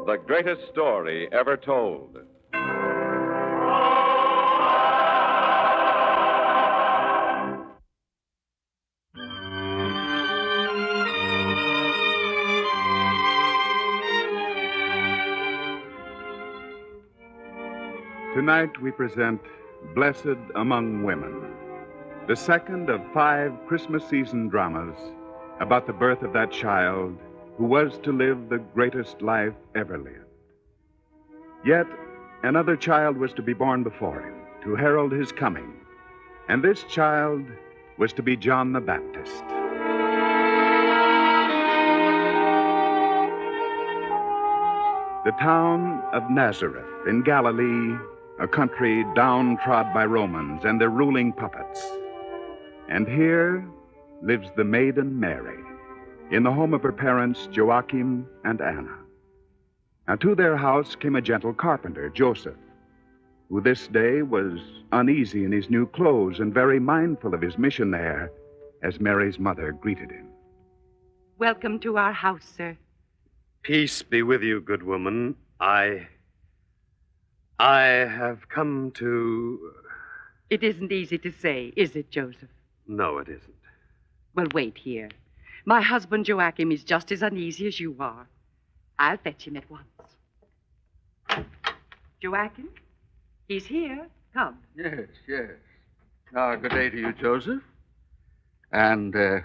The greatest story ever told. Tonight we present Blessed Among Women, the second of 5 Christmas season dramas about the birth of that child who was to live the greatest life ever lived. Yet another child was to be born before him, to herald his coming, and this child was to be John the Baptist. The town of Nazareth in Galilee, a country downtrod by Romans and their ruling puppets. And here lives the maiden Mary, in the home of her parents, Joachim and Anna. Now, to their house came a gentle carpenter, Joseph, who this day was uneasy in his new clothes and very mindful of his mission there as Mary's mother greeted him. Welcome to our house, sir. Peace be with you, good woman. I have come to... It isn't easy to say, is it, Joseph? No, it isn't. Well, wait here. My husband, Joachim, is just as uneasy as you are. I'll fetch him at once. Joachim, he's here. Come. Yes. Good day to you, Joseph. And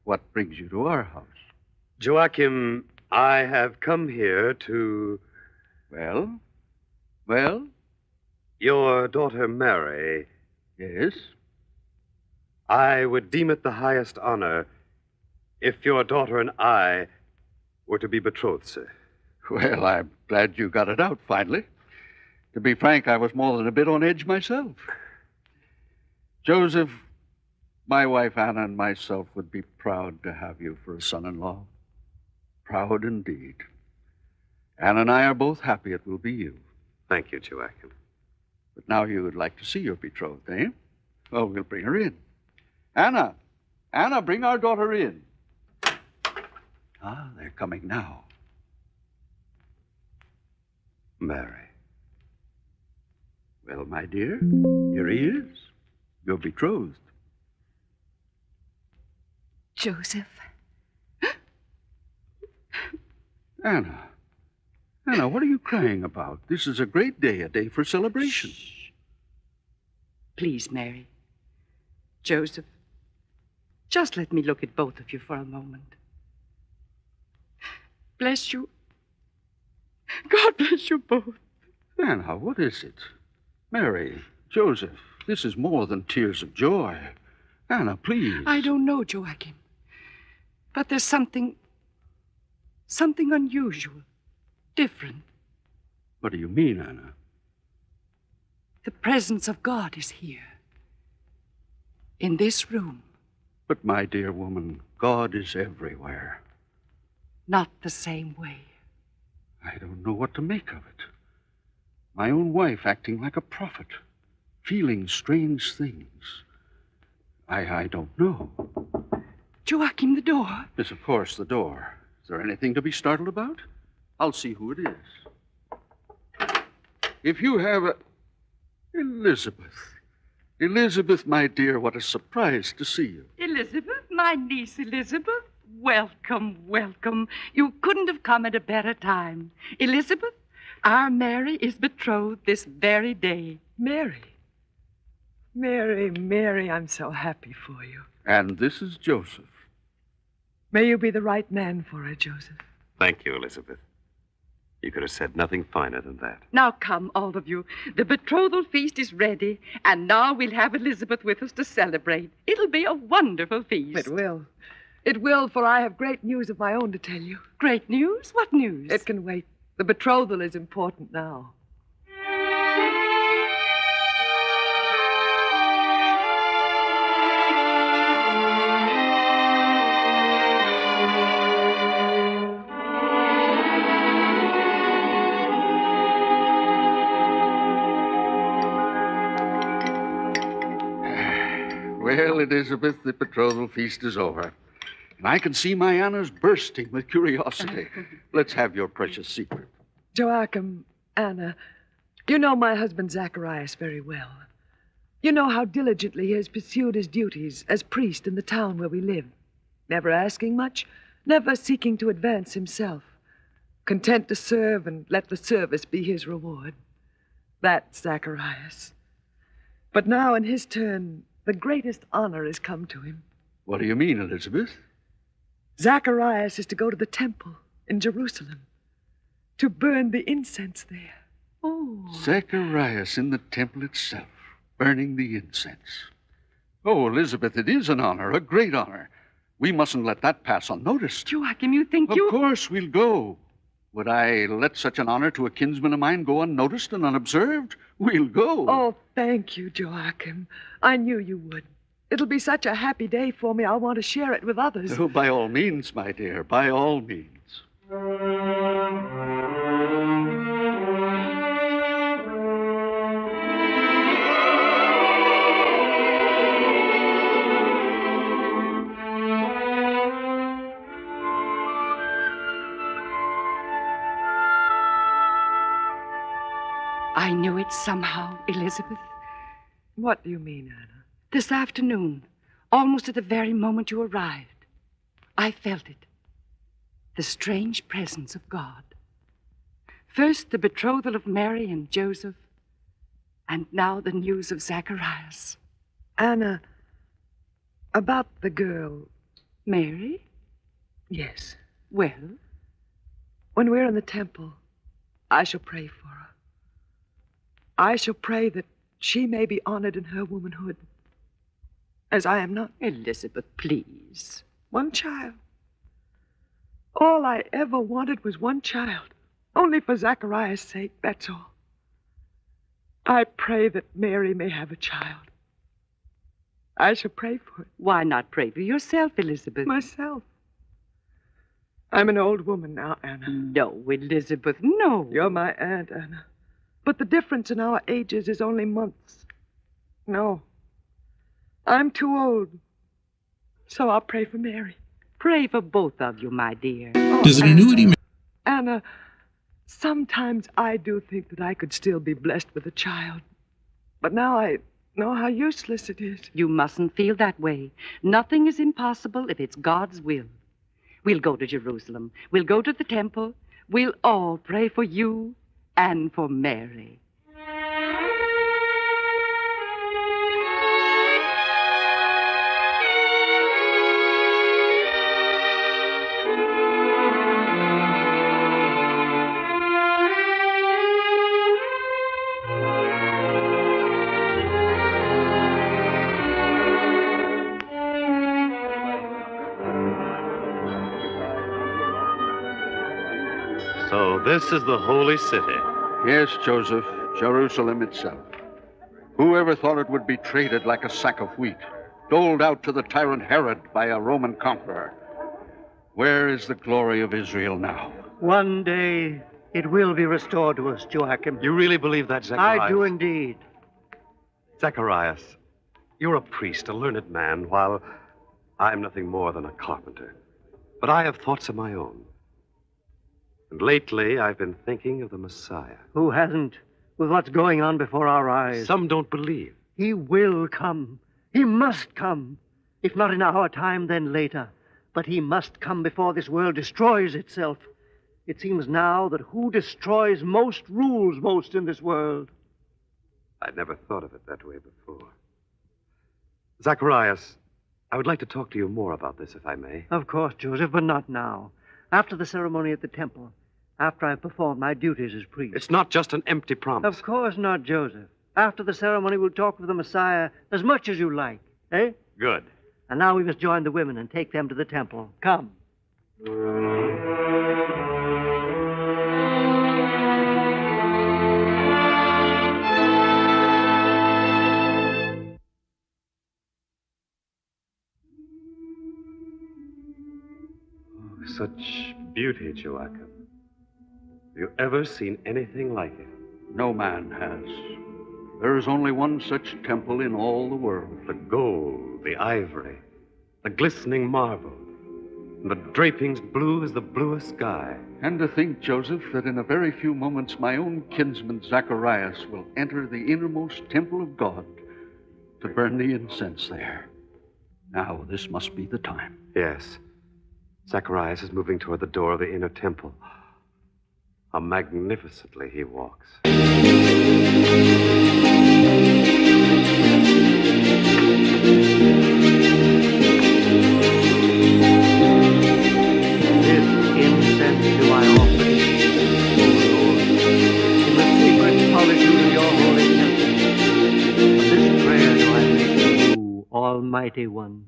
what brings you to our house? Joachim, I have come here to... Well? Your daughter, Mary. Yes? I would deem it the highest honor if your daughter and I were to be betrothed, sir. Well, I'm glad you got it out finally. To be frank, I was more than a bit on edge myself. Joseph, my wife Anna and myself would be proud to have you for a son-in-law. Proud indeed. Anna and I are both happy it will be you. Thank you, Joachim. But now you would like to see your betrothed, eh? Well, we'll bring her in. Anna, bring our daughter in. Ah, they're coming now. Mary. Well, my dear, here he is, your betrothed. Joseph. Anna, what are you crying about? This is a great day, a day for celebration. Shh. Please, Mary. Joseph, just let me look at both of you for a moment. Bless you. God bless you both. Anna, what is it? Mary, Joseph, this is more than tears of joy. Anna, please. I don't know, Joachim. But there's something unusual, different. What do you mean, Anna? The presence of God is here. In this room. But, my dear woman, God is everywhere. Not the same way. I don't know what to make of it. My own wife acting like a prophet, feeling strange things. I don't know. Joachim, the door. Yes, of course, the door. Is there anything to be startled about? I'll see who it is. If you have a... Elizabeth, my dear, what a surprise to see you. Elizabeth, my niece Elizabeth. Welcome. You couldn't have come at a better time. Elizabeth, our Mary is betrothed this very day. Mary, I'm so happy for you. And this is Joseph. May you be the right man for her, Joseph. Thank you, Elizabeth. You could have said nothing finer than that. Now come, all of you. The betrothal feast is ready, and now we'll have Elizabeth with us to celebrate. It'll be a wonderful feast. It will. It will, for I have great news of my own to tell you. Great news? What news? It can wait. The betrothal is important now. Well, Elizabeth, the betrothal feast is over. And I can see my Anna's bursting with curiosity. Let's have your precious secret. Joachim, Anna, you know my husband Zacharias very well. You know how diligently he has pursued his duties as priest in the town where we live, never asking much, never seeking to advance himself, content to serve and let the service be his reward. That's Zacharias. But now, in his turn, the greatest honor has come to him. What do you mean, Elizabeth? Zacharias is to go to the temple in Jerusalem, to burn the incense there. Oh. Zacharias in the temple itself, burning the incense. Oh, Elizabeth, it is an honor, a great honor. We mustn't let that pass unnoticed. Joachim, you think Of course we'll go. Would I let such an honor to a kinsman of mine go unnoticed and unobserved? We'll go. Oh, thank you, Joachim. I knew you would. It'll be such a happy day for me, I'll want to share it with others. Oh, by all means, my dear, by all means. I knew it somehow, Elizabeth. What do you mean, Anna? This afternoon, almost at the very moment you arrived, I felt it. The strange presence of God. First, the betrothal of Mary and Joseph, and now the news of Zacharias. Anna, about the girl. Mary? Yes. Well? When we're in the temple, I shall pray for her. I shall pray that she may be honored in her womanhood, as I am not. Elizabeth, please. One child. All I ever wanted was one child. Only for Zacharias' sake, that's all. I pray that Mary may have a child. I shall pray for it. Why not pray for yourself, Elizabeth? Myself. I'm an old woman now, Anna. No, Elizabeth, no. You're my aunt, Anna. But the difference in our ages is only months. No. I'm too old. So I'll pray for Mary. Pray for both of you, my dear. Does an annuity... Anna, sometimes I do think that I could still be blessed with a child. But now I know how useless it is. You mustn't feel that way. Nothing is impossible if it's God's will. We'll go to Jerusalem. We'll go to the temple. We'll all pray for you and for Mary. So this is the holy city. Yes, Joseph, Jerusalem itself. Whoever thought it would be traded like a sack of wheat, doled out to the tyrant Herod by a Roman conqueror? Where is the glory of Israel now? One day it will be restored to us, Joachim. You really believe that, Zacharias? I do indeed. Zacharias, you're a priest, a learned man, while I'm nothing more than a carpenter. But I have thoughts of my own. And lately, I've been thinking of the Messiah. Who hasn't, with what's going on before our eyes? Some don't believe. He will come. He must come. If not in our time, then later. But he must come before this world destroys itself. It seems now that who destroys most rules most in this world. I'd never thought of it that way before. Zacharias, I would like to talk to you more about this, if I may. Of course, Joseph, but not now. After the ceremony at the temple. After I've performed my duties as priest. It's not just an empty promise. Of course not, Joseph. After the ceremony, we'll talk with the Messiah as much as you like. Eh? Good. And now we must join the women and take them to the temple. Come. Oh, such beauty, Joachim. Have you ever seen anything like it? No man has. There is only one such temple in all the world. The gold, the ivory, the glistening marble, and the drapings blue as the bluest sky. And to think, Joseph, that in a very few moments my own kinsman Zacharias will enter the innermost temple of God to burn the incense there. Now, this must be the time. Yes. Zacharias is moving toward the door of the inner temple. How magnificently he walks. Do I offer it, O Lord, in the secret solitude of your holy temple. But this prayer do I make to you, Almighty One,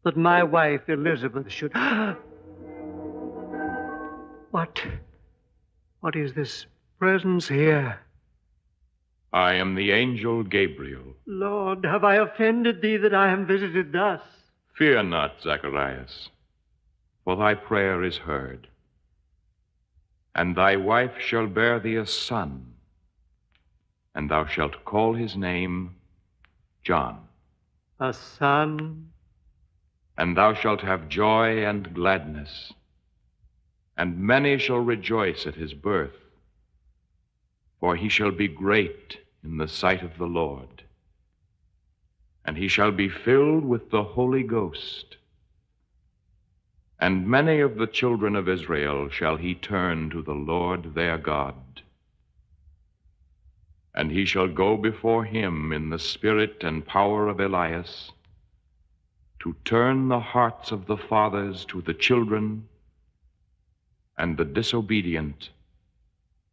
that my wife Elizabeth should... What is this presence here? I am the angel Gabriel. Lord, have I offended thee that I am visited thus? Fear not, Zacharias, for thy prayer is heard. And thy wife shall bear thee a son, and thou shalt call his name John. A son? And thou shalt have joy and gladness, and many shall rejoice at his birth, for he shall be great in the sight of the Lord, and he shall be filled with the Holy Ghost. And many of the children of Israel shall he turn to the Lord their God. And he shall go before him in the spirit and power of Elias, to turn the hearts of the fathers to the children, and the disobedient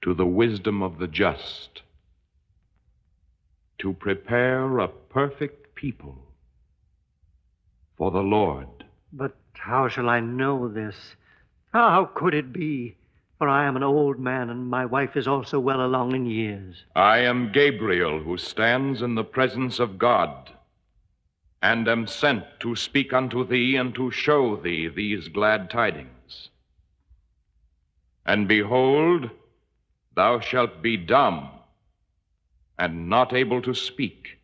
to the wisdom of the just, to prepare a perfect people for the Lord. But how shall I know this? How could it be? For I am an old man, and my wife is also well along in years. I am Gabriel, who stands in the presence of God, and am sent to speak unto thee and to show thee these glad tidings. And behold, thou shalt be dumb and not able to speak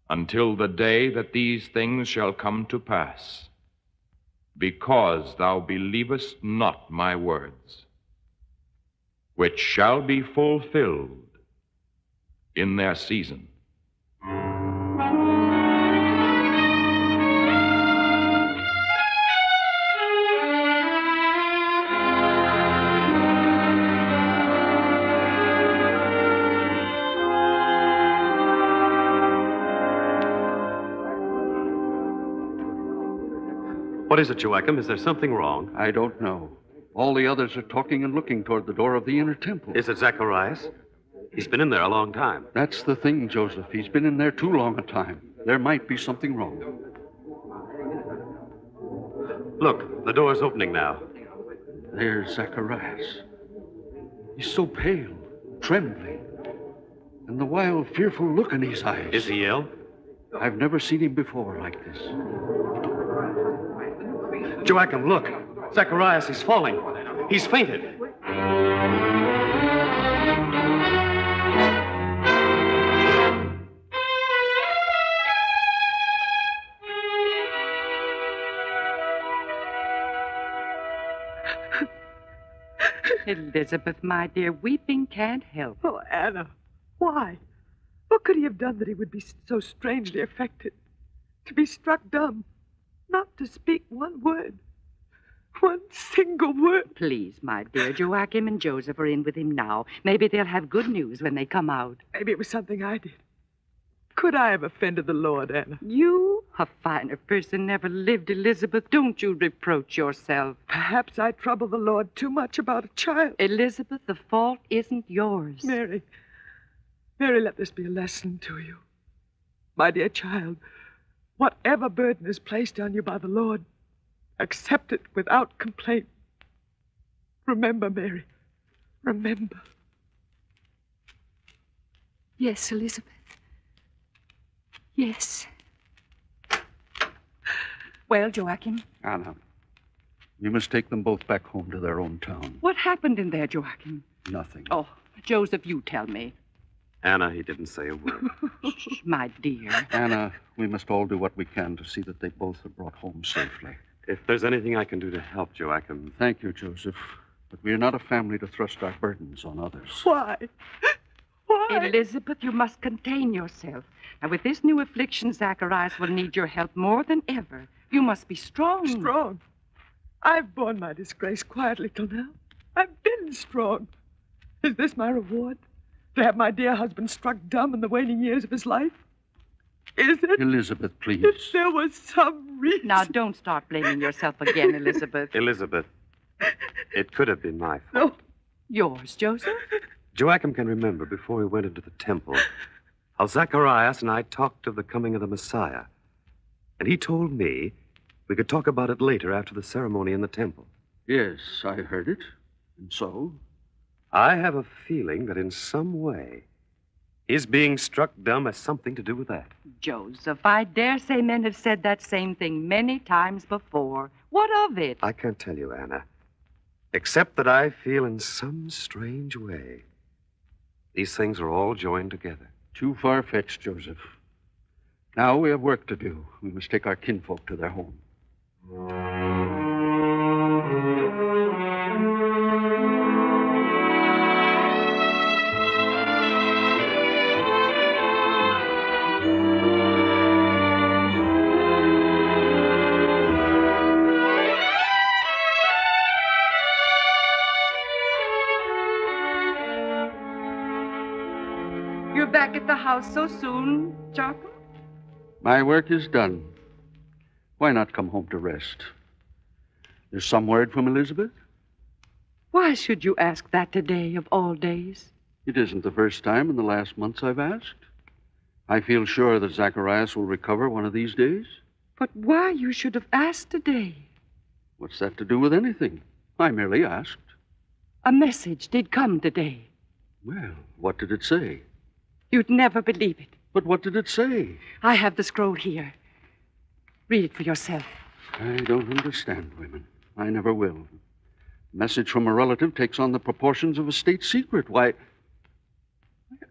until the day that these things shall come to pass, because thou believest not my words, which shall be fulfilled in their season. What is it, Joachim? Is there something wrong? I don't know. All the others are talking and looking toward the door of the inner temple. Is it Zacharias? He's been in there a long time. That's the thing, Joseph. He's been in there too long a time. There might be something wrong. Look, the door's opening now. There's Zacharias. He's so pale, trembling, and the wild, fearful look in his eyes. Is he ill? I've never seen him before like this. Joachim, look. Zacharias is falling. He's fainted. Elizabeth, my dear, weeping can't help. Oh, Anna, why? What could he have done that he would be so strangely affected? To be struck dumb, not to speak one word. One single word. Please, my dear, Joachim and Joseph are in with him now. Maybe they'll have good news when they come out. Maybe it was something I did. Could I have offended the Lord, Anna? You? A finer person never lived, Elizabeth. Don't you reproach yourself. Perhaps I trouble the Lord too much about a child. Elizabeth, the fault isn't yours. Mary, let this be a lesson to you. My dear child, whatever burden is placed on you by the Lord, accept it without complaint. Remember, Mary, remember. Yes, Elizabeth. Yes. Well, Joachim? Anna, you must take them both back home to their own town. What happened in there, Joachim? Nothing. Oh, Joseph, you tell me. Anna, he didn't say a word. Shh, my dear. Anna, we must all do what we can to see that they both are brought home safely. If there's anything I can do to help, Joachim. Thank you, Joseph. But we are not a family to thrust our burdens on others. Why? Why? Elizabeth, you must contain yourself. Now, with this new affliction, Zacharias will need your help more than ever. You must be strong. Strong? I've borne my disgrace quietly till now. I've been strong. Is this my reward? To have my dear husband struck dumb in the waning years of his life? Is it? Elizabeth, please. If there was some reason... Now, don't start blaming yourself again, Elizabeth. Elizabeth, it could have been my fault. No. Yours, Joseph? Joachim can remember before we went into the temple how Zacharias and I talked of the coming of the Messiah. And he told me we could talk about it later after the ceremony in the temple. Yes, I heard it. And so? I have a feeling that in some way his being struck dumb has something to do with that. Joseph, I dare say men have said that same thing many times before. What of it? I can't tell you, Anna, except that I feel in some strange way these things are all joined together. Too far-fetched, Joseph. Now we have work to do. We must take our kinfolk to their home. You're back at the house so soon, Joachim? My work is done. Why not come home to rest? There's some word from Elizabeth? Why should you ask that today of all days? It isn't the first time in the last months I've asked. I feel sure that Zacharias will recover one of these days. But why you should have asked today? What's that to do with anything? I merely asked. A message did come today. Well, what did it say? You'd never believe it. But what did it say? I have the scroll here. Read it for yourself. I don't understand women. I never will. A message from a relative takes on the proportions of a state secret. Why,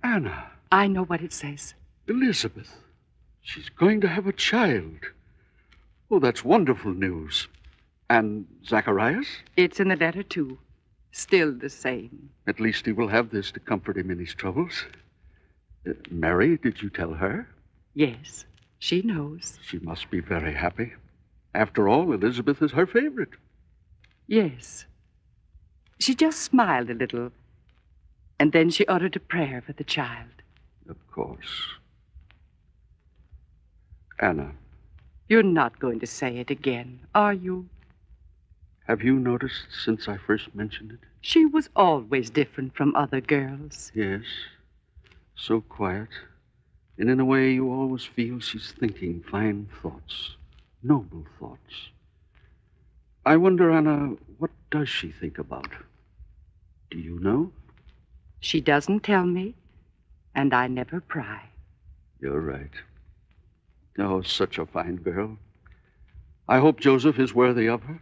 Anna. I know what it says. Elizabeth. She's going to have a child. Oh, that's wonderful news. And Zacharias? It's in the letter, too. Still the same. At least he will have this to comfort him in his troubles. Mary, did you tell her? Yes, she knows. She must be very happy. After all, Elizabeth is her favorite. Yes. She just smiled a little, and then she uttered a prayer for the child. Of course. Anna. You're not going to say it again, are you? Have you noticed since I first mentioned it? She was always different from other girls. Yes. So quiet. And in a way, you always feel she's thinking fine thoughts, noble thoughts. I wonder, Anna, what does she think about? Do you know? She doesn't tell me, and I never pry. You're right. Oh, such a fine girl. I hope Joseph is worthy of her.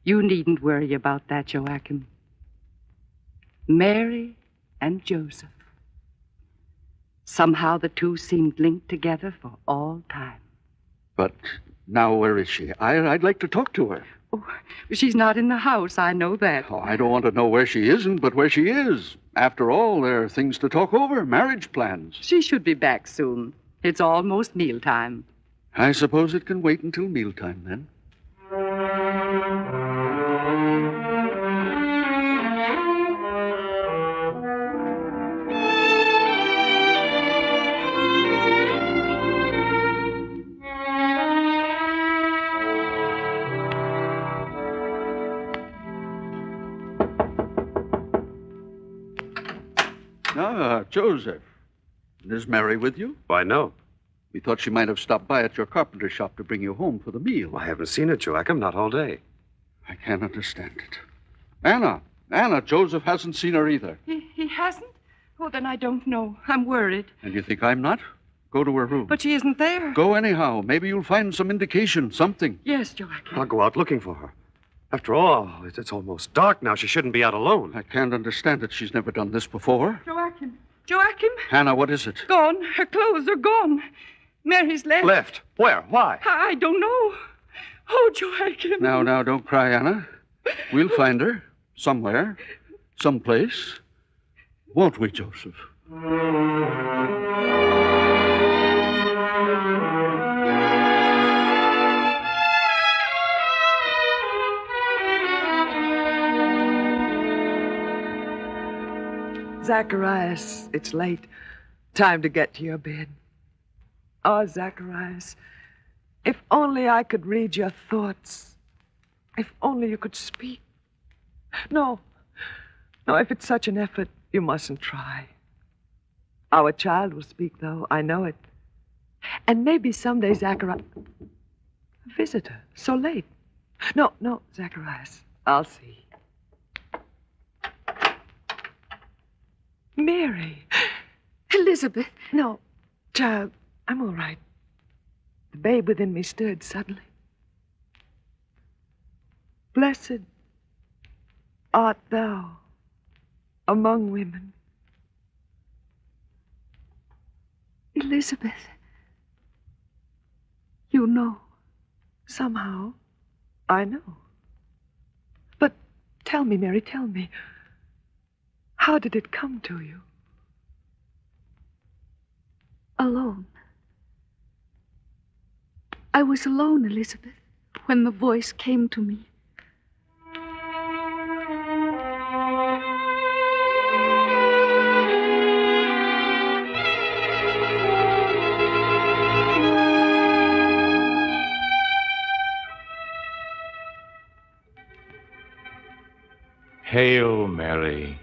You needn't worry about that, Joachim. Mary and Joseph. Somehow the two seemed linked together for all time. But now where is she? I'd like to talk to her. Oh, she's not in the house, I know that. Oh, I don't want to know where she isn't, but where she is. After all, there are things to talk over, marriage plans. She should be back soon. It's almost mealtime. I suppose it can wait until mealtime, then. Ah, Joseph. Is Mary with you? Why, no. We thought she might have stopped by at your carpenter shop to bring you home for the meal. I haven't seen it, Joachim, not all day. I can't understand it. Anna, Joseph hasn't seen her either. He hasn't? Oh, then I don't know. I'm worried. And you think I'm not? Go to her room. But she isn't there. Go anyhow. Maybe you'll find some indication, something. Yes, Joachim. I'll go out looking for her. After all, it's almost dark now. She shouldn't be out alone. I can't understand it. She's never done this before. Joachim, Joachim? Hannah, what is it? Gone. Her clothes are gone. Mary's left. Left? Where? Why? I don't know. Oh, Joachim. Now, don't cry, Anna. We'll find her. Somewhere. Someplace. Won't we, Joseph? Zacharias, it's late. Time to get to your bed. Oh, Zacharias, if only I could read your thoughts. If only you could speak. No, if it's such an effort, you mustn't try. Our child will speak, though. I know it. And maybe someday, Zacharias... A visitor, so late. No, Zacharias, I'll see. Mary. Elizabeth. No, child, I'm all right. The babe within me stirred suddenly. Blessed art thou among women. Elizabeth. You know. Somehow, I know. But tell me, Mary, tell me. How did it come to you? Alone. I was alone, Elizabeth, when the voice came to me. Hail, Mary,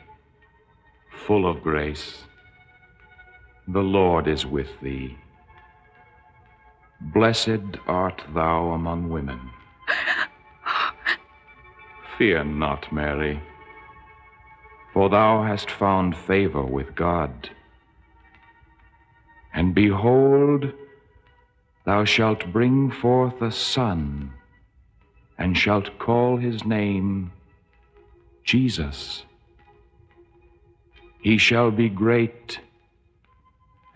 full of grace. The Lord is with thee. Blessed art thou among women. Fear not, Mary, for thou hast found favor with God. And behold, thou shalt bring forth a son, and shalt call his name Jesus. He shall be great,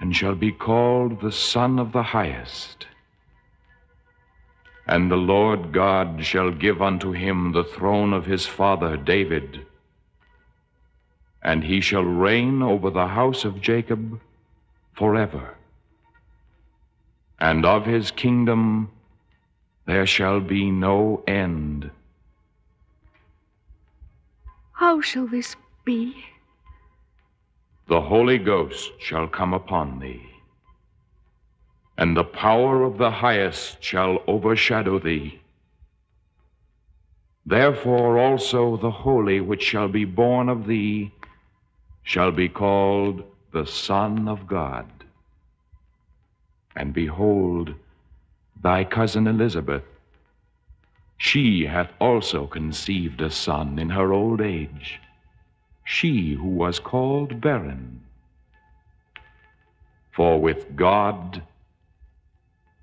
and shall be called the Son of the Highest. And the Lord God shall give unto him the throne of his father David, and he shall reign over the house of Jacob forever. And of his kingdom there shall be no end. How shall this be? The Holy Ghost shall come upon thee, and the power of the Highest shall overshadow thee. Therefore also the Holy which shall be born of thee shall be called the Son of God. And behold, thy cousin Elizabeth, she hath also conceived a son in her old age, she who was called barren. For with God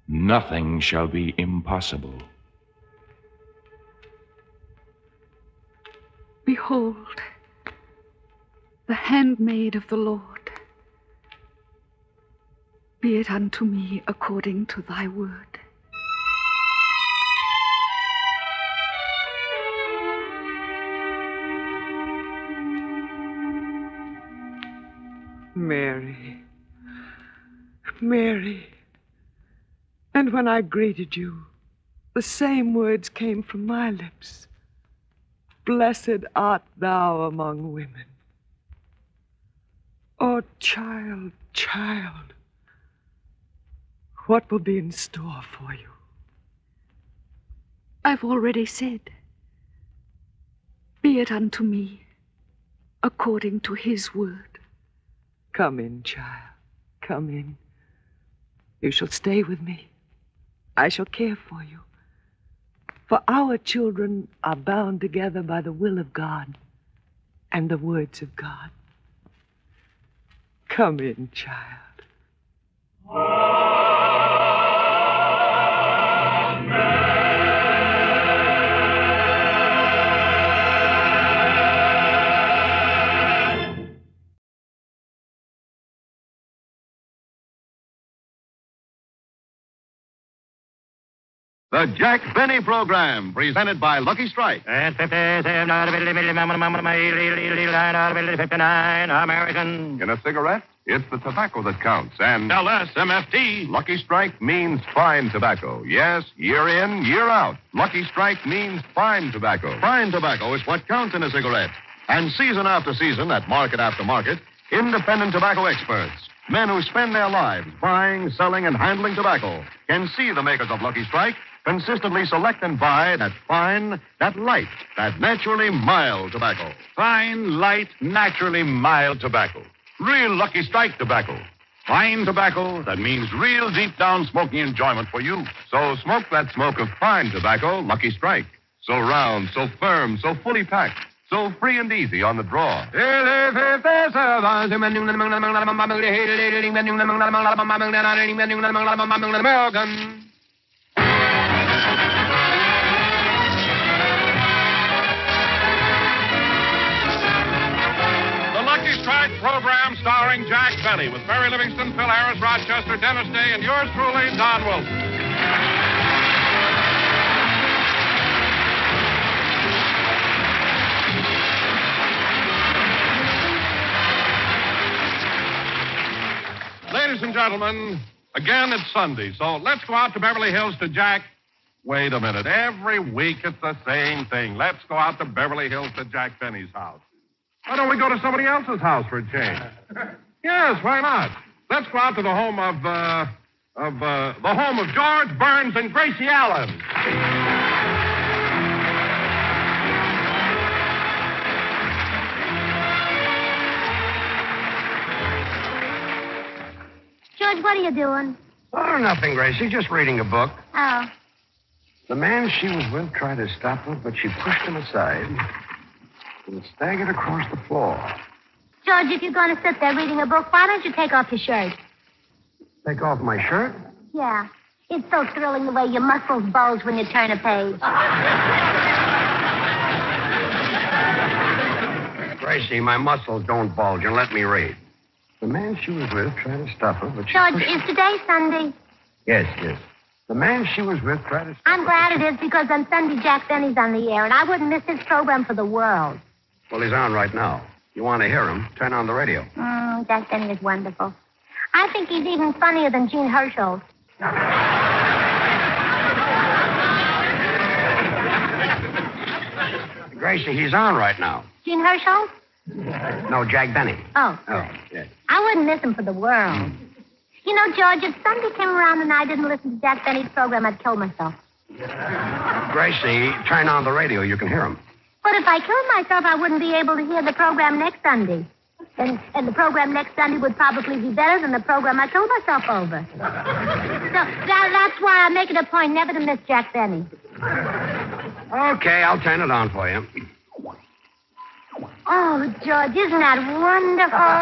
nothing shall be impossible. Behold, the handmaid of the Lord. Be it unto me according to thy word. Mary. Mary. And when I greeted you, the same words came from my lips. Blessed art thou among women. Oh, child, child, what will be in store for you? I've already said, be it unto me according to his word. Come in, child. Come in. You shall stay with me. I shall care for you. For our children are bound together by the will of God and the words of God. Come in, child. The Jack Benny Program, presented by Lucky Strike. At 57, American. In a cigarette, it's the tobacco that counts. And LSMFT, Lucky Strike means fine tobacco. Yes, year in, year out. Lucky Strike means fine tobacco. Fine tobacco is what counts in a cigarette. And season after season, at market after market, independent tobacco experts, men who spend their lives buying, selling, and handling tobacco, can see the makers of Lucky Strike consistently select and buy that fine, that light, that naturally mild tobacco. Fine, light, naturally mild tobacco. Real Lucky Strike tobacco. Fine tobacco that means real deep down smoking enjoyment for you. So smoke that smoke of fine tobacco, Lucky Strike. So round, so firm, so fully packed, so free and easy on the draw. American. Lucky Strike program starring Jack Benny with Mary Livingston, Phil Harris, Rochester, Dennis Day, and yours truly, Don Wilson. Ladies and gentlemen, again it's Sunday, so let's go out to Beverly Hills to Jack. Wait a minute. Every week it's the same thing. Let's go out to Beverly Hills to Jack Benny's house. Why don't we go to somebody else's house for a change? Yes, why not? Let's go out to the home of George Burns and Gracie Allen. George, what are you doing? Oh, nothing, Gracie. Just reading a book. Oh. The man she was with tried to stop her, but she pushed him aside and staggered across the floor. George, if you're going to sit there reading a book, why don't you take off your shirt? Take off my shirt? Yeah. It's so thrilling the way your muscles bulge when you turn a page. Gracie, my muscles don't bulge, and let me read. The man she was with tried to stop her, but she George, pushed... is today Sunday? Yes. The man she was with tried to stop I'm glad it is, because on Sunday Jack Benny's on the air, and I wouldn't miss his program for the world. Well, he's on right now. You want to hear him, turn on the radio. Jack Benny is wonderful. I think he's even funnier than Gene Herschel. Gracie, he's on right now. Gene Herschel? No, Jack Benny. Oh, yes. I wouldn't miss him for the world. You know, George, if Sunday came around and I didn't listen to Jack Benny's program, I'd kill myself. Gracie, turn on the radio. You can hear him. But if I killed myself, I wouldn't be able to hear the program next Sunday. And the program next Sunday would probably be better than the program I killed myself over. So that's why I make it a point never to miss Jack Benny. Okay, I'll turn it on for you. Oh, George, isn't that wonderful?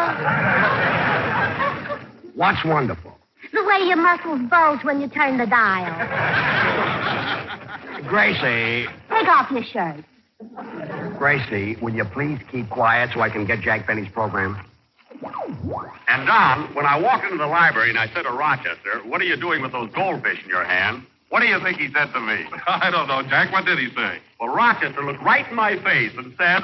What's wonderful? The way your muscles bulge when you turn the dial. Gracie. Take off your shirt. Gracie, will you please keep quiet so I can get Jack Benny's program? And, Don, when I walked into the library and I said to Rochester, what are you doing with those goldfish in your hand? What do you think he said to me? I don't know, Jack. What did he say? Well, Rochester looked right in my face and said...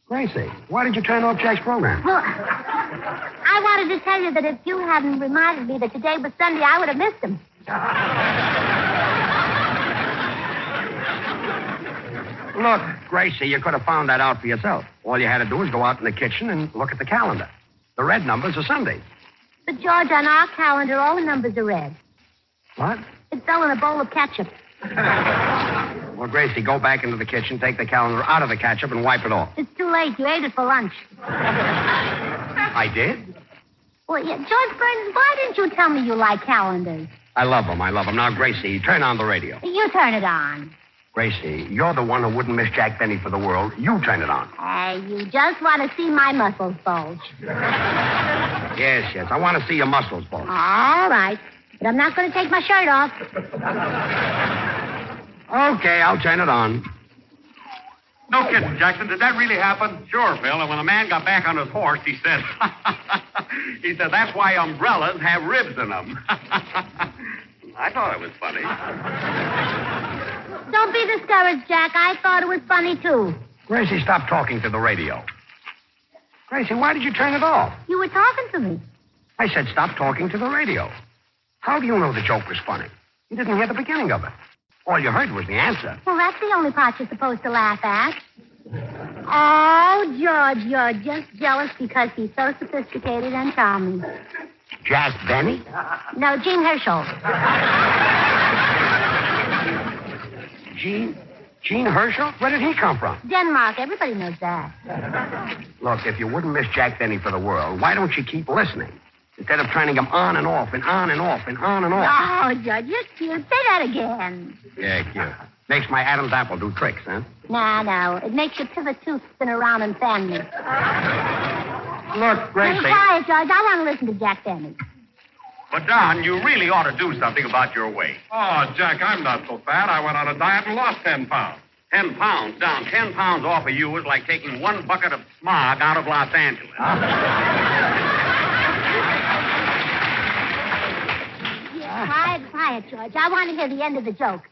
Gracie, why did you turn off Jack's program? Well, I wanted to tell you that if you hadn't reminded me that today was Sunday, I would have missed him. Look, Gracie, you could have found that out for yourself. All you had to do was go out in the kitchen and look at the calendar. The red numbers are Sundays. But, George, on our calendar, all the numbers are red. What? It's all in a bowl of ketchup. Well, Gracie, go back into the kitchen, take the calendar out of the ketchup, and wipe it off. It's too late. You ate it for lunch. I did? Well, yeah. George Burns, why didn't you tell me you like calendars? I love them. Now, Gracie, turn on the radio. You turn it on. Gracie, you're the one who wouldn't miss Jack Benny for the world. You turn it on. You just want to see my muscles bulge. Yes. I want to see your muscles bulge. All right. But I'm not going to take my shirt off. Okay, I'll turn it on. No kidding, Jackson. Did that really happen? Sure, Phil. And when the man got back on his horse, he said, that's why umbrellas have ribs in them. I thought it was funny. Don't be discouraged, Jack. I thought it was funny, too. Gracie, stop talking to the radio. Gracie, why did you turn it off? You were talking to me. I said stop talking to the radio. How do you know the joke was funny? You didn't hear the beginning of it. All you heard was the answer. Well, that's the only part you're supposed to laugh at. Oh, George, you're just jealous because he's so sophisticated and charming. Jack Benny? No, Gene Herschel. Gene Herschel? Where did he come from? Denmark. Everybody knows that. Look, if you wouldn't miss Jack Benny for the world, why don't you keep listening? Instead of turning him on and off and on and off and on and off. Oh, George, you're cute. Say that again. Yeah, cute. Makes my Adam's apple do tricks, huh? No. It makes your pivot tooth spin around and fan me. Look, Gracie. Be quiet, George. I want to listen to Jack Benny. But, Don, you really ought to do something about your weight. Oh, Jack, I'm not so fat. I went on a diet and lost 10 pounds. 10 pounds, Don. 10 pounds off of you is like taking 1 bucket of smog out of Los Angeles. Quiet, George. I want to hear the end of the joke.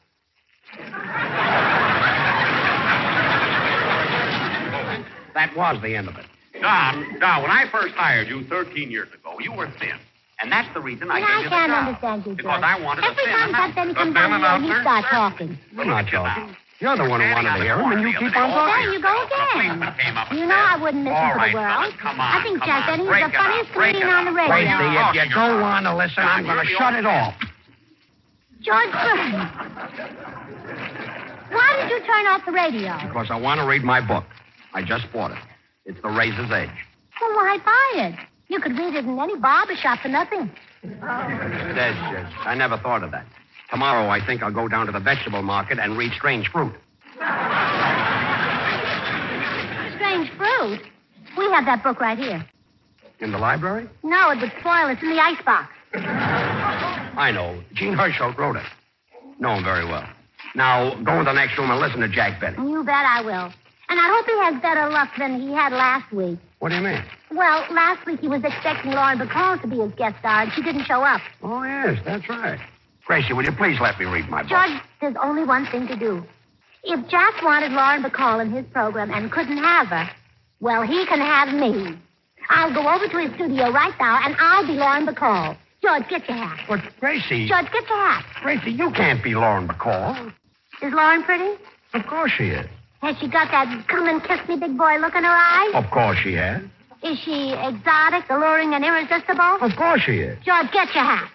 That was the end of it. Don, when I first hired you 13 years ago, you were thin. And that's the reason I gave you the can't job. understand you, George. Because I wanted Every a thin time that Benny comes down here, you start talking. I'm not talking. You're the one who wanted to hear him, and you keep on talking. There you go again. You know I wouldn't miss him for the world. I think Jack Benny is the funniest comedian on the radio. Gracie, if you don't want to listen, I'm going to shut it off. George Burton. Why did you turn off the radio? Because I want to read my book. I just bought it. It's The Razor's Edge. Well, why buy it? You could read it in any barber shop for nothing. I never thought of that. Tomorrow, I think I'll go down to the vegetable market and read Strange Fruit. Strange Fruit? We have that book right here. In the library? No, it would spoil. It's in the icebox. I know. Gene Herschel wrote it. Know him very well. Now, go in the next room and listen to Jack Benny. You bet I will. And I hope he has better luck than he had last week. What do you mean? Well, last week he was expecting Lauren Bacall to be his guest star, and she didn't show up. Oh, yes, that's right. Gracie, will you please let me read my book? George, there's only one thing to do. If Jack wanted Lauren Bacall in his program and couldn't have her, well, he can have me. I'll go over to his studio right now, and I'll be Lauren Bacall. George, get your hat. But, Gracie... George, get your hat. Gracie, you can't be Lauren Bacall. Is Lauren pretty? Of course she is. Has she got that come and kiss me big boy look in her eyes? Of course she has. Is she exotic, alluring, and irresistible? Of course she is. George, get your hat.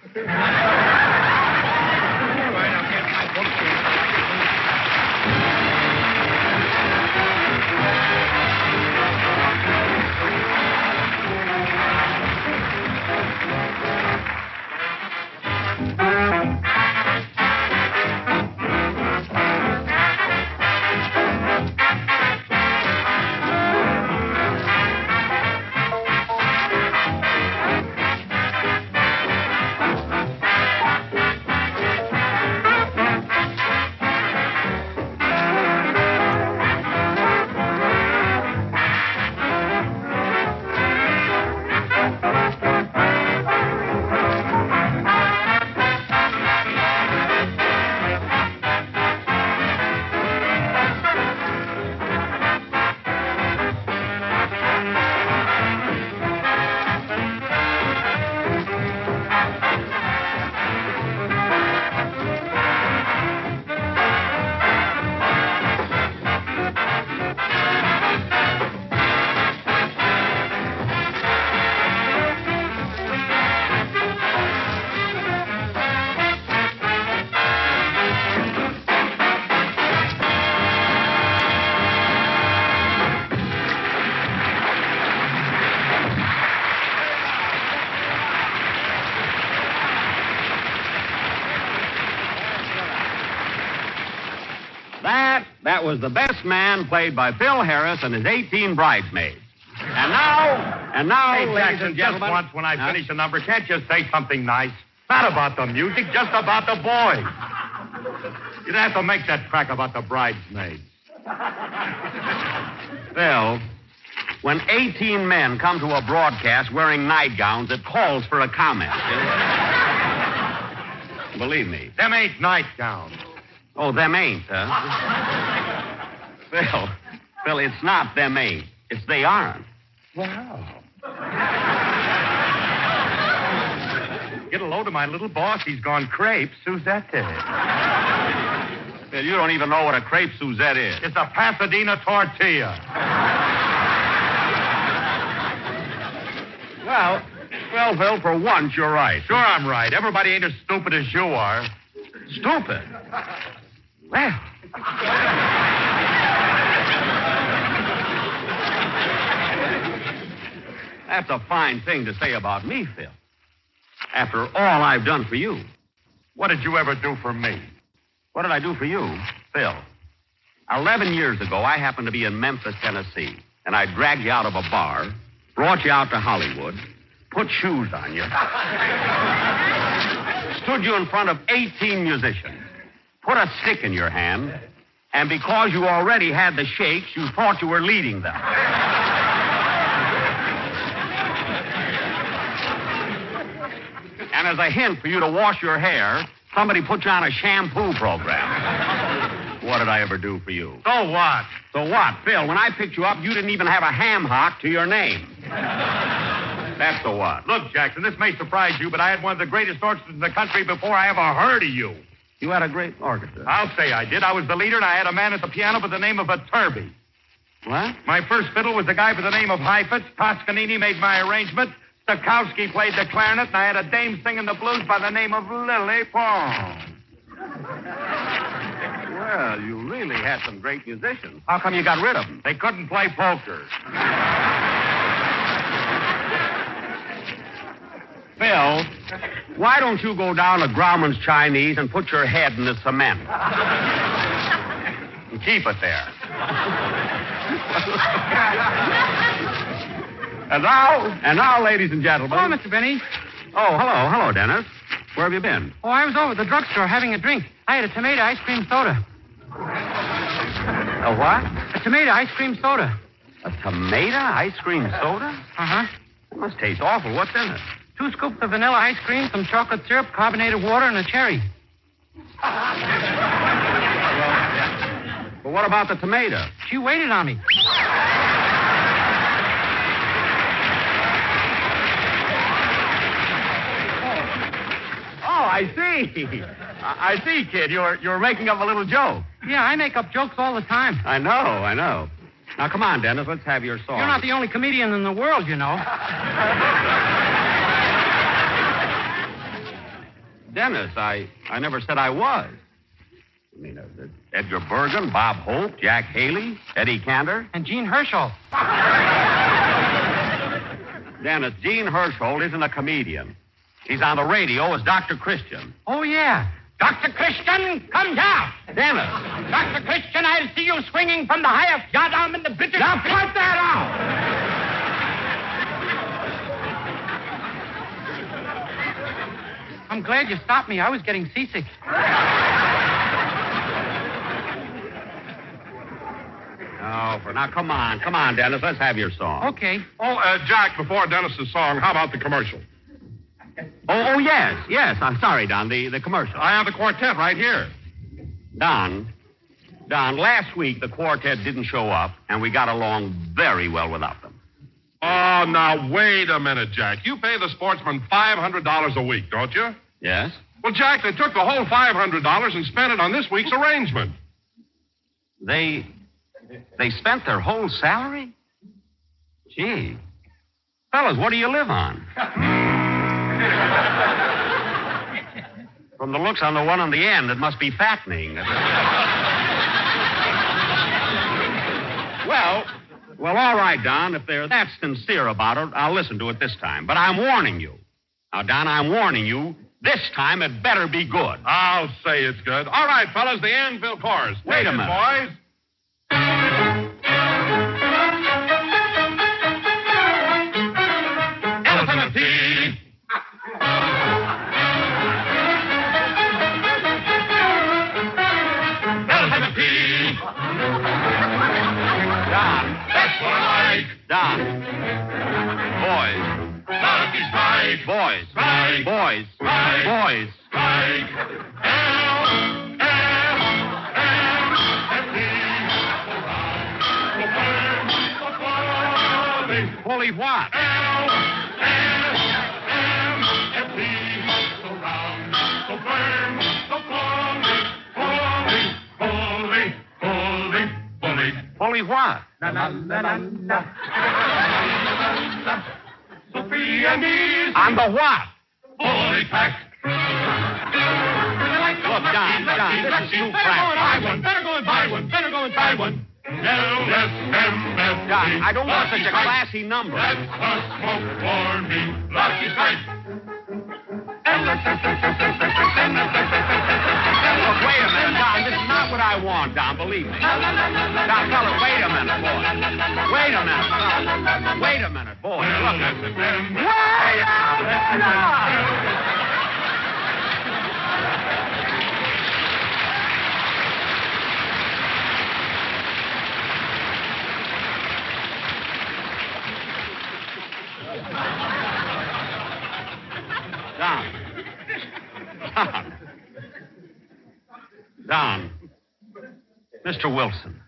That was The Best Man, played by Phil Harris and his 18 bridesmaids. And now, Hey, ladies Jackson, and just gentlemen... once when I finish the number, can't you say something nice? Not about the music, just about the boys. You'd have to make that crack about the bridesmaids. Phil, when 18 men come to a broadcast wearing nightgowns, it calls for a comment. believe me. Them ain't nightgowns. Oh, them ain't, huh? Phil, it's not them ain't. It's they aren't. Wow. Get a load of my little boss. He's gone crepe Suzette. Phil, you don't even know what a crepe Suzette is. It's a Pasadena tortilla. Well, Phil, for once, you're right. Sure, I'm right. Everybody ain't as stupid as you are. Stupid? Well. That's a fine thing to say about me, Phil. After all I've done for you. What did you ever do for me? What did I do for you? Phil, 11 years ago, I happened to be in Memphis, Tennessee, and I dragged you out of a bar, brought you out to Hollywood, put shoes on you, stood you in front of 18 musicians, put a stick in your hand, and because you already had the shakes, you thought you were leading them. And as a hint for you to wash your hair, somebody put you on a shampoo program. What did I ever do for you? So what? So what? Phil, when I picked you up, you didn't even have a ham hock to your name. That's the what. Look, Jackson, this may surprise you, but I had one of the greatest orchestras in the country before I ever heard of you. You had a great orchestra. I'll say I did. I was the leader, and I had a man at the piano by the name of Turby. What? My first fiddle was a guy by the name of Heifetz. Toscanini made my arrangement. Stokowski played the clarinet, and I had a dame singing the blues by the name of Lily Pong. Well, you really had some great musicians. How come you got rid of them? They couldn't play poker. Phil, why don't you go down to Grauman's Chinese and put your head in the cement? And keep it there. And now, ladies and gentlemen. Hello, Mr. Benny. Oh, hello, Dennis. Where have you been? Oh, I was over at the drugstore having a drink. I had a tomato ice cream soda. A what? A tomato ice cream soda. A tomato ice cream soda? Uh-huh. It must taste awful. What's in it? 2 scoops of vanilla ice cream, some chocolate syrup, carbonated water, and a cherry. Well, what about the tomato? She waited on me. Oh, I see. I see, kid. You're making up a little joke. Yeah, I make up jokes all the time. I know. Now, come on, Dennis. Let's have your song. You're not the only comedian in the world, you know. Dennis, I never said I was. I mean, Edgar Bergen, Bob Hope, Jack Haley, Eddie Cantor. And Gene Herschel. Dennis, Gene Herschel isn't a comedian. He's on the radio as Dr. Christian. Oh, yeah. Dr. Christian, come down. Dennis. Dr. Christian, I'll see you swinging from the highest yardarm in the British... Now, cut that out! I'm glad you stopped me. I was getting seasick. Now, come on, Dennis. Let's have your song. Okay. Oh, Jack, before Dennis's song, how about the commercial? Oh, yes. I'm sorry, Don, the commercial. I have the quartet right here. Don, last week the quartet didn't show up, and we got along very well without them. Oh, now, wait a minute, Jack. You pay the sportsman $500 a week, don't you? Yes. Well, Jack, they took the whole $500 and spent it on this week's arrangement. They spent their whole salary? Gee. Fellas, what do you live on? From the looks on the one on the end, it must be fattening. Well, all right, Don. If they're that sincere about it, I'll listen to it this time. But I'm warning you. Now, Don, I'm warning you. This time it better be good. I'll say it's good. All right, fellas, the Anvil chorus. Wait a minute. Boys. LSMFT. Don. That's what I like. Don. Boys. Lucky Strike. Boys. Strike. Boys. Strike. Boys. Strike. Fully what? Fully what? La la la la la. Sophia needs. On the what? Fully packed. Look, Don, this is too crap. Better go and buy one. Better go and buy one. LSMFT. Don, I don't want such a classy number. That's a smoke for me. Lucky Strike. Look, wait a minute, Don. This is not what I want, Don, believe me. Don, fella, wait a minute, boy. Wait a minute, fella. Wait a minute, boy. Look. Wait a minute! Don. Mr. Wilson.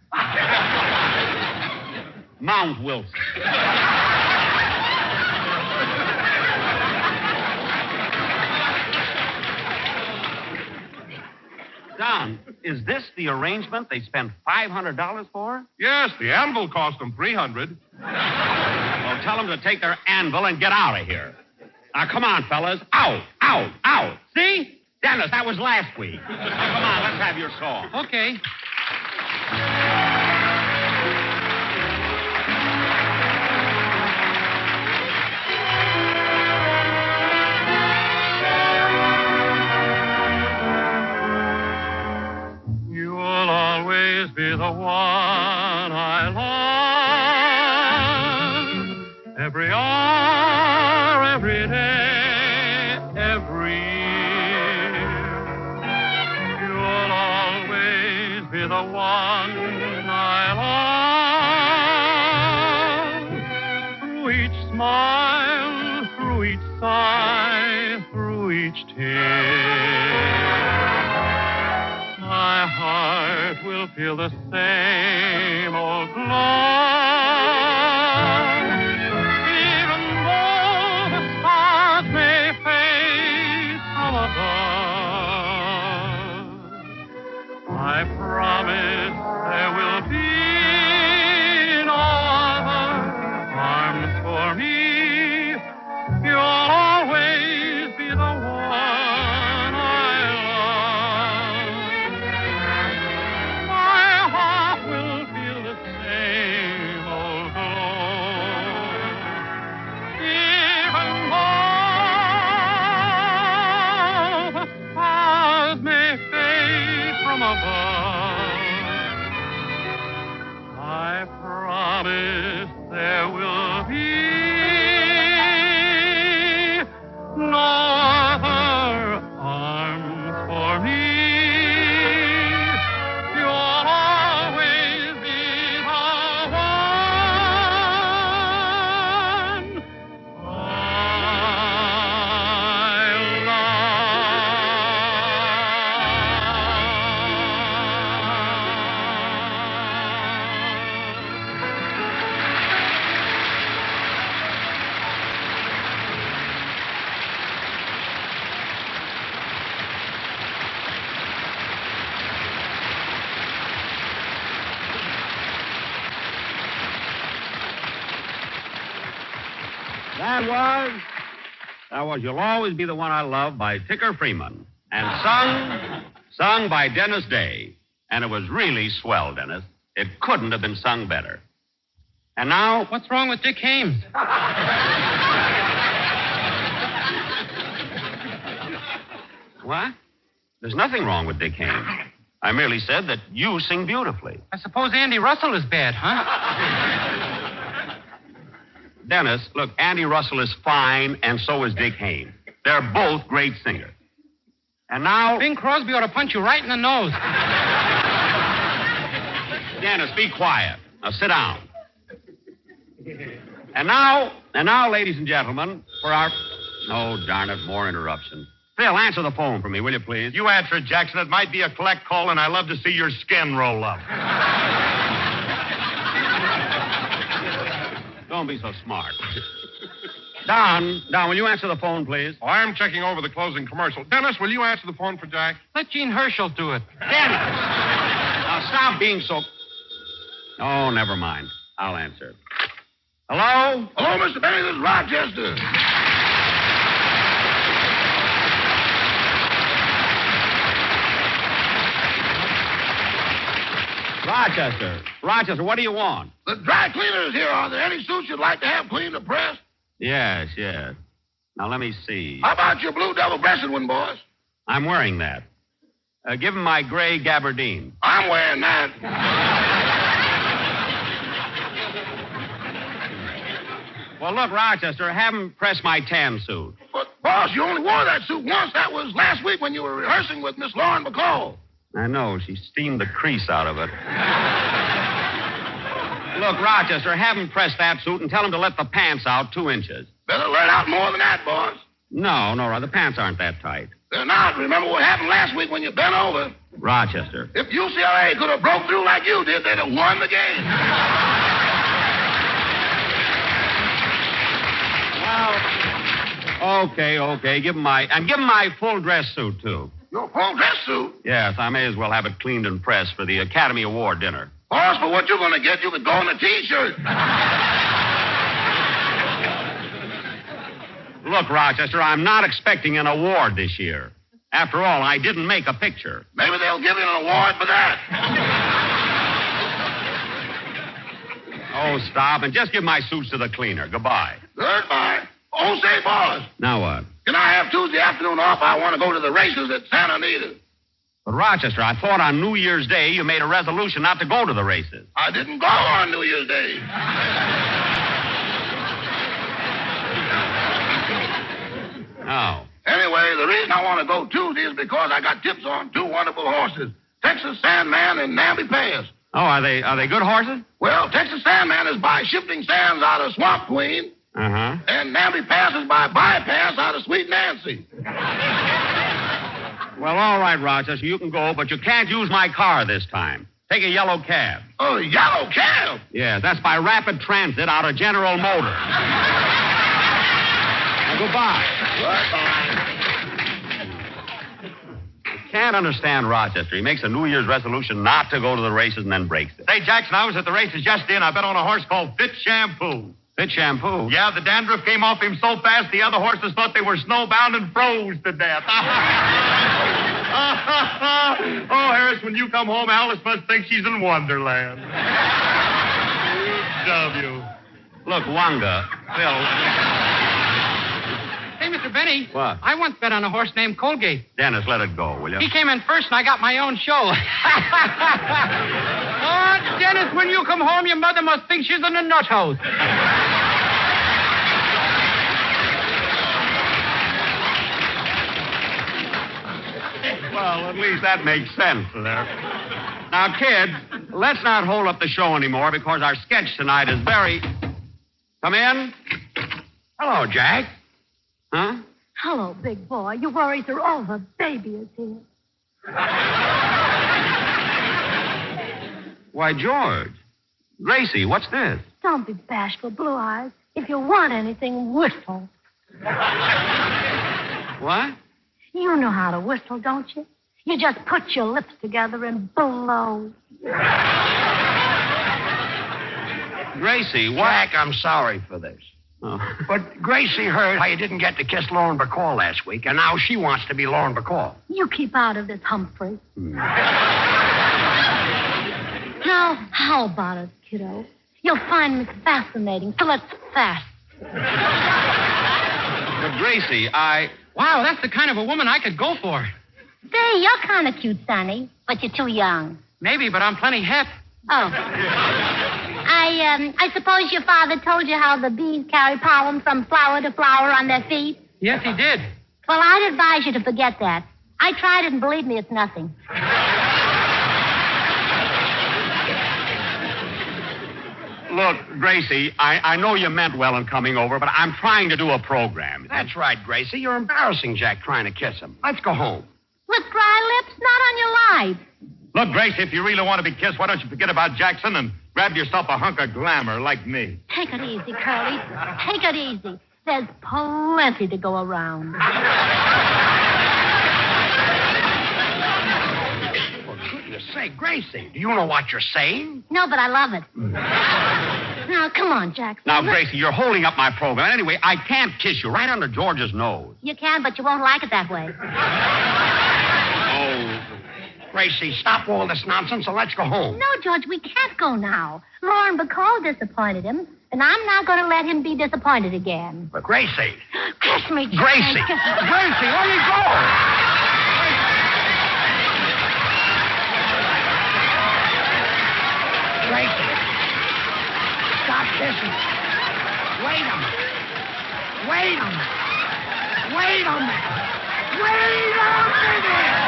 Mount Wilson. Don, is this the arrangement they spent $500 for? Yes, the anvil cost them $300. Well, tell them to take their anvil and get out of here. Now, come on, fellas. Out, out, out. See? Dennis, that was last week. Now, come on, let's have your song. Okay. You'll always be the one I love. Every hour, every day, every year. You'll always be the one I love. Through each smile, through each sigh, through each tear. My heart will feel the same old glow. Even though the stars may fade from above, I promise there will be no other arms for me. You'll always be the one I love. My heart will feel the same old glow. Even though the stars may fade from above, I promise there will be no other arms for me. You'll always be the one I That was You'll Always Be the One I Love by Ticker Freeman. And sung by Dennis Day. And it was really swell, Dennis. It couldn't have been sung better. And now... What's wrong with Dick Hames? What? There's nothing wrong with Dick Hames. I merely said that you sing beautifully. I suppose Andy Russell is bad, huh? Dennis, look, Andy Russell is fine, and so is Dick Hames. They're both great singers. And now... Bing Crosby ought to punch you right in the nose. Dennis, be quiet. Now, sit down. And now, ladies and gentlemen, for our... Oh, darn it, more interruptions. Phil, answer the phone for me, will you, please? You answer it, Jackson. It might be a collect call, and I love to see your skin roll up. Don't be so smart. Don, will you answer the phone, please? Oh, I'm checking over the closing commercial. Dennis, will you answer the phone for Jack? Let Gene Herschel do it. Dennis! Now, stop being so... Oh, never mind. I'll answer. Hello? Hello, Mr. Benny. This is Rochester. Rochester, what do you want? The dry cleaner is here. Are there any suits you'd like to have cleaned or pressed? Yes. Now, let me see. How about your blue double-breasted one, boys? I'm wearing that. Give him my gray gabardine. I'm wearing that. Well, look, Rochester, have him press my tan suit. But, boss, you only wore that suit once. That was last week when you were rehearsing with Miss Lauren McCall. I know. She steamed the crease out of it. Look, Rochester, have him press that suit and tell him to let the pants out 2 inches. Better let out more than that, boss. No, the pants aren't that tight. They're not. Remember what happened last week when you bent over? Rochester. If UCLA could have broke through like you did, they'd have won the game. Well, okay. Give him my full dress suit, too. Your full dress suit? Yes, I may as well have it cleaned and pressed for the Academy Award dinner. Boss, for what you're going to get, you could go in a T-shirt. Look, Rochester, I'm not expecting an award this year. After all, I didn't make a picture. Maybe they'll give you an award for that. Oh, stop, and just give my suits to the cleaner. Goodbye. Goodbye. Oh, say, boss. Now what? Can I have Tuesday afternoon off? I want to go to the races at Santa Anita. But, Rochester, I thought on New Year's Day you made a resolution not to go to the races. I didn't go on New Year's Day. Oh. Anyway, the reason I want to go Tuesday is because I got tips on 2 wonderful horses, Texas Sandman and Namby Pass. Oh, are they good horses? Well, Texas Sandman is by shifting sands out of Swamp Queen. Uh-huh. And Namby Pass is by bypass out of Sweet Nancy. Well, all right, Rochester, you can go, but you can't use my car this time. Take a yellow cab. Oh, a yellow cab? Yeah, that's by Rapid Transit out of General Motors. Now, goodbye. Can't understand Rochester. He makes a New Year's resolution not to go to the races and then breaks it. Say, Jackson, I was at the races just in. I bet on a horse called Fit Shampoo. Fit Shampoo? Yeah, the dandruff came off him so fast the other horses thought they were snowbound and froze to death. Oh, Harris, when you come home, Alice must think she's in Wonderland. W. Look, Wanga, Phil. Hey, Mr. Benny. What? I once bet on a horse named Colgate. Dennis, let it go, will you? He came in first, and I got my own show. Oh, Dennis, when you come home, your mother must think she's in a nut house. Well, at least that makes sense there. Now, kids, let's not hold up the show anymore because our sketch tonight is very... Come in. Hello, Jack. Huh? Hello, big boy. Your worries are over. Baby is here. Why, George. Gracie, what's this? Don't be bashful, Blue Eyes. If you want anything, whistle. What? You know how to whistle, don't you? You just put your lips together and blow. Gracie, what? Jack, I'm sorry for this. Oh. But Gracie heard how you didn't get to kiss Lauren Bacall last week, and now she wants to be Lauren Bacall. You keep out of this, Humphrey. Now, how about it, kiddo? You'll find me fascinating, so let's fast. But, Gracie, Wow, that's the kind of a woman I could go for. Say, you're kind of cute, Sonny, but you're too young. Maybe, but I'm plenty hip. Oh. I suppose your father told you how the bees carry pollen from flower to flower on their feet? Yes, he did. Well, I'd advise you to forget that. I tried it, and believe me, it's nothing. Look, Gracie, I know you meant well in coming over, but I'm trying to do a program. That's right, Gracie. You're embarrassing Jack trying to kiss him. Let's go home. With dry lips, not on your life. Look, Gracie, if you really want to be kissed, why don't you forget about Jackson and grab yourself a hunk of glamour like me? Take it easy, Curly. Take it easy. There's plenty to go around. For goodness sake, Gracie, do you know what you're saying? No, but I love it. Now, come on, Jackson. Now, Gracie, you're holding up my program. Anyway, I can't kiss you right under George's nose. You can, but you won't like it that way. Gracie, stop all this nonsense and let's go home. No, George, we can't go now. Lauren Bacall disappointed him, and I'm not going to let him be disappointed again. But Gracie. Kiss me, Jack. Gracie. Gracie, where you go? Gracie. Stop kissing. Wait a minute. Wait a minute. Wait a minute. Wait a minute.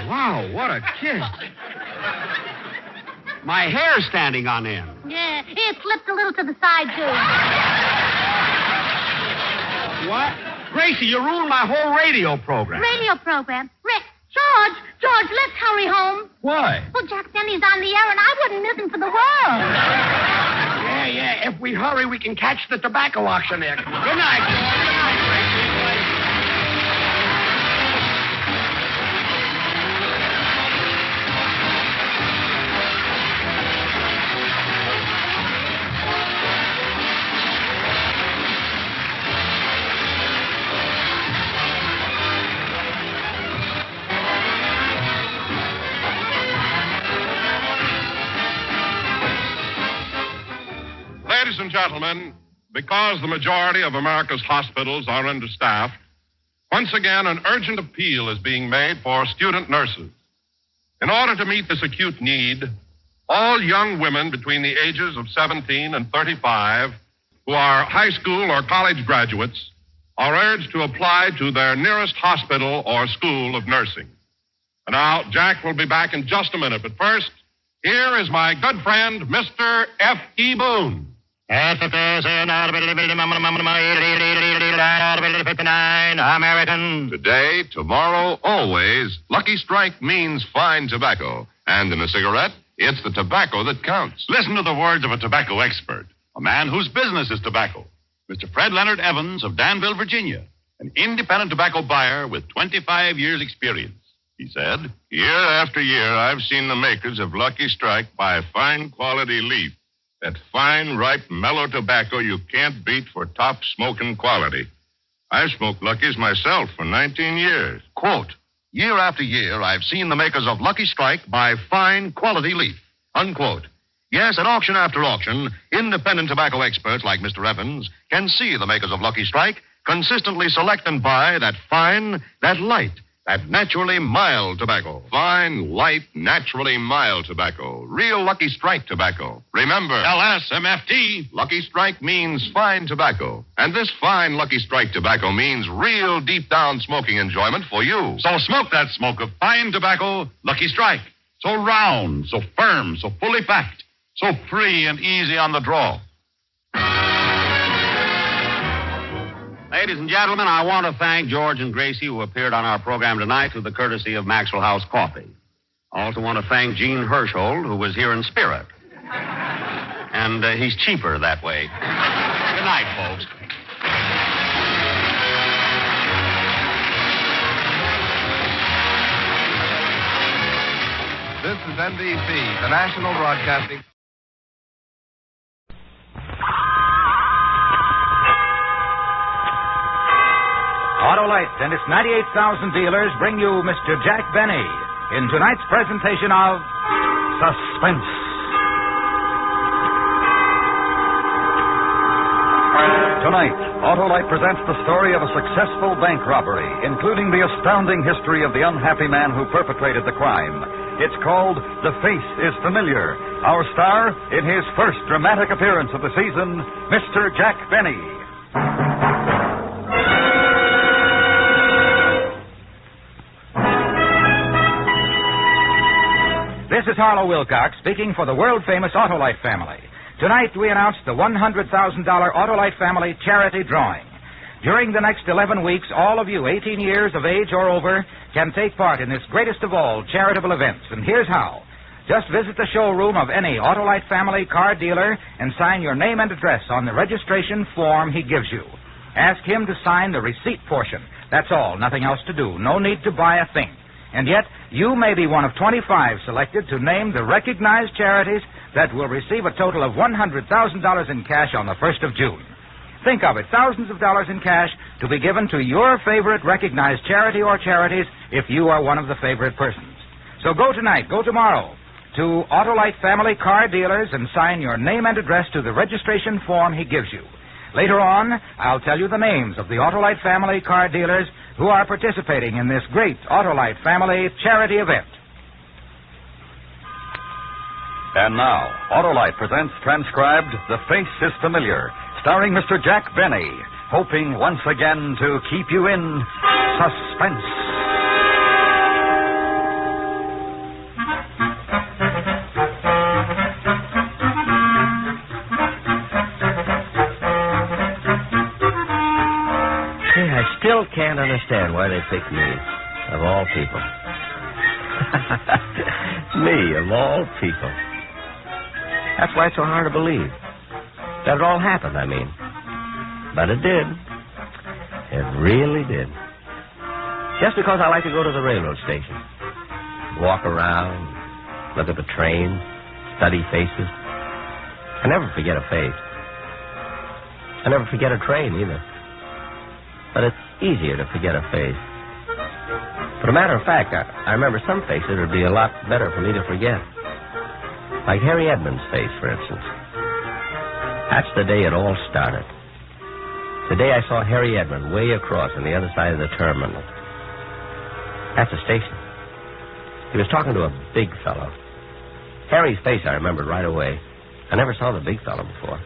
Wow, what a kiss. My hair's standing on end. Yeah, it slipped a little to the side, too. What? Gracie, you ruined my whole radio program. Radio program? George, let's hurry home. Why? Well, Jack Benny's on the air, and I wouldn't miss him for the world. Yeah. If we hurry, we can catch the tobacco auctioneer. Good night. Good night, Gracie. Ladies and gentlemen, because the majority of America's hospitals are understaffed, once again an urgent appeal is being made for student nurses. In order to meet this acute need, all young women between the ages of 17 and 35 who are high school or college graduates are urged to apply to their nearest hospital or school of nursing. And now, Jack will be back in just a minute, but first, here is my good friend, Mr. F.E. Boone. American. Today, tomorrow, always, Lucky Strike means fine tobacco. And in a cigarette, it's the tobacco that counts. Listen to the words of a tobacco expert, a man whose business is tobacco. Mr. Fred Leonard Evans of Danville, Virginia, an independent tobacco buyer with 25 years' experience. He said, Year after year, I've seen the makers of Lucky Strike buy fine quality leaf. That fine, ripe, mellow tobacco you can't beat for top smoking quality. I've smoked Lucky's myself for 19 years. Quote, year after year, I've seen the makers of Lucky Strike buy fine, quality leaf. Unquote. Yes, at auction after auction, independent tobacco experts like Mr. Evans can see the makers of Lucky Strike consistently select and buy that fine, that light, that naturally mild tobacco. Fine, light, naturally mild tobacco. Real Lucky Strike tobacco. Remember, LSMFT. Lucky Strike means fine tobacco. And this fine Lucky Strike tobacco means real deep down smoking enjoyment for you. So smoke that smoke of fine tobacco, Lucky Strike. So round, so firm, so fully packed, so free and easy on the draw. Ladies and gentlemen, I want to thank George and Gracie, who appeared on our program tonight through the courtesy of Maxwell House Coffee. I also want to thank Gene Hirschhold, who was here in spirit. And he's cheaper that way. Good night, folks. This is NBC, the National Broadcasting. Autolite and its 98,000 dealers bring you Mr. Jack Benny in tonight's presentation of Suspense. Tonight, Autolite presents the story of a successful bank robbery, including the astounding history of the unhappy man who perpetrated the crime. It's called The Face is Familiar. Our star, in his first dramatic appearance of the season, Mr. Jack Benny. This is Harlow Wilcox speaking for the world-famous Autolite family. Tonight we announce the $100,000 Autolite family charity drawing. During the next 11 weeks, all of you 18 years of age or over can take part in this greatest of all charitable events. And here's how. Just visit the showroom of any Autolite family car dealer and sign your name and address on the registration form he gives you. Ask him to sign the receipt portion. That's all. Nothing else to do. No need to buy a thing. And yet, you may be one of 25 selected to name the recognized charities that will receive a total of $100,000 in cash on the 1st of June. Think of it, thousands of dollars in cash to be given to your favorite recognized charity or charities if you are one of the favorite persons. So go tonight, go tomorrow to Autolite family car dealers and sign your name and address to the registration form he gives you. Later on, I'll tell you the names of the Autolite family car dealers who are participating in this great Autolite family charity event. And now, Autolite presents transcribed The Face is Familiar, starring Mr. Jack Benny, hoping once again to keep you in suspense. I still can't understand why they picked me, of all people. Me, of all people. That's why it's so hard to believe. That it all happened, I mean. But it did. It really did. Just because I like to go to the railroad station. Walk around, look at the trains, study faces. I never forget a face. I never forget a train, either. But it's easier to forget a face. For a matter of fact, I remember some faces it would be a lot better for me to forget. Like Harry Edmonds' face, for instance. That's the day it all started. The day I saw Harry Edmond way across on the other side of the terminal. At the station. He was talking to a big fellow. Harry's face I remembered right away. I never saw the big fellow before.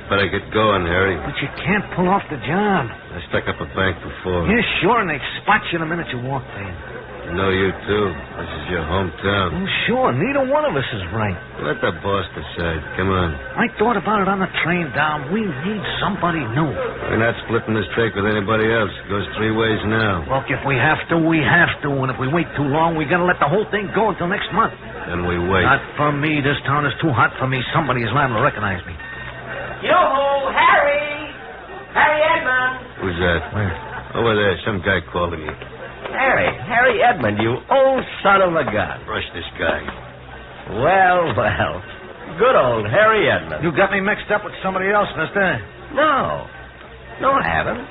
Better get going, Harry. But you can't pull off the job. I stuck up a bank before. Yeah, sure, and they spot you the minute you walk in. I know you, too. This is your hometown. Well, sure, neither one of us is right. Let the boss decide. Come on. I thought about it on the train down. We need somebody new. We're not splitting this take with anybody else. It goes three ways now. Look, if we have to, we have to. And if we wait too long, we got to let the whole thing go until next month. Then we wait. Not for me. This town is too hot for me. Somebody is liable to recognize me. Yo-ho, Harry! Harry Edmond! Who's that? Where? Over there. Some guy calling you. Harry Edmond, you old son of a gun. Brush this guy. Well. Good old Harry Edmond. You got me mixed up with somebody else, mister. No, I haven't.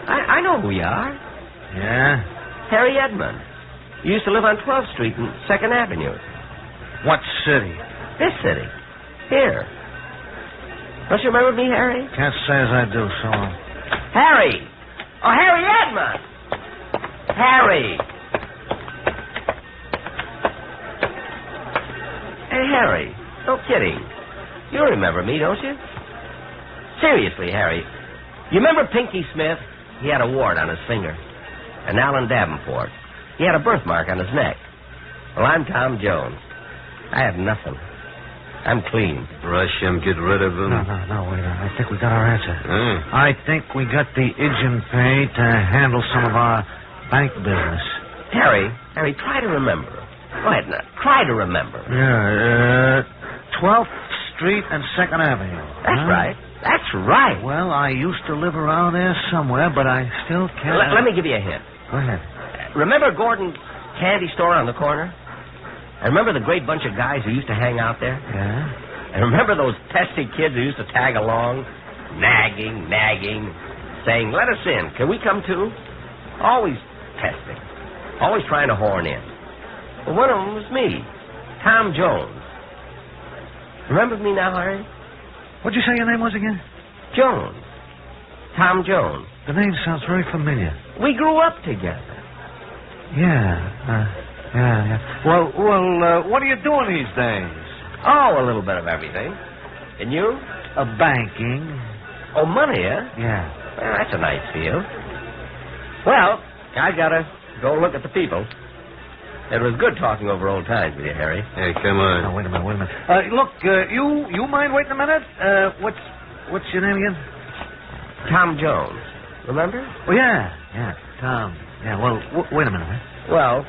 I know who you are. Yeah? Harry Edmond. You used to live on 12th Street and 2nd Avenue. What city? This city. Here. Don't you remember me, Harry? Can't say as I do, so on. Harry! Oh, Harry Edmond! Harry! Hey, Harry. No kidding. You remember me, don't you? Seriously, Harry. You remember Pinky Smith? He had a wart on his finger. And Alan Davenport. He had a birthmark on his neck. Well, I'm Tom Jones. I have nothing. I'm clean. Rush him, get rid of him. No, wait. I think we got our answer. I think we got the agent pay to handle some of our bank business. Harry, try to remember. Go ahead now. Try to remember. Yeah, 12th Street and 2nd Avenue. That's right. That's right. Well, I used to live around there somewhere, but I still can't... Let me give you a hint. Go ahead. Remember Gordon's candy store on the corner? And remember the great bunch of guys who used to hang out there? Yeah? And remember those pesky kids who used to tag along? Nagging, saying, let us in. Can we come too? Always testing. Always trying to horn in. Well, one of them was me, Tom Jones. Remember me now, Harry? What'd you say your name was again? Jones. Tom Jones. The name sounds very familiar. We grew up together. Yeah. Well, what are you doing these days? Oh, a little bit of everything. And you? Banking. Oh, money, eh? Yeah. Well, that's a nice field. Well, I gotta go look at the people. It was good talking over old times with you, Harry. Hey, come on. Now, wait a minute. Look, you mind waiting a minute? What's your name again? Tom Jones. Remember? Oh, yeah, Tom. Yeah, well, wait a minute, huh? Well,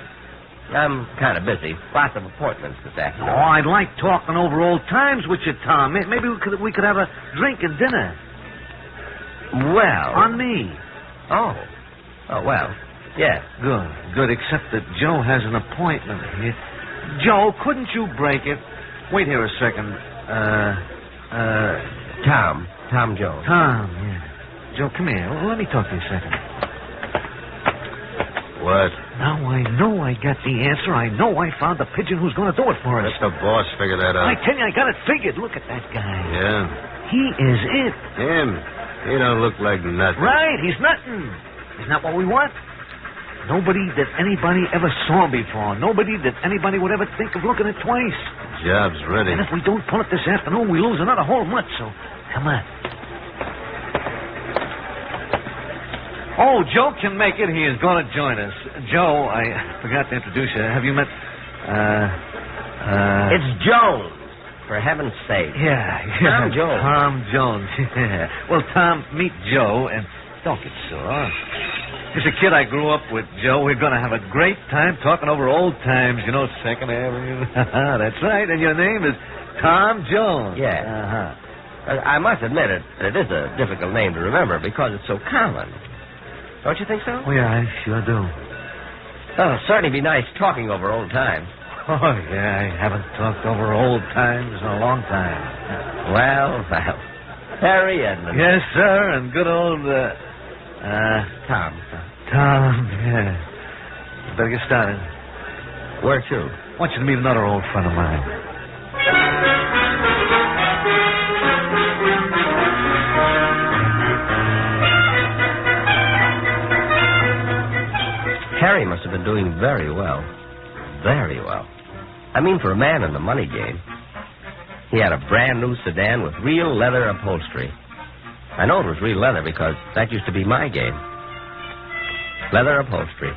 I'm kind of busy. Lots of appointments this afternoon. Oh, I'd like talking over old times with you, Tom. Maybe we could have a drink and dinner. Well... On me. Oh, well, yes. Good, except that Joe has an appointment here. Joe, couldn't you break it? Wait here a second. Tom Jones. Tom, yeah. Joe, come here. Let me talk to you a second. What? Now I know I got the answer. I know I found the pigeon who's going to do it for us. Let the boss figure that out. I tell you, I got it figured. Look at that guy. Yeah? He is it. Him? He don't look like nothing. Right, he's nothing. Isn't that what we want? Nobody that anybody ever saw before. Nobody that anybody would ever think of looking at twice. Job's ready. And if we don't pull it this afternoon, we lose another whole month, so come on. Oh, Joe can make it. He is going to join us. Joe, I forgot to introduce you. Have you met... It's Jones, for heaven's sake. Yeah. Tom Jones. Tom Jones, yeah. Well, Tom, meet Joe, and don't get sore. He's a kid I grew up with, Joe. We're going to have a great time talking over old times, you know, Second Avenue. That's right, and your name is Tom Jones. Yeah. Uh-huh. I must admit it is a difficult name to remember because it's so common. Don't you think so? Oh, yeah, I sure do. Well, it'll certainly be nice talking over old times. Oh, yeah, I haven't talked over old times in a long time. Well, Harry and... Yes, sir, and good old, Tom. Tom, yeah. You better get started. Where to? I want you to meet another old friend of mine. Harry must have been doing very well. Very well. I mean, for a man in the money game. He had a brand new sedan with real leather upholstery. I know it was real leather because that used to be my game. Leather upholstery.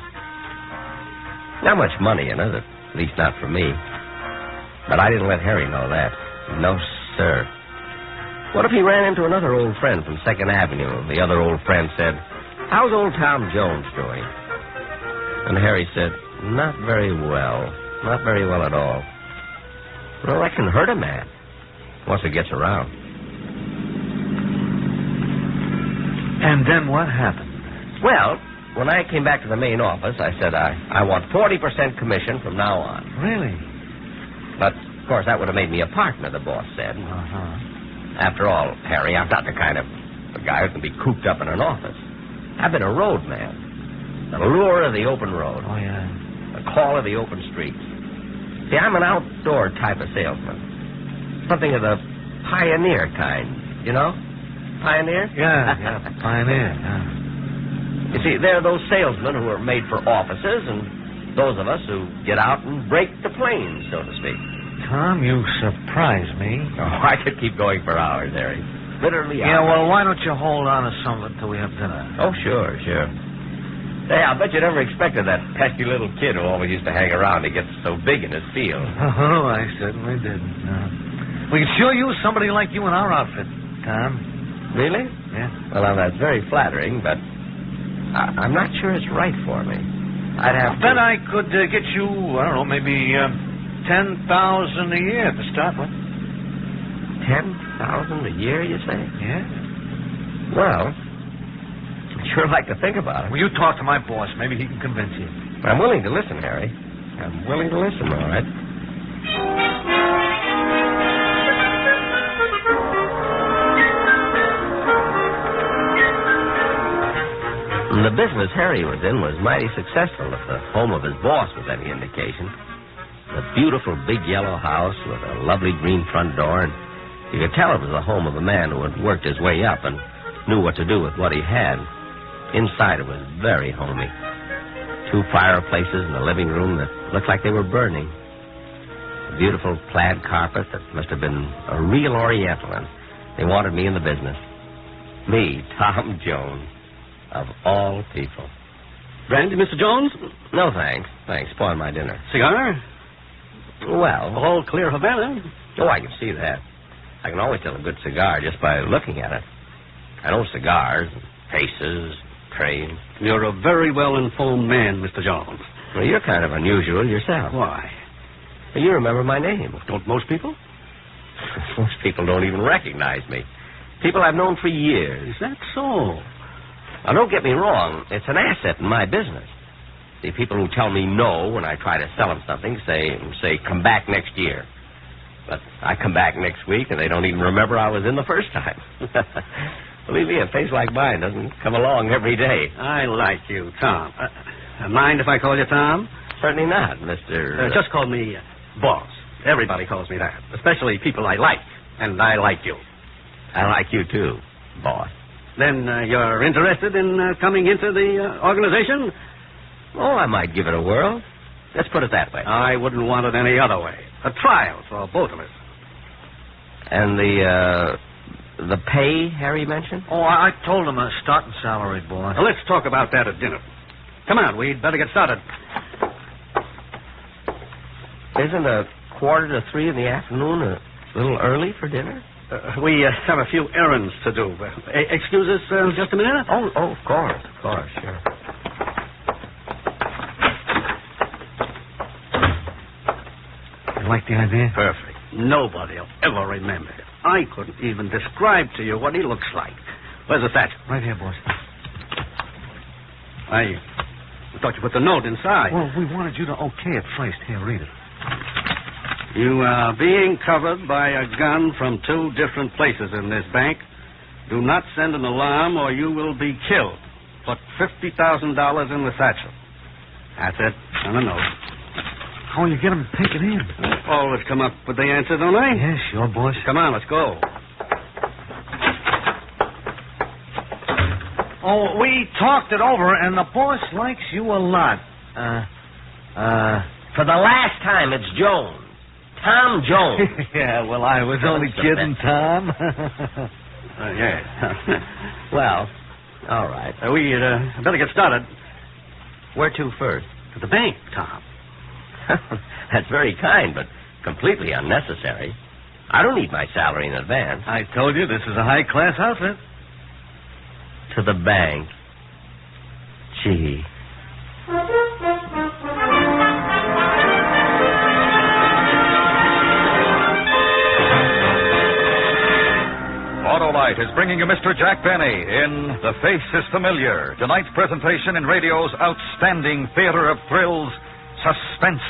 Not much money in it, at least not for me. But I didn't let Harry know that. No, sir. What if he ran into another old friend from 2nd Avenue and the other old friend said, "How's old Tom Jones doing?" And Harry said, "Not very well. Not very well at all." Well, that can hurt a man once it gets around. And then what happened? Well, when I came back to the main office, I said I want 40% commission from now on. Really? But, of course, that would have made me a partner, the boss said. After all, Harry, I'm not the kind of a guy who can be cooped up in an office. I've been a road man. The lure of the open road. Oh, yeah. The call of the open streets. See, I'm an outdoor type of salesman. Something of the pioneer kind, you know? Pioneer? Yeah, pioneer, yeah. You see, there are those salesmen who are made for offices and those of us who get out and break the plains, so to speak. Tom, you surprise me. Oh, I could keep going for hours, Harry. Literally hours. Yeah, well, why don't you hold on to some of it till we have dinner? Oh, sure. Hey, I'll bet you never expected that pesky little kid who always used to hang around to get so big in his field. Oh, I certainly didn't. We could sure use somebody like you in our outfit, Tom. Really? Yeah. Well, now, that's very flattering, but I'm not sure it's right for me. I'd have bet I could get you, I don't know, maybe $10,000 a year to start with. 10,000 a year, you say? Yeah. Well, I'd sure like to think about it. Well, you talk to my boss. Maybe he can convince you. I'm willing to listen, Harry. I'm willing to listen, all right. The business Harry was in was mighty successful, if the home of his boss was any indication. A beautiful big yellow house with a lovely green front door, and you could tell it was the home of a man who had worked his way up and knew what to do with what he had. Inside it was very homey. 2 fireplaces in the living room that looked like they were burning. A beautiful plaid carpet that must have been a real Oriental, and they wanted me in the business. Me, Tom Jones. Of all people. Brandy, Mr. Jones? No, thanks. Thanks. Spoil my dinner. Cigar? Well. All clear Havana. Oh, I can see that. I can always tell a good cigar just by looking at it. I know cigars, faces, trains. You're a very well-informed man, Mr. Jones. Well, you're kind of unusual yourself. Why? Well, you remember my name. Don't most people? Most people don't even recognize me. People I've known for years. Is that so? Now, don't get me wrong. It's an asset in my business. The people who tell me no when I try to sell them something say, come back next year. But I come back next week, and they don't even remember I was in the first time. Believe me, a face like mine doesn't come along every day. I like you, Tom. Mind if I call you Tom? Certainly not, Mr. Just call me Boss. Everybody calls me that, especially people I like, and I like you. I like you, too, Boss. Then you're interested in coming into the organization? Oh, I might give it a whirl. Let's put it that way. I wouldn't want it any other way. A trial for both of us. And the pay Harry mentioned? Oh, I told him a starting salary, boy. Now, let's talk about that at dinner. Come on, we'd better get started. Isn't 2:45 in the afternoon a little early for dinner? We have a few errands to do. Excuse us just a minute? Oh, of course, sure. You like the idea? Perfect. Nobody will ever remember it. I couldn't even describe to you what he looks like. Where's the thatch? Right here, boss. I thought you put the note inside. Well, we wanted you to okay it first. Here, read it. You are being covered by a gun from 2 different places in this bank. Do not send an alarm or you will be killed. Put $50,000 in the satchel. That's it. And a note. How will you get them to take it in? Always come up with the answer, don't they? Yeah, sure, boss. Come on, let's go. Oh, we talked it over, and the boss likes you a lot. For the last time, it's Jones. Tom Jones. Yeah, well, I was only kidding, Tom. Yeah. Well, all right. We better get started. Where to first? To the bank, Tom. That's very kind, but completely unnecessary. I don't need my salary in advance. I told you this is a high-class outfit. To the bank. Gee. Autolite is bringing you Mr. Jack Benny in The Face is Familiar. Tonight's presentation in radio's outstanding theater of thrills, Suspense.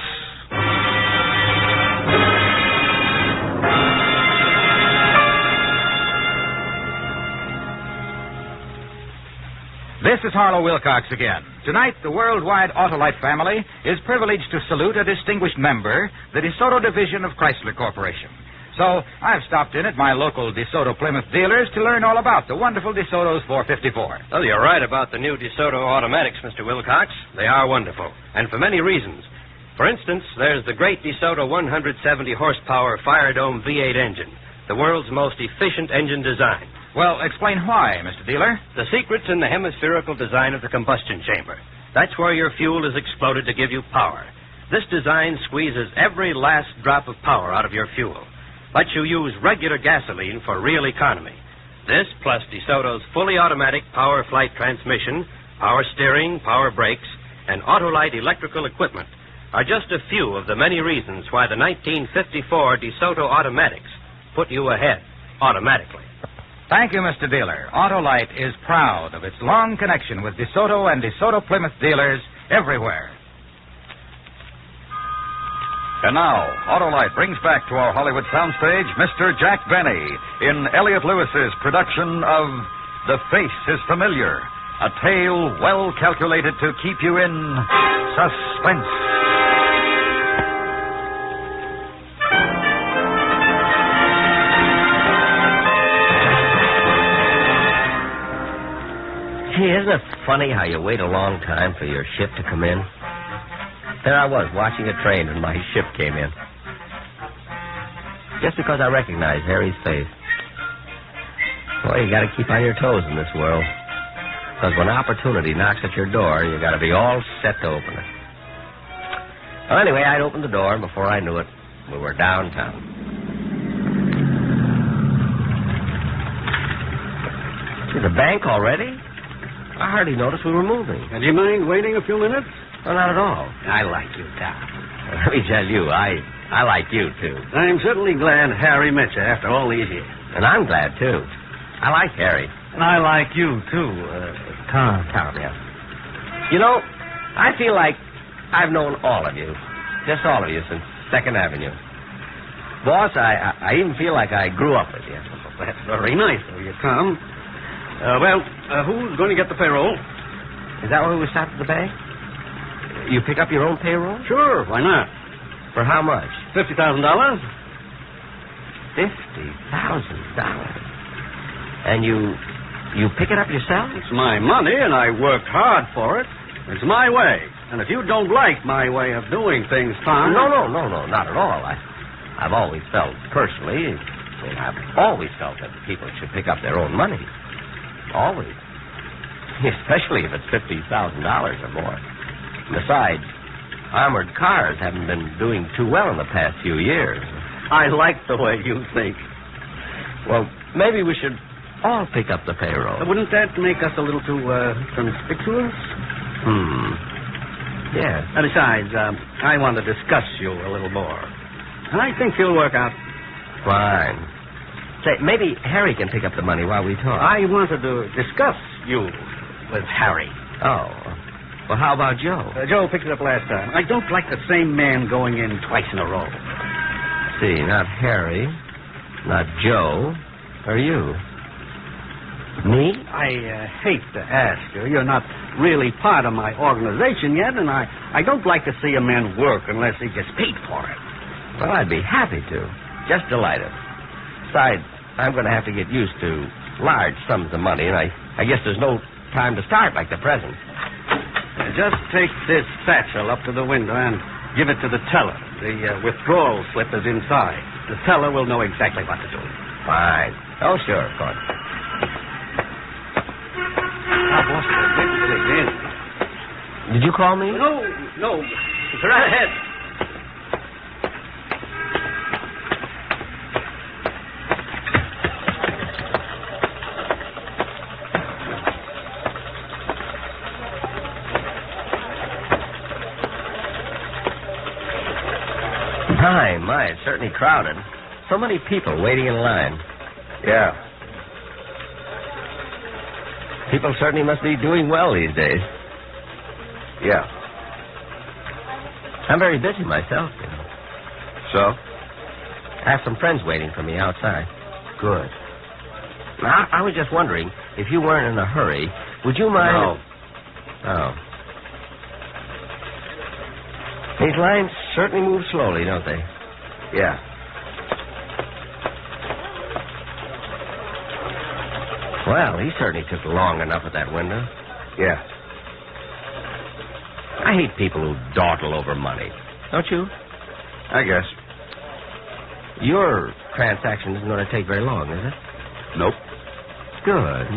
This is Harlow Wilcox again. Tonight, the worldwide Autolite family is privileged to salute a distinguished member, the DeSoto Division of Chrysler Corporation. So, I've stopped in at my local DeSoto Plymouth dealers to learn all about the wonderful DeSoto's 454. Well, you're right about the new DeSoto automatics, Mr. Wilcox. They are wonderful, and for many reasons. For instance, there's the great DeSoto 170 horsepower Fire Dome V8 engine, the world's most efficient engine design. Well, explain why, Mr. Dealer. The secret's in the hemispherical design of the combustion chamber. That's where your fuel is exploded to give you power. This design squeezes every last drop of power out of your fuel. Lets you use regular gasoline for real economy. This, plus DeSoto's fully automatic power flight transmission, power steering, power brakes, and Autolite electrical equipment are just a few of the many reasons why the 1954 DeSoto automatics put you ahead automatically. Thank you, Mr. Dealer. Autolite is proud of its long connection with DeSoto and DeSoto Plymouth dealers everywhere. And now, Autolite brings back to our Hollywood soundstage Mr. Jack Benny in Elliot Lewis's production of The Face is Familiar, a tale well calculated to keep you in suspense. Gee, isn't it funny how you wait a long time for your ship to come in? There I was, watching a train, and my ship came in. Just because I recognized Harry's face. Boy, you gotta keep on your toes in this world. Because when opportunity knocks at your door, you got to be all set to open it. Well, anyway, I'd opened the door, and before I knew it, we were downtown. To the bank already? I hardly noticed we were moving. Do you mind waiting a few minutes? Well, not at all. I like you, Tom. Let me tell you, I like you, too. I'm certainly glad Harry met you after all these years. And I'm glad, too. I like Harry. And I like you, too, Tom. Tom, yeah. You know, I feel like I've known all of you. Just all of you since 2nd Avenue. Boss, I even feel like I grew up with you. That's very nice of you, Tom. Who's going to get the payroll? Is that why we stopped at the bank? You pick up your own payroll? Sure, why not? For how much? $50,000. $50,000. And you pick it up yourself? It's my money, and I worked hard for it. It's my way. And if you don't like my way of doing things, Tom... No, not at all. I've always felt, personally, I've always felt that people should pick up their own money. Always. Especially if it's $50,000 or more. Besides, armored cars haven't been doing too well in the past few years. I like the way you think. Well, maybe we should all pick up the payroll. Wouldn't that make us a little too conspicuous? Yeah. And besides, I want to discuss you a little more. And I think you'll work out. Fine. Say, maybe Harry can pick up the money while we talk. I wanted to discuss you with Harry. Oh. Well, how about Joe? Joe picked it up last time. I don't like the same man going in twice in a row. See, not Harry, not Joe, or you. Me? I hate to ask you. You're not really part of my organization yet, and I don't like to see a man work unless he gets paid for it. Well, I'd be happy to. Just delighted. Besides, I'm going to have to get used to large sums of money, and I guess there's no time to start like the present. Just take this satchel up to the window and give it to the teller. The withdrawal slip is inside. The teller will know exactly what to do. Fine. Oh, sure, of course. Did you call me? No. It's right ahead. My, it's certainly crowded. So many people waiting in line. Yeah. People certainly must be doing well these days. Yeah. I'm very busy myself, you know. So? I have some friends waiting for me outside. Good. Now, I was just wondering, if you weren't in a hurry, would you mind... No. Oh. These lines certainly move slowly, don't they? Yeah. Well, he certainly took long enough at that window. Yeah. I hate people who dawdle over money. Don't you? I guess. Your transaction isn't going to take very long, is it? Nope. Good.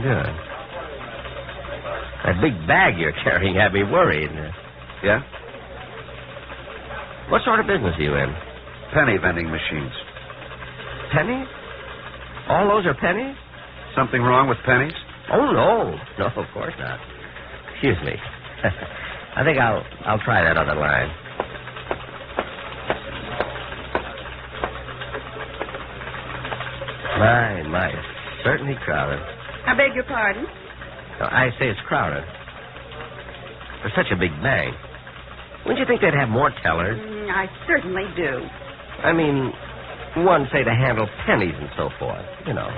That big bag you're carrying had me worried. Yeah? What sort of business are you in? Penny vending machines. Pennies? All those are pennies? Something wrong with pennies? Oh, no. No, of course not. Excuse me. I think I'll try that other line. My, it's certainly crowded. I beg your pardon? No, I say it's crowded. For such a big bank. Wouldn't you think they'd have more tellers? I certainly do. I mean, one, say, to handle pennies and so forth, you know.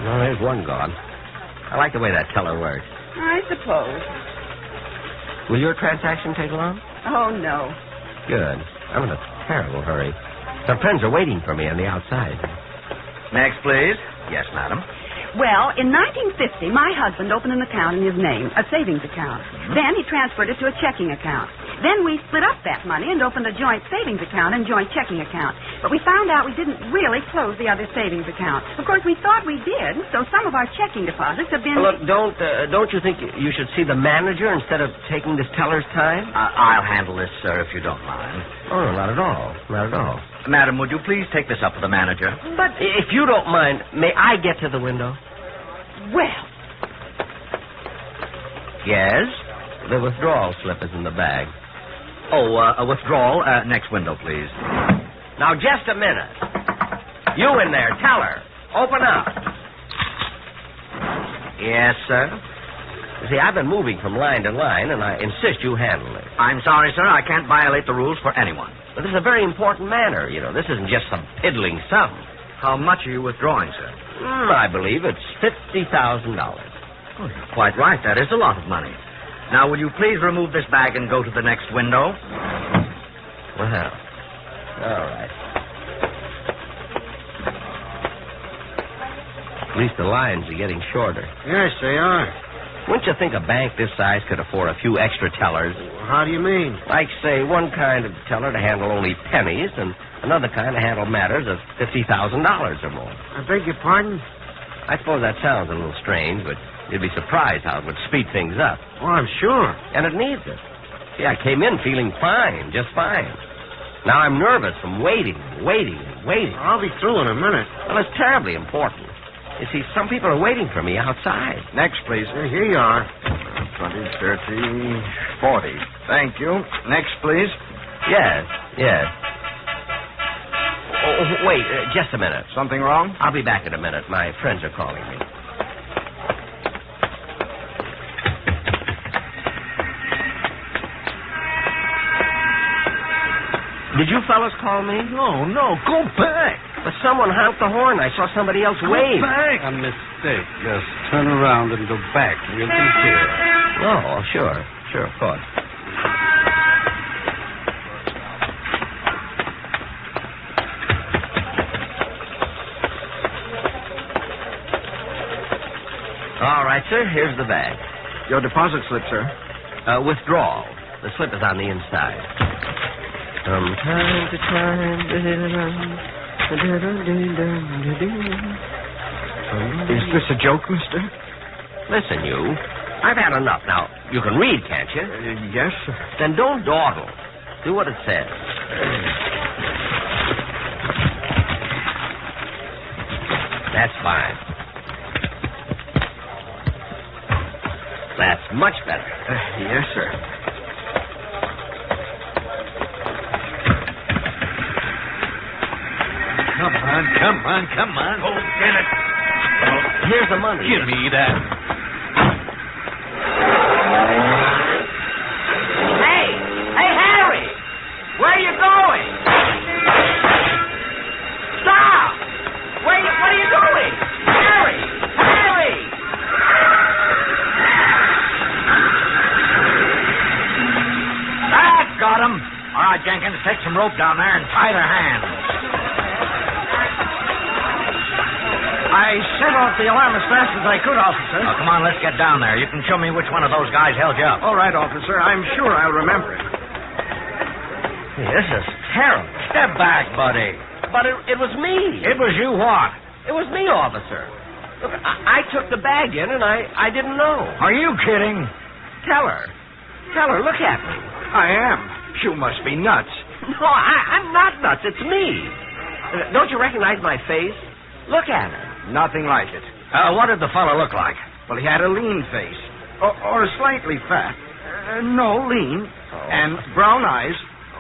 Well, there's one gone. I like the way that teller works. I suppose. Will your transaction take long? Oh, no. Good. I'm in a terrible hurry. Some friends are waiting for me on the outside. Next, please. Yes, madam. Well, in 1950, my husband opened an account in his name, a savings account. Then he transferred it to a checking account. Then we split up that money and opened a joint savings account and joint checking account. But we found out we didn't really close the other savings account. Of course, we thought we did, so some of our checking deposits have been... Look, don't you think you should see the manager instead of taking this teller's time? I'll handle this, sir, if you don't mind. Oh, not at all. Not at all. Madam, would you please take this up with the manager? But if you don't mind, may I get to the window? Well. Yes? The withdrawal slip is in the bag. Oh, a withdrawal. Next window, please. Now, just a minute. You in there, teller. Open up. Yes, sir. You see, I've been moving from line to line, and I insist you handle it. I'm sorry, sir. I can't violate the rules for anyone. But this is a very important matter, you know. This isn't just some piddling sum. How much are you withdrawing, sir? I believe it's $50,000. Oh, you're quite right. That is a lot of money. Now, will you please remove this bag and go to the next window? Well, all right. At least the lines are getting shorter. Yes, they are. Wouldn't you think a bank this size could afford a few extra tellers? How do you mean? Like, say, one kind of teller to handle only pennies and another kind to handle matters of $50,000 or more. I beg your pardon? I suppose that sounds a little strange, but you'd be surprised how it would speed things up. Well, I'm sure. And it needs it. See, I came in feeling fine, just fine. Now I'm nervous from waiting. I'll be through in a minute. Well, it's terribly important. You see, some people are waiting for me outside. Next, please. Here you are. 20, 30, 40. Thank you. Next, please. Yes. Oh, wait, just a minute. Something wrong? I'll be back in a minute. My friends are calling me. Did you fellas call me? No. Go back. But someone honked the horn. I saw somebody else wave. Go back. A mistake. Just turn around and go back. We'll be here. Oh, sure, of course. All right, sir. Here's the bag. Your deposit slip, sir. Withdrawal. The slip is on the inside. From time to time. Is this a joke, mister? Listen, you. I've had enough. Now, you can read, can't you? Yes, sir. Then don't dawdle. Do what it says. That's fine. That's much better. Yes, sir. Come on. Oh, get it. Well, here's the money. Give me that. Hey, Harry! Where are you going? Stop! What are you doing? Harry! That got him. All right, Jenkins, take some rope down there and tie their hands. I set off the alarm as fast as I could, officer. Oh, come on, let's get down there. You can show me which one of those guys held you up. All right, officer. I'm sure I'll remember it. Hey, this is terrible. Step back, buddy. But it was me. It was you what? It was me, officer. Look, I took the bag in, and I didn't know. Are you kidding? Teller, look at me. I am. You must be nuts. No, I'm not nuts. It's me. Don't you recognize my face? Look at it. Nothing like it. What did the fellow look like? Well, he had a lean face. Or slightly fat. No, lean. Oh. And brown eyes.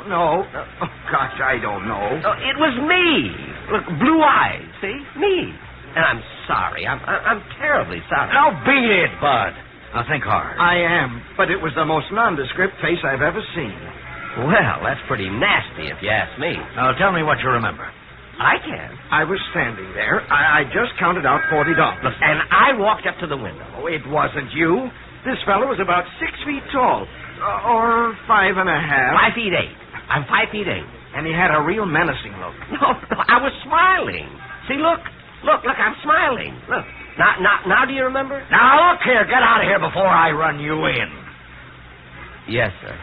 No. Oh, gosh, I don't know. It was me. Look, blue eyes. See? Me. And I'm sorry. I'm terribly sorry. Now beat it, Bud. Now think hard. I am. But it was the most nondescript face I've ever seen. Well, that's pretty nasty if you ask me. Now tell me what you remember. I can. I was standing there. I just counted out $40. And I walked up to the window. Oh, it wasn't you. This fellow was about 6 feet tall. Or 5 and a half. 5 feet 8. I'm 5 feet 8. And he had a real menacing look. No, I was smiling. See, look, I'm smiling. Look. Now do you remember? Now, look here. Get out of here before I run you in. Yes, sir.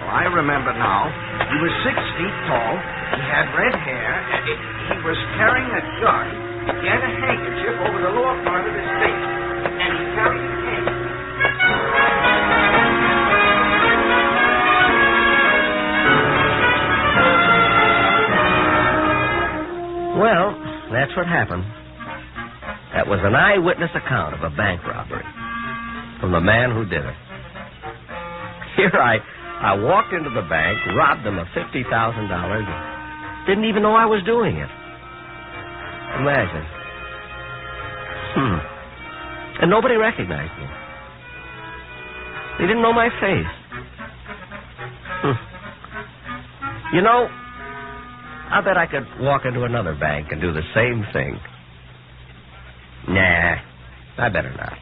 Oh, I remember now. He was 6 feet tall, He had red hair, and he was carrying a gun. He had a handkerchief over the lower part of his face, and he carried a cane. Well, that's what happened. That was an eyewitness account of a bank robbery from the man who did it. Here I walked into the bank, robbed them of $50,000, and didn't even know I was doing it. Imagine. And nobody recognized me. They didn't know my face. You know, I bet I could walk into another bank and do the same thing. Nah, I better not.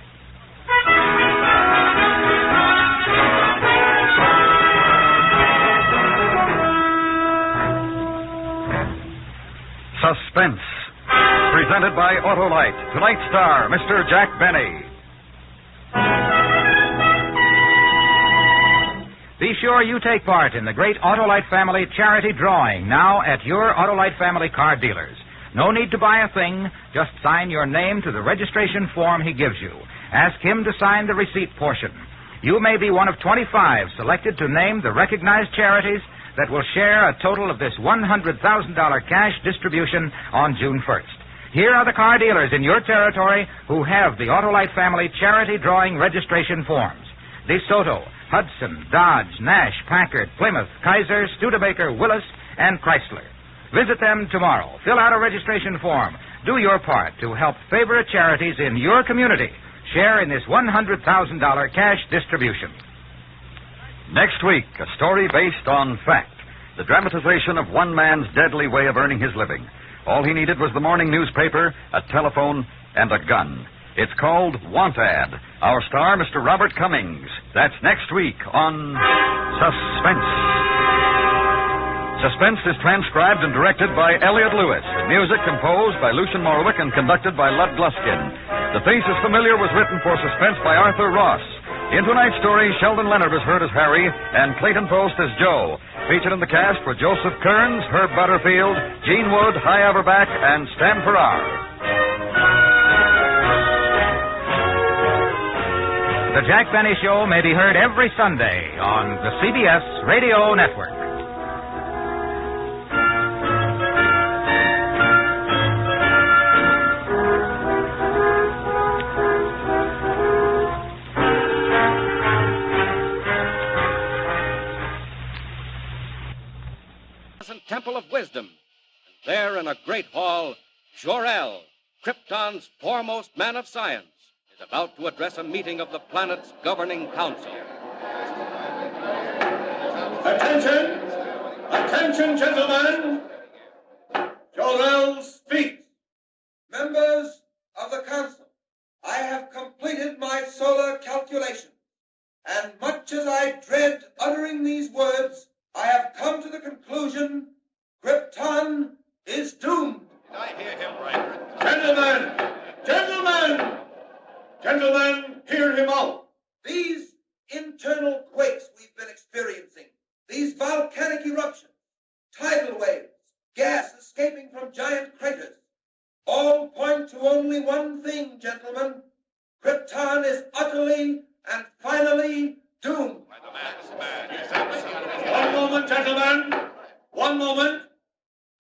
Suspense. Presented by Autolite. Tonight's star, Mr. Jack Benny. Be sure you take part in the great Autolite Family charity drawing now at your Autolite Family car dealers. No need to buy a thing. Just sign your name to the registration form he gives you. Ask him to sign the receipt portion. You may be one of 25 selected to name the recognized charities that will share a total of this $100,000 cash distribution on June 1st. Here are the car dealers in your territory who have the Autolite Family charity drawing registration forms. DeSoto, Hudson, Dodge, Nash, Packard, Plymouth, Kaiser, Studebaker, Willis, and Chrysler. Visit them tomorrow. Fill out a registration form. Do your part to help favorite charities in your community. Share in this $100,000 cash distribution. Next week, a story based on fact. The dramatization of one man's deadly way of earning his living. All he needed was the morning newspaper, a telephone, and a gun. It's called Want Ad. Our star, Mr. Robert Cummings. That's next week on Suspense. Suspense is transcribed and directed by Elliott Lewis. Music composed by Lucien Morawick and conducted by Lud Gluskin. The Face is Familiar was written for Suspense by Arthur Ross. In tonight's story, Sheldon Leonard was heard as Harry and Clayton Post as Joe. Featured in the cast were Joseph Kearns, Herb Butterfield, Gene Wood, Hy Averback, and Stan Farrar. The Jack Benny Show may be heard every Sunday on the CBS Radio Network. Temple of Wisdom. And there in a great hall, Jor-El, Krypton's foremost man of science, is about to address a meeting of the planet's governing council. Attention! Attention, gentlemen! Jor-El speaks. Members of the council, I have completed my solar calculation, and much as I dread uttering these words, I have come to the conclusion Krypton is doomed. Did I hear him right? Gentlemen, hear him out. These internal quakes we've been experiencing, these volcanic eruptions, tidal waves, gas escaping from giant craters, all point to only one thing, gentlemen. Krypton is utterly and finally doomed. One moment, gentlemen. One moment.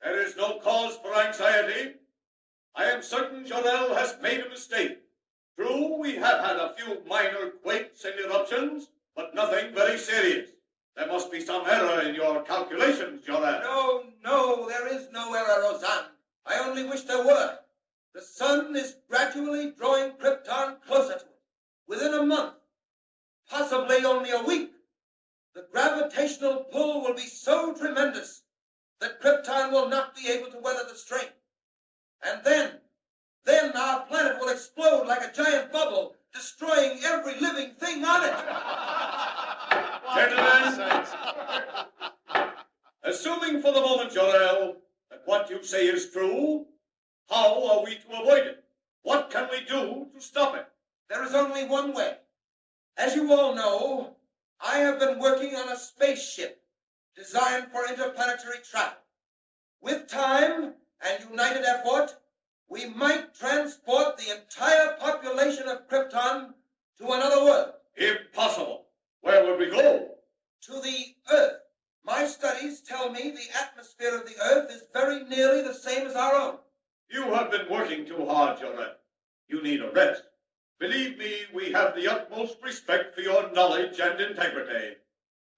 There is no cause for anxiety. I am certain Jor-El has made a mistake. True, we have had a few minor quakes and eruptions, but nothing very serious. There must be some error in your calculations, Jor-El. No, there is no error, Roseanne. I only wish there were. The sun is gradually drawing Krypton closer to it. Within a month, possibly only a week, the gravitational pull will be so tremendous that Krypton will not be able to weather the strain. And then our planet will explode like a giant bubble, destroying every living thing on it. Gentlemen, assuming for the moment, Jor-El, that what you say is true, how are we to avoid it? What can we do to stop it? There is only one way. As you all know, I have been working on a spaceship designed for interplanetary travel. With time and united effort, we might transport the entire population of Krypton to another world. Impossible. Where would we go? To the Earth. My studies tell me the atmosphere of the Earth is very nearly the same as our own. You have been working too hard, Jorel. You need a rest. Believe me, we have the utmost respect for your knowledge and integrity.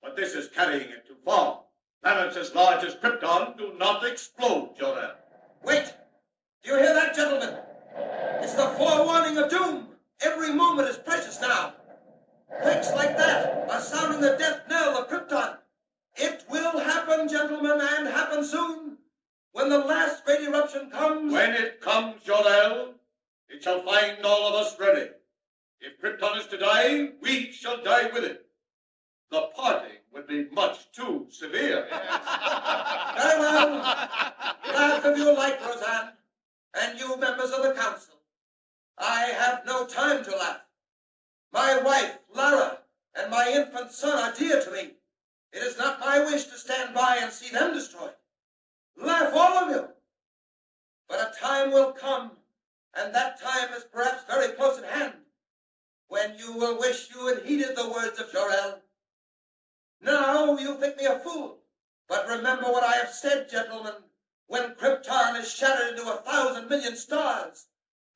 But this is carrying it too far. Planets as large as Krypton do not explode, Jorel. Wait! Do you hear that, gentlemen? It's the forewarning of doom. Every moment is precious now. Quakes like that are sounding the death knell of Krypton. It will happen, gentlemen, and happen soon. When the last great eruption comes... When it comes, Jorel, it shall find all of us ready. If Krypton is to die, we shall die with it. The parting would be much too severe. Very well. Laugh if you like, Roseanne, and you members of the council. I have no time to laugh. My wife, Lara, and my infant son are dear to me. It is not my wish to stand by and see them destroyed. Laugh, all of you. But a time will come, and that time is perhaps very close at hand, when you will wish you had heeded the words of Jorel. Now you think me a fool, but remember what I have said, gentlemen. When Krypton is shattered into 1,000 million stars,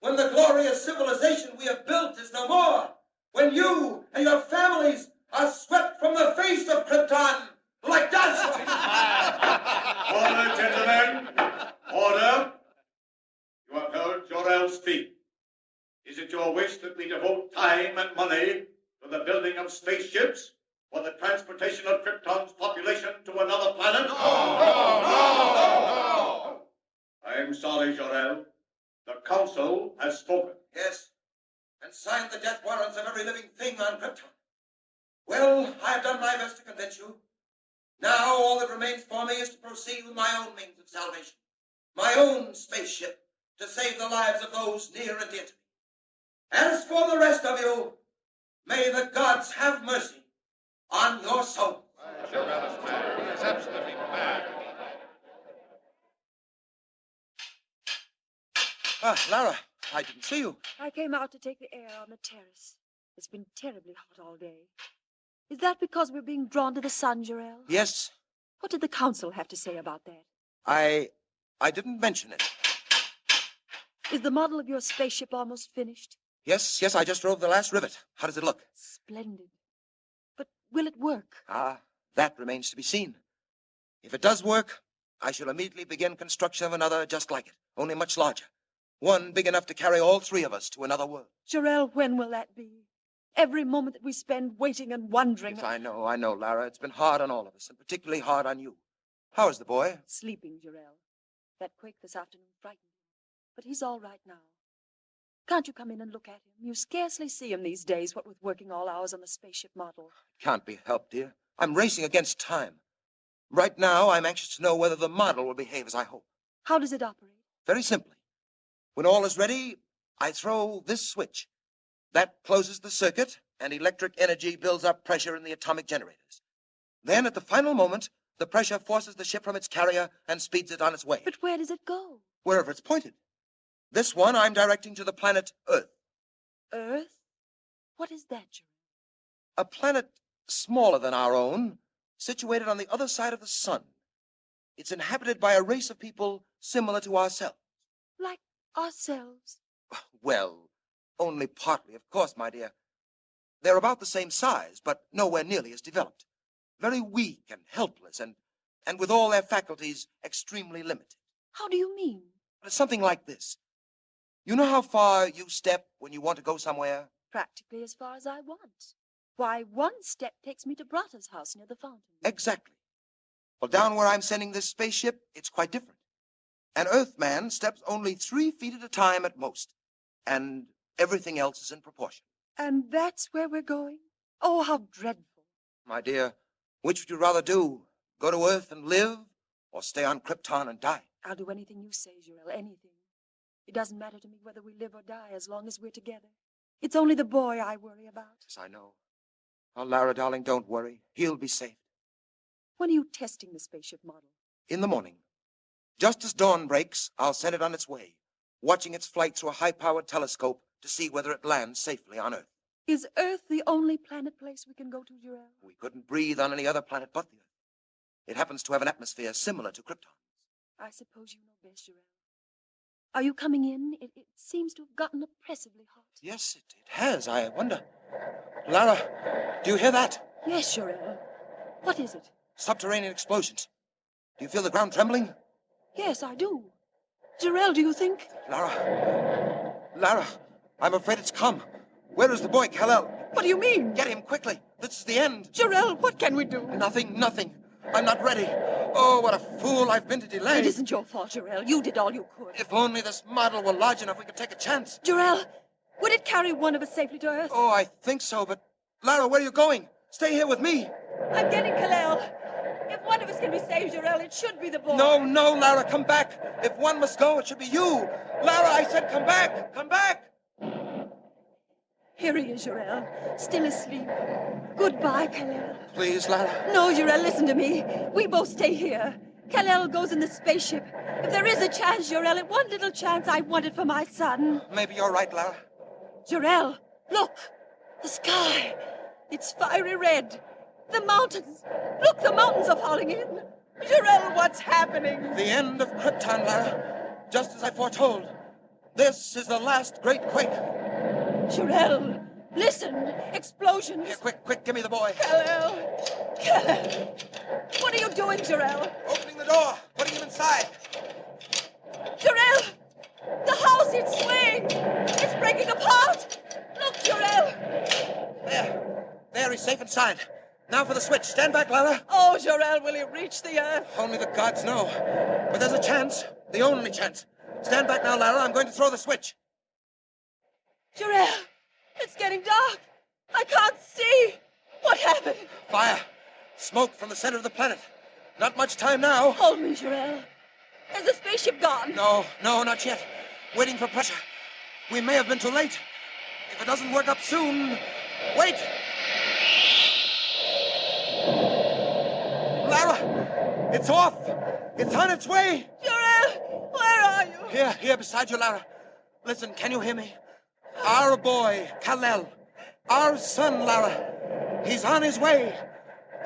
when the glorious civilization we have built is no more, when you and your families are swept from the face of Krypton like dust. Order, gentlemen. Order. You have heard Jorel speak. Is it your wish that we devote time and money to the building of spaceships or the transportation of Krypton's population to another planet? No! I'm sorry, Jorel. The council has spoken. Yes, and signed the death warrants of every living thing on Krypton. Well, I have done my best to convince you. Now all that remains for me is to proceed with my own means of salvation, my own spaceship, to save the lives of those near and dear to me. As for the rest of you, may the gods have mercy on your soul. It's absolutely mad. Lara, I didn't see you. I came out to take the air on the terrace. It's been terribly hot all day. Is that because we're being drawn to the sun, Jorel? Yes. What did the council have to say about that? I didn't mention it. Is the model of your spaceship almost finished? Yes, I just drove the last rivet. How does it look? Splendid. But will it work? That remains to be seen. If it does work, I shall immediately begin construction of another just like it, only much larger. One big enough to carry all three of us to another world. Jorel, when will that be? Every moment that we spend waiting and wondering. Yes, I know, Lara. It's been hard on all of us, and particularly hard on you. How is the boy? Sleeping, Jorel. That quake this afternoon frightened him. But he's all right now. Can't you come in and look at him? You scarcely see him these days, what with working all hours on the spaceship model. Can't be helped, dear. I'm racing against time. Right now, I'm anxious to know whether the model will behave as I hope. How does it operate? Very simply. When all is ready, I throw this switch. That closes the circuit, and electric energy builds up pressure in the atomic generators. Then, at the final moment, the pressure forces the ship from its carrier and speeds it on its way. But where does it go? Wherever it's pointed. This one I'm directing to the planet Earth. Earth? What is that, Jorel? A planet smaller than our own, situated on the other side of the sun. It's inhabited by a race of people similar to ourselves. Like ourselves? Well, only partly, of course, my dear. They're about the same size, but nowhere nearly as developed. Very weak and helpless, and with all their faculties extremely limited. How do you mean? It's something like this. You know how far you step when you want to go somewhere? Practically as far as I want. Why, one step takes me to Brata's house near the fountain. Exactly. Well, down where I'm sending this spaceship, it's quite different. An Earthman steps only 3 feet at a time at most, and everything else is in proportion. And that's where we're going? Oh, how dreadful. My dear, which would you rather do? Go to Earth and live, or stay on Krypton and die? I'll do anything you say, Jorel, anything. It doesn't matter to me whether we live or die as long as we're together. It's only the boy I worry about. Yes, I know. Oh, Lara, darling, don't worry. He'll be safe. When are you testing the spaceship model? In the morning. Just as dawn breaks, I'll send it on its way, watching its flight through a high-powered telescope to see whether it lands safely on Earth. Is Earth the only planet place we can go to, Jarrell? We couldn't breathe on any other planet but the Earth. It happens to have an atmosphere similar to Krypton's. I suppose you know best, Jarrell. Are you coming in? It seems to have gotten oppressively hot. Yes, it has. I wonder. Lara, do you hear that? Yes, Jarrell. What is it? Subterranean explosions. Do you feel the ground trembling? Yes, I do. Jarrell, do you think? Lara, I'm afraid it's come. Where is the boy, Kal-El? What do you mean? Get him quickly. This is the end. Jarrell, what can we do? Nothing. I'm not ready. Oh, what a fool I've been to delay. It isn't your fault, Jarrell. You did all you could. If only this model were large enough, we could take a chance. Jarrell, would it carry one of us safely to Earth? Oh, I think so, but... Lara, where are you going? Stay here with me. I'm getting Kal-El. If one of us can be saved, Jarrell, it should be the boy. No, Lara, come back. If one must go, it should be you. Lara, I said come back. Come back. Here he is, Jarrell, still asleep. Goodbye, Kal-El. Please, Lara. No, Jarrell, listen to me. We both stay here. Kal-El goes in the spaceship. If there is a chance, Jarrell, one little chance, I want it for my son. Maybe you're right, Lara. Jarrell, look. The sky. It's fiery red. The mountains. Look, the mountains are falling in. Jarrell, what's happening? The end of Krypton, Lara. Just as I foretold. This is the last great quake. Jarrell, listen. Explosions. Here, quick, give me the boy. Kal-El. What are you doing, Jarrell? Opening the door, putting him inside. Jarrell! The house, it's swaying. It's breaking apart. Look, Jarrell. There, he's safe inside. Now for the switch. Stand back, Lara. Oh, Jarrell, will he reach the Earth? Only the gods know. But there's a chance. The only chance. Stand back now, Lara. I'm going to throw the switch. Jarrell, it's getting dark. I can't see. What happened? Fire. Smoke from the center of the planet. Not much time now. Hold me, Jarrell. Has the spaceship gone? No, not yet. Waiting for pressure. We may have been too late. If it doesn't work up soon... Wait! Lara! It's off! It's on its way! Jarrell! Where are you? Here, beside you, Lara. Listen, can you hear me? Our boy, Kal-El. Our son, Lara. He's on his way.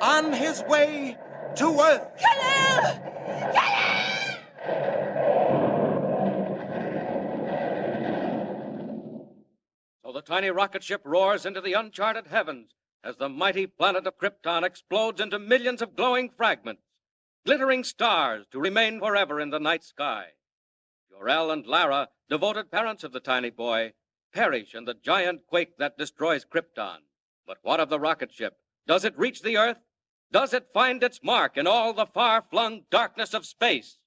On his way to Earth. Kal-El! Kal-El! So the tiny rocket ship roars into the uncharted heavens as the mighty planet of Krypton explodes into millions of glowing fragments, glittering stars to remain forever in the night sky. Jor-El and Lara, devoted parents of the tiny boy, perish in the giant quake that destroys Krypton. But what of the rocket ship? Does it reach the Earth? Does it find its mark in all the far-flung darkness of space?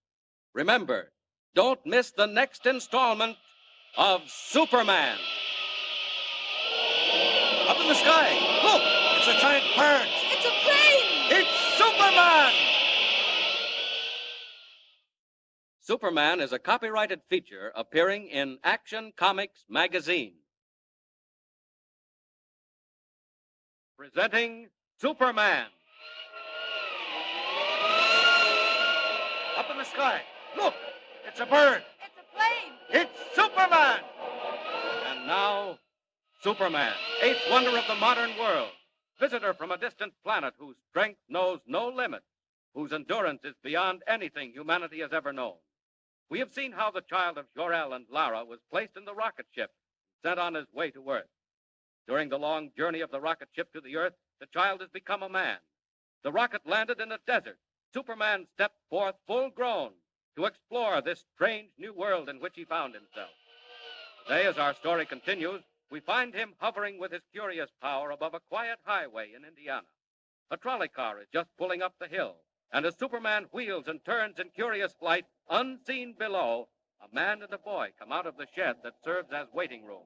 Remember, don't miss the next installment of Superman. Up in the sky, look, it's a giant bird. It's a plane. It's Superman. Superman is a copyrighted feature appearing in Action Comics magazine. Presenting Superman. Up in the sky, look, it's a bird. It's a plane. It's Superman. And now, Superman, eighth wonder of the modern world, visitor from a distant planet whose strength knows no limit, whose endurance is beyond anything humanity has ever known. We have seen how the child of Jor-El and Lara was placed in the rocket ship, sent on his way to Earth. During the long journey of the rocket ship to the Earth, the child has become a man. The rocket landed in a desert. Superman stepped forth full grown to explore this strange new world in which he found himself. Today, as our story continues, we find him hovering with his curious power above a quiet highway in Indiana. A trolley car is just pulling up the hill, and as Superman wheels and turns in curious flight, unseen below, a man and a boy come out of the shed that serves as waiting room.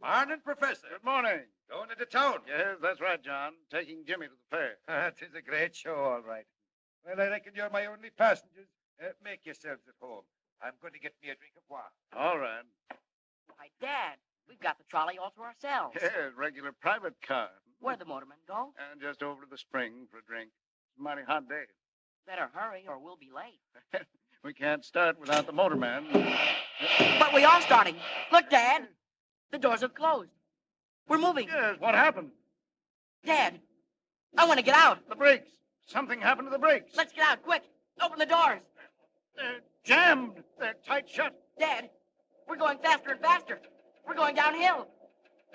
Morning, Professor. Good morning. Going into town? Yes, that's right, John. Taking Jimmy to the fair. That is a great show, all right. Well, I reckon you're my only passengers. Make yourselves at home. I'm going to get me a drink of wine. All right. Why, Dad, we've got the trolley all to ourselves. Yeah, regular private car. Where'd the motorman go? Just over to the spring for a drink. It's a mighty hot day. Better hurry or we'll be late. We can't start without the motorman. But we are starting. Look, Dad. The doors have closed. We're moving. Yes, what happened? Dad, I want to get out. The brakes. Something happened to the brakes. Let's get out, quick. Open the doors. They're jammed. They're tight shut. Dad, we're going faster and faster. We're going downhill.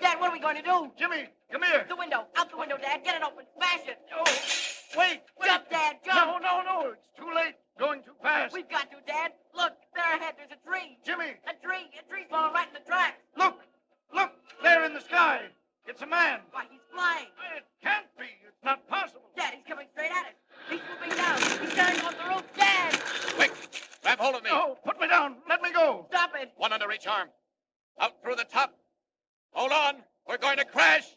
Dad, what are we going to do? Jimmy, come here. The window. Out the window, Dad. Get it open. Smash it. Oh, wait. Jump, Dad. Jump. No. It's too late. Going too fast. We've got to, Dad. Look, there ahead. There's a tree. Jimmy. A tree's falling right in the tracks. Look. There in the sky. It's a man. Why, he's flying. It can't be. It's not possible. Dad, he's coming straight at us. He's swooping down. He's tearing off the roof. Dad! Quick! Grab hold of me. No, put me down. Let me go. Stop it. One under each arm. Out through the top. Hold on. We're going to crash.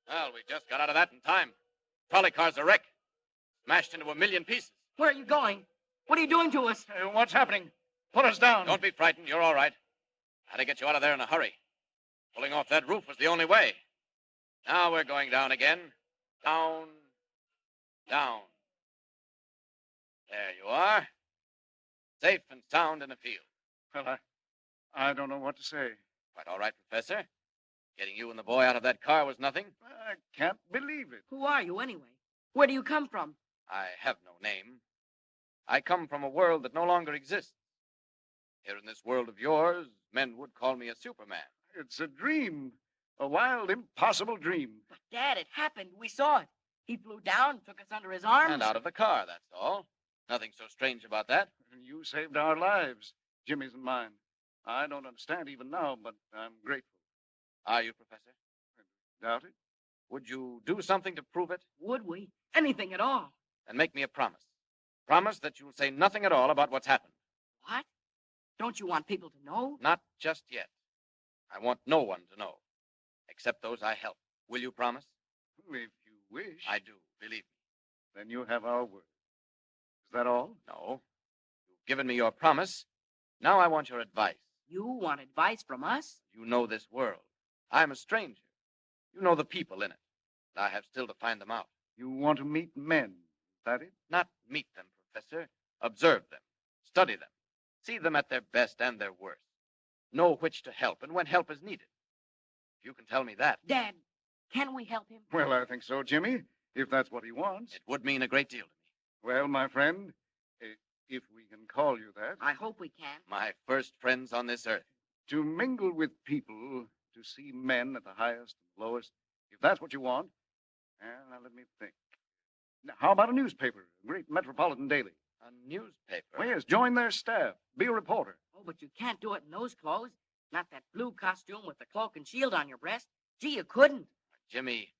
Well, we just got out of that in time. Trolley car's a wreck. Smashed into a million pieces. Where are you going? What are you doing to us? What's happening? Put us down. Don't be frightened. You're all right. Had to get you out of there in a hurry. Pulling off that roof was the only way. Now we're going down again. Down. Down. There you are. Safe and sound in the field. Well, I don't know what to say. Quite all right, Professor. Getting you and the boy out of that car was nothing. I can't believe it. Who are you, anyway? Where do you come from? I have no name. I come from a world that no longer exists. Here in this world of yours, men would call me a Superman. It's a dream. A wild, impossible dream. But, Dad, it happened. We saw it. He flew down, took us under his arms. And out of the car, that's all. Nothing so strange about that. You saved our lives, Jimmy's and mine. I don't understand even now, but I'm grateful. Are you, Professor? Doubt it? Would you do something to prove it? Would we? Anything at all. Then make me a promise. Promise that you'll say nothing at all about what's happened. What? Don't you want people to know? Not just yet. I want no one to know, except those I help. Will you promise? If you wish. I do, believe me. Then you have our word. Is that all? No. You've given me your promise. Now I want your advice. You want advice from us? You know this world. I'm a stranger. You know the people in it. I have still to find them out. You want to meet men, is that it? Not meet them, Professor. Observe them. Study them. See them at their best and their worst. Know which to help and when help is needed. If you can tell me that. Dad, can we help him? Well, I think so, Jimmy, if that's what he wants. It would mean a great deal to me. Well, my friend, if we can call you that. I hope we can. My first friends on this earth. To mingle with people, to see men at the highest and lowest, if that's what you want. Now, let me think. Now, how about a newspaper, a great metropolitan daily? A newspaper? Well, yes, join their staff. Be a reporter. Oh, but you can't do it in those clothes. Not that blue costume with the cloak and shield on your breast. Gee, you couldn't. Jimmy,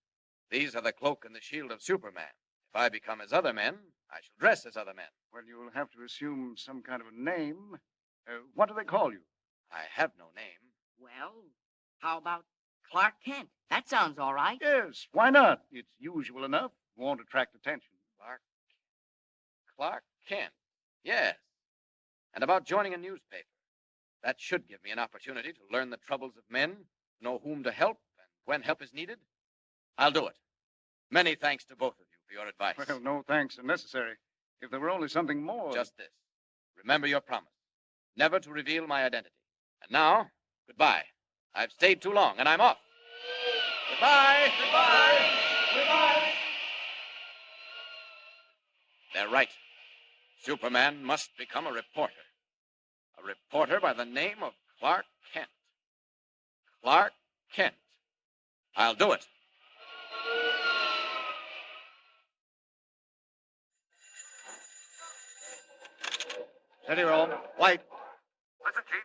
these are the cloak and the shield of Superman. If I become as other men, I shall dress as other men. Well, you'll have to assume some kind of a name. What do they call you? I have no name. Well, how about Clark Kent? That sounds all right. Yes, why not? It's usual enough. Won't attract attention. Clark Kent. Yes. And about joining a newspaper. That should give me an opportunity to learn the troubles of men, know whom to help, and when help is needed. I'll do it. Many thanks to both of you for your advice. Well, no thanks are necessary. If there were only something more. Just this. Remember your promise. Never to reveal my identity. And now, goodbye. I've stayed too long, and I'm off. Goodbye. Goodbye. Goodbye. They're right. Superman must become a reporter. A reporter by the name of Clark Kent. Clark Kent. I'll do it. Steady, roll. White. Listen, Chief.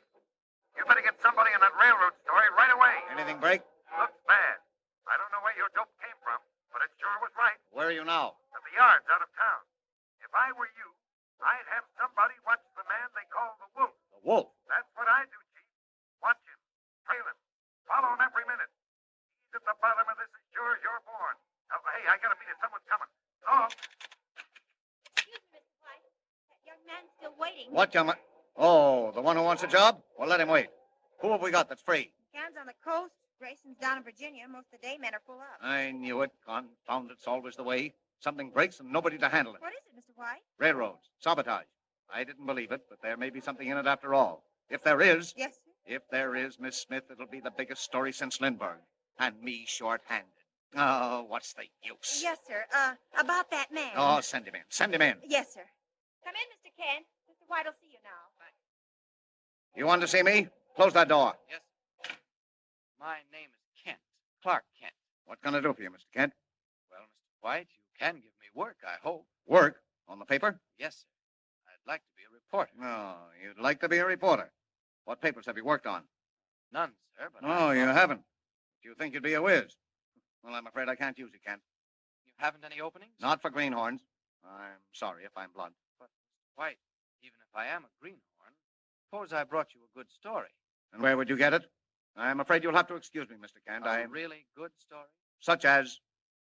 You better get somebody in that railroad story right away. Anything break? Looks bad. I don't know where your dope came from, but it sure was right. Where are you now? At the yards out of town. If I were you, I'd have somebody watch the man they call the Wolf. The Wolf? That's what I do, Chief. Watch him. Trail him. Follow him every minute. He's at the bottom of this as sure as you're born. Now, hey, I gotta beat it. Someone's coming. Oh. Excuse me, Mr. White. That young man's still waiting. What, young man? Oh, wants a job? Well, let him wait. Who have we got that's free? Cam's on the coast. Grayson's down in Virginia. Most of the day men are full up. I knew it. Confound it's always the way. Something breaks and nobody to handle it. What is it, Mr. White? Railroads. Sabotage. I didn't believe it, but there may be something in it after all. If there is... Yes, sir. If there is, Miss Smith, it'll be the biggest story since Lindbergh. And me short-handed. Oh, what's the use? Yes, sir. About that man. Oh, send him in. Send him in. Yes, sir. Come in, Mr. Kent. Mr. White will see you now. You want to see me? Close that door. Yes. My name is Kent. Clark Kent. What can I do for you, Mr. Kent? Well, Mr. White, you can give me work, I hope. Work? On the paper? Yes, sir. I'd like to be a reporter. Oh, you'd like to be a reporter. What papers have you worked on? None, sir, but No, you haven't. Do you think you'd be a whiz? Well, I'm afraid I can't use you, Kent. You haven't any openings? Not for greenhorns. I'm sorry if I'm blunt. But, Mr. White, even if I am a greenhorn, suppose I brought you a good story. And where would you get it? I'm afraid you'll have to excuse me, Mr. Kent. A really good story? Such as?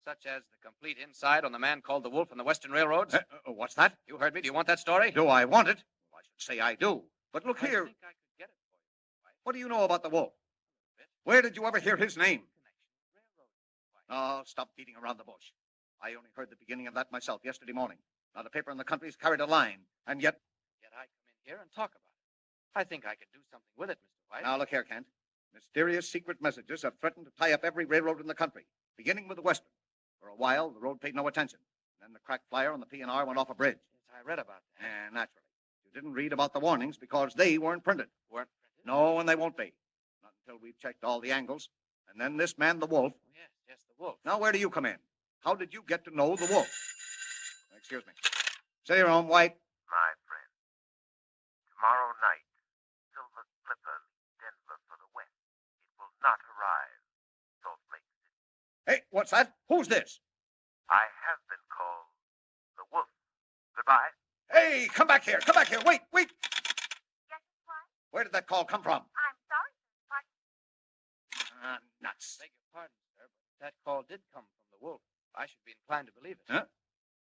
Such as the complete inside on the man called the Wolf on the Western Railroads. What's that? You heard me. Do you want that story? Do I want it? Well, I should say I do. But look here. I think I could get it for you. What do you know about the Wolf? Where did you ever hear his name? Oh, stop beating around the bush. I only heard the beginning of that myself yesterday morning. Not a paper in the country's carried a line, and yet... Yet I come in here and talk about it. I think I could do something with it, Mr. White. Now, look here, Kent. Mysterious secret messages have threatened to tie up every railroad in the country, beginning with the Western. For a while, the road paid no attention. Then the cracked flyer on the P&R went off a bridge. Yes, I read about that. And naturally. You didn't read about the warnings because they weren't printed. Weren't printed? No, and they won't be. Not until we've checked all the angles. And then this man, the Wolf. Oh, yes, the Wolf. Now, where do you come in? How did you get to know the Wolf? Excuse me. Say your own, White. My friend, tomorrow night, Silver Clipper leaves Denver for the west. It will not arrive, Salt Lake City. Hey, what's that? Who's this? I have been called the Wolf. Goodbye. Hey, come back here. Come back here. Wait. Yes, White? Where did that call come from? I'm sorry, Nuts. Beg your pardon, sir, but that call did come from the Wolf. I should be inclined to believe it. Huh?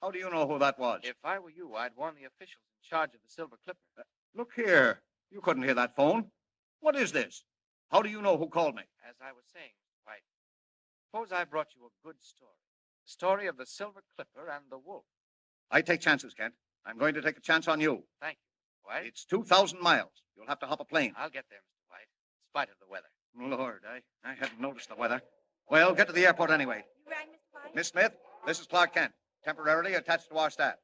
How do you know who that was? If I were you, I'd warn the officials in charge of the Silver Clipper. Look here. You couldn't hear that phone. What is this? How do you know who called me? As I was saying, Mr. White, suppose I brought you a good story. The story of the Silver Clipper and the Wolf. I take chances, Kent. I'm going to take a chance on you. Thank you, Mr. White. It's 2,000 miles. You'll have to hop a plane. I'll get there, Mr. White, in spite of the weather. Lord, I hadn't noticed the weather. Well, get to the airport anyway. You rang, Mr. White? Miss Smith, this is Clark Kent, temporarily attached to our staff.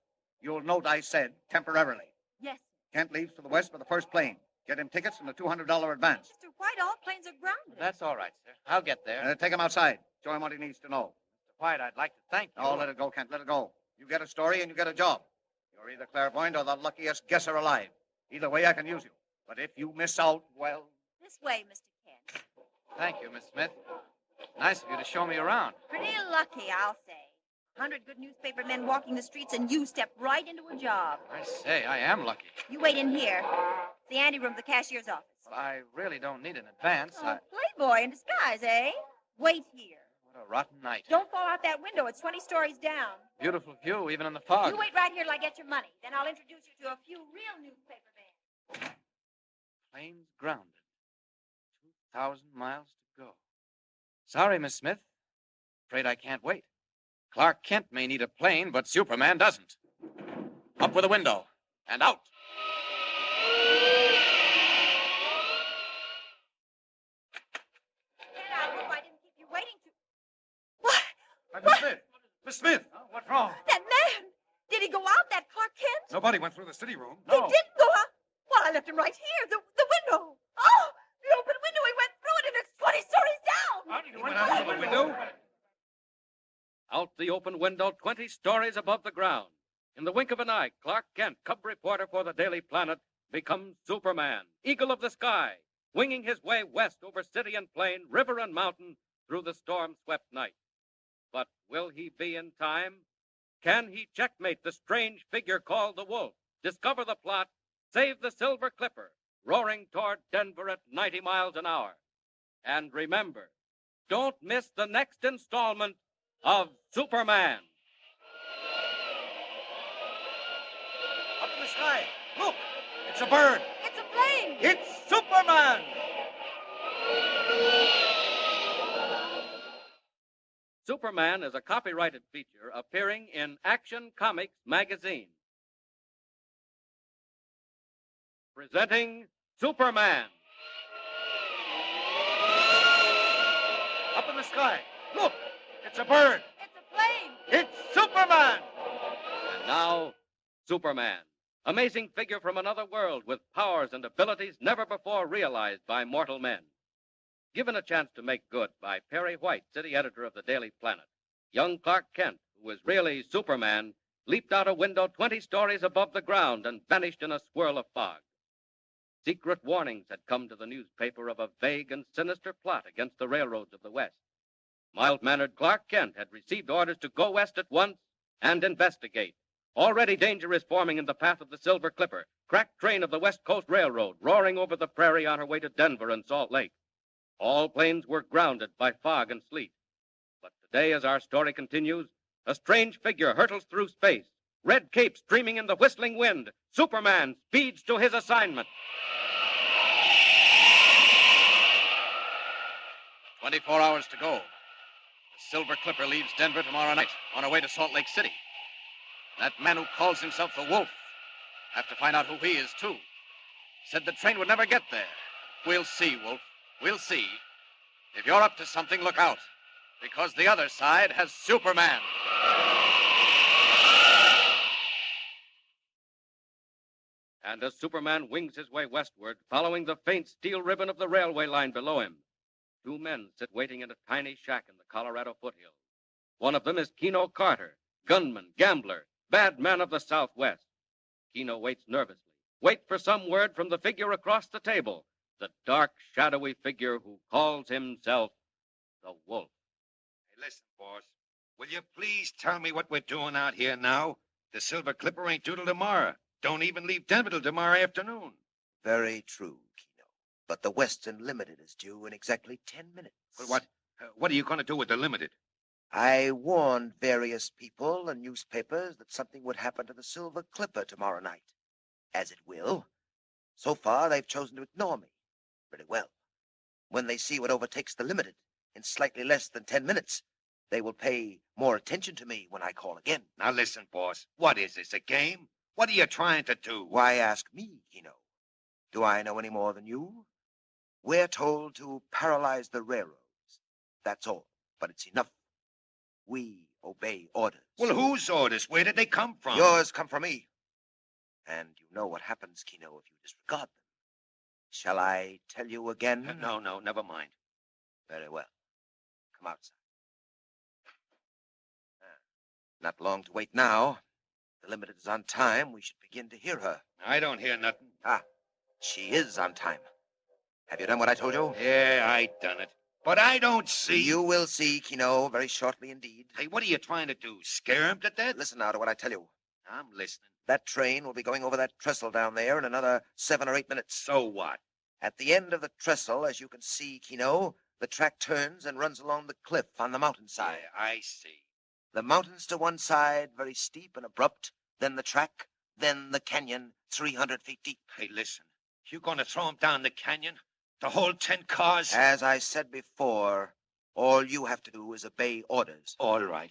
You'll note I said temporarily. Yes. Kent leaves for the west for the first plane. Get him tickets and a $200 advance. Mr. White, all planes are grounded. That's all right, sir. I'll get there. Take him outside. Show him what he needs to know. Mr. White, I'd like to thank you. Oh, let it go, Kent. Let it go. You get a story and you get a job. You're either clairvoyant or the luckiest guesser alive. Either way, I can use you. But if you miss out, well... This way, Mr. Kent. Thank you, Miss Smith. Nice of you to show me around. Pretty lucky, I'll say. 100 good newspaper men walking the streets, and you stepped right into a job. I say, I am lucky. You wait in here. It's the anteroom of the cashier's office. Well, I really don't need an advance. Oh, playboy in disguise, eh? Wait here. What a rotten night. Don't fall out that window. It's 20 stories down. Beautiful view, even in the fog. You wait right here till I get your money. Then I'll introduce you to a few real newspaper men. Plane's grounded. 2,000 miles to go. Sorry, Miss Smith. Afraid I can't wait. Clark Kent may need a plane, but Superman doesn't. Up with a window. And out. Kent, I hope I didn't keep you waiting too... What? Miss Smith! Miss Smith! What's wrong? That man! Did he go out, that Clark Kent? Nobody went through the city room. He didn't go out. Well, I left him right here, the window. Oh, the open window. He went through it, and it's 20 stories down. He went out through the window? Out the open window, 20 stories above the ground. In the wink of an eye, Clark Kent, cub reporter for the Daily Planet, becomes Superman, eagle of the sky, winging his way west over city and plain, river and mountain, through the storm-swept night. But will he be in time? Can he checkmate the strange figure called the Wolf, discover the plot, save the Silver Clipper, roaring toward Denver at 90 miles an hour? And remember, don't miss the next installment of Superman. Up in the sky. Look, it's a bird. It's a plane! It's Superman! Superman is a copyrighted feature appearing in Action Comics magazine. Presenting Superman. Up in the sky. Look, it's a bird. It's a plane! It's Superman! And now, Superman. Amazing figure from another world with powers and abilities never before realized by mortal men. Given a chance to make good by Perry White, city editor of the Daily Planet, young Clark Kent, who was really Superman, leaped out a window 20 stories above the ground and vanished in a swirl of fog. Secret warnings had come to the newspaper of a vague and sinister plot against the railroads of the West. Mild-mannered Clark Kent had received orders to go west at once and investigate. Already danger is forming in the path of the Silver Clipper, cracked train of the West Coast Railroad, roaring over the prairie on her way to Denver and Salt Lake. All planes were grounded by fog and sleet. But today, as our story continues, a strange figure hurtles through space. Red cape streaming in the whistling wind. Superman speeds to his assignment. 24 hours to go. The Silver Clipper leaves Denver tomorrow night on her way to Salt Lake City. That man who calls himself the Wolf. Have to find out who he is, too. Said the train would never get there. We'll see, Wolf. We'll see. If you're up to something, look out. Because the other side has Superman. And as Superman wings his way westward, following the faint steel ribbon of the railway line below him, two men sit waiting in a tiny shack in the Colorado foothills. One of them is Keno Carter, gunman, gambler, bad man of the Southwest. Keno waits nervously, waits for some word from the figure across the table, the dark, shadowy figure who calls himself the Wolf. Hey, listen, boss. Will you please tell me what we're doing out here now? The Silver Clipper ain't due till tomorrow. Don't even leave Denver till tomorrow afternoon. Very true, Keno. But the Western Limited is due in exactly 10 minutes. Well, what are you going to do with the Limited? I warned various people and newspapers that something would happen to the Silver Clipper tomorrow night. As it will. So far, they've chosen to ignore me. Very well. When they see what overtakes the Limited in slightly less than 10 minutes, they will pay more attention to me when I call again. Now listen, boss. What is this, a game? What are you trying to do? Why ask me, Keno? Do I know any more than you? We're told to paralyze the railroads. That's all. But it's enough. We obey orders. Well, whose orders? Where did they come from? Yours come from me. And you know what happens, Keno, if you disregard them. Shall I tell you again? No, never mind. Very well. Come outside. Not long to wait now. The Limited is on time. We should begin to hear her. I don't hear nothing. She is on time. Have you done what I told you? Yeah, I done it. But I don't see... You will see, Keno, very shortly indeed. Hey, what are you trying to do? Scare him to death? Listen now to what I tell you. I'm listening. That train will be going over that trestle down there in another 7 or 8 minutes. So what? At the end of the trestle, as you can see, Keno, the track turns and runs along the cliff on the mountainside. Yeah, I see. The mountains to one side, very steep and abrupt, then the track, then the canyon, 300 feet deep. Hey, listen. You going to throw him down the canyon? The whole 10 cars? As I said before, all you have to do is obey orders. All right.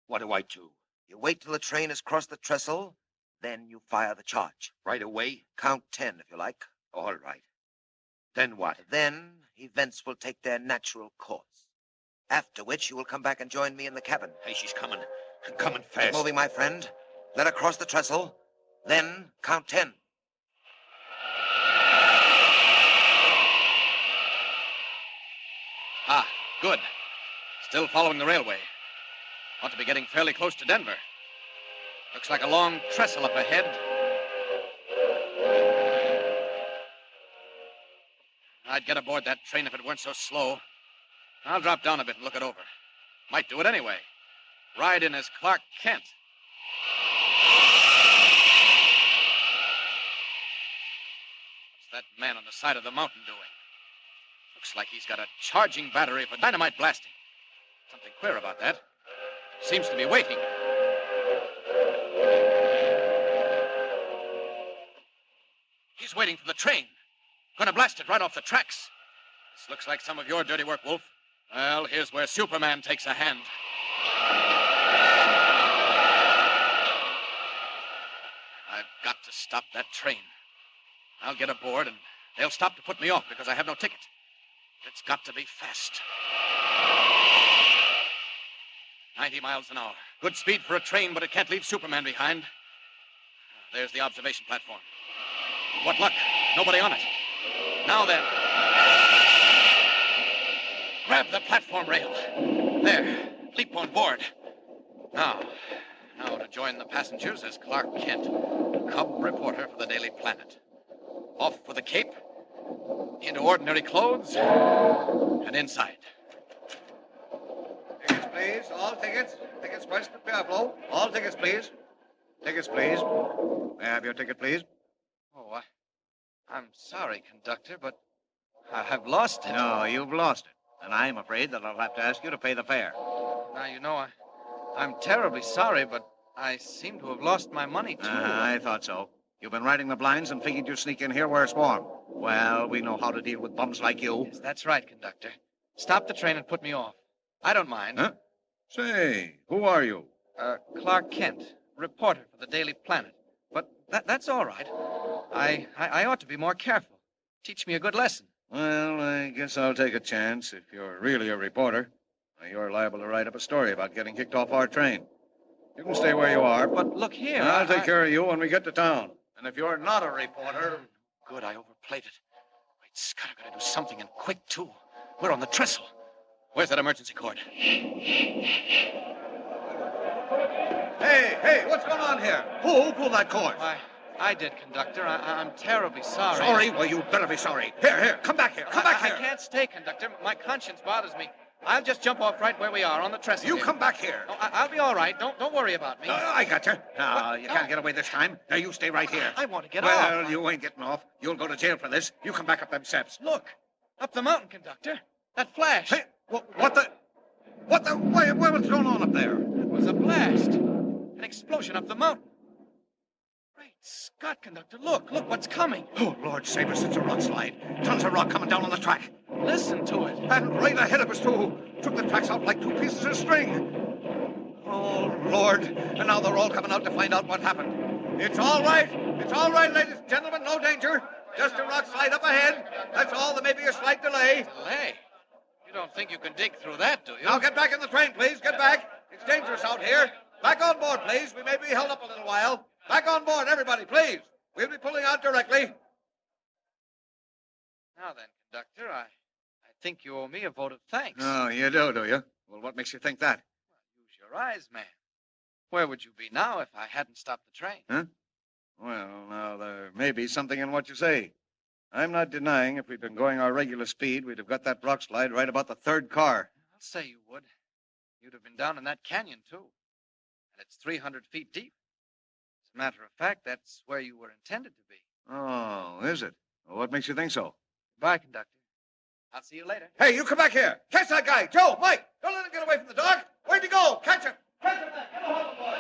What do I do? You wait till the train has crossed the trestle, then you fire the charge. Right away? Count 10, if you like. All right. Then what? Then events will take their natural course. After which you will come back and join me in the cabin. Hey, she's coming. Coming fast. Keep moving, my friend. Let her cross the trestle. Then count 10. Good. Still following the railway. Ought to be getting fairly close to Denver. Looks like a long trestle up ahead. I'd get aboard that train if it weren't so slow. I'll drop down a bit and look it over. Might do it anyway. Ride in as Clark Kent. What's that man on the side of the mountain doing? Looks like he's got a charging battery for dynamite blasting. Something queer about that. Seems to be waiting. She's waiting for the train. Gonna blast it right off the tracks. This looks like some of your dirty work, Wolf. Well, here's where Superman takes a hand. I've got to stop that train. I'll get aboard, and they'll stop to put me off because I have no ticket. It's got to be fast. 90 miles an hour. Good speed for a train, but it can't leave Superman behind. There's the observation platform. What luck. Nobody on it. Now then. Grab the platform rail. There. Leap on board. Now to join the passengers is Clark Kent, cub reporter for the Daily Planet. Off with a cape, into ordinary clothes, and inside. Tickets, please. All tickets. Tickets west of Pueblo. All tickets, please. Tickets, please. May I have your ticket, please? Oh, I'm sorry, conductor, but I've lost it. No, you've lost it. And I'm afraid that I'll have to ask you to pay the fare. Now, you know, I'm terribly sorry, but I seem to have lost my money, too. I thought so. You've been riding the blinds and figured you'd sneak in here where it's warm. Well, we know how to deal with bums like you. Yes, that's right, conductor. Stop the train and put me off. I don't mind. Huh? Say, who are you? Clark Kent, reporter for the Daily Planet. But that's all right. I ought to be more careful. Teach me a good lesson. Well, I guess I'll take a chance. If you're really a reporter, you're liable to write up a story about getting kicked off our train. You can stay where you are. But look here. I'll take care of you when we get to town. And if you're not a reporter... Good, I overplayed it. Wait, Scott, I gotta do something, and quick, too. We're on the trestle. Where's that emergency cord? Hey, what's going on here? Who pulled that cord? I did, conductor. I'm terribly sorry. Sorry? Well, you better be sorry. Here, come back here. Come back here. I can't stay, conductor. My conscience bothers me. I'll just jump off right where we are on the trestle. You come back here. No, I'll be all right. Don't worry about me. I got you. No, you can't get away this time. Now, you stay right here. I want to get off. Well, you ain't getting off. You'll go to jail for this. You come back up them steps. Look, up the mountain, conductor. That flash. Hey, what the? What's going on up there? It was a blast. An explosion up the mountain. Great Scott, conductor. Look what's coming. Oh, Lord save us, it's a rock slide. Tons of rock coming down on the track. Listen to it. And right ahead of us, too. Took the tracks out like two pieces of string. Oh, Lord. And now they're all coming out to find out what happened. It's all right. It's all right, ladies and gentlemen. No danger. Just a rock slide up ahead. That's all. There may be a slight delay. Delay? You don't think you can dig through that, do you? Now get back in the train, please. Get back. It's dangerous out here. Back on board, please. We may be held up a little while. Back on board, everybody, please. We'll be pulling out directly. Now then, conductor, I think you owe me a vote of thanks. Oh, you do you? Well, what makes you think that? Well, use your eyes, man. Where would you be now if I hadn't stopped the train? Huh? Well, now, there may be something in what you say. I'm not denying if we'd been going our regular speed, we'd have got that rock slide right about the third car. I'll say you would. You'd have been down in that canyon, too. And it's 300 feet deep. As a matter of fact, that's where you were intended to be. Oh, is it? Well, what makes you think so? Goodbye, conductor. I'll see you later. Hey, you come back here. Catch that guy. Joe, Mike, don't let him get away from the dog. Where'd he go? Catch him. Catch him, man. Get a hold of him, boy.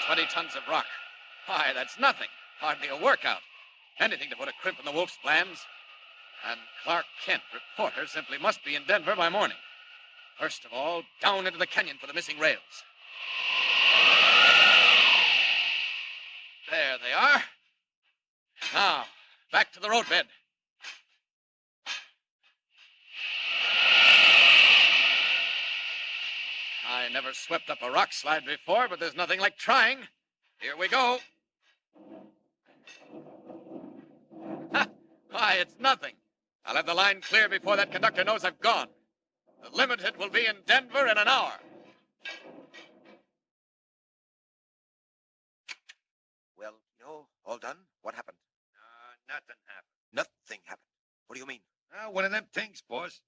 20 tons of rock. Why, that's nothing. Hardly a workout. Anything to put a crimp in the Wolf's plans. And Clark Kent, reporter, simply must be in Denver by morning. First of all, down into the canyon for the missing rails. There they are. Now, back to the roadbed. I never swept up a rock slide before, but there's nothing like trying. Here we go. Ha! Why, it's nothing. I'll have the line clear before that conductor knows I've gone. The Limited will be in Denver in an hour. Well, all done? What happened? Nothing happened. Nothing happened. What do you mean? One of them things, boss.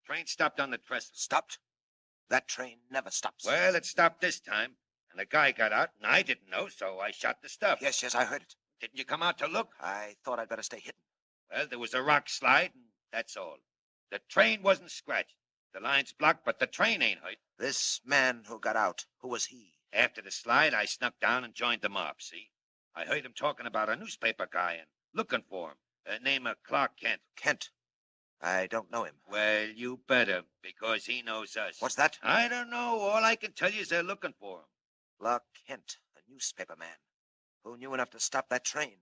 Train stopped on the trestle. Stopped? That train never stops. Well, it stopped this time, and the guy got out, and I didn't know, so I shot the stuff. Yes, I heard it. Didn't you come out to look? I thought I'd better stay hidden. Well, there was a rock slide, and that's all. The train wasn't scratched. The line's blocked, but the train ain't hurt. This man who got out, who was he? After the slide, I snuck down and joined the mob, see? I heard him talking about a newspaper guy and looking for him. Name of Clark Kent. Kent? I don't know him. Well, you better, because he knows us. What's that? I don't know. All I can tell you is they're looking for him. Clark Kent, a newspaper man. Who knew enough to stop that train?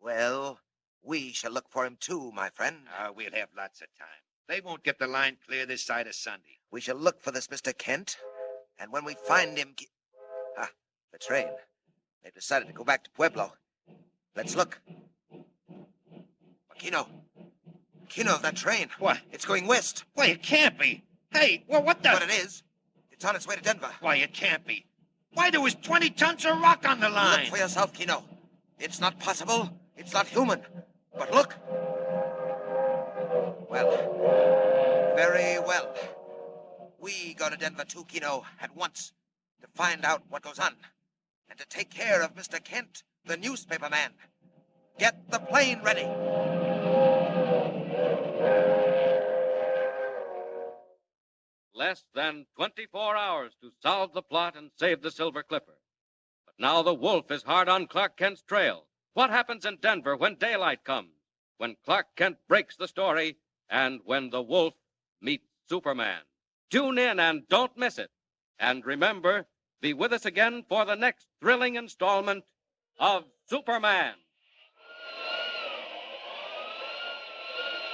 Well, we shall look for him too, my friend. We'll have lots of time. They won't get the line clear this side of Sunday. We shall look for this Mr. Kent, and when we find him... the train. They've decided to go back to Pueblo. Let's look. Kino, that train. What? It's going west. Why, it can't be. Hey, well, what the... But it is. It's on its way to Denver. Why, it can't be. Why, there was 20 tons of rock on the line. Look for yourself, Kino. It's not possible. It's not human. But look. Well, very well. We go to Denver too, Kino, at once, to find out what goes on, and to take care of Mr. Kent, the newspaper man. Get the plane ready. Less than 24 hours to solve the plot and save the Silver Clipper. But now the wolf is hard on Clark Kent's trail. What happens in Denver when daylight comes? When Clark Kent breaks the story, and when the wolf meets Superman. Tune in and don't miss it. And remember, be with us again for the next thrilling installment of Superman.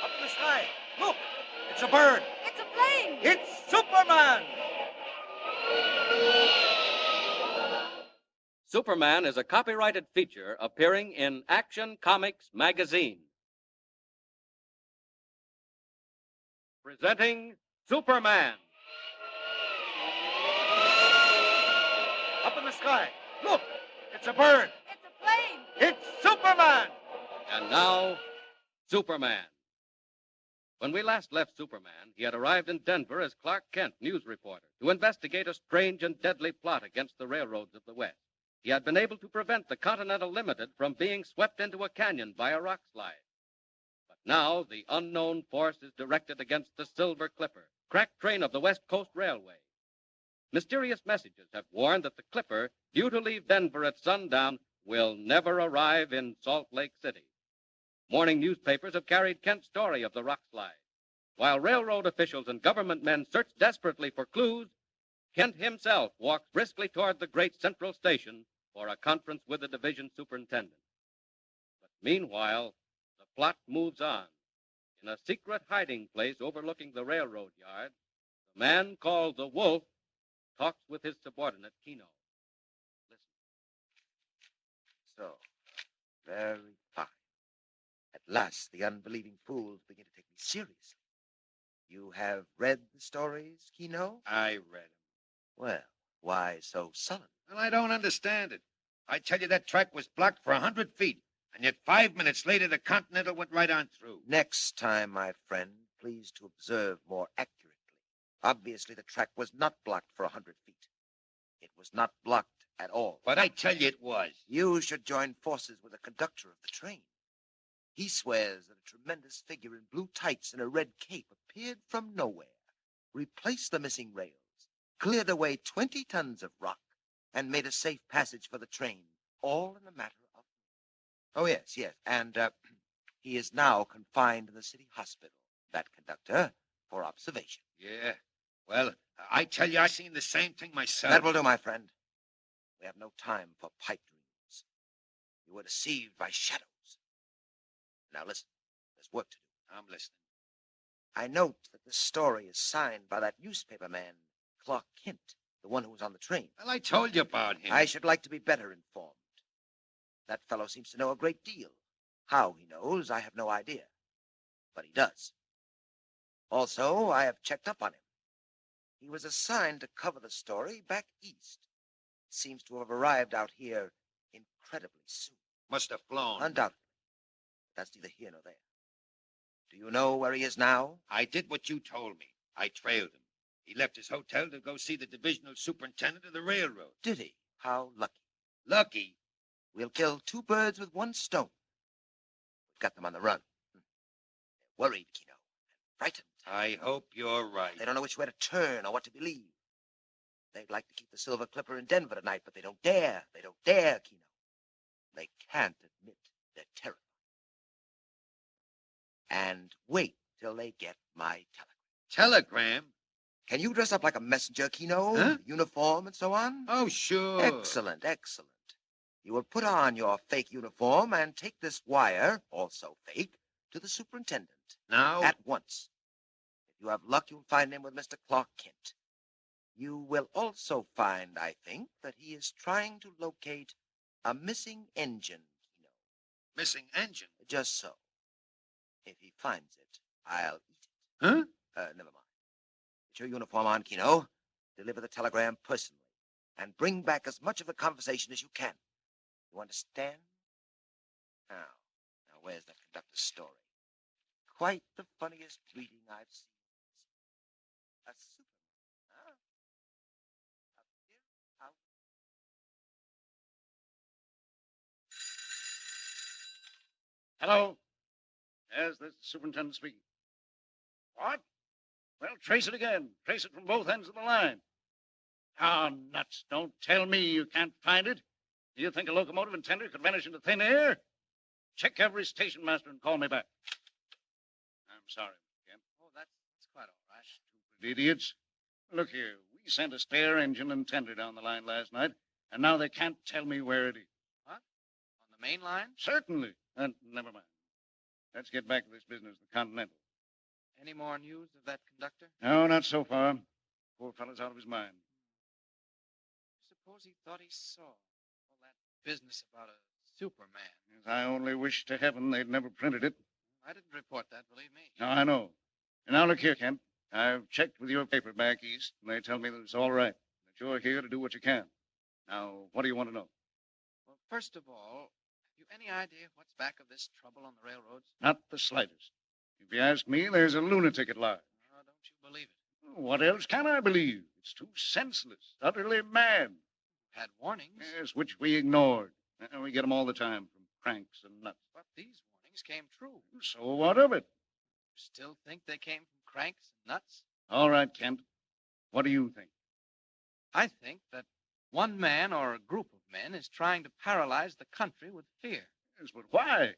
Up in the sky. Look, it's a bird. It's a plane. It's Superman. Superman is a copyrighted feature appearing in Action Comics magazine. Presenting Superman. Up in the sky. Look, it's a bird. It's a plane. It's Superman. And now, Superman. When we last left Superman, he had arrived in Denver as Clark Kent, news reporter, to investigate a strange and deadly plot against the railroads of the West. He had been able to prevent the Continental Limited from being swept into a canyon by a rock slide. But now the unknown force is directed against the Silver Clipper, crack train of the West Coast Railway. Mysterious messages have warned that the Clipper, due to leave Denver at sundown, will never arrive in Salt Lake City. Morning newspapers have carried Kent's story of the rock slide. While railroad officials and government men search desperately for clues, Kent himself walks briskly toward the great central station for a conference with the division superintendent. But meanwhile, the plot moves on. In a secret hiding place overlooking the railroad yard, the man called the Wolf talks with his subordinate, Kino. Listen. So, very fine. At last, the unbelieving fools begin to take me seriously. You have read the stories, Kino? I read them. Well, why so sullen? Well, I don't understand it. I tell you, that track was blocked for 100 feet, and yet 5 minutes later, the Continental went right on through. Next time, my friend, please to observe more accurately. Obviously, the track was not blocked for 100 feet. It was not blocked at all. But I tell you it was. You should join forces with the conductor of the train. He swears that a tremendous figure in blue tights and a red cape appeared from nowhere, replaced the missing rails, cleared away 20 tons of rock, and made a safe passage for the train, all in a matter of... Oh, yes, and he is now confined in the city hospital, that conductor, for observation. Yeah. Well, I tell you, I seen the same thing myself. That will do, my friend. We have no time for pipe dreams. You were deceived by shadows. Now listen, there's work to do. I'm listening. I note that the story is signed by that newspaper man, Clark Kent, the one who was on the train. Well, I told you about him. I should like to be better informed. That fellow seems to know a great deal. How he knows, I have no idea. But he does. Also, I have checked up on him. He was assigned to cover the story back east. Seems to have arrived out here incredibly soon. Must have flown. Undoubtedly. That's neither here nor there. Do you know where he is now? I did what you told me. I trailed him. He left his hotel to go see the divisional superintendent of the railroad. Did he? How lucky. Lucky? We'll kill 2 birds with 1 stone. We've got them on the run. They're worried, Kino, and frightened. I hope you're right. They don't know which way to turn or what to believe. They'd like to keep the Silver Clipper in Denver tonight, but they don't dare. They don't dare, Keno. They can't admit they're terrified. And wait till they get my telegram. Telegram? Can you dress up like a messenger, Keno? Huh? Uniform and so on? Oh, sure. Excellent, excellent. You will put on your fake uniform and take this wire, also fake, to the superintendent. Now? At once. If you have luck, you'll find him with Mr. Clark Kent. You will also find, I think, that he is trying to locate a missing engine, Keno. Missing engine? Just so. If he finds it, I'll eat it. Huh? Never mind. Put your uniform on, Keno. Deliver the telegram personally. And bring back as much of the conversation as you can. You understand? Now, where's that conductor's story? Quite the funniest reading I've seen. A Superman, huh? Hello? Yes, this is the superintendent speaking. What? Well, trace it again. Trace it from both ends of the line. Ah, nuts. Don't tell me you can't find it. Do you think a locomotive and tender could vanish into thin air? Check every station master and call me back. I'm sorry, Mr. Kent. Oh, that's quite all right. Stupid idiots. Look here. We sent a spare engine and tender down the line last night, and now they can't tell me where it is. What? On the main line? Certainly. Never mind. Let's get back to this business, the Continental. Any more news of that conductor? No, not so far. Poor fellow's out of his mind. Suppose he thought he saw all that business about a Superman. Yes, I only wish to heaven they'd never printed it. I didn't report that, believe me. No, I know. And now look here, Kent. I've checked with your paper back east, and they tell me that it's all right, that you're here to do what you can. Now, what do you want to know? Well, first of all, have you any idea what's back of this trouble on the railroads? Not the slightest. If you ask me, there's a lunatic at large. Oh, don't you believe it? What else can I believe? It's too senseless, utterly mad. Had warnings. Yes, which we ignored. We get them all the time from cranks and nuts. But these warnings came true. So what of it? You still think they came from cranks and nuts? All right, Kent. What do you think? I think that one man or a group of men is trying to paralyze the country with fear. Yes, but why?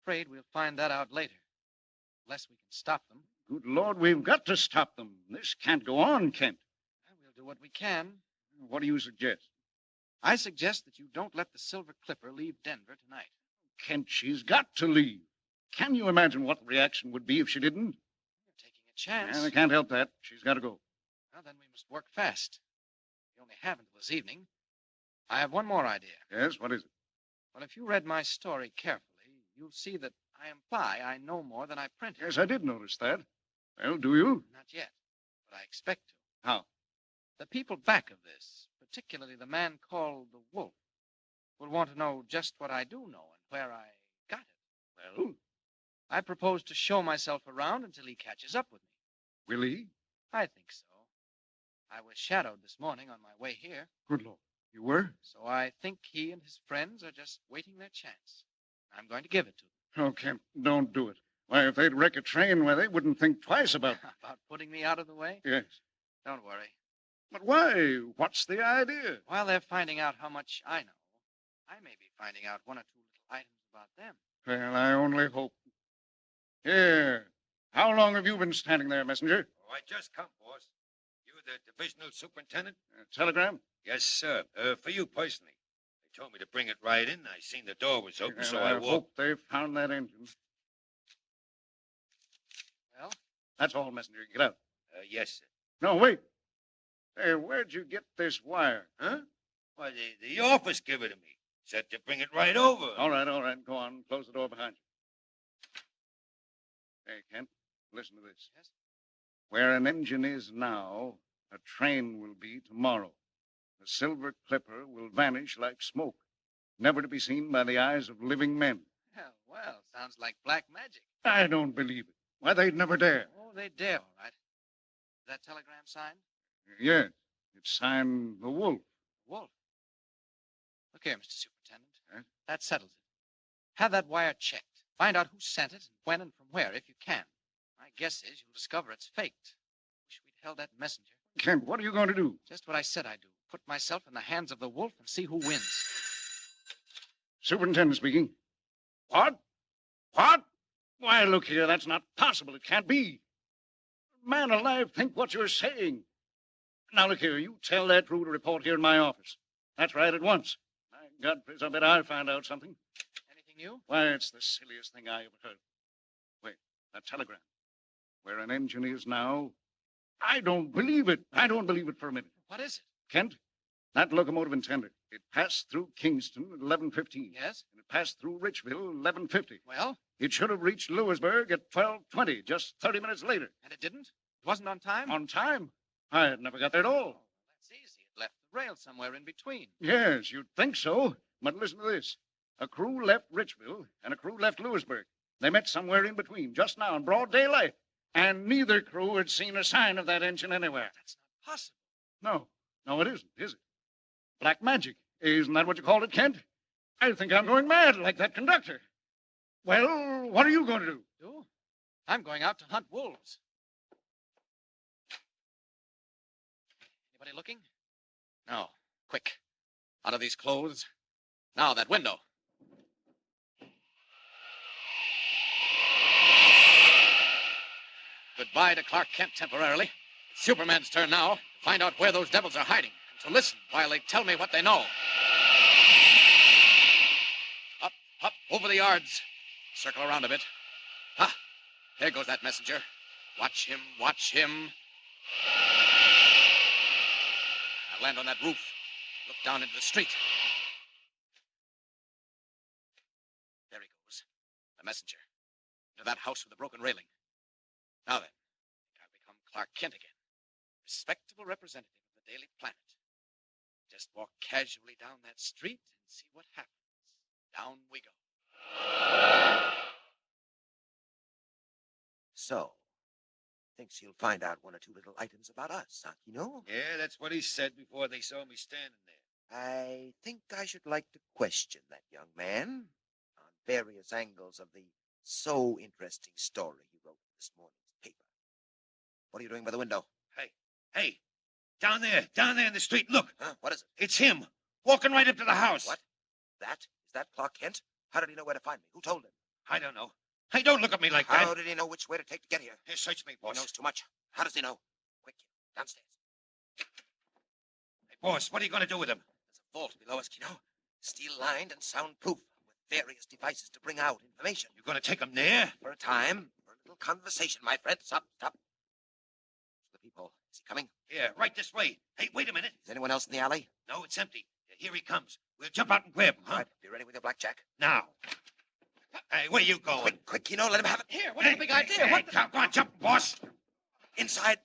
Afraid we'll find that out later. Unless we can stop them. Good Lord, we've got to stop them. This can't go on, Kent. We'll do what we can. What do you suggest? I suggest that you don't let the Silver Clipper leave Denver tonight. Kent, she's got to leave. Can you imagine what the reaction would be if she didn't? You're taking a chance. I can't help that. She's got to go. Well, then we must work fast. We only have until this evening. I have one more idea. Yes, what is it? Well, if you read my story carefully, you'll see that I imply I know more than I printed. Yes, I did notice that. Well, do you? Not yet, but I expect to. How? The people back of this, particularly the man called the Wolf, will want to know just what I do know and where I got it. Well? I propose to show myself around until he catches up with me. Will he? I think so. I was shadowed this morning on my way here. Good Lord. You were? So I think he and his friends are just waiting their chance. I'm going to give it to them. Oh, Kent, don't do it. Why, if they'd wreck a train, why, they wouldn't think twice about About putting me out of the way? Yes. Don't worry. But why? What's the idea? While they're finding out how much I know, I may be finding out one or two little items about them. Well, I only hope. Here. How long have you been standing there, messenger? Oh, I just come, boss. You the divisional superintendent? Telegram? Yes, sir. For you personally. They told me to bring it right in. I seen the door was open, so I I walked. hope they found that engine. Well? That's all, messenger. Get out. Yes, sir. No, wait. Hey, where'd you get this wire? Huh? Why, the office gave it to me. Said to bring it right over. All right. Go on. Close the door behind you. Hey, Kent, listen to this. Yes? Where an engine is now, a train will be tomorrow. The Silver Clipper will vanish like smoke, never to be seen by the eyes of living men. Well, sounds like black magic. I don't believe it. Why, they'd never dare. Oh, they dare, all right. Is that telegram signed? Yes, it's signed The Wolf. Wolf? Look here, Mr. Superintendent. Huh? That settles it. Have that wire checked. Find out who sent it and when and from where, if you can. My guess is you'll discover it's faked. Wish we'd held that messenger. Kent, what are you going to do? Just what I said I'd do. Put myself in the hands of the wolf and see who wins. Superintendent speaking. What? What? Why, look here, that's not possible. It can't be. Man alive, think what you're saying. Now, look here, you tell that crew to report here in my office. That's right, at once. My God, Fritz, I bet I'll find out something. Anything new? Why, it's the silliest thing I ever heard. Wait, that telegram. Where an engine is now. I don't believe it. I don't believe it for a minute. What is it? Kent, that locomotive intended. It passed through Kingston at 11:15. Yes? And it passed through Richville at 11:50. Well? It should have reached Lewisburg at 12:20, just 30 minutes later. And it didn't? It wasn't on time? On time? I had never got there at all. Oh, that's easy. It left the rail somewhere in between. Yes, you'd think so. But listen to this. A crew left Richville and a crew left Lewisburg. They met somewhere in between, just now in broad daylight. And neither crew had seen a sign of that engine anywhere. That's not possible. No, it isn't, is it? Black magic. Isn't that what you called it, Kent? I think I'm going mad like that conductor. Well, what are you going to do? Do? I'm going out to hunt wolves. Anybody looking? No. Quick. Out of these clothes. Now, that window. Goodbye to Clark Kent temporarily. It's Superman's turn now to find out where those devils are hiding and to listen while they tell me what they know. Up, over the yards. Circle around a bit. Ah, there goes that messenger. Watch him, watch him. I'll land on that roof. Look down into the street. There he goes. The messenger. Into that house with the broken railing. Now then, I've become Clark Kent again. Respectable representative of the Daily Planet. Just walk casually down that street and see what happens. Down we go. So, thinks you'll find out one or two little items about us, huh, Kino? Yeah, that's what he said before they saw me standing there. I think I should like to question that young man on various angles of the so interesting story he wrote in this morning's paper. What are you doing by the window? Hey, down there in the street, look. Huh? What is it? It's him, walking right up to the house. What? Is that Clark Kent? How did he know where to find me? Who told him? I don't know. Hey, don't look at me like that. How did he know which way to take to get here? Here, search me, boss. He knows too much. How does he know? Quick, downstairs. Hey, boss, what are you going to do with him? There's a vault below us, Kino. Steel-lined and soundproof, with various devices to bring out information. You're going to take him there? For a time. For a little conversation, my friend. Stop. The people. Is he coming? Yeah, right this way. Hey, wait a minute. Is anyone else in the alley? No, it's empty. Here he comes. We'll jump out and grab him, huh? All right, be ready with your blackjack. Now. Hey, where you going? Quick, Kino, let him have it. Here, what's the big idea? Hey, come on, jump, boss. Inside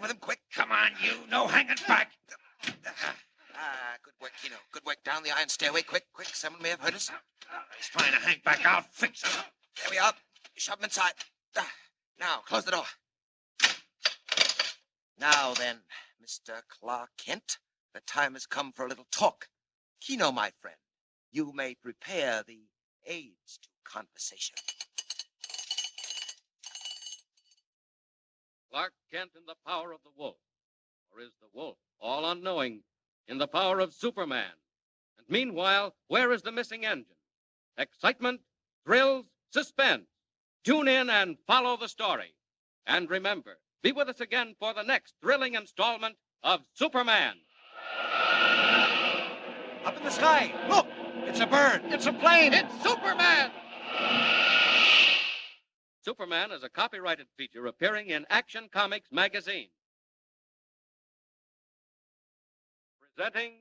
with him, quick. Come on, you. No hanging back. Good work, Kino. Good work. Down the iron stairway. Quick. Someone may have heard us. He's trying to hang back. I'll fix him. There we are. You shove him inside. Now, close the door. Now then, Mr. Clark Kent, the time has come for a little talk. Kino, my friend, you may prepare the aids to conversation. Clark Kent in the power of the wolf. Or is the wolf, all unknowing, in the power of Superman? And meanwhile, where is the missing engine? Excitement, thrills, suspense. Tune in and follow the story. And remember, be with us again for the next thrilling installment of Superman. Up in the sky. Look! It's a bird. It's a plane. It's Superman! Superman is a copyrighted feature appearing in Action Comics magazine. Presenting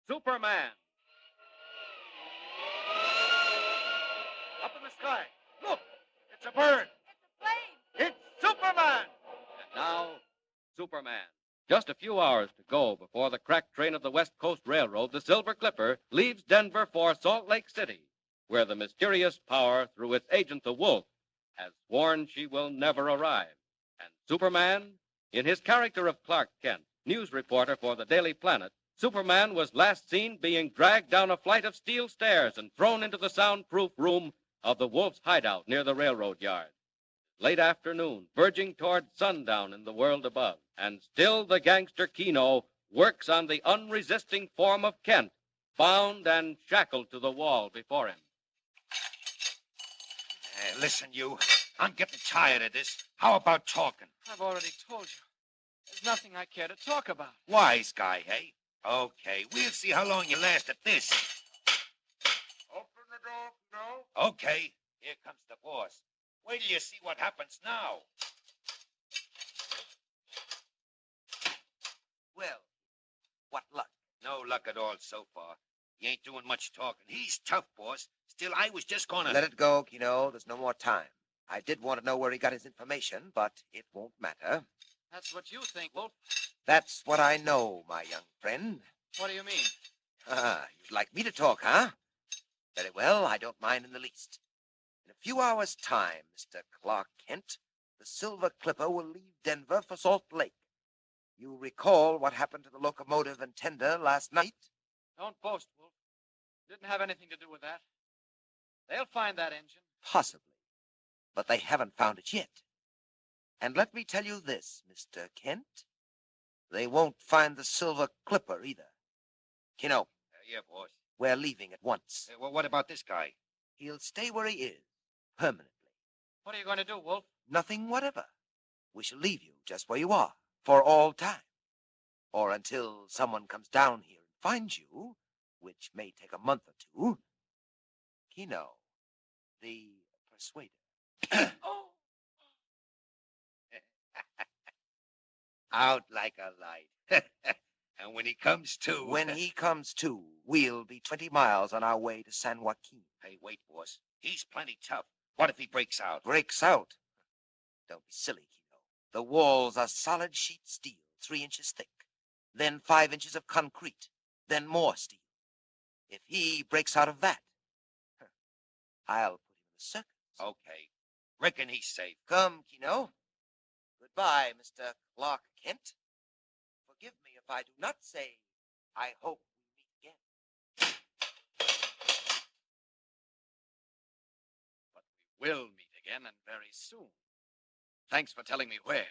Superman. Up in the sky. Look! It's a bird. It's a plane. It's Superman! And now, Superman. Just a few hours to go before the crack train of the West Coast Railroad, the Silver Clipper, leaves Denver for Salt Lake City, where the mysterious power, through its agent, the Wolf, has sworn she will never arrive. And Superman, in his character of Clark Kent, news reporter for the Daily Planet, Superman was last seen being dragged down a flight of steel stairs and thrown into the soundproof room of the Wolf's hideout near the railroad yard. late afternoon, verging toward sundown in the world above. And still the gangster Keno works on the unresisting form of Kent, bound and shackled to the wall before him. Listen, you. I'm getting tired of this. How about talking? I've already told you. There's nothing I care to talk about. Wise guy, hey? Okay, we'll see how long you last at this. Open the door, no? Okay, here comes the boss. Wait till you see what happens now. Well, what luck? No luck at all so far. He ain't doing much talking. He's tough, boss. Still, I was just gonna... Let it go, Keno. There's no more time. I did want to know where he got his information, but it won't matter. That's what you think, Wolf. That's what I know, my young friend. What do you mean? You'd like me to talk, huh? Very well, I don't mind in the least. In a few hours' time, Mr. Clark Kent, the Silver Clipper will leave Denver for Salt Lake. You recall what happened to the locomotive and tender last night? Don't boast, Wolf. Didn't have anything to do with that. They'll find that engine. Possibly. But they haven't found it yet. And let me tell you this, Mr. Kent. They won't find the Silver Clipper either. Keno. Yeah, boss. We're leaving at once. Well, what about this guy? He'll stay where he is, permanently. What are you going to do, Wolf? Nothing whatever. We shall leave you just where you are, for all time. Or until someone comes down here and finds you, which may take a month or two. Keno, the persuader. Out like a light. And when he comes to... When he comes to, we'll be 20 miles on our way to San Joaquin. Hey, wait, boss. He's plenty tough. What if he breaks out? Breaks out? Don't be silly, Keno. The walls are solid sheet steel, 3 inches thick. Then 5 inches of concrete. Then more steel. If he breaks out of that, I'll put him in the circus. Okay. Reckon he's safe. Come, Keno. Goodbye, Mr. Clark Kent. Forgive me if I do not say, I hope we meet again. But we will meet again, and very soon. Thanks for telling me where.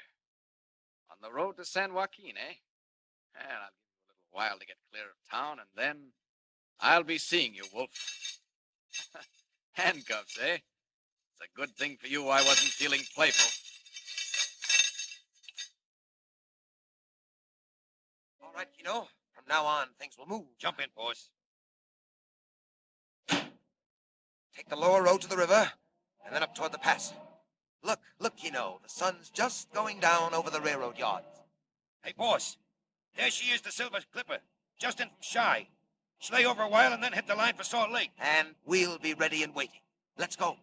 On the road to San Joaquin, eh? Well, I'll give you a little while to get clear of town, and then I'll be seeing you, Wolf. Handcuffs, eh? It's a good thing for you I wasn't feeling playful. All right, Keno. From now on, things will move. Jump in, boss. Take the lower road to the river, and then up toward the pass. Look, Keno. The sun's just going down over the railroad yards. Hey, boss. There she is, the Silver Clipper. Just in from Shy. She'll lay over a while and then hit the line for Salt Lake. And we'll be ready and waiting. Let's go.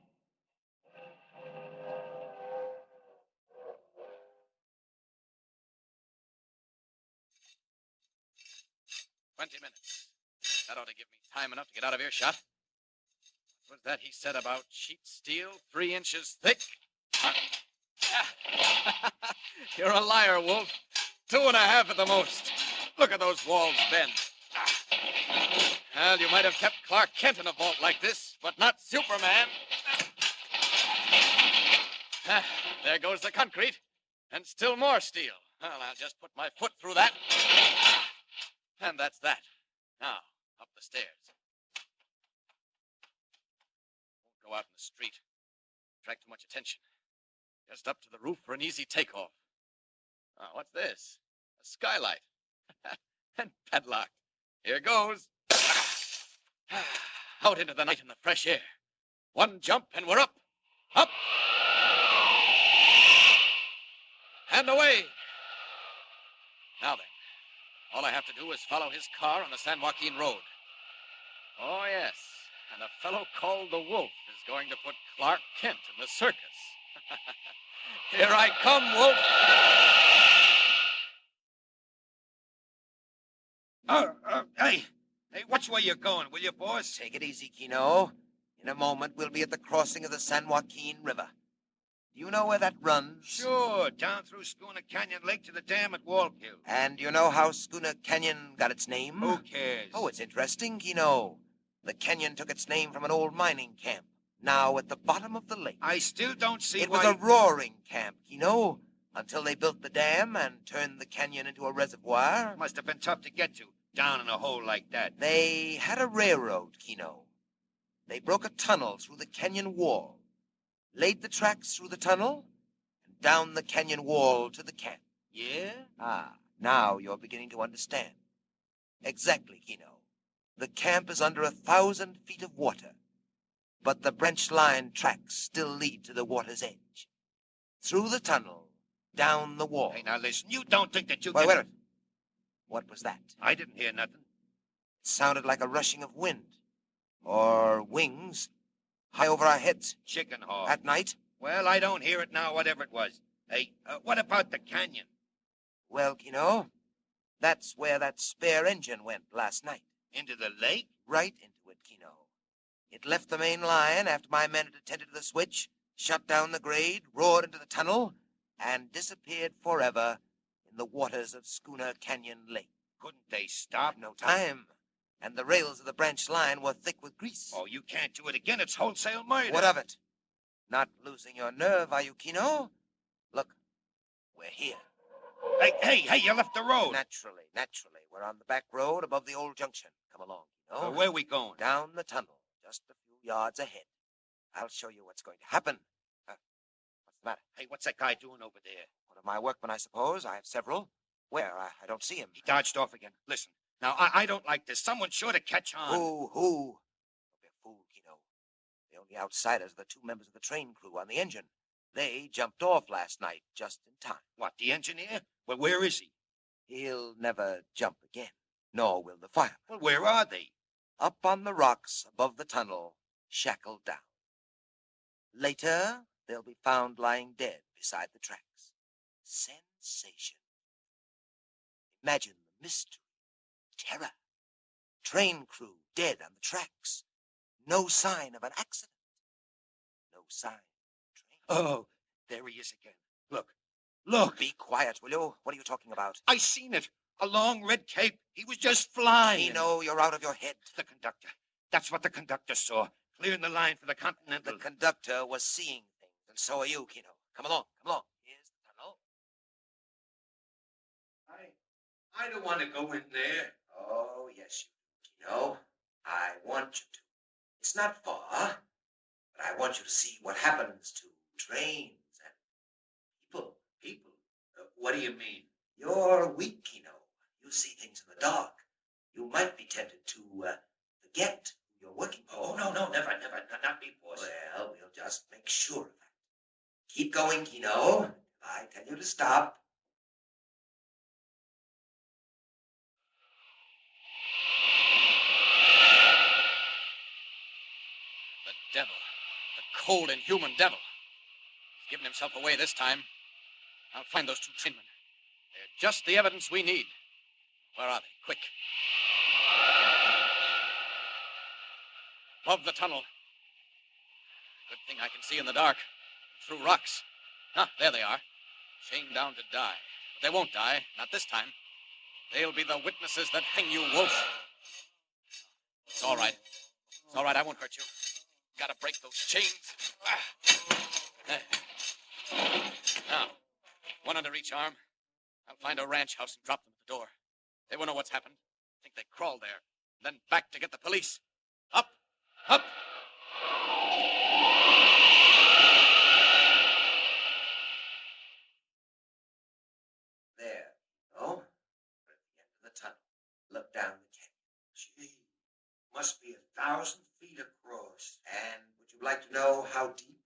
"20 minutes. That ought to give me time enough to get out of earshot. What was that he said about sheet steel, 3 inches thick? You're a liar, Wolf. 2.5 at the most. Look at those walls bend. Well, you might have kept Clark Kent in a vault like this, but not Superman. There goes the concrete. And still more steel. Well, I'll just put my foot through that. And that's that. Now, up the stairs. Won't go out in the street. Attract too much attention. Just up to the roof for an easy takeoff. Oh, what's this? A skylight. And padlocked. Here goes. Out into the night in the fresh air. One jump and we're up. Up. And away. Now then, all I have to do is follow his car on the San Joaquin Road. Oh, yes. And a fellow called the Wolf is going to put Clark Kent in the circus. Here I come, Wolf. Hey, watch where you're going, will you, boss? Take it easy, Keno. In a moment, we'll be at the crossing of the San Joaquin River. Do you know where that runs? Sure, down through Schooner Canyon Lake to the dam at Wallkill. And you know how Schooner Canyon got its name? Who cares? Oh, it's interesting, Keno. The canyon took its name from an old mining camp. now at the bottom of the lake. I still don't see It why... was a roaring camp, Keno, until they built the dam and turned the canyon into a reservoir. Must have been tough to get to, down in a hole like that. They had a railroad, Keno. They broke a tunnel through the canyon wall, laid the tracks through the tunnel, and down the canyon wall to the camp. Yeah? Ah, now you're beginning to understand. Exactly, Keno. The camp is under 1,000 feet of water, but the branch line tracks still lead to the water's edge. Through the tunnel, down the wall. Hey, now listen, you don't think that you Wait, can... wait a minute. What was that? I didn't hear nothing. It sounded like a rushing of wind. Or wings. High over our heads. Chicken hawk. At night. Well, I don't hear it now, whatever it was. Hey, what about the canyon? Well, Keno, that's where that spare engine went last night. Into the lake? Right into it, Keno. It left the main line after my men had attended to the switch, shut down the grade, roared into the tunnel, and disappeared forever in the waters of Schooner Canyon Lake. Couldn't they stop? No time. And the rails of the branch line were thick with grease. Oh, you can't do it again. It's wholesale murder. What of it? Not losing your nerve, are you, Keno? Look, we're here. Hey, you left the road. Naturally. We're on the back road above the old junction. Come along, Keno. Where are we going? Down the tunnel, just a few yards ahead. I'll show you what's going to happen. What's the matter? Hey, what's that guy doing over there? One of my workmen, I suppose. I have several. Where? I don't see him. He dodged off again. Listen, now, I don't like this. Someone's sure to catch on. Who? Don't be a fool, Keno. The only outsiders are the two members of the train crew on the engine. They jumped off last night just in time. What, the engineer? Well, where is he? He'll never jump again, nor will the firemen. Well, where are they? Up on the rocks above the tunnel, shackled down. Later, they'll be found lying dead beside the tracks. Sensation. Imagine the mystery, terror. Train crew dead on the tracks. No sign of an accident. No sign of a train. Oh, there he is again. Look. Be quiet, will you? What are you talking about? I seen it. A long red cape. He was just flying. Keno, you're out of your head. The conductor. That's what the conductor saw. Clearing the line for the Continental. The conductor was seeing things, and so are you, Keno. Come along. Here's the tunnel. I don't want to go in there. Oh, yes, you do, Keno. I want you to. It's not far, but I want you to see what happens to trains and people. People? What do you mean? You're weak, Keno. You see things in the dark. You might be tempted to forget who you're working for. Oh, no, never. Not me, boss. Well, we'll just make sure of that. Keep going, Keno. I tell you to stop. The devil. The cold, inhuman devil. He's given himself away this time. I'll find those two trainmen. They're just the evidence we need. Where are they? Quick. Above the tunnel. Good thing I can see in the dark. Through rocks. Ah, there they are. Chained down to die. But they won't die. Not this time. They'll be the witnesses that hang you, wolf. It's all right. I won't hurt you. Gotta break those chains. Now, one under each arm. I'll find a ranch house and drop them at the door. They won't know what's happened. Think they crawled there. Then back to get the police. Up! There. Oh, we're at the end of the tunnel. Look down the canyon. Gee, must be 1,000 feet across. And would you like to know how deep?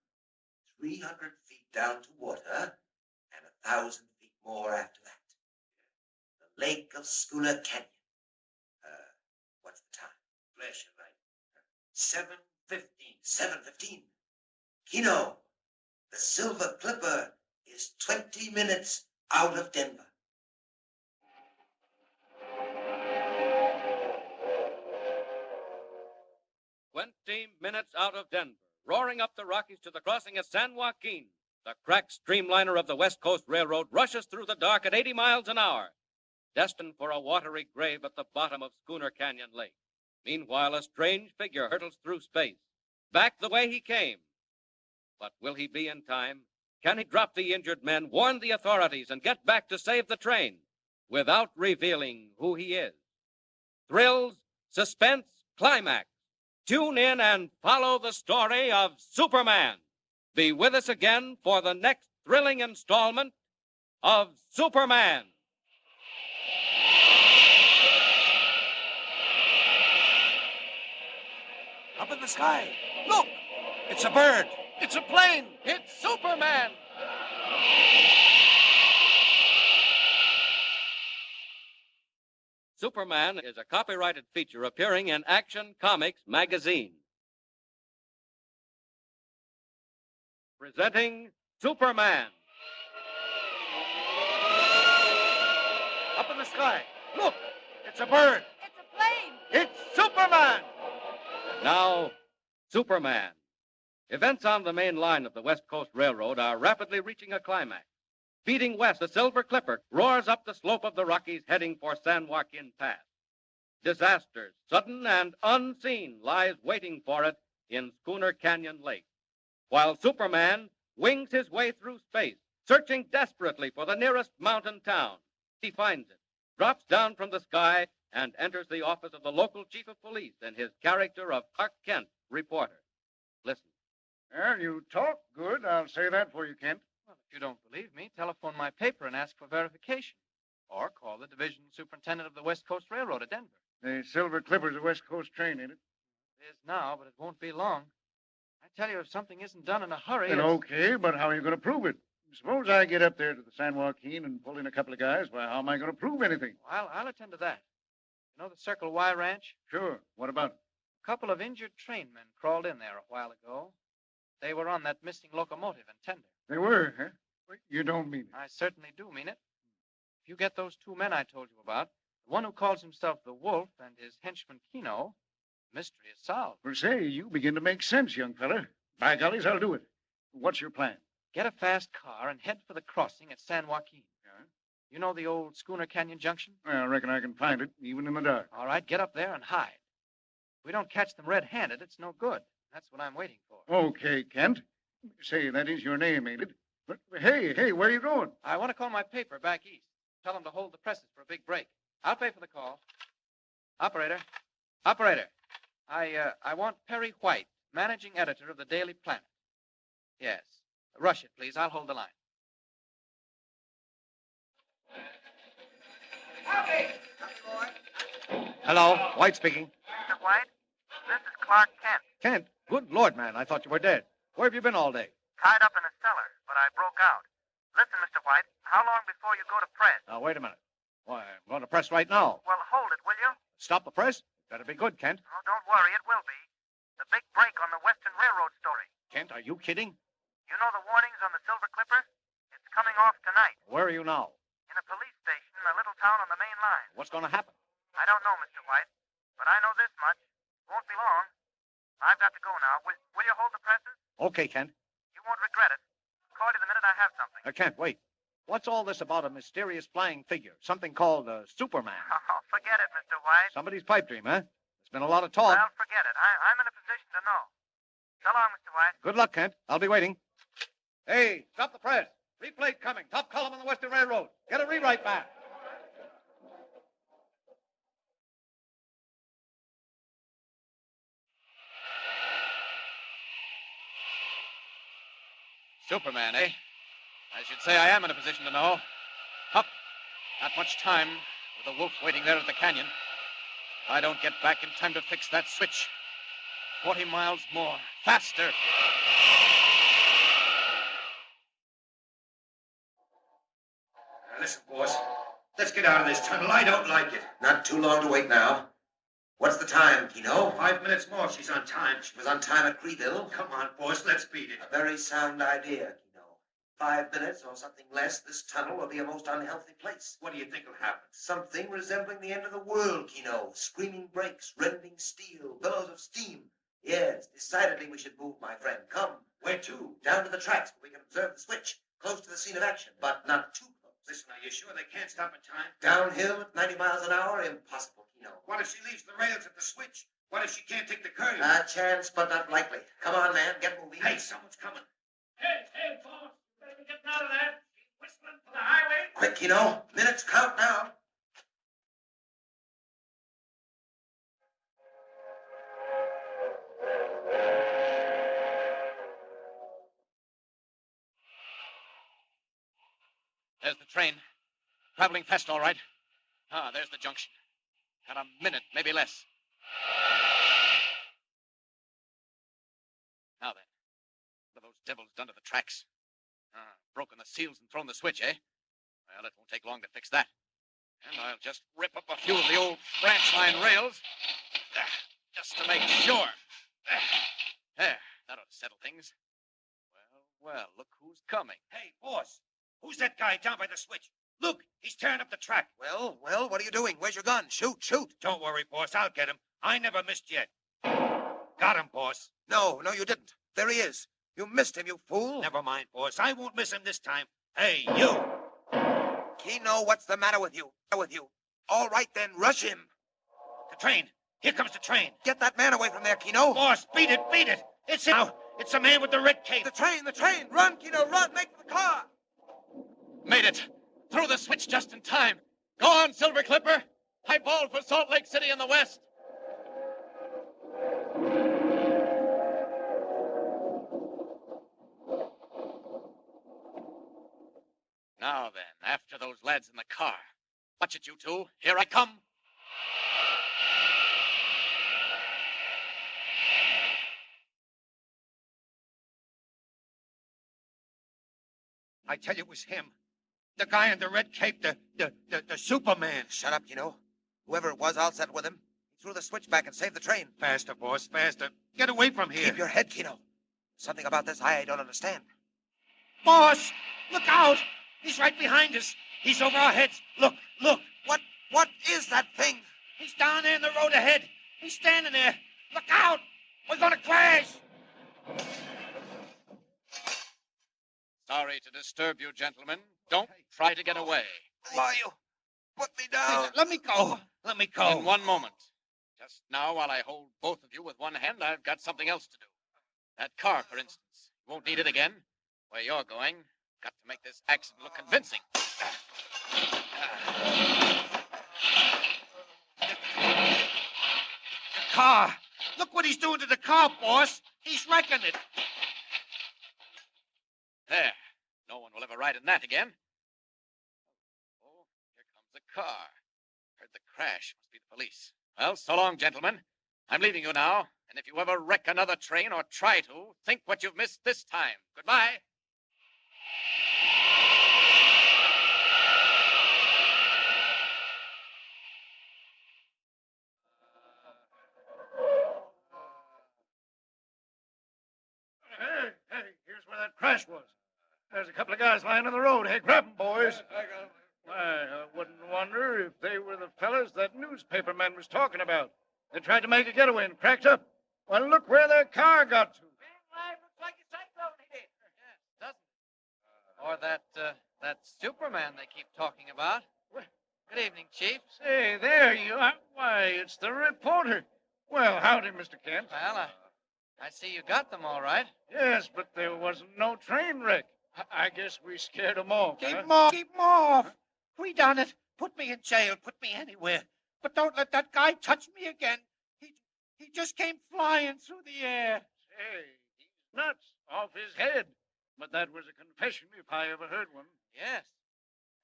300 feet down to water, and 1,000 feet more after that. The Lake of Schooner Canyon. What's the time? Flash of light. 7:15. 7:15. Keno, the Silver Clipper is 20 minutes out of Denver. Minutes out of Denver, roaring up the Rockies to the crossing at San Joaquin. The cracked streamliner of the West Coast Railroad rushes through the dark at 80 miles an hour, destined for a watery grave at the bottom of Schooner Canyon Lake. Meanwhile, a strange figure hurtles through space. back the way he came. But will he be in time? Can he drop the injured men, warn the authorities, and get back to save the train without revealing who he is? Thrills, suspense, climax. Tune in and follow the story of Superman. Be with us again for the next thrilling installment of Superman. Up in the sky. Look! It's a bird. It's a plane. It's Superman. Superman is a copyrighted feature appearing in Action Comics magazine. Presenting Superman. Up in the sky. Look! It's a bird. It's a plane. It's Superman! Now, Superman. Events on the main line of the West Coast Railroad are rapidly reaching a climax. Speeding west, the Silver Clipper roars up the slope of the Rockies, heading for San Joaquin Pass. Disaster, sudden and unseen, lies waiting for it in Schooner Canyon Lake, while Superman wings his way through space, searching desperately for the nearest mountain town. He finds it, drops down from the sky, and enters the office of the local chief of police in his character of Clark Kent, reporter. Listen. Well, you talk good. I'll say that for you, Kent. Well, if you don't believe me, telephone my paper and ask for verification. Or call the division superintendent of the West Coast Railroad at Denver. The Silver Clipper's a West Coast train, ain't it? It is now, but it won't be long. I tell you, if something isn't done in a hurry... Then okay, but how are you going to prove it? Suppose I get up there to the San Joaquin and pull in a couple of guys. Why, how am I going to prove anything? I'll attend to that. You know the Circle Y Ranch? Sure. What about it? A couple of injured trainmen crawled in there a while ago. They were on that missing locomotive and tender. They were, huh? You don't mean it. I certainly do mean it. If you get those two men I told you about, the one who calls himself the Wolf and his henchman Keno, the mystery is solved. Well, say, you begin to make sense, young fella. By gollies, I'll do it. What's your plan? Get a fast car and head for the crossing at San Joaquin. Yeah? You know the old Schooner Canyon Junction? Well, I reckon I can find it, even in the dark. All right, get up there and hide. If we don't catch them red-handed, it's no good. That's what I'm waiting for. Okay, Kent. Say, that is your name, ain't it? But, hey, where are you going? I want to call my paper back east. Tell them to hold the presses for a big break. I'll pay for the call. Operator. I want Perry White, managing editor of the Daily Planet. Yes. Rush it, please. I'll hold the line. Hello, White speaking. Mr. White, this is Clark Kent. Kent? Good Lord, man, I thought you were dead. Where have you been all day? Tied up in a cellar, but I broke out. Listen, Mr. White, how long before you go to press? Now, wait a minute. Why, I'm going to press right now. Well, hold it, will you? Stop the press? Better be good, Kent. Oh, don't worry, it will be. The big break on the Western Railroad story. Kent, are you kidding? You know the warnings on the Silver Clipper? It's coming off tonight. Where are you now? In a police station in a little town on the main line. What's going to happen? I don't know, Mr. White, but I know this much. Won't be long. I've got to go now. Will you hold the presses? Okay, Kent. You won't regret it. Call you the minute I have something. Kent, wait. What's all this about a mysterious flying figure? Something called Superman. Oh, forget it, Mr. White. Somebody's pipe dream, huh? There's been a lot of talk. Well, forget it. I'm in a position to know. So long, Mr. White. Good luck, Kent. I'll be waiting. Hey, stop the press. Replate coming. Top column on the Western Railroad. Get a rewrite back. Superman, eh? I should say I am in a position to know. Hup. Not much time with the Wolf waiting there at the canyon. If I don't get back in time to fix that switch. 40 miles more. Faster. Now, listen, boss. Let's get out of this tunnel. I don't like it. Not too long to wait now. What's the time, Keno? 5 minutes more. She's on time. She was on time at Creeville. Come on, boss. Let's beat it. A very sound idea, Keno. 5 minutes or something less, this tunnel will be a most unhealthy place. What do you think will happen? Something resembling the end of the world, Keno. Screaming brakes, rending steel, billows of steam. Yes, decidedly we should move, my friend. Come. Where to? Down to the tracks where we can observe the switch. Close to the scene of action, but not too close. Listen, are you sure they can't stop in time? Downhill at 90 miles an hour? Impossible, Keno. What if she leaves the rails at the switch? What if she can't take the curve? A chance, but not likely. Come on, man. Get moving. Hey, someone's coming. Hey, boss. You better be getting out of there. She's whistling for the highway. Quick, Keno. Minutes count now. There's the train. Traveling fast, all right. Ah, there's the junction. Got a minute, maybe less. Now then, what have those devils done to the tracks? Broken the seals and thrown the switch, eh? Well, it won't take long to fix that. And I'll just rip up a few of the old branch line rails, just to make sure. There, that ought to settle things. Well, look who's coming. Hey, boss. Who's that guy down by the switch? Look, he's tearing up the track. Well, what are you doing? Where's your gun? Shoot. Don't worry, boss. I'll get him. I never missed yet. Got him, boss. No, you didn't. There he is. You missed him, you fool. Never mind, boss. I won't miss him this time. Hey, you. Keno, what's the matter with you? All right, then, rush him. The train. Here comes the train. Get that man away from there, Keno. Boss, beat it. It's him. Now, it's the man with the red cape. The train. Run, Keno, run. Make for the car. Made it. Threw the switch just in time. Go on, Silver Clipper. High ball for Salt Lake City in the west. Now then, after those lads in the car. Watch it, you two. Here I come. I tell you, it was him. The guy in the red cape, the Superman. Shut up, Keno. Whoever it was, I'll settle with him. He threw the switch back and saved the train. Faster, boss, faster. Get away from here. Keep your head, Keno. Something about this I don't understand. Boss, look out. He's right behind us. He's over our heads. Look. What is that thing? He's down there in the road ahead. He's standing there. Look out. We're going to crash. Sorry to disturb you, gentlemen. Don't try to get away. Why, you put me down. Let me go. In one moment. Just now, while I hold both of you with one hand, I've got something else to do. That car, for instance. You won't need it again. Where you're going, got to make this accident look convincing. The car. Look what he's doing to the car, boss. He's wrecking it. There. No one will ever ride in that again. Oh, here comes the car. Heard the crash. Must be the police. Well, so long, gentlemen. I'm leaving you now. And if you ever wreck another train or try to, think what you've missed this time. Goodbye. Hey, here's where that crash was. There's a couple of guys lying on the road. Hey, grab them, boys. I wouldn't wonder if they were the fellas that newspaper man was talking about. They tried to make a getaway and cracked up. Well, look where their car got to. Looks like a cyclone hit it. Yeah, doesn't it? Or that Superman they keep talking about. Good evening, Chief. Say, there you are. Why, it's the reporter. Well, howdy, Mr. Kent. Well, I see you got them all right. Yes, but there wasn't no train wreck. I guess we scared them off. Keep them off. We done it. Put me in jail. Put me anywhere. But don't let that guy touch me again. He just came flying through the air. Say, he's nuts off his head. But that was a confession if I ever heard one. Yes.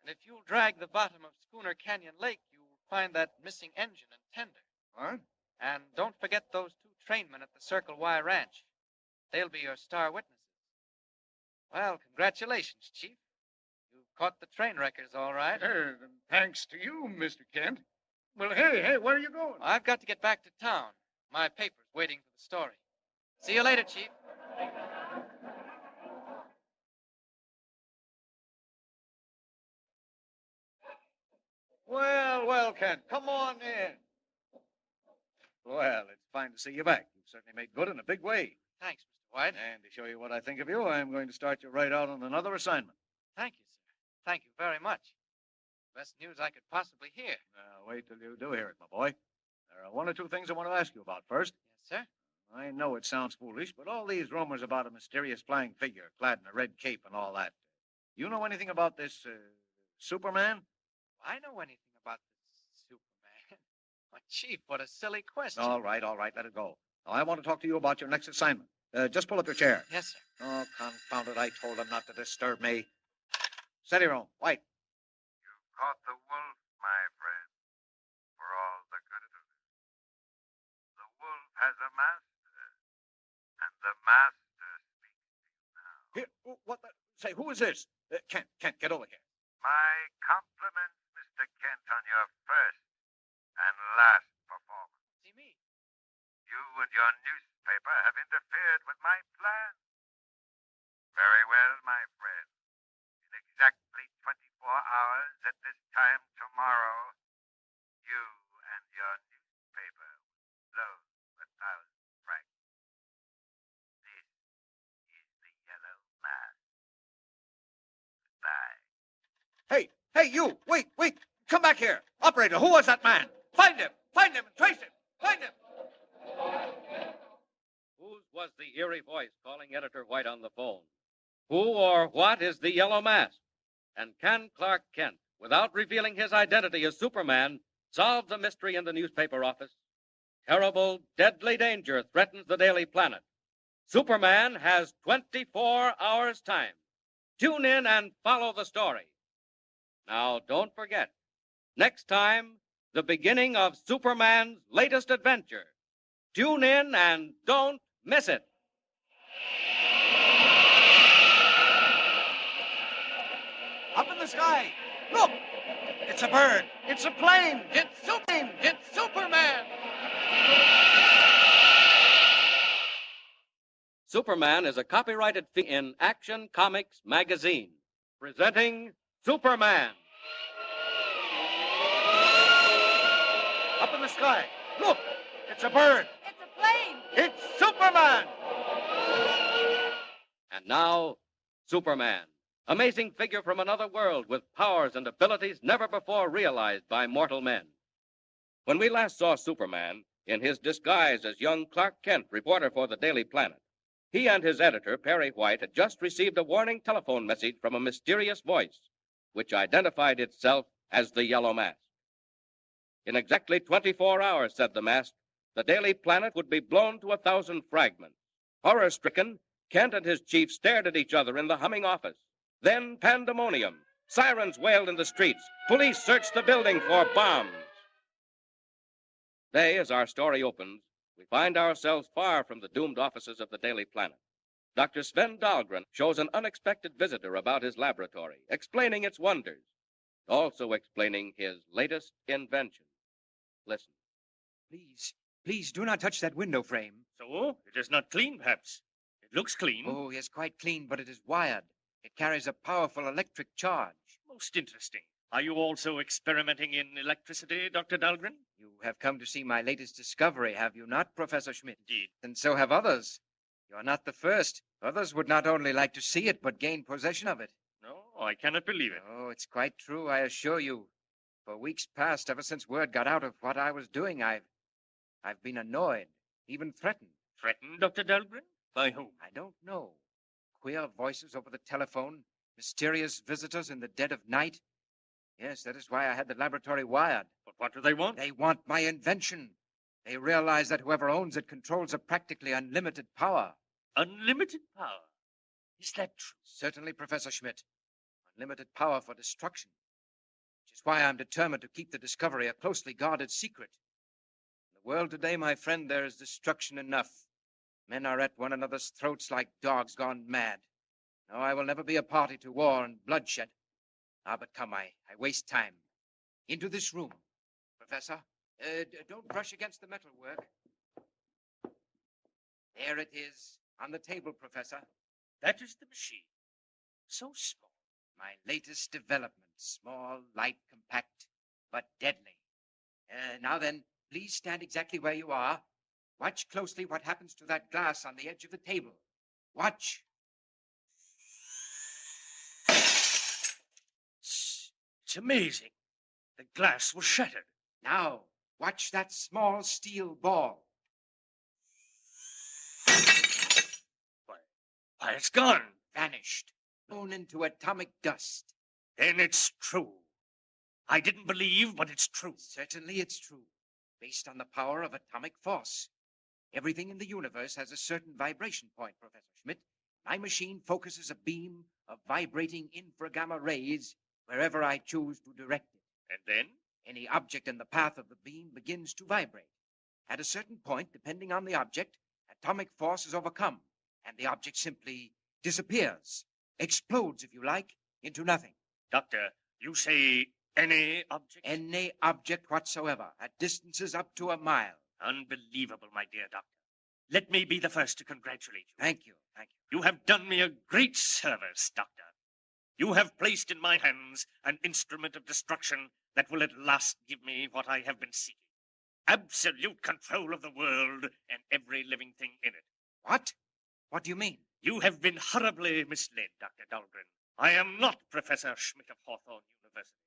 And if you'll drag the bottom of Schooner Canyon Lake, you'll find that missing engine and tender. What? And don't forget those two trainmen at the Circle Y Ranch. They'll be your star witnesses. Well, congratulations, Chief. You've caught the train wreckers all right. Then thanks to you, Mr. Kent. Well, hey, where are you going? I've got to get back to town. My paper's waiting for the story. See you later, Chief. Well, Kent, come on in. Well, it's fine to see you back. You've certainly made good in a big way. Thanks, Mr. White. And to show you what I think of you, I'm going to start you right out on another assignment. Thank you, sir. Thank you very much. Best news I could possibly hear. Wait till you do hear it, my boy. There are one or two things I want to ask you about. First, Yes, sir. I know it sounds foolish, but all these rumors about a mysterious flying figure clad in a red cape and all that. You know anything about this Superman? I know anything about this Superman. Why, Chief, what a silly question. All right, let it go. Now, I want to talk to you about your next assignment. Just pull up your chair. Yes, sir. Oh, confound it, I told him not to disturb me. Steady, room. White. Caught the wolf, my friend, for all the good it'll do. The wolf has a master, and the master speaks to you now. Here, what the... Say, who is this? Kent, get over here. My compliments, Mr. Kent, on your first and last performance. See me? You and your newspaper have interfered with my plan. Very well, my friend. In exactly 24 hours at this time tomorrow, you and your newspaper will blow 1,000 francs. This is the yellow mask. Goodbye. Hey, you! Wait! Come back here! Operator, who was that man? Find him and trace him! Find him! Whose was the eerie voice calling Editor White on the phone? Who or what is the Yellow Mask? And can Clark Kent, without revealing his identity as Superman, solve the mystery in the newspaper office? Terrible, deadly danger threatens the Daily Planet. Superman has 24 hours' time. Tune in and follow the story. Now, don't forget, next time, the beginning of Superman's latest adventure. Tune in and don't miss it. Up in the sky! Look! It's a bird! It's a plane! It's Superman! Superman is a copyrighted feature in Action Comics magazine, presenting Superman. Up in the sky! Look! It's a bird! It's a plane! It's Superman! And now, Superman. Amazing figure from another world with powers and abilities never before realized by mortal men. When we last saw Superman, in his disguise as young Clark Kent, reporter for the Daily Planet, he and his editor, Perry White, had just received a warning telephone message from a mysterious voice, which identified itself as the Yellow Mask. In exactly 24 hours, said the mask, the Daily Planet would be blown to 1,000 fragments. Horror-stricken, Kent and his chief stared at each other in the humming office. Then pandemonium. Sirens wailed in the streets. Police searched the building for bombs. Today, as our story opens, we find ourselves far from the doomed offices of the Daily Planet. Dr. Sven Dahlgren shows an unexpected visitor about his laboratory, explaining its wonders, also explaining his latest invention. Listen. Please do not touch that window frame. So? It is not clean, perhaps. It looks clean. Oh, yes, quite clean, but it is wired. It carries a powerful electric charge. Most interesting. Are you also experimenting in electricity, Dr. Dahlgren? You have come to see my latest discovery, have you not, Professor Schmidt? Indeed. And so have others. You are not the first. Others would not only like to see it, but gain possession of it. No, I cannot believe it. Oh, it's quite true, I assure you. For weeks past, ever since word got out of what I was doing, I've been annoyed, even threatened. Threatened, Dr. Dahlgren? By whom? I don't know. Queer voices over the telephone, mysterious visitors in the dead of night. Yes, that is why I had the laboratory wired. But what do they want? They want my invention. They realize that whoever owns it controls a practically unlimited power. Unlimited power? Is that true? Certainly, Professor Schmidt. Unlimited power for destruction. Which is why I'm determined to keep the discovery a closely guarded secret. In the world today, my friend, there is destruction enough. Men are at one another's throats like dogs gone mad. No, I will never be a party to war and bloodshed. Ah, but come, I waste time. Into this room. Professor, don't brush against the metalwork. There it is, on the table, Professor. That is the machine. So small. My latest development. Small, light, compact, but deadly. Now then, please stand exactly where you are. Watch closely what happens to that glass on the edge of the table. Watch. It's amazing. The glass was shattered. Now, Watch that small steel ball. Why, it's gone. Vanished. Blown into atomic dust. Then it's true. I didn't believe, but it's true. Certainly it's true. Based on the power of atomic force. Everything in the universe has a certain vibration point, Professor Schmidt. My machine focuses a beam of vibrating infragamma rays wherever I choose to direct it. And then? Any object in the path of the beam begins to vibrate. At a certain point, depending on the object, atomic force is overcome, and the object simply disappears, explodes, if you like, into nothing. Doctor, you say any object? Any object whatsoever, at distances up to a mile. Unbelievable, my dear doctor. Let me be the first to congratulate you. Thank you, thank you. You have done me a great service, Doctor. You have placed in my hands an instrument of destruction that will at last give me what I have been seeking. Absolute control of the world and every living thing in it. What? What do you mean? You have been horribly misled, Dr. Dahlgren. I am not Professor Schmidt of Hawthorne University.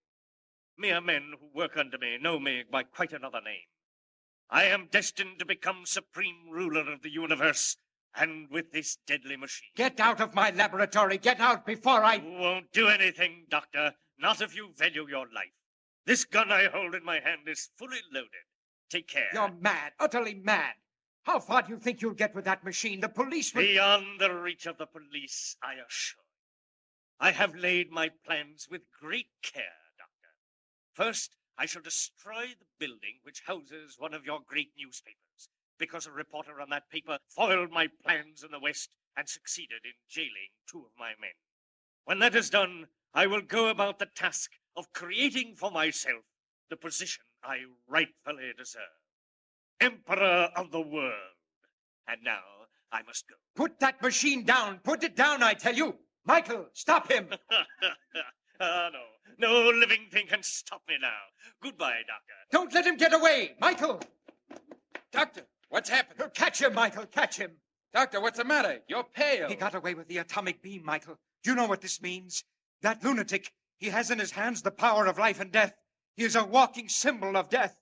Mere men who work under me know me by quite another name. I am destined to become supreme ruler of the universe, and with this deadly machine. Get out of my laboratory! Get out before I... You won't do anything, Doctor. Not if you value your life. This gun I hold in my hand is fully loaded. Take care. You're mad, utterly mad. How far do you think you'll get with that machine? The police will... Beyond the reach of the police, I assure you. I have laid my plans with great care, Doctor. First, I shall destroy the building which houses one of your great newspapers, because a reporter on that paper foiled my plans in the West and succeeded in jailing 2 of my men. When that is done, I will go about the task of creating for myself the position I rightfully deserve. Emperor of the world. And now I must go. Put that machine down! Put it down, I tell you! Michael, stop him! No. No living thing can stop me now. Goodbye, Doctor. Don't let him get away! Michael! Doctor, what's happened? Catch him, Michael, catch him! Doctor, what's the matter? You're pale. He got away with the atomic beam, Michael. Do you know what this means? That lunatic, he has in his hands the power of life and death. He is a walking symbol of death.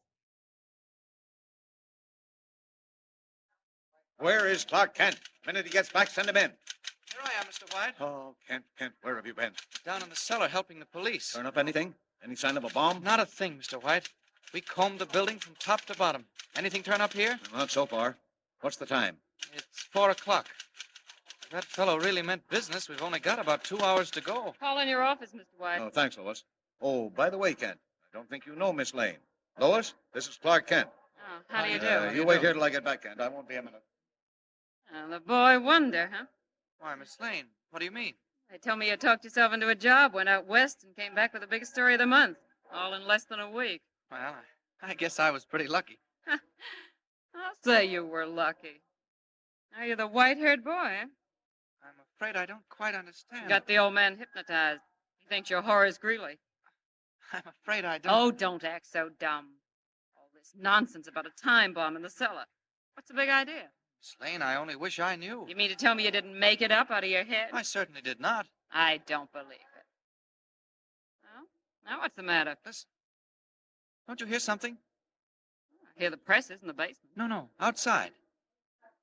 Where is Clark Kent? The minute he gets back, send him in. Here I am, Mr. White. Oh, Kent, where have you been? Down in the cellar helping the police. Turn up anything? Any sign of a bomb? Not a thing, Mr. White. We combed the building from top to bottom. Anything turn up here? Not so far. What's the time? It's 4 o'clock. If that fellow really meant business, we've only got about 2 hours to go. Call in your office, Mr. White. Oh, thanks, Lois. Oh, by the way, Kent, I don't think you know Miss Lane. Lois, this is Clark Kent. Oh, how do you do? You wait here till I get back, Kent. I won't be a minute. Oh, the boy wonder, huh? Why, Miss Lane, what do you mean? They told me you talked yourself into a job, went out west, and came back with the biggest story of the month, all in less than a week. Well, I guess I was pretty lucky. I'll say you were lucky. Now you're the white-haired boy, eh? I'm afraid I don't quite understand. You got the old man hypnotized. He thinks you're Horace Greeley. I'm afraid I don't... Oh, don't act so dumb. All this nonsense about a time bomb in the cellar. What's the big idea? Miss Lane, I only wish I knew. You mean to tell me you didn't make it up out of your head? I certainly did not. I don't believe it. Well, now what's the matter? Listen. Don't you hear something? I hear the presses in the basement. No, outside.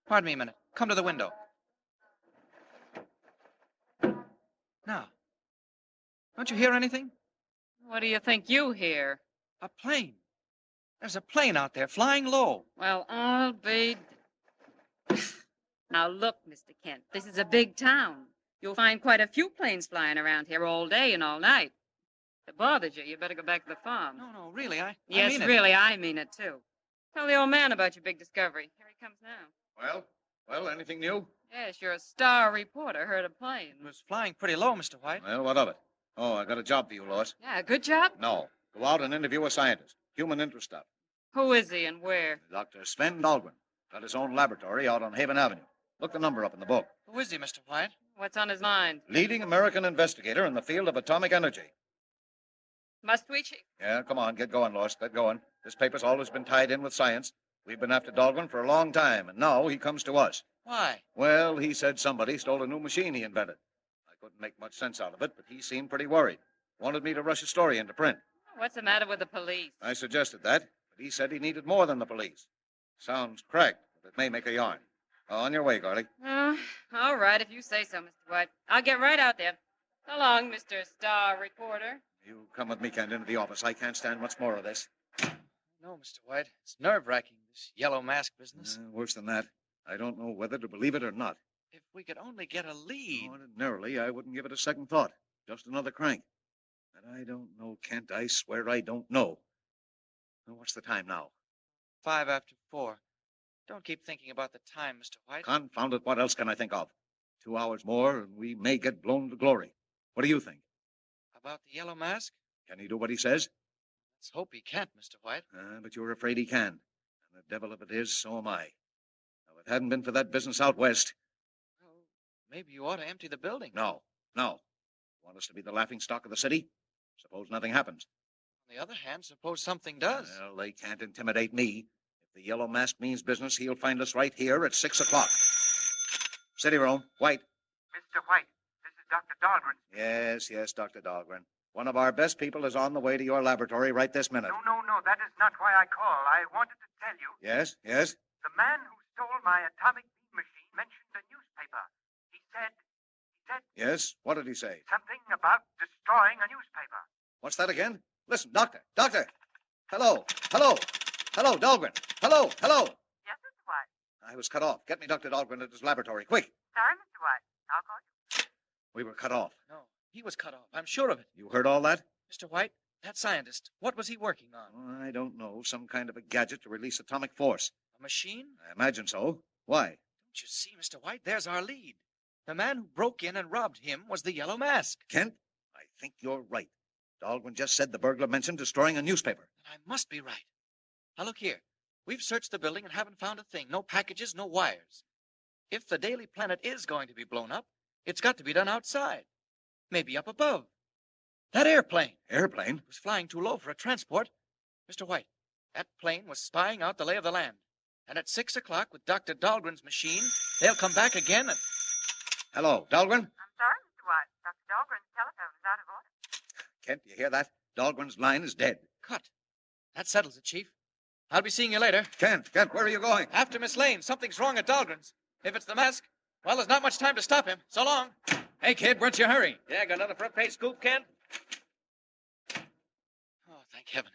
Pardon me a minute. Come to the window. Now, don't you hear anything? What do you think you hear? A plane. There's a plane out there flying low. Well, I'll be... Now, look, Mr. Kent, this is a big town. You'll find quite a few planes flying around here all day and all night. If it bothers you, you better go back to the farm. No, really, I Yes, mean it. really, I mean it, too. Tell the old man about your big discovery. Here he comes now. Well, anything new? Yes, you're a star reporter. Heard a plane. It was flying pretty low, Mr. White. Well, what of it? Oh, I got a job for you, Lois. Yeah, good job. No. Go out and interview a scientist. Human interest stuff. Who is he and where? Dr. Sven Dahlgren. Got his own laboratory out on Haven Avenue. Look the number up in the book. Who is he, Mr. White? What's on his mind? Leading American investigator in the field of atomic energy. Must we, Chief? Yeah, come on, get going, Lois. Get going. This paper's always been tied in with science. We've been after Dahlgren for a long time, and now he comes to us. Why? Well, he said somebody stole a new machine he invented. I couldn't make much sense out of it, but he seemed pretty worried. Wanted me to rush a story into print. What's the matter with the police? I suggested that, But he said he needed more than the police. Sounds cracked, but it may make a yarn. On your way, Garley. All right, if you say so, Mr. White. I'll get right out there. So long, Mr. Star Reporter. You come with me, Kent, into the office. I can't stand much more of this. No, Mr. White. It's nerve-wracking, this yellow mask business. Worse than that. I don't know whether to believe it or not. If we could only get a lead. Ordinarily, I wouldn't give it a second thought. Just another crank. But I don't know, Kent. I swear I don't know. Well, what's the time now? 4:05. Don't keep thinking about the time, Mr. White. Confound it, what else can I think of? 2 hours more, and we may get blown to glory. What do you think? About the yellow mask? Can he do what he says? Let's hope he can't, Mr. White. But you're afraid he can. And the devil if it is, so am I. Now, if it hadn't been for that business out west... Well, maybe you ought to empty the building. No. Want us to be the laughingstock of the city? Suppose nothing happens. On the other hand, suppose something does. Well, they can't intimidate me. If the yellow mask means business, he'll find us right here at 6 o'clock. City room, White. Mr. White, this is Dr. Dahlgren. Yes, Dr. Dahlgren. One of our best people is on the way to your laboratory right this minute. No, that is not why I call. I wanted to tell you. Yes? The man who stole my atomic beam machine mentioned a newspaper. He said... Yes? What did he say? Something about destroying a newspaper. What's that again? Listen, Doctor! Hello, Dahlgren! Hello! Yes, Mr. White. I was cut off. Get me Dr. Dahlgren at his laboratory, quick. Sorry, Mr. White. I'll call you. We were cut off. No, he was cut off. I'm sure of it. You heard all that? Mr. White, that scientist, what was he working on? I don't know. Some kind of a gadget to release atomic force. A machine? I imagine so. Why? Don't you see, Mr. White? There's our lead. The man who broke in and robbed him was the Yellow Mask. Kent, I think you're right. Dahlgren just said the burglar mentioned destroying a newspaper. I must be right. Now, look here. We've searched the building and haven't found a thing. No packages, no wires. If the Daily Planet is going to be blown up, it's got to be done outside. Maybe up above. That airplane. Airplane? Was flying too low for a transport. Mr. White, that plane was spying out the lay of the land. And at 6 o'clock with Dr. Dahlgren's machine, they'll come back again and... Hello, Dahlgren? I'm sorry, Mr. White. Dr. Dahlgren's telephone is out of order. Kent, you hear that? Dahlgren's line is dead. Cut. That settles it, Chief. I'll be seeing you later. Kent, where are you going? After Miss Lane. Something's wrong at Dahlgren's. If it's the mask, well, there's not much time to stop him. So long. Hey, kid, what's your hurry? Yeah, got another front page scoop, Kent? Oh, thank heaven.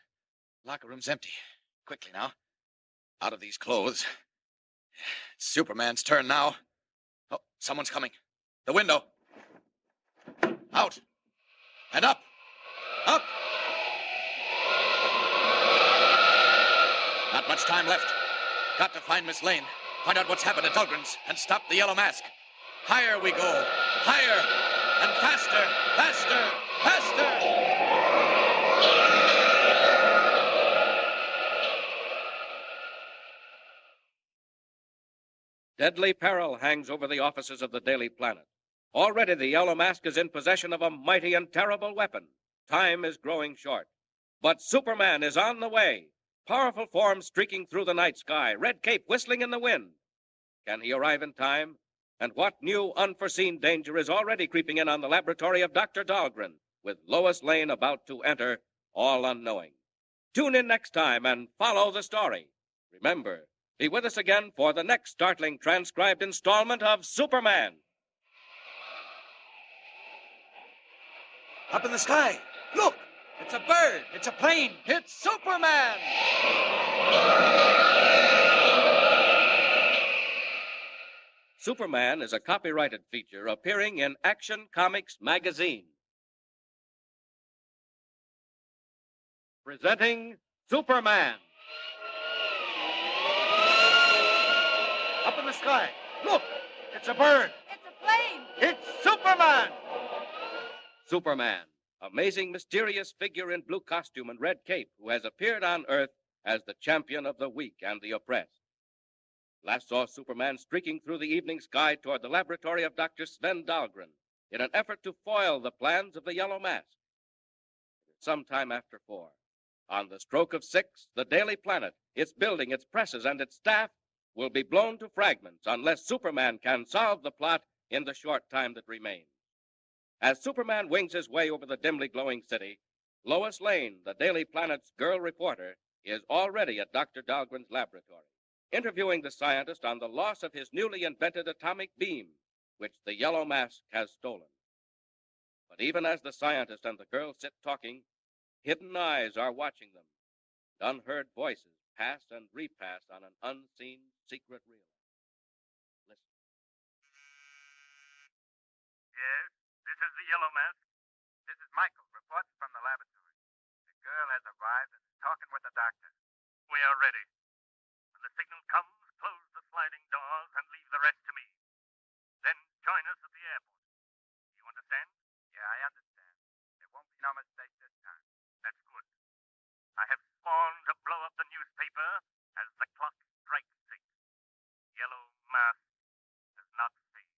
Locker room's empty. Quickly now. Out of these clothes. It's Superman's turn now. Oh, someone's coming. The window. Out. And up. Up. Not much time left. Got to find Miss Lane. Find out what's happened at Dahlgren's and stop the Yellow Mask. Higher we go. Higher. And faster. Faster. Faster. Deadly peril hangs over the offices of the Daily Planet. Already the Yellow Mask is in possession of a mighty and terrible weapon. Time is growing short. But Superman is on the way. Powerful form streaking through the night sky, red cape whistling in the wind. Can he arrive in time? And what new unforeseen danger is already creeping in on the laboratory of Dr. Dahlgren, with Lois Lane about to enter, all unknowing? Tune in next time and follow the story. Remember, be with us again for the next startling transcribed installment of Superman. Up in the sky. Look! It's a bird. It's a plane. It's Superman! Superman is a copyrighted feature appearing in Action Comics magazine. Presenting Superman. Up in the sky. Look! It's a bird. It's a plane. It's Superman! Superman, amazing, mysterious figure in blue costume and red cape who has appeared on Earth as the champion of the weak and the oppressed. Last saw Superman streaking through the evening sky toward the laboratory of Dr. Sven Dahlgren in an effort to foil the plans of the Yellow Mask. Sometime after 4, on the stroke of 6, the Daily Planet, its building, its presses, and its staff will be blown to fragments unless Superman can solve the plot in the short time that remains. As Superman wings his way over the dimly glowing city, Lois Lane, the Daily Planet's girl reporter, is already at Dr. Dahlgren's laboratory, interviewing the scientist on the loss of his newly invented atomic beam, which the Yellow Mask has stolen. But even as the scientist and the girl sit talking, hidden eyes are watching them. Unheard voices pass and repass on an unseen secret relay. Listen. Yes, this is the Yellow Mask. This is Michael, reporting from the laboratory. The girl has arrived and is talking with the doctor. We are ready. When the signal comes, close the sliding doors and leave the rest to me. Then join us at the airport. You understand? Yeah, I understand. There won't be no mistake this time. That's good. I have sworn to blow up the newspaper as the clock strikes 6. Yellow Mask does not fade.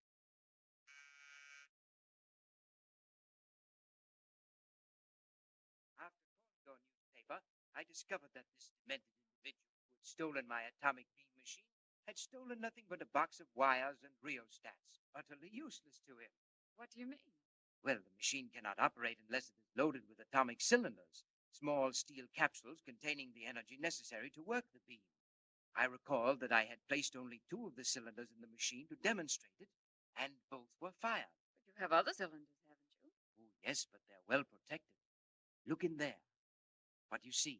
After calling your newspaper, I discovered that this demented individual who had stolen my atomic beam machine had stolen nothing but a box of wires and rheostats, utterly useless to him. What do you mean? Well, the machine cannot operate unless it is loaded with atomic cylinders, small steel capsules containing the energy necessary to work the beam. I recalled that I had placed only 2 of the cylinders in the machine to demonstrate it, and both were fired. But you have other cylinders, haven't you? Oh, yes, but they're well protected. Look in there. What do you see?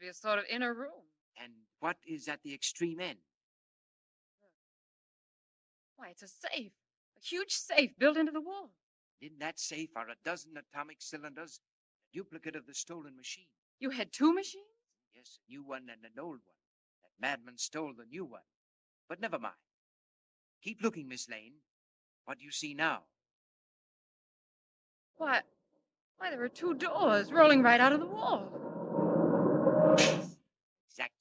It'll be a sort of inner room. And what is at the extreme end? Why, it's a safe. A huge safe built into the wall. In that safe are a dozen atomic cylinders, a duplicate of the stolen machine. You had 2 machines? Yes, a new one and an old one. That madman stole the new one. But never mind. Keep looking, Miss Lane. What do you see now? Why, there are 2 doors rolling right out of the wall. Exactly.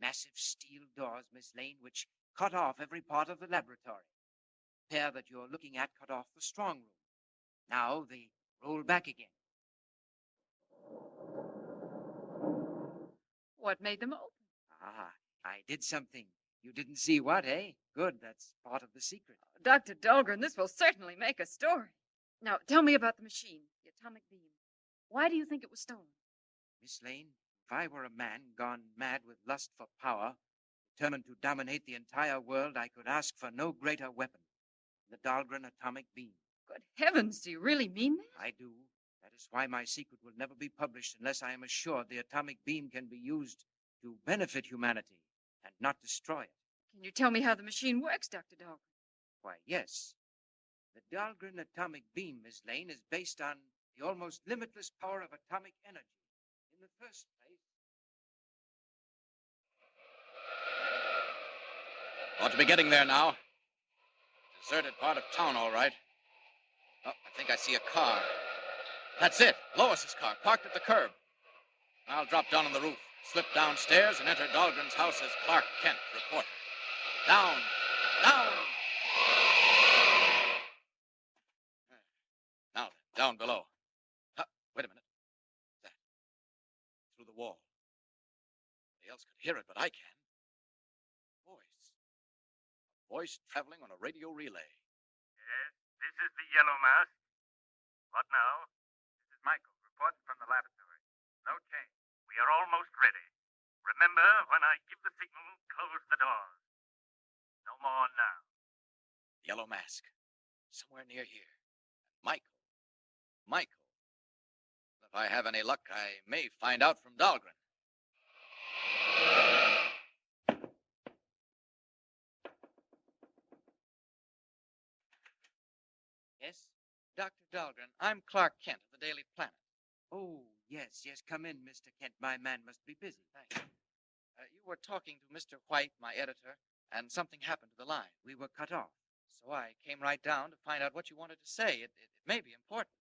Massive steel doors, Miss Lane, which cut off every part of the laboratory. The pair that you're looking at cut off the strong room. Now they roll back again. What made them open? Ah, I did something. You didn't see what, eh? Good, that's part of the secret. Dr. Dahlgren, this will certainly make a story. Now, tell me about the machine, the atomic beam. Why do you think it was stolen? Miss Lane, if I were a man gone mad with lust for power, determined to dominate the entire world, I could ask for no greater weapon than the Dahlgren atomic beam. Good heavens, do you really mean that? I do. That is why my secret will never be published unless I am assured the atomic beam can be used to benefit humanity and not destroy it. Can you tell me how the machine works, Dr. Dahlgren? Why, yes. The Dahlgren atomic beam, Miss Lane, is based on the almost limitless power of atomic energy. In the first place... Ought to be getting there now. Deserted part of town, all right. Oh, I think I see a car. That's it. Lois's car, parked at the curb. I'll drop down on the roof, slip downstairs, and enter Dahlgren's house as Clark Kent, reporter. Down! Down! Now, down below. Wait a minute. That. Through the wall. Nobody else could hear it, but I can. Voice. A voice traveling on a radio relay. Yes, this is the Yellow Mask. What now? This is Michael, reporting from the laboratory. No change. We are almost ready. Remember, when I give the signal, close the doors. No more now. Yellow Mask. Somewhere near here. Michael. Michael. If I have any luck, I may find out from Dahlgren. Yes? Dr. Dahlgren, I'm Clark Kent of the Daily Planet. Oh, yes, come in, Mr. Kent. My man must be busy. Thank you. You were talking to Mr. White, my editor, and something happened to the line. We were cut off. So I came right down to find out what you wanted to say. It may be important.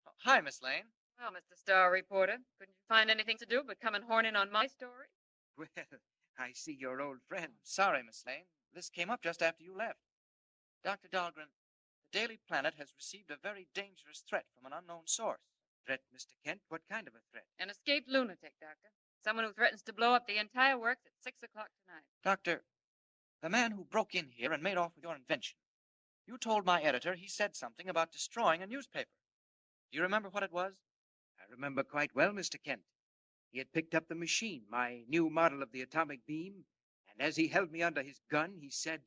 Oh, hi, Miss Lane. Well, Mr. Star Reporter, couldn't you find anything to do but come and horn in on my story? Well, I see your old friend. Sorry, Miss Lane. This came up just after you left. Dr. Dahlgren, the Daily Planet has received a very dangerous threat from an unknown source. Threat, Mr. Kent? What kind of a threat? An escaped lunatic, Doctor. Someone who threatens to blow up the entire works at 6 o'clock tonight. Doctor, the man who broke in here and made off with your invention. You told my editor he said something about destroying a newspaper. Do you remember what it was? I remember quite well, Mr. Kent. He had picked up the machine, my new model of the atomic beam, and as he held me under his gun, he said,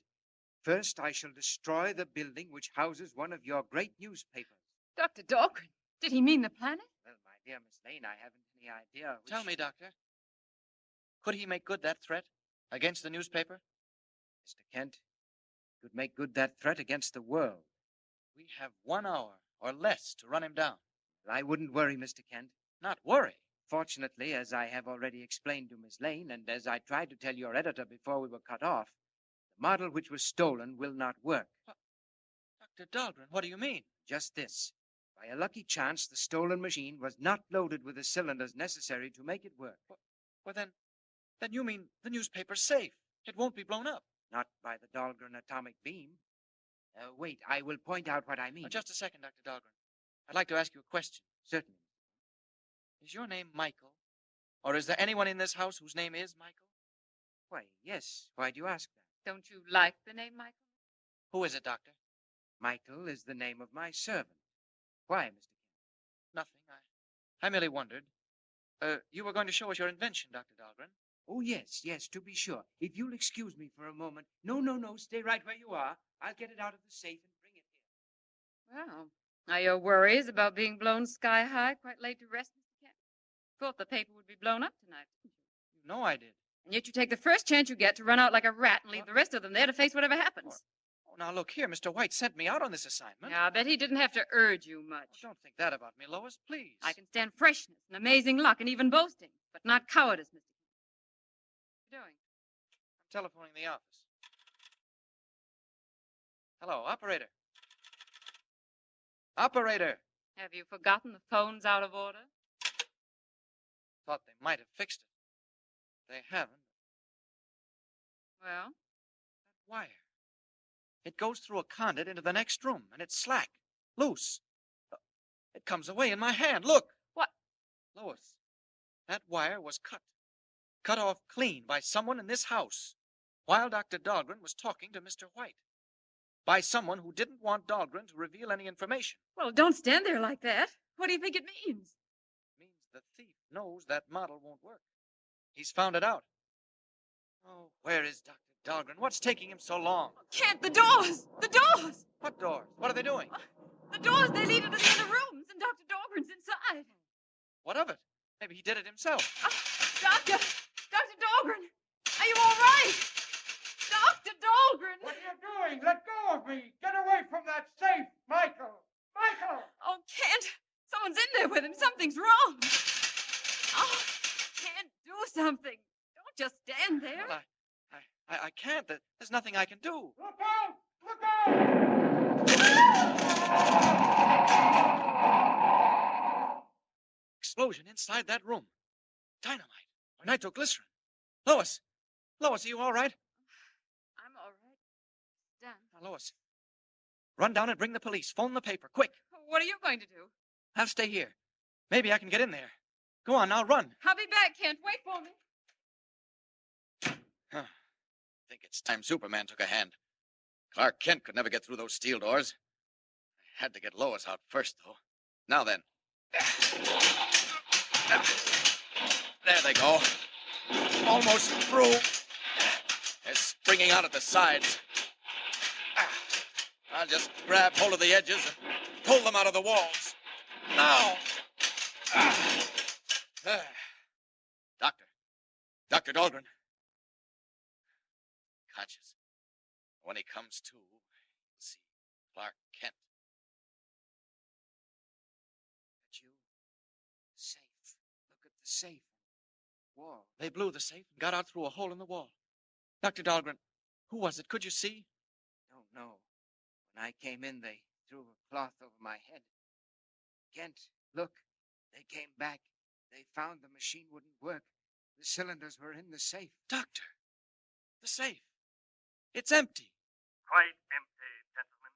"First, I shall destroy the building which houses one of your great newspapers." Dr. Dahlgren, did he mean the planet? Well, my dear Miss Lane, I haven't any idea which... Tell me, Doctor. Could he make good that threat against the newspaper? Mr. Kent, he could make good that threat against the world. We have 1 hour or less to run him down. I wouldn't worry, Mr. Kent. Not worry? Fortunately, as I have already explained to Miss Lane, and as I tried to tell your editor before we were cut off, the model which was stolen will not work. Dr. Dahlgren, what do you mean? Just this. By a lucky chance, the stolen machine was not loaded with the cylinders necessary to make it work. Well, then you mean the newspaper's safe. It won't be blown up. Not by the Dahlgren atomic beam. Wait, I will point out what I mean. Just a second, Dr. Dahlgren. I'd like to ask you a question. Certainly. Is your name Michael? Or is there anyone in this house whose name is Michael? Why, yes. Why do you ask that? Don't you like the name Michael? Who is it, Doctor? Michael is the name of my servant. Why, Mr. Kent? Nothing. I merely wondered. You were going to show us your invention, Dr. Dahlgren. Oh, yes, to be sure. If you'll excuse me for a moment. No, stay right where you are. I'll get it out of the safe and bring it here. Well, are your worries about being blown sky high quite laid to rest, Mr. Kent? Thought the paper would be blown up tonight, didn't you? You know I did. And yet you take the first chance you get to run out like a rat and leave the rest of them there to face whatever happens. Oh, now look here. Mr. White sent me out on this assignment. Yeah, I bet he didn't have to urge you much. Oh, don't think that about me, Lois, please. I can stand freshness and amazing luck and even boasting, but not cowardice, Mr. Kent. What are you doing? I'm telephoning the office. Hello, operator. Operator! Have you forgotten the phone's out of order? Thought they might have fixed it. They haven't. Well? That wire. It goes through a conduit into the next room, and it's slack, loose. It comes away in my hand. Look! What? Lois, that wire was cut off clean by someone in this house, while Dr. Dahlgren was talking to Mr. White. By someone who didn't want Dahlgren to reveal any information. Well, don't stand there like that. What do you think it means? It means the thief knows that model won't work. He's found it out. Oh, where is Dr. Dahlgren? What's taking him so long? Kent, the doors! The doors! What doors? What are they doing? The doors, they lead into the other rooms, and Dr. Dahlgren's inside. What of it? Maybe he did it himself. Dr. Dahlgren, are you all right? Dr. Dahlgren! What are you doing? Let go of me! Get away from that safe, Michael! Michael! Oh, Kent, someone's in there with him. Something's wrong. Oh, Kent, do something. Don't just stand there. Well, I can't. There's nothing I can do. Look out! Look out! Explosion inside that room. Dynamite or nitroglycerin. Lois, are you all right? I'm all right. It's done. Now, Lois, run down and bring the police. Phone the paper, quick. What are you going to do? I'll stay here. Maybe I can get in there. Go on, now run. I'll be back, Kent. Wait for me. I think it's time Superman took a hand. Clark Kent could never get through those steel doors. I had to get Lois out first, though. Now then. There they go. Almost through. They're springing out at the sides. I'll just grab hold of the edges and pull them out of the walls. Now! Dr. Dahlgren. Conscious. When he comes to, you'll see Clark Kent. But you... Safe. Look at the safe. Wall. They blew the safe and got out through a hole in the wall. Dr. Dahlgren, who was it? Could you see? Don't know. When I came in, they threw a cloth over my head. Kent, look. They came back. They found the machine wouldn't work. The cylinders were in the safe. Doctor, the safe. It's empty. Quite empty, gentlemen.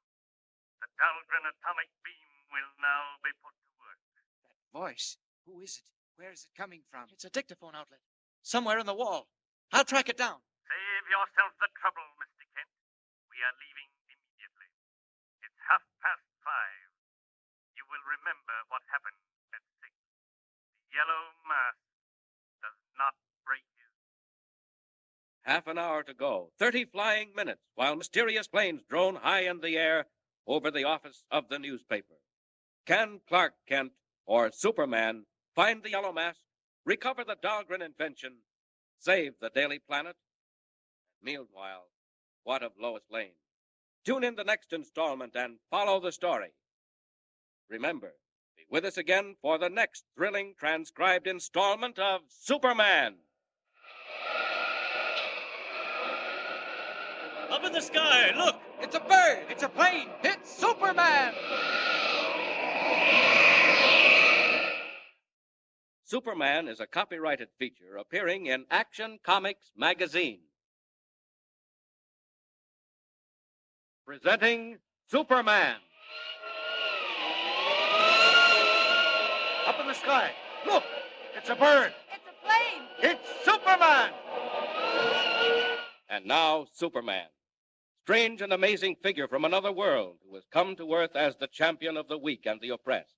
The Dahlgren atomic beam will now be put to work. That voice. Who is it? Where is it coming from? It's a dictaphone outlet. Somewhere in the wall. I'll track it down. Save yourself the trouble, Mr. Kent. We are leaving immediately. It's 5:30. You will remember what happened at 6. The yellow mask does not break his... Half an hour to go, 30 flying minutes, while mysterious planes drone high in the air over the office of the newspaper. Can Clark Kent, or Superman, find the Yellow Mask, recover the Dahlgren invention, save the Daily Planet? Meanwhile, what of Lois Lane? Tune in the next installment and follow the story. Remember, be with us again for the next thrilling transcribed installment of Superman. Up in the sky, look! It's a bird! It's a plane! It's Superman! Superman is a copyrighted feature appearing in Action Comics magazine. Presenting Superman. Up in the sky. Look! It's a bird. It's a plane. It's Superman! And now, Superman. Strange and amazing figure from another world who has come to Earth as the champion of the weak and the oppressed.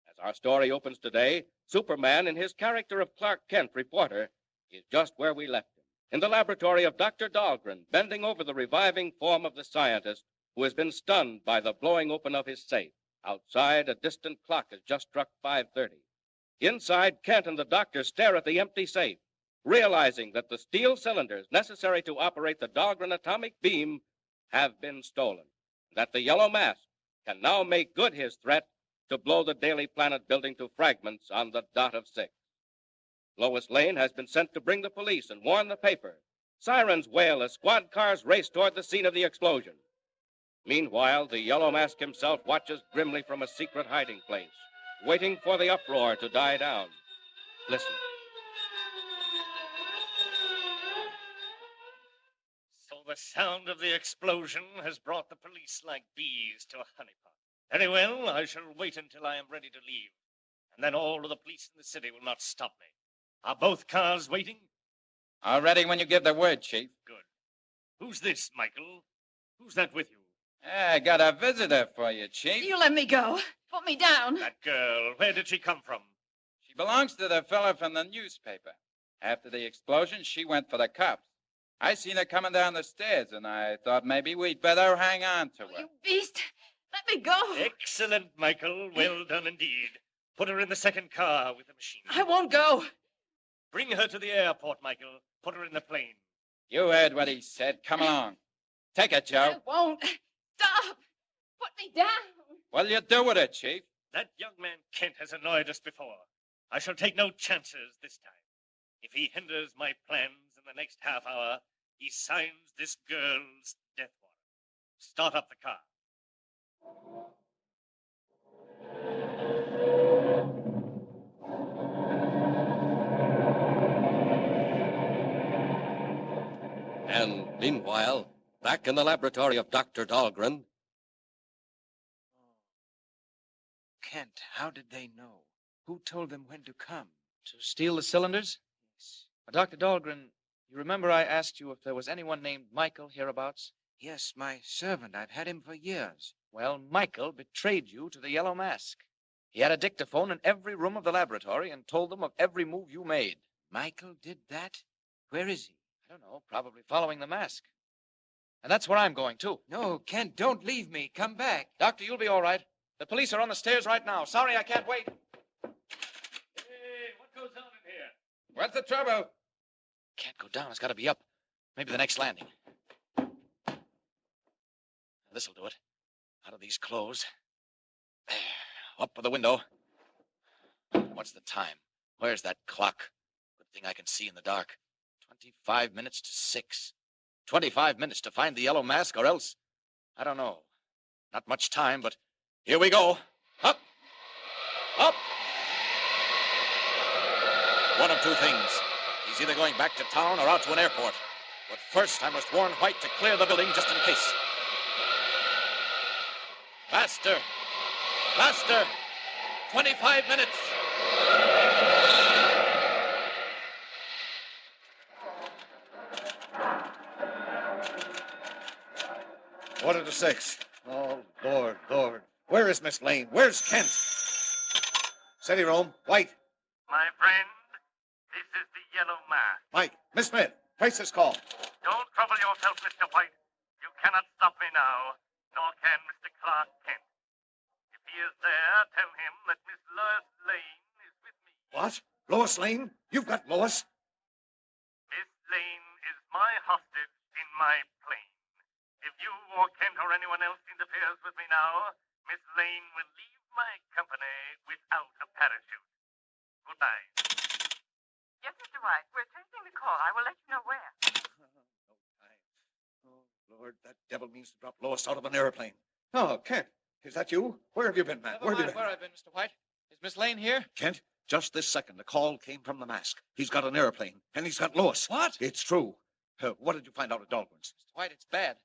As our story opens today, Superman, in his character of Clark Kent, reporter, is just where we left him, in the laboratory of Dr. Dahlgren, bending over the reviving form of the scientist who has been stunned by the blowing open of his safe. Outside, a distant clock has just struck 5:30. Inside, Kent and the doctor stare at the empty safe, realizing that the steel cylinders necessary to operate the Dahlgren atomic beam have been stolen, that the Yellow Mask can now make good his threat to blow the Daily Planet building to fragments on the dot of 6. Lois Lane has been sent to bring the police and warn the paper. Sirens wail as squad cars race toward the scene of the explosion. Meanwhile, the Yellow Mask himself watches grimly from a secret hiding place, waiting for the uproar to die down. Listen. So the sound of the explosion has brought the police like bees to a honeypot. Very well, I shall wait until I am ready to leave, and then all of the police in the city will not stop me. Are both cars waiting? All ready when you give the word, Chief. Good. Who's this, Michael? Who's that with you? I got a visitor for you, Chief. You let me go. Put me down. That girl, where did she come from? She belongs to the fella from the newspaper. After the explosion, she went for the cops. I seen her coming down the stairs, and I thought maybe we'd better hang on to her. You beast. Let me go. Excellent, Michael. Well done indeed. Put her in the second car with the machine. I won't go. Bring her to the airport, Michael. Put her in the plane. You heard what he said. Come along. Take it, Joe. I won't. Stop. Put me down. What'll you do with it, Chief? That young man Kent has annoyed us before. I shall take no chances this time. If he hinders my plans in the next half hour, he signs this girl's death warrant. Start up the car. And meanwhile, back in the laboratory of Dr. Dahlgren. Kent, how did they know? Who told them when to come? To steal the cylinders? Yes. Dr. Dahlgren, you remember I asked you if there was anyone named Michael hereabouts? Yes, my servant. I've had him for years. Well, Michael betrayed you to the Yellow Mask. He had a dictaphone in every room of the laboratory and told them of every move you made. Michael did that? Where is he? I don't know. Probably following the mask. And that's where I'm going, too. No, Kent, don't leave me. Come back. Doctor, you'll be all right. The police are on the stairs right now. Sorry, I can't wait. Hey, what goes on in here? What's the trouble? Can't go down. It's got to be up. Maybe the next landing. This'll do it. Out of these clothes. There. Up for the window. What's the time? Where's that clock? Good thing I can see in the dark. 25 minutes to 6. 25 minutes to find the Yellow Mask, or else... I don't know. Not much time, but here we go. Up! Up! One of two things. He's either going back to town or out to an airport. But first, I must warn White to clear the building just in case. Faster! Faster! 25 minutes! Quarter to 6. Oh, Lord, Lord. Where is Miss Lane? Where's Kent? City room. White. My friend, this is yellow mask. Mike, Miss Smith, trace this call. Don't trouble yourself, Mr. White. You cannot stop me now, nor can Mr. Clark Kent. If he is there, tell him that Miss Lois Lane is with me. What? Lois Lane? You've got Lois? Miss Lane is my hostage in my plane. If you or Kent or anyone else interferes with me now, Miss Lane will leave my company without a parachute. Goodbye. Yes, Mr. White. We're tracing the call. I will let you know where. Lord, that devil means to drop Lois out of an airplane. Oh, Kent, is that you? Where have you been, man? Never mind where I've been, Mr. White. Is Miss Lane here? Kent, just this second, a call came from the mask. He's got an airplane, and he's got Lois. What? It's true. What did you find out at Dahlgren's? Mr. White, it's bad.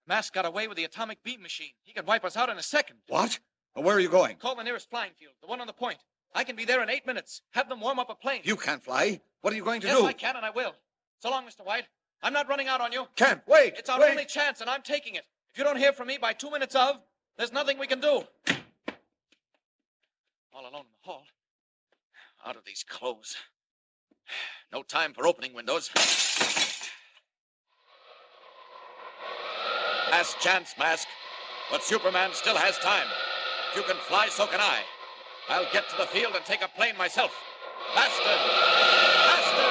Mask got away with the atomic beam machine. He could wipe us out in a second. What? Well, where are you going? Call the nearest flying field, the one on the point. I can be there in 8 minutes. Have them warm up a plane. You can't fly. What are you going to do? Yes, I can, and I will. So long, Mr. White. I'm not running out on you. Kent, wait! It's our only chance, and I'm taking it. If you don't hear from me by 2 minutes of, there's nothing we can do. All alone in the hall. Out of these clothes. No time for opening windows. Last chance, Mask. But Superman still has time. If you can fly, so can I. I'll get to the field and take a plane myself. Faster! Faster!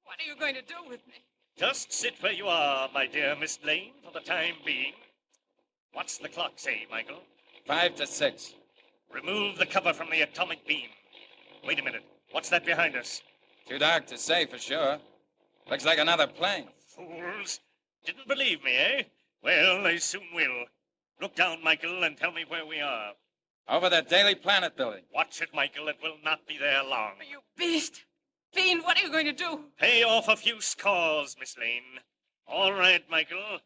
What are you going to do with me? Just sit where you are, my dear Miss Lane, for the time being. What's the clock say, Michael? 5 to 6. Remove the cover from the atomic beam. Wait a minute. What's that behind us? Too dark to say for sure. Looks like another plane. Fools. Didn't believe me, eh? Well, they soon will. Look down, Michael, and tell me where we are. Over the Daily Planet building. Watch it, Michael. It will not be there long. You beast! Fiend, what are you going to do? Pay off a few scores, Miss Lane. All right, Michael.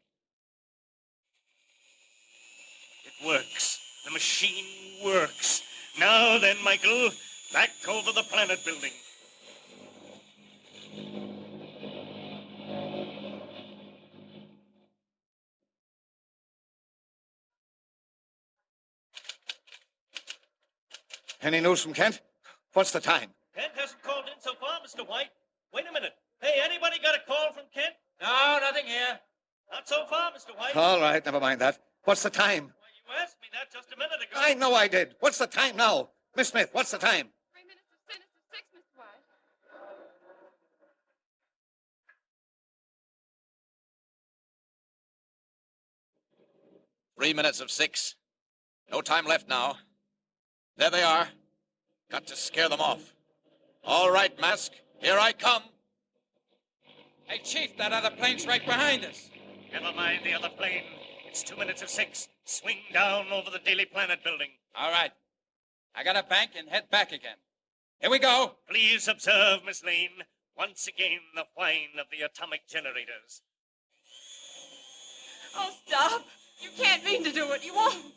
It works. The machine works. Now then, Michael, back over the planet building. Any news from Kent? What's the time? Kent hasn't called in so far, Mr. White. Wait a minute. Hey, anybody got a call from Kent? No, nothing here. Not so far, Mr. White. All right, never mind that. What's the time? You asked me that just a minute ago. I know I did. What's the time now? Miss Smith, what's the time? 3 minutes to 6, Mr. White. 3 minutes of 6. No time left now. There they are. Got to scare them off. All right, Mask. Here I come. Hey, Chief, that other plane's right behind us. Never mind the other plane. It's 2 minutes of 6. Swing down over the Daily Planet building. All right. I got to bank and head back again. Here we go. Please observe, Miss Lane. Once again, the whine of the atomic generators. Oh, stop. You can't mean to do it. You won't.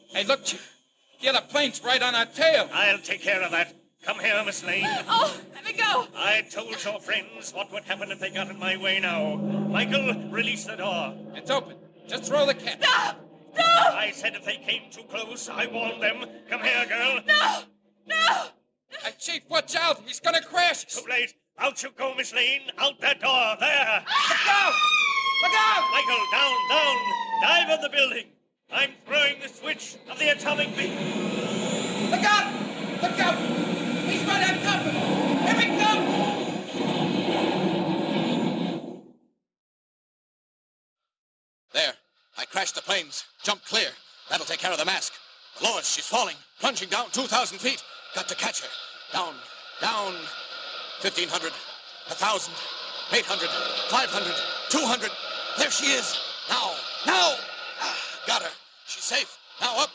Hey, look, Chief. The other plane's right on our tail. I'll take care of that. Come here, Miss Lane. Oh, let me go. I told your friends what would happen if they got in my way now. Michael, release the door. It's open. Just throw the catch. Stop! Stop! I said if they came too close, I warned them. Come here, girl. No! No! Hey, Chief, watch out. He's going to crash. Too late. Out you go, Miss Lane. Out that door. There. Look out! Look out! Michael, down, down. Dive in the building. I'm throwing the switch of the atomic beam. Look out! Look out! He's right on top of it! Here we go! There. I crashed the planes. Jump clear. That'll take care of the Mask. Lois, she's falling. Plunging down 2,000 feet. Got to catch her. Down, down. 1,500. 1,000. 800. 500. 200. There she is. Now. Now. Got her. She's safe. Now up.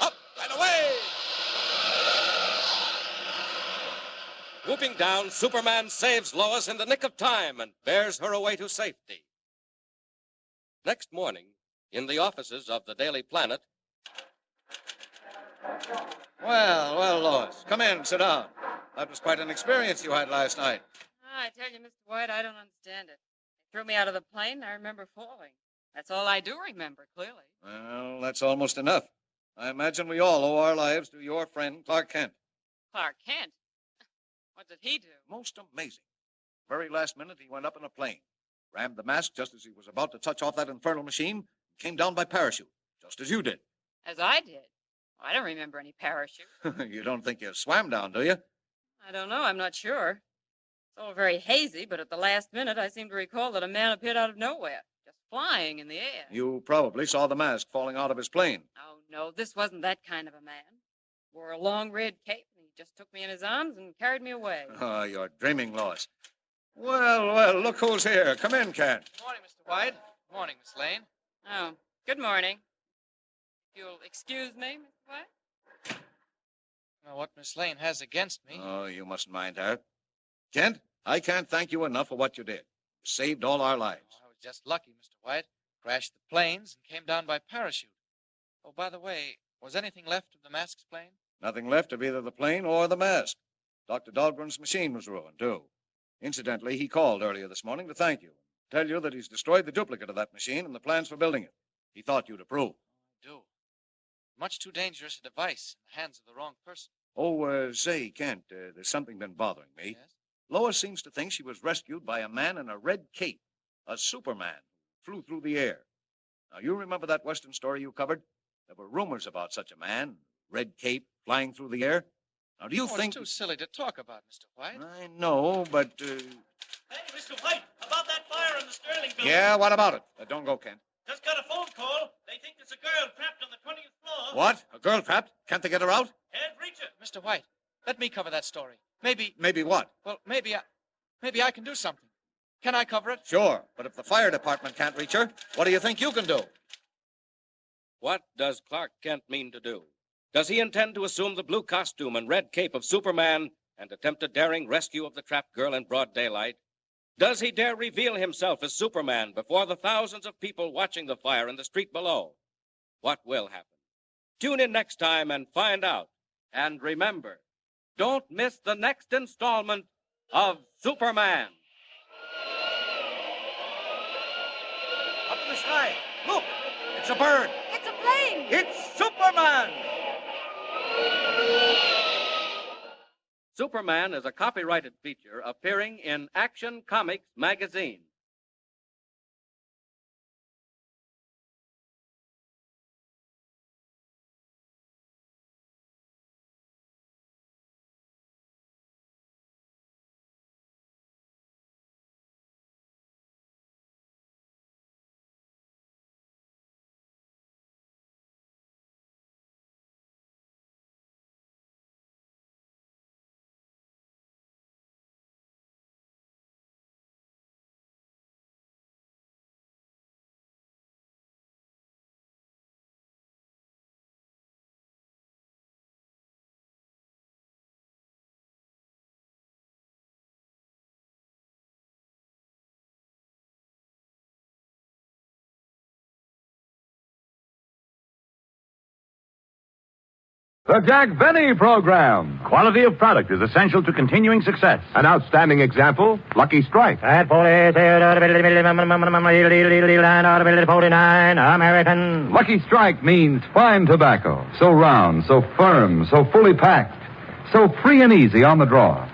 Up and away. Whooping down, Superman saves Lois in the nick of time and bears her away to safety. Next morning, in the offices of the Daily Planet. Well, well, Lois. Come in, sit down. That was quite an experience you had last night. I tell you, Mr. White, I don't understand it. They threw me out of the plane, and I remember falling. That's all I do remember, clearly. Well, that's almost enough. I imagine we all owe our lives to your friend, Clark Kent. Clark Kent? What did he do? Most amazing. Very last minute, he went up in a plane, rammed the mask just as he was about to touch off that infernal machine, and came down by parachute, just as you did. As I did. I don't remember any parachute. You don't think you swam down, do you? I don't know. I'm not sure. It's all very hazy, but at the last minute, I seem to recall that a man appeared out of nowhere, just flying in the air. You probably saw the mask falling out of his plane. Oh, no, this wasn't that kind of a man. Wore a long red cape, and he just took me in his arms and carried me away. Oh, you're dreaming, Lois. Well, look who's here. Come in, Kent. Good morning, Mr. White. Good morning, Miss Lane. Oh, good morning. You'll excuse me, Mr. White? Well, what Miss Lane has against me... Oh, you mustn't mind her. Kent, I can't thank you enough for what you did. You saved all our lives. I was just lucky, Mr. White. Crashed the planes and came down by parachute. Oh, by the way, was anything left of the mask's plane? Nothing left of either the plane or the mask. Dr. Dahlgren's machine was ruined, too. Incidentally, he called earlier this morning to thank you. Tell you that he's destroyed the duplicate of that machine and the plans for building it. He thought you'd approve. I do. Much too dangerous a device in the hands of the wrong person. Oh, say, Kent, there's something been bothering me. Yes? Lois seems to think she was rescued by a man in a red cape, a Superman, who flew through the air. Now, you remember that Western story you covered? There were rumors about such a man, red cape, flying through the air. Now, do you think... It's too silly to talk about, Mr. White. I know, but... Hey, Mr. White, about that fire in the Sterling building. Yeah, what about it? Don't go, Kent. Just got a phone call. They think there's a girl trapped on the 20th floor. What? A girl trapped? Can't they get her out? Can't reach her. Mr. White, let me cover that story. Maybe... Maybe what? Well, maybe I can do something. Can I cover it? Sure, but if the fire department can't reach her, what do you think you can do? What does Clark Kent mean to do? Does he intend to assume the blue costume and red cape of Superman and attempt a daring rescue of the trapped girl in broad daylight? Does he dare reveal himself as Superman before the thousands of people watching the fire in the street below? What will happen? Tune in next time and find out. And remember, don't miss the next installment of Superman. Up in the sky. Look, it's a bird. It's a plane. It's Superman. Superman is a copyrighted feature appearing in Action Comics magazine. The Jack Benny Program. Quality of product is essential to continuing success. An outstanding example, Lucky Strike. At 49 American. Lucky Strike means fine tobacco. So round, so firm, so fully packed. So free and easy on the draw.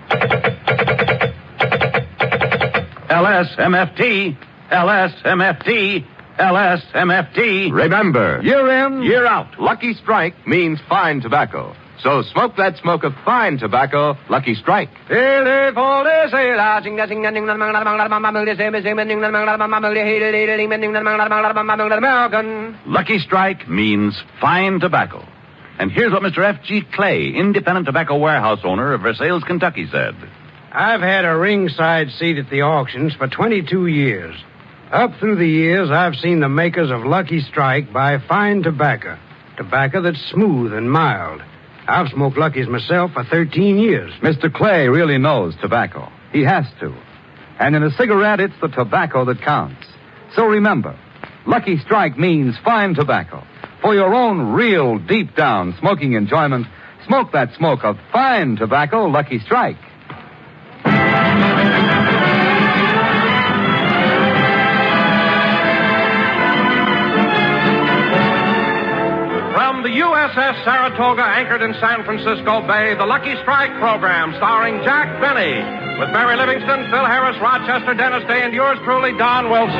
LSMFT. LSMFT. LSMFT. Remember, year in, year out, Lucky Strike means fine tobacco. So smoke that smoke of fine tobacco, Lucky Strike. Lucky Strike means fine tobacco. And here's what Mr. F.G. Clay, independent tobacco warehouse owner of Versailles, Kentucky, said. I've had a ringside seat at the auctions for 22 years. Up through the years, I've seen the makers of Lucky Strike buy fine tobacco. Tobacco that's smooth and mild. I've smoked Lucky's myself for 13 years. Mr. Clay really knows tobacco. He has to. And in a cigarette, it's the tobacco that counts. So remember, Lucky Strike means fine tobacco. For your own real, deep-down smoking enjoyment, smoke that smoke of fine tobacco, Lucky Strike. From the U.S. Saratoga, anchored in San Francisco Bay, the Lucky Strike program starring Jack Benny, with Mary Livingston, Phil Harris, Rochester, Dennis Day, and yours truly, Don Wilson.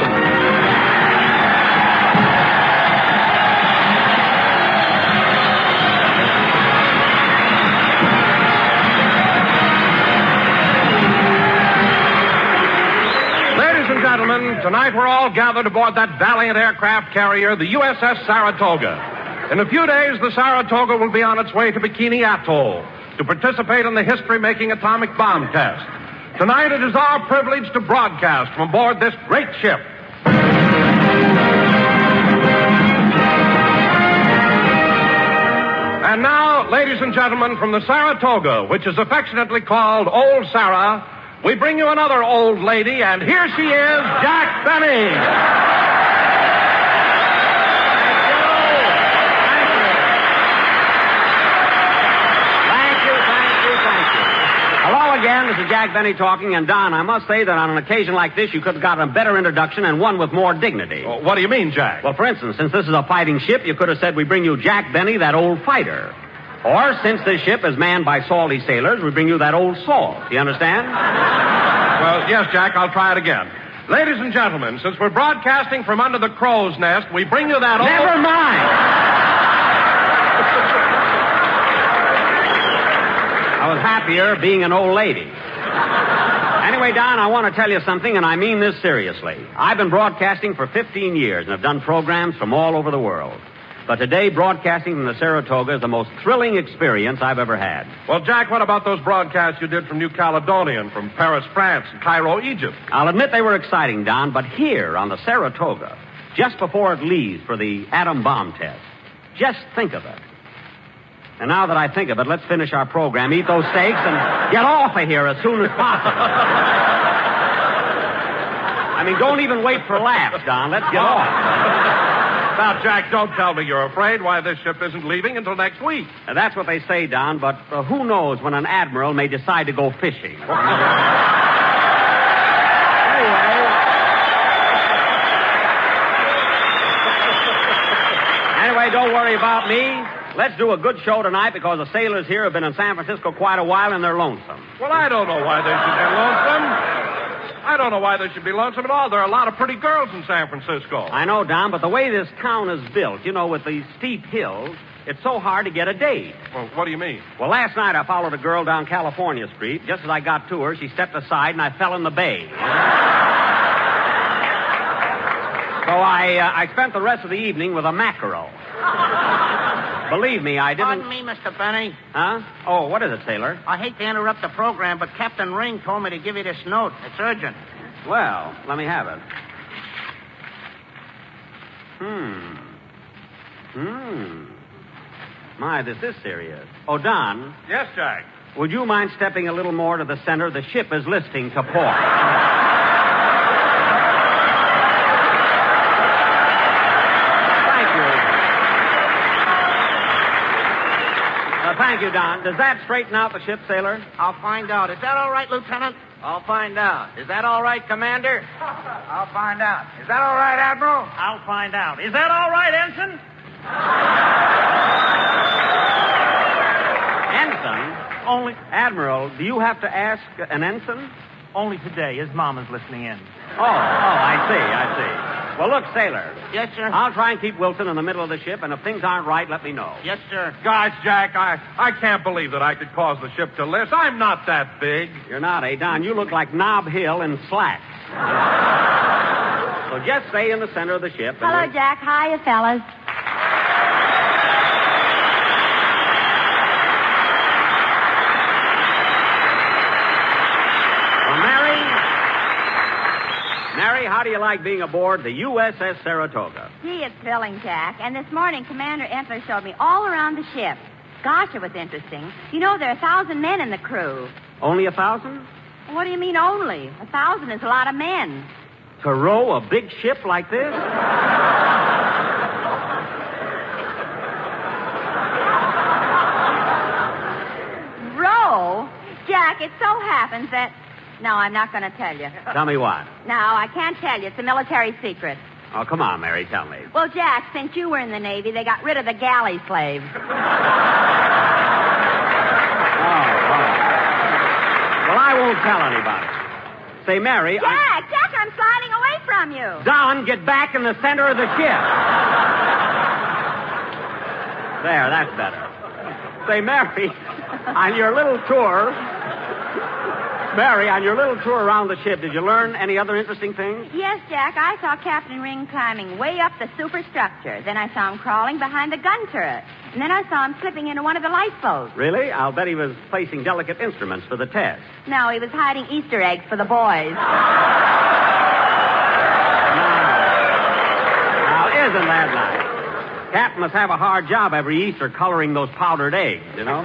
Gentlemen, tonight we're all gathered aboard that valiant aircraft carrier, the USS Saratoga. In a few days, the Saratoga will be on its way to Bikini Atoll to participate in the history-making atomic bomb test. Tonight, it is our privilege to broadcast from aboard this great ship. And now, ladies and gentlemen, from the Saratoga, which is affectionately called Old Sarah, we bring you another old lady, and here she is, Jack Benny. Thank you. Hello again, this is Jack Benny talking, and Don, I must say that on an occasion like this, you could have gotten a better introduction and one with more dignity. Well, what do you mean, Jack? Well, for instance, since this is a fighting ship, you could have said we bring you Jack Benny, that old fighter. Or, since this ship is manned by salty sailors, we bring you that old salt. Do you understand? Well, yes, Jack, I'll try it again. Ladies and gentlemen, since we're broadcasting from under the crow's nest, we bring you that old... Never mind! I was happier being an old lady. Anyway, Don, I want to tell you something, and I mean this seriously. I've been broadcasting for 15 years, and have done programs from all over the world. But today, broadcasting from the Saratoga is the most thrilling experience I've ever had. Well, Jack, what about those broadcasts you did from New Caledonia and from Paris, France, and Cairo, Egypt? I'll admit they were exciting, Don, but here on the Saratoga, just before it leaves for the atom bomb test, just think of it. And now that I think of it, let's finish our program, eat those steaks, and get off of here as soon as possible. I mean, don't even wait for laughs, Don. Let's get off. Now, Jack, don't tell me you're afraid why this ship isn't leaving until next week. That's what they say, Don, but who knows when an admiral may decide to go fishing. Anyway, don't worry about me. Let's do a good show tonight because the sailors here have been in San Francisco quite a while and they're lonesome. Well, I don't know why they should be lonesome. I don't know why they should be lonesome at all. There are a lot of pretty girls in San Francisco. I know, Don, but the way this town is built, you know, with these steep hills, it's so hard to get a date. Well, what do you mean? Well, last night I followed a girl down California Street. Just as I got to her, she stepped aside and I fell in the bay. So I spent the rest of the evening with a mackerel. Believe me, I didn't... Pardon me, Mr. Benny. Huh? Oh, what is it, sailor? I hate to interrupt the program, but Captain Ring told me to give you this note. It's urgent. Well, let me have it. My, this is serious. Oh, Don. Yes, Jack? Would you mind stepping a little more to the center? The ship is listing to port. Thank you, Don. Does that straighten out the ship, sailor? I'll find out. Is that all right, Lieutenant? I'll find out. Is that all right, Commander? I'll find out. Is that all right, Admiral? I'll find out. Is that all right, Ensign? Ensign? Only... Admiral, do you have to ask an ensign? Only today. His mama's listening in. Oh, I see. Well, look, sailor. Yes, sir? I'll try and keep Wilson in the middle of the ship, and if things aren't right, let me know. Yes, sir. Gosh, Jack, I can't believe that I could cause the ship to list. I'm not that big. You're not, eh, Don? You look like Nob Hill in slacks. So just stay in the center of the ship. Hello, Jack. Hiya, fellas. Mary, how do you like being aboard the USS Saratoga? Gee, it's thrilling, Jack. And this morning, Commander Entler showed me all around the ship. Gosh, it was interesting. You know, there are 1,000 men in the crew. Only 1,000? What do you mean only? 1,000 is a lot of men. To row a big ship like this? Row? Jack, it so happens that... No, I'm not going to tell you. Tell me what? No, I can't tell you. It's a military secret. Oh, come on, Mary, tell me. Well, Jack, since you were in the Navy, they got rid of the galley slaves. Well, I won't tell anybody. Say, Mary... Jack, I'm sliding away from you. Don, get back in the center of the ship. There, that's better. Say, Mary, on your little tour... Mary, on your little tour around the ship, did you learn any other interesting things? Yes, Jack, I saw Captain Ring climbing way up the superstructure. Then I saw him crawling behind the gun turret. And then I saw him slipping into one of the lifeboats. Really? I'll bet he was placing delicate instruments for the test. No, he was hiding Easter eggs for the boys. Now, isn't that nice? Captain must have a hard job every Easter coloring those powdered eggs, you know?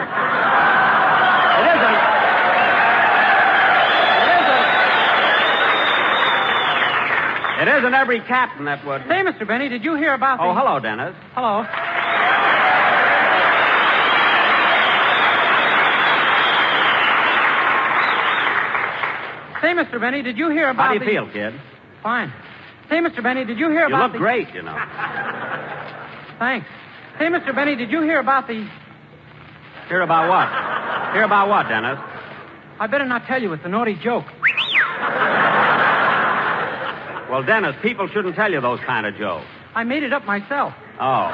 It isn't every captain that would... Say, Mr. Benny, did you hear about the... Oh, hello, Dennis. Hello. Say, Mr. Benny, did you hear about How do you feel, kid? Fine. Say, Mr. Benny, did you hear about You look great, you know. Thanks. Say, Mr. Benny, did you hear about the... Hear about what? Hear about what, Dennis? I better not tell you. It's a naughty joke. Well, Dennis, people shouldn't tell you those kind of jokes. I made it up myself. Oh.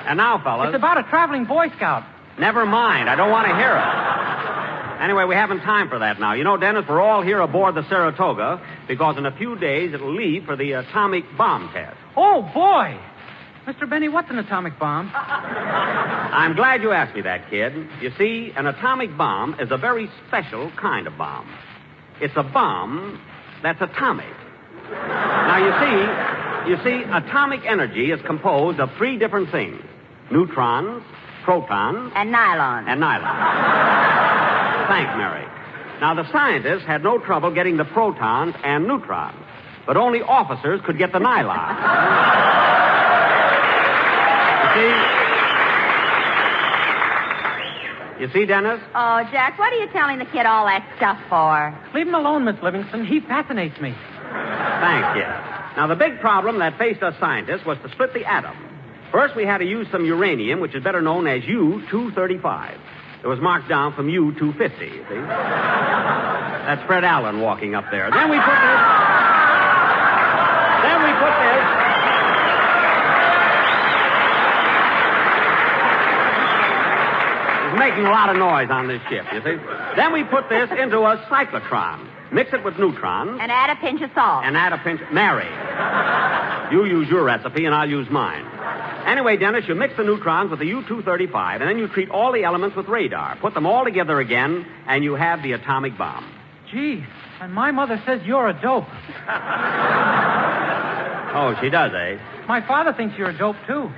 And now, fellas... It's about a traveling Boy Scout. Never mind. I don't want to hear it. Anyway, we haven't time for that now. You know, Dennis, we're all here aboard the Saratoga because in a few days it'll leave for the atomic bomb test. Oh, boy. Mr. Benny, what's an atomic bomb? I'm glad you asked me that, kid. You see, an atomic bomb is a very special kind of bomb. It's a bomb that's atomic. Now, you see, atomic energy is composed of three different things. Neutrons, protons... And nylon. Thanks, Mary. Now, the scientists had no trouble getting the protons and neutrons, but only officers could get the nylon. You see, Dennis? Oh, Jack, what are you telling the kid all that stuff for? Leave him alone, Miss Livingston. He fascinates me. Thanks, kid. Now, the big problem that faced us scientists was to split the atom. First, we had to use some uranium, which is better known as U-235. It was marked down from U-250, you see? That's Fred Allen walking up there. Then we put this... It's making a lot of noise on this ship, you see? Then we put this into a cyclotron. Mix it with neutrons. And add a pinch of salt. Mary. You use your recipe and I'll use mine. Anyway, Dennis, you mix the neutrons with the U-235, and then you treat all the elements with radar. Put them all together again, and you have the atomic bomb. Gee, and my mother says you're a dope. Oh, she does, eh? My father thinks you're a dope, too.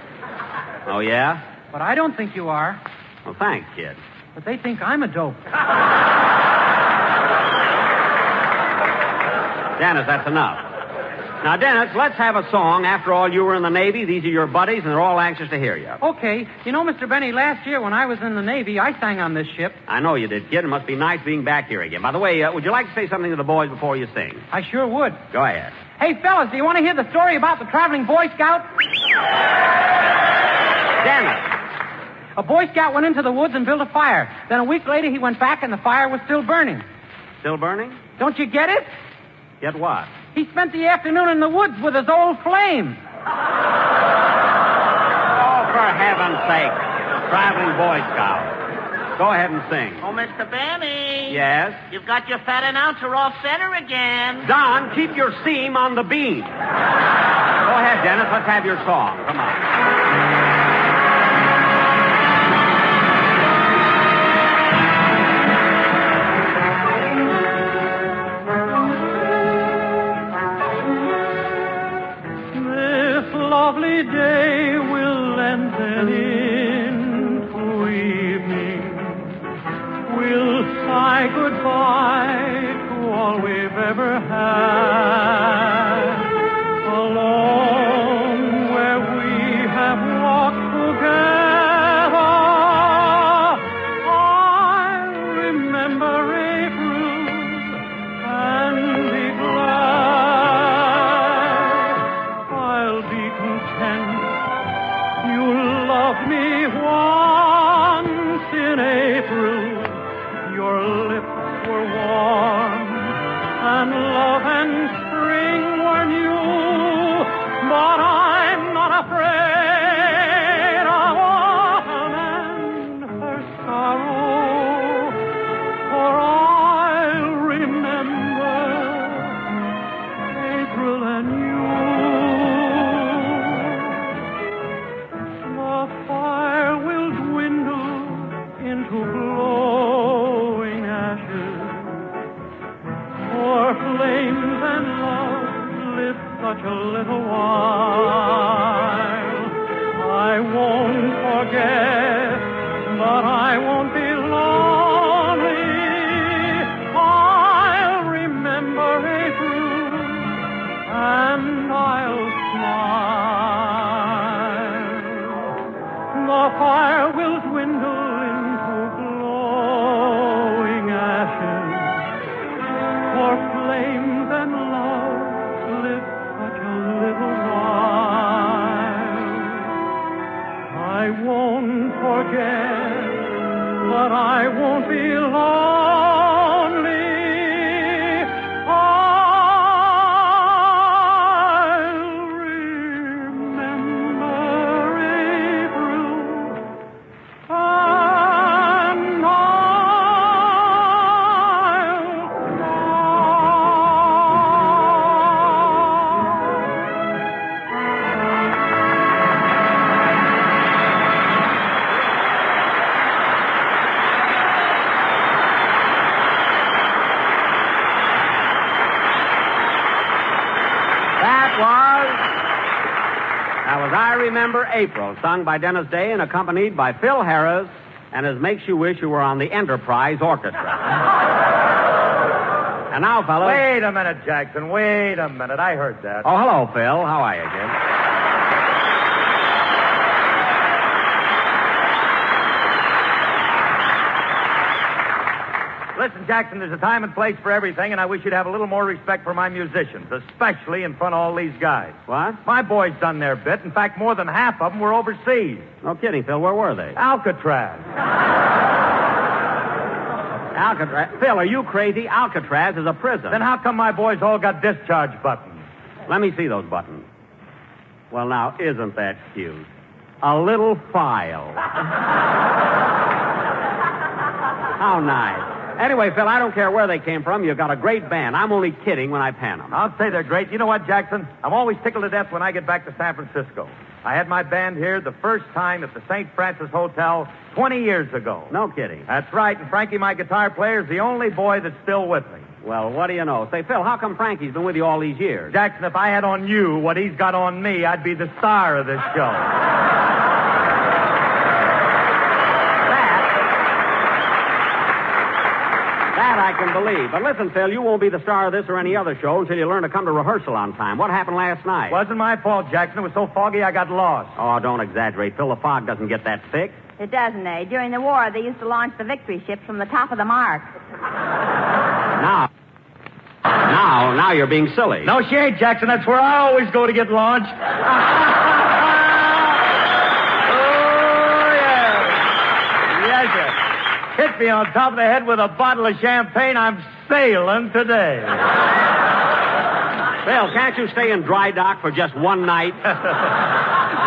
Oh, yeah? But I don't think you are. Well, thanks, kid. But they think I'm a dope. Dennis, that's enough. Now, Dennis, let's have a song. After all, you were in the Navy. These are your buddies, and they're all anxious to hear you. Okay. You know, Mr. Benny, last year when I was in the Navy, I sang on this ship. I know you did, kid. It must be nice being back here again. By the way, would you like to say something to the boys before you sing? I sure would. Go ahead. Hey, fellas, do you want to hear the story about the traveling Boy Scout? Dennis. A Boy Scout went into the woods and built a fire. Then a week later, he went back, and the fire was still burning. Still burning? Don't you get it? Get what? He spent the afternoon in the woods with his old flame. Oh, for heaven's sake. Traveling Boy Scout. Go ahead and sing. Oh, Mr. Benny. Yes? You've got your fat announcer off center again. Don, keep your seam on the beam. Go ahead, Dennis. Let's have your song. Come on. Lovely day will lengthen into evening. We'll say goodbye to all we've ever had. Along where we have walked together, I'll remember April and be glad. with such a little while. I won't forget, but I won't be lonely. I'll remember April, and I'll smile. The fire will dwindle into glowing ashes, for flames and love live such a little while. I won't forget, but I won't be lonely. I'll remember April, and That was I Remember April, sung by Dennis Day and accompanied by Phil Harris, and as makes you wish you were on the Enterprise Orchestra. And now, fellas. Wait a minute, Jackson. Wait a minute. I heard that. Oh, hello, Phil. How are you, kid? Listen, Jackson, there's a time and place for everything, and I wish you'd have a little more respect for my musicians, especially in front of all these guys. What? My boys done their bit. In fact, more than half of them were overseas. No kidding, Phil. Where were they? Alcatraz. Alcatraz? Phil, are you crazy? Alcatraz is a prison. Then how come my boys all got discharge buttons? Let me see those buttons. Well, now, isn't that cute? A little file. How nice. Anyway, Phil, I don't care where they came from. You've got a great band. I'm only kidding when I pan them. I'll say they're great. You know what, Jackson? I'm always tickled to death when I get back to San Francisco. I had my band here the first time at the St. Francis Hotel 20 years ago. No kidding. That's right, and Frankie, my guitar player, is the only boy that's still with me. Well, what do you know? Say, Phil, how come Frankie's been with you all these years? Jackson, if I had on you what he's got on me, I'd be the star of this show. That I can believe. But listen, Phil, you won't be the star of this or any other show until you learn to come to rehearsal on time. What happened last night? Wasn't my fault, Jackson. It was so foggy I got lost. Oh, don't exaggerate, Phil. The fog doesn't get that thick. It doesn't, eh? During the war, they used to launch the victory ships from the top of the mark. Now you're being silly. No, she ain't, Jackson. That's where I always go to get launched. Oh, yeah. Yes, sir. Hit me on top of the head with a bottle of champagne. I'm sailing today. Phil, can't you stay in dry dock for just one night?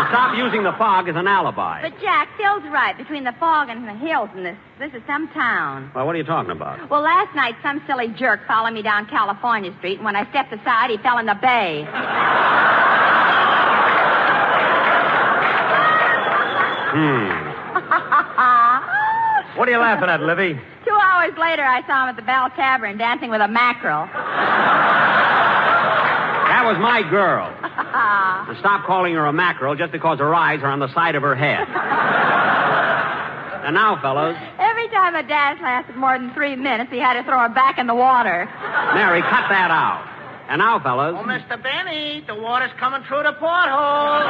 Stop using the fog as an alibi. But, Jack, Phil's right. Between the fog and the hills and this is some town. Well, what are you talking about? Well, last night, some silly jerk followed me down California Street, and when I stepped aside, he fell in the bay. What are you laughing at, Livy? 2 hours later, I saw him at the Bell Tavern dancing with a mackerel. That was my girl. Stop calling her a mackerel just because her eyes are on the side of her head. And now, fellows. Every time a dance lasted more than 3 minutes, he had to throw her back in the water. Mary, cut that out. And now, fellas. Oh, Mr. Benny, the water's coming through the porthole.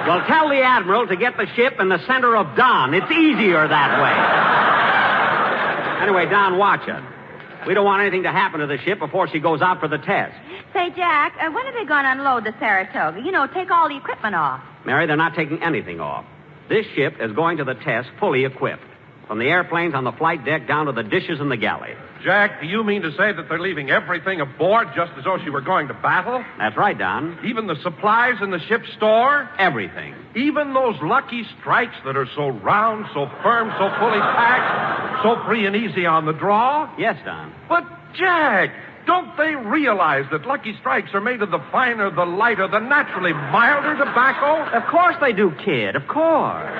Well, tell the Admiral to get the ship in the center of Don. It's easier that way. Anyway, Don, watch it. We don't want anything to happen to the ship before she goes out for the test. Say, Jack, when are they going to unload the Saratoga? You know, take all the equipment off. Mary, they're not taking anything off. This ship is going to the test fully equipped. From the airplanes on the flight deck down to the dishes in the galley. Jack, do you mean to say that they're leaving everything aboard just as though she were going to battle? That's right, Don. Even the supplies in the ship's store? Everything. Even those lucky strikes that are so round, so firm, so fully packed, so free and easy on the draw? Yes, Don. But, Jack, don't they realize that Lucky Strikes are made of the finer, the lighter, the naturally milder tobacco? Of course they do, kid. Of course.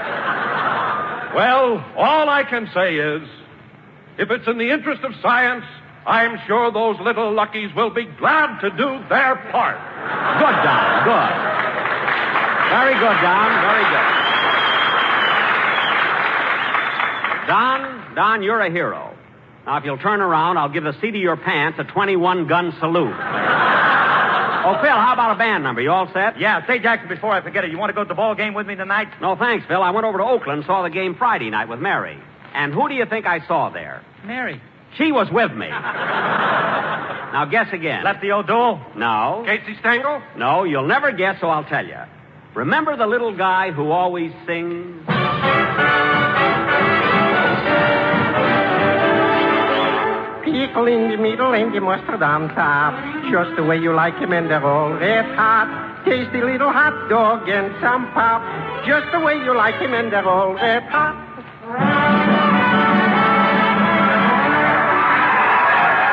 Well, all I can say is, if it's in the interest of science, I'm sure those little luckies will be glad to do their part. Good, Don. Good. Very good, Don. Very good. Don, you're a hero. Now, if you'll turn around, I'll give the seat of your pants a 21-gun salute. Oh, Phil, how about a band number? You all set? Yeah, say, Jackson, before I forget it, you want to go to the ball game with me tonight? No, thanks, Phil. I went over to Oakland and saw the game Friday night with Mary. And who do you think I saw there? Mary. She was with me. Now, guess again. Lefty O'Doul? No. Casey Stengel? No, you'll never guess, so I'll tell you. Remember the little guy who always sings? Pickle in the middle and the mustard on top. Just the way you like him, and they're all red hot. Tasty little hot dog and some pop. Just the way you like him, and they're all red hot.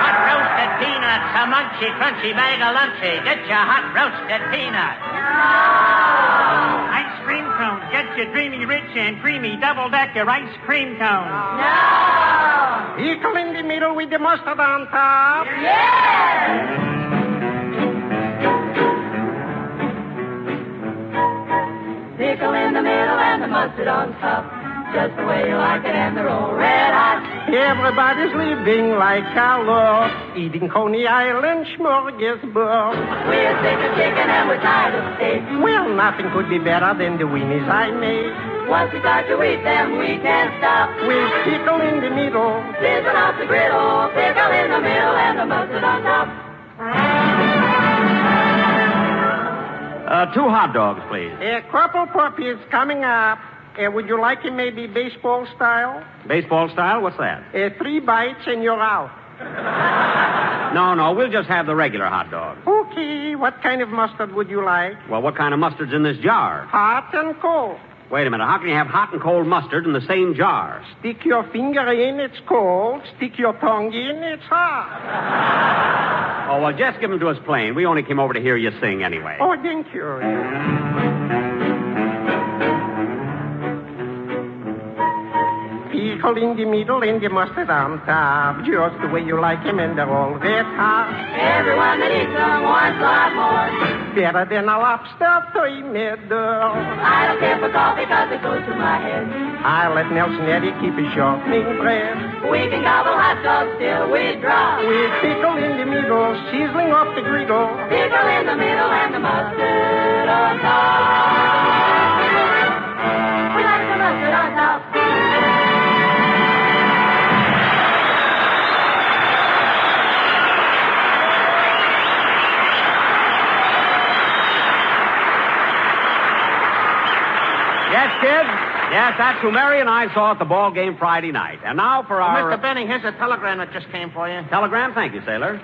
Hot roasted peanuts, a munchy, crunchy bag of lunchy. Get your hot roasted peanuts. No! Ice cream cone. Get your dreamy, rich, and creamy double-decker ice cream cone. No! Pickle in the middle with the mustard on top. Yes! Pickle in the middle and the mustard on top. Just the way you like it, and they're all red hot. Everybody's living like a lord, eating Coney Island smorgasbord. We're sick of chicken and we're tired of steak. Well, nothing could be better than the weenies I made. Once we start to eat them, we can't stop. With pickle in the middle, sizzling off the griddle. Pickle in the middle and the mustard on top. 2 hot dogs, please. Corporal Puppy is coming up. Would you like it maybe baseball style? Baseball style? What's that? 3 bites and you're out. No, we'll just have the regular hot dog. Okay, what kind of mustard would you like? Well, what kind of mustard's in this jar? Hot and cold. Wait a minute, how can you have hot and cold mustard in the same jar? Stick your finger in, it's cold. Stick your tongue in, it's hot. Oh, well, just give them to us plain. We only came over to hear you sing anyway. Oh, thank you. Pickle in the middle and the mustard on top. Just the way you like him, and they're all red hot. Everyone that eats them wants a lot more. Better than a lobster 3 middle. I don't care for coffee because it goes to my head. I let Nelson Eddy keep his sharpening bread. We can gobble hot dogs till we drop. With pickle in the middle, sizzling off the griddle. Pickle in the middle and the mustard on top. We like the mustard on top. Yes, kids? Yes, that's who Mary and I saw at the ball game Friday night. And now for our... Mr. Benny, here's a telegram that just came for you. Telegram? Thank you, sailor.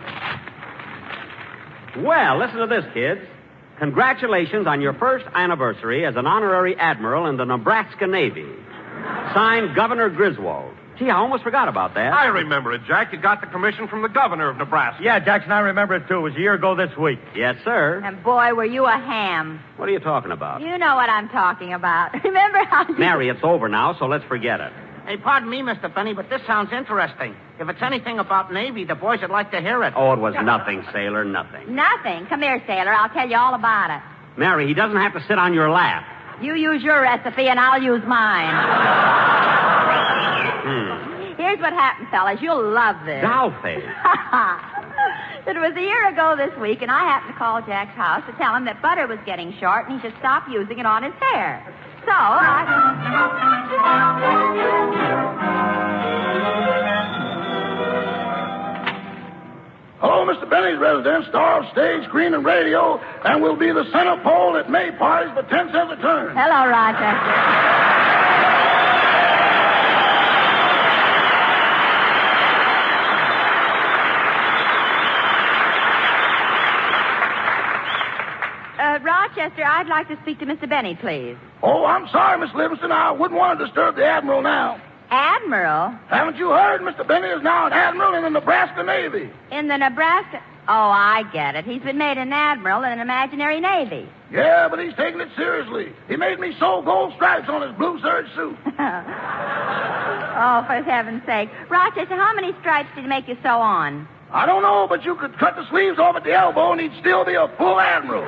Well, listen to this, kids. Congratulations on your first anniversary as an honorary admiral in the Nebraska Navy. Signed, Governor Griswold. Gee, I almost forgot about that. I remember it, Jack. You got the commission from the governor of Nebraska. Yeah, Jackson, I remember it, too. It was a year ago this week. Yes, sir. And boy, were you a ham. What are you talking about? You know what I'm talking about. Remember how you... Mary, it's over now, so let's forget it. Hey, pardon me, Mr. Benny, but this sounds interesting. If it's anything about Navy, the boys would like to hear it. Oh, it was nothing, sailor, nothing. Nothing. Come here, sailor. I'll tell you all about it. Mary, he doesn't have to sit on your lap. You use your recipe, and I'll use mine. Here's what happened, fellas. You'll love this. Dollface. It was a year ago this week, and I happened to call Jack's house to tell him that butter was getting short and he should stop using it on his hair. So Hello, Mr. Benny's residence, star of stage, screen, and radio, and we'll be the center pole at May parties for 10 cents a turn. Hello, Rochester. Rochester, I'd like to speak to Mr. Benny, please. Oh, I'm sorry, Miss Livingston. I wouldn't want to disturb the Admiral now. Admiral? Haven't you heard? Mr. Benny is now an Admiral in the Nebraska Navy. In the Nebraska... Oh, I get it. He's been made an Admiral in an imaginary Navy. Yeah, but he's taking it seriously. He made me sew gold stripes on his blue serge suit. Oh, for heaven's sake. Rochester, how many stripes did he make you sew on? I don't know, but you could cut the sleeves off at the elbow and he'd still be a full admiral.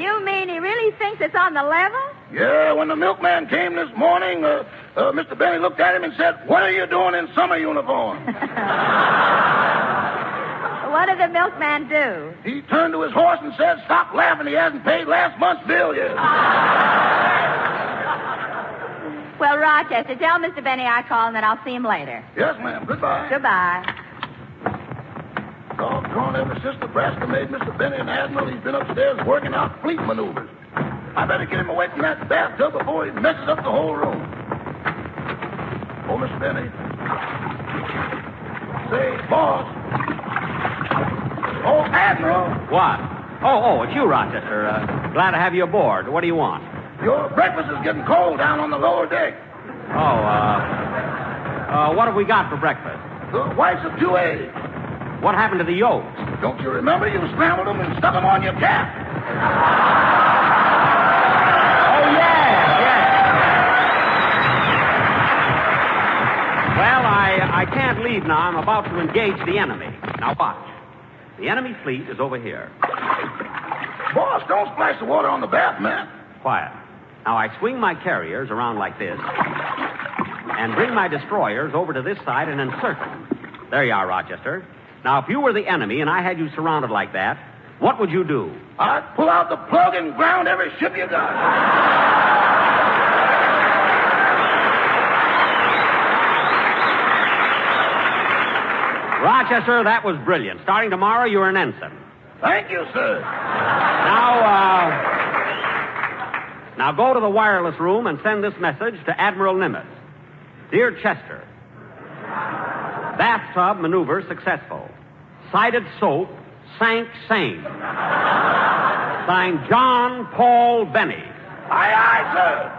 You mean he really thinks it's on the level? Yeah, when the milkman came this morning, Mr. Benny looked at him and said, "What are you doing in summer uniform?" What did the milkman do? He turned to his horse and said, "Stop laughing, he hasn't paid last month's bill yet." Well, Rochester, tell Mr. Benny I called and then I'll see him later. Yes, ma'am. Goodbye. Goodbye. Doggone, ever since Nebraska made Mr. Benny an admiral, he's been upstairs working out fleet maneuvers. I better get him away from that bathtub before he messes up the whole room. Oh, Mr. Benny. Say, boss. Oh, Admiral. What? Oh, it's you, Rochester. Glad to have you aboard. What do you want? Your breakfast is getting cold down on the lower deck. What have we got for breakfast? The whites of 2 eggs. What happened to the yolks? Don't you remember? You scrambled them and stuck them on your cap. Oh, yeah. Well, I can't leave now. I'm about to engage the enemy. Now, watch. The enemy fleet is over here. Boss, don't splash the water on the bath mat. Quiet. Now, I swing my carriers around like this and bring my destroyers over to this side and encircle them. There you are, Rochester. Now, if you were the enemy and I had you surrounded like that, what would you do? I'd pull out the plug and ground every ship you got. Rochester, that was brilliant. Starting tomorrow, you're an ensign. Thank you, sir. Now go to the wireless room and send this message to Admiral Nimitz. Dear Chester, bathtub maneuver successful. Sighted soap sank sane. Signed John Paul Benny. Aye, aye, sir.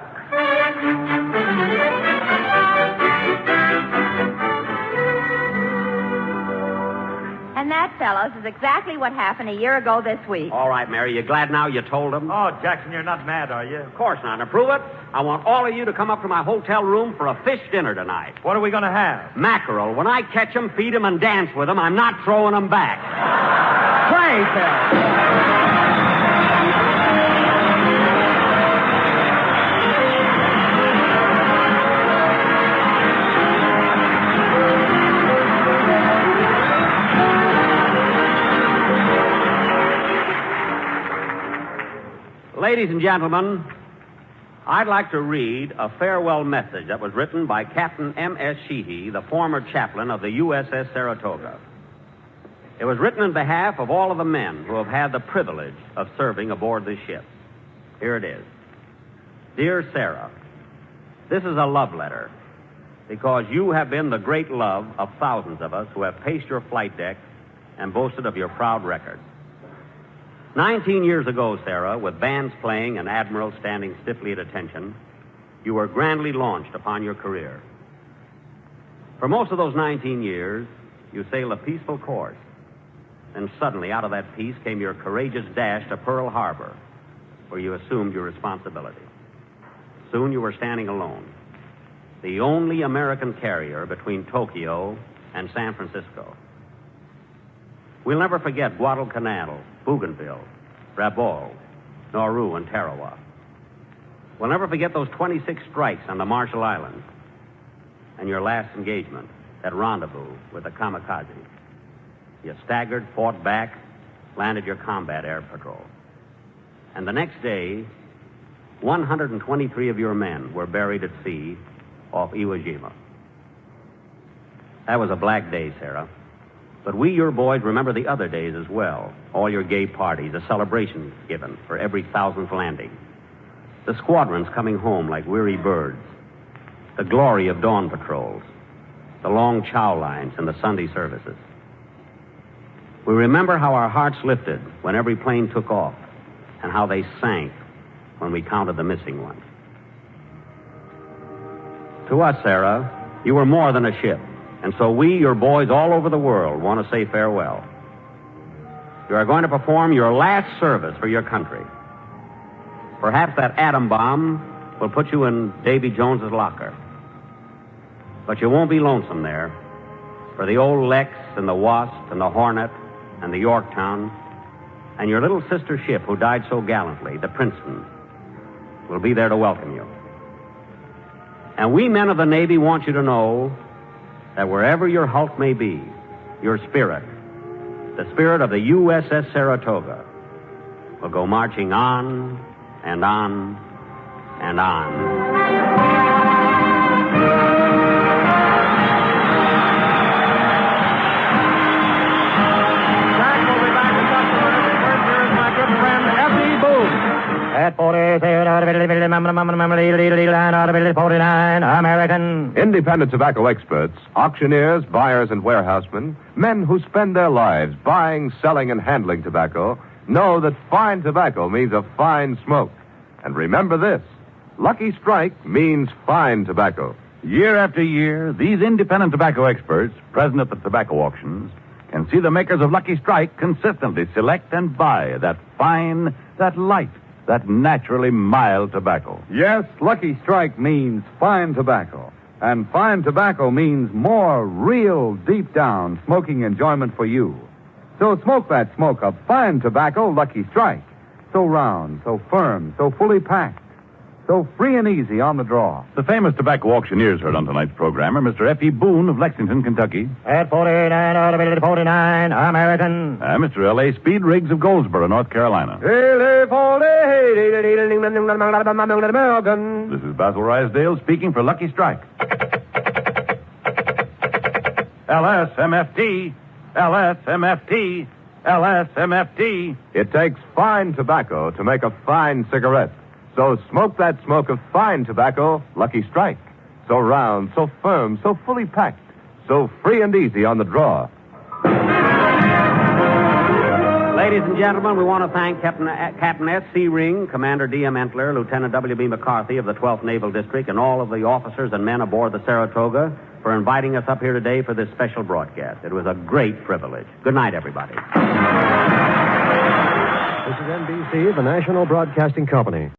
And that, fellows, is exactly what happened a year ago this week. All right, Mary, you glad now you told him? Oh, Jackson, you're not mad, are you? Of course not. To prove it, I want all of you to come up to my hotel room for a fish dinner tonight. What are we going to have? Mackerel. When I catch them, feed them, and dance with them, I'm not throwing them back. Play, Phil. Ladies and gentlemen, I'd like to read a farewell message that was written by Captain M.S. Sheehy, the former chaplain of the USS Saratoga. It was written in behalf of all of the men who have had the privilege of serving aboard this ship. Here it is. Dear Sarah, this is a love letter because you have been the great love of thousands of us who have paced your flight deck and boasted of your proud record. 19 years ago, Sarah, with bands playing and admirals standing stiffly at attention, you were grandly launched upon your career. For most of those 19 years, you sailed a peaceful course. And suddenly, out of that peace, came your courageous dash to Pearl Harbor, where you assumed your responsibility. Soon you were standing alone, the only American carrier between Tokyo and San Francisco. We'll never forget Guadalcanal, Bougainville, Rabaul, Nauru, and Tarawa. We'll never forget those 26 strikes on the Marshall Islands and your last engagement, that rendezvous with the kamikaze. You staggered, fought back, landed your combat air patrol. And the next day, 123 of your men were buried at sea off Iwo Jima. That was a black day, Sarah. But we, your boys, remember the other days as well. All your gay parties, the celebrations given for every 1,000th landing. The squadrons coming home like weary birds. The glory of dawn patrols. The long chow lines and the Sunday services. We remember how our hearts lifted when every plane took off and how they sank when we counted the missing ones. To us, Sarah, you were more than a ship. And so we, your boys all over the world, want to say farewell. You are going to perform your last service for your country. Perhaps that atom bomb will put you in Davy Jones's locker. But you won't be lonesome there. For the old Lex and the Wasp and the Hornet and the Yorktown and your little sister ship who died so gallantly, the Princeton, will be there to welcome you. And we men of the Navy want you to know that wherever your hulk may be, your spirit, the spirit of the USS Saratoga, will go marching on and on and on. At 49, American. Independent tobacco experts, auctioneers, buyers, and warehousemen, men who spend their lives buying, selling, and handling tobacco, know that fine tobacco means a fine smoke. And remember this, Lucky Strike means fine tobacco. Year after year, these independent tobacco experts, present at the tobacco auctions, can see the makers of Lucky Strike consistently select and buy that fine, that light, that naturally mild tobacco. Yes, Lucky Strike means fine tobacco. And fine tobacco means more real, deep-down smoking enjoyment for you. So smoke that smoke of fine tobacco, Lucky Strike. So round, so firm, so fully packed. So free and easy on the draw. The famous tobacco auctioneers heard on tonight's program are Mr. F.E. Boone of Lexington, Kentucky. At 49, American. Mr. L.A. Speed Riggs of Goldsboro, North Carolina. American. This is Basil Rysdale speaking for Lucky Strike. LSMFT, LSMFT, LSMFT. It takes fine tobacco to make a fine cigarette. So smoke that smoke of fine tobacco, Lucky Strike. So round, so firm, so fully packed, so free and easy on the draw. Ladies and gentlemen, we want to thank Captain S.C. Ring, Commander D.M. Entler, Lieutenant W.B. McCarthy of the 12th Naval District, and all of the officers and men aboard the Saratoga for inviting us up here today for this special broadcast. It was a great privilege. Good night, everybody. This is NBC, the National Broadcasting Company.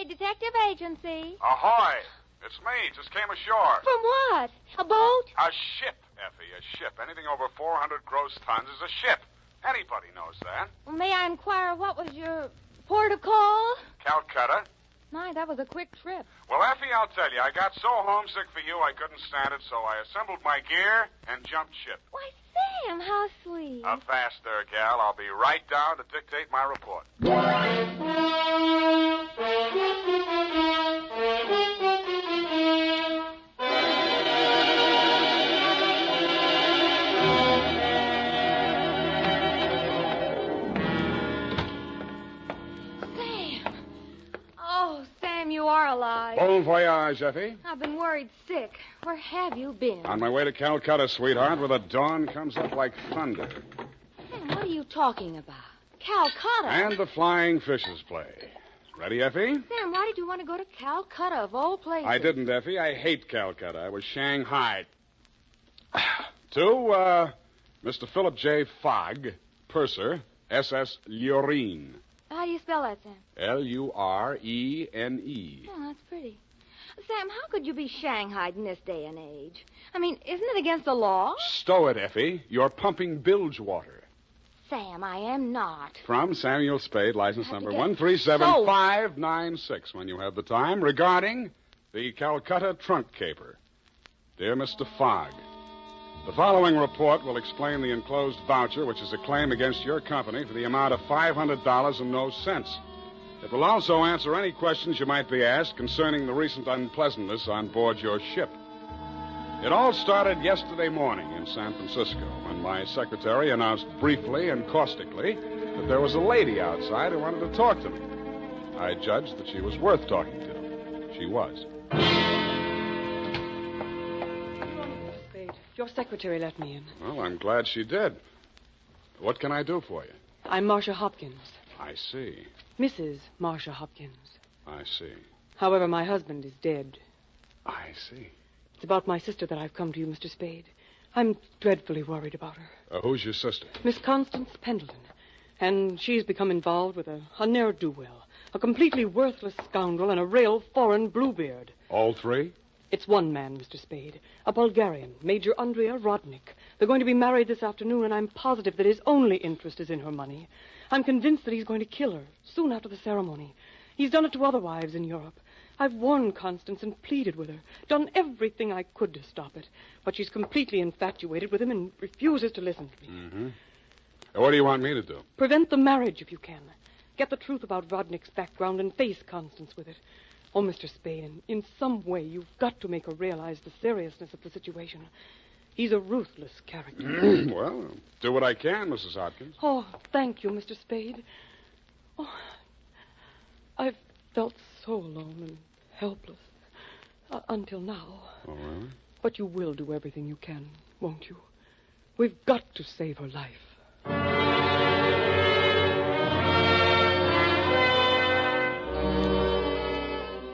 Detective Agency. Ahoy! It's me. Just came ashore. From what? A boat? A ship, Effie, a ship. Anything over 400 gross tons is a ship. Anybody knows that. Well, may I inquire what was your port of call? Calcutta. My, that was a quick trip. Well, Effie, I'll tell you, I got so homesick for you I couldn't stand it, so I assembled my gear and jumped ship. Why, Sam, how sweet. Fast there, gal. I'll be right down to dictate my report. You are alive. Bon voyage, Effie. I've been worried sick. Where have you been? On my way to Calcutta, sweetheart, where the dawn comes up like thunder. Sam, what are you talking about? Calcutta? And the flying fishes play. Ready, Effie? Sam, why did you want to go to Calcutta, of all places? I didn't, Effie. I hate Calcutta. I was Shanghai. To, Mr. Philip J. Fogg, purser, SS Lurene. How do you spell that, Sam? Lurene. Oh, that's pretty. Sam, how could you be shanghaied in this day and age? I mean, isn't it against the law? Stow it, Effie. You're pumping bilge water. Sam, I am not. From Samuel Spade, license number 137596, when you have the time, regarding the Calcutta trunk caper. Dear Mr. Fogg, the following report will explain the enclosed voucher, which is a claim against your company for the amount of $500 and no cents. It will also answer any questions you might be asked concerning the recent unpleasantness on board your ship. It all started yesterday morning in San Francisco when my secretary announced briefly and caustically that there was a lady outside who wanted to talk to me. I judged that she was worth talking to. She was. Your secretary let me in. Well, I'm glad she did. What can I do for you? I'm Marcia Hopkins. I see. Mrs. Marcia Hopkins. I see. However, my husband is dead. I see. It's about my sister that I've come to you, Mr. Spade. I'm dreadfully worried about her. Who's your sister? Miss Constance Pendleton. And she's become involved with a ne'er-do-well, a completely worthless scoundrel, and a real foreign Bluebeard. All three? It's one man, Mr. Spade. A Bulgarian, Major Andrea Rodnik. They're going to be married this afternoon, and I'm positive that his only interest is in her money. I'm convinced that he's going to kill her soon after the ceremony. He's done it to other wives in Europe. I've warned Constance and pleaded with her, done everything I could to stop it. But she's completely infatuated with him and refuses to listen to me. Mm-hmm. What do you want me to do? Prevent the marriage if you can. Get the truth about Rodnik's background and face Constance with it. Oh, Mr. Spade, in some way you've got to make her realize the seriousness of the situation. He's a ruthless character. Well, do what I can, Mrs. Hopkins. Oh, thank you, Mr. Spade. Oh, I've felt so alone and helpless until now. Oh, really? But you will do everything you can, won't you? We've got to save her life.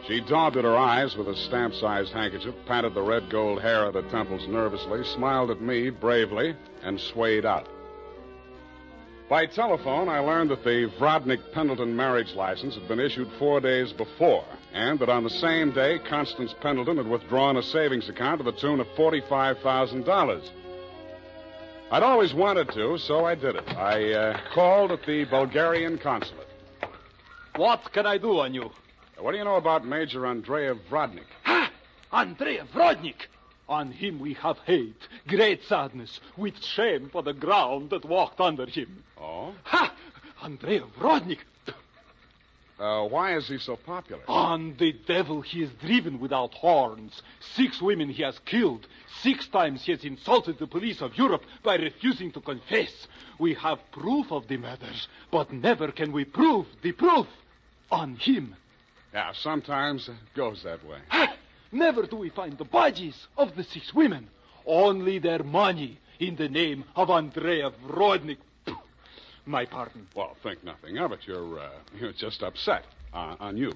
She daubed at her eyes with a stamp-sized handkerchief, patted the red gold hair at her temples nervously, smiled at me bravely, and swayed out. By telephone, I learned that the Vrodnik-Pendleton marriage license had been issued 4 days before, and that on the same day, Constance Pendleton had withdrawn a savings account to the tune of $45,000. I'd always wanted to, so I did it. I called at the Bulgarian consulate. What can I do on you? What do you know about Major Andrea Vrodnik? Ha! Andrea Vrodnik! On him we have hate, great sadness, with shame for the ground that walked under him. Oh? Ha! Andrea Vrodnik! Why is he so popular? On the devil he is driven without horns. 6 women he has killed. 6 times he has insulted the police of Europe by refusing to confess. We have proof of the murders, but never can we prove the proof on him. Yeah, sometimes it goes that way. Ha! Never do we find the bodies of the 6 women. Only their money in the name of Andrea Vrodnik. My pardon. Well, think nothing of it. You're just upset on you.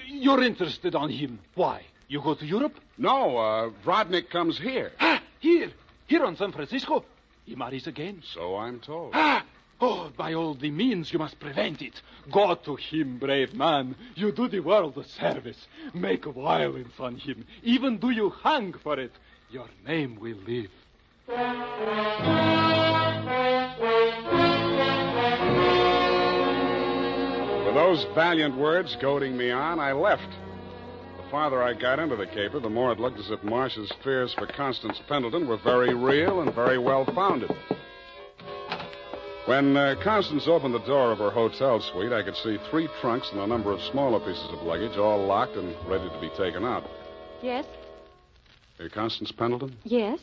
You're interested on him. Why? You go to Europe? No, Vrodnik comes here. Ah, here on San Francisco. He marries again. So I'm told. Ah! Oh, by all the means, you must prevent it. Go to him, brave man. You do the world a service. Make violence on him. Even do you hang for it. Your name will live. With those valiant words goading me on, I left. The farther I got into the caper, the more it looked as if Marcia's fears for Constance Pendleton were very real and very well-founded. When Constance opened the door of her hotel suite, I could see 3 trunks and a number of smaller pieces of luggage, all locked and ready to be taken out. Yes? Are you Constance Pendleton? Yes?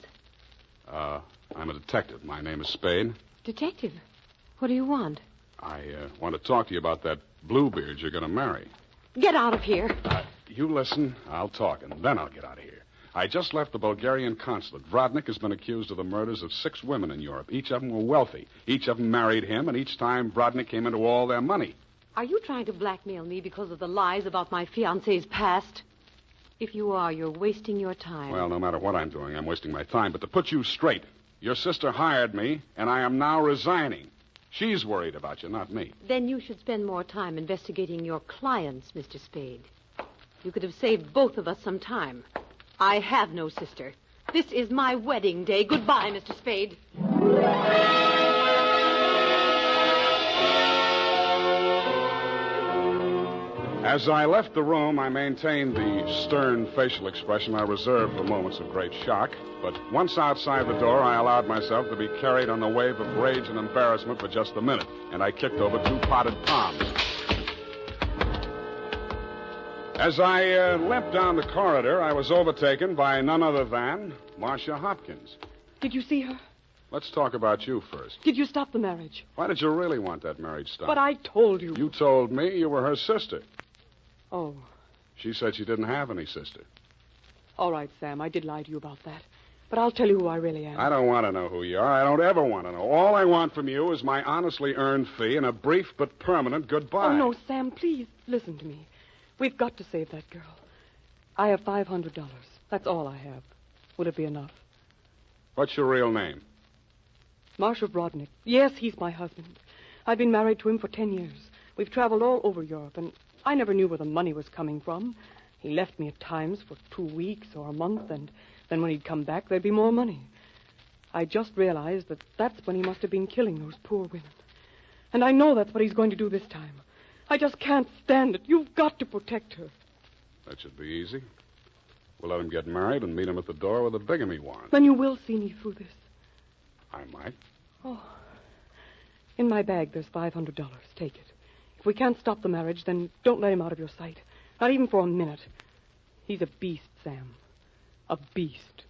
I'm a detective. My name is Spade. Detective? What do you want? I want to talk to you about that Bluebeard you're going to marry. Get out of here. You listen, I'll talk, and then I'll get out of here. I just left the Bulgarian consulate. Vrodnik has been accused of the murders of 6 women in Europe. Each of them were wealthy. Each of them married him, and each time Vrodnik came into all their money. Are you trying to blackmail me because of the lies about my fiancé's past? If you are, you're wasting your time. Well, no matter what I'm doing, I'm wasting my time. But to put you straight, your sister hired me, and I am now resigning. She's worried about you, not me. Then you should spend more time investigating your clients, Mr. Spade. You could have saved both of us some time. I have no sister. This is my wedding day. Goodbye, Mr. Spade. As I left the room, I maintained the stern facial expression I reserve for moments of great shock. But once outside the door, I allowed myself to be carried on the wave of rage and embarrassment for just a minute, and I kicked over 2 potted palms. As I limped down the corridor, I was overtaken by none other than Marcia Hopkins. Did you see her? Let's talk about you first. Did you stop the marriage? Why did you really want that marriage stopped? But I told you. You told me you were her sister. Oh. She said she didn't have any sister. All right, Sam, I did lie to you about that. But I'll tell you who I really am. I don't want to know who you are. I don't ever want to know. All I want from you is my honestly earned fee and a brief but permanent goodbye. Oh, no, Sam, please listen to me. We've got to save that girl. I have $500. That's all I have. Would it be enough? What's your real name? Marcia Rodnick. Yes, he's my husband. I've been married to him for 10 years. We've traveled all over Europe, and I never knew where the money was coming from. He left me at times for 2 weeks or a month, and then when he'd come back, there'd be more money. I just realized that that's when he must have been killing those poor women. And I know that's what he's going to do this time. I just can't stand it. You've got to protect her. That should be easy. We'll let him get married and meet him at the door with a bigamy warrant. Then you will see me through this. I might. Oh. In my bag, there's $500. Take it. If we can't stop the marriage, then don't let him out of your sight. Not even for a minute. He's a beast, Sam. A beast.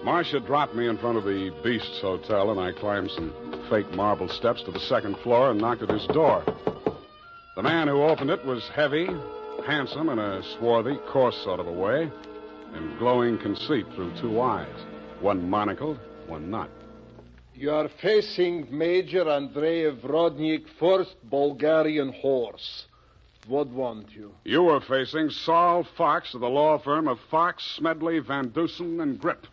Marcia dropped me in front of the Beast's Hotel, and I climbed some fake marble steps to the second floor and knocked at his door. The man who opened it was heavy, handsome, in a swarthy, coarse sort of a way, and glowing conceit through 2 eyes, one monocled, one not. You are facing Major Andrei Rodnik, 1st Bulgarian Horse. What want you? You were facing Saul Fox of the law firm of Fox, Smedley, Van Dusen, and Grip.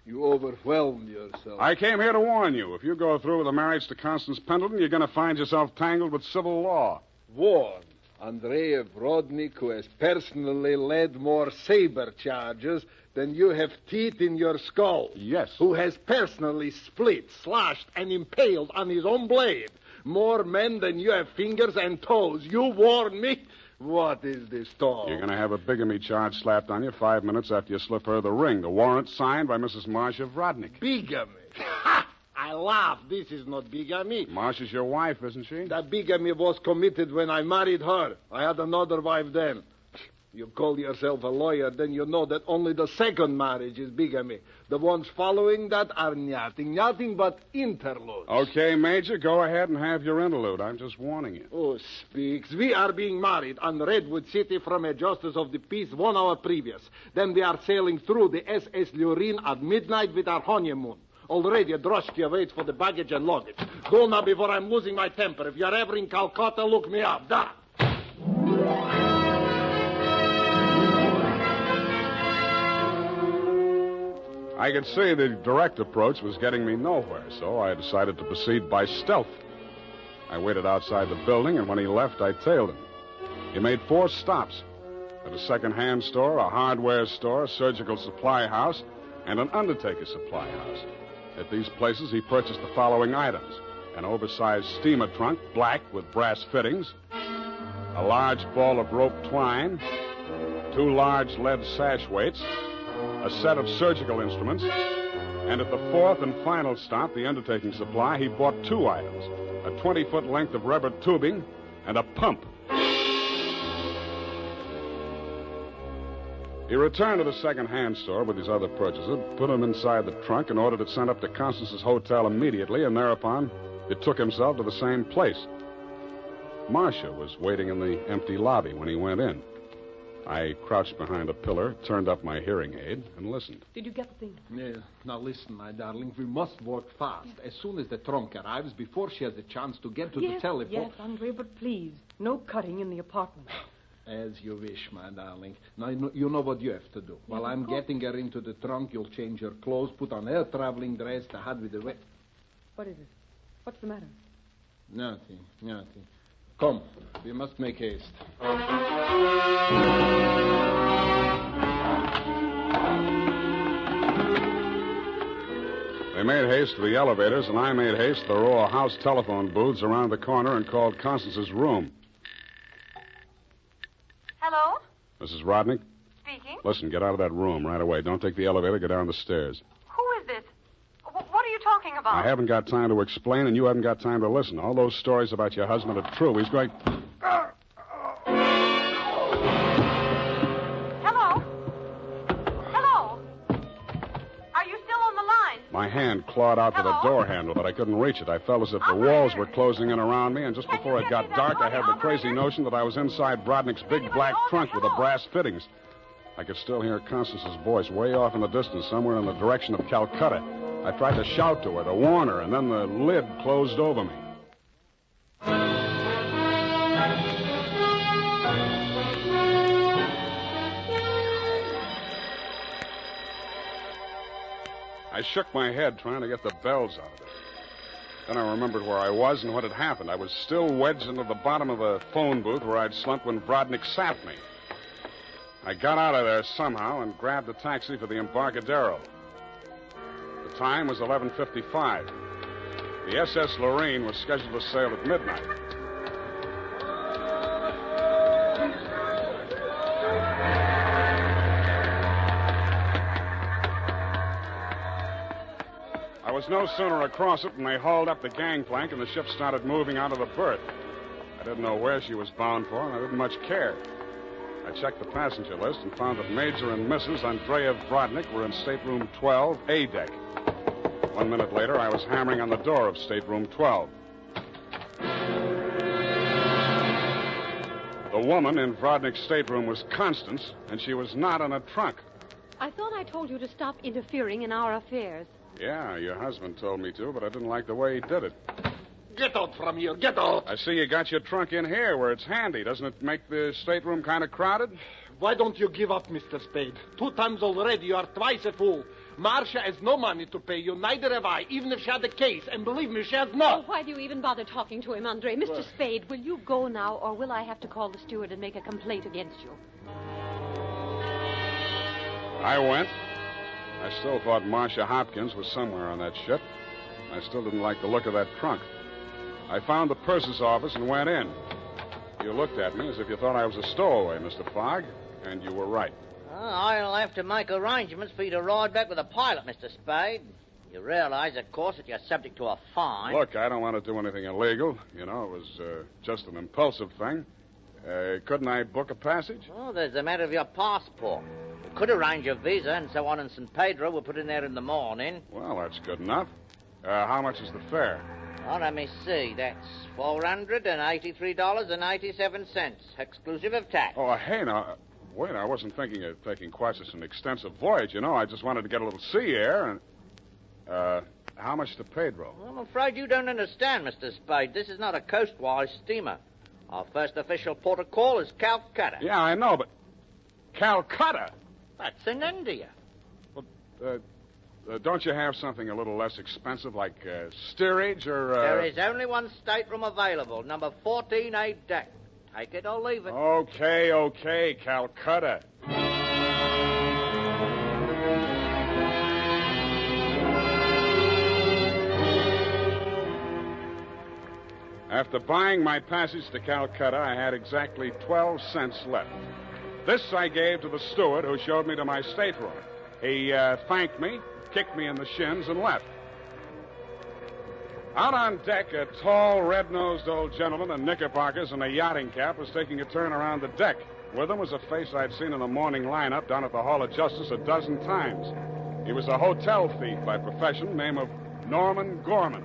You overwhelmed yourself. I came here to warn you. If you go through with the marriage to Constance Pendleton, you're going to find yourself tangled with civil law. Warn Andrei Rodnik, who has personally led more saber charges than you have teeth in your skull. Yes. Who has personally split, slashed, and impaled on his own blade more men than you have fingers and toes. You warn me? What is this talk? You're going to have a bigamy charge slapped on you 5 minutes after you slip her the ring. The warrant signed by Mrs. Marcia Rodnik. Bigamy? Ha! I laugh. This is not bigamy. Marcia's your wife, isn't she? That bigamy was committed when I married her. I had another wife then. You call yourself a lawyer, then you know that only the second marriage is bigamy. The ones following that are nothing but interludes. Okay, Major, go ahead and have your interlude. I'm just warning you. Oh, speaks. We are being married on Redwood City from a justice of the peace 1 hour previous. Then we are sailing through the SS Lurin at midnight with our honeymoon. Already a droshky waits for the baggage and luggage. Go now before I'm losing my temper. If you're ever in Calcutta, look me up. Da! I could see the direct approach was getting me nowhere, so I decided to proceed by stealth. I waited outside the building, and when he left, I tailed him. He made 4 stops. At a second-hand store, a hardware store, a surgical supply house, and an undertaker supply house. At these places, he purchased the following items: an oversized steamer trunk, black with brass fittings, a large ball of rope twine, 2 large lead sash weights, a set of surgical instruments, and at the 4th and final stop, the undertaking supply, he bought 2 items: a 20-foot length of rubber tubing and a pump. He returned to the second-hand store with his other purchases, put them inside the trunk, and ordered it sent up to Constance's hotel immediately, and thereupon it took himself to the same place. Marcia was waiting in the empty lobby when he went in. I crouched behind a pillar, turned up my hearing aid, and listened. Did you get the thing? Yeah. Now listen, my darling. We must work fast. As soon as the trunk arrives, before she has a chance to get to the telephone. Yes, Andre, but please, no cutting in the apartment. As you wish, my darling. Now, you know what you have to do. While I'm getting her into the trunk, you'll change her clothes, put on her traveling dress, the hat with the... What is it? What's the matter? Nothing. Come, we must make haste. They made haste to the elevators, and I made haste to the row of house telephone booths around the corner and called Constance's room. Hello? Mrs. Rodnick? Speaking. Listen, get out of that room right away. Don't take the elevator. Go down the stairs. Who is this? What are you talking about? I haven't got time to explain, and you haven't got time to listen. All those stories about your husband are true. He's going... Hello? Hello? Are you still on the line? My hand clawed out for the door handle, but I couldn't reach it. I felt as if the walls were closing in around me, and just before it got dark, I had the crazy notion that I was inside Brodnick's big black trunk with the brass fittings. I could still hear Constance's voice way off in the distance, somewhere in the direction of Calcutta. I tried to shout to her, to warn her, and then the lid closed over me. I shook my head trying to get the bells out of it. Then I remembered where I was and what had happened. I was still wedged into the bottom of a phone booth where I'd slumped when Brodnick sapped me. I got out of there somehow and grabbed a taxi for the Embarcadero. The time was 11:55. The SS Lorraine was scheduled to sail at midnight. I was no sooner across it than they hauled up the gangplank and the ship started moving out of the berth. I didn't know where she was bound for, and I didn't much care. I checked the passenger list and found that Major and Mrs. Andrea Brodnick were in stateroom 12, A deck. 1 minute later, I was hammering on the door of stateroom 12. The woman in Brodnick's stateroom was Constance, and she was not in a trunk. I thought I told you to stop interfering in our affairs. Yeah, your husband told me to, but I didn't like the way he did it. Get out from here. Get out. I see you got your trunk in here where it's handy. Doesn't it make the stateroom kind of crowded? Why don't you give up, Mr. Spade? 2 times already, you are twice a fool. Marcia has no money to pay you, neither have I, even if she had the case. And believe me, she has not. Oh, why do you even bother talking to him, Andre? Mr. Spade, will you go now, or will I have to call the steward and make a complaint against you? I went. I still thought Marcia Hopkins was somewhere on that ship. I still didn't like the look of that trunk. I found the purser's office and went in. You looked at me as if you thought I was a stowaway, Mr. Fogg, and you were right. I'll have to make arrangements for you to ride back with a pilot, Mr. Spade. You realize, of course, that you're subject to a fine. Look, I don't want to do anything illegal. You know, it was just an impulsive thing. Couldn't I book a passage? Oh, there's the matter of your passport. We could arrange a visa and so on in San Pedro. We'll put in there in the morning. Well, that's good enough. How much is the fare? Oh, let me see. That's $483.87, exclusive of tax. Oh, hey, now, wait, I wasn't thinking of taking quite such an extensive voyage, you know. I just wanted to get a little sea air and... how much to Pedro? Well, I'm afraid you don't understand, Mr. Spade. This is not a coastwise steamer. Our first official port of call is Calcutta. Yeah, I know, but... Calcutta? That's in India. Well, don't you have something a little less expensive, like steerage or... There is only one stateroom available, number 14A deck. Take it or leave it. Okay, Calcutta. After buying my passage to Calcutta, I had exactly 12 cents left. This I gave to the steward who showed me to my stateroom. He thanked me, kicked me in the shins, and left. Out on deck, a tall, red-nosed old gentleman in knickerbockers and a yachting cap was taking a turn around the deck. With him was a face I'd seen in the morning lineup down at the Hall of Justice a dozen times. He was a hotel thief by profession, name of Norman Gorman.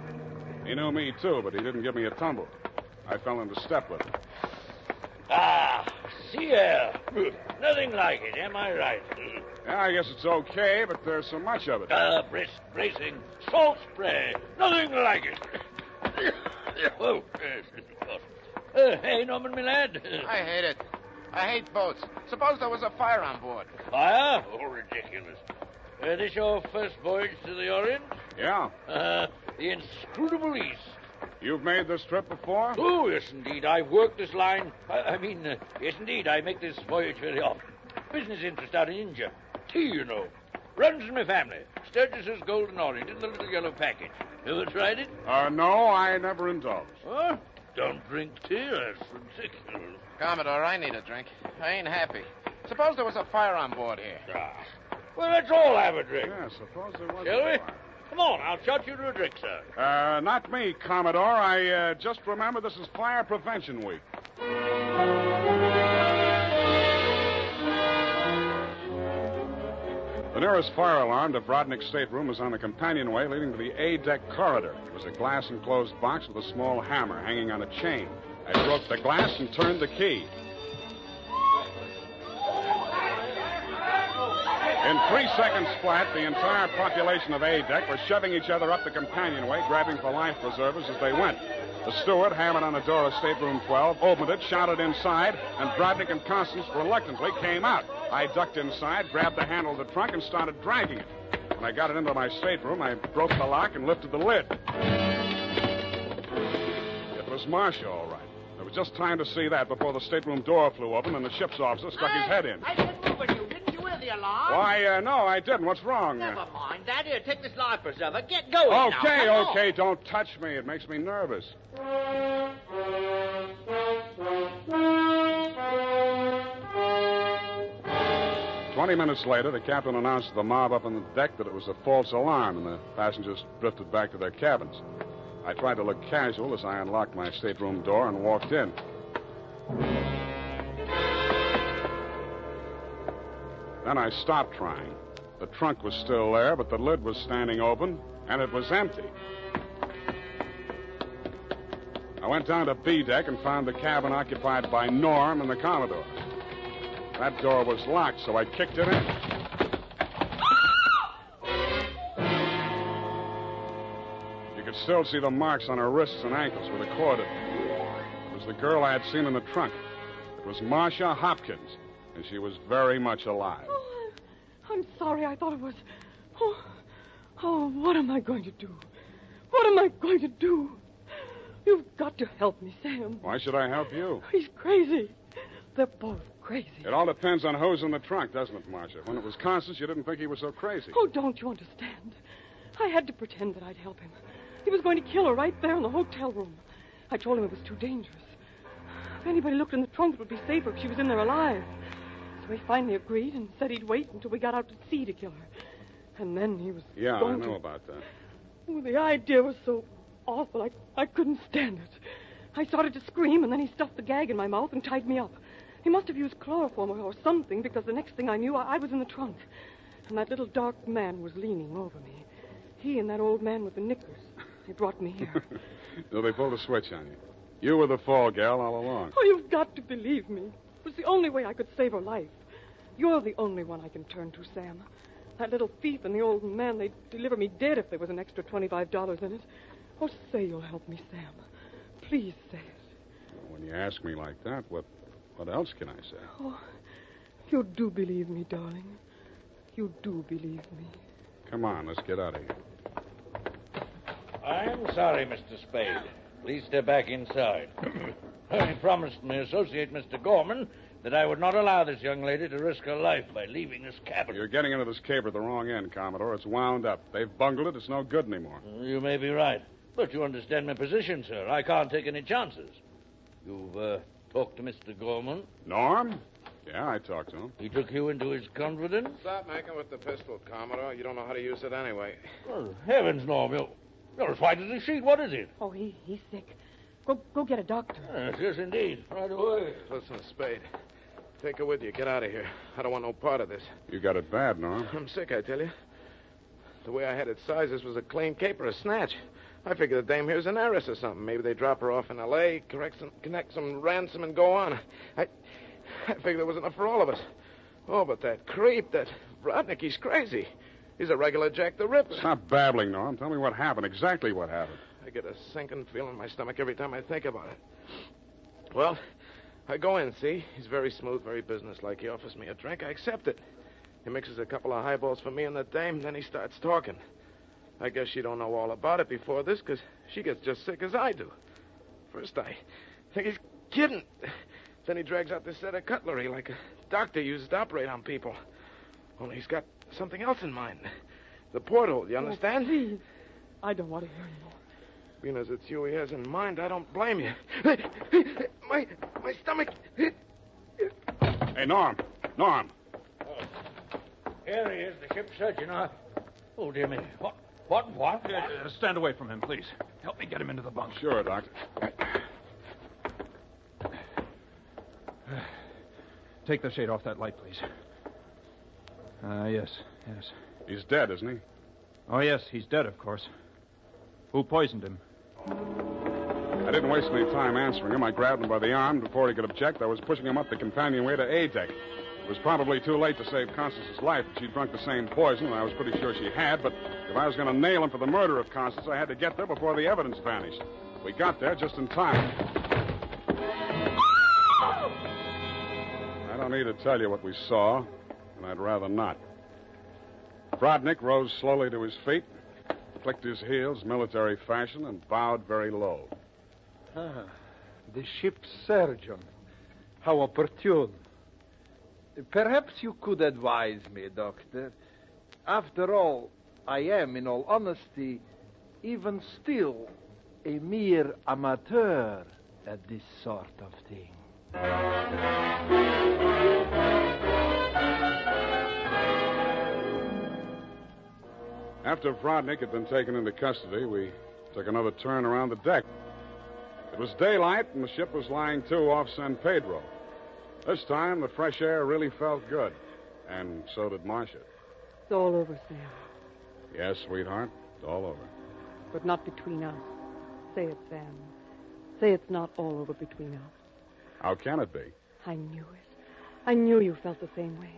He knew me, too, but he didn't give me a tumble. I fell into step with him. Ah, sea air. Nothing like it, am I right? Yeah, I guess it's okay, but there's so much of it. Bracing. Salt spray. Nothing like it. Oh, yes, of course. Hey, Norman, my lad. I hate it. I hate boats. Suppose there was a fire on board. Fire? Oh, ridiculous. This your first voyage to the Orient? Yeah. The inscrutable East. You've made this trip before? Oh, yes, indeed. I've worked this line. Yes, indeed. I make this voyage very often. Business interest out in India. Tea, you know. Runs in my family. Sturgis's Golden Orient in the little yellow package. Ever tried it? No, I never indulged. Huh? Don't drink tea. That's ridiculous. Commodore, I need a drink. I ain't happy. Suppose there was a fire on board here. Well, let's all have a drink. Yeah, suppose there was Shall we? a fire. Come on, I'll shot you to a drink, sir. Not me, Commodore. I just remember this is Fire Prevention Week. The nearest fire alarm to Brodnick's stateroom was on the companionway leading to the A-deck corridor. It was a glass-enclosed box with a small hammer hanging on a chain. I broke the glass and turned the key. In 3 seconds flat, the entire population of A-deck were shoving each other up the companionway, grabbing for life preservers as they went. The steward hammered on the door of stateroom 12, opened it, shouted inside, and Brodnick and Constance reluctantly came out. I ducked inside, grabbed the handle of the trunk, and started dragging it. When I got it into my stateroom, I broke the lock and lifted the lid. It was Marcia, all right. There was just time to see that before the stateroom door flew open and the ship's officer stuck his head in. I didn't move at you. Didn't you hear the alarm? Why, no, I didn't. What's wrong? Never mind that. Here, take this life preserver. Get going now. Okay, Come okay. on. Don't touch me. It makes me nervous. 20 minutes later, the captain announced to the mob up on the deck that it was a false alarm, and the passengers drifted back to their cabins. I tried to look casual as I unlocked my stateroom door and walked in. Then I stopped trying. The trunk was still there, but the lid was standing open, and it was empty. I went down to B deck and found the cabin occupied by Norm and the Commodore. That door was locked, so I kicked it in. You could still see the marks on her wrists and ankles where the cord had been. It was the girl I had seen in the trunk. It was Marcia Hopkins, and she was very much alive. Oh, I'm sorry. I thought it was... Oh, what am I going to do? What am I going to do? You've got to help me, Sam. Why should I help you? He's crazy. They're both crazy. It all depends on who's in the trunk, doesn't it, Marcia? When it was Constance, you didn't think he was so crazy. Oh, don't you understand? I had to pretend that I'd help him. He was going to kill her right there in the hotel room. I told him it was too dangerous. If anybody looked in the trunk, it would be safer if she was in there alive. So he finally agreed and said he'd wait until we got out to sea to kill her. And then he was Yeah, going I know to... about that. Oh, the idea was so awful. I couldn't stand it. I started to scream, and then he stuffed the gag in my mouth and tied me up. He must have used chloroform or something, because the next thing I knew, I was in the trunk. And that little dark man was leaning over me. He and that old man with the knickers. They brought me here. So they pulled a switch on you. You were the fall gal all along. Oh, you've got to believe me. It was the only way I could save her life. You're the only one I can turn to, Sam. That little thief and the old man, they'd deliver me dead if there was an extra $25 in it. Oh, say you'll help me, Sam. Please say it. Well, when you ask me like that, what else can I say? Oh, you do believe me, darling. You do believe me. Come on, let's get out of here. I'm sorry, Mr. Spade. Please step back inside. I promised my associate, Mr. Gorman, that I would not allow this young lady to risk her life by leaving this cabin. You're getting into this caper at the wrong end, Commodore. It's wound up. They've bungled it. It's no good anymore. You may be right. But you understand my position, sir. I can't take any chances. You've talked to Mr. Gorman? Norm? Yeah, I talked to him. He took you into his confidence? Stop making with the pistol, Commodore. You don't know how to use it anyway. Oh, heavens, Norm. You're as white as a sheet. What is it? Oh, he's sick. Go get a doctor. Yes, indeed. Right away. Listen, Spade. Take her with you. Get out of here. I don't want no part of this. You got it bad, Norm. I'm sick, I tell you. The way I had it sized, this was a clean caper, a snatch. I figured the dame here's an heiress or something. Maybe they drop her off in L.A., connect some ransom, and go on. I figured there was enough for all of us. Oh, but that creep, that Rodnick, he's crazy. He's a regular Jack the Ripper. Stop babbling, Norm. Tell me what happened, exactly what happened. I get a sinking feeling in my stomach every time I think about it. Well, I go in, see? He's very smooth, very businesslike. He offers me a drink. I accept it. He mixes a couple of highballs for me and the dame, then he starts talking. I guess she don't know all about it before this, because she gets just sick as I do. First, I think he's kidding. Then he drags out this set of cutlery like a doctor uses to operate on people. Only he's got something else in mind. The porthole, you understand? Oh, please. I don't want to hear anymore. Being as it's you he has in mind, I don't blame you. My stomach. Hey, Norm. Norm. Here he is, the ship's surgeon. Oh, dear me. What? Stand away from him, please. Help me get him into the bunk. Sure, Doctor. Take the shade off that light, please. Yes. He's dead, isn't he? Oh, yes, he's dead, of course. Who poisoned him? I didn't waste any time answering him. I grabbed him by the arm. Before he could object, I was pushing him up the companionway to A deck. It was probably too late to save Constance's life. She'd drunk the same poison, and I was pretty sure she had, but if I was going to nail him for the murder of Constance, I had to get there before the evidence vanished. We got there just in time. I don't need to tell you what we saw, and I'd rather not. Rodnick rose slowly to his feet, clicked his heels military fashion, and bowed very low. Ah, the ship's surgeon. How opportune. Perhaps you could advise me, Doctor. After all, I am, in all honesty, even still a mere amateur at this sort of thing. After Rodnick had been taken into custody, we took another turn around the deck. It was daylight, and the ship was lying to off San Pedro. This time, the fresh air really felt good, and so did Marcia. It's all over, Sam. Yes, sweetheart, it's all over. But not between us. Say it, Sam. Say it's not all over between us. How can it be? I knew it. I knew you felt the same way.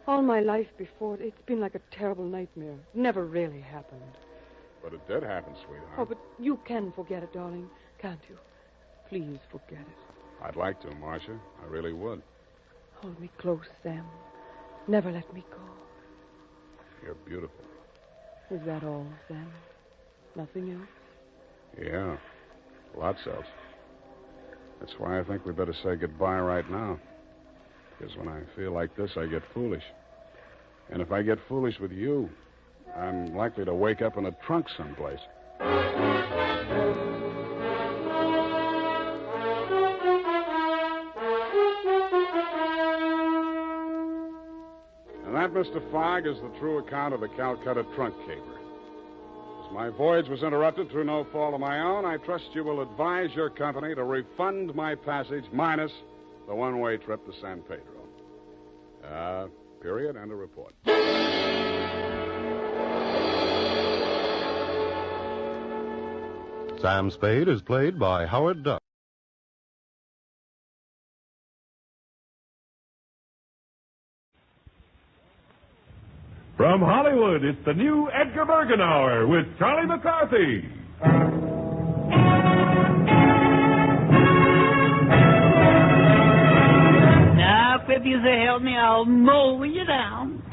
All my life before, it's been like a terrible nightmare. It never really happened. But it did happen, sweetheart. Oh, but you can forget it, darling, can't you? Please forget it. I'd like to, Marcia. I really would. Hold me close, Sam. Never let me go. You're beautiful. Is that all, Sam? Nothing else? Yeah, lots else. That's why I think we better say goodbye right now. Because when I feel like this, I get foolish. And if I get foolish with you, I'm likely to wake up in a trunk someplace. And that, Mr. Fogg, is the true account of the Calcutta trunk caper. As my voyage was interrupted through no fault of my own, I trust you will advise your company to refund my passage minus the one-way trip to San Pedro. Period, and a report. Sam Spade is played by Howard Duck. From Hollywood, it's the new Edgar Bergen Hour with Charlie McCarthy. Now, if you say help me, I'll mow you down.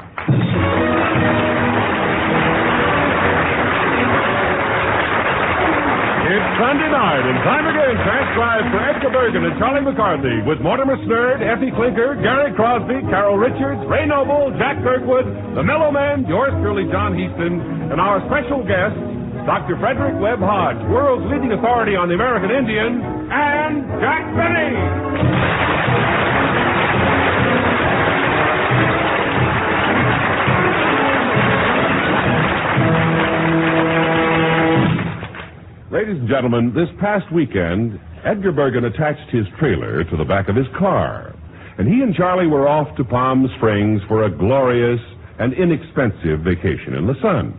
It's Sunday night, and time again transcribed for Edgar Bergen and Charlie McCarthy with Mortimer Snerd, Effie Clinker, Gary Crosby, Carol Richards, Ray Noble, Jack Kirkwood, the Mellow Man, yours truly, John Heaston, and our special guest, Dr. Frederick Webb Hodge, world's leading authority on the American Indian, and Jack Benny. Ladies and gentlemen, this past weekend, Edgar Bergen attached his trailer to the back of his car, and he and Charlie were off to Palm Springs for a glorious and inexpensive vacation in the sun.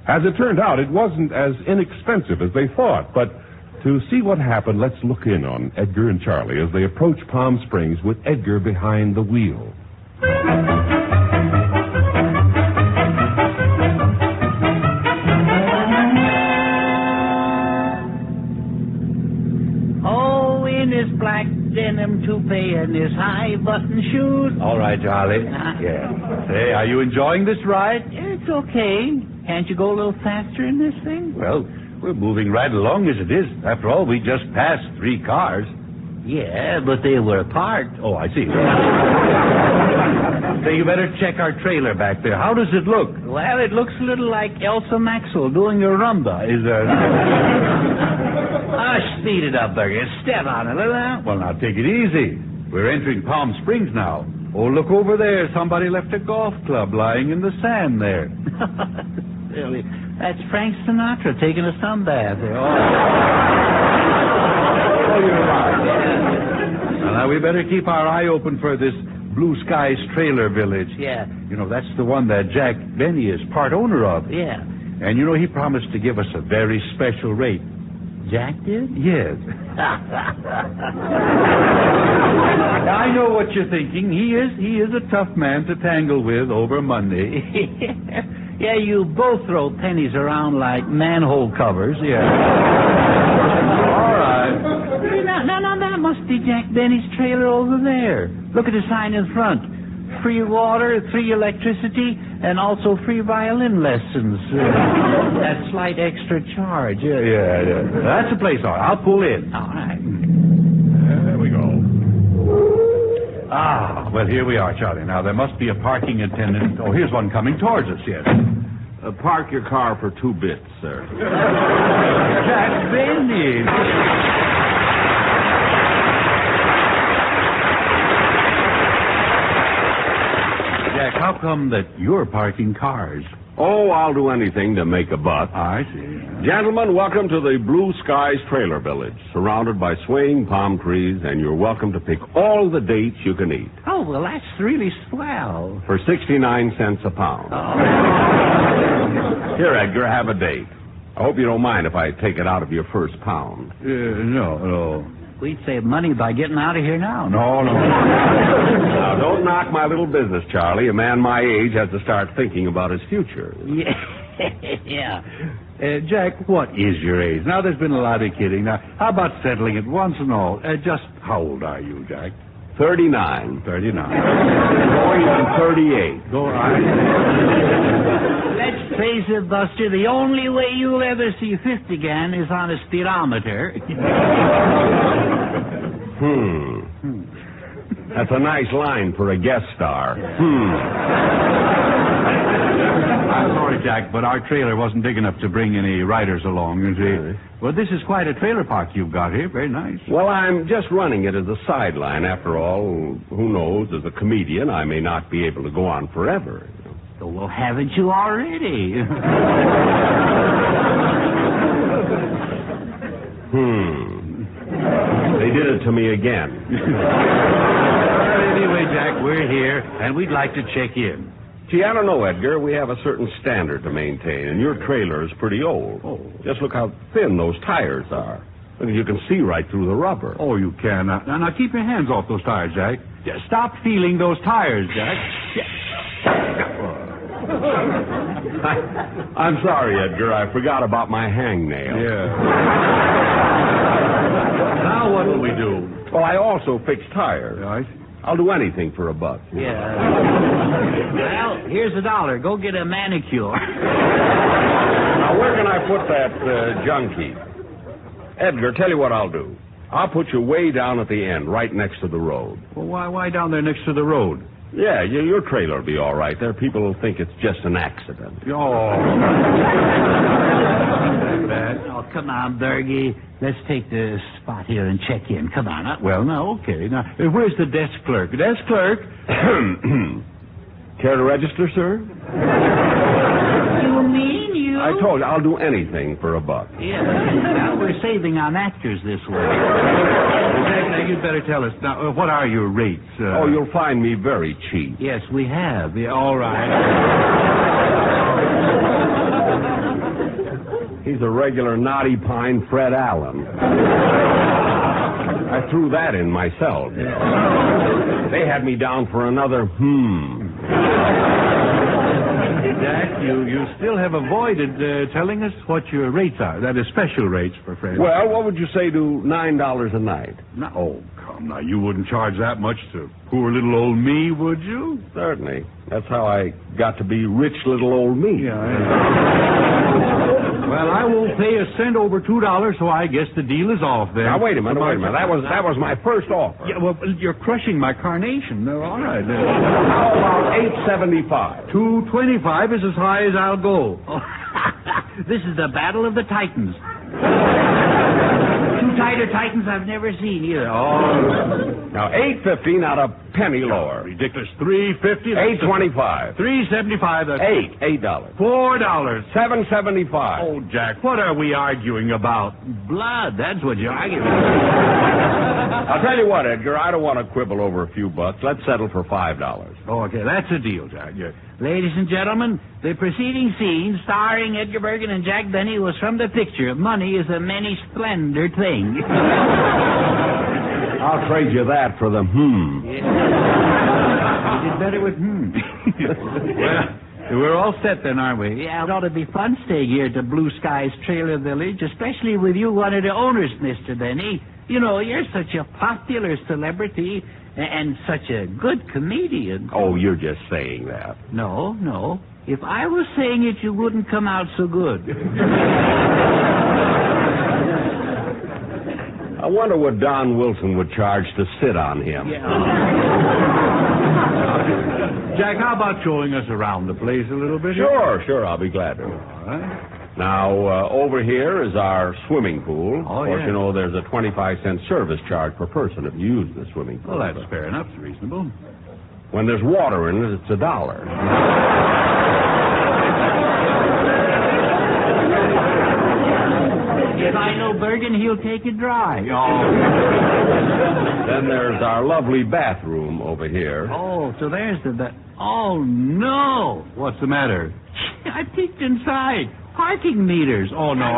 As it turned out, it wasn't as inexpensive as they thought, but to see what happened, let's look in on Edgar and Charlie as they approach Palm Springs with Edgar behind the wheel. His black denim toupee and his high-button shoes. All right, Charlie. Yeah. Say, are you enjoying this ride? It's okay. Can't you go a little faster in this thing? Well, we're moving right along as it is. After all, we just passed 3 cars. Yeah, but they were apart. Oh, I see. Say, you better check our trailer back there. How does it look? Well, it looks a little like Elsa Maxwell doing a rumba. Is there... Speed it up, Berger. Step on it, little now. Well, now, take it easy. We're entering Palm Springs now. Oh, look over there. Somebody left a golf club lying in the sand there. Really? That's Frank Sinatra taking a sunbath. Oh, you're right. Well, now, we better keep our eye open for this Blue Skies Trailer Village. Yeah. You know, that's the one that Jack Benny is part owner of. Yeah. And, you know, he promised to give us a very special rate. Jack did? Yes. I know what you're thinking. He is a tough man to tangle with over Monday. Yeah, you both throw pennies around like manhole covers. Yeah. All right. No, that must be Jack Benny's trailer over there. Look at the sign in front. free water, free electricity, and also free violin lessons. That slight extra charge. Yeah. That's the place, all right. I'll pull in. All right. There we go. Ah, well, here we are, Charlie. Now, there must be a parking attendant. Oh, here's one coming towards us, yes. Park your car for 2 bits, sir. Jack Benny. Jack, how come that you're parking cars? Oh, I'll do anything to make a buck. I see. Gentlemen, welcome to the Blue Skies Trailer Village, surrounded by swaying palm trees, and you're welcome to pick all the dates you can eat. Oh, well, that's really swell. For 69 cents a pound. Oh. Here, Edgar, have a date. I hope you don't mind if I take it out of your first pound. No. We'd save money by getting out of here now. No. Now, don't knock my little business, Charlie. A man my age has to start thinking about his future. Yeah. Jack, what is your age? Now, there's been a lot of kidding. Now, how about settling it once and all? Just how old are you, Jack? 39. 39. Going on 38. Go on. Let's face it, Buster, the only way you'll ever see 50 again is on a speedometer. That's a nice line for a guest star. I'm sorry, Jack, but our trailer wasn't big enough to bring any riders along, you see. Well, this is quite a trailer park you've got here. Very nice. Well, I'm just running it as a sideline. After all, who knows, as a comedian, I may not be able to go on forever. Oh, well, haven't you already? They did it to me again. Anyway, Jack, we're here, and we'd like to check in. Gee, I don't know, Edgar. We have a certain standard to maintain, and your trailer is pretty old. Oh. Just look how thin those tires are. Look, you can see right through the rubber. Oh, you can. Now keep your hands off those tires, Jack. Stop feeling those tires, Jack. I'm sorry, Edgar. I forgot about my hangnail. Yeah. Now what will we do? Well, I also fix tires. Right. I'll do anything for a buck. Yeah. Well, here's $1. Go get a manicure. Now, where can I put that junkie? Edgar, tell you what I'll do. I'll put you way down at the end, right next to the road. Well, why down there next to the road? Yeah, your trailer will be all right. There, people will think it's just an accident. Oh, come on, Bergie. Let's take the spot here and check in. Come on. Well, now, okay. Now, where's the desk clerk? Desk clerk? Care to register, sir? You mean you? I told you, I'll do anything for a buck. Yeah. Well, we're saving on actors this way. Now, you'd better tell us. Now, what are your rates? Oh, you'll find me very cheap. Yes, we have. Yeah, all right. He's a regular Naughty Pine Fred Allen. I threw that in myself. They had me down for another Jack, you still have avoided telling us what your rates are. That is special rates for friends. Well, what would you say to $9 a night? No, oh, come now. You wouldn't charge that much to poor little old me, would you? Certainly. That's how I got to be rich little old me. Well, I won't pay a cent over $2, so I guess the deal is off then. Now, wait a minute. That was my first offer. Yeah, well, you're crushing my carnation. No, all right. How about $8.75? $2.25 is as high as I'll go. Oh, this is the battle of the Titans. Two tighter Titans I've never seen either. Oh. Now, $8.50, not a penny lower. Ridiculous. $3.50. $8.25. $3.75. That's $8. $4. $7.75. Oh, Jack, what are we arguing about? Blood. That's what you're arguing about. I'll tell you what, Edgar. I don't want to quibble over a few bucks. Let's settle for $5. Oh, okay, that's a deal, Jack. Yeah. Ladies and gentlemen, the preceding scene, starring Edgar Bergen and Jack Benny, was from the picture "Money is a Many Splendid Thing." I'll trade you that for the Yeah. You did better with Well, We're all set then, aren't we? Yeah, it ought to be fun staying here at the Blue Skies Trailer Village, especially with you, one of the owners, Mr. Benny. You know, you're such a popular celebrity and such a good comedian. Oh, you're just saying that. No. If I was saying it, you wouldn't come out so good. I wonder what Don Wilson would charge to sit on him. Jack, how about showing us around the place a little bit? Sure, I'll be glad to. All right. Now, over here is our swimming pool. Oh, of course, yeah. you know there's a 25-cent service charge per person if you use the swimming pool. Well, that's fair enough. It's reasonable. When there's water in it, it's $1. If I know Bergen, he'll take it dry. Then there's our lovely bathroom over here. Oh, so there's the... Oh, no. What's the matter? I peeked inside. Parking meters. Oh, no.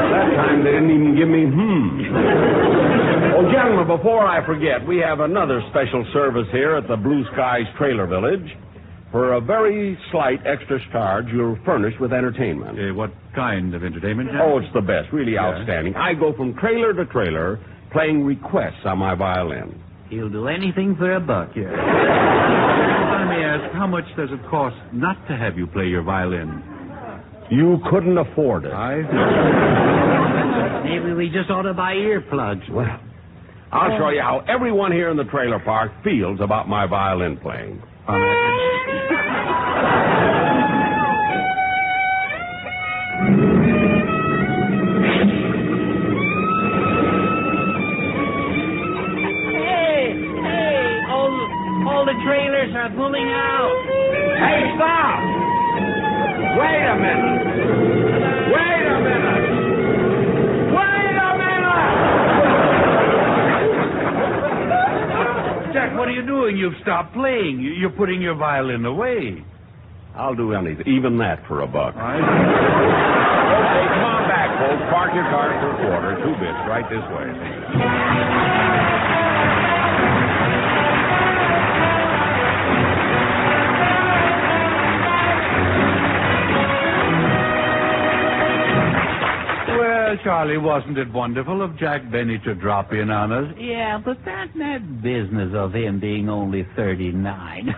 That time they didn't even give me Oh, gentlemen, before I forget, we have another special service here at the Blue Skies Trailer Village. For a very slight extra charge, you're furnished with entertainment. What kind of entertainment, Jack? Oh, it's the best. Really outstanding. I go from trailer to trailer playing requests on my violin. He'll do anything for $1. Let me ask, how much does it cost not to have you play your violin? You couldn't afford it. Maybe we just ought to buy earplugs. Well, I'll show you how everyone here in the trailer park feels about my violin playing. All the trailers are pulling out. Hey, stop! Wait a minute! Jack, what are you doing? You've stopped playing. You're putting your violin away. I'll do anything, even that for $1. All Okay, come on back, folks. Park your car for a quarter, 2 bits, right this way. Well, Charlie, wasn't it wonderful of Jack Benny to drop in on us? Yeah, but that business of him being only 39.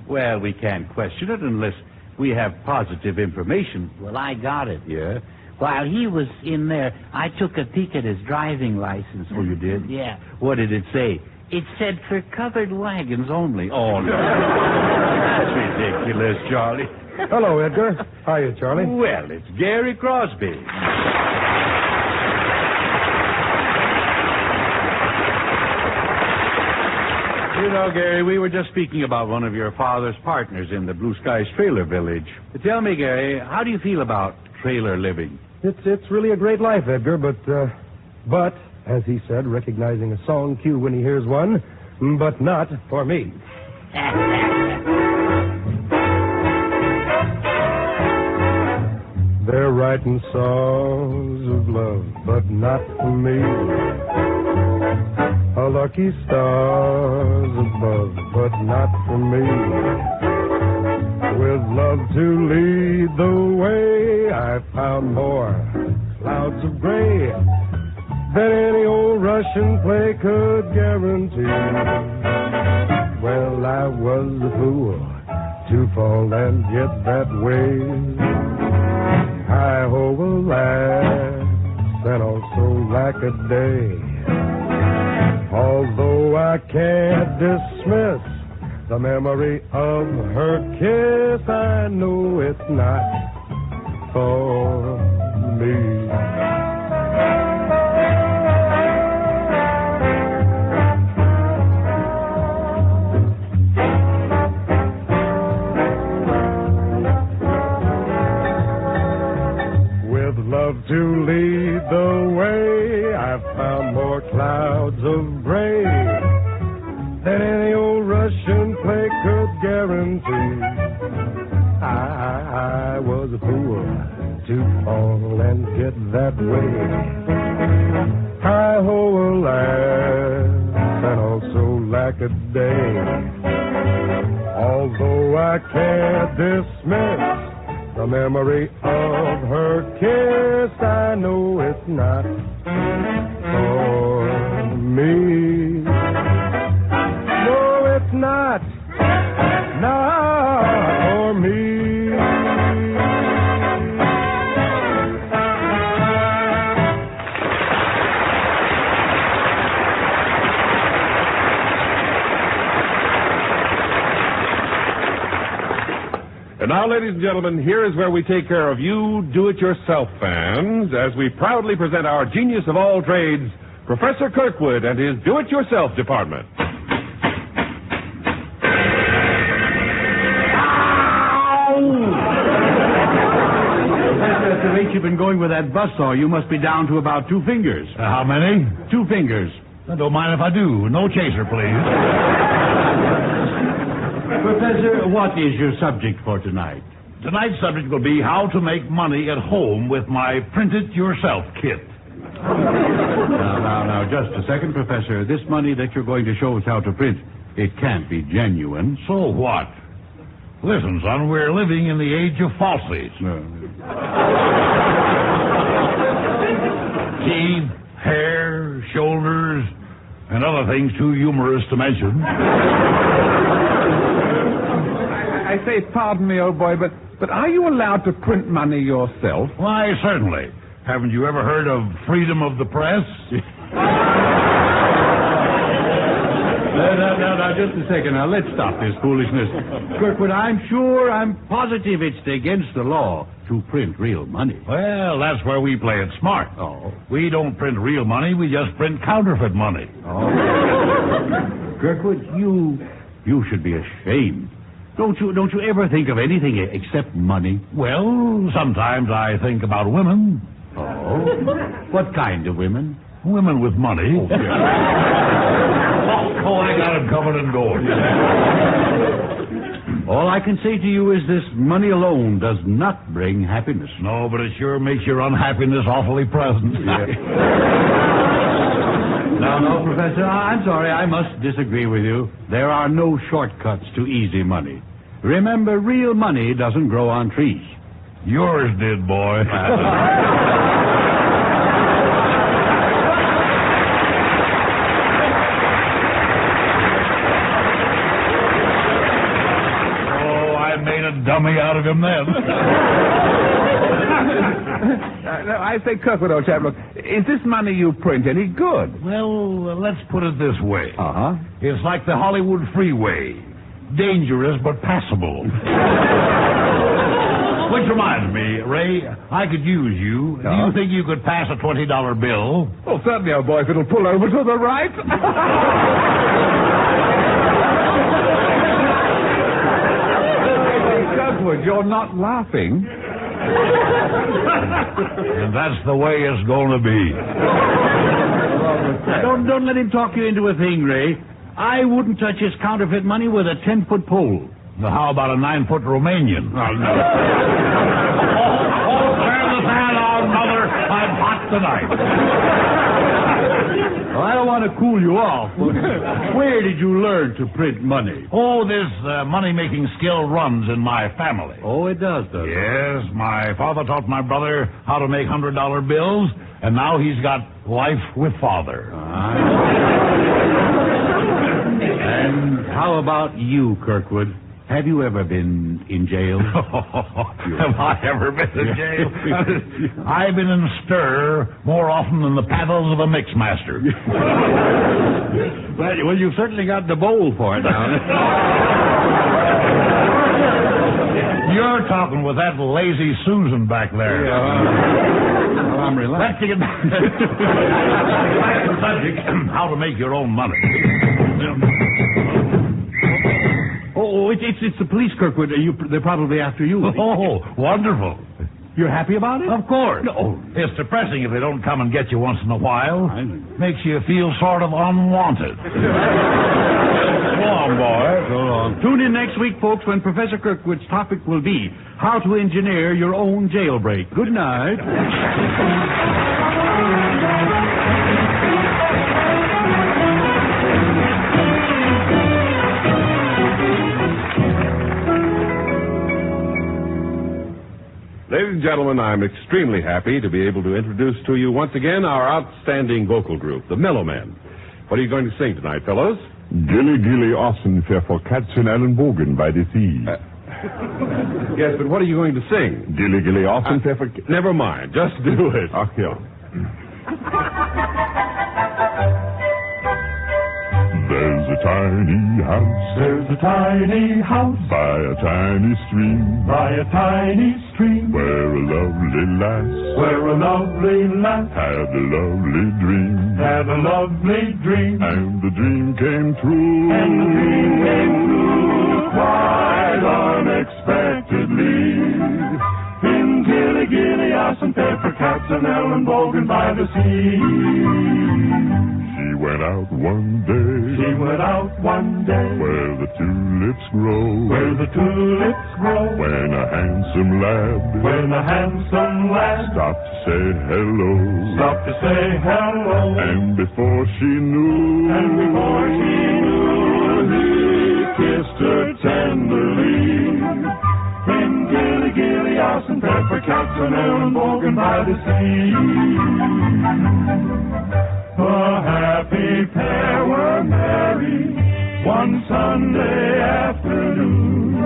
Well, we can't question it unless we have positive information. Well, I got it. Yeah? While he was in there, I took a peek at his driving license. Oh, you did? Yeah. What did it say? It said for covered wagons only. Oh, no. That's ridiculous, Charlie. Hello, Edgar. Hiya, Charlie. Well, it's Gary Crosby. You know, Gary, we were just speaking about one of your father's partners in the Blue Skies Trailer Village. Tell me, Gary, how do you feel about trailer living? It's really a great life, Edgar, but, as he said, recognizing a song cue when he hears one, but not for me. They're writing songs of love, but not for me. A lucky stars above, but not for me. With love to lead the way, I found more clouds of gray than any old Russian play could guarantee. Well, I was a fool to fall and get that way. Hi-ho, alas, and also lack a day. Although I can't dismiss the memory of her kiss, I know it's not for me. With love to lead the way, I've found more clouds of gray than any old Russian play could guarantee. I was a fool to fall and get that way. Hi-ho, alas, and lack a day. Although I can't dismiss the memory of her kiss, I know it's not for me. No, it's not for me. And now, ladies and gentlemen, here is where we take care of you do-it-yourself fans as we proudly present our genius of all trades, Professor Kirkwood and his do-it-yourself department. At the rate you've been going with that buzzsaw, you must be down to about 2 fingers. How many? 2 fingers. I don't mind if I do. No chaser, please. Professor, what is your subject for tonight? Tonight's subject will be how to make money at home with my print-it-yourself kit. Now, just a second, Professor. This money that you're going to show us how to print, it can't be genuine. So what? Listen, son, we're living in the age of falsies. Teeth, hair, shoulders, and other things too humorous to mention. I say, pardon me, old boy, but are you allowed to print money yourself? Why, certainly. Haven't you ever heard of freedom of the press? Now, just a second. Now, let's stop this foolishness. Kirkwood, I'm positive it's against the law to print real money. Well, that's where we play it smart. Oh. We don't print real money, we just print counterfeit money. Oh. Kirkwood, you should be ashamed. Don't you ever think of anything except money? Well, sometimes I think about women. Oh? What kind of women? Women with money. Oh, Oh, I got it covered in gold. All I can say to you is this money alone does not bring happiness. No, but it sure makes your unhappiness awfully present. Yeah. No, Professor, I'm sorry. I must disagree with you. There are no shortcuts to easy money. Remember, real money doesn't grow on trees. Yours did, boy. Dummy out of him then. I say, Kirkwood, old chap, look, is this money you print any good? Well, let's put it this way. Uh-huh. It's like the Hollywood freeway. Dangerous, but passable. Which reminds me, Ray, I could use you. Do you think you could pass a $20 bill? Oh, certainly, old boy, if it'll pull over to the right. You're not laughing. And that's the way it's going to be. Don't let him talk you into a thing, Ray. I wouldn't touch his counterfeit money with a 10-foot pole. Now, how about a 9-foot Romanian? Oh, no. Turn the fan on, Mother. I'm hot tonight. Well, I don't want to cool you off. Where did you learn to print money? Oh, this money-making skill runs in my family. Oh, it does, Yes, my father taught my brother how to make $100 bills, and now he's got life with father. And how about you, Kirkwood? Have you ever been in jail? Have I ever been in jail? I've been in stir more often than the paddles of a mixmaster. Well, you've certainly got the bowl for it now. You're talking with that lazy Susan back there. Well, I'm relaxed. Let's get back to the subject, how to make your own money. Oh, it's the police, Kirkwood. They're probably after you. Oh, wonderful. You're happy about it? Of course. No. It's depressing if they don't come and get you once in a while. Makes you feel sort of unwanted. Go on, boy. So long. Tune in next week, folks, when Professor Kirkwood's topic will be how to engineer your own jailbreak. Good night. and gentlemen, I'm extremely happy to be able to introduce to you once again our outstanding vocal group, the Mellow Men. What are you going to sing tonight, fellows? Gilly Gilly Austin for Katzen Ellenbogen by the sea. Yes, but what are you going to sing? Gilly Gilly Austin for... Never mind. Just do it. Okay. There's a tiny house. There's a tiny house by a tiny stream. By a tiny stream. Where a lovely lass. Where a lovely lass had a lovely dream. Had a lovely dream. And the dream came true. And the dream came true quite unexpectedly. In Gilly Gilly Austin for Katzen Ellenbogen by the sea. She went out one day. She went out one day. Where the tulips grow. Where the tulips grow. When a handsome lad. When a handsome lad. Stopped to say hello. Stopped to say hello. And before she knew. And before she knew. He kissed her tenderly. In Gilly Gilly Austin for Katzen Ellenbogen by the sea. A happy pair were married one Sunday afternoon.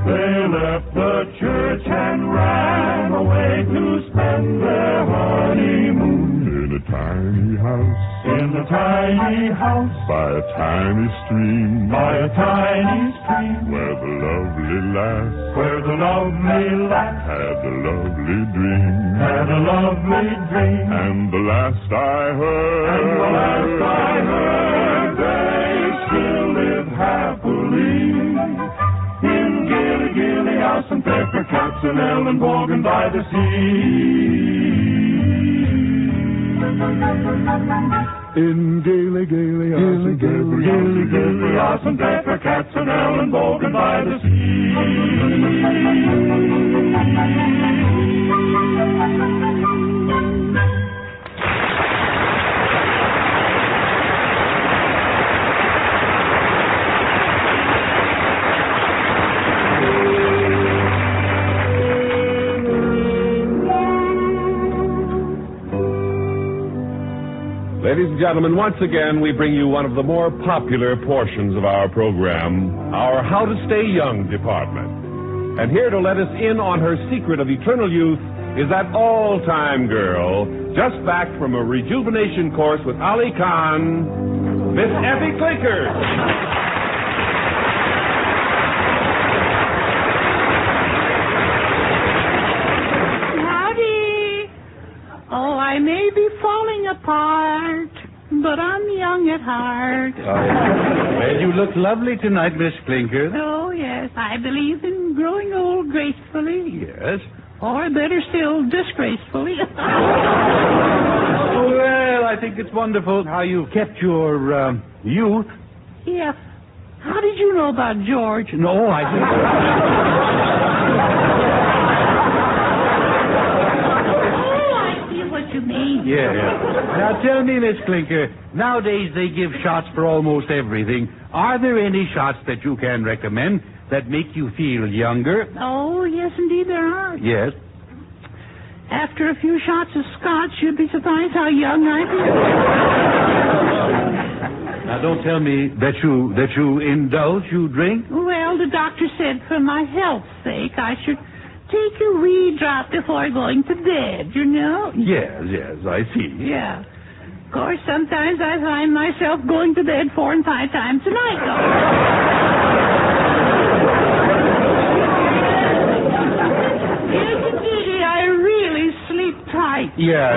They left the church and ran away to spend their honeymoon in a tiny house. In a tiny house by a tiny stream. By a tiny stream where the lovely lass. Where the lovely lass had a lovely dream. Had a lovely dream. And the last I heard. And the last I heard. They still live happily. In Gilly Gilly Austin for Katzen Ellenbogen by the sea. In Gilly Gilly Austin for Katzen Ellenbogen by the sea. Ladies and gentlemen, once again, we bring you one of the more popular portions of our program, our How to Stay Young department. And here to let us in on her secret of eternal youth is that all-time girl, just back from a rejuvenation course with Ali Khan, Miss Effie Clinkers. I may be falling apart, but I'm young at heart. Well, you look lovely tonight, Miss Clinker. Oh, yes. I believe in growing old gracefully. Yes. Or better still, disgracefully. Well, I think it's wonderful how you've kept your youth. Yeah. How did you know about George? No, I didn't. You mean? Yeah. Now tell me, Miss Clinker, nowadays they give shots for almost everything. Are there any shots that you can recommend that make you feel younger? Oh, yes, indeed there are. Yes. After a few shots of scotch, you'd be surprised how young I feel. Now don't tell me that you indulge, you drink. Well, the doctor said for my health's sake I should take a wee drop before going to bed, you know? Yes, I see. Yeah. Of course, sometimes I find myself going to bed 4 and 5 times a night, though. Yes, indeed, I really sleep tight. Yeah.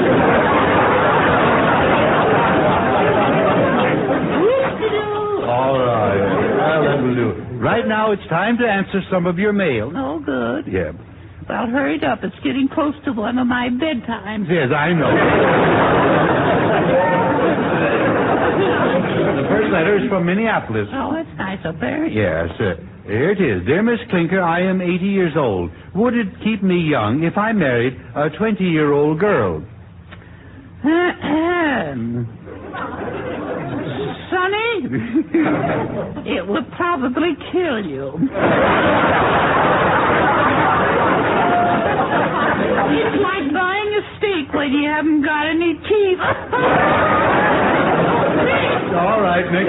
All right. Well, that will do. Right now, it's time to answer some of your mail. Oh, good. Yeah. Well, hurry it up. It's getting close to one of my bedtimes. Yes, I know. The first letter is from Minneapolis. Oh, that's nice up there. Yes. Here it is. Dear Miss Clinker, I am 80 years old. Would it keep me young if I married a 20-year-old girl? Sonny, it would probably kill you. It's like buying a steak when you haven't got any teeth. All right, Nick.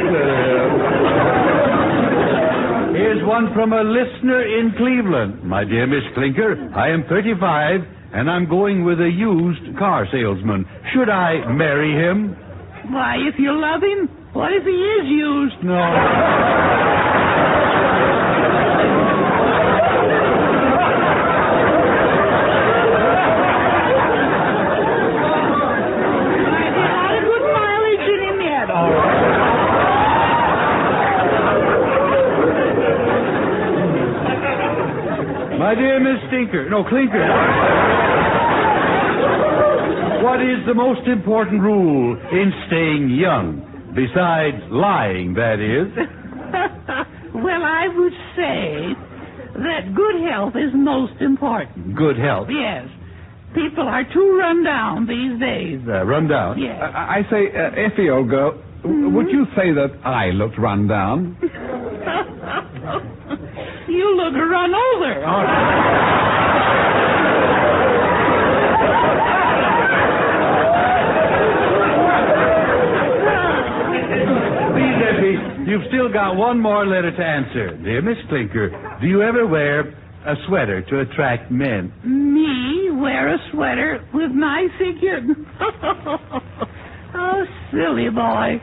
Here's one from a listener in Cleveland. My dear Miss Clinker, I am 35, and I'm going with a used car salesman. Should I marry him? Why, if you love him, what if he is used? No. My dear Miss Clinker, what is the most important rule in staying young? Besides lying, that is. Well, I would say that good health is most important. Good health? Yes. People are too run down these days. Run down? Yes. I say, Effie, old girl, would you say that I looked run down? You look run over. Please, Effie, you've still got one more letter to answer. Dear Miss Clinker, do you ever wear a sweater to attract men? Me wear a sweater with my figure? Oh, silly boy.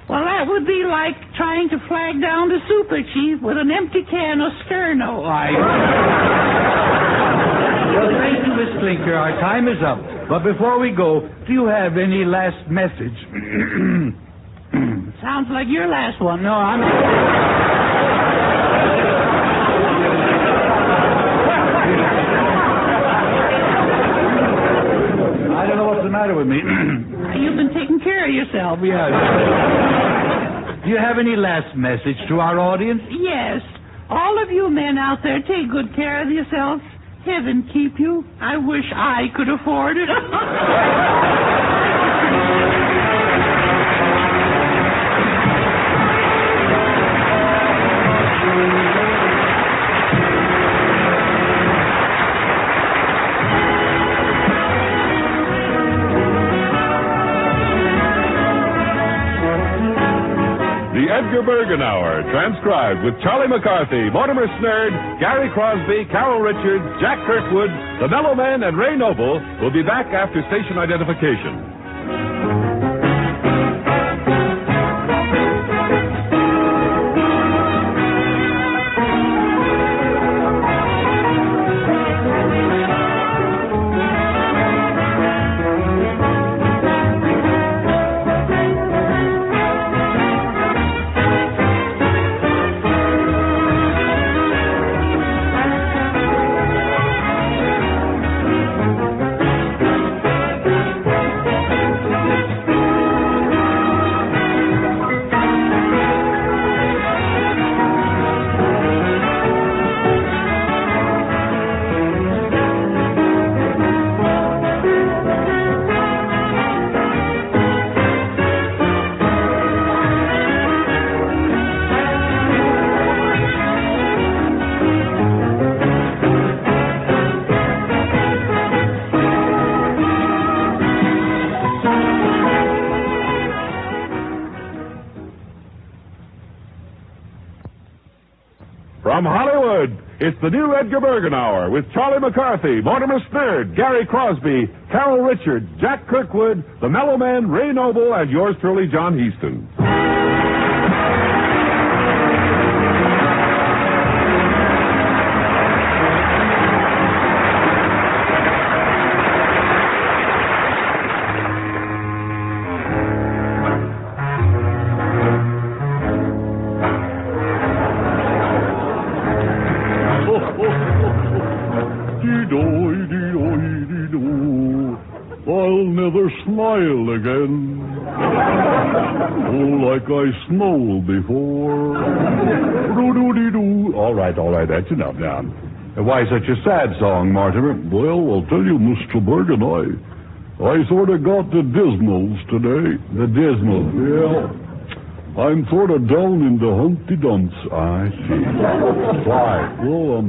Well, that would be like trying to flag down the super chief with an empty can of Sterno. Well, thank you, Miss Clinker. Our time is up. But before we go, do you have any last message? Sounds like your last one. No, I'm... I don't know what's the matter with me. You've been taking care of yourself. Yeah. Do you have any last message to our audience? Yes. All of you men out there, take good care of yourselves. Heaven keep you. I wish I could afford it. Edgar Bergen Hour, transcribed with Charlie McCarthy, Mortimer Snerd, Gary Crosby, Carol Richards, Jack Kirkwood, the Mellow Men, and Ray Noble will be back after station identification. From Hollywood, it's the new Edgar Bergen Hour with Charlie McCarthy, Mortimer Snerd, Gary Crosby, Carol Richards, Jack Kirkwood, the Mellow Men, Ray Noble, and yours truly, John Heaston. I'll never smile again. Oh, like I snowed before. Do-do-de-do. All right, that's enough now. Why such a sad song, Mortimer? Well, I'll tell you, Mr. Bergen, I sort of got the dismals today. The dismals? Yeah. I'm sort of down in the Humpty Dumps. I see. Why? Well,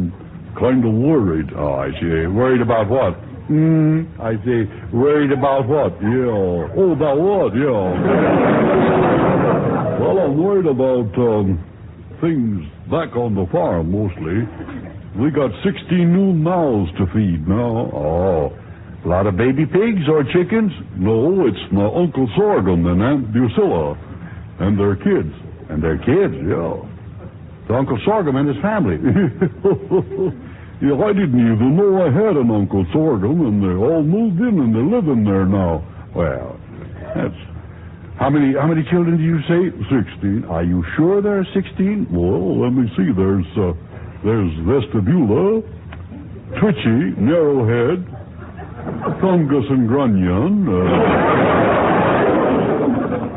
kind of worried. Oh, I see. Worried about what? I say, worried about what? Yeah. Oh, about what? Yeah. Well, I'm worried about things back on the farm, mostly. We got 16 new mouths to feed now. Oh. A lot of baby pigs or chickens? No, it's my Uncle Sorghum and Aunt Drusilla. And their kids. And their kids, yeah. To Uncle Sorghum and his family. Yeah, I didn't even know I had an Uncle Sorghum, and they all moved in and they're living there now. Well, that's... How many children did you say? 16. Are you sure there are 16? Well, let me see. There's Vestibula, Twitchy, Narrowhead, Fungus and Grunion,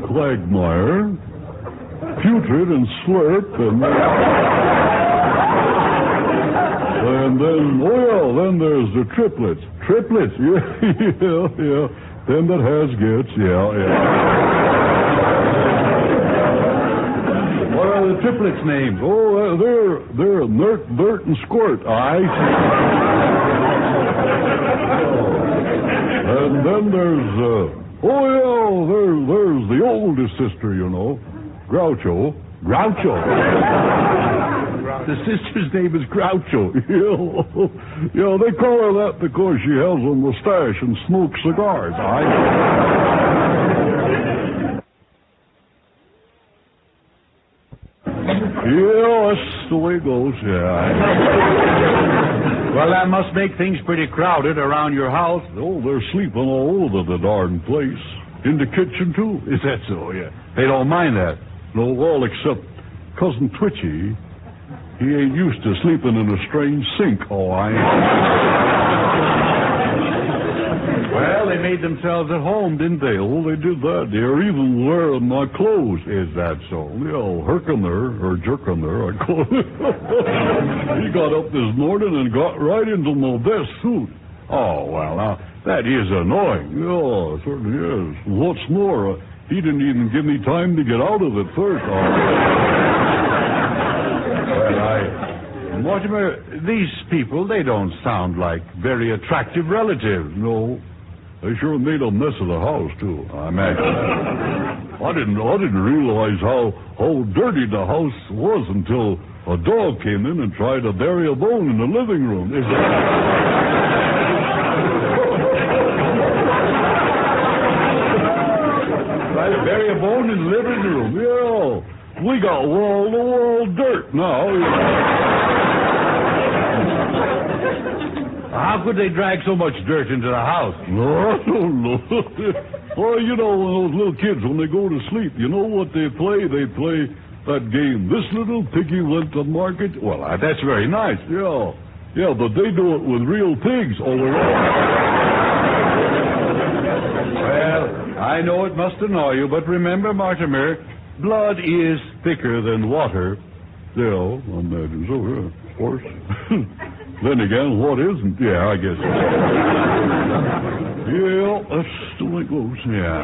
Quagmire, Putrid and Slurp, and then then there's the triplets. Triplets, yeah. Them that has gets, yeah. What are the triplets' names? Oh, they're Nert, Bert, and Squirt. I see. And then there's there's the oldest sister, you know, Groucho. The sister's name is Groucho. Yeah, they call her that because she has a mustache and smokes cigars. Yeah, that's the way it goes, yeah. Well, that must make things pretty crowded around your house. Oh, they're sleeping all over the darn place. In the kitchen, too. Is that so? Yeah. They don't mind that. No, all except Cousin Twitchy. He ain't used to sleeping in a strange sink. Oh, I ain't. Well, they made themselves at home, didn't they? Oh, they did that. They're even wearing my clothes. Is that so? Yeah, Herkimer, or Jerkimer, I call it. He got up this morning and got right into my best suit. Oh, well, now, that is annoying. Yeah, it certainly is. What's more, he didn't even give me time to get out of it first. Mortimer, these people, they don't sound like very attractive relatives. No. They sure made a mess of the house, too, I imagine. I didn't realize how dirty the house was until a dog came in and tried to bury a bone in the living room. Tried to bury a bone in the living room? Yeah. We got wall-to-wall dirt now. How could they drag so much dirt into the house? No. Well, you know, when those little kids, when they go to sleep, you know what they play? They play that game, This Little Piggy Went to Market. Well, that's very nice. Yeah, but they do it with real pigs all around. Well, I know it must annoy you, but remember, Mortimer, blood is thicker than water. Yeah, I imagine so, yeah, of course. Then again, what isn't? Yeah, I guess. Yeah, that's the way it goes. Yeah.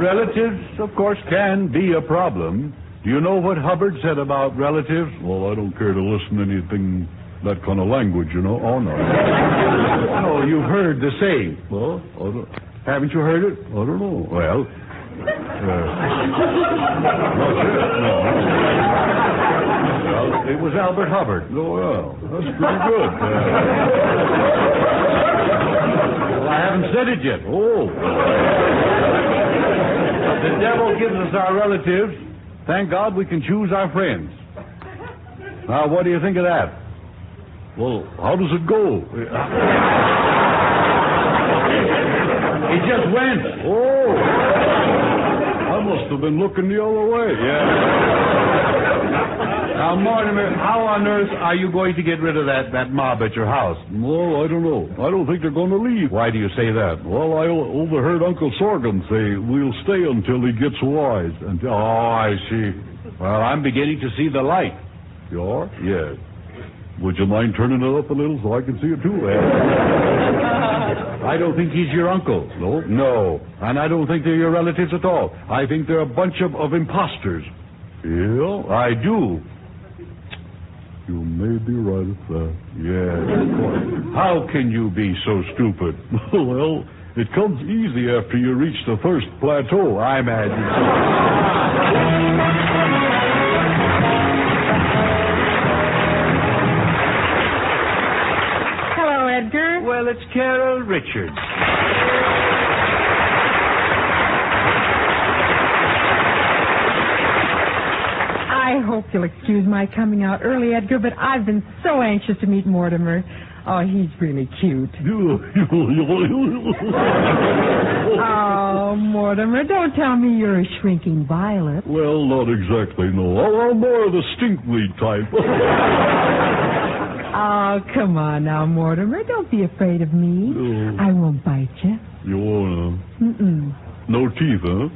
Relatives, of course, can be a problem. Do you know what Hubbard said about relatives? Well, I don't care to listen to anything, that kind of language, you know. Oh, no. No, you've heard the saying. Well, haven't you heard it? I don't know. Well, it was Albert Hubbard. Oh, well, that's pretty good. Well, I haven't said it yet. Oh. The devil gives us our relatives. Thank God we can choose our friends. Now, what do you think of that? Well, how does it go? He just went. Oh. I must have been looking the other way. Yeah. Now, Mortimer, how on earth are you going to get rid of that mob at your house? Well, I don't know. I don't think they're going to leave. Why do you say that? Well, I overheard Uncle Sorghum say, we'll stay until he gets wise. Oh, I see. Well, I'm beginning to see the light. You are? Yes. Would you mind turning it up a little so I can see it, too? I don't think he's your uncle. No? No. And I don't think they're your relatives at all. I think they're a bunch of imposters. Yeah? I do. You may be right at that. Yes. How can you be so stupid? Well, it comes easy after you reach the first plateau, I imagine. Hello, Edgar. Well, it's Carol Richards. I hope you'll excuse my coming out early, Edgar, but I've been so anxious to meet Mortimer. Oh, he's really cute. Oh, Mortimer, don't tell me you're a shrinking violet. Well, not exactly, no. I'm more of the stinkweed type. Oh, come on now, Mortimer. Don't be afraid of me. No. I won't bite you. You wanna? Mm-mm. No teeth, huh?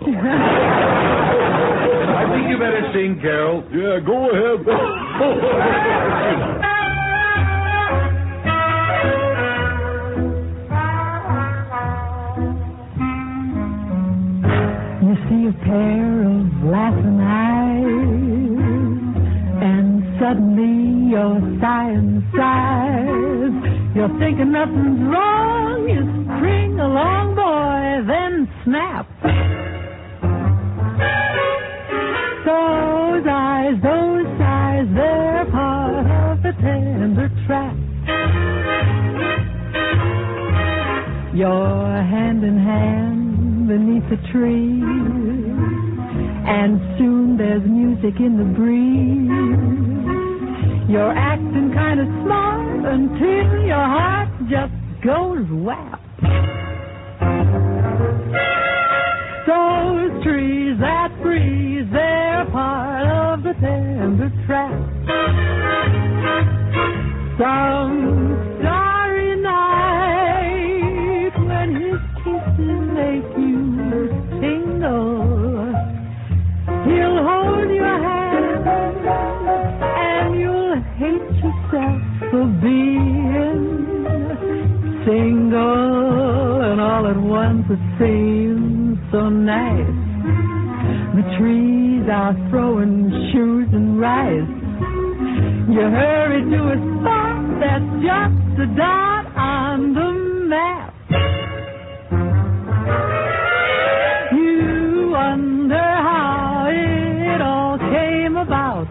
I think you better sing, Carol. Yeah, go ahead. You see a pair of laughing eyes, and suddenly you're sighing sighs. You're thinking nothing's wrong. You spring along, boy, then snap. Those eyes, they're part of the tender trap. You're hand in hand beneath the tree, and soon there's music in the breeze. You're acting kind of smart until your heart just goes whap. Those trees that breeze, they're part of the tender trap. Some starry night when his kisses make you tingle, he'll hold your hand and you'll hate yourself for being single, and all at once it seems so nice. The trees are throwing shoes and rice. You hurry to a spot that's just a dot on the map. You wonder how it all came about.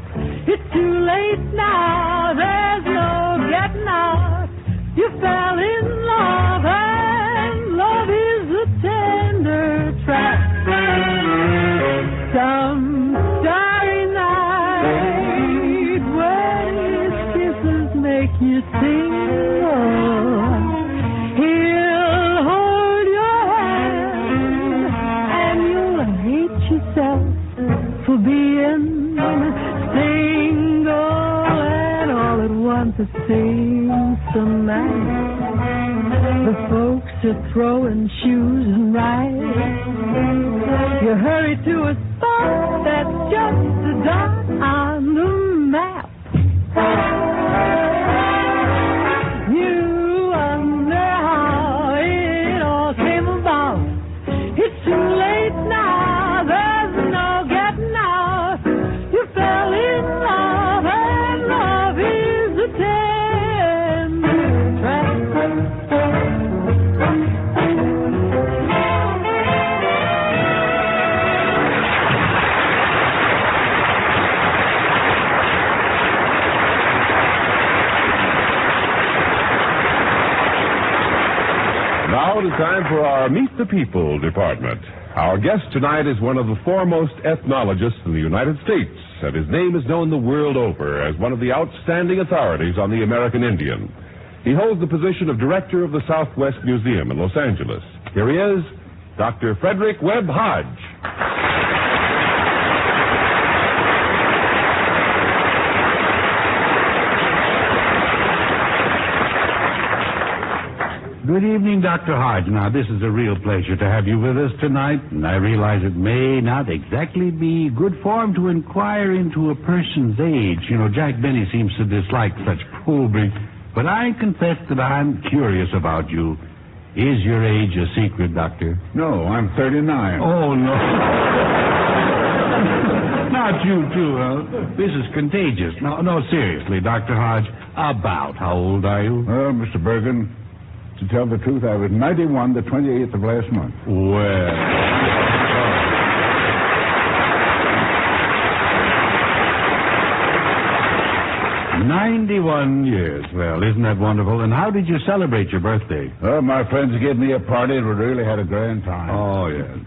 It's too late now, there's no getting out. You fell in love, and love is a tender trap. Some starry night when his kisses make you tingle, he'll hold your hand and you'll hate yourself for being single, and all at once it seems so nice. The folks are throwing shoes and rice. You hurry to a spot that's just a dot on the map. You wonder how it all came about. It's too late now, there's no getting out. You fell in love, and love is a tender trap. Now it is time for our Meet the People department. Our guest tonight is one of the foremost ethnologists in the United States, and his name is known the world over as one of the outstanding authorities on the American Indian. He holds the position of director of the Southwest Museum in Los Angeles. Here he is, Dr. Frederick Webb Hodge. Good evening, Dr. Hodge. Now, this is a real pleasure to have you with us tonight, and I realize it may not exactly be good form to inquire into a person's age. You know, Jack Benny seems to dislike such probing, but I confess that I'm curious about you. Is your age a secret, Doctor? No, I'm 39. Oh, no. Now, about you, too, huh? This is contagious. No, seriously, Dr. Hodge, about how old are you? Well, Mr. Bergen, to tell the truth, I was 91 the 28th of last month. Well... 91 years. Well, isn't that wonderful? And how did you celebrate your birthday? Well, my friends gave me a party and we really had a grand time. Oh, yes.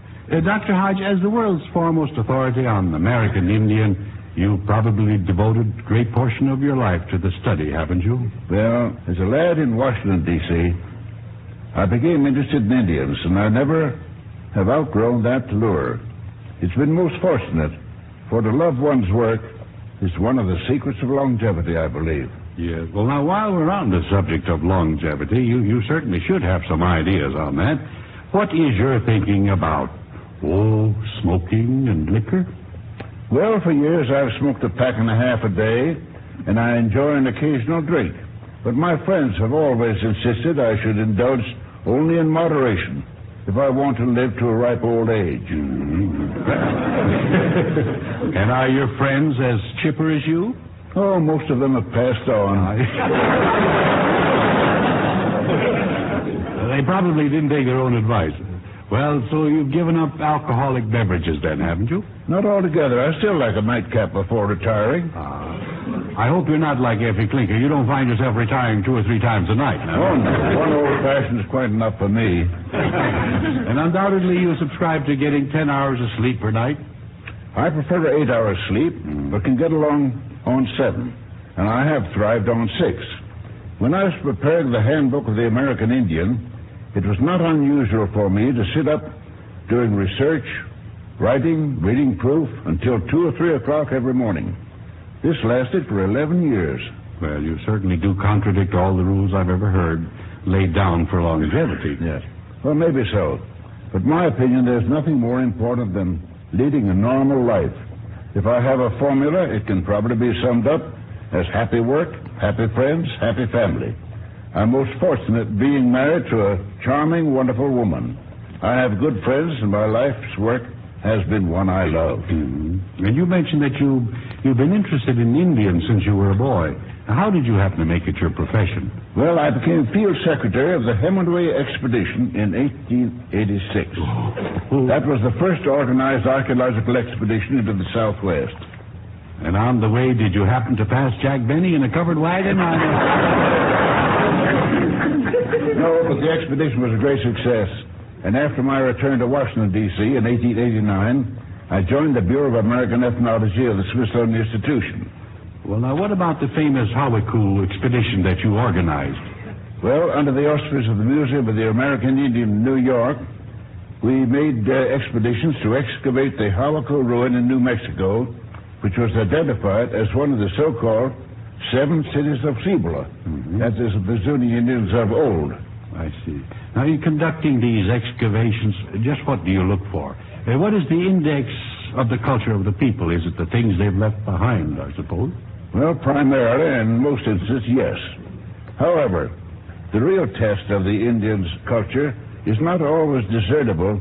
Dr. Hodge, as the world's foremost authority on American Indian, you probably devoted a great portion of your life to the study, haven't you? Well, as a lad in Washington, D.C., I became interested in Indians, and I never have outgrown that lure. It's been most fortunate, for to love one's work is one of the secrets of longevity, I believe. Yes. Well, now, while we're on the subject of longevity, you certainly should have some ideas on that. What is your thinking about, smoking and liquor? Well, for years I've smoked a pack and a half a day, and I enjoy an occasional drink. But my friends have always insisted I should indulge only in moderation if I want to live to a ripe old age. And are your friends as chipper as you? Oh, most of them have passed on. They probably didn't take their own advice. Well, so you've given up alcoholic beverages then, haven't you? Not altogether. I still like a nightcap before retiring. I hope you're not like Effie Clinker. You don't find yourself retiring 2 or 3 times a night. No? Oh, no. One old-fashioned is quite enough for me. And undoubtedly you subscribe to getting 10 hours of sleep per night? I prefer 8 hours sleep, but can get along on 7. And I have thrived on 6. When I was preparing the Handbook of the American Indian, it was not unusual for me to sit up doing research, writing, reading proof, until 2 or 3 o'clock every morning. This lasted for 11 years. Well, you certainly do contradict all the rules I've ever heard laid down for longevity. Yes. Well, maybe so. But my opinion, there's nothing more important than leading a normal life. If I have a formula, it can probably be summed up as happy work, happy friends, happy family. I'm most fortunate being married to a charming, wonderful woman. I have good friends, and my life's work has been one I love. Mm-hmm. And you mentioned that you've been interested in Indians since you were a boy. Now, how did you happen to make it your profession? Well, I became field secretary of the Hemingway expedition in 1886. That was the first organized archaeological expedition into the Southwest. And on the way, did you happen to pass Jack Benny in a covered wagon? No, but the expedition was a great success. And after my return to Washington, D.C. in 1889, I joined the Bureau of American Ethnology of the Smithsonian Institution. Well, now, what about the famous Howicoo expedition that you organized? Well, under the auspices of the Museum of the American Indian in New York, we made expeditions to excavate the Howicoo ruin in New Mexico, which was identified as one of the so-called 7 cities of Cibola. Mm-hmm. That is the Zuni Indians of old. I see. Now, in conducting these excavations, just what do you look for? What is the index of the culture of the people? Is it the things they've left behind, I suppose? Well, primarily, in most instances, yes. However, the real test of the Indians' culture is not always discernible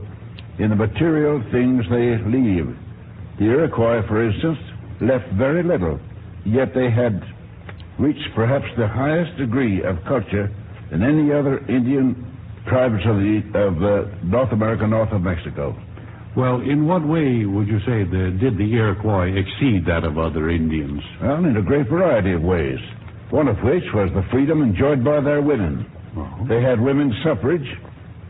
in the material things they leave. The Iroquois, for instance, left very little, yet they had reached perhaps the highest degree of culture than any other Indian tribes of North America, north of Mexico. Well, in what way would you say did the Iroquois exceed that of other Indians? Well, in a great variety of ways, one of which was the freedom enjoyed by their women. Uh-huh. They had women's suffrage,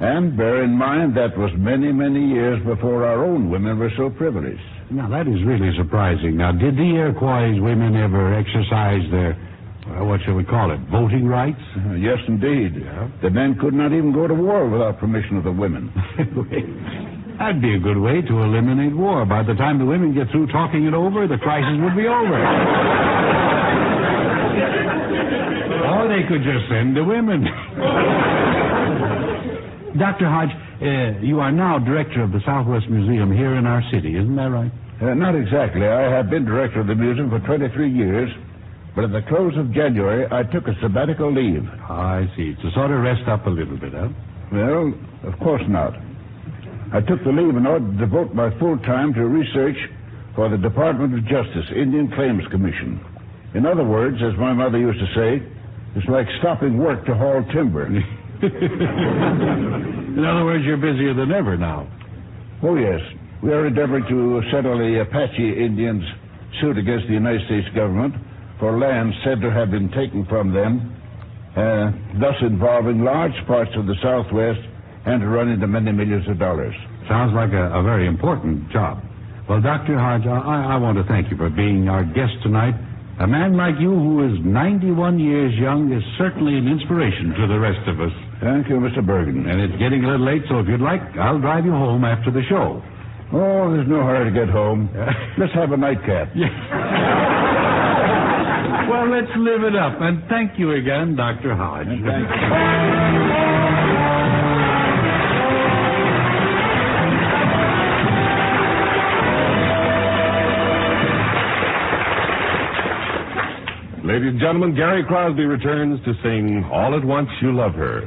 and bear in mind that was many, many years before our own women were so privileged. Now, that is really surprising. Now, did the Iroquois women ever exercise their, what shall we call it, voting rights? Yes, indeed. Yeah. The men could not even go to war without permission of the women. That'd be a good way to eliminate war. By the time the women get through talking it over, the crisis would be over. Or they could just send the women. Dr. Hodge, you are now director of the Southwest Museum here in our city, isn't that right? Not exactly. I have been director of the museum for 23 years, but at the close of January, I took a sabbatical leave. I see. To sort of rest up a little bit, huh? Well, of course not. I took the leave in order to devote my full time to research for the Department of Justice, Indian Claims Commission. In other words, as my mother used to say, it's like stopping work to haul timber. In other words, you're busier than ever now. Oh, yes. We are endeavoring to settle the Apache Indians' suit against the United States government for land said to have been taken from them, thus involving large parts of the Southwest and to run into many millions of dollars. Sounds like a very important job. Well, Dr. Hodge, I want to thank you for being our guest tonight. A man like you who is 91 years young is certainly an inspiration to the rest of us. Thank you, Mr. Bergen. And it's getting a little late, so if you'd like, I'll drive you home after the show. Oh, there's no hurry to get home. Let's have a nightcap. Yeah. Well, let's live it up. And thank you again, Dr. Hodge. Thank you. Ladies and gentlemen, Gary Crosby returns to sing All at Once You Love Her.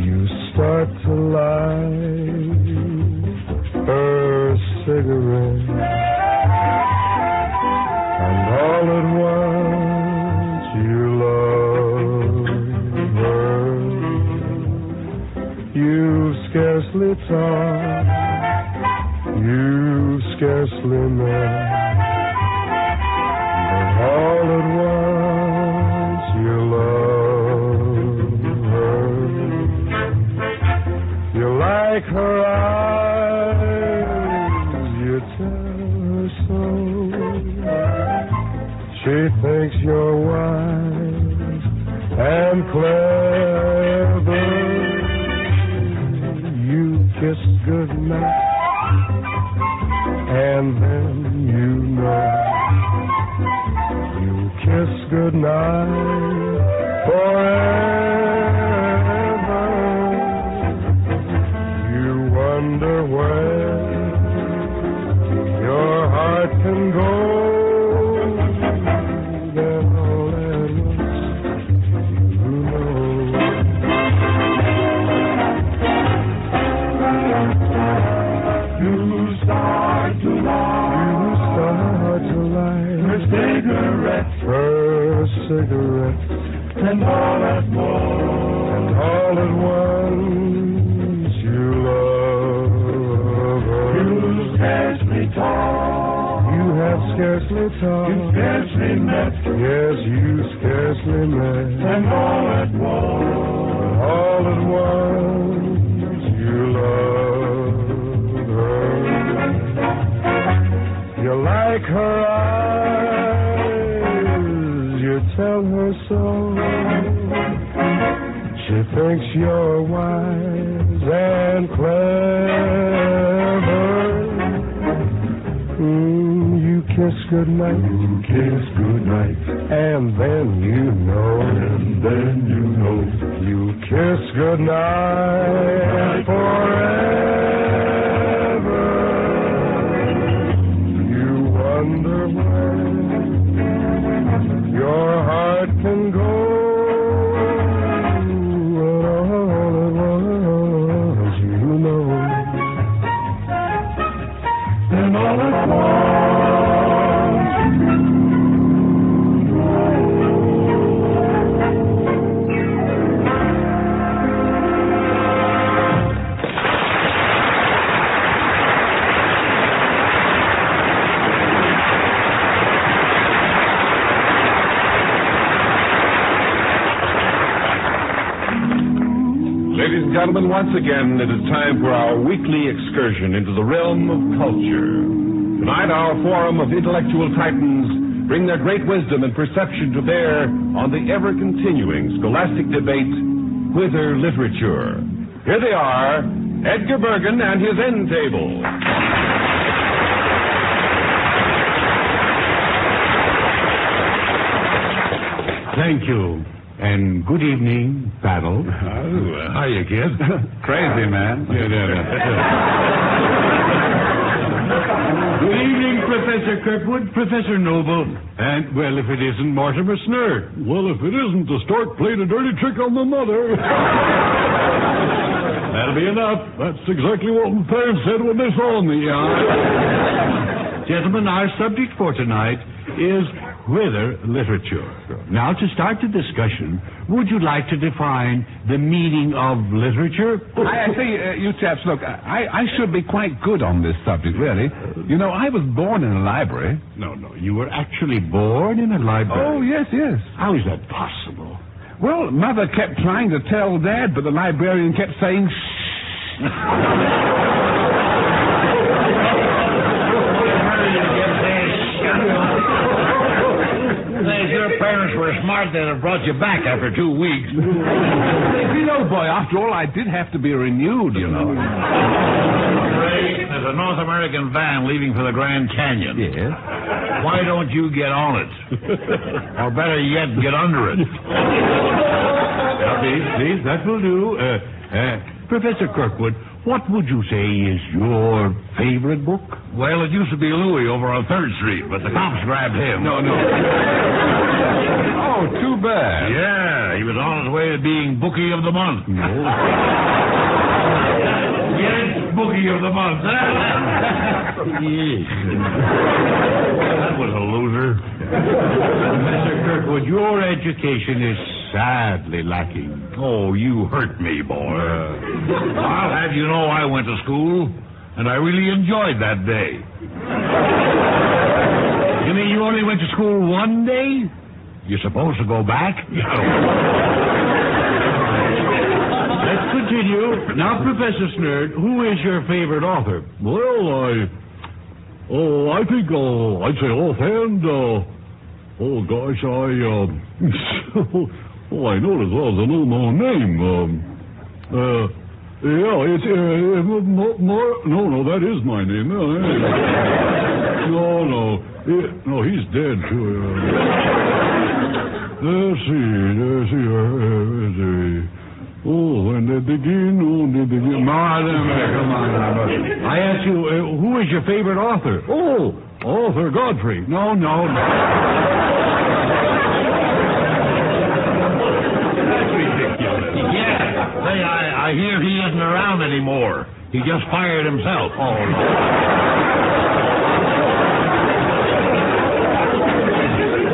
You start to light her cigarette, and all at once you love her. You scarcely talk, you scarcely know, but all at once you love her. You like her eyes, you tell her so. She thinks you're wise and clever. Kiss goodnight, and then you know you kiss goodnight forever. You wonder where your heart can go. Then all at once you know. Her cigarette, and all at once you love her. You scarcely talk, you have scarcely talked, you scarcely met, yes, you scarcely met, and all at once you love her. You like her eyes, you tell her so. She thinks you're wise and clever. You kiss goodnight, and then you know, you kiss goodnight forever. You wonder where your heart can go. Gentlemen, once again, it is time for our weekly excursion into the realm of culture. Tonight, our forum of intellectual titans bring their great wisdom and perception to bear on the ever-continuing scholastic debate, Whither Literature? Here they are, Edgar Bergen and his end table. Thank you. And good evening, Battle. Hiya, kid. Crazy, man. Good evening, Professor Kirkwood, Professor Noble, and, well, if it isn't Mortimer Snurd. Well, if it isn't, the stork played a dirty trick on my mother. That'll be enough. That's exactly what my parents said when they saw me. Gentlemen, our subject for tonight is weather literature. Now, to start the discussion, would you like to define the meaning of literature? I see, you chaps, look, I should be quite good on this subject, really. You know, I was born in a library. No, you were actually born in a library? Oh, yes. How is that possible? Well, Mother kept trying to tell Dad, but the librarian kept saying, shh. Your parents were smart, they'd have brought you back after 2 weeks. You know, boy, after all, I did have to be renewed, you know. There's a North American van leaving for the Grand Canyon. Yes? Why don't you get on it? Or better yet, get under it. Now, please, that will do. Professor Kirkwood, what would you say is your favorite book? Well, it used to be Louis over on 3rd Street, but the cops grabbed him. No. Oh, too bad. Yeah, he was on his way to being Bookie of the Month. No. Yes, Bookie of the Month. Yes. That was a loser. Professor Kirkwood, your education is sadly lacking. Oh, you hurt me, boy. I'll have you know I went to school, and I really enjoyed that day. You mean you only went to school one day? You're supposed to go back? Let's continue. Now, Professor Snurd, who is your favorite author? Well, I think, I'd say offhand, I know as well as I know my own name. It's, no, that is my name. No, he's dead, too. Let's see. When they begin. Come on. I asked you, who is your favorite author? Oh, Arthur Godfrey. No. I hear he isn't around anymore. He just fired himself. Oh, no.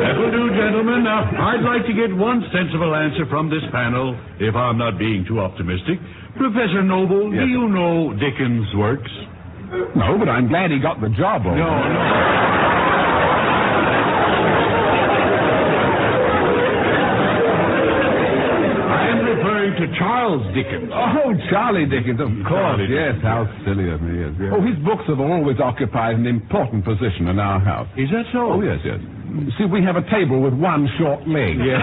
That will do, gentlemen. Now, I'd like to get one sensible answer from this panel, if I'm not being too optimistic. Professor Noble, yes, do you know Dickens' works? No, but I'm glad he got the job over. No. To Charles Dickens. Oh, Charlie Dickens, of course. Charlie yes, Dickens. How silly of me. Yes. Oh, his books have always occupied an important position in our house. Is that so? Oh, yes. See, we have a table with one short leg. Yes.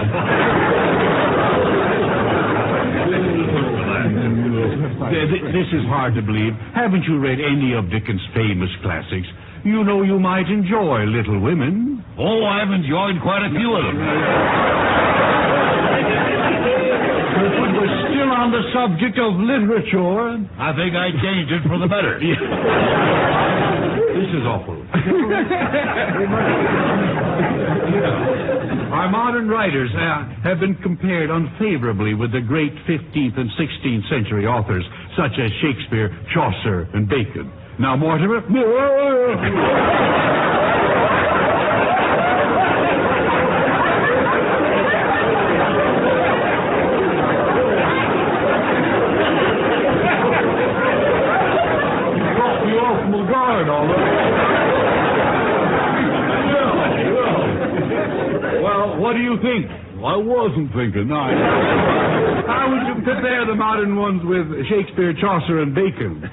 This is hard to believe. Haven't you read any of Dickens' famous classics? You know you might enjoy Little Women. Oh, I've enjoyed quite a few of them. We're still on the subject of literature. I think I changed it for the better. This is awful. Our modern writers have been compared unfavorably with the great 15th and 16th century authors, such as Shakespeare, Chaucer, and Bacon. Now, Mortimer... What do you think? I wasn't thinking. No. How would you compare the modern ones with Shakespeare, Chaucer, and Bacon?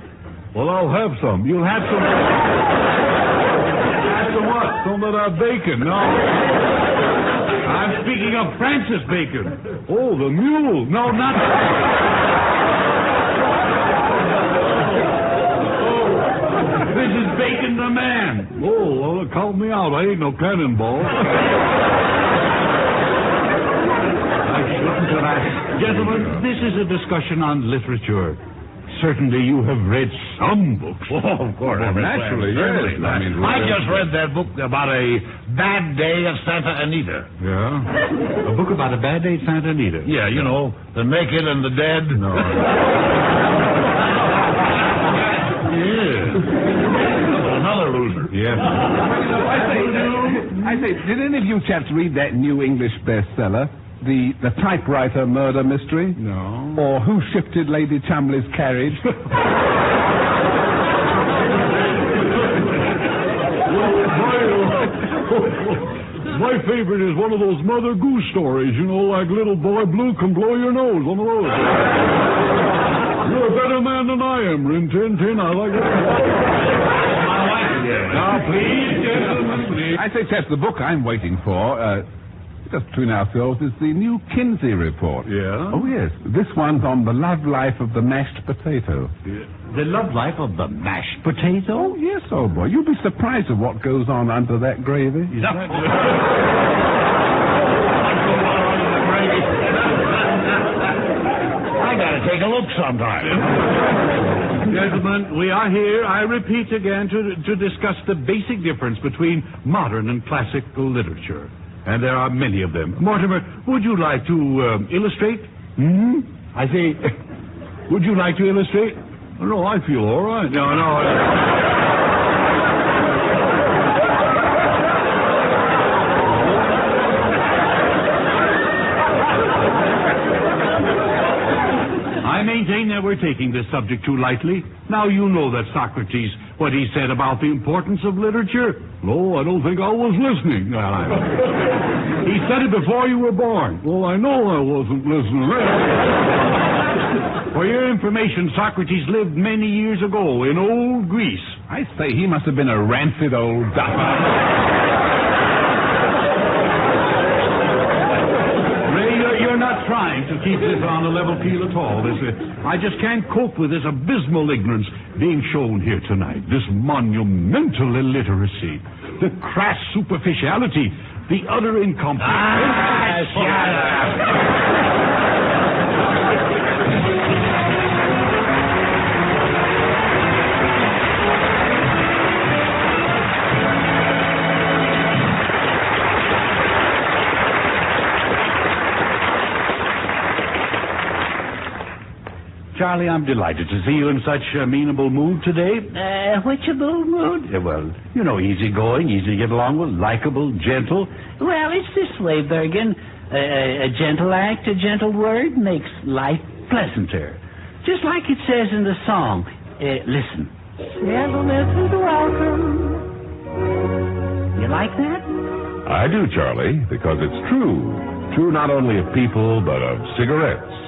Well, I'll have some. You'll have some. Have some what? Some of that bacon. No. I'm speaking of Francis Bacon. Oh, the mule. No, not. This is Bacon the man. Oh, well, count me out. I ain't no cannonball. Gentlemen, this is a discussion on literature. certainly you have read some books. Oh, of course. Well, naturally, yes. I just read that book about a bad day at Santa Anita. Yeah? A book about a bad day at Santa Anita? Yeah, you know, the naked and the dead. No. Another loser. Yeah. I say, did any of you chaps read that new English bestseller? The typewriter murder mystery? No. Or Who Shifted Lady Cholmondeley's Carriage? My favorite is one of those Mother Goose stories, you know, like Little Boy Blue can blow your nose on the road. You're a better man than I am, Rin Tin Tin. I like it. Now, please, gentlemen, please. I say, chaps, the book I'm waiting for, just between ourselves, is the new Kinsey report. Yeah? Oh, yes. This one's on the love life of the mashed potato. Yeah. The love life of the mashed potato? Oh, yes, old boy. You'll be surprised at what goes on under that gravy. Is that... I gotta take a look sometime. Gentlemen, we are here, I repeat again, to discuss the basic difference between modern and classical literature. And there are many of them. Mortimer, would you like to illustrate? I say, would you like to illustrate? No, I feel all right. No. I maintain that we're taking this subject too lightly. Now you know that Socrates, what he said about the importance of literature. No, I don't think I was listening. He said it before you were born. Well, I know I wasn't listening. For your information, Socrates lived many years ago in old Greece. I say he must have been a rancid old duffer. You're not trying to keep this on a level keel at all. I just can't cope with this abysmal ignorance being shown here tonight. This monumental illiteracy, the crass superficiality, the utter incompetence. Shut up. Charlie, I'm delighted to see you in such amenable mood today. Whichable mood? Well, you know, easygoing, easy to get along with, likable, gentle. Well, it's this way, Bergen. A gentle act, a gentle word makes life pleasanter. Just like it says in the song. Listen. Gentleness is welcome. You like that? I do, Charlie, because it's true. True not only of people, but of cigarettes.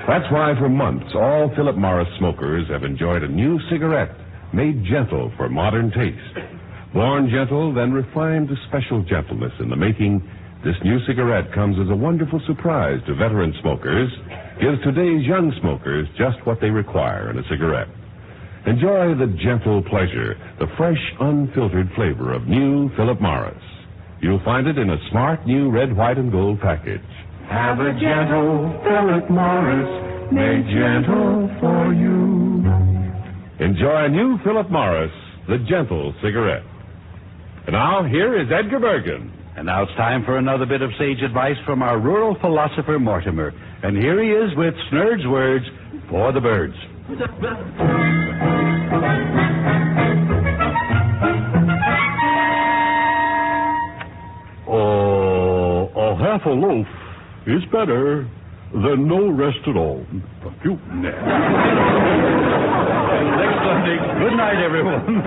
That's why for months all Philip Morris smokers have enjoyed a new cigarette made gentle for modern taste. Born gentle, then refined to special gentleness in the making, this new cigarette comes as a wonderful surprise to veteran smokers, gives today's young smokers just what they require in a cigarette. Enjoy the gentle pleasure, the fresh, unfiltered flavor of new Philip Morris. You'll find it in a smart new red, white, and gold package. Have a gentle Philip Morris, made gentle for you. Enjoy new Philip Morris, the gentle cigarette. And now, here is Edgar Bergen. And now it's time for another bit of sage advice from our rural philosopher, Mortimer. And here he is with Snurd's words for the birds. Half a loaf is better than no rest at all. Thank you. Next Sunday. Good night, everyone.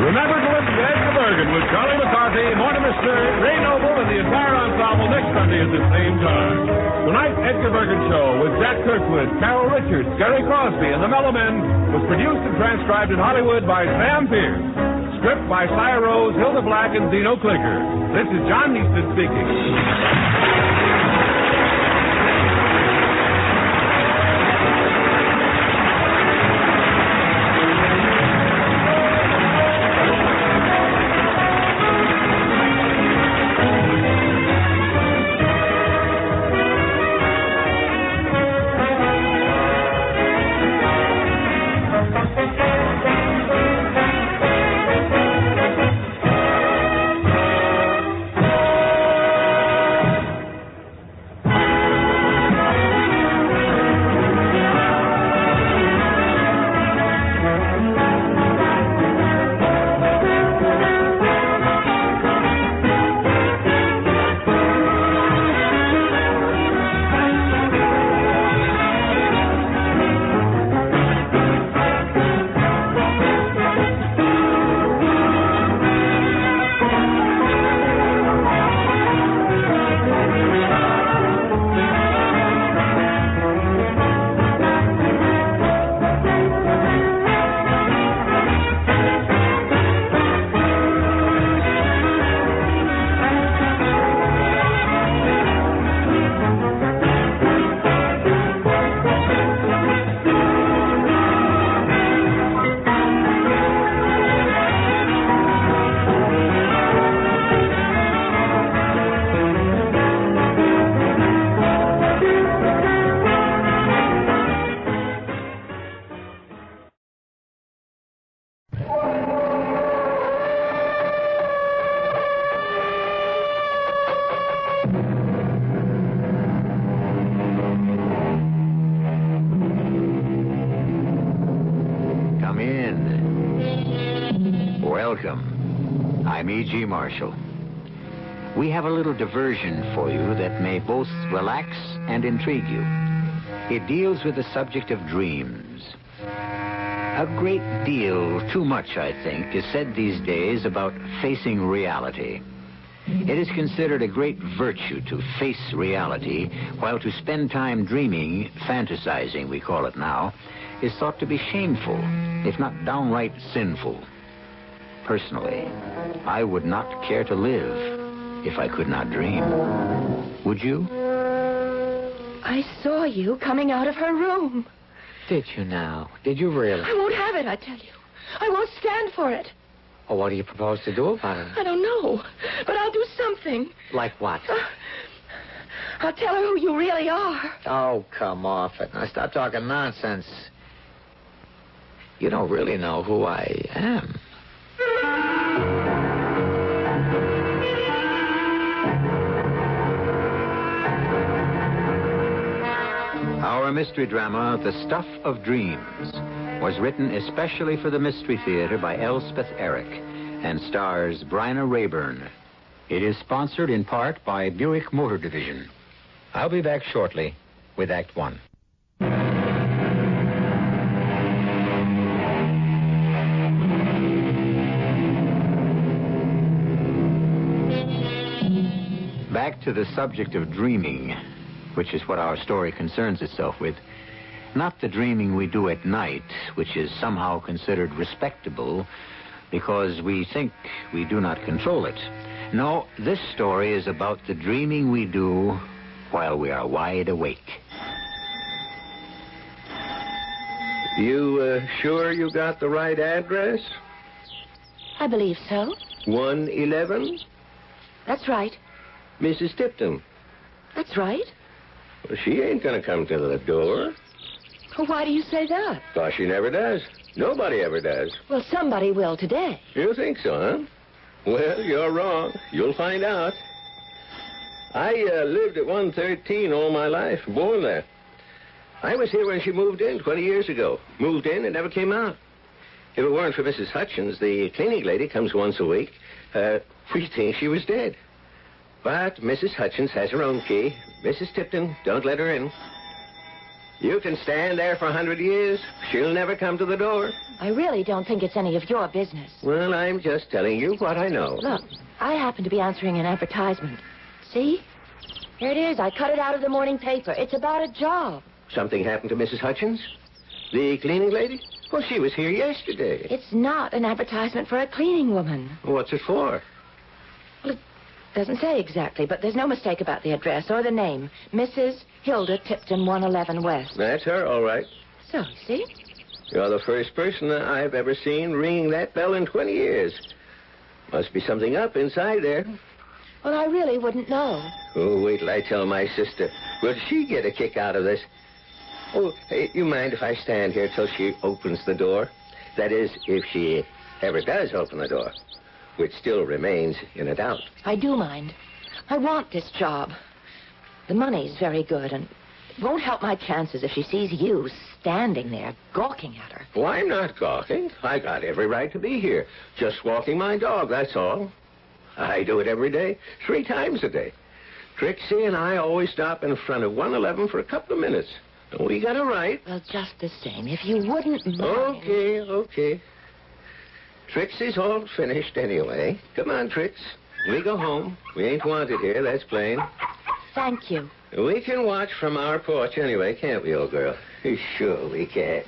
Remember to listen to Edgar Bergen with Charlie McCarthy, Mortimer Stern, Ray Noble, and the entire ensemble next Sunday at the same time. Tonight's Edgar Bergen Show with Jack Kirkwood, Carol Richards, Gary Crosby, and the Mellow Men was produced and transcribed in Hollywood by Sam Pierce. Script by Cy Rose, Hilda Black, and Dino Clicker. This is John Easton speaking. I'm E.G. Marshall. We have a little diversion for you that may both relax and intrigue you. It deals with the subject of dreams. A great deal, too much, I think, is said these days about facing reality. It is considered a great virtue to face reality, while to spend time dreaming, fantasizing, we call it now, is thought to be shameful, if not downright sinful. Personally, I would not care to live if I could not dream. Would you? I saw you coming out of her room. Did you now? Did you really? I won't have it, I tell you. I won't stand for it. Well, what do you propose to do about it? I don't know, but I'll do something. Like what? I'll tell her who you really are. Oh, come off it. Now, stop talking nonsense. You don't really know who I am. Our mystery drama, The Stuff of Dreams, was written especially for the Mystery Theater by Elspeth Eric and stars Bryna Rayburn. It is sponsored in part by Buick Motor Division. I'll be back shortly with Act One. Back to the subject of dreaming, which is what our story concerns itself with. Not the dreaming we do at night, which is somehow considered respectable because we think we do not control it. No, this story is about the dreaming we do while we are wide awake. You sure you got the right address? I believe so. 111? That's right. Mrs. Tipton? That's right. Well, she ain't gonna come to the door. Well, why do you say that? Because she never does. Nobody ever does. Well, somebody will today. You think so, huh? Well, you're wrong. You'll find out. I lived at 113 all my life, born there. I was here when she moved in 20 years ago. Moved in and never came out. If it weren't for Mrs. Hutchins, the cleaning lady comes once a week, we'd think she was dead. But Mrs. Hutchins has her own key. Mrs. Tipton, don't let her in. You can stand there for 100 years. She'll never come to the door. I really don't think it's any of your business. Well, I'm just telling you what I know. Look, I happen to be answering an advertisement. See? Here it is. I cut it out of the morning paper. It's about a job. Something happened to Mrs. Hutchins? The cleaning lady? Well, she was here yesterday. It's not an advertisement for a cleaning woman. What's it for? Well, it doesn't say exactly, but there's no mistake about the address or the name. Mrs. Hilda Tipton, 111 West. That's her, all right. So, see? You're the first person I've ever seen ringing that bell in 20 years. Must be something up inside there. Well, I really wouldn't know. Oh, wait till I tell my sister. Will she get a kick out of this? Oh, hey, you mind if I stand here till she opens the door? That is, if she ever does open the door, which still remains in a doubt. I do mind. I want this job. The money's very good, and it won't help my chances if she sees you standing there gawking at her. Oh, I'm not gawking. I got every right to be here. Just walking my dog, that's all. I do it every day, 3 times a day. Trixie and I always stop in front of 111 for a couple of minutes. We got a right. Well, just the same, if you wouldn't mind... Okay. Trixie's all finished anyway. Come on, Trix. We go home. We ain't wanted here, that's plain. Thank you. We can watch from our porch anyway, can't we, old girl? Sure we can.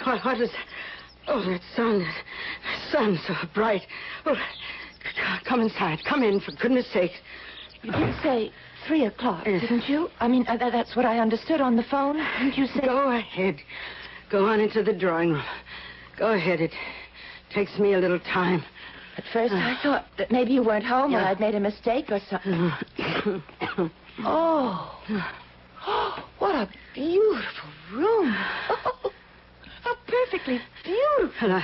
What is... Oh, that sun's so bright. Oh, come inside. Come in, for goodness sake. You did say 3 o'clock, didn't you? I mean, that's what I understood on the phone. Didn't you say... Go ahead. Go on into the drawing room. Go ahead. It takes me a little time. At first, I thought that maybe you weren't home or I'd made a mistake or something. Oh, what a beautiful room. Oh, how perfectly beautiful. Well,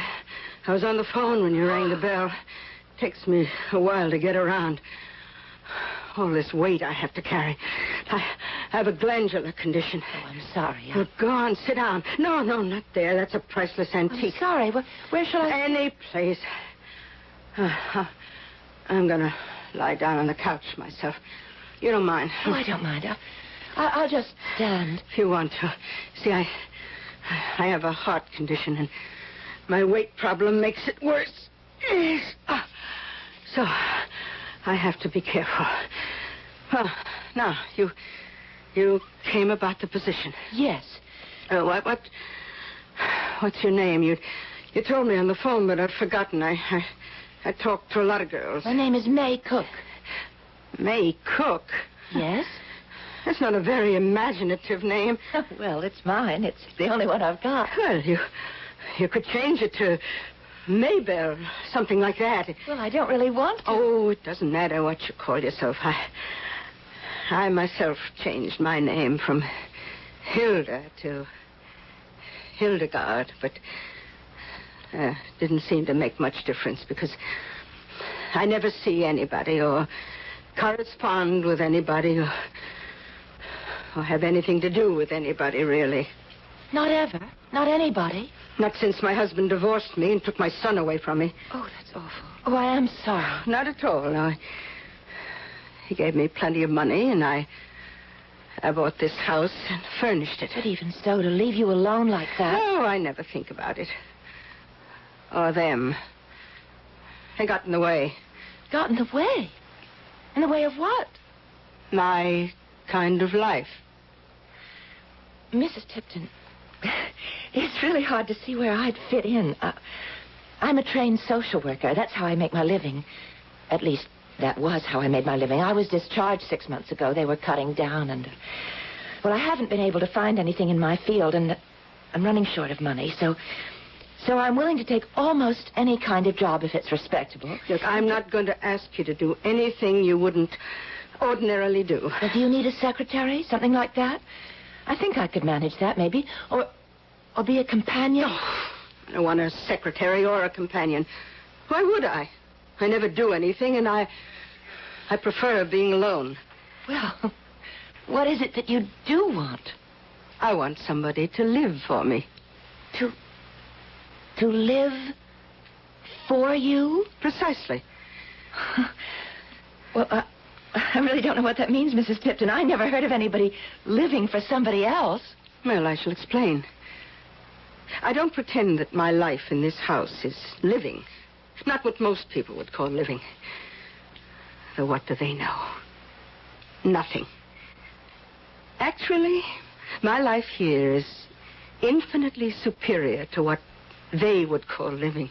I was on the phone when you rang the bell. Takes me a while to get around. all this weight I have to carry. I have a glandular condition. Oh, I'm sorry. Well, go on, sit down. No, not there. That's a priceless antique. I'm sorry. Where shall I... Any place. I'm going to lie down on the couch myself. You don't mind? Oh, I don't mind. I'll just stand. If you want to. See, I have a heart condition, and my weight problem makes it worse. So, I have to be careful. Well, now, you came about the position. Yes. What's your name? You told me on the phone, but I've forgotten. I talked to a lot of girls. My name is May Cook. May Cook? Yes? That's not a very imaginative name. Well, it's mine. It's the only one I've got. Well, you could change it to Maybelle, something like that. Well, I don't really want to. Oh, it doesn't matter what you call yourself. I myself changed my name from Hilda to Hildegard, but didn't seem to make much difference because I never see anybody or correspond with anybody or have anything to do with anybody, really. Not ever? Not anybody? Not since my husband divorced me and took my son away from me. Oh, that's awful. Oh, I am sorry. Not at all. No, he gave me plenty of money, and I bought this house and furnished it. But even so, to leave you alone like that... Oh, I never think about it. Or them. They got in the way. Got in the way? In the way of what? My kind of life. Mrs. Tipton, it's really hard to see where I'd fit in. I'm a trained social worker. That's how I make my living. At least, that was how I made my living. I was discharged 6 months ago. They were cutting down, and... Well, I haven't been able to find anything in my field, and I'm running short of money, so I'm willing to take almost any kind of job if it's respectable. Look, I'm not going to ask you to do anything you wouldn't ordinarily do. Well, do you need a secretary? Something like that? I think I could manage that, maybe. Or be a companion. Oh, I don't want a secretary or a companion. Why would I? I never do anything, and I prefer being alone. Well, what is it that you do want? I want somebody to live for me. To live for you? Precisely. Well, I really don't know what that means, Mrs. Tipton. I never heard of anybody living for somebody else. Well, I shall explain. I don't pretend that my life in this house is living. Not what most people would call living. Though what do they know? Nothing. Actually, my life here is infinitely superior to what they would call living.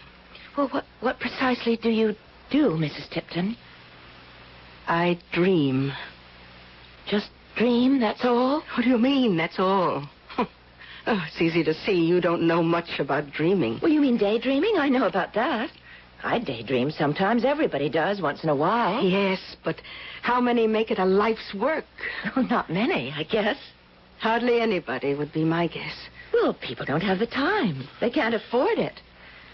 Well, what precisely do you do, Mrs. Tipton? I dream. Just dream, that's all? What do you mean, that's all? Oh, it's easy to see you don't know much about dreaming. Well, you mean daydreaming? I know about that. I daydream sometimes. Everybody does, once in a while. Yes, but how many make it a life's work? Well, not many, I guess. Hardly anybody would be my guess. Well, people don't have the time. They can't afford it.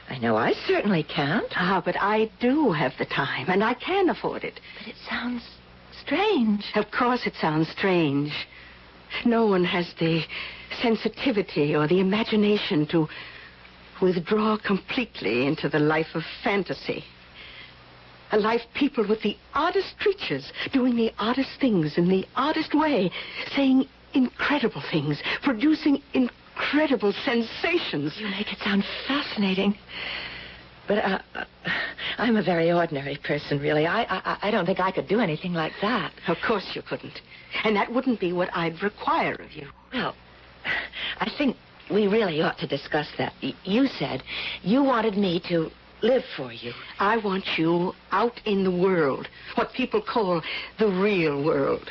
I know I certainly can't. But I do have the time, and I can afford it. But it sounds strange. Of course it sounds strange. No one has the sensitivity or the imagination to withdraw completely into the life of fantasy. A life peopled with the oddest creatures, doing the oddest things in the oddest way, saying incredible things, producing incredible sensations. You make it sound fascinating. But I'm a very ordinary person, really. I don't think I could do anything like that. Of course you couldn't. And that wouldn't be what I'd require of you. Well, I think we really ought to discuss that. You said you wanted me to live for you. I want you out in the world, what people call the real world.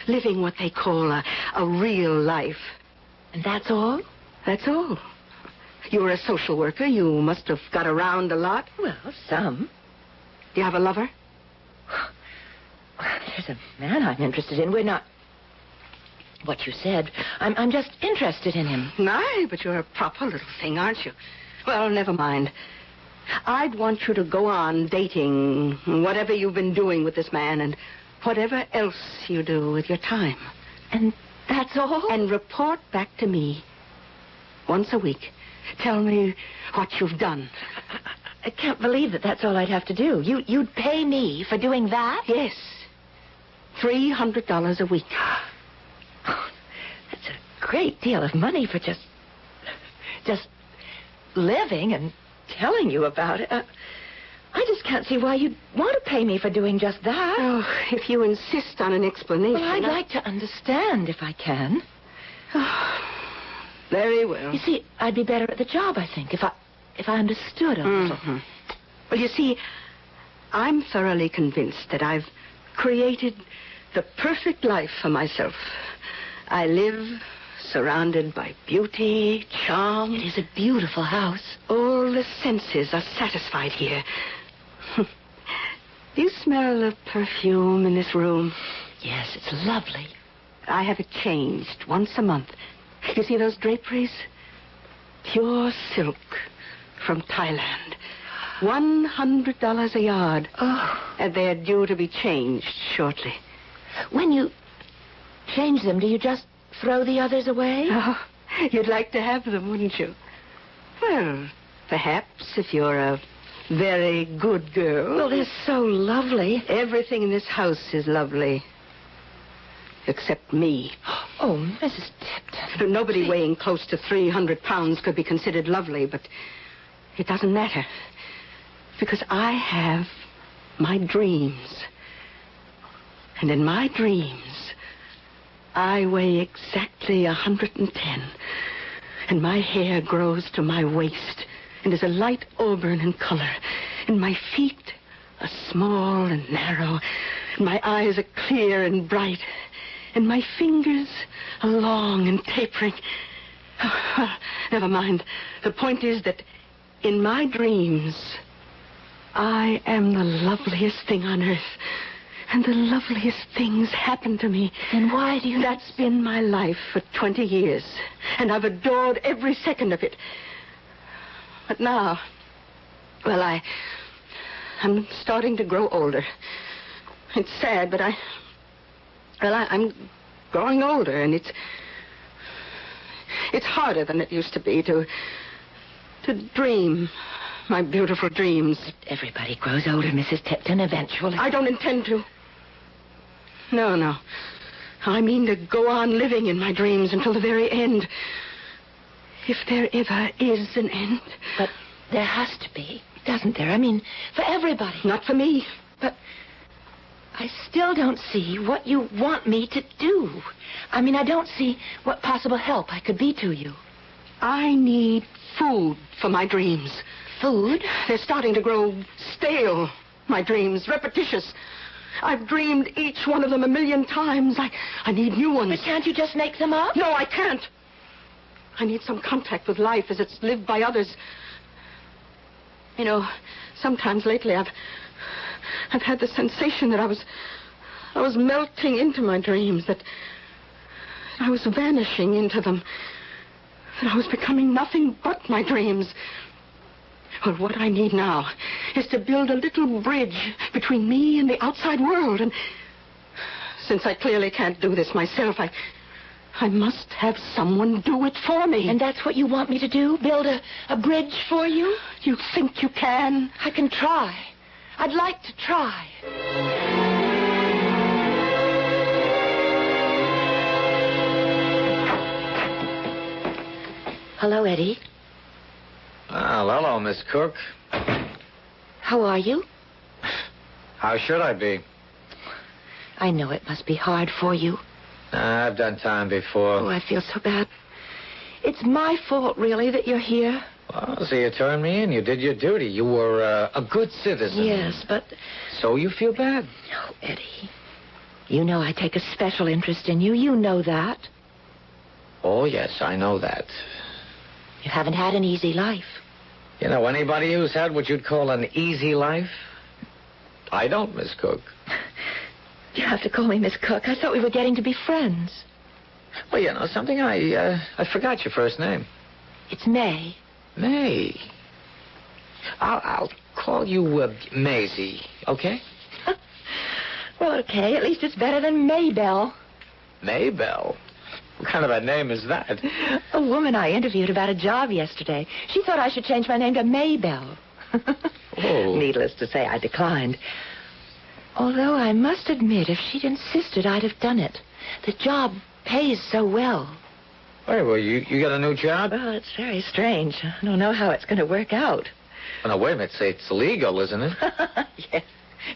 Living what they call a real life. And that's all? That's all. You're a social worker. You must have got around a lot. Well, some. Do you have a lover? There's a man I'm interested in. We're not... What you said. I'm just interested in him. My, but you're a proper little thing, aren't you? Well, never mind. I'd want you to go on dating whatever you've been doing with this man and whatever else you do with your time. And that's all? And report back to me once a week. Tell me what you've done. I can't believe that that's all I'd have to do. You'd pay me for doing that? Yes. $300 a week. Oh, that's a great deal of money for just living and telling you about it. I just can't see why you'd want to pay me for doing just that. Oh, if you insist on an explanation... Well, I'd like to understand if I can. Oh, very well. You see, I'd be better at the job, I think, if I understood a little. Mm-hmm. Well, you see, I'm thoroughly convinced that I've created the perfect life for myself. I live surrounded by beauty, charm. It is a beautiful house. All the senses are satisfied here. Do you smell the perfume in this room? Yes, it's lovely. I have it changed once a month. You see those draperies? Pure silk from Thailand. $100 a yard. Oh. And they're due to be changed shortly. When you change them, do you just throw the others away? Oh, you'd like to have them, wouldn't you? Well, perhaps if you're a very good girl. Well, they're so lovely. Everything in this house is lovely. Except me. Oh, Mrs. Tipton. Nobody weighing close to 300 pounds could be considered lovely, but it doesn't matter. Because I have my dreams. And in my dreams, I weigh exactly 110. And my hair grows to my waist and is a light auburn in color. And my feet are small and narrow. And my eyes are clear and bright. And my fingers are long and tapering. Oh, never mind. The point is that in my dreams, I am the loveliest thing on earth. And the loveliest things happen to me. And why do you... That's been my life for 20 years. And I've adored every second of it. But now, well, I'm starting to grow older. It's sad, but I'm growing older, and it's harder than it used to be to dream my beautiful dreams. Everybody grows older, Mrs. Tipton, eventually. I don't intend to. No. I mean to go on living in my dreams until the very end. If there ever is an end. But there has to be, doesn't there? I mean, for everybody. Not for me. But I still don't see what you want me to do. I mean, I don't see what possible help I could be to you. I need food for my dreams. Food? They're starting to grow stale, my dreams, repetitious. I've dreamed each one of them 1,000,000 times. I need new ones. But can't you just make them up? No, I can't. I need some contact with life as it's lived by others. You know, sometimes lately I've had the sensation that I was melting into my dreams, that I was vanishing into them, that I was becoming nothing but my dreams. Well, what I need now is to build a little bridge between me and the outside world. And since I clearly can't do this myself, I must have someone do it for me. And that's what you want me to do? Build a bridge for you? You think you can? I can try. I'd like to try. Hello, Eddie. Well, hello, Miss Cook. How are you? How should I be? I know it must be hard for you. I've done time before. Oh, I feel so bad. It's my fault, really, that you're here. Well, so you turned me in. You did your duty. You were a good citizen. Yes, but... So you feel bad? Oh, Eddie. You know I take a special interest in you. You know that. Oh, yes, I know that. You haven't had an easy life. You know anybody who's had what you'd call an easy life? I don't, Miss Cook. You have to call me Miss Cook. I thought we were getting to be friends. Well, you know something? I forgot your first name. It's May. May. I'll call you Maisie, okay? Well, Okay, at least it's better than Maybelle. Maybelle? What kind of a name is that? A woman I interviewed about a job yesterday. She thought I should change my name to Maybelle. Oh. Needless to say, I declined. Although I must admit, if she'd insisted, I'd have done it. The job pays so well. Wait, well, you got a new job? Well, it's very strange. I don't know how it's going to work out. Well, now, wait a minute. Say it's illegal, isn't it? Yes,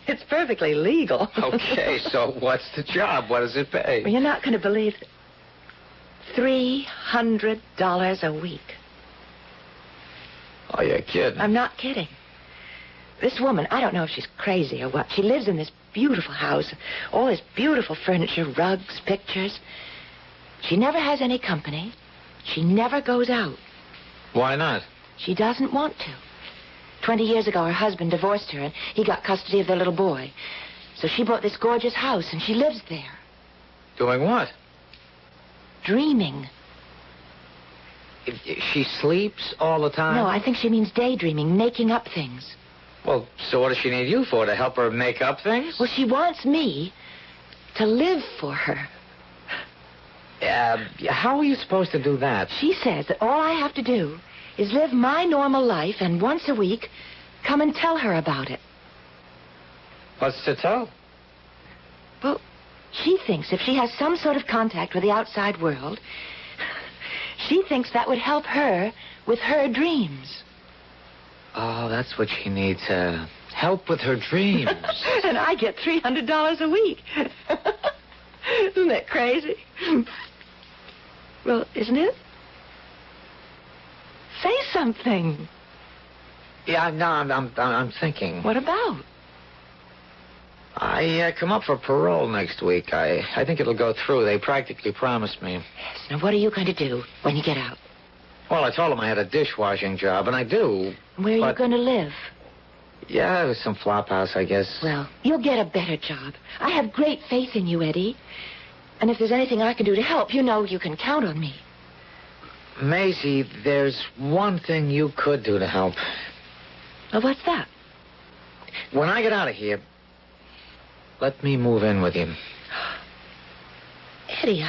it's perfectly legal. Okay, so what's the job? What does it pay? Well, you're not going to believe it. $300 a week. Oh, you're kidding. I'm not kidding. This woman, I don't know if she's crazy or what. She lives in this beautiful house. All this beautiful furniture, rugs, pictures. She never has any company. She never goes out. Why not? She doesn't want to. 20 years ago, her husband divorced her, and he got custody of their little boy. So she bought this gorgeous house, and she lives there. Doing what? Dreaming. She sleeps all the time? No, I think she means daydreaming, making up things. Well, so what does she need you for? To help her make up things? Well, she wants me to live for her. How are you supposed to do that? She says that all I have to do is live my normal life and once a week come and tell her about it. What's to tell? Well, she thinks if she has some sort of contact with the outside world, she thinks that would help her with her dreams. Oh, that's what she needs, help with her dreams. And I get $300 a week. Isn't that crazy? Well, isn't it? Say something. Yeah, no, I'm thinking. What about? I come up for parole next week. I think it'll go through. They practically promised me. Yes. Now, what are you going to do when you get out? Well, I told them I had a dishwashing job, and I do. Where are you going to live? Yeah, some flop house, I guess. Well, you'll get a better job. I have great faith in you, Eddie. And if there's anything I can do to help, you know you can count on me. Maisie, there's one thing you could do to help. Well, what's that? When I get out of here, let me move in with you. Eddie,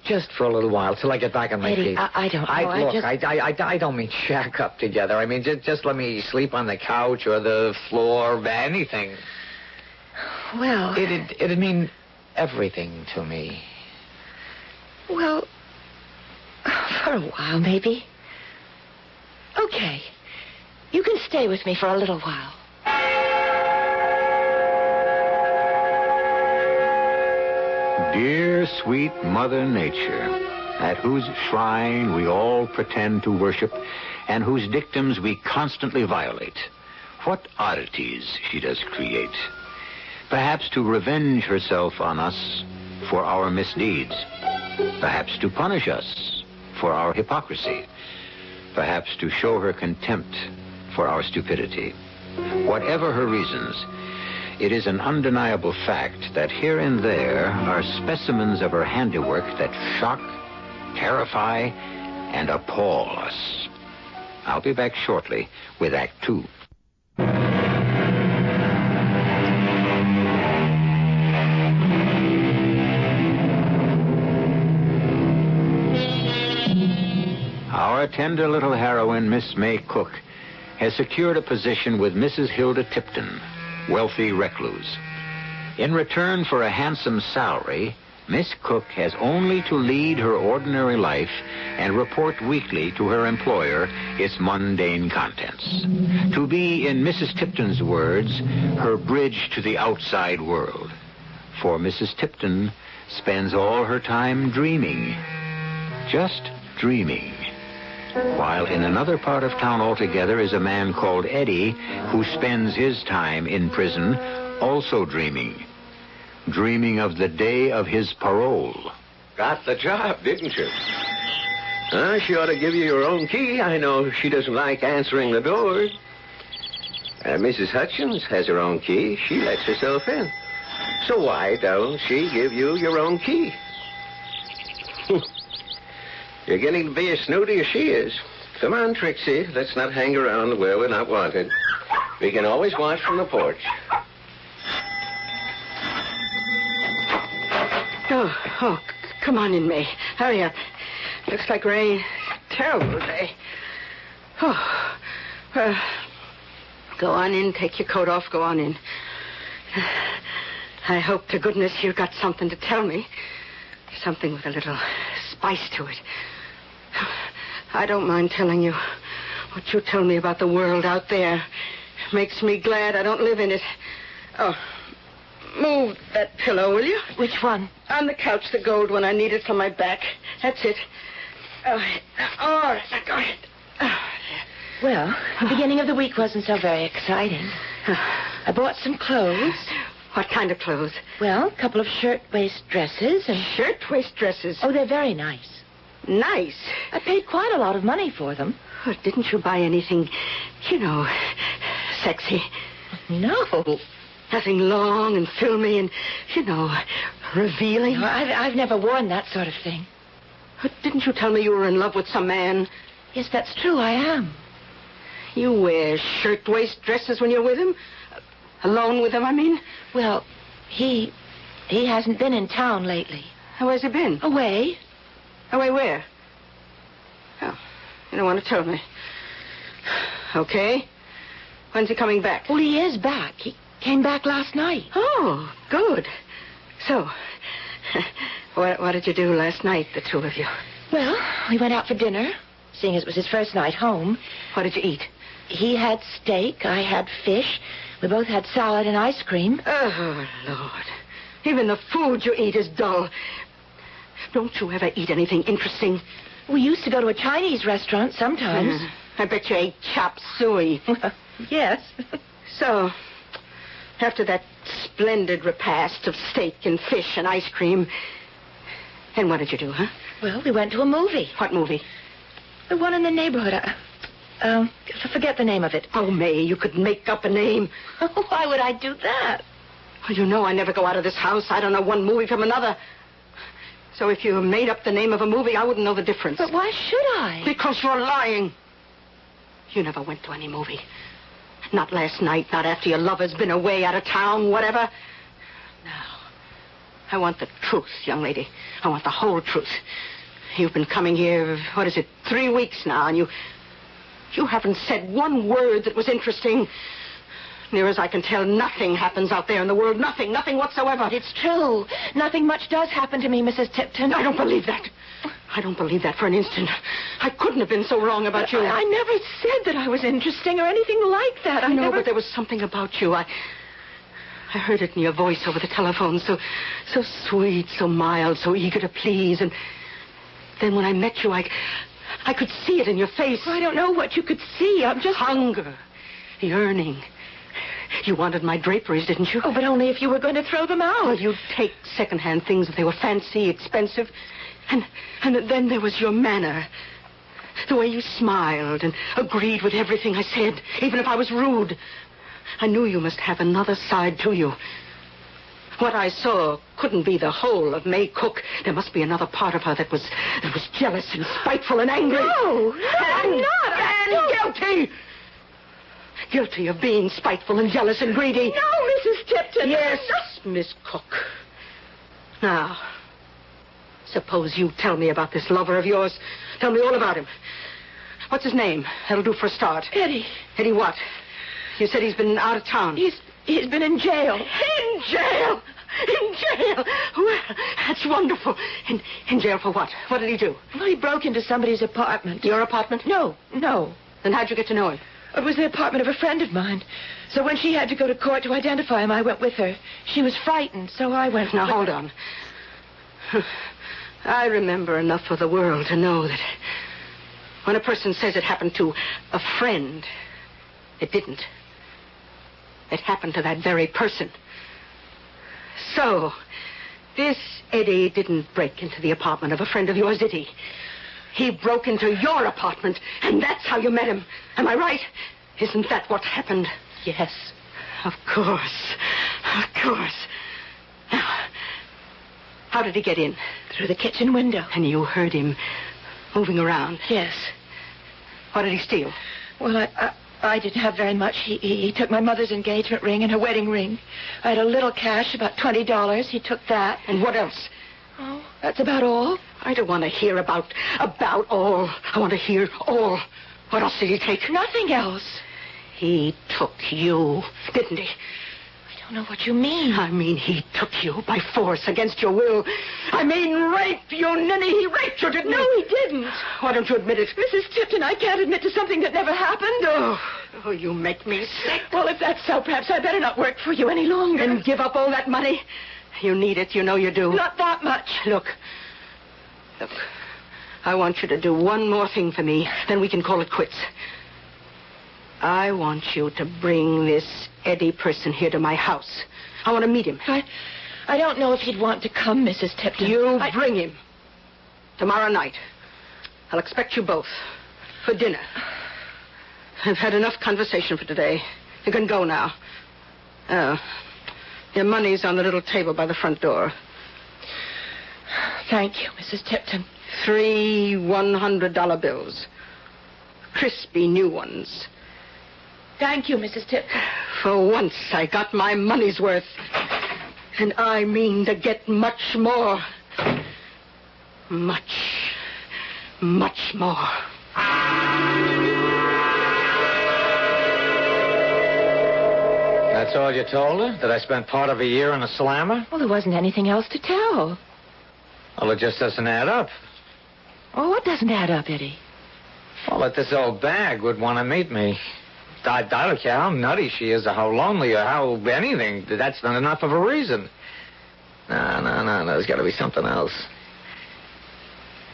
just for a little while, till I get back on my Eddie, feet. I don't know. I don't mean shack up together. I mean, just let me sleep on the couch or the floor, anything. Well... It'd mean everything to me. Well, for a while, maybe. Okay. You can stay with me for a little while. Dear, sweet Mother Nature, at whose shrine we all pretend to worship and whose dictums we constantly violate, what oddities she does create. Perhaps to revenge herself on us for our misdeeds. Perhaps to punish us for our hypocrisy. Perhaps to show her contempt for our stupidity. Whatever her reasons, it is an undeniable fact that here and there are specimens of her handiwork that shock, terrify, and appall us. I'll be back shortly with Act Two. Our tender little heroine, Miss May Cook, has secured a position with Mrs. Hilda Tipton, wealthy recluse. In return for a handsome salary, Miss Cook has only to lead her ordinary life and report weekly to her employer its mundane contents. To be, in Mrs. Tipton's words, her bridge to the outside world. For Mrs. Tipton spends all her time dreaming. Just dreaming. While in another part of town altogether is a man called Eddie who spends his time in prison also dreaming. Dreaming of the day of his parole. Got the job, didn't you? She ought to give you your own key. I know she doesn't like answering the doors. Mrs. Hutchins has her own key. She lets herself in. So why don't she give you your own key? You're getting to be as snooty as she is. Come on, Trixie. Let's not hang around where we're not wanted. We can always watch from the porch. Come on in, May. Hurry up. Looks like rain. Terrible day. Oh, go on in. Take your coat off. Go on in. I hope to goodness you've got something to tell me. Something with a little spice to it. I don't mind telling you what you tell me about the world out there. Makes me glad I don't live in it. Oh, move that pillow, will you? Which one? On the couch, the gold one. I need it for my back. That's it. Oh, all right. Go ahead. Oh, well, the beginning of the week wasn't so very exciting. I bought some clothes. What kind of clothes? Well, a couple of shirt-waist dresses and... Shirt-waist dresses? Oh, they're very nice. Nice? I paid quite a lot of money for them. Oh, didn't you buy anything, sexy? No. Nothing long and filmy and, revealing? No, I've never worn that sort of thing. Didn't you tell me you were in love with some man? Yes, that's true, I am. You wear shirt-waist dresses when you're with him? Alone with him, I mean? Well, he hasn't been in town lately. Where's he been? Away. Away where? Oh, you don't want to tell me. Okay. When's he coming back? Well, he is back. He came back last night. Oh, good. So, what did you do last night, the two of you? Well, we went out for dinner, seeing as it was his first night home. What did you eat? He had steak, I had fish. We both had salad and ice cream. Oh, Lord. Even the food you eat is dull. Don't you ever eat anything interesting? We used to go to a Chinese restaurant sometimes. I bet you ate chop suey. Yes. So, after that splendid repast of steak and fish and ice cream, and what did you do, huh? Well, we went to a movie. What movie? The one in the neighborhood. I forget the name of it. Oh, May, you could make up a name. Why would I do that? Well, you know I never go out of this house. I don't know one movie from another. So if you made up the name of a movie, I wouldn't know the difference. But why should I? Because you're lying. You never went to any movie. Not last night, not after your lover's been away out of town, whatever. No. I want the truth, young lady. I want the whole truth. You've been coming here, 3 weeks now, and you haven't said one word that was interesting. Near as I can tell, nothing happens out there in the world. Nothing whatsoever. It's true. Nothing much does happen to me, Mrs. Tipton. I don't believe that. I don't believe that for an instant. I couldn't have been so wrong about you. I never said that I was interesting or anything like that. I know, but there was something about you. I heard it in your voice over the telephone. So sweet, so mild, so eager to please. And then when I met you, I could see it in your face. I don't know what you could see. I'm just... Hunger. Yearning. You wanted my draperies, didn't you? Oh, but only if you were going to throw them out. Well, you'd take second-hand things if they were fancy, expensive. And then there was your manner. The way you smiled and agreed with everything I said, even if I was rude. I knew you must have another side to you. What I saw couldn't be the whole of May Cook. There must be another part of her that was jealous and spiteful and angry. No, I'm not. And guilty. Guilty of being spiteful and jealous and greedy. No, Mrs. Tipton. Yes, Miss Cook. Now, suppose you tell me about this lover of yours. Tell me all about him. What's his name? That'll do for a start. Eddie. Eddie what? You said he's been out of town. He's been in jail. In jail? In jail? Well, that's wonderful. In jail for what? What did he do? Well, he broke into somebody's apartment. Your apartment? No. Then how'd you get to know him? It was the apartment of a friend of mine. So when she had to go to court to identify him, I went with her. She was frightened, so I went. Now, hold on. I remember enough of the world to know that when a person says it happened to a friend, it didn't. It happened to that very person. So, this Eddie didn't break into the apartment of a friend of yours, did he? He broke into your apartment, and that's how you met him. Am I right? Isn't that what happened? Yes. Of course. Of course. Now, how did he get in? Through the kitchen window. And you heard him moving around? Yes. What did he steal? Well, I didn't have very much. He took my mother's engagement ring and her wedding ring. I had a little cash, about $20. He took that. And what else? That's about all? I don't want to hear about all. I want to hear all. What else did he take? Nothing else. He took you, didn't he? I don't know what you mean. I mean, he took you by force against your will. I mean, rape, you ninny. He raped you, didn't he? No, he didn't. Why don't you admit it? Mrs. Tipton, I can't admit to something that never happened. Oh, you make me sick. Well, if that's so, perhaps I better not work for you any longer. And give up all that money? You need it. You know you do. Not that much. Look. I want you to do one more thing for me. Then we can call it quits. I want you to bring this Eddie person here to my house. I want to meet him. I don't know if he'd want to come, Mrs. Tipton. You bring him. Tomorrow night. I'll expect you both. For dinner. I've had enough conversation for today. You can go now. Your money's on the little table by the front door. Thank you, Mrs. Tipton. 3 $100 bills. Crispy new ones. Thank you, Mrs. Tipton. For once, I got my money's worth. And I mean to get much more. Much, much more. That's all you told her? That I spent part of a year in a slammer? Well, there wasn't anything else to tell. Well, it just doesn't add up. Oh, what doesn't add up, Eddie? Well, that this old bag would want to meet me. I don't care how nutty she is or how lonely or how anything. That's not enough of a reason. No. There's got to be something else.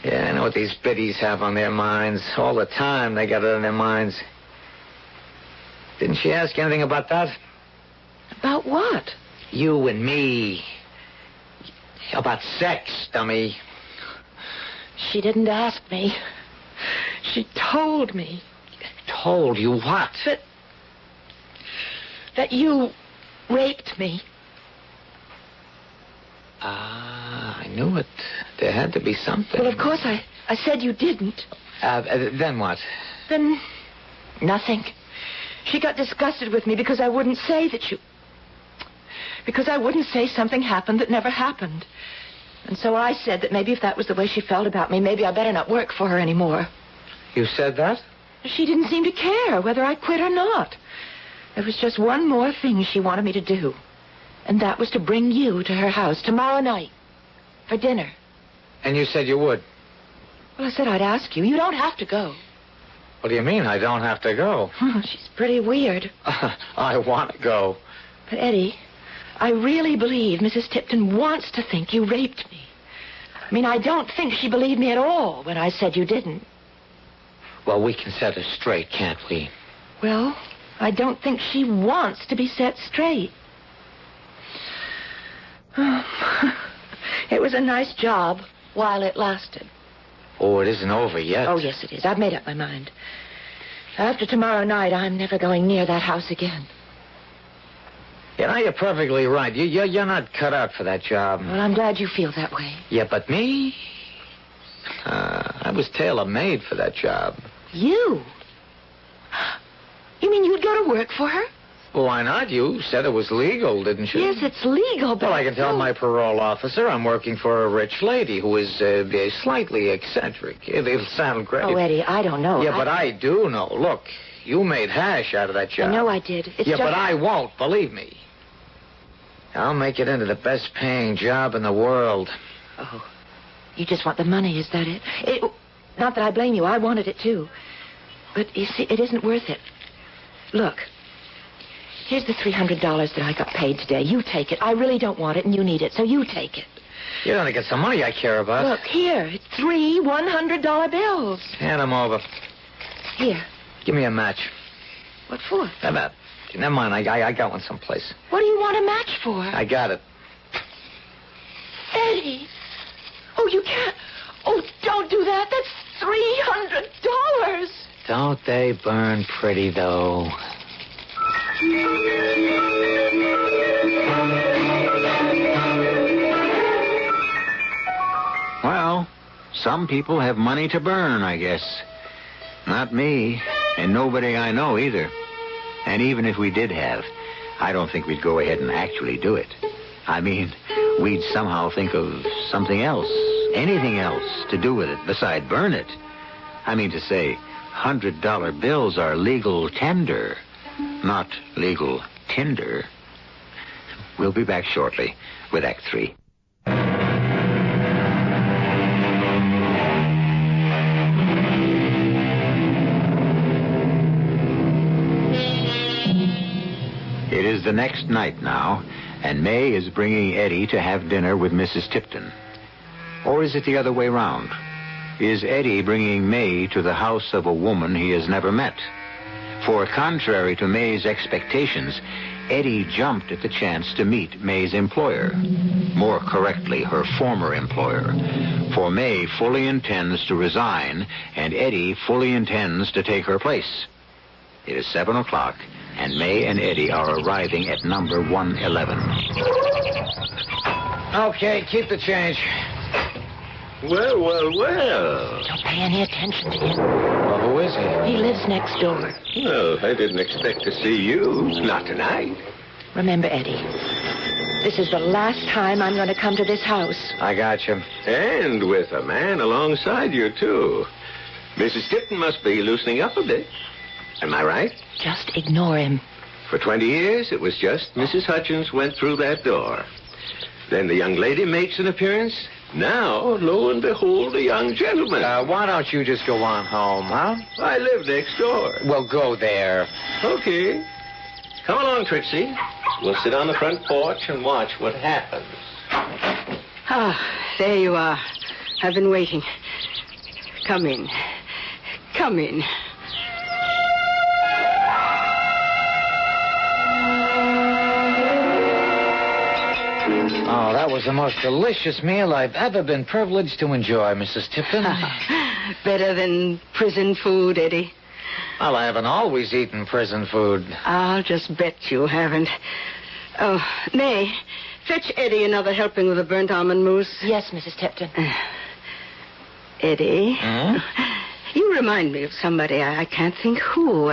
Yeah, I know what these biddies have on their minds. All the time they got it on their minds. Didn't she ask anything about that? About what? You and me. About sex, dummy. She didn't ask me. She told me. Told you what? That you raped me. I knew it. There had to be something. Well, of course, I said you didn't. Then what? Then nothing. She got disgusted with me because I wouldn't say that you... Because I wouldn't say something happened that never happened. And so I said that maybe if that was the way she felt about me, maybe I better not work for her anymore. You said that? She didn't seem to care whether I quit or not. There was just one more thing she wanted me to do. And that was to bring you to her house tomorrow night for dinner. And you said you would? Well, I said I'd ask you. You don't have to go. What do you mean I don't have to go? She's pretty weird. I want to go. But, Eddie, I really believe Mrs. Tipton wants to think you raped me. I mean, I don't think she believed me at all when I said you didn't. Well, we can set her straight, can't we? Well, I don't think she wants to be set straight. It was a nice job while it lasted. Oh, it isn't over yet. Oh, yes, it is. I've made up my mind. After tomorrow night, I'm never going near that house again. You know, you're perfectly right. You're not cut out for that job. Well, I'm glad you feel that way. Yeah, but me? I was tailor-made for that job. You? You mean you'd go to work for her? Well, why not? You said it was legal, didn't you? Yes, it's legal, but... Well, I can tell my parole officer I'm working for a rich lady who is slightly eccentric. It'll sound great. Oh, Eddie, I don't know. Yeah, but I do know. Look, you made hash out of that job. I know I did. It's yeah, just... but I won't, believe me. I'll make it into the best-paying job in the world. Oh, you just want the money, is that it? Not that I blame you. I wanted it, too. But, you see, it isn't worth it. Look, here's the $300 that I got paid today. You take it. I really don't want it, and you need it, so you take it. You're going to get some money I care about. Look, here. It's 3 $100 bills. Hand them over. Here. Give me a match. What for? Never mind. I got one someplace. What do you want a match for? I got it. Eddie. Oh, you can't. Oh, don't do that. That's $300. Don't they burn pretty, though? Well, some people have money to burn, I guess. Not me, and nobody I know either. And even if we did have, I don't think we'd go ahead and actually do it. I mean, we'd somehow think of something else, anything else to do with it beside burn it. I mean to say, $100 bills are legal tender, not legal tinder. We'll be back shortly with Act 3. It is the next night now, and May is bringing Eddie to have dinner with Mrs. Tipton. Or is it the other way round? Is Eddie bringing May to the house of a woman he has never met? For contrary to May's expectations, Eddie jumped at the chance to meet May's employer. More correctly, her former employer. For May fully intends to resign, and Eddie fully intends to take her place. It is 7 o'clock, and May and Eddie are arriving at number 111. Okay, keep the change. Well, well, well. Don't pay any attention to him. Well, who is he? He lives next door. Well, I didn't expect to see you. Not tonight. Remember, Eddie, this is the last time I'm going to come to this house. I got you. And with a man alongside you, too. Mrs. Tipton must be loosening up a bit. Am I right? Just ignore him. For 20 years, it was just Mrs. Hutchins went through that door. Then the young lady makes an appearance. Now, lo and behold, a young gentleman. Why don't you just go on home, huh? I live next door. Well, go there. Okay. Come along, Trixie. We'll sit on the front porch and watch what happens. Ah, there you are. I've been waiting. Come in. Come in. Oh, that was the most delicious meal I've ever been privileged to enjoy, Mrs. Tipton. Better than prison food, Eddie. Well, I haven't always eaten prison food. I'll just bet you haven't. Oh, May, fetch Eddie another helping of the burnt almond mousse. Yes, Mrs. Tipton. Eddie? Hmm? You remind me of somebody. I can't think who.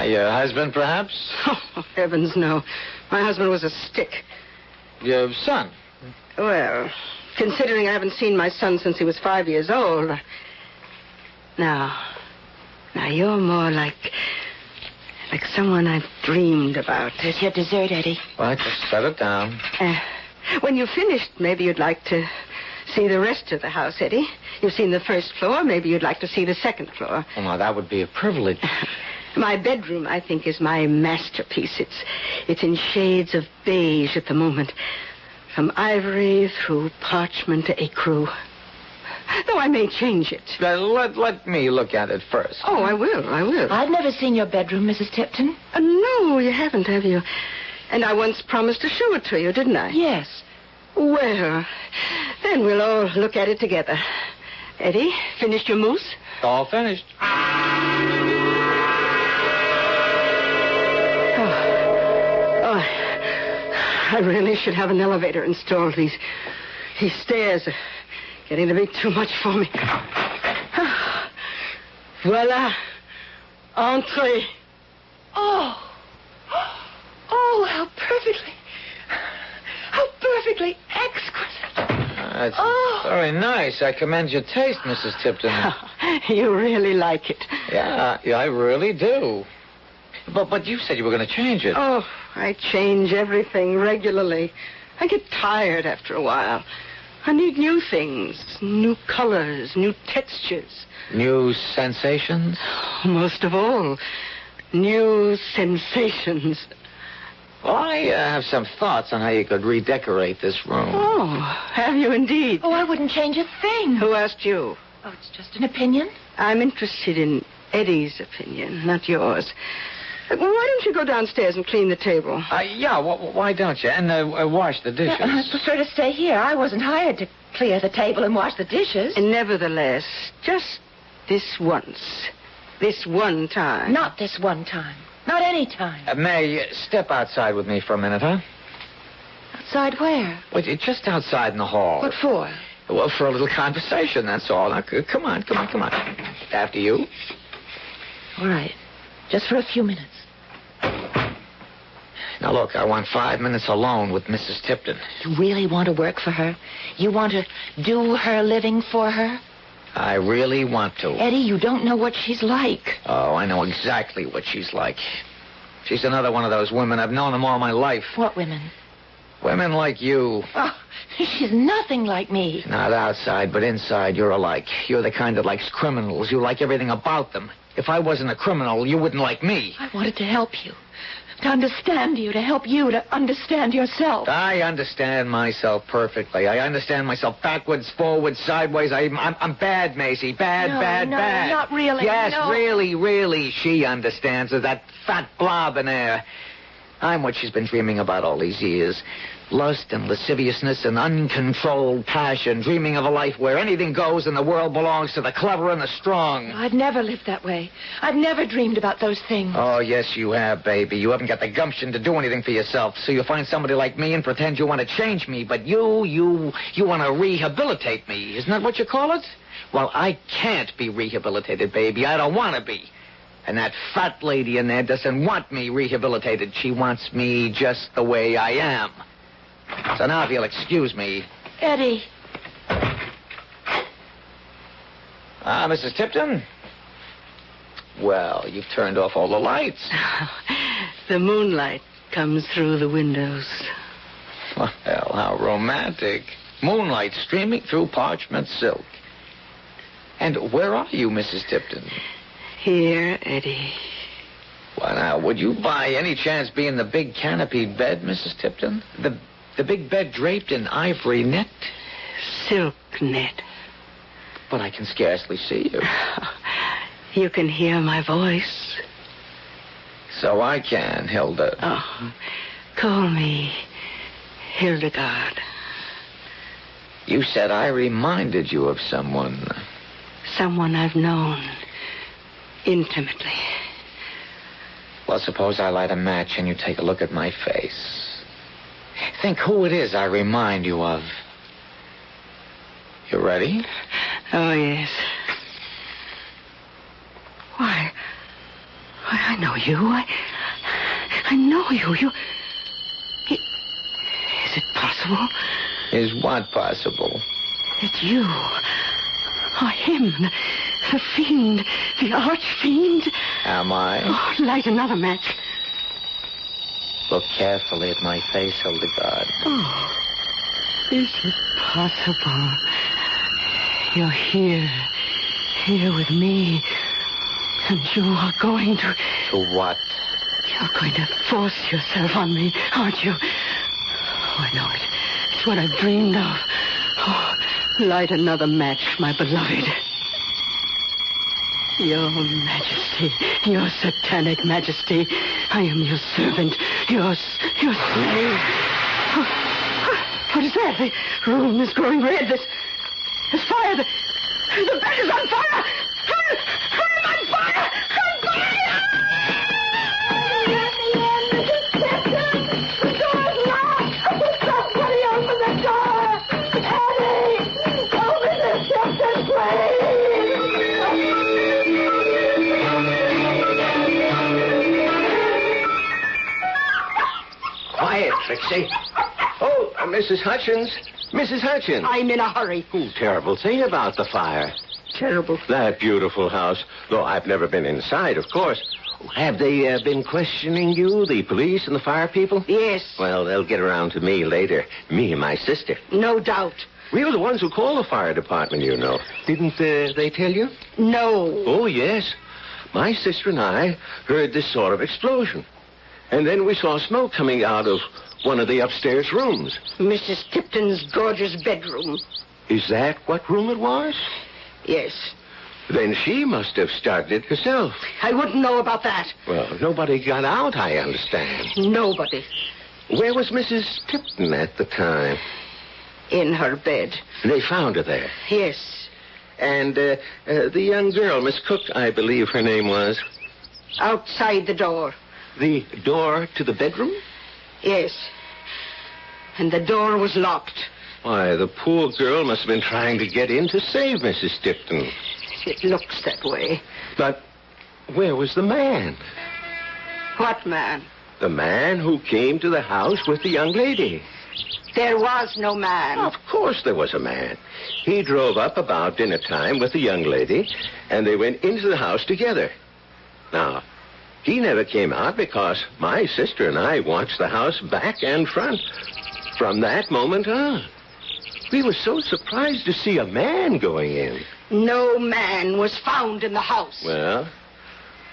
Your husband, perhaps? Oh, heavens, no. My husband was a stick. Your son? Well, considering I haven't seen my son since he was 5 years old. Now you're more like someone I've dreamed about. There's your dessert, Eddie. Well, just set it down. When you've finished, maybe you'd like to see the rest of the house, Eddie. You've seen the first floor. Maybe you'd like to see the second floor. Oh, no, that would be a privilege. My bedroom, I think, is my masterpiece. It's in shades of beige at the moment. From ivory through parchment to ecru. Though I may change it. Let me look at it first. Oh, I will. I've never seen your bedroom, Mrs. Tipton. No, you haven't, have you? And I once promised to show it to you, didn't I? Yes. Well, then we'll all look at it together. Eddie, finished your mousse? All finished. I really should have an elevator installed. These stairs are getting to be too much for me. Voila. Entree. Oh, how perfectly exquisite. That's very nice. I commend your taste, Mrs. Tipton. You really like it. Yeah, I really do. But you said you were going to change it. Oh, I change everything regularly. I get tired after a while. I need new things, new colors, new textures. New sensations? Most of all, new sensations. Well, I have some thoughts on how you could redecorate this room. Oh, have you indeed? Oh, I wouldn't change a thing. Who asked you? Oh, it's just an opinion. I'm interested in Eddie's opinion, not yours. Well, why don't you go downstairs and clean the table? Yeah, why don't you? And wash the dishes. I prefer to stay here. I wasn't hired to clear the table and wash the dishes. And nevertheless, just this once. This one time. Not this one time. Not any time. May, step outside with me for a minute, huh? Outside where? Well, just outside in the hall. What for? Well, for a little conversation, that's all. Now, come on. After you. All right. Just for a few minutes. Now, look, I want 5 minutes alone with Mrs. Tipton. You really want to work for her? You want to do her living for her? I really want to. Eddie, you don't know what she's like. Oh, I know exactly what she's like. She's another one of those women. I've known them all my life. What women? Women like you. Oh, she's nothing like me. Not outside, but inside, you're alike. You're the kind that likes criminals. You like everything about them. If I wasn't a criminal, you wouldn't like me. I wanted to help you. To understand you, to help you to understand yourself. I understand myself perfectly. I understand myself backwards, forwards, sideways. I'm bad, Maisie. Bad. No, not really. Yes, no. really, she understands her, that fat blob in there. I'm what she's been dreaming about all these years. Lust and lasciviousness and uncontrolled passion, dreaming of a life where anything goes and the world belongs to the clever and the strong. I've never lived that way. I've never dreamed about those things. Oh, yes, you have, baby. You haven't got the gumption to do anything for yourself, so you find somebody like me and pretend you want to change me, but you want to rehabilitate me. Isn't that what you call it? Well, I can't be rehabilitated, baby. I don't want to be. And that fat lady in there doesn't want me rehabilitated. She wants me just the way I am. So now, if you'll excuse me. Eddie. Mrs. Tipton? Well, you've turned off all the lights. The moonlight comes through the windows. Well, how romantic. Moonlight streaming through parchment silk. And where are you, Mrs. Tipton? Here, Eddie. Well, now, would you by any chance be in the big canopied bed, Mrs. Tipton? The big bed draped in ivory net? Silk net. But I can scarcely see you. You can hear my voice. So I can, Hilda. Oh, call me Hildegard. You said I reminded you of someone. Someone I've known intimately. Well, suppose I light a match and you take a look at my face. Think who it is I remind you of. You ready? Oh, yes. Why, I know you. I know you. Is it possible? Is what possible? It's you. Or him. The fiend. The arch-fiend. Am I? Oh, light another match. Look carefully at my face, Hildegard. Oh, is it possible? You're here with me, and you are going to... To what? You're going to force yourself on me, aren't you? Oh, I know it. It's what I've dreamed of. Oh, light another match, my beloved. Your Majesty, your satanic Majesty, I am your servant, your slave. What is that? The room is growing red. There's fire. The bed is on fire. I'm on fire. On fire! Let me in, Mrs. Chesterton. The door's locked. Somebody open the door. Eddie, open the Chesterton, please. Quiet, Trixie. Oh, Mrs. Hutchins. Mrs. Hutchins. I'm in a hurry. Oh, terrible thing about the fire. Terrible. That beautiful house. Though I've never been inside, of course. Have they been questioning you, the police and the fire people? Yes. Well, they'll get around to me later. Me and my sister. No doubt. We were the ones who called the fire department, you know. Didn't they tell you? No. Oh, yes. My sister and I heard this sort of explosion. And then we saw smoke coming out of one of the upstairs rooms. Mrs. Tipton's gorgeous bedroom. Is that what room it was? Yes. Then she must have started it herself. I wouldn't know about that. Well, nobody got out, I understand. Nobody. Where was Mrs. Tipton at the time? In her bed. They found her there? Yes. And the young girl, Miss Cook, I believe her name was? Outside the door. The door to the bedroom? Yes. And the door was locked. Why, the poor girl must have been trying to get in to save Mrs. Tipton. It looks that way. But where was the man? What man? The man who came to the house with the young lady. There was no man. Of course there was a man. He drove up about dinner time with the young lady, and they went into the house together. Now, he never came out because my sister and I watched the house back and front from that moment on. We were so surprised to see a man going in. No man was found in the house. Well,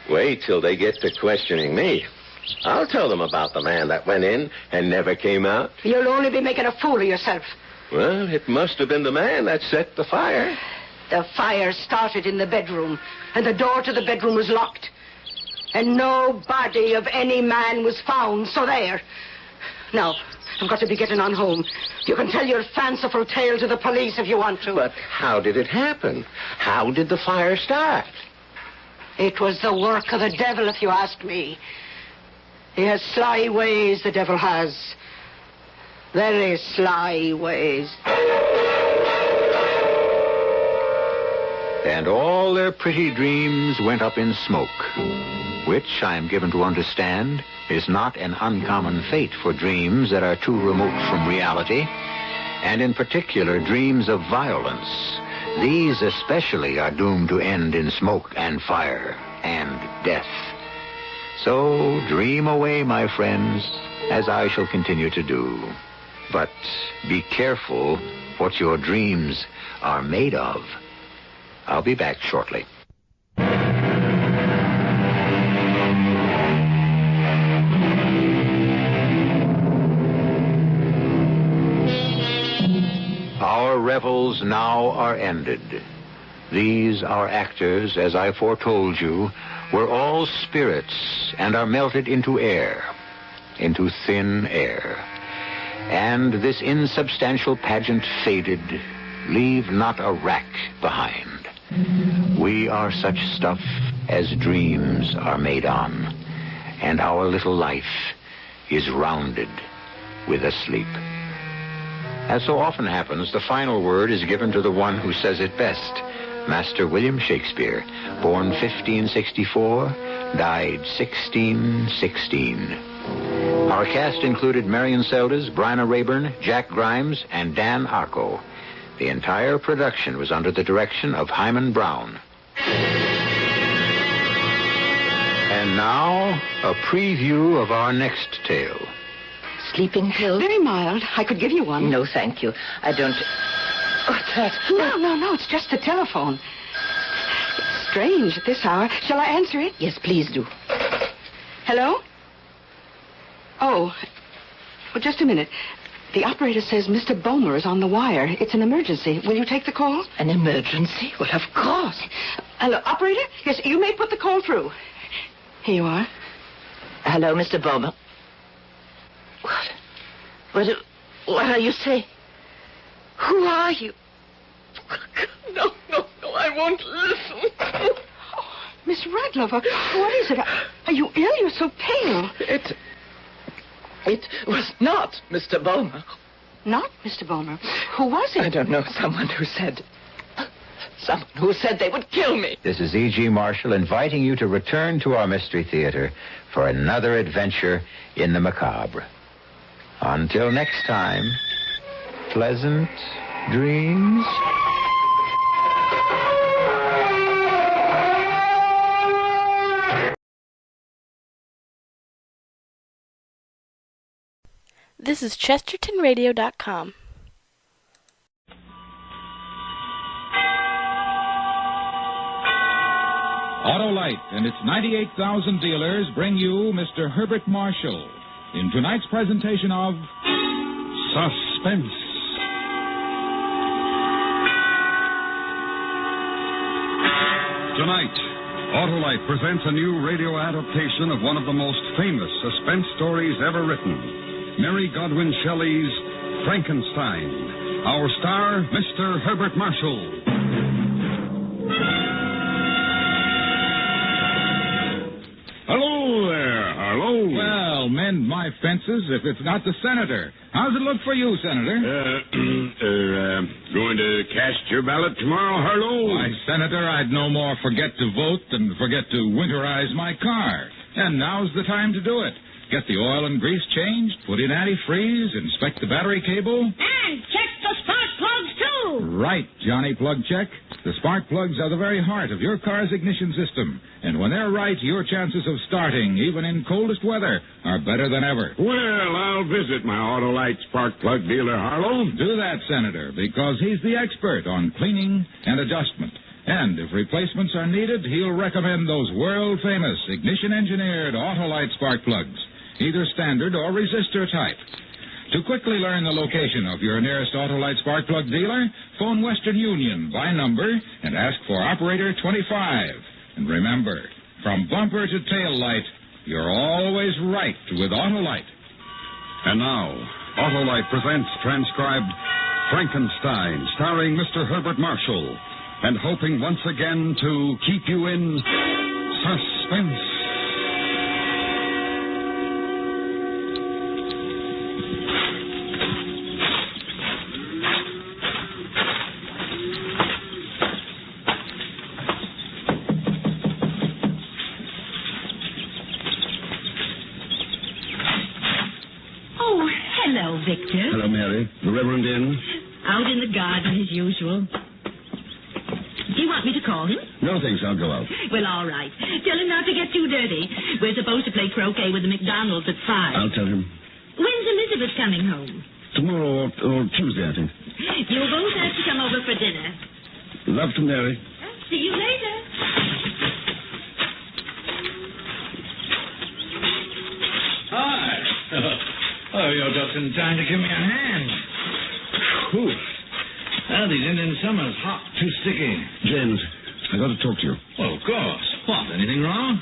wait till they get to questioning me. I'll tell them about the man that went in and never came out. You'll only be making a fool of yourself. Well, it must have been the man that set the fire. The fire started in the bedroom, and the door to the bedroom was locked. And no body of any man was found, so there. Now, I've got to be getting on home. You can tell your fanciful tale to the police if you want to. But how did it happen? How did the fire start? It was the work of the devil, if you ask me. He has sly ways, the devil has. Very sly ways. And all their pretty dreams went up in smoke, which, I am given to understand, is not an uncommon fate for dreams that are too remote from reality, and in particular dreams of violence. These especially are doomed to end in smoke and fire and death. So dream away, my friends, as I shall continue to do. But be careful what your dreams are made of. I'll be back shortly. Our revels now are ended. These, our actors, as I foretold you, were all spirits and are melted into air, into thin air. And this insubstantial pageant faded, leave not a rack behind. We are such stuff as dreams are made on, and our little life is rounded with a sleep. As so often happens, the final word is given to the one who says it best. Master William Shakespeare, born 1564, died 1616. Our cast included Marion Seldes, Bryna Rayburn, Jack Grimes, and Dan Arco. The entire production was under the direction of Hyman Brown. And now, a preview of our next tale. Sleeping pills? Very mild. I could give you one. No, thank you. I don't... What's that? No. It's just the telephone. It's strange at this hour. Shall I answer it? Yes, please do. Hello? Oh, well, just a minute. The operator says Mr. Bomer is on the wire. It's an emergency. Will you take the call? An emergency? Well, of course. Hello, operator? Yes, you may put the call through. Here you are. Hello, Mr. Bomer. What are you saying? Who are you? No, I won't listen. Oh, Miss Radlover, what is it? Are you ill? You're so pale. It was not Mr. Bomer. Not Mr. Bomer? Who was it? I don't know. Someone who said they would kill me. This is E.G. Marshall inviting you to return to our Mystery Theater for another adventure in the macabre. Until next time, pleasant dreams. This is ChestertonRadio.com. Autolite and its 98,000 dealers bring you Mr. Herbert Marshall in tonight's presentation of Suspense. Tonight, Autolite presents a new radio adaptation of one of the most famous suspense stories ever written, Mary Godwin Shelley's Frankenstein. Our star, Mr. Herbert Marshall. Hello there, Harlow. Well, mend my fences if it's not the senator. How's it look for you, Senator? Going to cast your ballot tomorrow, Harlow? Why, Senator, I'd no more forget to vote than forget to winterize my car. And now's the time to do it. Get the oil and grease changed, put in antifreeze, inspect the battery cable. And check the spark plugs, too. Right, Johnny Plug Check. The spark plugs are the very heart of your car's ignition system. And when they're right, your chances of starting, even in coldest weather, are better than ever. Well, I'll visit my Autolite spark plug dealer, Harlow. Do that, Senator, because he's the expert on cleaning and adjustment. And if replacements are needed, he'll recommend those world-famous ignition-engineered Autolite spark plugs, either standard or resistor type. To quickly learn the location of your nearest Autolite spark plug dealer, phone Western Union by number and ask for operator 25. And remember, from bumper to tail light, you're always right with Autolite. And now, Autolite presents transcribed Frankenstein, starring Mr. Herbert Marshall, and hoping once again to keep you in suspense. Oh, hello, Victor. Hello, Mary. The Reverend in? Out in the garden as usual. Do you want me to call him? No, thanks. I'll go out. Well, all right. Tell him not to get too dirty. We're supposed to play croquet with the McDonald's at 5. I'll tell him. When's Elizabeth coming home? Tomorrow or Tuesday, I think. You both have to come over for dinner. Love to Mary. See you later. Hi. Oh, you're just in time to give me a hand. Whew. Oh, these Indian summers, hot, too sticky. James, I got to talk to you. Well, of course. What, anything wrong?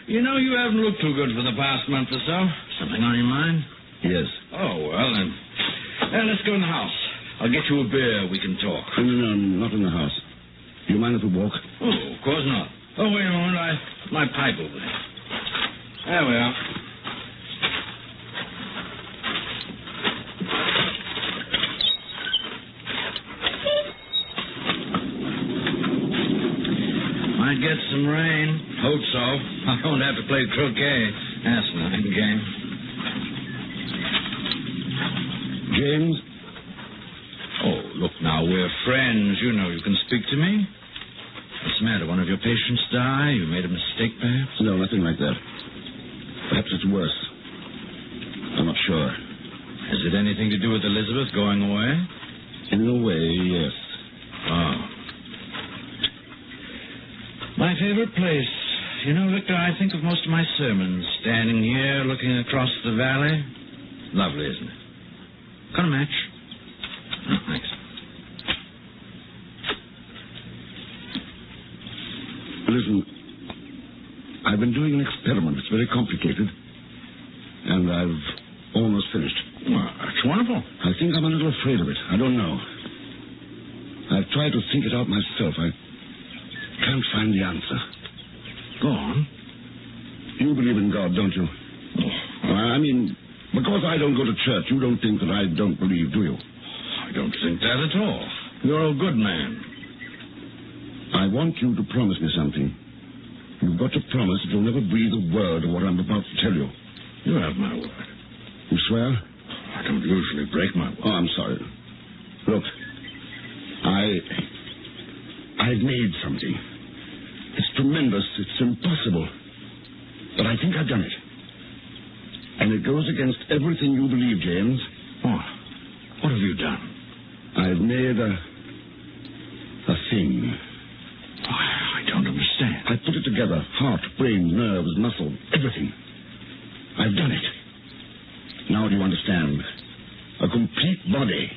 You know you haven't looked too good for the past month or so. Something on your mind? Yes. Oh, well, then. Let's go in the house. I'll get you a beer. We can talk. No, not in the house. Do you mind if we walk? Oh, of course not. Oh, wait a moment. I my pipe over there. There we are. Might get some rain. Hope so. I won't have to play croquet. That's a nice game. James? Oh, look now, we're friends. You know you can speak to me. What's the matter? One of your patients die? You made a mistake, perhaps? No, nothing like that. Perhaps it's worse. I'm not sure. Has it anything to do with Elizabeth going away? In a way, yes. Oh. My favorite place. You know, Victor, I think of most of my sermons standing here looking across the valley. Lovely, isn't it? Got a match? Oh, thanks. Listen, I've been doing an experiment. It's very complicated. And I've almost finished. Well, that's wonderful. I think I'm a little afraid of it. I don't know. I've tried to think it out myself. I can't find the answer. Go on. You believe in God, don't you? Oh. I mean, because I don't go to church, you don't think that I don't believe, do you? I don't think that at all. You're a good man. I want you to promise me something. You've got to promise that you'll never breathe a word of what I'm about to tell you. You have my word. You swear? I don't usually break my word. Oh, I'm sorry. Look, I've made something. It's tremendous. It's impossible. But I think I've done it. And it goes against everything you believe, James. What have you done? I've made a thing. I don't understand. I put it together. Heart, brain, nerves, muscle, everything. I've done it. Now do you understand? A complete body.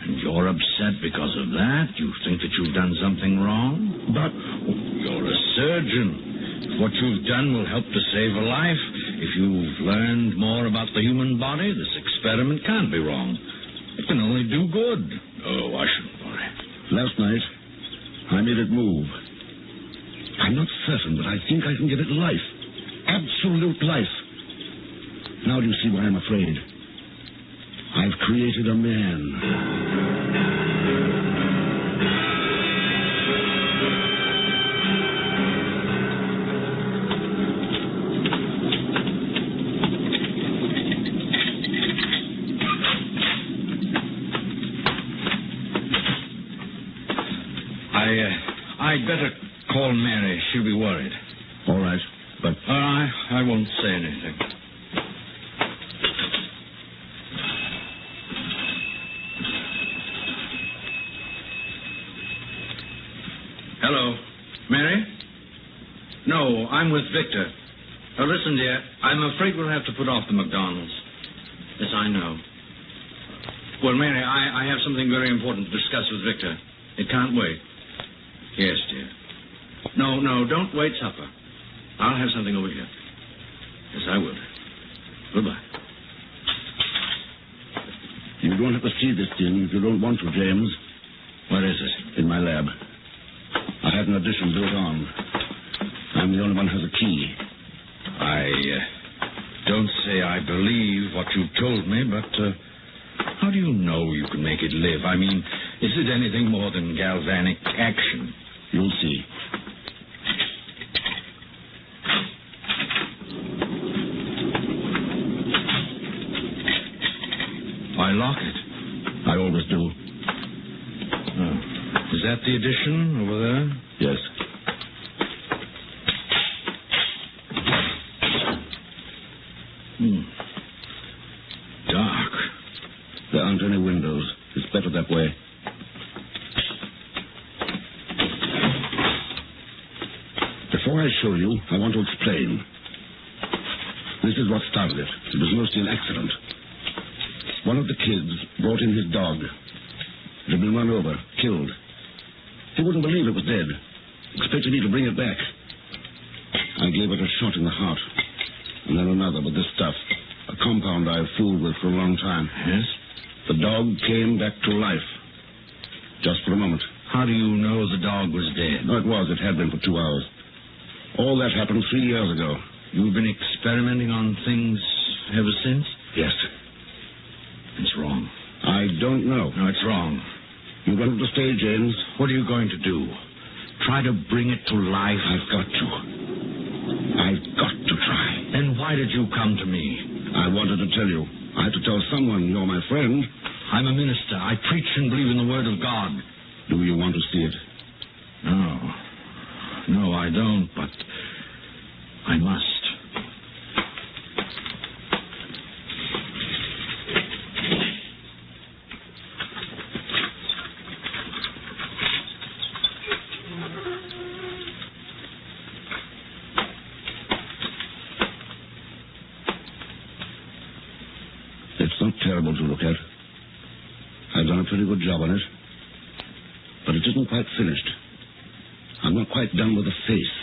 And you're upset because of that? You think that you've done something wrong? But you're a surgeon. If what you've done will help to save a life, if you've learned more about the human body, this experiment can't be wrong. It can only do good. Oh, I shouldn't worry. Last night, I made it move. I'm not certain, but I think I can give it life. Absolute life. Now do you see why I'm afraid? I've created a man. I'd better call Mary. She'll be worried. All right, but... I won't say anything. Hello. Mary? No, I'm with Victor. Listen, dear, I'm afraid we'll have to put off the McDonald's. Yes, I know. Well, Mary, I have something very important to discuss with Victor. It can't wait. Yes, dear. No, don't wait supper. I'll have something over here. Yes, I will. Goodbye. You don't have to see this thing if you don't want to, James. What is it? In my lab. I had an addition built on. I'm the only one who has a key. I don't say I believe what you told me, but how do you know you can make it live? I mean, is it anything more than galvanic action? You'll see. Why lock it? I always do. Oh. Is that the addition over there? Yes. Dark. There aren't any windows. It's better that way. Before I show you, I want to explain. This is what started it. It was mostly an accident. One of the kids brought in his dog. It had been run over, killed. He wouldn't believe it was dead. Expected me to bring it back. I gave it a shot in the heart. And then another with this stuff. A compound I've fooled with for a long time. Yes? The dog came back to life. Just for a moment. How do you know the dog was dead? No, it was. It had been for 2 hours. All that happened 3 years ago. You've been experimenting on things ever since? Yes. It's wrong. I don't know. No, it's wrong. You want to stay, James? What are you going to do? Try to bring it to life? I've got to. I've got to try. Then why did you come to me? I wanted to tell you. I had to tell someone you're my friend. I'm a minister. I preach and believe in the Word of God. Do you want to see it? No. No, I don't, but I must. It's not terrible to look at. I've done a pretty good job on it. But it isn't quite finished. I'm not quite done with the face.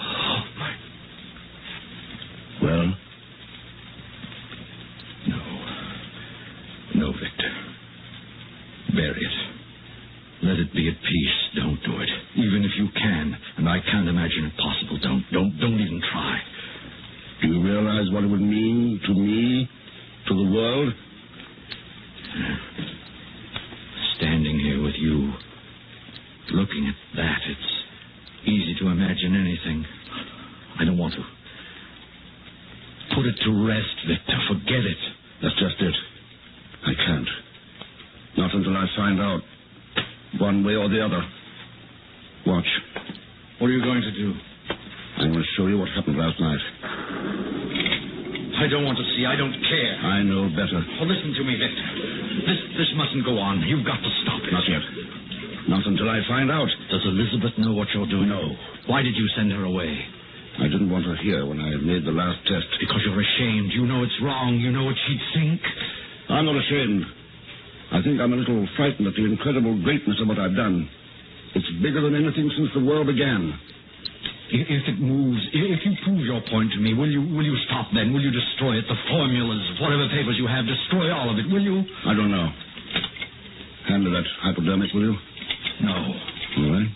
Oh, my. Well? No, Victor. Bury it. Let it be at peace. Don't do it. Even if you can, and I can't imagine it possible, don't even try. Do you realize what it would mean to me, to the world? Standing here with you, looking at that, it's easy to imagine anything. I don't want to. Put it to rest, Victor. Forget it. That's just it. I can't. Not until I find out, one way or the other. Watch. What are you going to do? I'm going to show you what happened last night. I don't want to see. I don't care. I know better. Oh, listen to me, Victor. This mustn't go on. You've got to stop it. Not yet. Not until I find out. Does Elizabeth know what you're doing? No. Why did you send her away? I didn't want her here when I made the last test. Because you're ashamed. You know it's wrong. You know what she'd think. I'm not ashamed. I think I'm a little frightened at the incredible greatness of what I've done. It's bigger than anything since the world began. If it moves, if you prove your point to me, will you stop then? Will you destroy it? The formulas, whatever papers you have, destroy all of it, will you? I don't know. Hand me that hypodermic, will you? No. All right.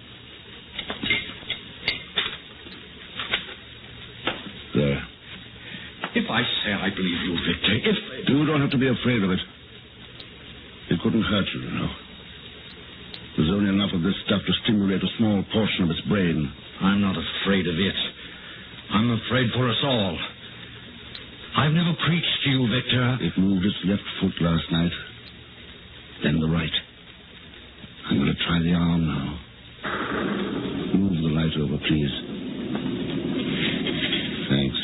There. If I say I believe you, Victor, if... You don't have to be afraid of it. It couldn't hurt you, you know. There's only enough of this stuff to stimulate a small portion of its brain. I'm not afraid of it. I'm afraid for us all. I've never preached to you, Victor. It moved its left foot last night. then the right. I'm going to try the arm now. Move the light over, please. Thanks.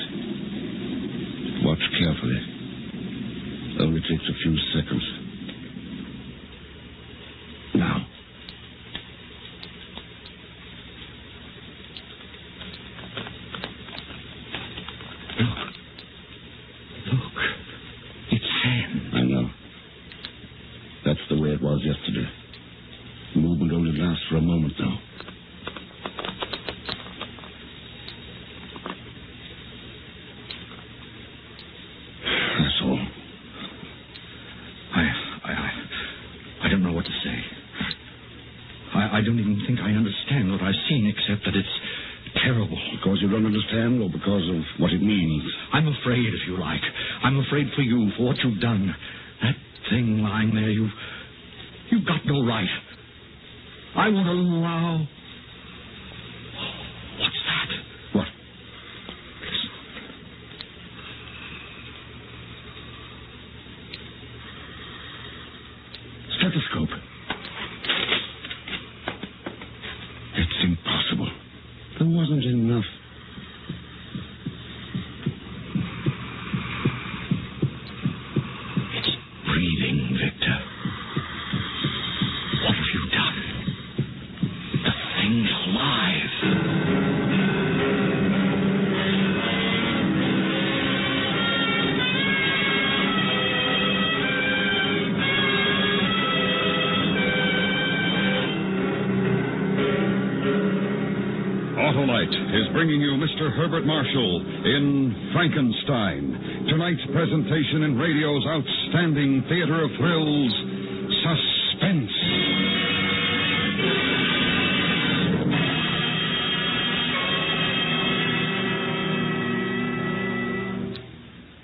Watch carefully. Only takes a few seconds. Now. Look. It's hand. I know. That's the way it was yesterday. The movement only lasts for a moment now. That's all. I don't know what to say. I don't even think I understand what I've seen, except that it's terrible. Because you don't understand, or because of what it means? I'm afraid, if you like. I'm afraid for you, for what you've done. That thing lying there, you've got no right. I won't allow... What's that? What? Listen. Stethoscope. It's impossible. There wasn't enough. It's breathing, Victor. What have you done? The thing's alive. Autolite is bringing you Mr. Herbert Marshall in Frankenstein. Tonight's presentation in radio's outstanding theater of thrills, Suspense.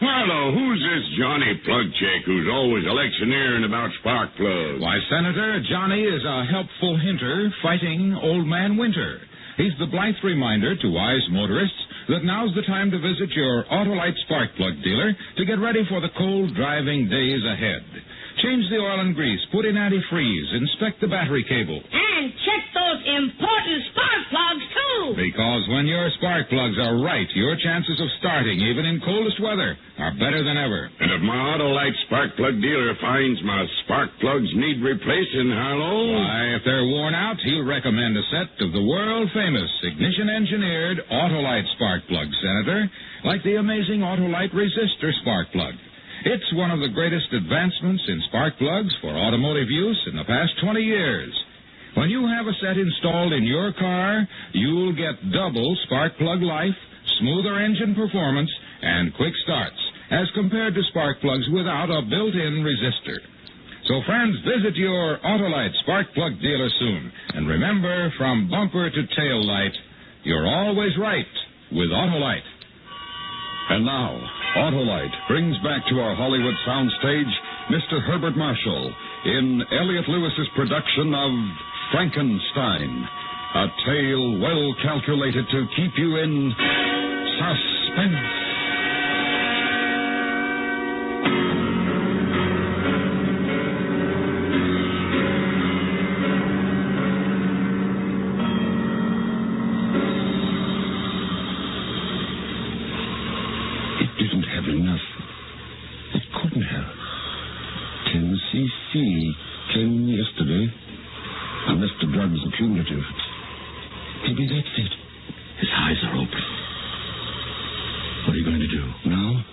Hello, who's this Johnny Plugchick who's always electioneering about spark plugs? Why, Senator, Johnny is a helpful hinter fighting Old Man Winter. He's the blithe reminder to wise motorists that now's the time to visit your Autolite spark plug dealer to get ready for the cold driving days ahead. Change the oil and grease, put in antifreeze, inspect the battery cable. And check those important spark plugs, too. Because when your spark plugs are right, your chances of starting, even in coldest weather, are better than ever. And if my Autolite spark plug dealer finds my spark plugs need replacing, hello? Why, if they're worn out, he'll recommend a set of the world-famous ignition-engineered Autolite spark plugs, Senator, like the amazing Autolite resistor spark plug. It's one of the greatest advancements in spark plugs for automotive use in the past 20 years. When you have a set installed in your car, you'll get double spark plug life, smoother engine performance, and quick starts, as compared to spark plugs without a built-in resistor. So, friends, visit your Autolite spark plug dealer soon. And remember, from bumper to tail light, you're always right with Autolite. And now, Autolite brings back to our Hollywood soundstage Mr. Herbert Marshall in Elliot Lewis's production of Frankenstein, a tale well calculated to keep you in suspense. Came yesterday. Unless the drugs are punitive. Maybe that's it. His eyes are open. What are you going to do? Now?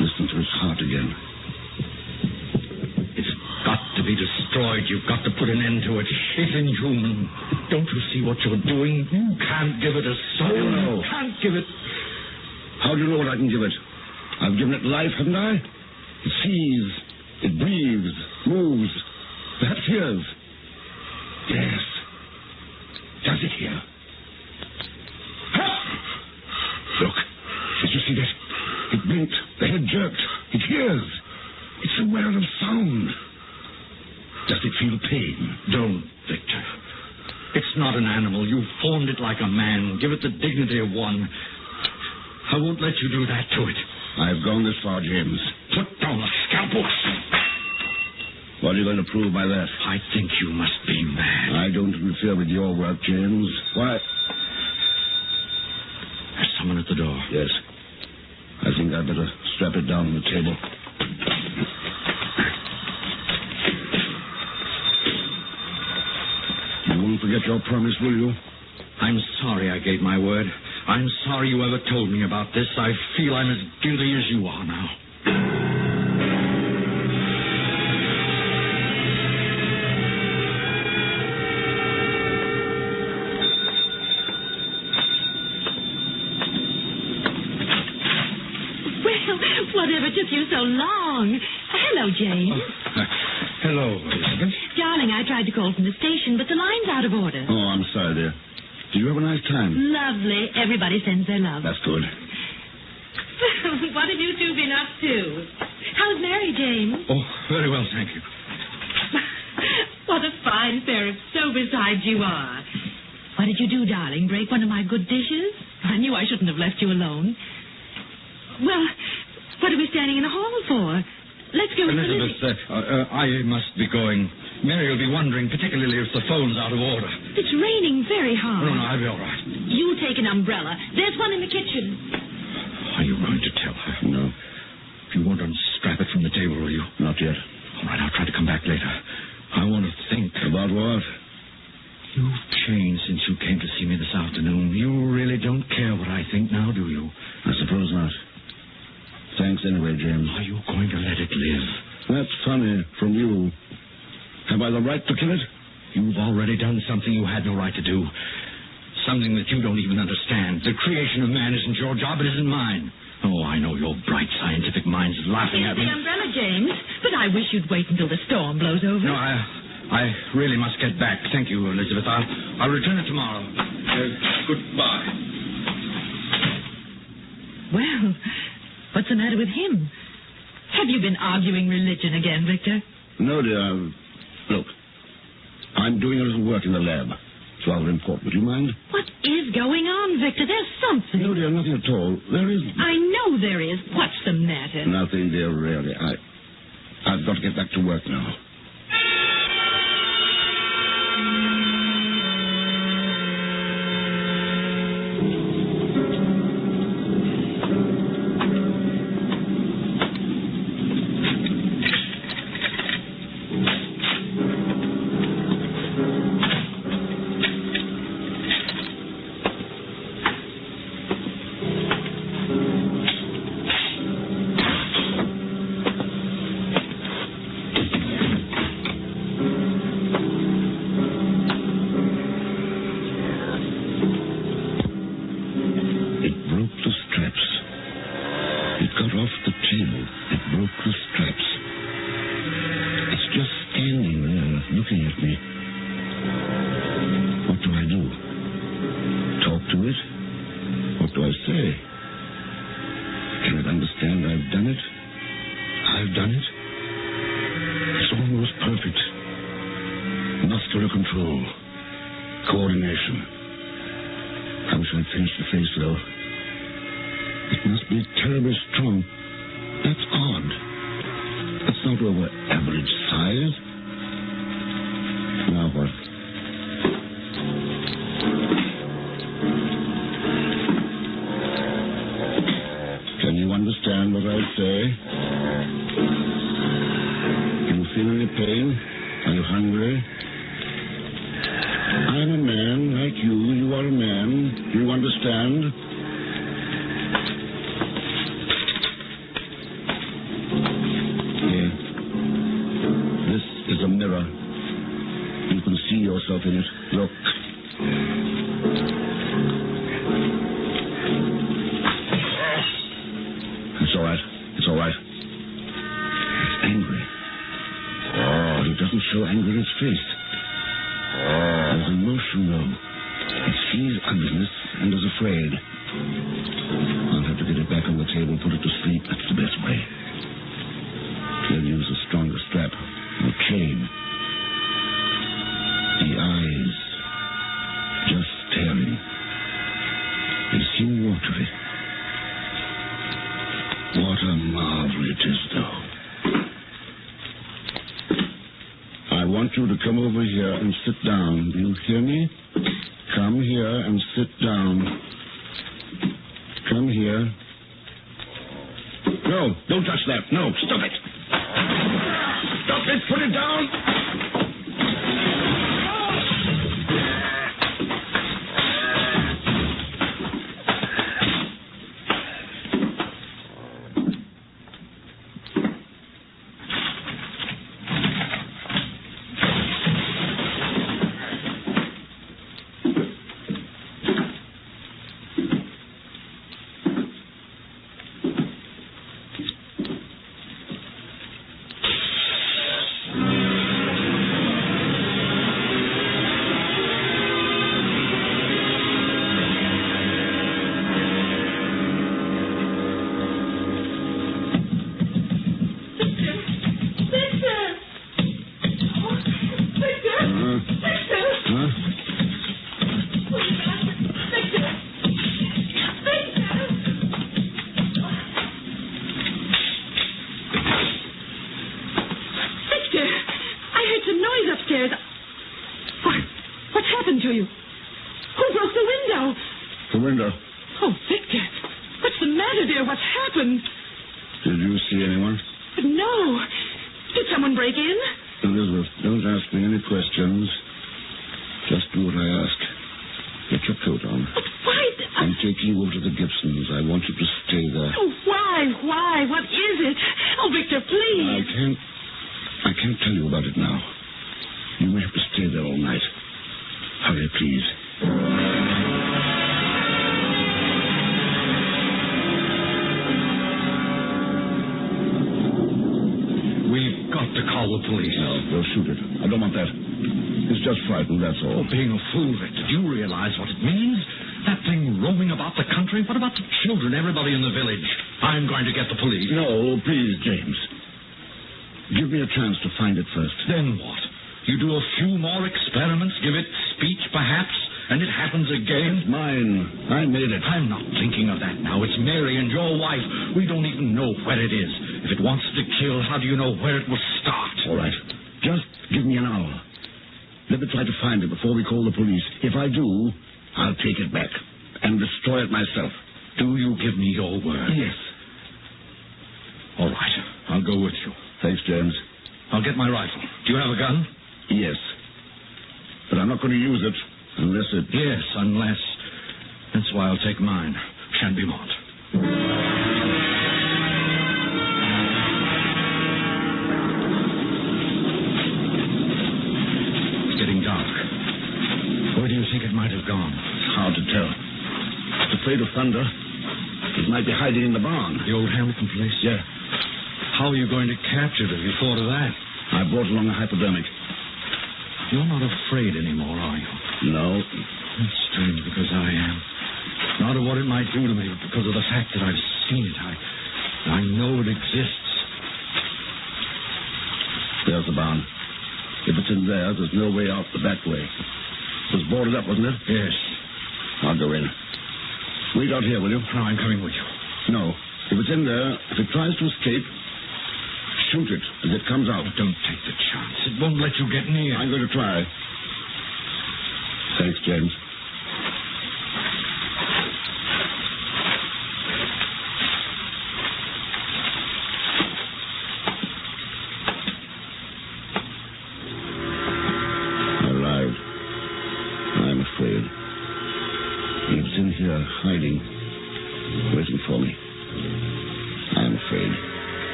Listen to his heart again. It's got to be destroyed. You've got to put an end to it. It's inhuman. Don't you see what you're doing? You can't give it a soul. No. You can't give it... How do you know what I can give it? I've given it life, haven't I? It sees. It breathes, moves, perhaps hears. Yes. Does it hear? Look, did you see that? It blinked, the head jerked. It hears. It's aware of sound. Does it feel pain? Don't, Victor. It's not an animal. You've formed it like a man. Give it the dignity of one. I won't let you do that to it. I've gone this far, James. Put down the scalpel. What are you going to prove by that? I think you must be mad. I don't interfere with your work, James. Why? There's someone at the door. Yes. I think I'd better strap it down on the table. You won't forget your promise, will you? I'm sorry I gave my word. I'm sorry you ever told me about this. I feel I'm as guilty as you are now. Whatever took you so long? Hello, James. Hello, Elizabeth. Darling, I tried to call from the station, but the line's out of order. Oh, I'm sorry, dear. Did you have a nice time? Lovely. Everybody sends their love. That's good. What have you two been up to? How's Mary, James? Oh, very well, thank you. What a fine pair of sober sides you are. What did you do, darling? Break one of my good dishes? I knew I shouldn't have left you alone. Well, what are we standing in the hall for? Let's go. Elizabeth, I must be going. Mary will be wondering, particularly if the phone's out of order. It's raining very hard. No, I'll be all right. You take an umbrella. There's one in the kitchen. Are you going to tell her? No. You won't unstrap it from the table, will you? Not yet. All right, I'll try to come back later. I want to think. About what? You've changed since you came to see me this afternoon. You really don't care what I think now, do you? I suppose not. Thanks anyway, James. Are you going to let it live? That's funny from you. Have I the right to kill it? You've already done something you had no right to do. Something that you don't even understand. The creation of man isn't your job, it isn't mine. Oh, I know your bright scientific mind's laughing at me. Here's the umbrella, James. But I wish you'd wait until the storm blows over. No, I really must get back. Thank you, Elizabeth. I'll return it tomorrow. Goodbye. Well, what's the matter with him? Have you been arguing religion again, Victor? No, dear. Look, I'm doing a little work in the lab. It's rather important. Would you mind? What is going on, Victor? There's something. No, dear, nothing at all. There isn't. I know there is. What's the matter? Nothing, dear, really. I've got to get back to work now. you to come over here and sit down. Do you hear me? Come here and sit down. Come here. No, don't touch that. No, stop it. Stop it. Put it down.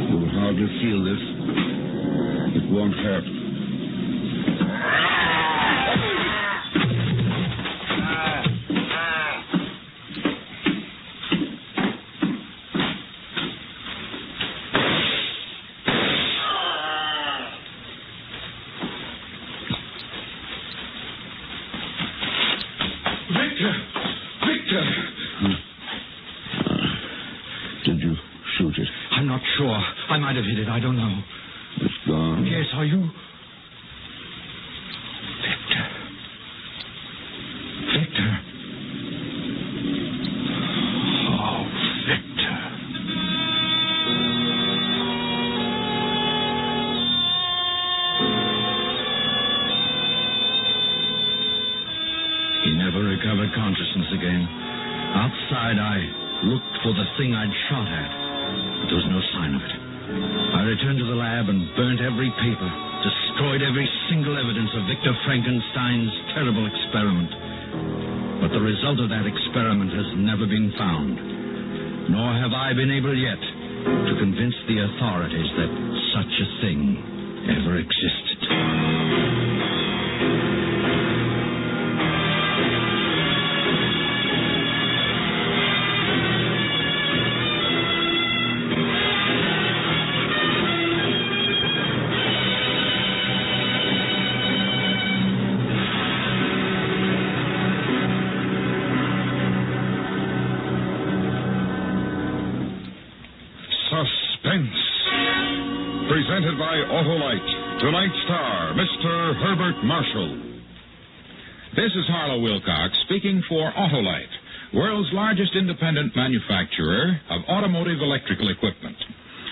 You'll hardly feel this. It won't hurt. Did you shoot it? I'm not sure. I might have hit it. I don't know. It's gone. Yes, are you? Victor. Oh, Victor. He never recovered consciousness again. Outside, I looked for the thing I'd shot at, but there was no sign of it. I returned to the lab and burnt every paper, destroyed every single evidence of Victor Frankenstein's terrible experiment. But the result of that experiment has never been found, nor have I been able yet to convince the authorities that such a thing ever existed. Presented by Autolite. Tonight's star, Mr. Herbert Marshall. This is Harlow Wilcox speaking for Autolite, world's largest independent manufacturer of automotive electrical equipment.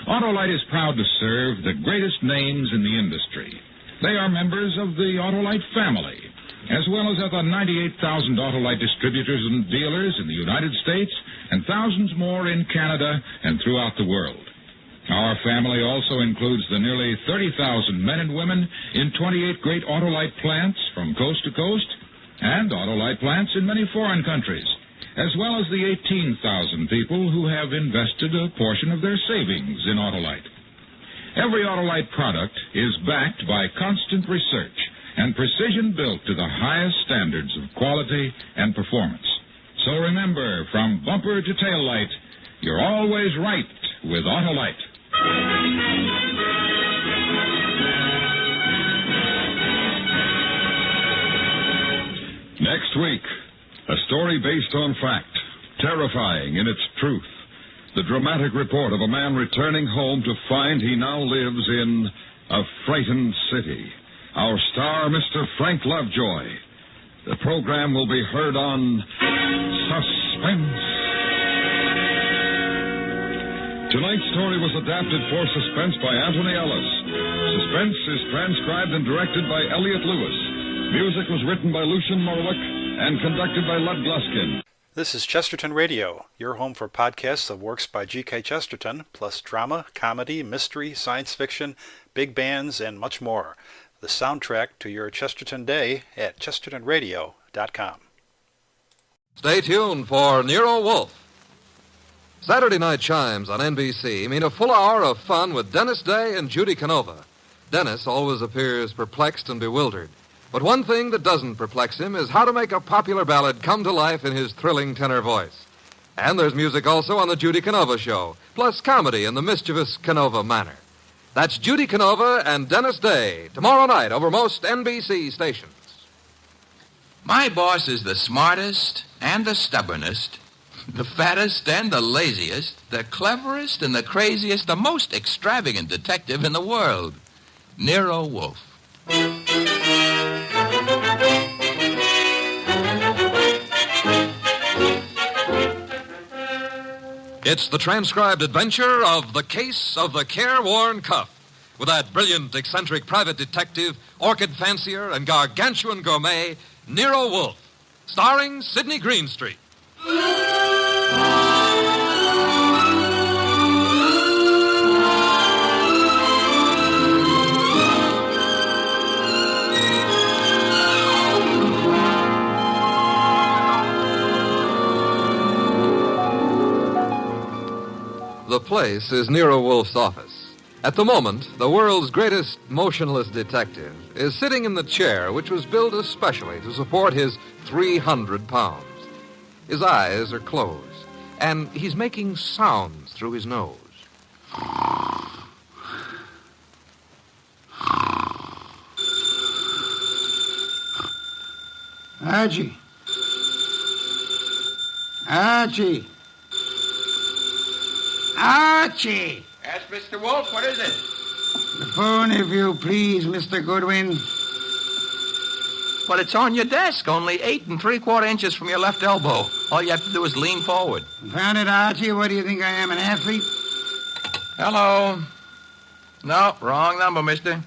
Autolite is proud to serve the greatest names in the industry. They are members of the Autolite family, as well as other 98,000 Autolite distributors and dealers in the United States and thousands more in Canada and throughout the world. Our family also includes the nearly 30,000 men and women in 28 great Autolite plants from coast to coast and Autolite plants in many foreign countries, as well as the 18,000 people who have invested a portion of their savings in Autolite. Every Autolite product is backed by constant research and precision built to the highest standards of quality and performance. So remember, from bumper to tail light, you're always right with Autolite. Next week, a story based on fact, terrifying in its truth. The dramatic report of a man returning home to find he now lives in a frightened city. Our star, Mr. Frank Lovejoy. The program will be heard on Suspense. Tonight's story was adapted for Suspense by Anthony Ellis. Suspense is transcribed and directed by Elliott Lewis. Music was written by Lucian Morwick and conducted by Lud Gluskin. This is Chesterton Radio, your home for podcasts of works by G.K. Chesterton, plus drama, comedy, mystery, science fiction, big bands, and much more. The soundtrack to your Chesterton day at chestertonradio.com. Stay tuned for Nero Wolfe. Saturday night chimes on NBC mean a full hour of fun with Dennis Day and Judy Canova. Dennis always appears perplexed and bewildered. But one thing that doesn't perplex him is how to make a popular ballad come to life in his thrilling tenor voice. And there's music also on the Judy Canova Show, plus comedy in the mischievous Canova manner. That's Judy Canova and Dennis Day, tomorrow night over most NBC stations. My boss is the smartest and the stubbornest, the fattest and the laziest, the cleverest and the craziest, the most extravagant detective in the world, Nero Wolfe. It's the transcribed adventure of The Case of the Careworn Cuff, with that brilliant, eccentric private detective, orchid fancier, and gargantuan gourmet, Nero Wolfe, starring Sidney Greenstreet. The place is Nero Wolfe's office. At the moment, the world's greatest motionless detective is sitting in the chair which was built especially to support his 300 pounds. His eyes are closed, and he's making sounds through his nose. Archie. Archie! Yes, Mr. Wolf, what is it? The phone, if you please, Mr. Goodwin. Well, it's on your desk, only 8 3/4 inches from your left elbow. All you have to do is lean forward. Found it, Archie. What do you think I am, an athlete? Hello. No, wrong number, mister.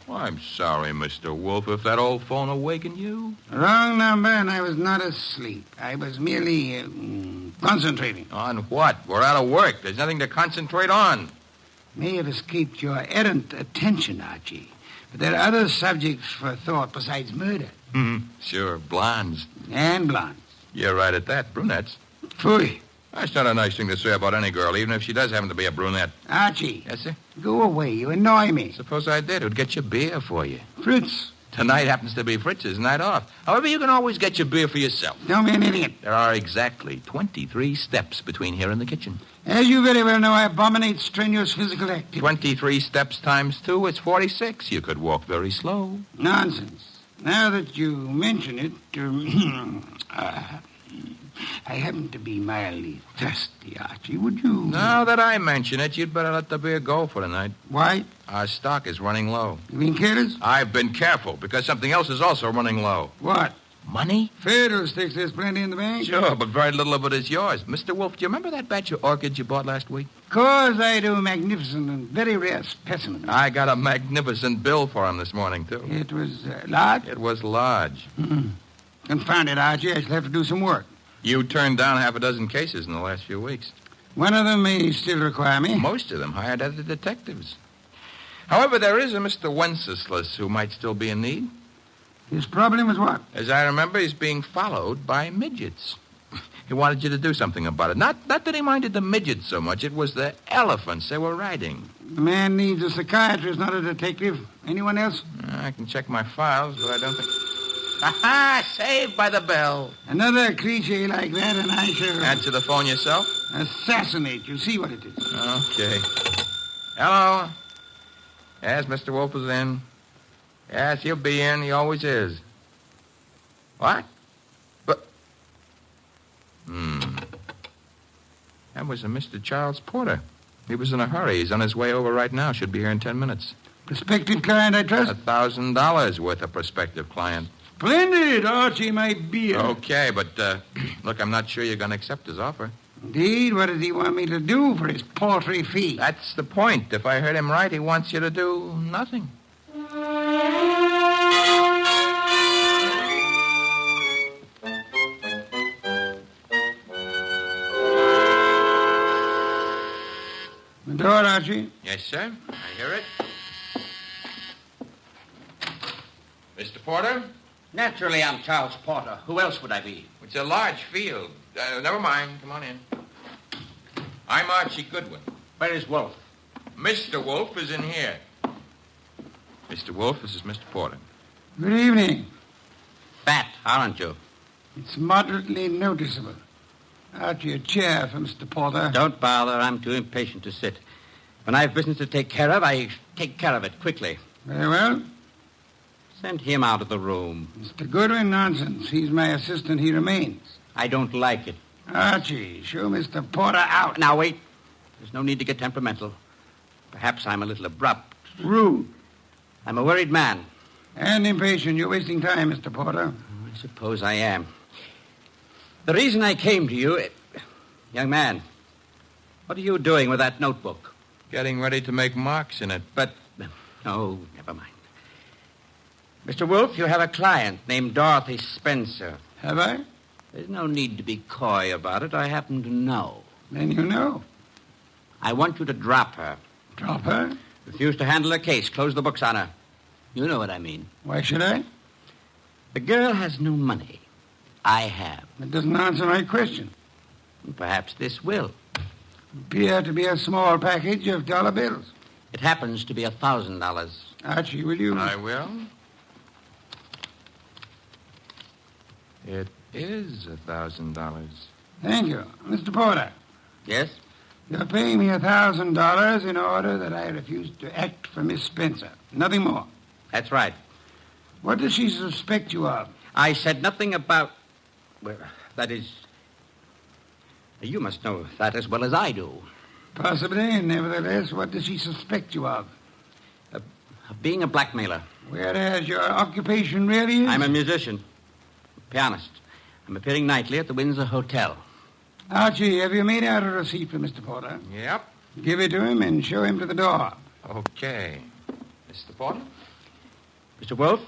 Well, I'm sorry, Mr. Wolf, if that old phone awakened you. Wrong number, and I was not asleep. I was merely concentrating. On what? We're out of work. There's nothing to concentrate on. May have escaped your errant attention, Archie. But there are other subjects for thought besides murder. Sure, blondes. And blondes. You're right at that. Brunettes. Phooey. That's not a nice thing to say about any girl, even if she does happen to be a brunette. Archie. Yes, sir? Go away. You annoy me. Suppose I did. It would get you beer for you. Fritz. Tonight happens to be Fritz's night off. However, you can always get your beer for yourself. Don't be an idiot. There are exactly 23 steps between here and the kitchen. As you very well know, I abominate strenuous physical activity. 23 steps times 2, it's 46. You could walk very slow. Nonsense. Now that you mention it, I happen to be mildly thirsty, Archie. Would you... Now that I mention it, you'd better let the beer go for tonight. Why? Our stock is running low. You being careless? I've been careful, because something else is also running low. What? Money? Fiddlesticks, there's plenty in the bank. Sure, but very little of it is yours. Mr. Wolf, do you remember that batch of orchids you bought last week? Of course I do. Magnificent and very rare specimens. I got a magnificent bill for him this morning, too. It was large? It was large. Confound it, Archie. I shall have to do some work. You turned down half a dozen cases in the last few weeks. One of them may still require me. Most of them hired other detectives. However, there is a Mr. Wenceslas who might still be in need. His problem is what? As I remember, he's being followed by midgets. He wanted you to do something about it. Not that he minded the midgets so much. It was the elephants they were riding. The man needs a psychiatrist, not a detective. Anyone else? I can check my files, but I don't think... Aha! Saved by the bell. Another cliche like that, and I shall... Answer the phone yourself? Assassinate. You see what it is. Okay. Hello? Yes, Mr. Wolf is in. Yes, he'll be in. He always is. What? But... That was a Mr. Charles Porter. He was in a hurry. He's on his way over right now. Should be here in 10 minutes. Prospective client, I trust? $1,000 worth of prospective client. Splendid, Archie, my beer. Okay, but, look, I'm not sure you're going to accept his offer. Indeed? What does he want me to do for his paltry fee? That's the point. If I heard him right, he wants you to do nothing. The door, Archie. Yes, sir. I hear it. Mr. Porter? Naturally, I'm Charles Porter. Who else would I be? It's a large field. Never mind. Come on in. I'm Archie Goodwin. Where is Wolf? Mr. Wolf is in here. Mr. Wolf, this is Mr. Porter. Good evening. Fat, aren't you? It's moderately noticeable. Archie, a chair for Mr. Porter. Don't bother. I'm too impatient to sit. When I have business to take care of, I take care of it quickly. Very well. Send him out of the room. Mr. Goodwin, nonsense. He's my assistant. He remains. I don't like it. Archie, show Mr. Porter out. Now, wait. There's no need to get temperamental. Perhaps I'm a little abrupt. Rude. I'm a worried man. And impatient. You're wasting time, Mr. Porter. I suppose I am. The reason I came to you... Young man, what are you doing with that notebook? Getting ready to make marks in it. But... Oh, never mind. Mr. Wolf, you have a client named Dorothy Spencer. Have I? There's no need to be coy about it. I happen to know. Then you know. I want you to drop her. Drop her? Refuse to handle her case. Close the books on her. You know what I mean. Why should I? The girl has no money. I have. That doesn't answer my question. Perhaps this will. Appear to be a small package of dollar bills. It happens to be $1,000. Archie, will you? I will. It is $1,000. Thank you. Mr. Porter. Yes? You're paying me $1,000 in order that I refuse to act for Miss Spencer. Nothing more. That's right. What does she suspect you of? I said nothing about... Well, that is... You must know that as well as I do. Possibly. Nevertheless, what does she suspect you of? Being a blackmailer. Whereas your occupation really is? I'm a musician. Pianist. I'm appearing nightly at the Windsor Hotel. Archie, have you made out a receipt for Mr. Porter? Yep. Give it to him and show him to the door. Okay. Mr. Porter? Mr. Wolf,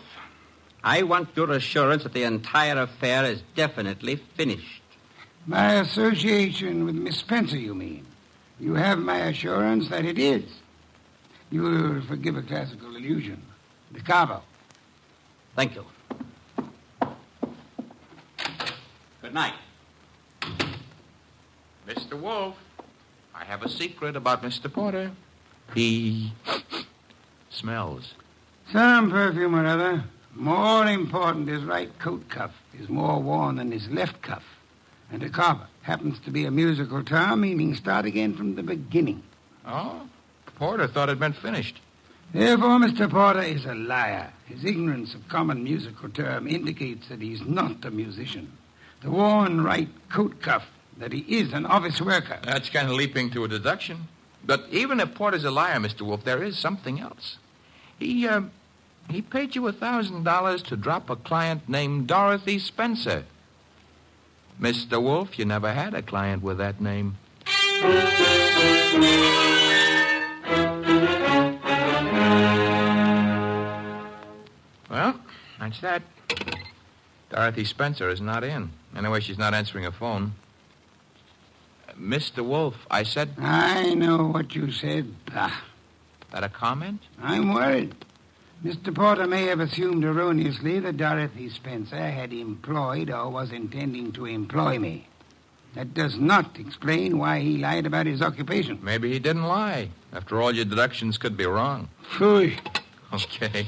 I want your assurance that the entire affair is definitely finished. My association with Miss Spencer, you mean? You have my assurance that it is. You will forgive a classical illusion. The Cabo. Thank you. Good night. Mr. Wolf, I have a secret about Mr. Porter. He smells. Some perfume or other. More important, his right coat cuff is more worn than his left cuff. And a Cabo happens to be a musical term meaning start again from the beginning. Oh? Porter thought it meant finished. Therefore, Mr. Porter is a liar. His ignorance of common musical term indicates that he's not a musician. The worn right coat cuff, that he is an office worker. That's kind of leaping to a deduction. But even if Porter's a liar, Mr. Wolf, there is something else. He paid you $1,000 to drop a client named Dorothy Spencer. Mr. Wolf, you never had a client with that name. Well, that's that. Dorothy Spencer is not in. Anyway, she's not answering her phone. Mr. Wolf, I said... I know what you said. That a comment? I'm worried. Mr. Porter may have assumed erroneously that Dorothy Spencer had employed or was intending to employ me. That does not explain why he lied about his occupation. Maybe he didn't lie. After all, your deductions could be wrong. Phooey. Okay.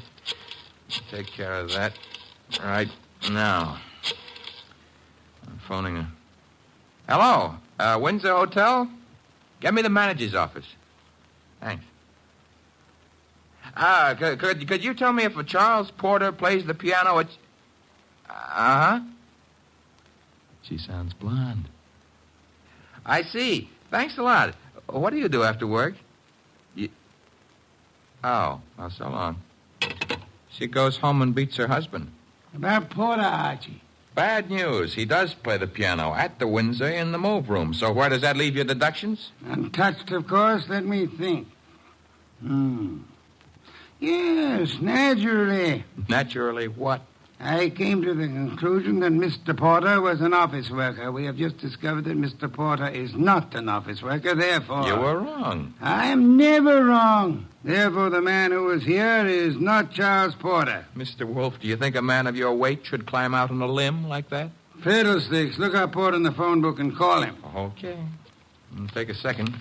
Take care of that right now. I'm phoning her. Hello, Windsor Hotel? Get me the manager's office. Thanks. Could you tell me if Charles Porter plays the piano at... Uh-huh. She sounds blonde. I see. Thanks a lot. What do you do after work? Oh, well, so long. She goes home and beats her husband. About Porter, Archie. Bad news. He does play the piano at the Windsor in the move room. So where does that leave your deductions? Untouched, of course. Let me think. Yes, naturally. Naturally what? I came to the conclusion that Mr. Porter was an office worker. We have just discovered that Mr. Porter is not an office worker, therefore... You were wrong. I'm never wrong. Therefore, the man who was here is not Charles Porter. Mr. Wolf, do you think a man of your weight should climb out on a limb like that? Fiddlesticks. Look up Porter in the phone book and call him. Okay. Take a second.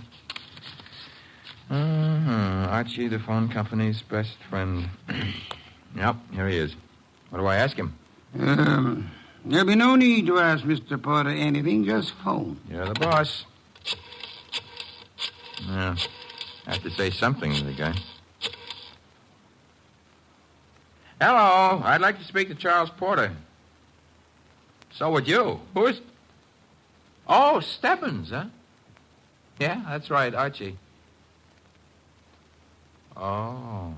Archie, the phone company's best friend. Yep, here he is. What do I ask him? There'll be no need to ask Mr. Porter anything. Just phone. You're the boss. Yeah. I have to say something to the guy. Hello. I'd like to speak to Charles Porter. So would you. Who is... Oh, Stebbins, huh? Yeah, that's right, Archie. Oh.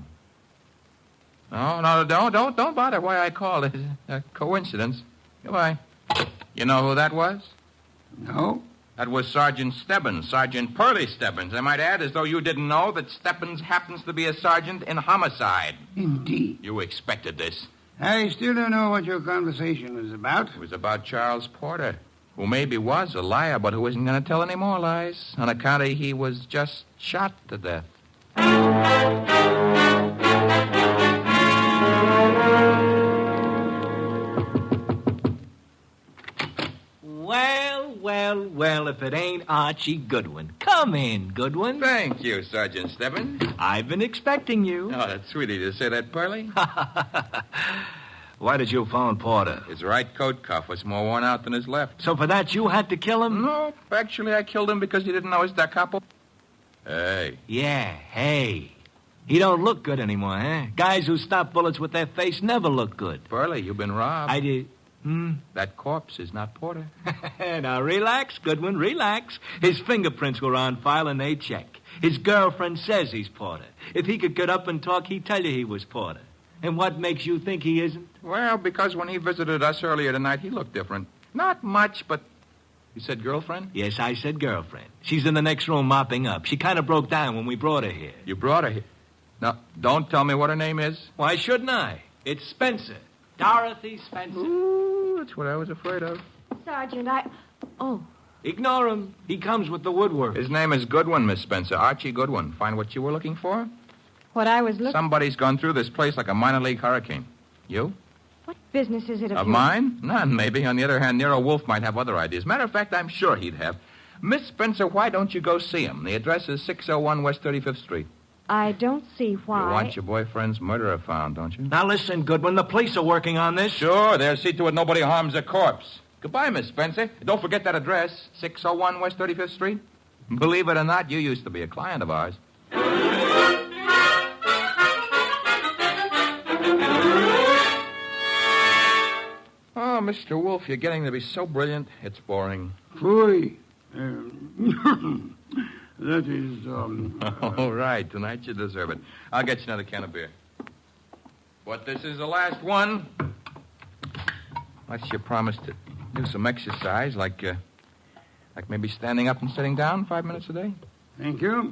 No, don't bother why I called. It's a coincidence. Goodbye. You know who that was? No. That was Sergeant Stebbins, Sergeant Pearlie Stebbins. I might add, as though you didn't know, that Stebbins happens to be a sergeant in homicide. Indeed. You expected this. I still don't know what your conversation was about. It was about Charles Porter, who maybe was a liar, but who isn't going to tell any more lies on account of he was just shot to death. Well, if it ain't Archie Goodwin. Come in, Goodwin. Thank you, Sergeant Stebbins. I've been expecting you. Oh, that's sweet of you to say that, Pearlie. Why did you phone Porter? His right coat cuff was more worn out than his left. So for that, you had to kill him? No, actually, I killed him because he didn't know his da capo. Hey. Yeah, hey. He don't look good anymore, huh? Guys who stop bullets with their face never look good. Pearlie, you've been robbed. I did... That corpse is not Porter. Now, relax, Goodwin, relax. His fingerprints were on file and they check. His girlfriend says he's Porter. If he could get up and talk, he'd tell you he was Porter. And what makes you think he isn't? Well, because when he visited us earlier tonight, he looked different. Not much, but... You said girlfriend? Yes, I said girlfriend. She's in the next room mopping up. She kind of broke down when we brought her here. You brought her here? Now, don't tell me what her name is. Why shouldn't I? It's Spencer. Dorothy Spencer. Ooh, that's what I was afraid of. Sergeant, Oh. Ignore him. He comes with the woodwork. His name is Goodwin, Miss Spencer. Archie Goodwin. Find what you were looking for? What I was looking... Somebody's gone through this place like a minor league hurricane. You? What business is it of mine? None, maybe. On the other hand, Nero Wolfe might have other ideas. Matter of fact, I'm sure he'd have. Miss Spencer, why don't you go see him? The address is 601 West 35th Street. I don't see why. You want your boyfriend's murderer found, don't you? Now listen, Goodwin, the police are working on this. Sure, they'll see to it nobody harms a corpse. Goodbye, Miss Spencer. Don't forget that address, 601 West 35th Street. Believe it or not, you used to be a client of ours. Oh, Mr. Wolfe, you're getting to be so brilliant, it's boring. Phooey. That is, All right, tonight you deserve it. I'll get you another can of beer. But this is the last one. Unless you promise to do some exercise, like maybe standing up and sitting down 5 minutes a day. Thank you.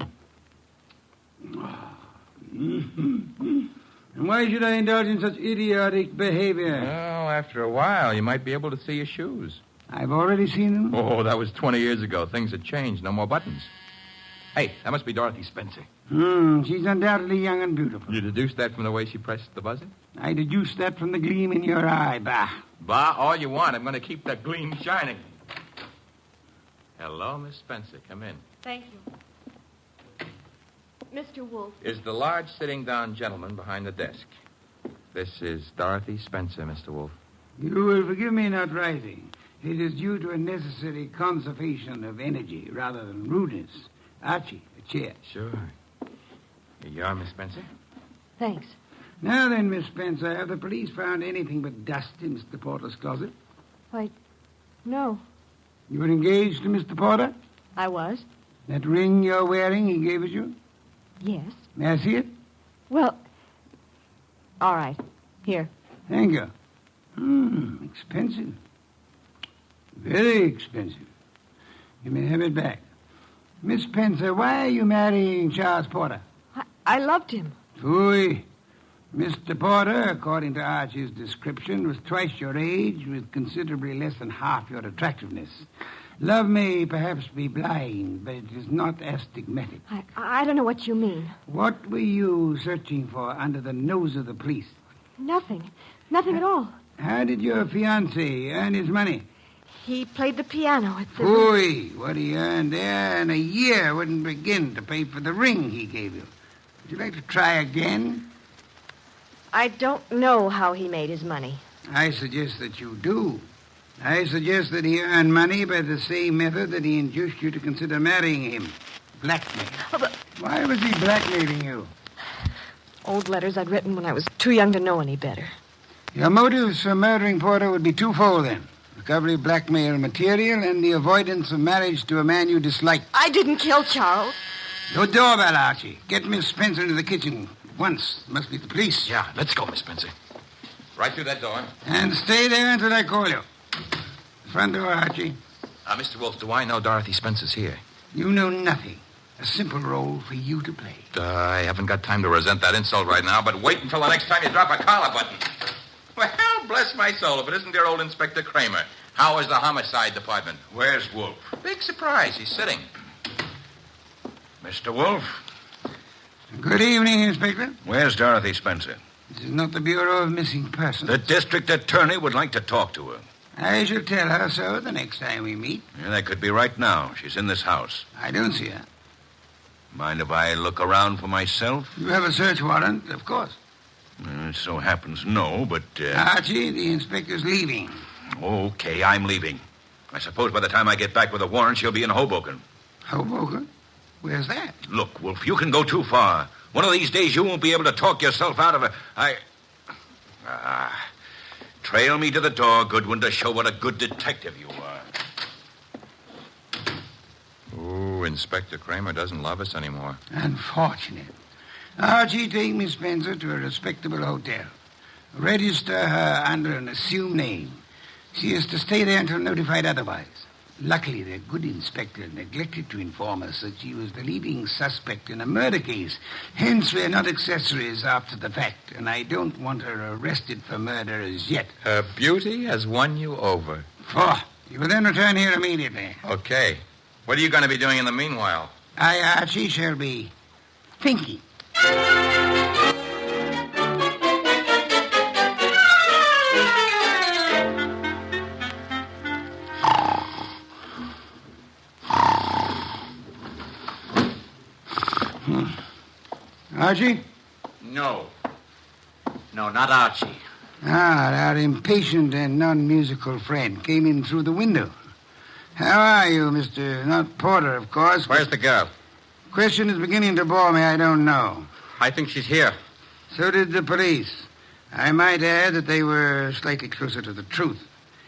And why should I indulge in such idiotic behavior? Well, after a while, you might be able to see your shoes. I've already seen them. Oh, that was 20 years ago. Things had changed. No more buttons. Hey, that must be Dorothy Spencer. She's undoubtedly young and beautiful. You deduced that from the way she pressed the buzzer? I deduced that from the gleam in your eye, bah. Bah, all you want. I'm going to keep that gleam shining. Hello, Miss Spencer. Come in. Thank you. Mr. Wolfe. Is the large sitting-down gentleman behind the desk. This is Dorothy Spencer, Mr. Wolfe. You will forgive me not rising. It is due to a necessary conservation of energy rather than rudeness. Archie, a chair. Sure. Here you are, Miss Spencer. Thanks. Now then, Miss Spencer, have the police found anything but dust in Mr. Porter's closet? Why, no. You were engaged to Mr. Porter? I was. That ring you're wearing, he gave it you? Yes. May I see it? Well, all right. Here. Thank you. Expensive. Very expensive. You may have it back. Miss Spencer, why are you marrying Charles Porter? I loved him. Phooey. Mr. Porter, according to Archie's description, was twice your age with considerably less than half your attractiveness. Love may perhaps be blind, but it is not astigmatic. I don't know what you mean. What were you searching for under the nose of the police? Nothing. Nothing at all. How did your fiancé earn his money? He played the piano at the... Phooey. What he earned there in a year wouldn't begin to pay for the ring he gave you. Would you like to try again? I don't know how he made his money. I suggest that you do. I suggest that he earned money by the same method that he induced you to consider marrying him. Blackmail. Oh, but... Why was he blackmailing you? Old letters I'd written when I was too young to know any better. Your motives for murdering Porter would be twofold, then. Recovery of blackmail material and the avoidance of marriage to a man you dislike. I didn't kill Charles. Your doorbell, Archie. Get Miss Spencer into the kitchen at once. Must be the police. Yeah, let's go, Miss Spencer. Right through that door. And stay there until I call you. Front door, Archie. Mr. Wolfe, do I know Dorothy Spencer's here? You know nothing. A simple role for you to play. I haven't got time to resent that insult right now, but wait until the next time you drop a collar button. Well, bless my soul, if it isn't dear old Inspector Kramer. How is the homicide department? Where's Wolfe? Big surprise. He's sitting. Mr. Wolfe? Good evening, Inspector. Where's Dorothy Spencer? This is not the Bureau of Missing Persons. The district attorney would like to talk to her. I shall tell her so the next time we meet. Yeah, that could be right now. She's in this house. I don't see her. Mind if I look around for myself? You have a search warrant, of course. It so happens no, but... Archie, the inspector's leaving. Okay, I'm leaving. I suppose by the time I get back with a warrant, she'll be in Hoboken. Hoboken? Where's that? Look, Wolfe, you can go too far. One of these days you won't be able to talk yourself out of it. Trail me to the door, Goodwin, to show what a good detective you are. Ooh, Inspector Kramer doesn't love us anymore. Unfortunate. Archie, take Miss Spencer to a respectable hotel. Register her under an assumed name. She is to stay there until notified otherwise. Luckily, the good inspector neglected to inform us that she was the leading suspect in a murder case. Hence, we're not accessories after the fact, and I don't want her arrested for murder as yet. Her beauty has won you over. You will then return here immediately. Okay. What are you going to be doing in the meanwhile? Archie, shall be thinking. Archie? No. No, not Archie. Our impatient and non-musical friend came in through the window. How are you, Mr. Not Porter, of course? Where's the girl? Question is beginning to bore me. I don't know. I think she's here. So did the police. I might add that they were slightly closer to the truth.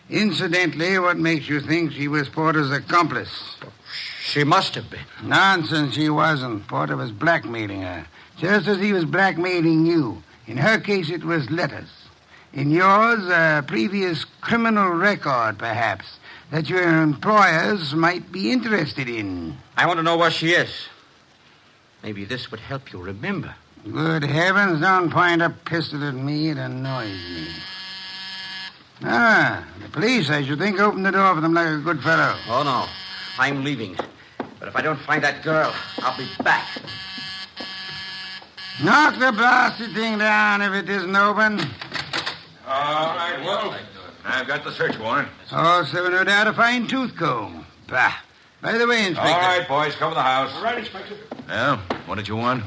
Incidentally, what makes you think she was Porter's accomplice? She must have been. Nonsense, she wasn't. Porter was blackmailing her, just as he was blackmailing you. In her case, it was letters. In yours, a previous criminal record, perhaps, that your employers might be interested in. I want to know where she is. Maybe this would help you remember. Good heavens, don't point a pistol at me. It annoys me. The police, I should think, opened the door for them like a good fellow. Oh, no. I'm leaving. But if I don't find that girl, I'll be back. Knock the blasted thing down if it isn't open. All right, well, I've got the search warrant. Also, no doubt, a fine tooth comb. Bah. By the way, Inspector. All right, boys, cover the house. All right, Inspector. Well, what did you want?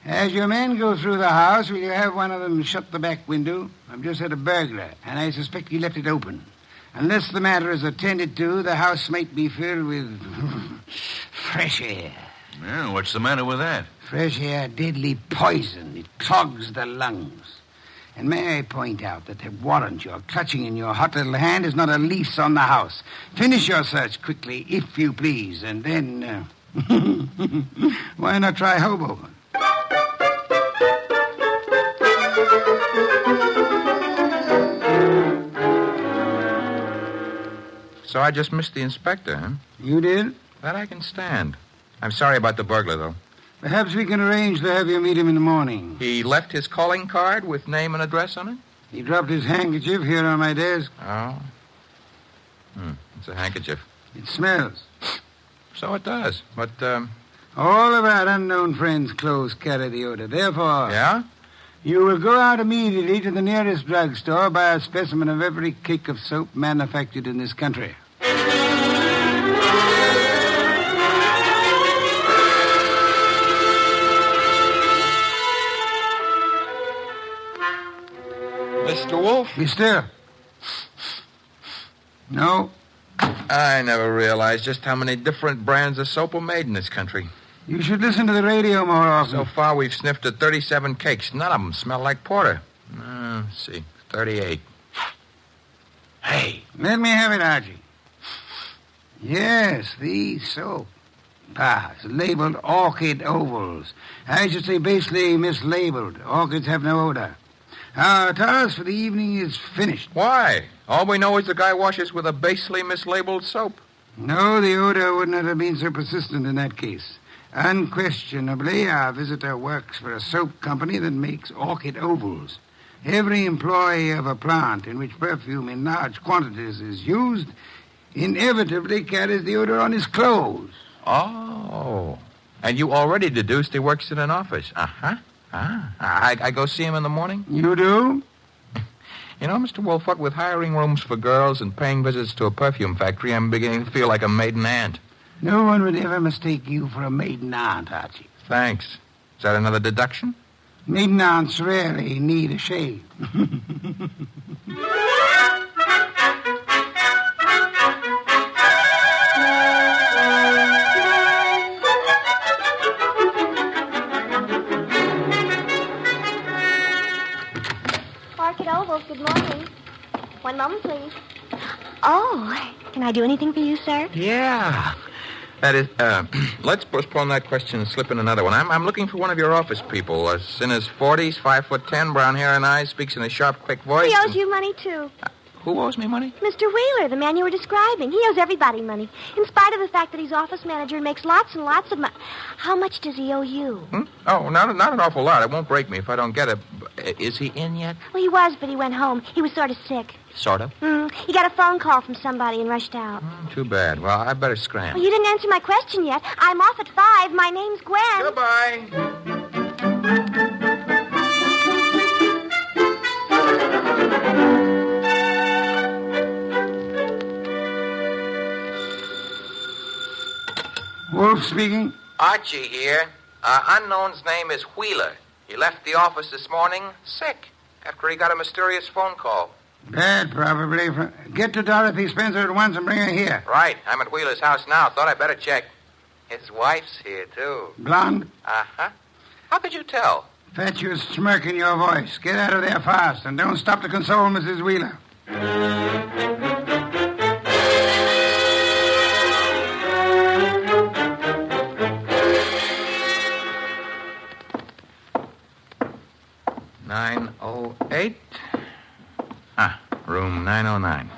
As your men go through the house, will you have one of them shut the back window? I've just had a burglar, and I suspect he left it open. Unless the matter is attended to, the house might be filled with fresh air. Well, what's the matter with that? Fresh air, deadly poison. It clogs the lungs. And may I point out that the warrant you're clutching in your hot little hand is not a lease on the house. Finish your search quickly, if you please, and then... why not try Hoboken? So I just missed the inspector, huh? You did? That I can stand. I'm sorry about the burglar, though. Perhaps we can arrange to have you meet him in the morning. He left his calling card with name and address on it? He dropped his handkerchief here on my desk. Oh. It's a handkerchief. It smells. So it does. But, all of our unknown friends' clothes carry the odor. Therefore... Yeah? You will go out immediately to the nearest drugstore, buy a specimen of every cake of soap manufactured in this country. Mr. Wolf? Be still. No. I never realized just how many different brands of soap are made in this country. You should listen to the radio more often. So far, we've sniffed at 37 cakes. None of them smell like porter. Let's see. 38. Hey. Let me have it, Archie. Yes, the soap. It's labeled Orchid Ovals. I should say basely mislabeled. Orchids have no odor. Our task for the evening is finished. Why? All we know is the guy washes with a basely mislabeled soap. No, the odor would not have been so persistent in that case. Unquestionably, our visitor works for a soap company that makes orchid ovals. Every employee of a plant in which perfume in large quantities is used inevitably carries the odor on his clothes. Oh. And you already deduced he works in an office. Uh-huh. I go see him in the morning? You do? You know, Mr. Wolf, what with hiring rooms for girls and paying visits to a perfume factory, I'm beginning to feel like a maiden aunt. No one would ever mistake you for a maiden aunt, Archie. Thanks. Is that another deduction? Maiden aunts rarely need a shave. Orchid Ovals, good morning. One moment, please. Oh, can I do anything for you, sir? Yeah. That is, let's postpone that question and slip in another one. I'm looking for one of your office people. In his 40s, 5'10", brown hair and eyes, speaks in a sharp, quick voice. He owes you money, too. Who owes me money? Mr. Wheeler, the man you were describing. He owes everybody money, in spite of the fact that he's office manager and makes lots and lots of money. How much does he owe you? Oh, not an awful lot. It won't break me if I don't get it. Is he in yet? Well, he was, but he went home. He was sort of sick. Sort of? He got a phone call from somebody and rushed out. Too bad. Well, I better scram. Well, you didn't answer my question yet. I'm off at 5. My name's Gwen. Goodbye. Wolf speaking. Archie here. Unknown's name is Wheeler. He left the office this morning sick after he got a mysterious phone call. Bad, probably. Get to Dorothy Spencer at once and bring her here. Right. I'm at Wheeler's house now. Thought I'd better check. His wife's here, too. Blonde? Uh-huh. How could you tell? Fatuous smirk in your voice. Get out of there fast, and don't stop to console Mrs. Wheeler. Room 909.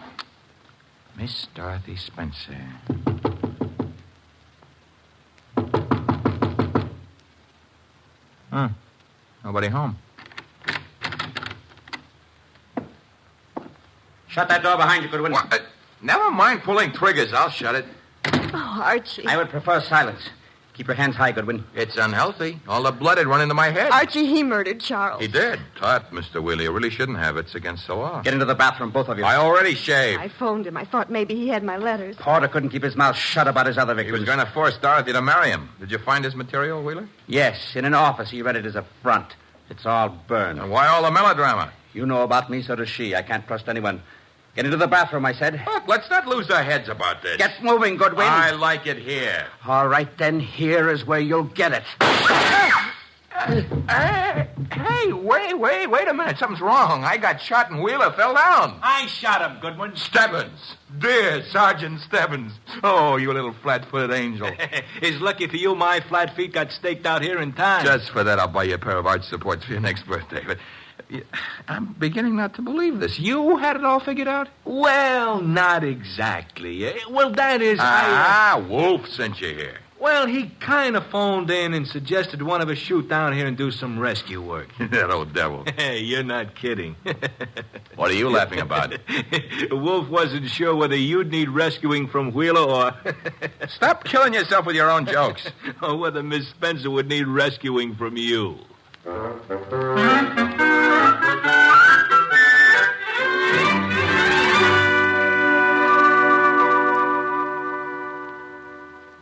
Miss Dorothy Spencer. Nobody home. Shut that door behind you, Goodwin. Never mind pulling triggers. I'll shut it. Oh, Archie. I would prefer silence. Keep your hands high, Goodwin. It's unhealthy. All the blood had run into my head. Archie, he murdered Charles. He did. Tut, Mr. Wheeler. You really shouldn't have. It's against the law. Get into the bathroom, both of you. I already shaved. I phoned him. I thought maybe he had my letters. Porter couldn't keep his mouth shut about his other He victims. was going to force Dorothy to marry him. Did you find his material, Wheeler? Yes, in an office. He read it as a front. It's all burned. And why all the melodrama? You know about me, so does she. I can't trust anyone. Get into the bathroom, I said. Look, let's not lose our heads about this. Get moving, Goodwin. I like it here. All right, then. Here is where you'll get it. Hey, wait a minute. Something's wrong. I got shot and Wheeler fell down. I shot him, Goodwin. Stebbins. Dear Sergeant Stebbins. Oh, you little flat-footed angel. It's lucky for you my flat feet got staked out here in time. Just for that, I'll buy you a pair of arch supports for your next birthday. But I'm beginning not to believe this. You had it all figured out? Well, not exactly. Well, that is... Wolf sent you here. Well, he kind of phoned in and suggested one of us shoot down here and do some rescue work. That old devil. Hey, you're not kidding. What are you laughing about? Wolf wasn't sure whether you'd need rescuing from Wheeler or... Stop killing yourself with your own jokes. Or whether Miss Spencer would need rescuing from you.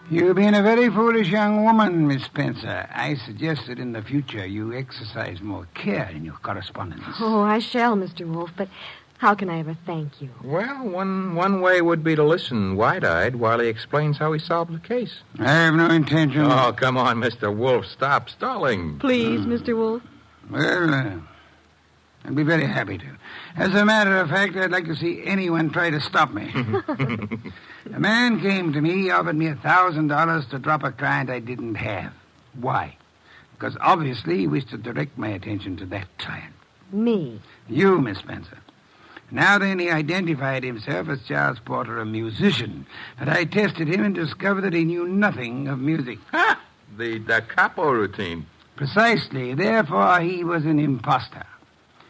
You've been a very foolish young woman, Miss Spencer. I suggest that in the future you exercise more care in your correspondence. Oh, I shall, Mr. Wolf, but how can I ever thank you? Well, one way would be to listen wide-eyed while he explains how he solved the case. I have no intention... Oh, come on, Mr. Wolf. Stop stalling. Please, Mr. Wolf. Well, I'd be very happy to. As a matter of fact, I'd like to see anyone try to stop me. A man came to me, offered me $1,000 to drop a client I didn't have. Why? Because obviously he wished to direct my attention to that client. Me? You, Miss Spencer. Now then, he identified himself as Charles Porter, a musician. But I tested him and discovered that he knew nothing of music. Ha! The Da Capo routine. Precisely. Therefore, he was an imposter.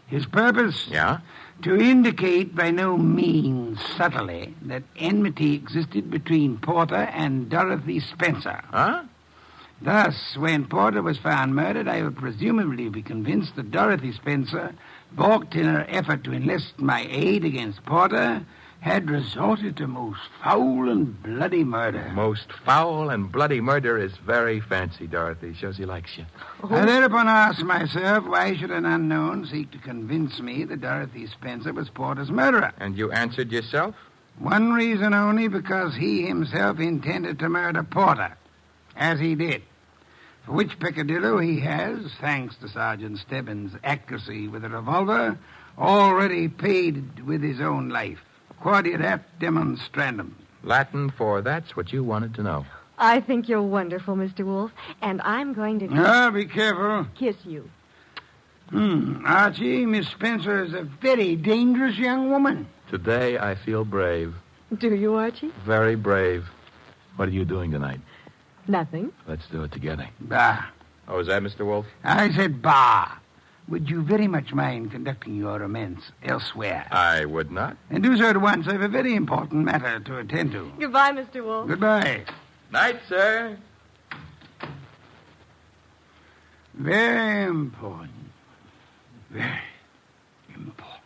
His purpose? Yeah? To indicate by no means subtly that enmity existed between Porter and Dorothy Spencer. Huh? Thus, when Porter was found murdered, I would presumably be convinced that Dorothy Spencer, balked in her effort to enlist my aid against Porter, had resorted to most foul and bloody murder. Most foul and bloody murder is very fancy, Dorothy. Shows he likes you. I thereupon asked myself, why should an unknown seek to convince me that Dorothy Spencer was Porter's murderer? And you answered yourself? One reason only, because he himself intended to murder Porter, as he did. For which peccadillo he has, thanks to Sergeant Stebbins' accuracy with a revolver, already paid with his own life. Quodirat demonstrandum. Latin for that's what you wanted to know. I think you're wonderful, Mr. Wolf, and I'm going to... Be careful. Kiss you. Archie, Miss Spencer is a very dangerous young woman. Today I feel brave. Do you, Archie? Very brave. What are you doing tonight? Nothing. Let's do it together. Bah. Oh, is that Mr. Wolf? I said bah. Would you very much mind conducting your romance elsewhere? I would not. And do so at once. I have a very important matter to attend to. Goodbye, Mr. Wolf. Goodbye. Night, sir. Very important. Very important.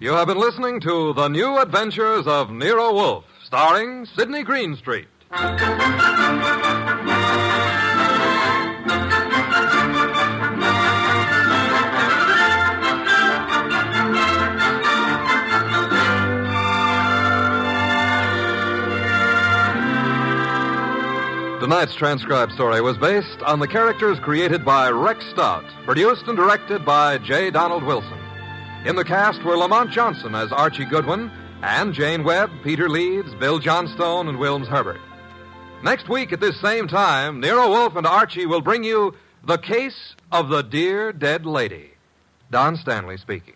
You have been listening to The New Adventures of Nero Wolfe, starring Sidney Greenstreet. Tonight's transcribed story was based on the characters created by Rex Stout, produced and directed by J. Donald Wilson. In the cast were Lamont Johnson as Archie Goodwin, and Jane Webb, Peter Leeds, Bill Johnstone, and Wilms Herbert. Next week at this same time, Nero Wolfe and Archie will bring you The Case of the Dear Dead Lady. Don Stanley speaking.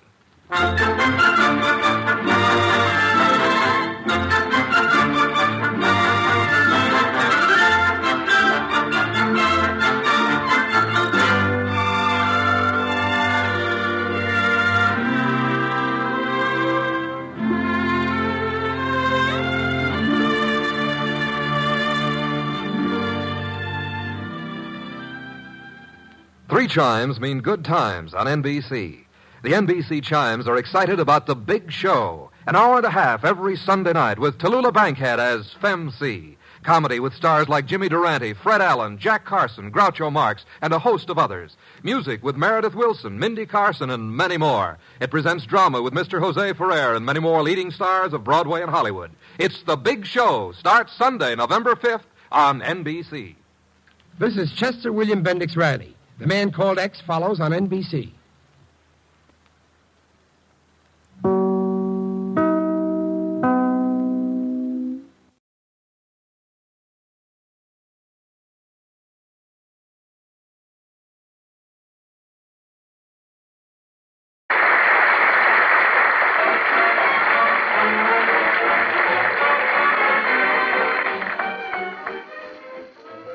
Three chimes mean good times on NBC. The NBC chimes are excited about the big show, an hour and a half every Sunday night with Tallulah Bankhead as Femme C. Comedy with stars like Jimmy Durante, Fred Allen, Jack Carson, Groucho Marx, and a host of others. Music with Meredith Wilson, Mindy Carson, and many more. It presents drama with Mr. Jose Ferrer and many more leading stars of Broadway and Hollywood. It's The Big Show. Starts Sunday, November 5th on NBC. This is Chester William Bendix Riley. The Man Called X follows on NBC.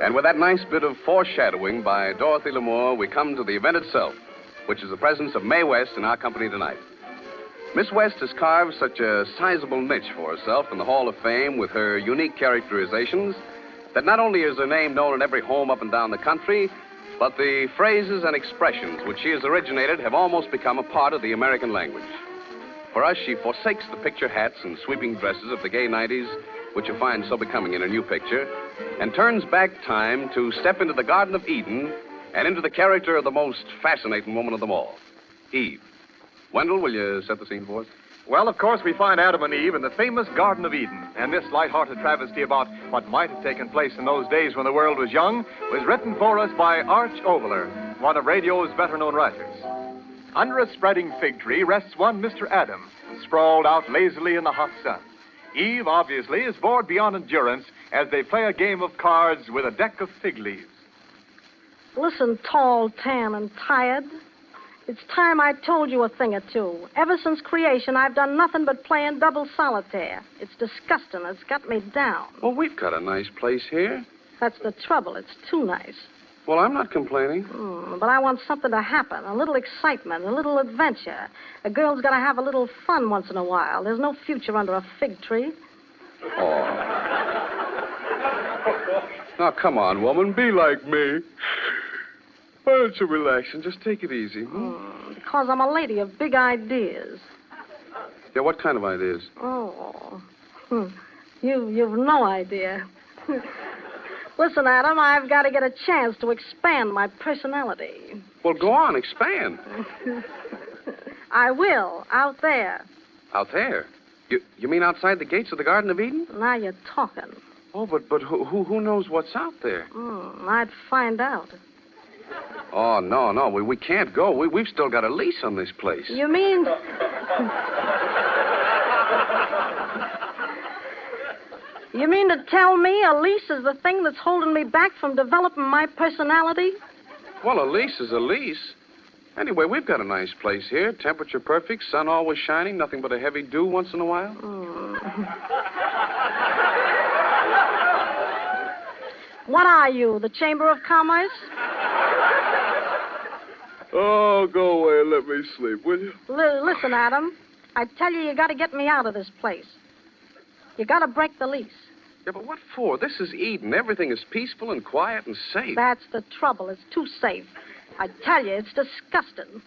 And with that nice bit of foreshadowing by Dorothy Lamour, we come to the event itself, which is the presence of Mae West in our company tonight. Miss West has carved such a sizable niche for herself in the Hall of Fame with her unique characterizations that not only is her name known in every home up and down the country, but the phrases and expressions which she has originated have almost become a part of the American language. For us, she forsakes the picture hats and sweeping dresses of the gay 90s, which you find so becoming in her new picture, and turns back time to step into the Garden of Eden and into the character of the most fascinating woman of them all, Eve. Wendell, will you set the scene for us? Well, of course, we find Adam and Eve in the famous Garden of Eden, and this light-hearted travesty about what might have taken place in those days when the world was young was written for us by Arch Oboler, one of radio's better-known writers. Under a spreading fig tree rests one Mr. Adam, sprawled out lazily in the hot sun. Eve, obviously, is bored beyond endurance as they play a game of cards with a deck of fig leaves. Listen, tall, tan, and tired. It's time I told you a thing or two. Ever since creation, I've done nothing but playing double solitaire. It's disgusting. It's got me down. Well, we've got a nice place here. That's the trouble. It's too nice. Well, I'm not complaining. But I want something to happen, a little excitement, a little adventure. A girl's got to have a little fun once in a while. There's no future under a fig tree. Oh. Now, come on, woman. Be like me. Why don't you relax and just take it easy? Because I'm a lady of big ideas. Yeah, what kind of ideas? Oh. You've no idea. Listen, Adam, I've got to get a chance to expand my personality. Well, go on, expand. I will, out there. Out there? You mean outside the gates of the Garden of Eden? Now you're talking. Oh, but who knows what's out there? I'd find out. Oh, no, we can't go. We've still got a lease on this place. You mean... You mean to tell me a lease is the thing that's holding me back from developing my personality? Well, a lease is a lease. Anyway, we've got a nice place here. Temperature perfect, sun always shining, nothing but a heavy dew once in a while. What are you, the Chamber of Commerce? Oh, go away and let me sleep, will you? Listen, Adam, I tell you got to get me out of this place. You got to break the lease. Yeah, but what for? This is Eden. Everything is peaceful and quiet and safe. That's the trouble. It's too safe. I tell you, it's disgusting.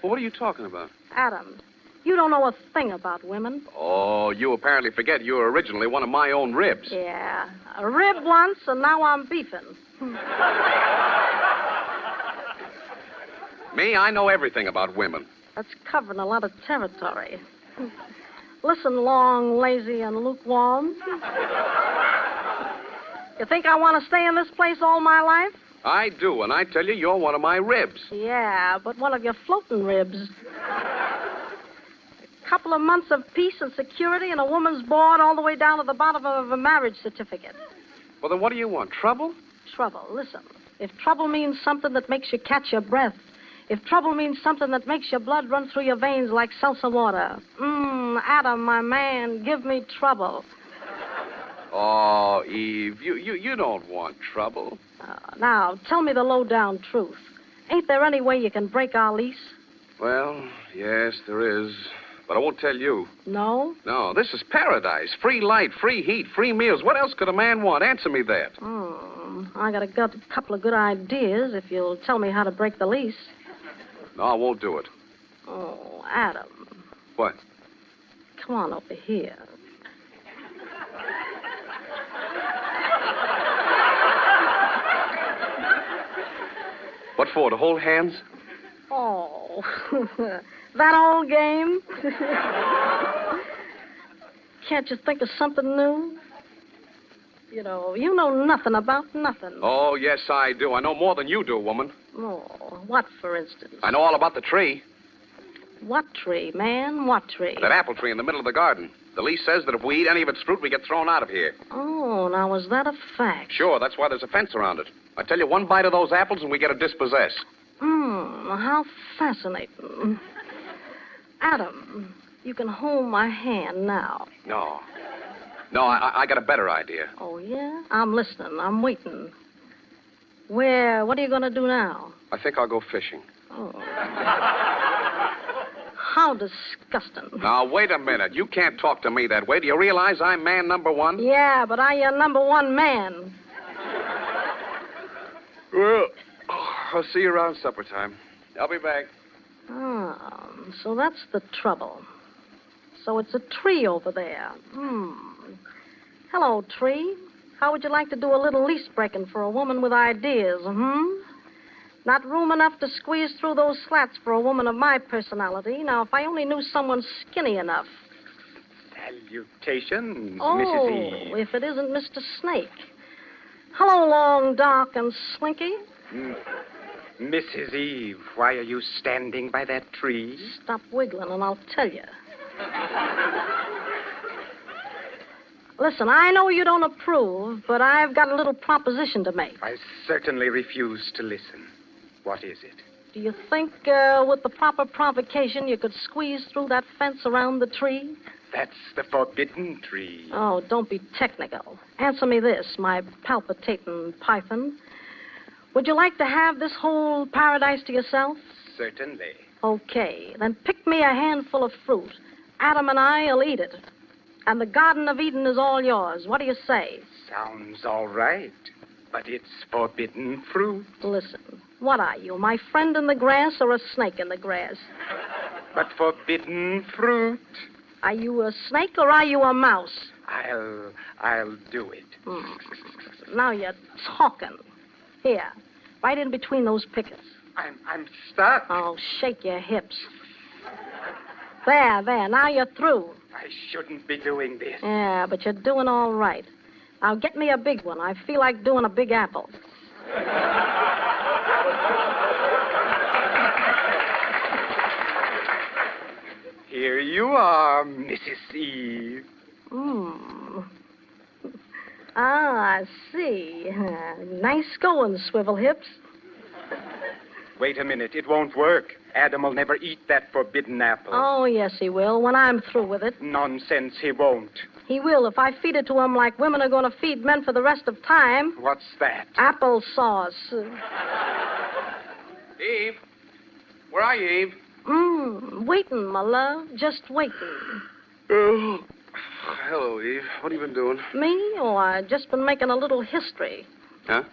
Well, what are you talking about? Adam, you don't know a thing about women. Oh, you apparently forget you were originally one of my own ribs. Yeah, a rib once, and now I'm beefing. Me, I know everything about women. That's covering a lot of territory. Listen, long, lazy, and lukewarm. You think I want to stay in this place all my life? I do, and I tell you, you're one of my ribs. Yeah, but one of your floating ribs. A couple of months of peace and security and a woman's board all the way down to the bottom of a marriage certificate. Well, then what do you want, trouble? Trouble. Listen, if trouble means something that makes you catch your breath, if trouble means something that makes your blood run through your veins like salsa water, Adam, my man, give me trouble. Oh, Eve, you don't want trouble. Now, tell me the low-down truth. Ain't there any way you can break our lease? Well, yes, there is. But I won't tell you. No? No, this is paradise. Free light, free heat, free meals. What else could a man want? Answer me that. I got a couple of good ideas if you'll tell me how to break the lease. No, I won't do it. Oh, Adam. What? Come on over here. What for, to hold hands? Oh, that old game? Can't you think of something new? You know nothing about nothing. Oh, yes, I do. I know more than you do, woman. Oh, what, for instance? I know all about the tree. What tree, man? What tree? That apple tree in the middle of the garden. The lease says that if we eat any of its fruit, we get thrown out of here. Oh, now, is that a fact? Sure, that's why there's a fence around it. I tell you, one bite of those apples and we get a dispossess. How fascinating. Adam, you can hold my hand now. No, I got a better idea. Oh, yeah? I'm listening. I'm waiting. What are you going to do now? I think I'll go fishing. Oh. How disgusting. Now, wait a minute. You can't talk to me that way. Do you realize I'm man number one? Yeah, but I your number one man. Well, I'll see you around supper time. I'll be back. So that's the trouble. So it's a tree over there. Hello, tree. How would you like to do a little lease breaking for a woman with ideas, Not room enough to squeeze through those slats for a woman of my personality. Now, if I only knew someone skinny enough. Salutations, Oh, Mrs. Eve. if it isn't Mr. Snake. Hello, long, dark, and slinky. Mrs. Eve, why are you standing by that tree? Stop wiggling and I'll tell you. Listen, I know you don't approve, but I've got a little proposition to make. I certainly refuse to listen. What is it? Do you think with the proper provocation you could squeeze through that fence around the tree? That's the forbidden tree. Oh, don't be technical. Answer me this, my palpitating python. Would you like to have this whole paradise to yourself? Certainly. Okay, then pick me a handful of fruit. Adam and I'll eat it. And the Garden of Eden is all yours. What do you say? Sounds all right, but it's forbidden fruit. Listen, what are you, my friend in the grass or a snake in the grass? But forbidden fruit. Are you a snake or are you a mouse? I'll do it. Now you're talking. Here, right in between those pickets. I'm stuck. Oh, shake your hips. There. Now you're through. I shouldn't be doing this. Yeah, but you're doing all right. Now get me a big one. I feel like doing a big apple. Here you are, Mrs. Eve. I see. Nice going, swivel hips. Wait a minute. It won't work. Adam will never eat that forbidden apple. Oh, yes, he will, when I'm through with it. Nonsense, he won't. He will if I feed it to him like women are going to feed men for the rest of time. What's that? Applesauce. Eve? Where are you, Eve? Waiting, my love. Just waiting. Oh. Hello, Eve. What have you been doing? Me? Oh, I've just been making a little history. Huh?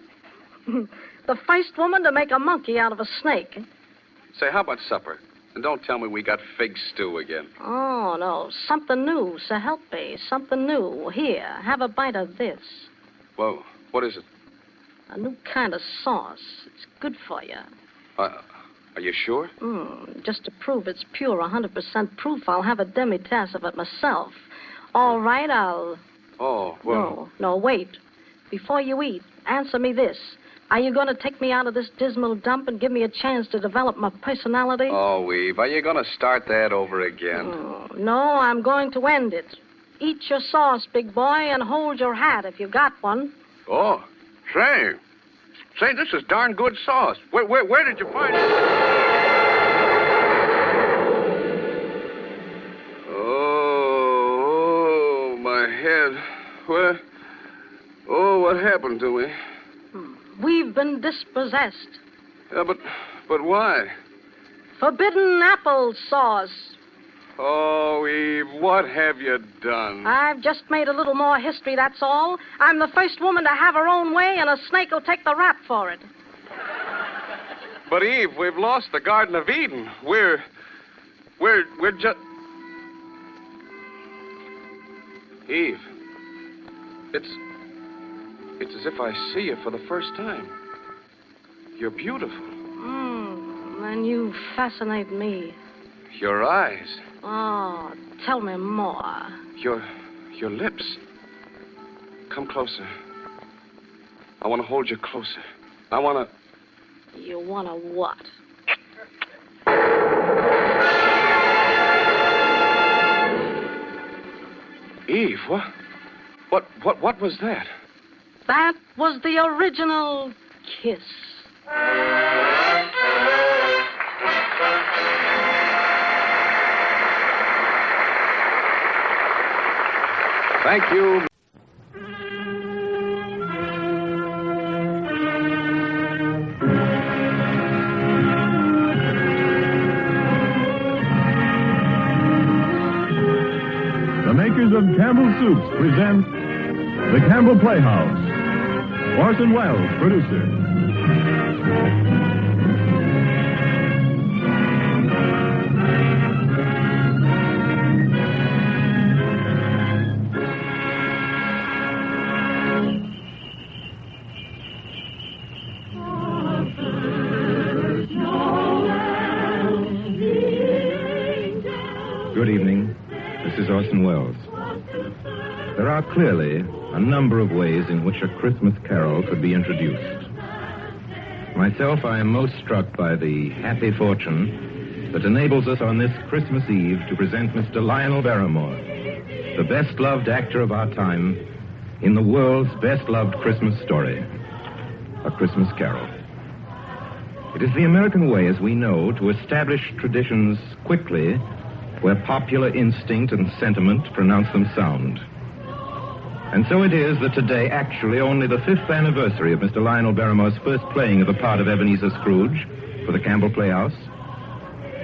The first woman to make a monkey out of a snake. Say, how about supper? And don't tell me we got fig stew again. Oh, no. Something new, so help me. Something new. Here, have a bite of this. Whoa. What is it? A new kind of sauce. It's good for you. Are you sure? Just to prove it's pure, 100% proof, I'll have a demi-tasse of it myself. All right, I'll... Oh, well... No, wait. Before you eat, answer me this. Are you going to take me out of this dismal dump and give me a chance to develop my personality? Oh, Eve, are you going to start that over again? No, I'm going to end it. Eat your sauce, big boy, and hold your hat if you got one. Oh, say, this is darn good sauce. Where did you find it? Oh, my head. What happened to me? We've been dispossessed. Yeah, but why? Forbidden apple sauce. Oh, Eve, what have you done? I've just made a little more history, that's all. I'm the first woman to have her own way, and a snake will take the rap for it. But, Eve, we've lost the Garden of Eden. We're just... Eve, it's as if I see you for the first time. You're beautiful. And you fascinate me. Your eyes. Oh, tell me more. Your lips. Come closer. I want to hold you closer. I want to... You want to what? Eve, what was that? That was the original kiss. Thank you. The makers of Campbell Soups present The Campbell Playhouse. Orson Welles, producer. Good evening. This is Orson Welles. There are clearly a number of ways in which a Christmas carol could be introduced. Myself, I am most struck by the happy fortune that enables us on this Christmas Eve to present Mr. Lionel Barrymore, the best-loved actor of our time, in the world's best-loved Christmas story, A Christmas Carol. It is the American way, as we know, to establish traditions quickly where popular instinct and sentiment pronounce them sound. And so it is that today, actually only the 5th anniversary of Mr. Lionel Barrymore's first playing of the part of Ebenezer Scrooge for the Campbell Playhouse,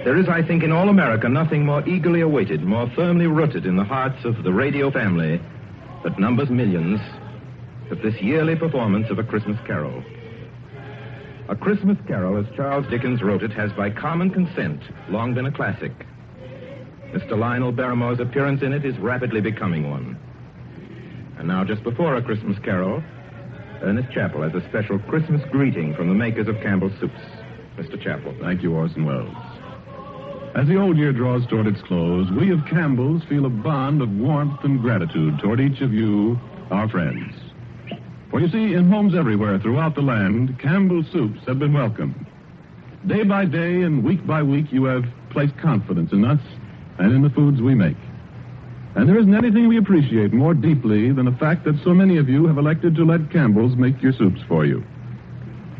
there is, I think, in all America nothing more eagerly awaited, more firmly rooted in the hearts of the radio family that numbers millions, than this yearly performance of A Christmas Carol. A Christmas Carol, as Charles Dickens wrote it, has by common consent long been a classic. Mr. Lionel Barrymore's appearance in it is rapidly becoming one. And now, just before A Christmas Carol, Ernest Chappell has a special Christmas greeting from the makers of Campbell's Soups. Mr. Chappell. Thank you, Orson Welles. As the old year draws toward its close, we of Campbell's feel a bond of warmth and gratitude toward each of you, our friends. For you see, in homes everywhere throughout the land, Campbell's Soups have been welcomed. Day by day and week by week, you have placed confidence in us and in the foods we make. And there isn't anything we appreciate more deeply than the fact that so many of you have elected to let Campbell's make your soups for you.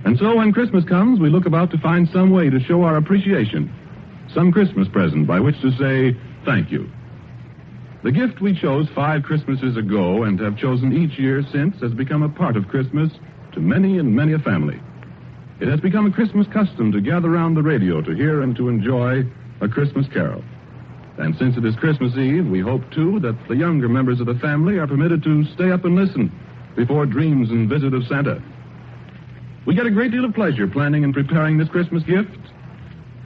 And so when Christmas comes, we look about to find some way to show our appreciation, some Christmas present by which to say thank you. The gift we chose 5 Christmases ago and have chosen each year since has become a part of Christmas to many and many a family. It has become a Christmas custom to gather around the radio to hear and to enjoy A Christmas Carol. And since it is Christmas Eve, we hope, too, that the younger members of the family are permitted to stay up and listen before dreams and visit of Santa. We get a great deal of pleasure planning and preparing this Christmas gift,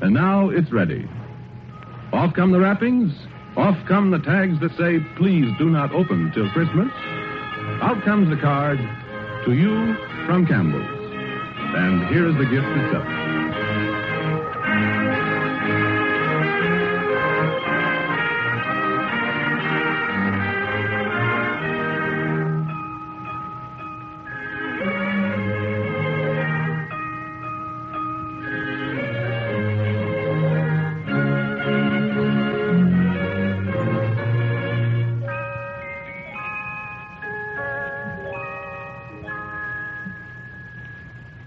and now it's ready. Off come the wrappings, off come the tags that say, please do not open till Christmas. Out comes the card, to you from Campbell's. And here is the gift itself.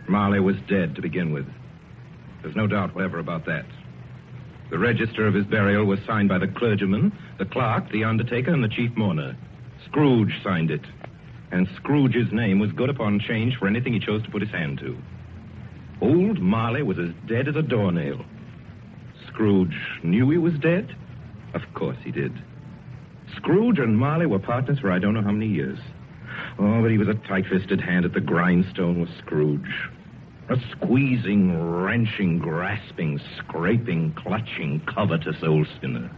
Marley was dead to begin with. There's no doubt whatever about that. The register of his burial was signed by the clergyman, the clerk, the undertaker, and the chief mourner. Scrooge signed it. And Scrooge's name was good upon change for anything he chose to put his hand to. Old Marley was as dead as a doornail. Scrooge knew he was dead? Of course he did. Scrooge and Marley were partners for I don't know how many years. Oh, but he was a tight-fisted hand at the grindstone, was Scrooge. A squeezing, wrenching, grasping, scraping, clutching, covetous old sinner.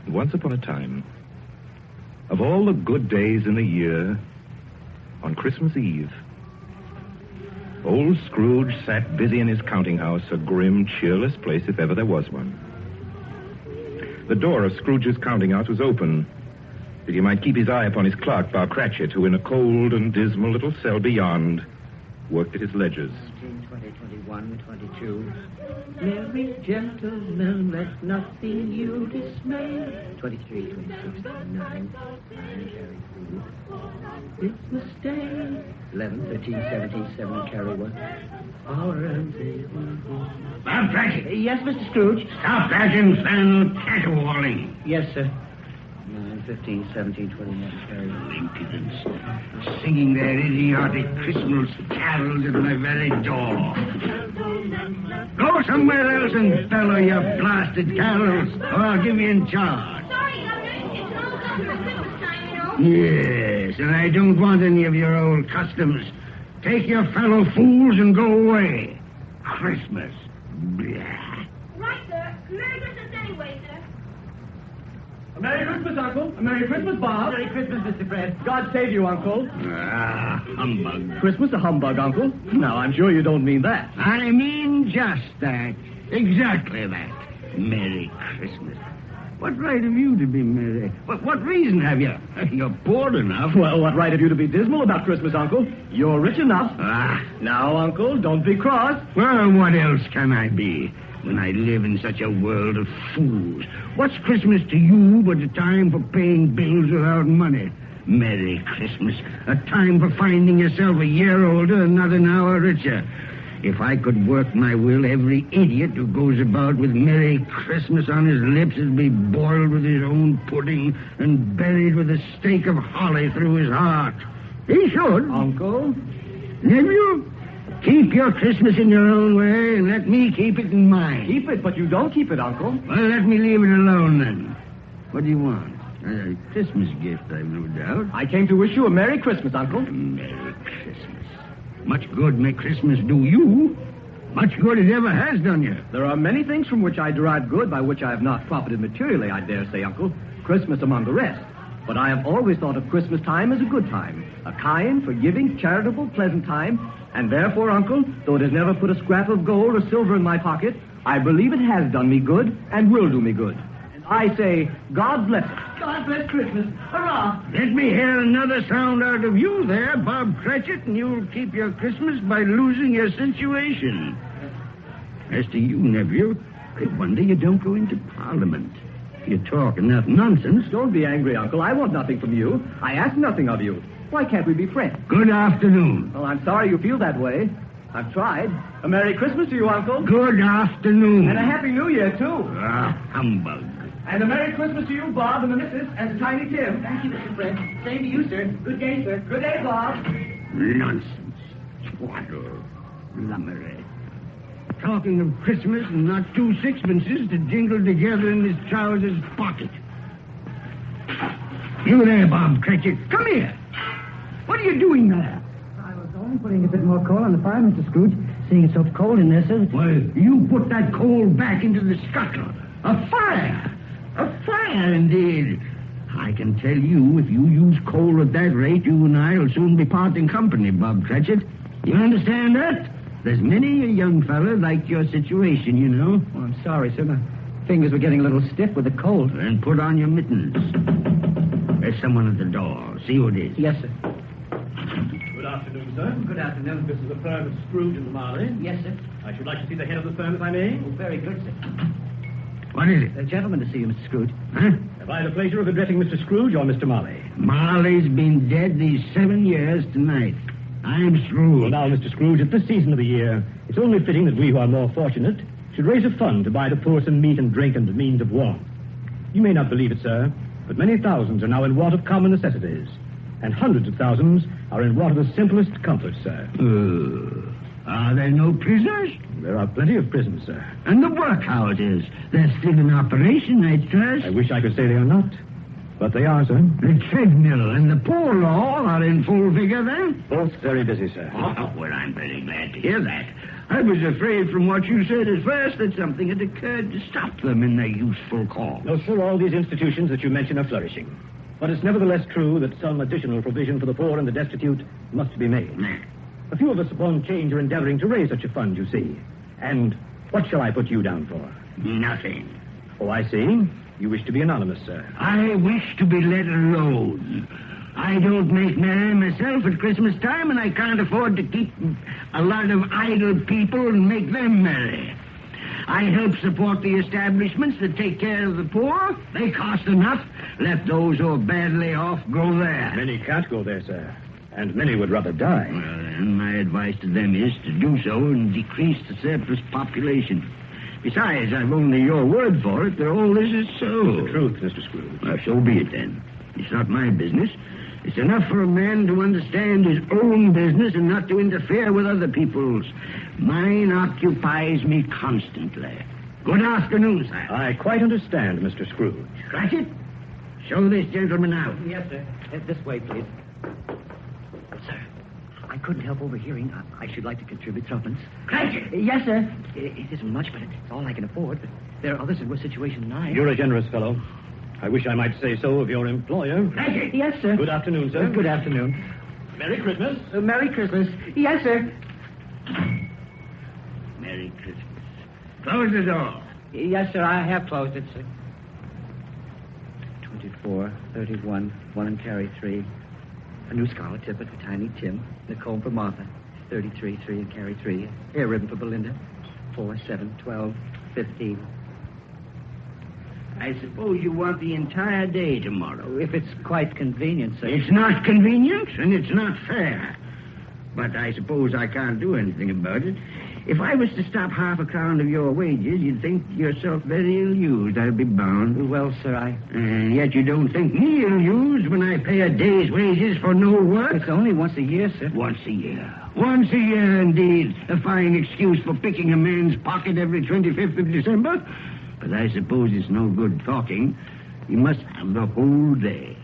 Once upon a time, of all the good days in the year, on Christmas Eve, old Scrooge sat busy in his counting house, a grim, cheerless place if ever there was one. The door of Scrooge's counting house was open, that he might keep his eye upon his clerk, Bob Cratchit, who in a cold and dismal little cell beyond worked at his ledgers. 19, 20, 21, 22. Merry gentlemen, let nothing you dismay. 23, 26, 29. Carry 2. Christmas Day. 11, 13, 17, 7, carry 1. Hour and 8. Bob Cratchit. Yes, Mr. Scrooge. Stop that infernal caterwauling. Yes, sir. 9, 15, 17, 21, carry 1. Impudence. Singing their idiotic Christmas carols at my very door. Go somewhere else and bellow your blasted carols, or I'll give you in charge. Sorry, Governor. It's almost over Christmas time, you know. Yes, and I don't want any of your old customs. Take your fellow fools and go away. Christmas. Blah. Right, sir. Merry Christmas anyway, sir. A Merry Christmas, Uncle. A Merry Christmas, Bob. Merry Christmas, Mr. Fred. God save you, Uncle. Ah, humbug. Christmas a humbug, Uncle? Now, I'm sure you don't mean that. I mean just that. Exactly that. Merry Christmas. What right have you to be merry? What reason have you? You're poor enough. Well, what right have you to be dismal about Christmas, Uncle? You're rich enough. Ah. Now, Uncle, don't be cross. Well, what else can I be when I live in such a world of fools? What's Christmas to you but a time for paying bills without money? Merry Christmas. A time for finding yourself a year older and not an hour richer. If I could work my will, every idiot who goes about with Merry Christmas on his lips would be boiled with his own pudding and buried with a stake of holly through his heart. He should. Uncle? Nephew, keep your Christmas in your own way and let me keep it in mine. Keep it, but you don't keep it, Uncle. Well, let me leave it alone, then. What do you want? A Christmas gift, I've no doubt. I came to wish you a Merry Christmas, Uncle. A Merry Christmas. Much good may Christmas do you. Much good it ever has done you. There are many things from which I derive good by which I have not profited materially, I dare say, Uncle. Christmas among the rest. But I have always thought of Christmas time as a good time. A kind, forgiving, charitable, pleasant time. And therefore, Uncle, though it has never put a scrap of gold or silver in my pocket, I believe it has done me good and will do me good. And I say, God bless it. God bless Christmas. Hurrah! Let me hear another sound out of you there, Bob Cratchit, and you'll keep your Christmas by losing your situation. As to you, nephew, I wonder you don't go into Parliament. You talk enough nonsense. Don't be angry, Uncle. I want nothing from you. I ask nothing of you. Why can't we be friends? Good afternoon. Well, I'm sorry you feel that way. I've tried. A Merry Christmas to you, Uncle. Good afternoon. And a Happy New Year, too. Humbug. And a Merry Christmas to you, Bob, and the missus, and Tiny Tim. Thank you, Mr. Fred. Same to you, sir. Good day, sir. Good day, Bob. Nonsense. Twaddle. Lummery. Talking of Christmas and not 2 sixpences to jingle together in his trousers pocket. You there, Bob Cratchit. Come here. What are you doing there? I was only putting a bit more coal on the fire, Mr. Scrooge. Seeing it's so cold in there, sir. Well, you put that coal back into the scuttle. A fire. A fire, indeed. I can tell you, if you use coal at that rate, you and I will soon be parting company, Bob Cratchit. You understand that? There's many a young fellow like your situation, you know. Oh, I'm sorry, sir. My fingers were getting a little stiff with the cold. Then put on your mittens. There's someone at the door. See who it is. Yes, sir. Good afternoon, sir. Good afternoon. This is the firm of Scrooge and Marley. Yes, sir. I should like to see the head of the firm, if I may. Oh, very good, sir. What is it? A gentleman to see you, Mr. Scrooge. Huh? Have I the pleasure of addressing Mr. Scrooge or Mr. Marley? Marley's been dead these 7 years tonight. I'm Scrooge. Well, now, Mr. Scrooge, at this season of the year, it's only fitting that we who are more fortunate should raise a fund to buy the poor some meat and drink and means of warmth. You may not believe it, sir, but many thousands are now in want of common necessities, and hundreds of thousands are in want of the simplest comforts, sir. Are there no prisoners? There are plenty of prisons, sir. And the workhouses? They're still in operation, I trust. I wish I could say they are not, but they are, sir. The treadmill and the poor law are in full vigor, then? Both very busy, sir. Oh, well, I'm very glad to hear that. I was afraid from what you said at first that something had occurred to stop them in their useful cause. No, sir, all these institutions that you mention are flourishing. But it's nevertheless true that some additional provision for the poor and the destitute must be made. A few of us upon change are endeavoring to raise such a fund, you see. And what shall I put you down for? Nothing. Oh, I see. You wish to be anonymous, sir. I wish to be let alone. I don't make merry myself at Christmas time, and I can't afford to keep a lot of idle people and make them merry. I help support the establishments that take care of the poor. They cost enough. Let those who are badly off go there. Many can't go there, sir. And many would rather die. Well, then, my advice to them is to do so and decrease the surplus population. Besides, I've only your word for it that all this is so. The truth, Mr. Scrooge. Well, so be it, then. It's not my business. It's enough for a man to understand his own business and not to interfere with other people's. Mine occupies me constantly. Good afternoon, sir. I quite understand, Mr. Scrooge. Cratchit, show this gentleman out. Yes, sir. This way, please. Sir, I couldn't help overhearing. I should like to contribute threepence. Cratchit! Yes, sir. It isn't much, but it's all I can afford. But there are others in worse situation than I am. You're a generous fellow. I wish I might say so of your employer. Cratchit! Yes, sir. Good afternoon, sir. Good afternoon. Merry Christmas. Merry Christmas. Yes, sir. Merry Christmas. Close the door. Yes, sir. I have closed it, sir. 24, 31, 1 and carry 3. A new scarlet tippet for Tiny Tim. And a comb for Martha. 33, 3 and carry 3. Hair ribbon for Belinda. 4, 7, 12, 15. I suppose you want the entire day tomorrow. If it's quite convenient, sir. It's not convenient, and it's not fair. But I suppose I can't do anything about it. If I was to stop half a crown of your wages, you'd think yourself very ill-used, I'll be bound. Well, sir, And yet you don't think me ill-used when I pay a day's wages for no work? It's only once a year, sir. Once a year. Once a year, indeed. A fine excuse for picking a man's pocket every 25th of December. But I suppose it's no good talking. You must have the whole day.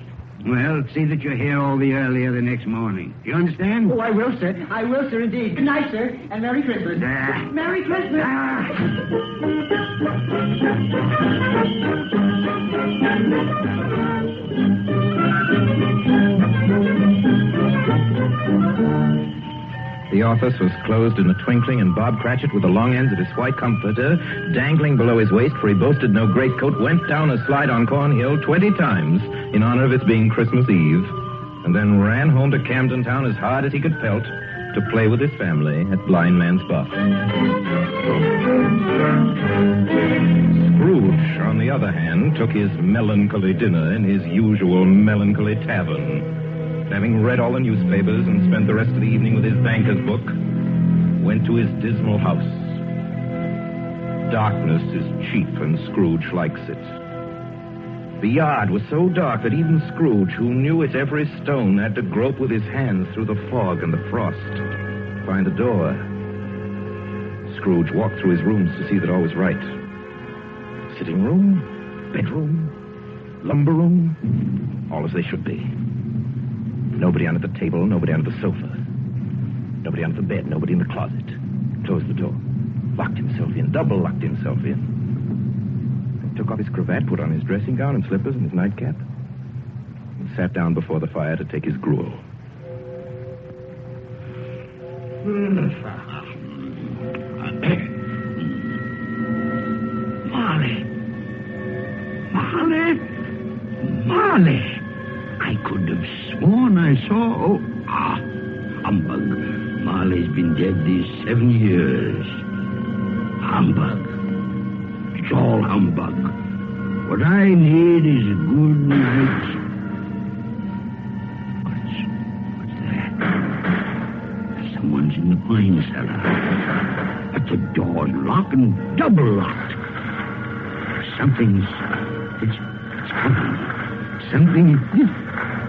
Well, see that you're here all the earlier the next morning. You understand? Oh, I will, sir. I will, sir, indeed. Good night, sir, and Merry Christmas. Merry Christmas. The office was closed in a twinkling, and Bob Cratchit, with the long ends of his white comforter dangling below his waist, for he boasted no greatcoat, went down a slide on Cornhill 20 times in honor of its being Christmas Eve, and then ran home to Camden Town as hard as he could pelt to play with his family at Blind Man's Buff. Scrooge, on the other hand, took his melancholy dinner in his usual melancholy tavern. Having read all the newspapers and spent the rest of the evening with his banker's book, went to his dismal house. Darkness is cheap, and Scrooge likes it. The yard was so dark that even Scrooge, who knew its every stone, had to grope with his hands through the fog and the frost to find a door. Scrooge walked through his rooms to see that all was right. Sitting room, bedroom, lumber room, all as they should be. Nobody under the table, nobody under the sofa. Nobody under the bed, nobody in the closet. Closed the door. Locked himself in, double-locked himself in. He took off his cravat, put on his dressing gown and slippers and his nightcap, and sat down before the fire to take his gruel. Marley! I could have sworn I saw... humbug. Marley's been dead these 7 years. Humbug. It's all humbug. What I need is a good night. What's that? Someone's in the pine cellar. But the door's locked and double locked. Something's... It's coming. Something...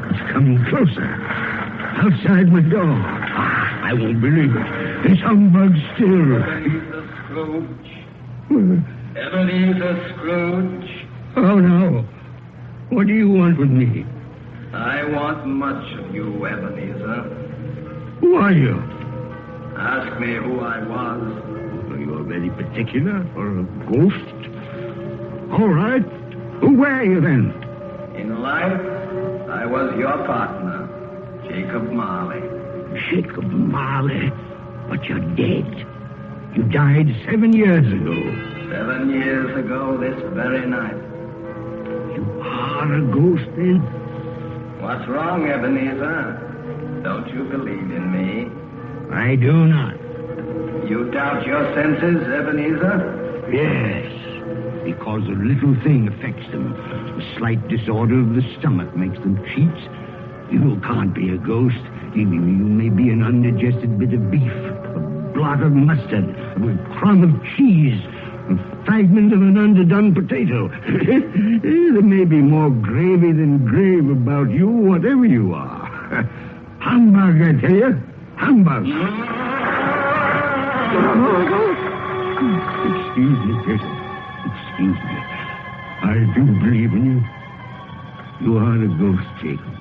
It's coming closer. Outside my door. I won't believe it. It's humbug still. Ebenezer Scrooge. Ebenezer Scrooge. Oh, no. What do you want with me? I want much of you, Ebenezer. Who are you? Ask me who I was. Well, you're very particular for a ghost. All right. Who were you then? In life, I was your partner, Jacob Marley. Jacob Marley? But you're dead. You died 7 years ago. 7 years ago this very night. You are a ghost, then? What's wrong, Ebenezer? Don't you believe in me? I do not. You doubt your senses, Ebenezer? Yes. Because a little thing affects them. A slight disorder of the stomach makes them cheats. You can't be a ghost. You may be an undigested bit of beef, a blot of mustard, a crumb of cheese, a fragment of an underdone potato. There may be more gravy than grave about you, whatever you are. Humbug, I tell you. Humbug. Excuse me, Jason. Excuse me. I do believe in you. You are a ghost, Jacob.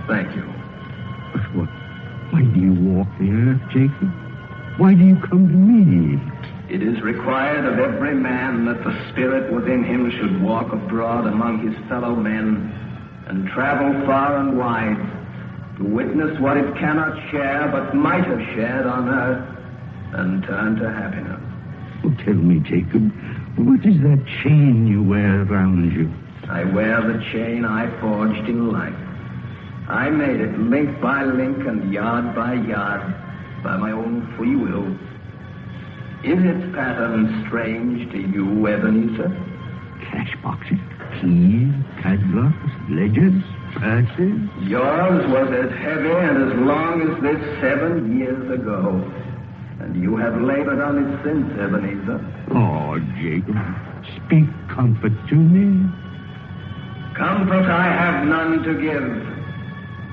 Thank you. But what? Why do you walk the earth, Jacob? Why do you come to me? It is required of every man that the spirit within him should walk abroad among his fellow men and travel far and wide to witness what it cannot share but might have shared on earth and turn to happiness. Oh, tell me, Jacob, what is that chain you wear around you? I wear the chain I forged in life. I made it link by link and yard by yard by my own free will. Is its pattern strange to you, Ebenezer? Cash boxes, keys, padlocks, ledgers, purses. Yours was as heavy and as long as this 7 years ago. And you have labored on it since, Ebenezer. Oh, Jacob, speak comfort to me. Comfort I have none to give.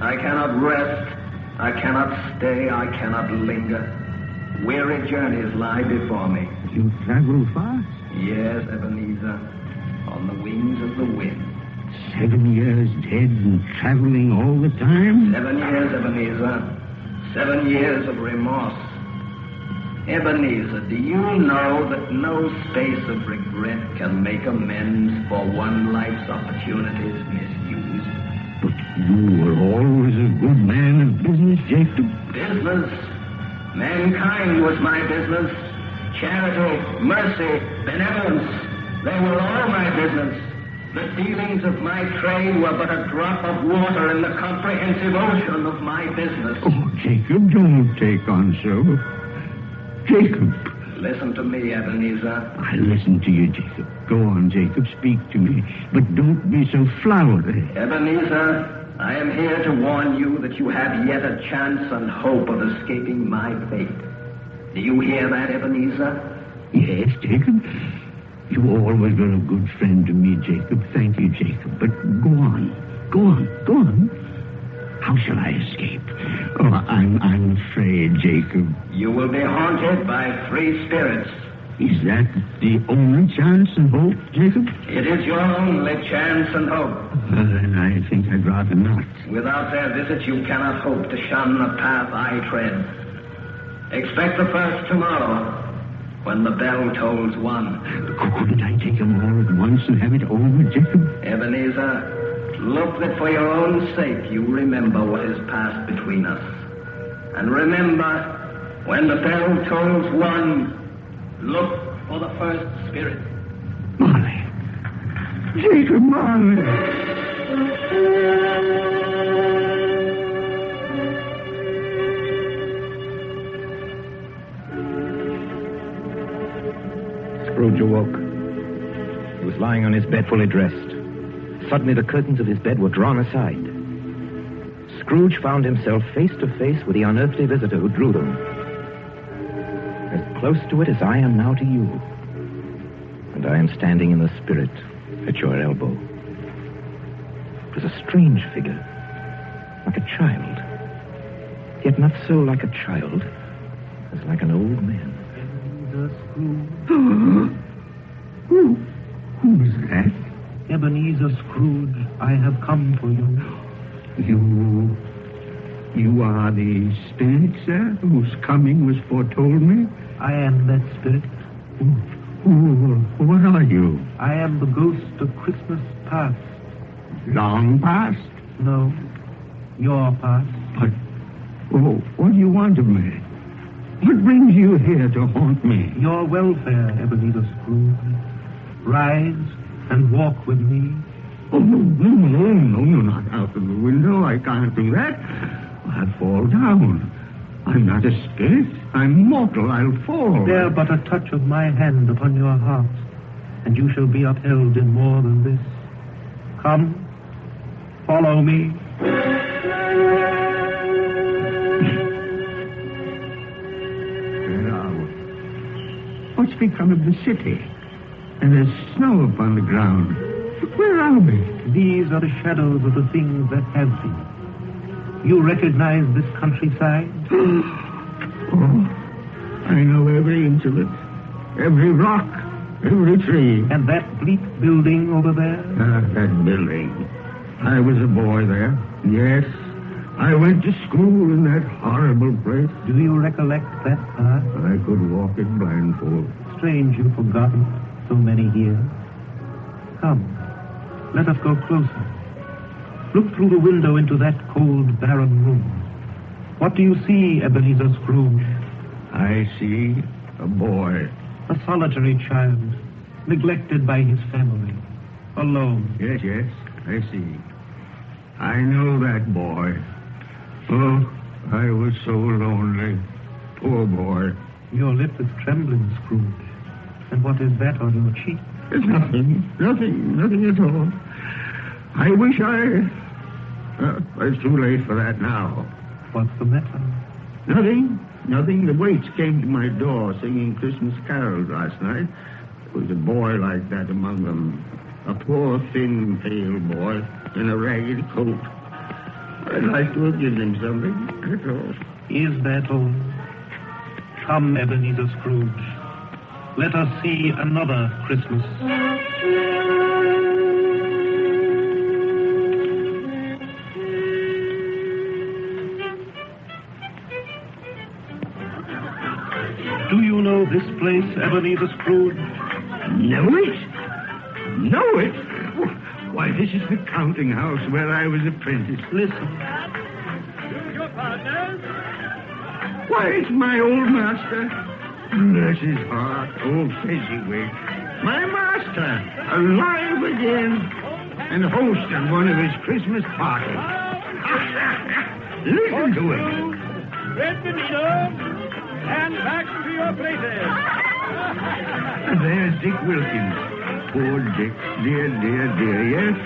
I cannot rest, I cannot stay, I cannot linger. Weary journeys lie before me. You travel fast? Yes, Ebenezer, on the wings of the wind. 7 years dead and traveling all the time? 7 years, Ebenezer. 7 years of remorse. Ebenezer, do you know that no space of regret can make amends for one life's opportunities misused? But you were always a good man of business, Jacob. Business? Mankind was my business. Charity, mercy, benevolence, they were all my business. The dealings of my trade were but a drop of water in the comprehensive ocean of my business. Oh, Jacob, don't take on so. Jacob. Listen to me, Ebenezer. I listen to you, Jacob. Go on, Jacob, speak to me. But don't be so flowery. Ebenezer, I am here to warn you that you have yet a chance and hope of escaping my fate. Do you hear that, Ebenezer? Yes, Jacob. You always were a good friend to me, Jacob. Thank you, Jacob. But go on. Go on. Go on. How shall I escape? Oh, I'm afraid, Jacob. You will be haunted by 3 spirits. Is that the only chance and hope, Jacob? It is your only chance and hope. Then I think I'd rather not. Without their visit, you cannot hope to shun the path I tread. Expect the first tomorrow, when the bell tolls 1. Couldn't I take them all at once and have it over, Jacob? Ebenezer, look that for your own sake you remember what has passed between us. And remember, when the bell tolls 1, look for the first spirit. Molly. Jacob, Molly. Scrooge awoke. He was lying on his bed fully dressed. Suddenly the curtains of his bed were drawn aside. Scrooge found himself face to face with the unearthly visitor who drew them. As close to it as I am now to you. And I am standing in the spirit at your elbow. It was a strange figure, like a child. Yet not so like a child as like an old man. Who's that? Ebenezer Scrooge, I have come for you. You are the spirit, sir, whose coming was foretold me? I am that spirit. What are you? I am the ghost of Christmas past. Long past? No, your past. But, what do you want of me? What brings you here to haunt me? Your welfare, Ebenezer Scrooge. Rise and walk with me. Oh, no, not out of the window. I can't do that. I'll fall down. I'm not a spirit. I'm mortal. I'll fall. Bear but a touch of my hand upon your heart, and you shall be upheld in more than this. Come, follow me. What's become of the city? And there's snow upon the ground. Where are we? These are the shadows of the things that have been. You recognize this countryside? Oh, I know every inch of it. Every rock, every tree. And that bleak building over there? That building. I was a boy there. Yes. I went to school in that horrible place. Do you recollect that path? I could walk it blindfold. Strange you've forgotten so many years. Come, let us go closer. Look through the window into that cold, barren room. What do you see, Ebenezer Scrooge? I see a boy. A solitary child, neglected by his family, alone. Yes, I see. I know that boy. Oh, I was so lonely. Poor boy. Your lip is trembling, Scrooge. And what is that on your cheek? It's nothing at all. I wish it's too late for that now. What's the matter? Nothing. The waits came to my door singing Christmas carols last night. There was a boy like that among them. A poor, thin, pale boy in a ragged coat. I'd like to have given him something, that's all. Is that all? Come, Ebenezer Scrooge. Let us see another Christmas. know this place, Ebenezer Scrooge? Know it? Know it? Why, this is the counting house where I was apprentice. Listen. Choose your partners. Why, it's my old master. Bless his heart, old Fezziwig. My master, alive again, and host of one of his Christmas parties. Listen to him. Red Benito, and back to your places. And there's Dick Wilkins. Poor Dick. Dear, yes?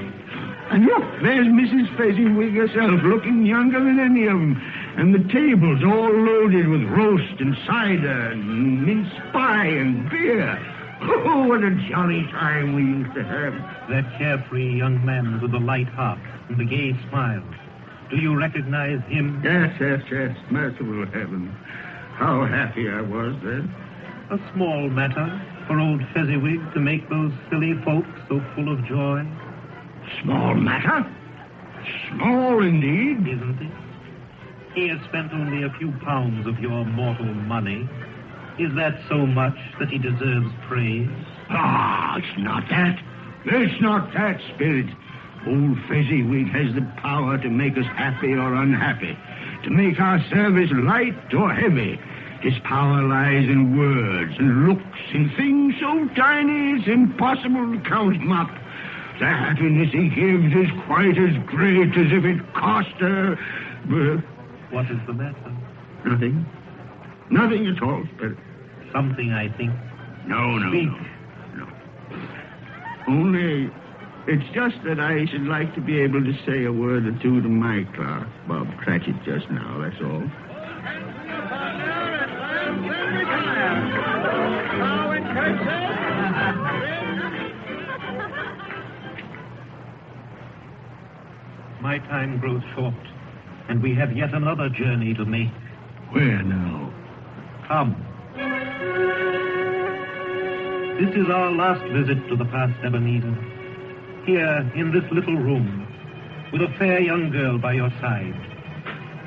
And look, there's Mrs. Fezziwig herself, looking younger than any of them. And the tables all loaded with roast and cider and mince pie and beer. Oh, what a jolly time we used to have. That carefree young man with the light heart and the gay smile. Do you recognize him? Yes. Merciful heaven. How happy I was then. A small matter for old Fezziwig to make those silly folks so full of joy. Small matter? Small indeed. Isn't it? He has spent only a few pounds of your mortal money. Is that so much that he deserves praise? It's not that. It's not that, Spirit. Old Fezziwig has the power to make us happy or unhappy, to make our service light or heavy. His power lies in words and looks, in things so tiny it's impossible to count them up. The happiness he gives is quite as great as if it cost her... What is the matter? Nothing. Nothing at all, Spirit. Something, I think. No. Speak. No. Only, it's just that I should like to be able to say a word or two to my clerk, Bob Cratchit, just now, that's all. My time grows short, and we have yet another journey to make. Where now? Come. This is our last visit to the past, Ebenezer. Here, in this little room, with a fair young girl by your side.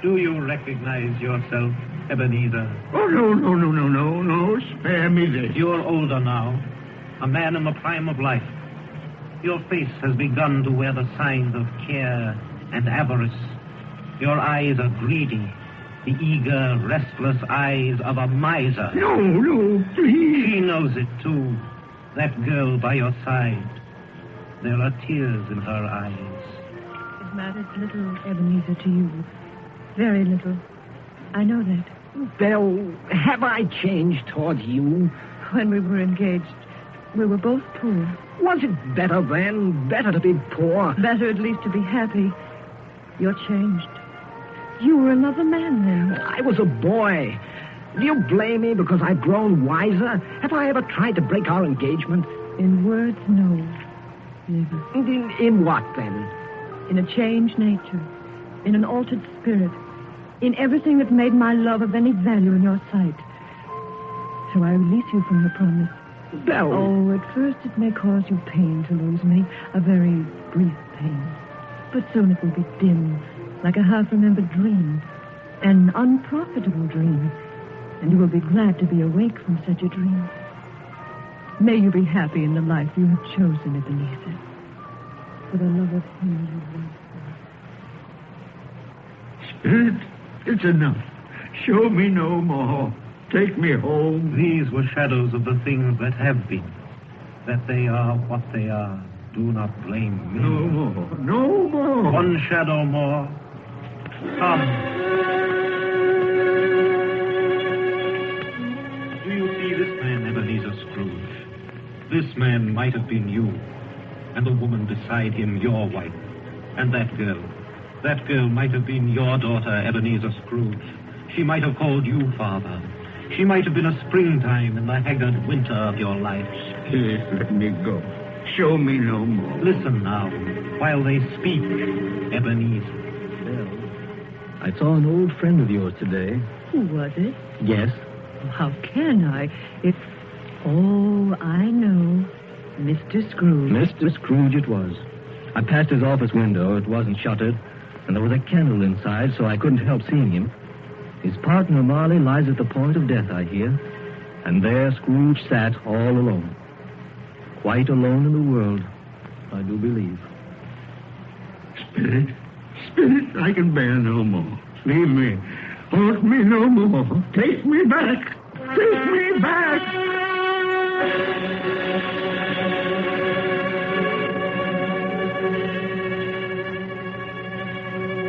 Do you recognize yourself, Ebenezer? Oh, no. Spare me this. You're older now, a man in the prime of life. Your face has begun to wear the signs of care and avarice. Your eyes are greedy, the eager, restless eyes of a miser. No, please. She knows it, too, that girl by your side. There are tears in her eyes. It matters little, Ebenezer, to you. Very little. I know that. Belle, have I changed towards you? When we were engaged, we were both poor. Was it better then? Better to be poor? Better at least to be happy. You're changed. You were another man then. I was a boy. Do you blame me because I've grown wiser? Have I ever tried to break our engagement? In words, no. Never. In what, then? In a changed nature. In an altered spirit. In everything that made my love of any value in your sight. So I release you from the promise. Belle. Oh, at first it may cause you pain to lose me. A very brief pain. But soon it will be dim, like a half-remembered dream. An unprofitable dream. And you will be glad to be awake from such a dream. May you be happy in the life you have chosen, Ebenezer. For the love of him you love. Spirit, it's enough. Show me no more. Take me home. These were shadows of the things that have been. That they are what they are. Do not blame me. No more. One shadow more. Come. Do you see this man, Ebenezer Scrooge? This man might have been you. And the woman beside him, your wife. And that girl might have been your daughter, Ebenezer Scrooge. She might have called you father. She might have been a springtime in the haggard winter of your life. Please let me go. Show me no more. Listen now, while they speak, Ebenezer. Well, I saw an old friend of yours today. Who was it? Yes. How can I? It's... Oh, I know. Mr. Scrooge. Mr. Scrooge it was. I passed his office window. It wasn't shuttered, and there was a candle inside, so I couldn't help seeing him. His partner, Marley, lies at the point of death, I hear. And there Scrooge sat all alone. Quite alone in the world, I do believe. Spirit, I can bear no more. Leave me. Hold me no more. Take me back. Take me back.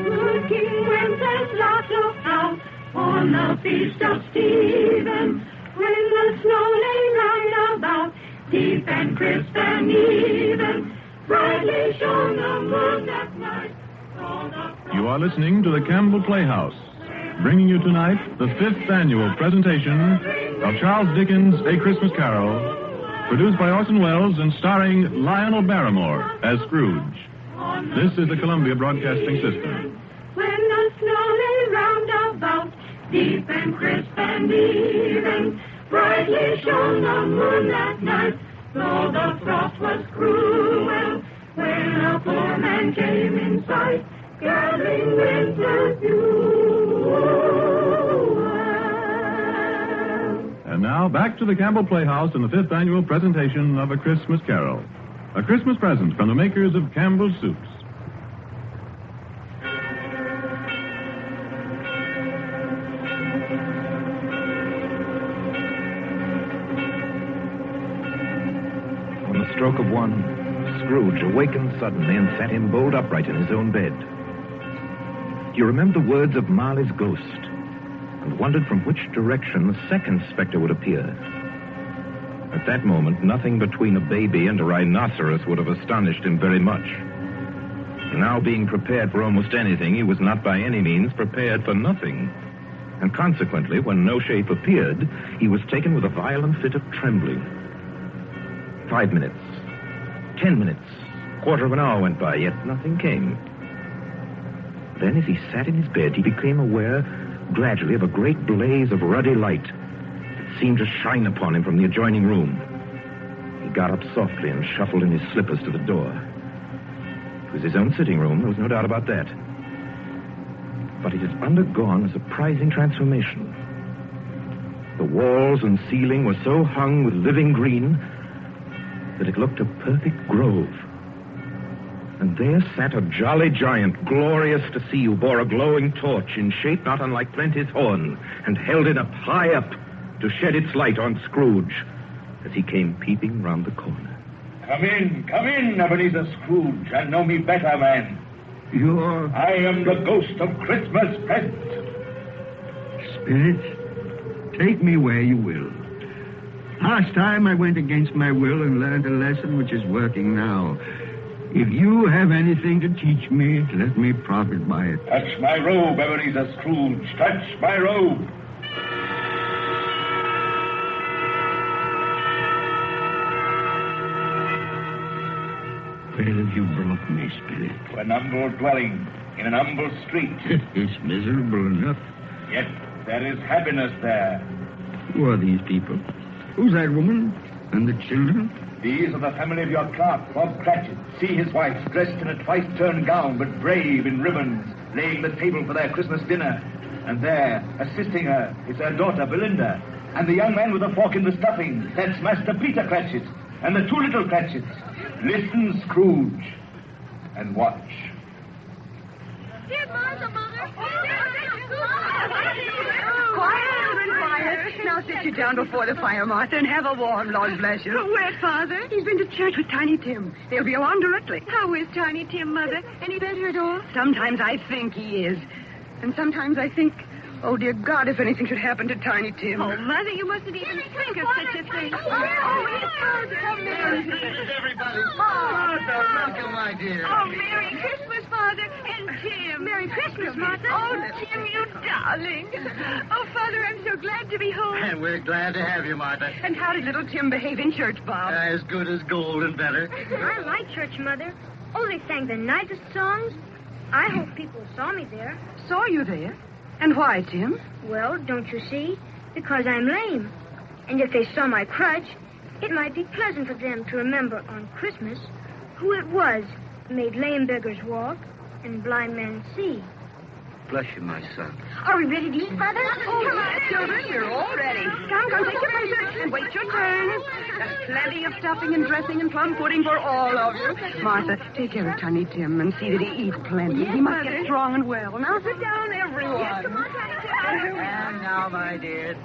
Good King Wenceslas looked out on the feast of Stephen, when the snow lay round about, deep and crisp and even, brightly shone the moon that night. You are listening to the Campbell Playhouse, bringing you tonight the 5th annual presentation of Charles Dickens' A Christmas Carol, produced by Orson Welles and starring Lionel Barrymore as Scrooge. This is the Columbia Broadcasting System. When the snow lay round about, deep and crisp and even, brightly shone the moon that night, though the frost was cruel, when a poor man came in sight, gathering winter dew. And now, back to the Campbell Playhouse and the 5th annual presentation of A Christmas Carol. A Christmas present from the makers of Campbell's Soups. On the stroke of one, Scrooge awakened suddenly and sat him bolt upright in his own bed. He remembered the words of Marley's ghost and wondered from which direction the second specter would appear. At that moment, nothing between a baby and a rhinoceros would have astonished him very much. Now being prepared for almost anything, he was not by any means prepared for nothing. And consequently, when no shape appeared, he was taken with a violent fit of trembling. 5 minutes, 10 minutes, quarter of an hour went by, yet nothing came. Then, as he sat in his bed, he became aware gradually of a great blaze of ruddy light that seemed to shine upon him from the adjoining room. He got up softly and shuffled in his slippers to the door. It was his own sitting room, there was no doubt about that. But it had undergone a surprising transformation. The walls and ceiling were so hung with living green that it looked a perfect grove. And there sat a jolly giant, glorious to see, who bore a glowing torch in shape not unlike Plenty's horn, and held it up high up to shed its light on Scrooge as he came peeping round the corner. Come in, Ebenezer Scrooge, and know me better, man. I am the ghost of Christmas present. Spirit, take me where you will. Last time I went against my will and learned a lesson which is working now. If you have anything to teach me, let me profit by it. Touch my robe, Ebenezer Scrooge. Touch my robe. Where have you brought me, Spirit? To an humble dwelling in an humble street. It's miserable enough. Yet there is happiness there. Who are these people? Who's that woman? And the children? These are the family of your clerk, Bob Cratchit. See his wife, dressed in a twice-turned gown, but brave in ribbons, laying the table for their Christmas dinner. And there, assisting her, is her daughter, Belinda. And the young man with a fork in the stuffing, that's Master Peter Cratchit. And the two little Cratchits. Listen, Scrooge, and watch. Quiet. Now sit you down before the fire, Martha, and have a warm, Lord bless you. Where's Father? He's been to church with Tiny Tim. They'll be along directly. How is Tiny Tim, Mother? Any better at all? Sometimes I think he is. And sometimes I think, oh, dear God, if anything should happen to Tiny Tim. Oh, Mother, you mustn't even think of such a thing. Everybody. Martha, welcome, my dear. Oh, Merry Christmas, Father, and Tim. Merry Christmas, Martha. Oh, Tim, you darling. Oh, Father, I'm so glad to be home. And we're glad to have you, Martha. And how did little Tim behave in church, Bob? As good as gold and better. I like church, Mother. Oh, they sang the nicest songs. I hope people saw me there. Saw you there? And why, Tim? Well, don't you see? Because I'm lame. And if they saw my crutch, it might be pleasant for them to remember on Christmas who it was made lame beggars walk and blind men see. bless you, my son. Are we ready to eat, Mother? Oh, come on, children. You're all ready. Come, take your places and wait your turn. There's plenty of stuffing and dressing and plum pudding for all of you. Martha, take care of Tiny Tim and see that he eats plenty. Yes, he must Mother. get strong and well. Now sit down, everyone. Yes, come on, Tiny Tim. And now, my dears.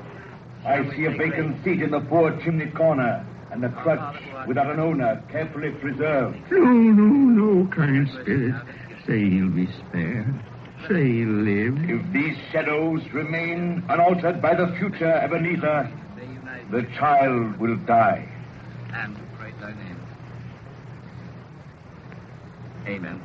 I see a vacant seat in the poor chimney corner, and a crutch without an owner, carefully preserved. No, kind spirit. Say he'll be spared. Say he'll live. If these shadows remain unaltered by the future, Ebenezer, the child will die. And praise thy name. Amen.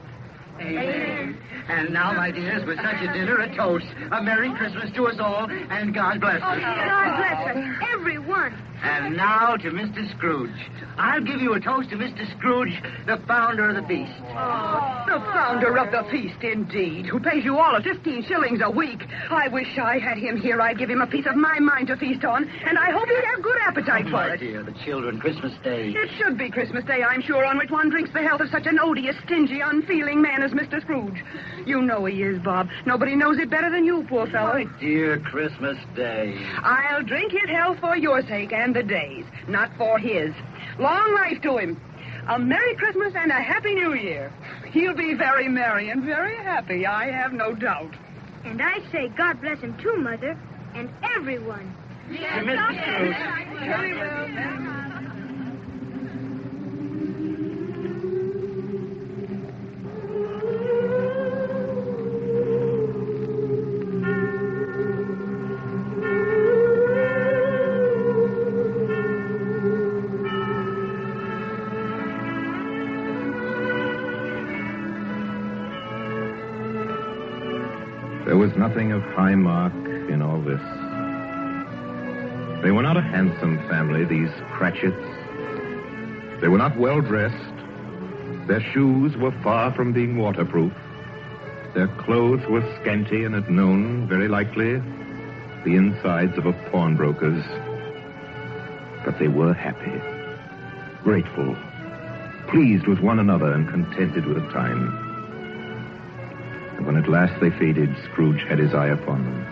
Amen. And now, my dears, with such a dinner, a toast. A Merry Christmas to us all, and God bless us. God bless us, everyone. And now to Mr. Scrooge. I'll give you a toast to Mr. Scrooge, the founder of the feast. Oh, the founder of the feast, indeed, who pays you all 15 shillings a week. I wish I had him here. I'd give him a piece of my mind to feast on, and I hope he'd have good appetite for My it. dear, the children, Christmas Day. It should be Christmas Day, I'm sure, on which one drinks the health of such an odious, stingy, unfeeling man as Mr. Scrooge. You know he is, Bob. Nobody knows it better than you, poor fellow. My dear Christmas Day. I'll drink his health for your sake and the day's, not for his. Long life to him. A Merry Christmas and a Happy New Year. He'll be very merry and very happy, I have no doubt. And I say God bless him too, Mother, and everyone. Yes, Mr. Scrooge. Very well. There was nothing of high mark in all this. They were not a handsome family, these Cratchits. They were not well dressed. Their shoes were far from being waterproof. Their clothes were scanty and at noon, very likely, the insides of a pawnbroker's. But they were happy, grateful, pleased with one another and contented with the time. And when at last they faded, Scrooge had his eye upon them,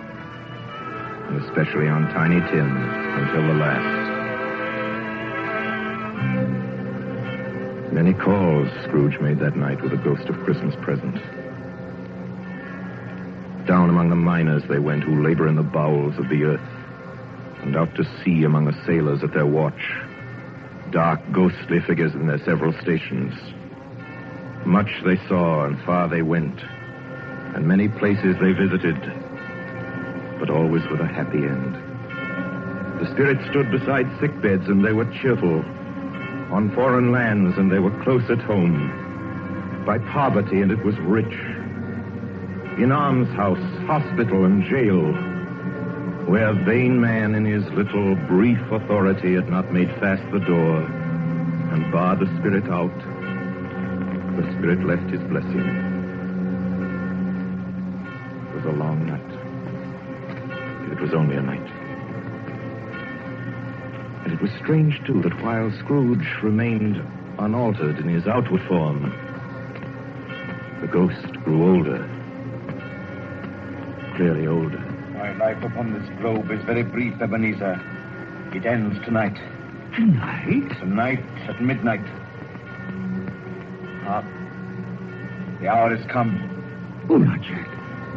and especially on Tiny Tim until the last. Many calls Scrooge made that night with a ghost of Christmas present. Down among the miners they went who labor in the bowels of the earth, and out to sea among the sailors at their watch, dark, ghostly figures in their several stations. Much they saw and far they went, and many places they visited, but always with a happy end. The spirits stood beside sick beds, and they were cheerful. On foreign lands, and they were close at home. By poverty, and it was rich. In almshouse, hospital, and jail, where vain man in his little brief authority had not made fast the door and barred the spirit out, the spirit left his blessing. It was a long night. It was only a night. And it was strange, too, that while Scrooge remained unaltered in his outward form, the ghost grew older, clearly older. My life upon this globe is very brief, Ebenezer. It ends tonight. Tonight? Tonight at midnight. Ah, the hour has come. Oh, not yet.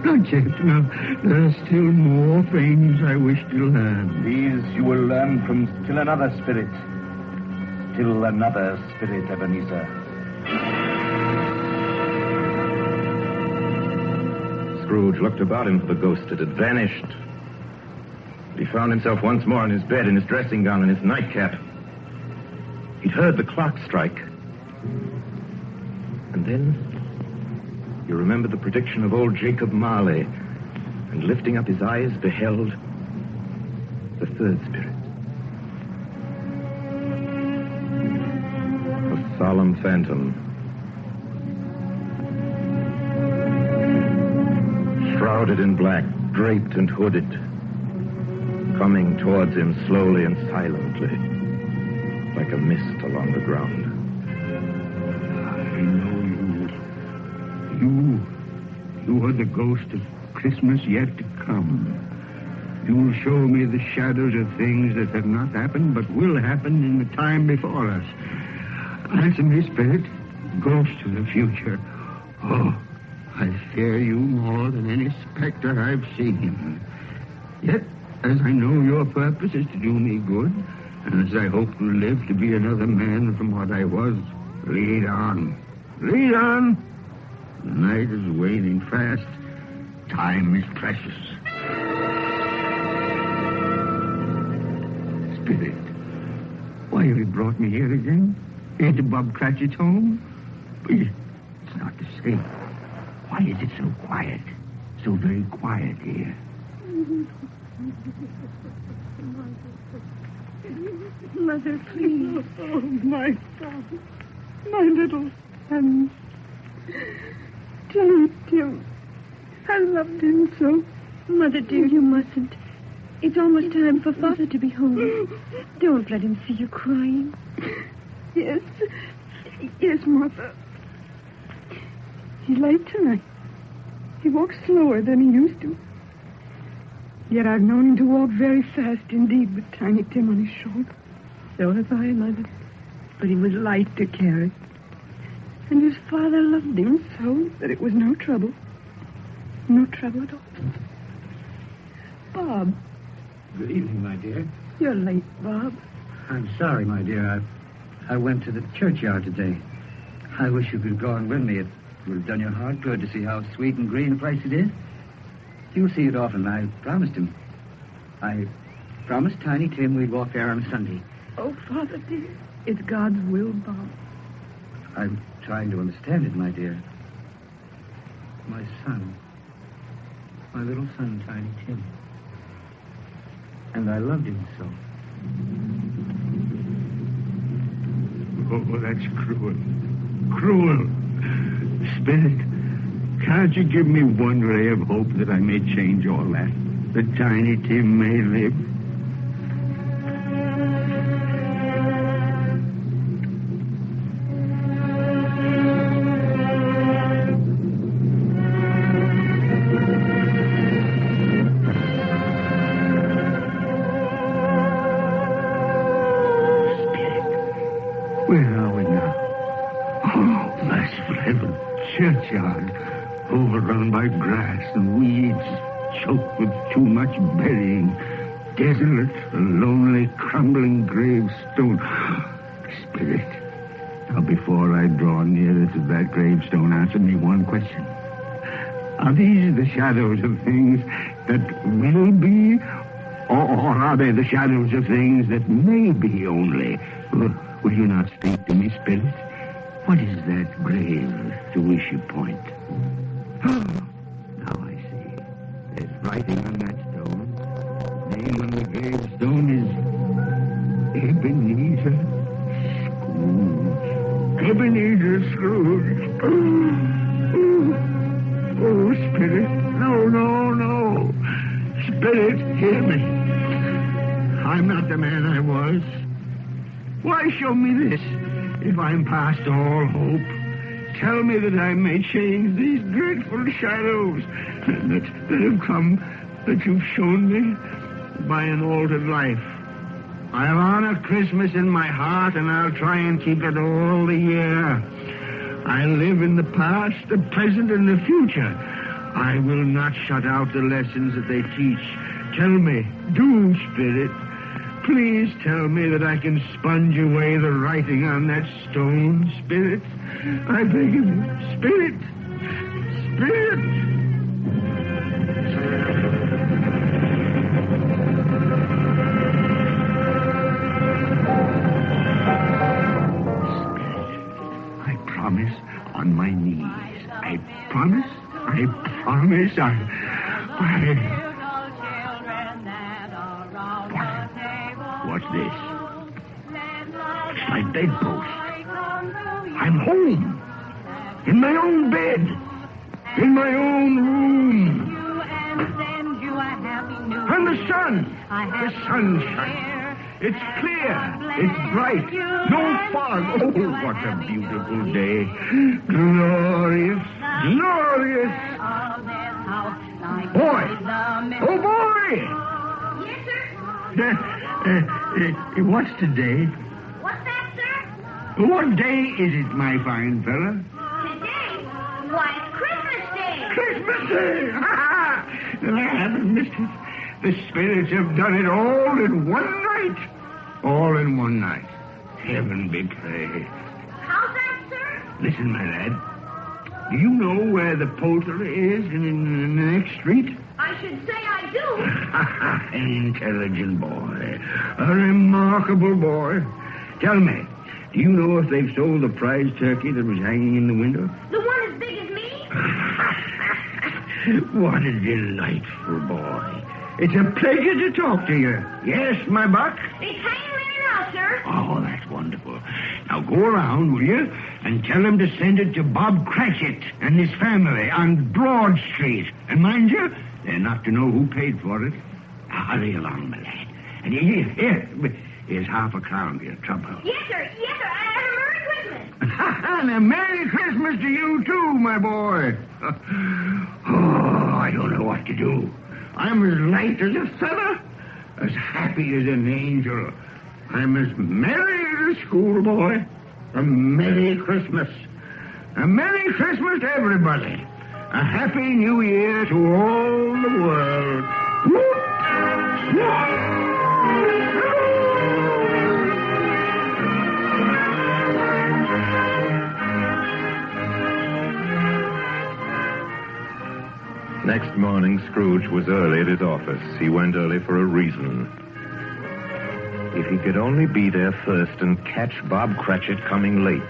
Not yet. No, there are still more things I wish to learn. These you will learn from still another spirit. Still another spirit, Ebenezer. Scrooge looked about him for the ghost that had vanished. But he found himself once more in his bed, in his dressing gown and his nightcap. He'd heard the clock strike. And then he remembered the prediction of old Jacob Marley, and lifting up his eyes, beheld the third spirit. A solemn phantom, shrouded in black, draped and hooded, coming towards him slowly and silently, like a mist along the ground. I know you. You are the ghost of Christmas yet to come. You'll show me the shadows of things that have not happened, but will happen in the time before us. Answer me, Spirit. Ghost of the future. Oh, I fear you more than any specter I've seen. Yet, as I know your purpose is to do me good, and as I hope to live to be another man from what I was, lead on. Lead on. The night is waning fast. Time is precious. Spirit, why have you brought me here again? Here to Bob Cratchit's home? It's not the same. Why is it so quiet? So very quiet here. Mother, please. Oh, my son. My little son. Tim. I loved him so. Mother, dear, you mustn't. It's almost time for Father to be home. Don't let him see you crying. Yes, Mother. He's late tonight. He walks slower than he used to. Yet I've known him to walk very fast indeed with Tiny Tim on his shoulder. So have I, Mother. But he was light to carry. And his father loved him so that it was no trouble. No trouble at all. Bob. Good evening, my dear. You're late, Bob. I'm sorry, my dear. I went to the churchyard today. I wish you could go on with me. It would have done your heart good to see how sweet and green a place it is. You'll see it often. I promised him. I promised Tiny Tim we'd walk there on a Sunday. Oh, Father, dear. It's God's will, Bob. I'm trying to understand it, my dear. My son. My little son, Tiny Tim. And I loved him so. Oh, that's cruel. Cruel. Spirit, can't you give me one ray of hope that I may change all that? That Tiny Tim may live? Churchyard, overrun by grass and weeds, choked with too much burying, desolate, a lonely, crumbling gravestone. Spirit, now before I draw nearer to that gravestone, answer me one question. Are these the shadows of things that will be, or are they the shadows of things that may be only? Will you not speak to me, Spirit? What is that grave to which you point? Now I see. There's writing on that stone. Name on the gravestone is Ebenezer Scrooge. Ebenezer Scrooge. Oh, Spirit. No. Spirit, hear me. I'm not the man I was. Why show me this? If I'm past all hope, tell me that I may change these dreadful shadows that have come, that you've shown me by an altered life. I'll honor Christmas in my heart, and I'll try and keep it all the year. I live in the past, the present, and the future. I will not shut out the lessons that they teach. Tell me, do, Spirit. Please tell me that I can sponge away the writing on that stone, Spirit. I beg of you, Spirit. Spirit. I promise on my knees. I promise. What's this? It's my bedpost. I'm home. In my own bed. In my own room. And the sun. The sunshine. It's clear. It's bright. No fog. Oh, what a beautiful day. Glorious. Boy! Oh, boy! Yes, sir? What's today? What's that, sir? What day is it, my fine fella? Today? Why, it's Christmas Day. Christmas Day! I haven't missed it. The spirits have done it all in one night. All in one night. Heaven be praised. How's that, sir? Listen, my lad. Do you know where the poultry is in the next street? I should say I do. An intelligent boy. A remarkable boy. Tell me, do you know if they've sold the prize turkey that was hanging in the window? The one as big as me? What a delightful boy. It's a pleasure to talk to you. Yes, my buck? It's hanging there now, sir. Oh, that's wonderful. Now go around, will you, and tell them to send it to Bob Cratchit and his family on Broad Street. And mind you, they're not to know who paid for it. Now hurry along, my lad. And here's $0.50 for your trouble. Yes, sir. Yes, sir. And a Merry Christmas. And a Merry Christmas to you, too, my boy. Oh, I don't know what to do. I'm as light as a feather, as happy as an angel. I'm as merry as a schoolboy. A Merry Christmas. A Merry Christmas to everybody. A Happy New Year to all the world. Whoop! Whoop! Next morning, Scrooge was early at his office. He went early for a reason. If he could only be there first and catch Bob Cratchit coming late.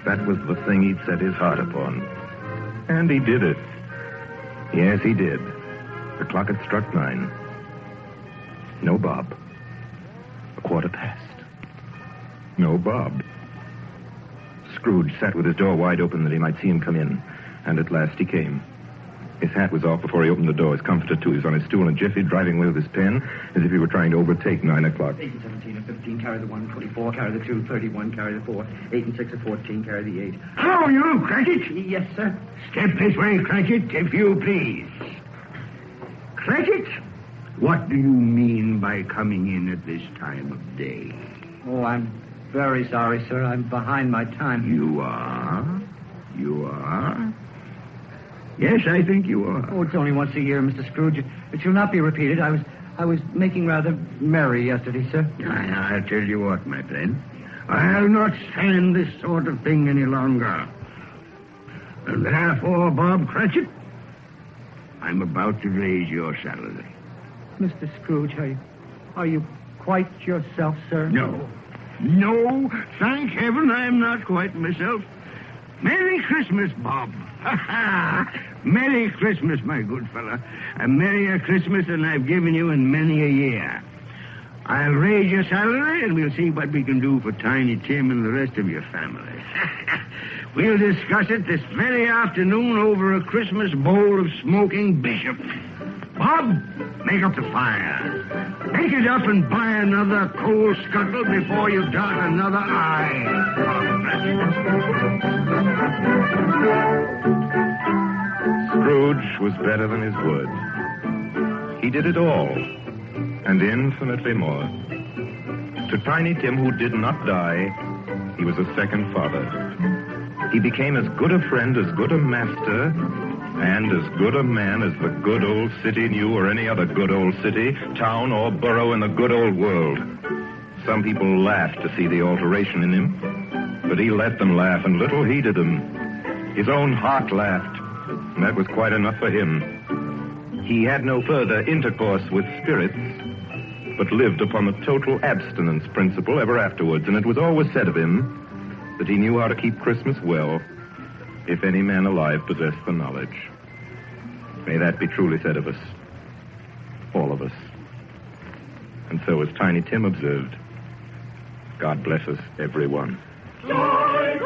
That was the thing he'd set his heart upon. And he did it. Yes, he did. The clock had struck 9. No Bob. 1:15. No Bob. Scrooge sat with his door wide open that he might see him come in. And at last he came. His hat was off before he opened the door. His comforter, too. He was on his stool in a jiffy, driving away with his pen, as if he were trying to overtake 9 o'clock. 8 and 17 and 15, carry the 1, 24, carry the 2, 31, carry the 4, 8 and 6 and 14, carry the 8. Hello, you, Cratchit. Yes, sir. Step this way, Cratchit, if you please. Cratchit, what do you mean by coming in at this time of day? Oh, I'm very sorry, sir. I'm behind my time. You are? You are? Yes, I think you are. Oh, it's only once a year, Mr. Scrooge. It shall not be repeated. I was making rather merry yesterday, sir. I'll tell you what, my friend. I'll not stand this sort of thing any longer. And therefore, Bob Cratchit, I'm about to raise your salary. Mr. Scrooge, are you quite yourself, sir? No. No, thank heaven I'm not quite myself. Merry Christmas, Bob. Merry Christmas, my good fella. A merrier Christmas than I've given you in many a year. I'll raise your salary, and we'll see what we can do for Tiny Tim and the rest of your family. We'll discuss it this very afternoon over a Christmas bowl of smoking bishop. Bob, make up the fire. Make it up and buy another coal scuttle before you dot another I. Scrooge was better than his word. He did it all, and infinitely more. To Tiny Tim, who did not die, he was a second father. He became as good a friend, as good a master, and as good a man as the good old city knew, or any other good old city, town, or borough in the good old world. Some people laughed to see the alteration in him, but he let them laugh, and little heeded them. His own heart laughed, and that was quite enough for him. He had no further intercourse with spirits, but lived upon the total abstinence principle ever afterwards, and it was always said of him that he knew how to keep Christmas well, if any man alive possessed the knowledge. May that be truly said of us, all of us. And so, as Tiny Tim observed, God bless us, everyone. Joy to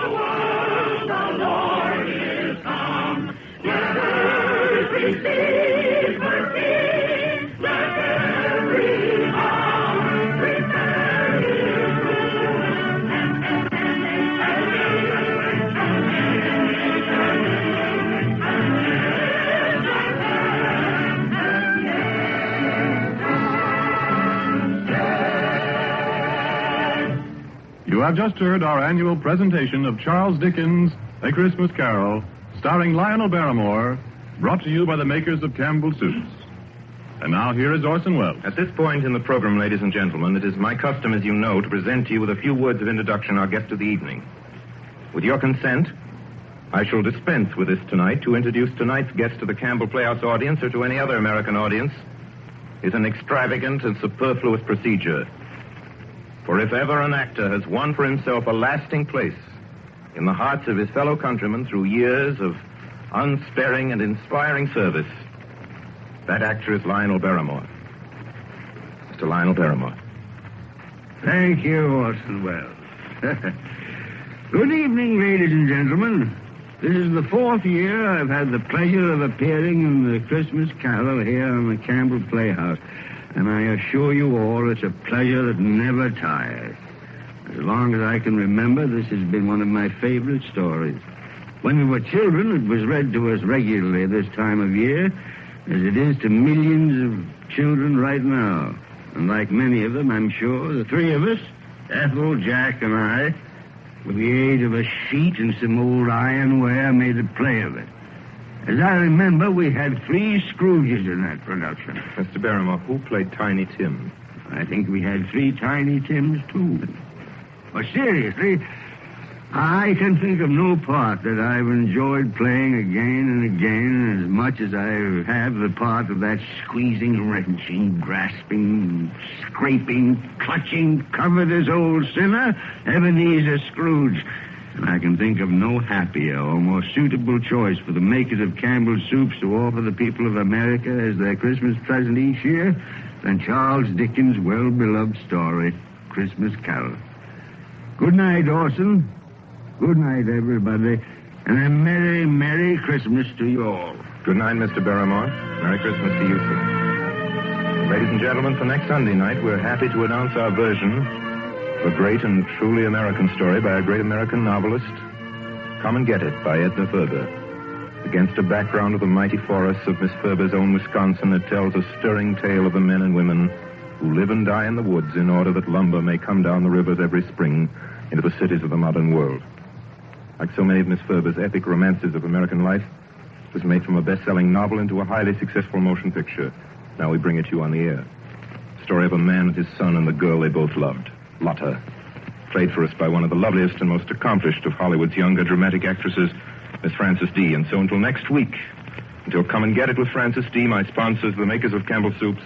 the world, the Lord is come. Let earth receive her King. Let every heart prepare his room. And have just heard our annual presentation of Charles Dickens' A Christmas Carol, starring Lionel Barrymore, brought to you by the makers of Campbell Soups. And now here is Orson Welles. At this point in the program, ladies and gentlemen, it is my custom, as you know, to present to you with a few words of introduction our guest of the evening. With your consent, I shall dispense with this tonight to introduce tonight's guest to the Campbell Playhouse audience or to any other American audience is an extravagant and superfluous procedure. For if ever an actor has won for himself a lasting place in the hearts of his fellow countrymen through years of unsparing and inspiring service, that actor is Lionel Barrymore. Mr. Lionel Barrymore. Thank you, Orson Welles. Good evening, ladies and gentlemen. This is the 4th year I've had the pleasure of appearing in the Christmas Carol here on the Campbell Playhouse. And I assure you all it's a pleasure that never tires. As long as I can remember, this has been one of my favorite stories. When we were children, it was read to us regularly this time of year, as it is to millions of children right now. And like many of them, I'm sure, the three of us, Ethel, Jack, and I, with the aid of a sheet and some old ironware, made a play of it. As I remember, we had 3 Scrooges in that production. Mr. Barrymore, who played Tiny Tim? I think we had 3 Tiny Tims, too. But seriously, I can think of no part that I've enjoyed playing again and again as much as I have the part of that squeezing, wrenching, grasping, scraping, clutching, covetous old sinner, Ebenezer Scrooge. And I can think of no happier or more suitable choice for the makers of Campbell Soups to offer the people of America as their Christmas present each year than Charles Dickens' well-beloved story, Christmas Carol. Good night, Orson. Good night, everybody. And a Merry, Merry Christmas to you all. Good night, Mr. Barrymore. Merry Christmas to you, sir. Ladies and gentlemen, for next Sunday night, we're happy to announce our version of a great and truly American story by a great American novelist, Come and Get It, by Edna Ferber. Against a background of the mighty forests of Miss Ferber's own Wisconsin, it tells a stirring tale of the men and women who live and die in the woods in order that lumber may come down the rivers every spring into the cities of the modern world. Like so many of Miss Ferber's epic romances of American life, it was made from a best-selling novel into a highly successful motion picture. Now we bring it to you on the air. The story of a man and his son and the girl they both loved, Lotta, played for us by one of the loveliest and most accomplished of Hollywood's younger dramatic actresses, Miss Frances D. And so until next week, until Come and Get It with Frances D., my sponsors, the makers of Campbell Soups,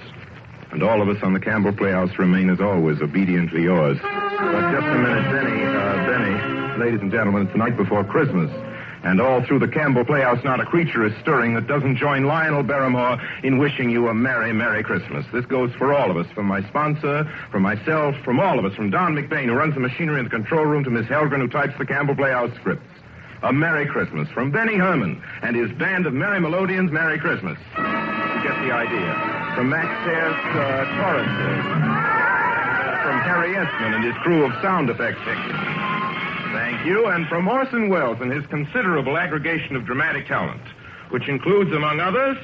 and all of us on the Campbell Playhouse remain, as always, obediently yours. But just a minute, Benny. Ladies and gentlemen, it's the night before Christmas. And all through the Campbell Playhouse, not a creature is stirring that doesn't join Lionel Barrymore in wishing you a Merry, Merry Christmas. This goes for all of us, from my sponsor, from myself, from all of us, from Don McBain, who runs the machinery in the control room, to Miss Helgren, who types the Campbell Playhouse scripts. A Merry Christmas from Benny Herman and his band of Merry Melodians. Merry Christmas. You get the idea. From Max Sayre's choruses. From Harry Esman and his crew of sound effects technicians. Thank you. And from Orson Welles and his considerable aggregation of dramatic talent, which includes, among others,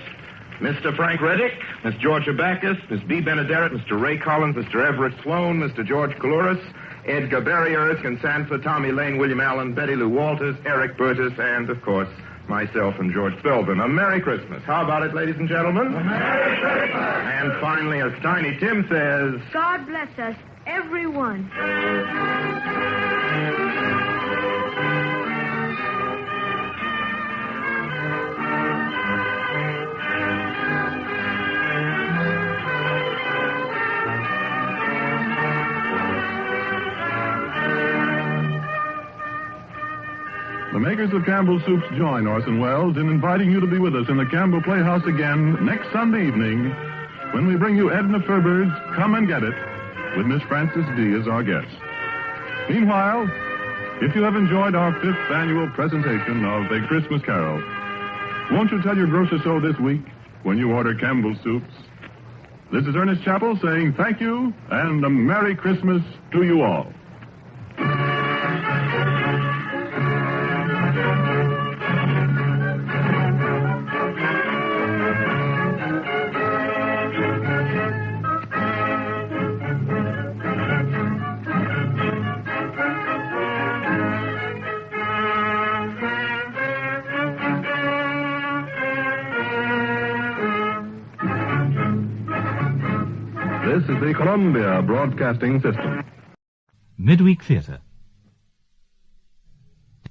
Mr. Frank Reddick, Miss Georgia Backus, Miss B. Benederet, Mr. Ray Collins, Mr. Everett Sloan, Mr. George Coulouris, Edgar Barry, Erskine Sanford, Tommy Lane, William Allen, Betty Lou Walters, Eric Burtis, and, of course, myself and George Spelvin. A Merry Christmas. How about it, ladies and gentlemen? A Merry Christmas. And finally, as Tiny Tim says, God bless us, everyone. The makers of Campbell Soups join Orson Welles in inviting you to be with us in the Campbell Playhouse again next Sunday evening when we bring you Edna Ferber's Come and Get It with Miss Frances D. as our guest. Meanwhile, if you have enjoyed our 5th annual presentation of A Christmas Carol, won't you tell your grocer so this week when you order Campbell Soups? This is Ernest Chappell saying thank you and a Merry Christmas to you all. This is the Columbia Broadcasting System. Midweek Theatre.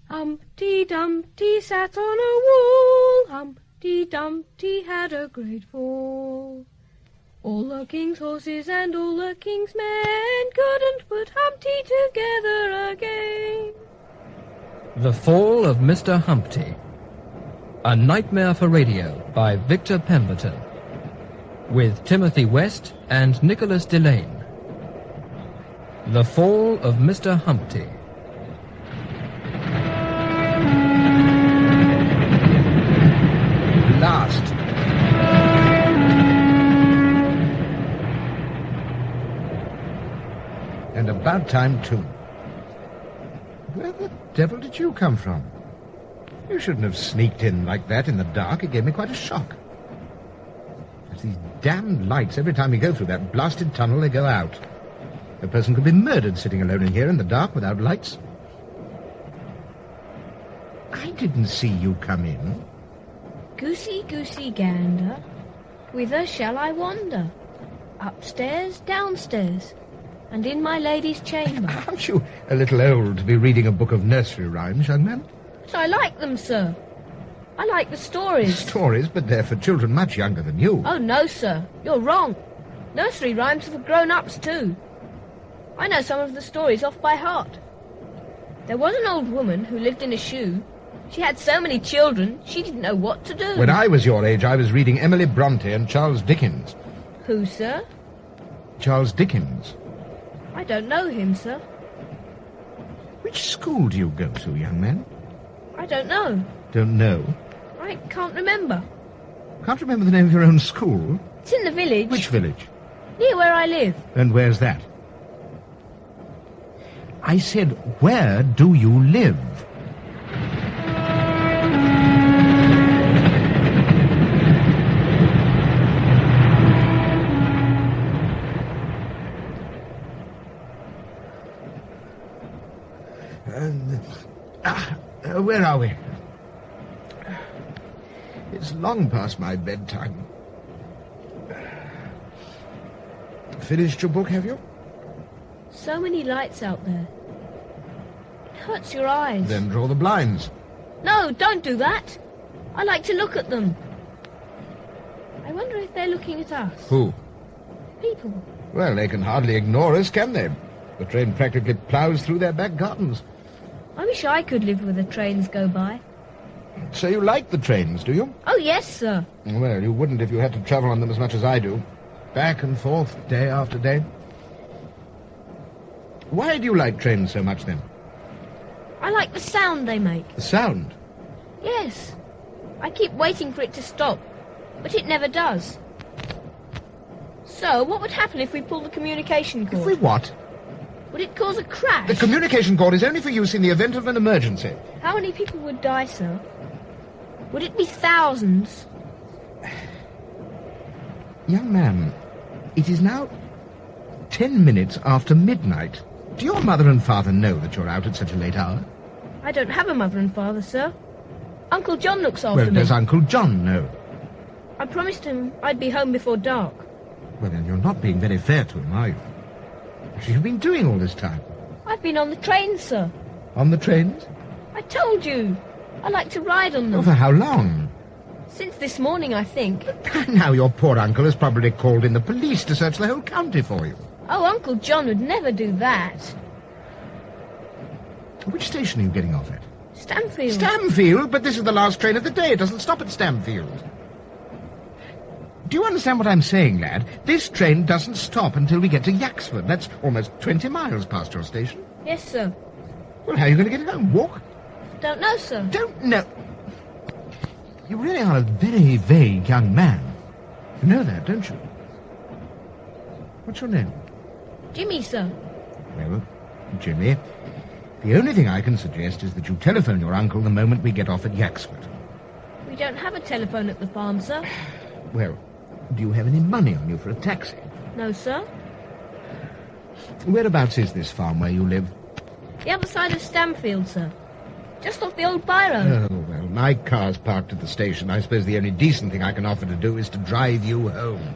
Humpty Dumpty sat on a wall. Humpty Dumpty had a great fall. All the king's horses and all the king's men couldn't put Humpty together again. The Fall of Mr. Humpty. A Nightmare for Radio by Victor Pemberton. With Timothy West and Nicholas Delane. The Fall of Mr. Humpty. Last. And about time, too. Where the devil did you come from? You shouldn't have sneaked in like that in the dark. It gave me quite a shock. There's these damned lights. Every time we go through that blasted tunnel, they go out. A person could be murdered sitting alone in here in the dark without lights. I didn't see you come in. Goosey, goosey, gander, whither shall I wander? Upstairs, downstairs, and in my lady's chamber. Aren't you a little old to be reading a book of nursery rhymes, young man? But I like them, sir. I like the stories. Stories, but they're for children much younger than you. Oh, no, sir. You're wrong. Nursery rhymes are for grown-ups, too. I know some of the stories off by heart. There was an old woman who lived in a shoe. She had so many children, she didn't know what to do. When I was your age, I was reading Emily Bronte and Charles Dickens. Who, sir? Charles Dickens. I don't know him, sir. Which school do you go to, young man? I don't know. Don't know? I can't remember. Can't remember the name of your own school? It's in the village. Which village? Near where I live. And where's that? I said, where do you live? Where are we? It's long past my bedtime. Finished your book, have you? So many lights out there. It hurts your eyes. Then draw the blinds. No, don't do that. I like to look at them. I wonder if they're looking at us. Who? People. Well, they can hardly ignore us, can they? The train practically ploughs through their back gardens. I wish I could live where the trains go by. So you like the trains, do you? Oh, yes, sir. Well, you wouldn't if you had to travel on them as much as I do. Back and forth, day after day. Why do you like trains so much, then? I like the sound they make. The sound? Yes. I keep waiting for it to stop, but it never does. So, what would happen if we pulled the communication cord? If we what? Would it cause a crash? The communication cord is only for use in the event of an emergency. How many people would die, sir? Would it be thousands? Young man, it is now 10 minutes after midnight. Do your mother and father know that you're out at such a late hour? I don't have a mother and father, sir. Uncle John looks after me. Well, does Uncle John know? I promised him I'd be home before dark. Well, then you're not being very fair to him, are you? What have you been doing all this time? I've been on the trains, sir. On the trains? I told you. I like to ride on them. Oh, for how long? Since this morning, I think. Now your poor uncle has probably called in the police to search the whole county for you. Oh, Uncle John would never do that. Which station are you getting off at? Stamfield. Stamfield? But this is the last train of the day. It doesn't stop at Stamfield. Do you understand what I'm saying, lad? This train doesn't stop until we get to Yaxford. That's almost 20 miles past your station. Yes, sir. Well, how are you going to get home? Walk? Don't know, sir. Don't know? You really are a very vague young man. You know that, don't you? What's your name? Jimmy, sir. Well, Jimmy, the only thing I can suggest is that you telephone your uncle the moment we get off at Yaxford. We don't have a telephone at the farm, sir. Well, do you have any money on you for a taxi? No, sir. Whereabouts is this farm where you live? The other side of Stamfield, sir. Just off the old byroad. Oh, well, my car's parked at the station. I suppose the only decent thing I can offer to do is to drive you home.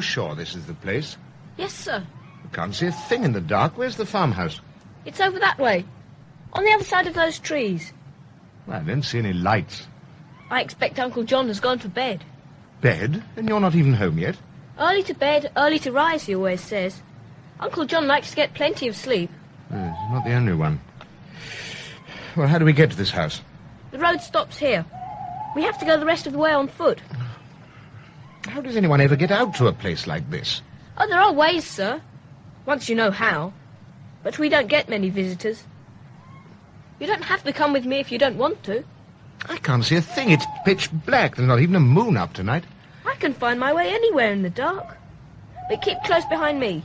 sure this is the place? Yes, sir. I can't see a thing in the dark. Where's the farmhouse? It's over that way. On the other side of those trees. Well, I don't see any lights. I expect Uncle John has gone to bed. Bed? And you're not even home yet? Early to bed, early to rise, he always says. Uncle John likes to get plenty of sleep. He's not the only one. Well, how do we get to this house? The road stops here. We have to go the rest of the way on foot. How does anyone ever get out to a place like this? Oh, there are ways, sir. Once you know how. But we don't get many visitors. You don't have to come with me if you don't want to. I can't see a thing. It's pitch black. There's not even a moon up tonight. I can find my way anywhere in the dark. But keep close behind me.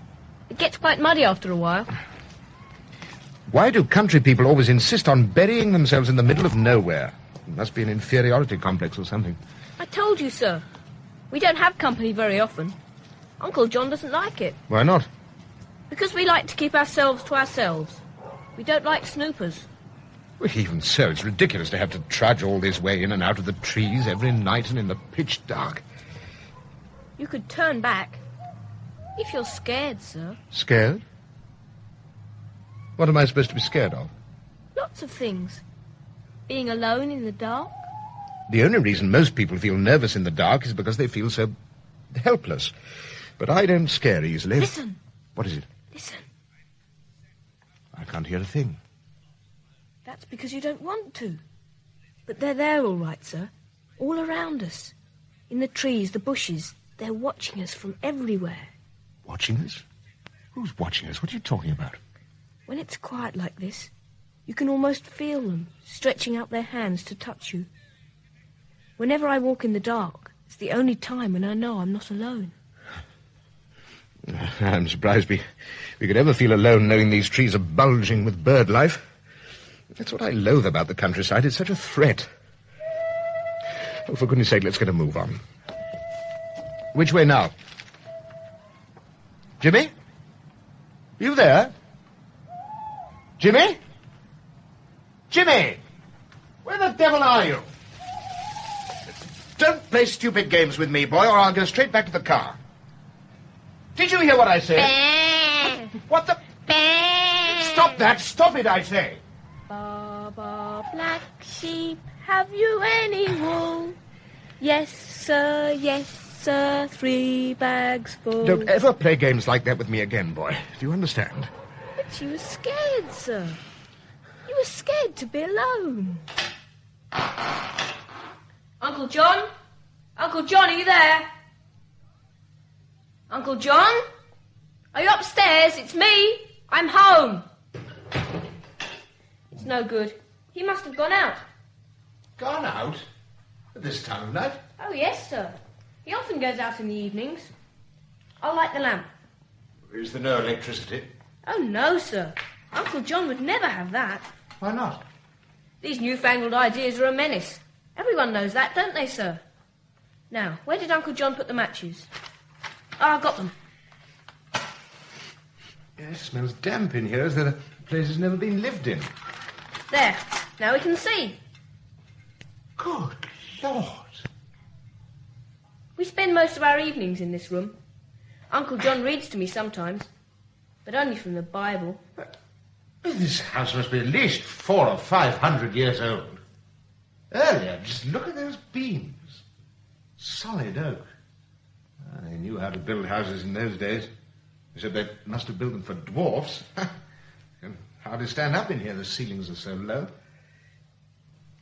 It gets quite muddy after a while. Why do country people always insist on burying themselves in the middle of nowhere? It must be an inferiority complex or something. I told you, sir. We don't have company very often. Uncle John doesn't like it. Why not? Because we like to keep ourselves to ourselves. We don't like snoopers. Well, even so, it's ridiculous to have to trudge all this way in and out of the trees every night and in the pitch dark. You could turn back. If you're scared, sir. Scared? What am I supposed to be scared of? Lots of things. Being alone in the dark. The only reason most people feel nervous in the dark is because they feel so helpless. But I don't scare easily. Listen. What is it? Listen. I can't hear a thing. That's because you don't want to. But they're there all right, sir. All around us. In the trees, the bushes. They're watching us from everywhere. Watching us? Who's watching us? What are you talking about? When it's quiet like this, you can almost feel them stretching out their hands to touch you. Whenever I walk in the dark, it's the only time when I know I'm not alone. I'm surprised we could ever feel alone knowing these trees are bulging with bird life. That's what I loathe about the countryside. It's such a threat. Oh, for goodness sake, let's get a move on. Which way now? Jimmy? You there? Jimmy? Jimmy! Where the devil are you? Don't play stupid games with me, boy, or I'll go straight back to the car. Did you hear what I said? What the... Stop that! Stop it, I say! Baba, black sheep, have you any wool? Yes, sir, 3 bags full. Don't ever play games like that with me again, boy. Do you understand? But you were scared, sir. You were scared to be alone. Uncle John? Uncle John, are you there? Uncle John? Are you upstairs? It's me. I'm home. It's no good. He must have gone out. Gone out? At this time of night? Oh, yes, sir. He often goes out in the evenings. I'll light the lamp. Is there no electricity? Oh, no, sir. Uncle John would never have that. Why not? These newfangled ideas are a menace. Everyone knows that, don't they, sir? Now, where did Uncle John put the matches? Oh, I've got them. Yeah, it smells damp in here, as though the place has never been lived in. There. Now we can see. Good Lord. We spend most of our evenings in this room. Uncle John reads to me sometimes, but only from the Bible. This house must be at least 400 or 500 years old. Earlier, just look at those beams. Solid oak. They knew how to build houses in those days. Except they must have built them for dwarfs. Can hardly stand up in here. The ceilings are so low.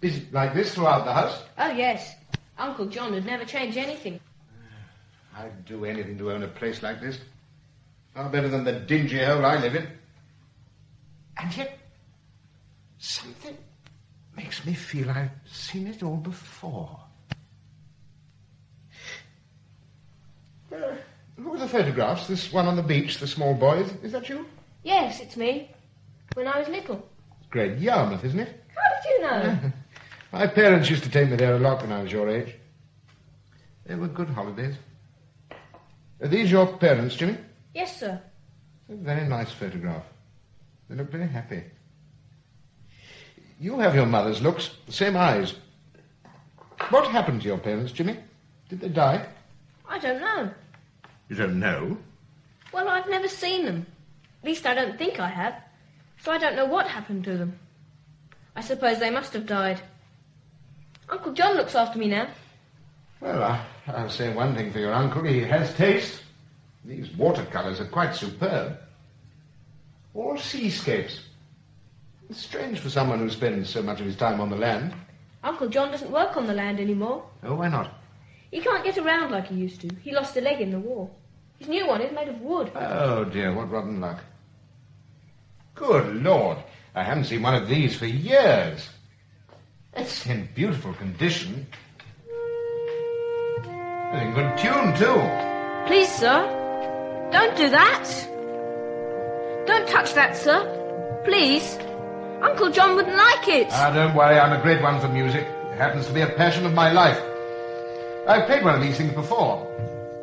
Is it like this throughout the house? Oh, yes. Uncle John would never change anything. I'd do anything to own a place like this. Far better than the dingy hole I live in. And yet, something makes me feel I've seen it all before. Who are the photographs? This one on the beach, the small boy. Is that you? Yes, it's me. When I was little. It's Great Yarmouth, isn't it? How did you know? My parents used to take me there a lot when I was your age. They were good holidays. Are these your parents, Jimmy? Yes, sir. A very nice photograph. They look very happy. You have your mother's looks, the same eyes. What happened to your parents, Jimmy? Did they die? I don't know. You don't know? Well, I've never seen them. At least I don't think I have. So I don't know what happened to them. I suppose they must have died. Uncle John looks after me now. Well, I'll say one thing for your uncle. He has taste. These watercolours are quite superb. All seascapes. It's strange for someone who spends so much of his time on the land. Uncle John doesn't work on the land anymore. Oh, why not? He can't get around like he used to. He lost a leg in the war. His new one is made of wood. Oh, dear, what rotten luck. Good Lord, I haven't seen one of these for years. It's in beautiful condition. It's in good tune, too. Please, sir, don't do that. Don't touch that, sir. Please. Uncle John wouldn't like it. Don't worry, I'm a great one for music. It happens to be a passion of my life. I've played one of these things before.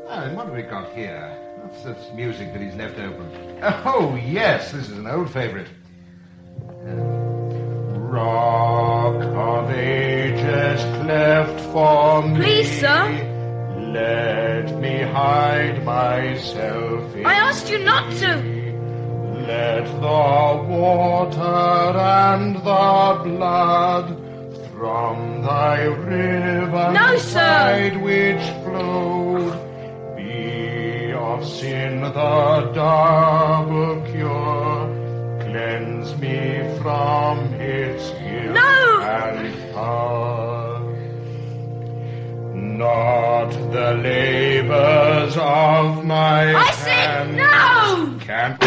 And what have we got here? What's this music that he's left open? Oh, yes, this is an old favourite. Rock of ages cleft for me. Please, sir. Let me hide myself in. I asked you not to. Let the water and the blood from thy river side which flowed be of sin the double cure. Cleanse me from its guilt and power. Not the labors of my I said no! Can...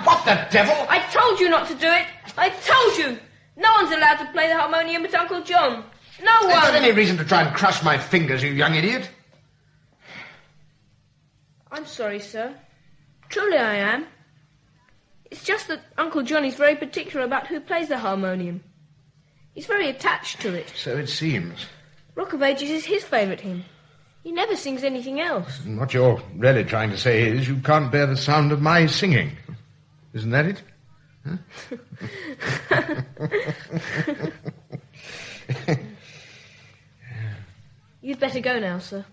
what the devil? I told you not to do it. I told you. No one's allowed to play the harmonium but Uncle John. No one. Is there any reason to try and crush my fingers, you young idiot? I'm sorry, sir. Truly I am. It's just that Uncle John is very particular about who plays the harmonium. He's very attached to it. So it seems. Rock of Ages is his favourite hymn. He never sings anything else. And what you're really trying to say is you can't bear the sound of my singing. Isn't that it? Huh? You'd better go now, sir.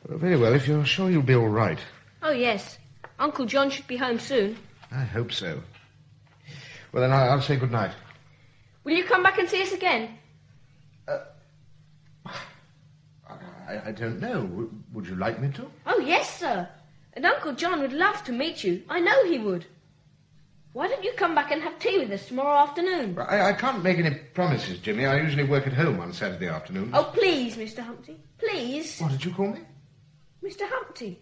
Well, very well, if you're sure you'll be all right. Oh, yes. Uncle John should be home soon. I hope so. Well, then I'll say good night. Will you come back and see us again? I don't know. Would you like me to? Oh, yes, sir. And Uncle John would love to meet you. I know he would. Why don't you come back and have tea with us tomorrow afternoon? I can't make any promises, Jimmy. I usually work at home on Saturday afternoons. Oh, please, Mr. Humpty. Please. What did you call me? Mr. Humpty.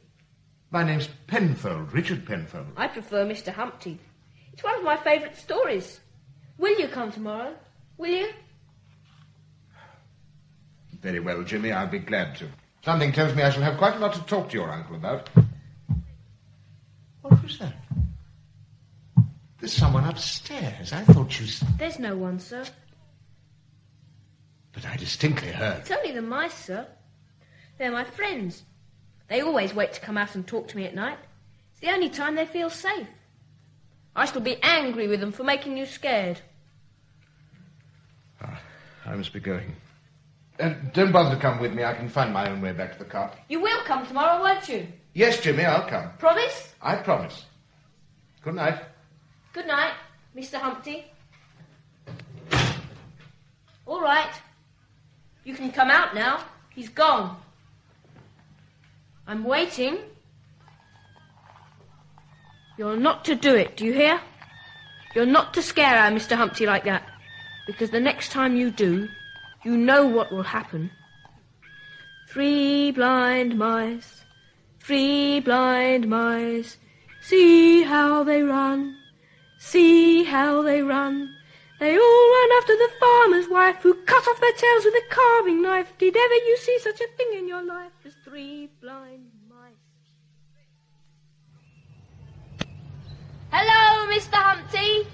My name's Penfold, Richard Penfold. I prefer Mr. Humpty. It's one of my favourite stories. Will you come tomorrow? Will you? Very well, Jimmy. I'll be glad to. Something tells me I shall have quite a lot to talk to your uncle about. What was that? There's someone upstairs. I thought you... There's no one, sir. But I distinctly heard. It's only the mice, sir. They're my friends. They always wait to come out and talk to me at night. It's the only time they feel safe. I shall be angry with them for making you scared. I must be going. Don't bother to come with me. I can find my own way back to the car. You will come tomorrow, won't you? Yes, Jimmy, I'll come. Promise? I promise. Good night. Good night, Mr. Humpty. All right. You can come out now. He's gone. I'm waiting. You're not to do it, do you hear? You're not to scare our Mr. Humpty like that. Because the next time you do, you know what will happen. 3 blind mice, 3 blind mice, see how they run, see how they run. They all run after the farmer's wife, who cut off their tails with a carving knife. Did ever you see such a thing in your life as 3 blind mice? Hello, Mr. Humpty.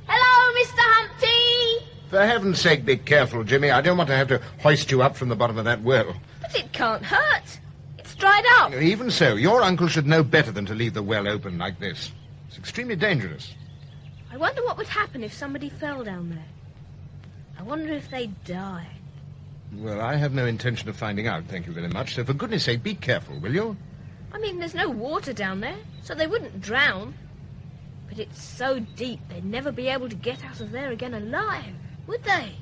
Hello, Mr. Humpty. For heaven's sake, be careful, Jimmy. I don't want to have to hoist you up from the bottom of that well. But it can't hurt. It's dried up. Even so, your uncle should know better than to leave the well open like this. It's extremely dangerous. I wonder what would happen if somebody fell down there. I wonder if they'd die. Well, I have no intention of finding out, thank you very much. So for goodness sake, be careful, will you? I mean, there's no water down there, so they wouldn't drown. But it's so deep they'd never be able to get out of there again alive, would they?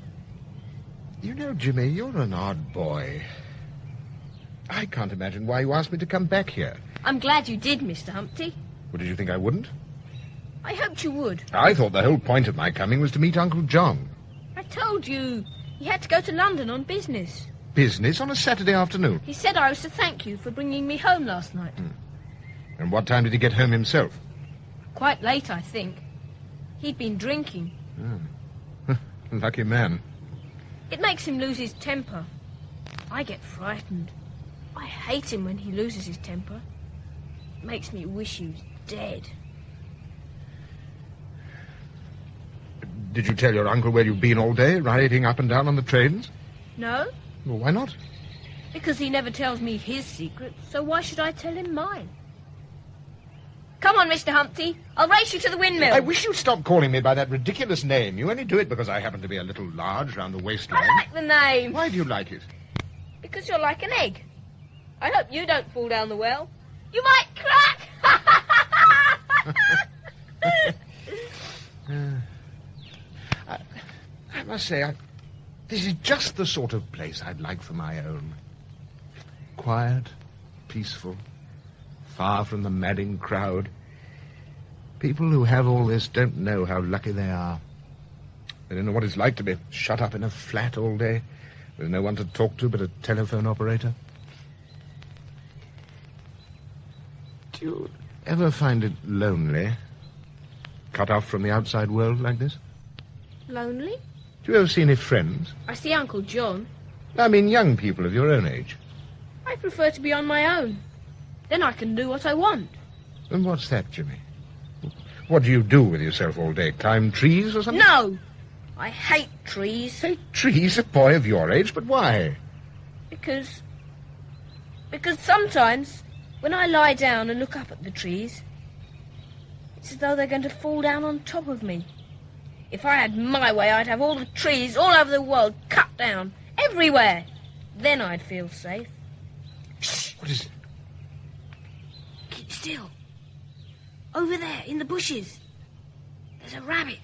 You know, Jimmy, you're an odd boy. I can't imagine why you asked me to come back here. I'm glad you did, Mr. Humpty. What, did you think I wouldn't? I hoped you would. I thought the whole point of my coming was to meet Uncle John. I told you. He had to go to London on business. Business on a Saturday afternoon? He said I was to thank you for bringing me home last night. And what time did he get home himself? Quite late, I think. He'd been drinking. Lucky man. It makes him lose his temper. I get frightened. I hate him when he loses his temper. It makes me wish he was dead. Did you tell your uncle where you've been all day, riding up and down on the trains? No. Well, why not? Because he never tells me his secrets, so why should I tell him mine? Come on, Mr. Humpty. I'll race you to the windmill. I wish you'd stop calling me by that ridiculous name. You only do it because I happen to be a little large round the waistline. I like the name. Why do you like it? Because you're like an egg. I hope you don't fall down the well. You might crack! I must say, this is just the sort of place I'd like for my own. Quiet, peaceful, far from the madding crowd. People who have all this don't know how lucky they are. They don't know what it's like to be shut up in a flat all day with no one to talk to but a telephone operator. Do you ever find it lonely, cut off from the outside world like this? Lonely? Do you ever see any friends? I see Uncle John. I mean young people of your own age. I prefer to be on my own. Then I can do what I want. And what's that, Jimmy? What do you do with yourself all day? Climb trees or something? No! I hate trees. Hate trees? A boy of your age? But why? Because sometimes, when I lie down and look up at the trees, it's as though they're going to fall down on top of me. If I had my way, I'd have all the trees all over the world cut down, everywhere. Then I'd feel safe. Shh! What is it? Keep still. Over there, in the bushes. There's a rabbit.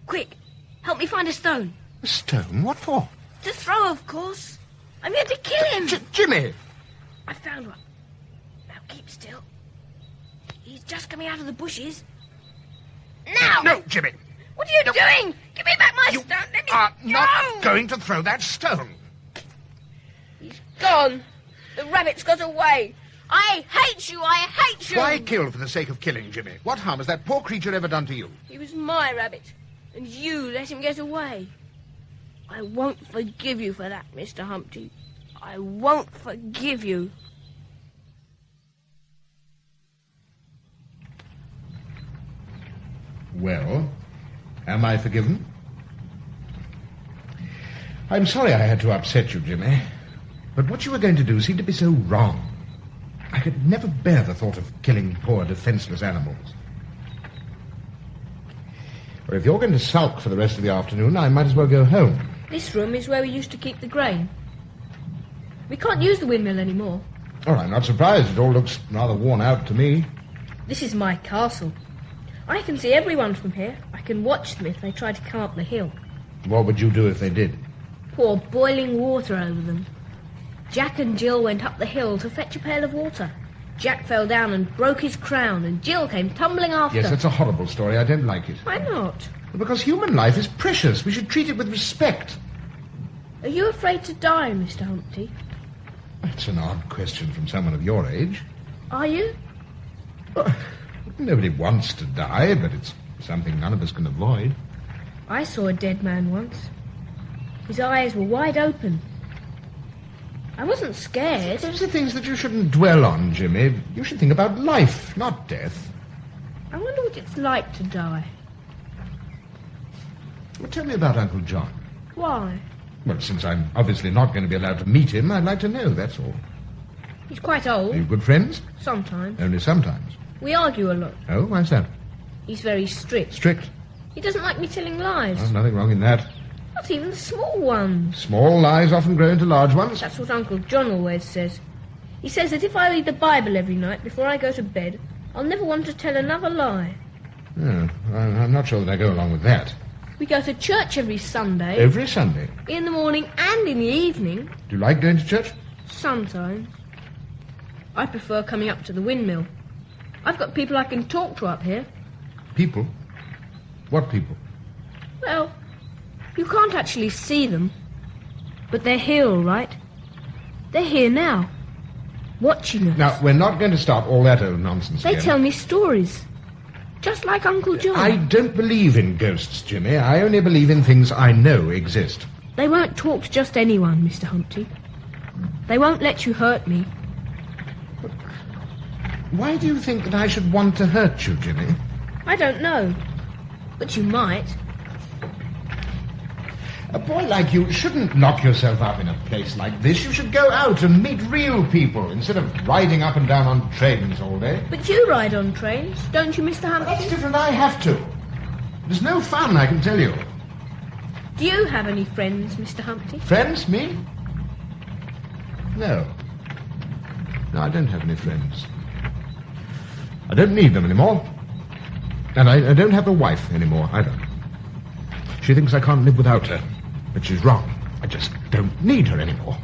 Quick, help me find a stone. A stone? What for? To throw, of course. I'm here to kill him. Jimmy! I found one. Now keep still. He's just coming out of the bushes. Now! No, Jimmy! What are you doing? Give me back my stone. Let me are go. Not going to throw that stone. He's gone. The rabbit's got away. I hate you. I hate you. Why kill for the sake of killing, Jimmy? What harm has that poor creature ever done to you? He was my rabbit, and you let him get away. I won't forgive you for that, Mr. Humpty. I won't forgive you. Well, am I forgiven? I'm sorry I had to upset you, Jimmy. But what you were going to do seemed to be so wrong. I could never bear the thought of killing poor, defenseless animals. Well, if you're going to sulk for the rest of the afternoon, I might as well go home. This room is where we used to keep the grain. We can't use the windmill anymore. Oh, I'm not surprised. It all looks rather worn out to me. This is my castle. I can see everyone from here. I can watch them if they try to come up the hill. What would you do if they did? Pour boiling water over them. Jack and Jill went up the hill to fetch a pail of water. Jack fell down and broke his crown, and Jill came tumbling after. Yes, that's a horrible story. I don't like it. Why not? Because human life is precious. We should treat it with respect. Are you afraid to die, Mr. Humpty? That's an odd question from someone of your age. Are you? Well, nobody wants to die, but it's something none of us can avoid. I saw a dead man once. His eyes were wide open. I wasn't scared. Those are things that you shouldn't dwell on, Jimmy. You should think about life, not death. I wonder what it's like to die. Well, tell me about Uncle John. Why? Well, since I'm obviously not going to be allowed to meet him, I'd like to know, that's all. He's quite old. Are you good friends? Sometimes. Only sometimes. We argue a lot. Oh, why's that? He's very strict. Strict? He doesn't like me telling lies. Well, nothing wrong in that. Not even the small ones. Small lies often grow into large ones. That's what Uncle John always says. He says that if I read the Bible every night before I go to bed, I'll never want to tell another lie. Oh, I'm not sure that I go along with that. We go to church every Sunday. Every Sunday? In the morning and in the evening. Do you like going to church? Sometimes. I prefer coming up to the windmill. I've got people I can talk to up here. People? What people? Well, you can't actually see them. But they're here, all right. They're here now. Watching us. Now, we're not going to start all that old nonsense They again. tell me stories. Just like Uncle John. I don't believe in ghosts, Jimmy. I only believe in things I know exist. They won't talk to just anyone, Mr. Humpty. They won't let you hurt me. Why do you think that I should want to hurt you, Jimmy? I don't know. But you might. A boy like you shouldn't lock yourself up in a place like this. You should go out and meet real people instead of riding up and down on trains all day. But you ride on trains, don't you, Mr. Humpty? That's different. I have to. There's no fun, I can tell you. Do you have any friends, Mr. Humpty? Friends? Me? No. No, I don't have any friends. I don't need them anymore. And I don't have a wife anymore, either. She thinks I can't live without her. But she's wrong. I just don't need her anymore.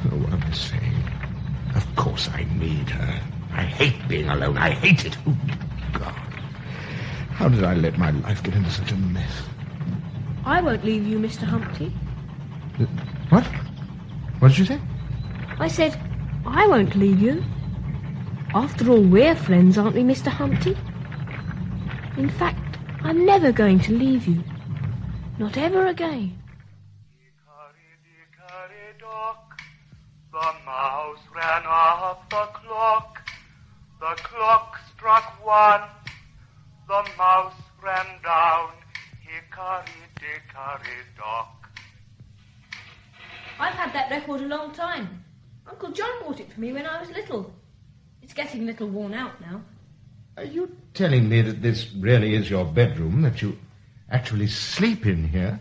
Oh, what am I saying? Of course I need her. I hate being alone. I hate it. Oh, God. How did I let my life get into such a mess? I won't leave you, Mr. Humpty. What? What did you say? I said, I won't leave you. After all, we're friends, aren't we, Mr. Humpty? In fact, I'm never going to leave you. Not ever again. The mouse ran up the clock. The clock struck 1. The mouse ran down. Hickory-dickory-dock. I've had that record a long time. Uncle John bought it for me when I was little. It's getting a little worn out now. Are you telling me that this really is your bedroom, that you actually sleep in here?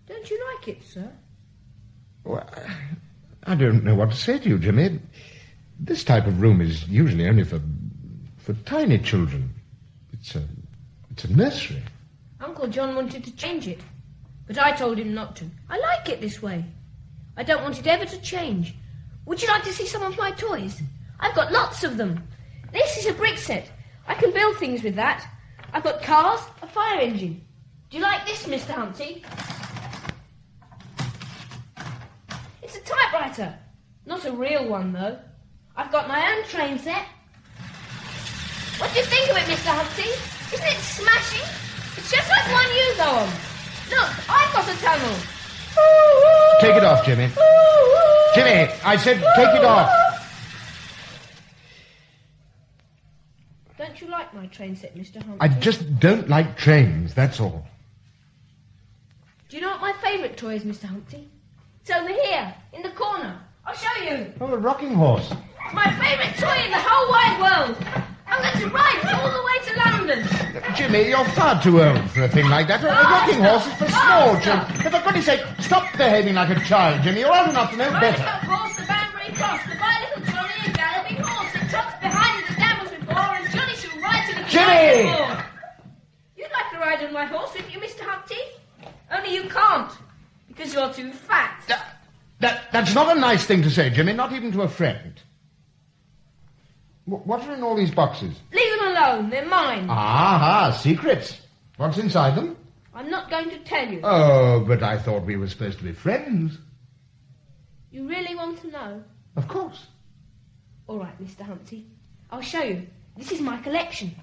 Don't you like it, sir? Well, I don't know what to say to you, Jimmy. This type of room is usually only for tiny children. It's a nursery. Uncle John wanted to change it, but I told him not to. I like it this way. I don't want it ever to change. Would you like to see some of my toys? I've got lots of them. This is a brick set. I can build things with that. I've got cars, a fire engine. Do you like this, Mr. Humpty? It's a typewriter. Not a real one, though. I've got my own train set. What do you think of it, Mr. Humpty? Isn't it smashing? It's just like one you go on. Look, I've got a tunnel. Take it off, Jimmy. Jimmy, I said take it off. Don't you like my train set, Mr. Humpty? I just don't like trains, that's all. Do you know what my favourite toy is, Mr. Humpty? It's over here, in the corner. I'll show you. Oh, a rocking horse. It's my favourite toy in the whole wide world. I'm going to ride it all the way to London. Jimmy, you're far too old for a thing like that. A rocking horse is for small children. For goodness sake, stop behaving like a child, Jimmy. You're old enough to know better. Ride the horse, the Banbury Cross, the bicycle trolley, a galloping horse that trots behind the stables before, and Johnny shall ride to the Jimmy! before. You'd like to ride on my horse, wouldn't you, Mr. Humpty? Only you can't, because you're too fat. That's not a nice thing to say, Jimmy, not even to a friend. What are in all these boxes? Leave them alone, they're mine. Aha, secrets. What's inside them? I'm not going to tell you. Oh, but I thought we were supposed to be friends. You really want to know? Of course. All right, Mr. Humpty. I'll show you. This is my collection.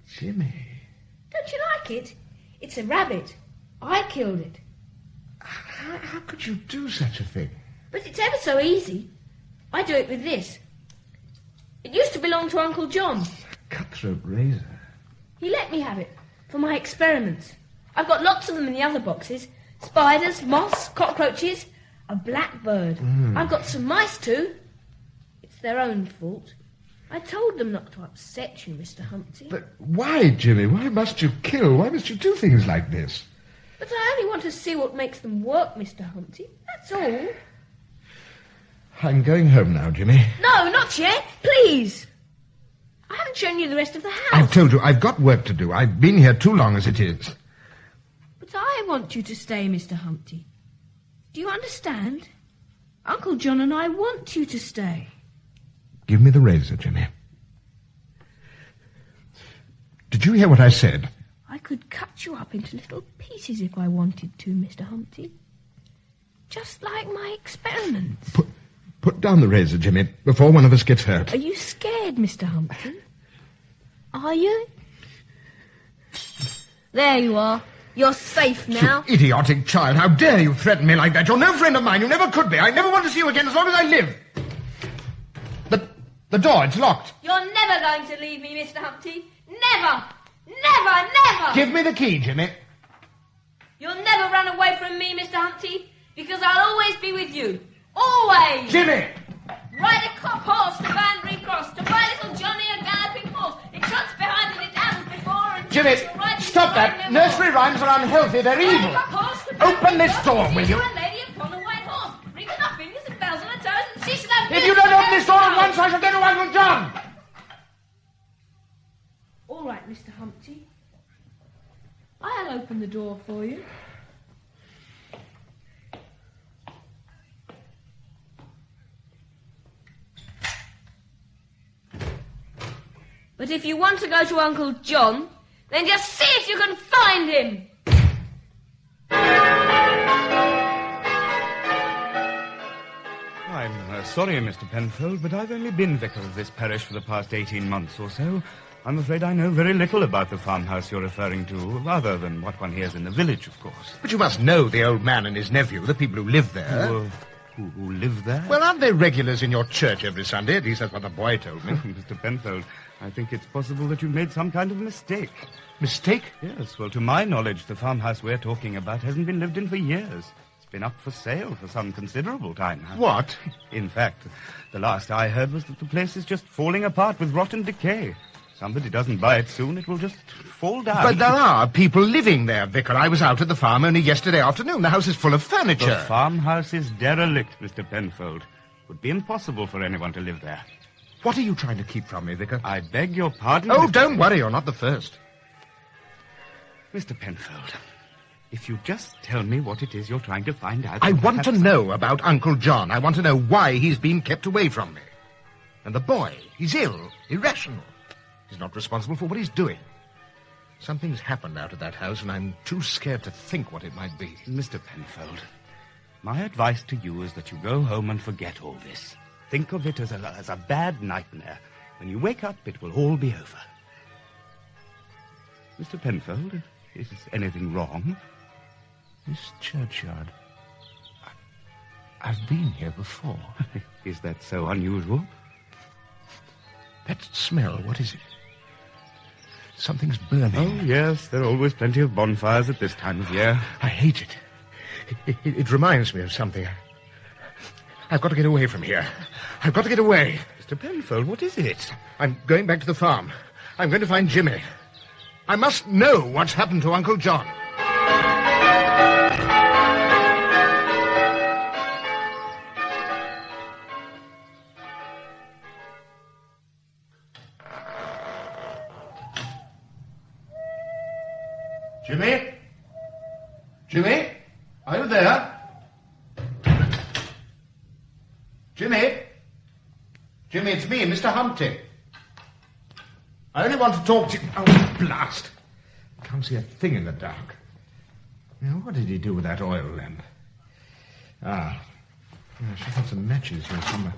Jimmy. Don't you like it? It's a rabbit. I killed it. How could you do such a thing? But it's ever so easy. I do it with this. It used to belong to Uncle John. Cutthroat razor. He let me have it for my experiments. I've got lots of them in the other boxes. Spiders, moths, cockroaches, a blackbird. I've got some mice too. It's their own fault. I told them not to upset you, Mr. Humpty. But why, Jimmy? Why must you kill? Why must you do things like this? But I only want to see what makes them work, Mr. Humpty. That's all. I'm going home now, Jimmy. No, not yet. Please. I haven't shown you the rest of the house. I've told you, I've got work to do. I've been here too long as it is. But I want you to stay, Mr. Humpty. Do you understand? Uncle John and I want you to stay. Give me the razor, Jimmy. Did you hear what I said? I could cut you up into little pieces if I wanted to, Mr. Humpty. Just like my experiments. Put down the razor, Jimmy, before one of us gets hurt. Are you scared, Mr. Humpty? Are you? There you are. You're safe now. You idiotic child, how dare you threaten me like that? You're no friend of mine. You never could be. I never want to see you again as long as I live. The door, it's locked. You're never going to leave me, Mr. Humpty. Never! Never, never! Give me the key, Jimmy. You'll never run away from me, Mr. Humpty, because I'll always be with you. Always! Jimmy! Ride a cop horse to Banbury Cross, to buy little Johnny a galloping horse. It trots behind and it hasn't before. And Jimmy, stop that. Nursery rhymes are unhealthy. They're evil. Open this door, will you? A lady upon a white horse, ringing up fingers and bells on her toes, and she should have... If you don't open this door at once, I shall go to Uncle John. All right, Mr. Humpty. I'll open the door for you. But if you want to go to Uncle John, then just see if you can find him. I'm sorry, Mr. Penfold, but I've only been vicar of this parish for the past 18 months or so. I'm afraid I know very little about the farmhouse you're referring to, other than what one hears in the village, of course. But you must know the old man and his nephew, the people who live there. Who live there? Well, aren't they regulars in your church every Sunday? At least that's what the boy told me. Mr. Penfold, I think it's possible that you've made some kind of mistake. Mistake? Yes, well, to my knowledge, the farmhouse we're talking about hasn't been lived in for years. It's been up for sale for some considerable time now. What? In fact, the last I heard was that the place is just falling apart with rotten decay. Somebody doesn't buy it soon, it will just fall down. But there are people living there, Vicar. I was out at the farm only yesterday afternoon. The house is full of furniture. The farmhouse is derelict, Mr. Penfold. It would be impossible for anyone to live there. What are you trying to keep from me, Vicar? I beg your pardon? Oh, don't worry, you're not the first. Mr. Penfold, if you just tell me what it is you're trying to find out... I want to know about Uncle John. I want to know why he's been kept away from me. And the boy, he's ill, irrational. He's not responsible for what he's doing. Something's happened out of that house, and I'm too scared to think what it might be. Mr. Penfold, my advice to you is that you go home and forget all this. Think of it as a bad nightmare. When you wake up, it will all be over. Mr. Penfold, is anything wrong? This churchyard. I've been here before. Is that so unusual? That smell, what is it? Something's burning. Oh, yes, there are always plenty of bonfires at this time of year. I hate it. It reminds me of something. I've got to get away from here. I've got to get away. Mr. Penfold, what is it? I'm going back to the farm. I'm going to find Jimmy. I must know what's happened to Uncle John. Jimmy? Jimmy? Are you there? Jimmy? Jimmy, it's me, Mr. Humpty. I only want to talk to you... Oh, blast. I can't see a thing in the dark. Now, what did he do with that oil lamp? I should have some matches here somewhere.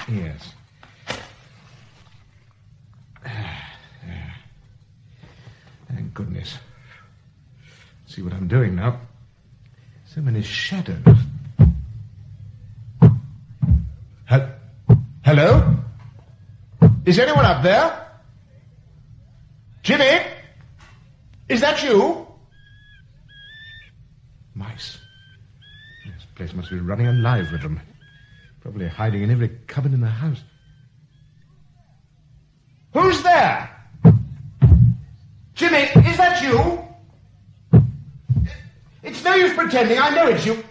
Yes. Thank goodness. See what I'm doing now. So many shadows. Hello? Is anyone up there? Jimmy? Is that you? Mice. This place must be running alive with them. Probably hiding in every cupboard in the house. Who's there? Jimmy, is that you? It's no use pretending. I know it's you.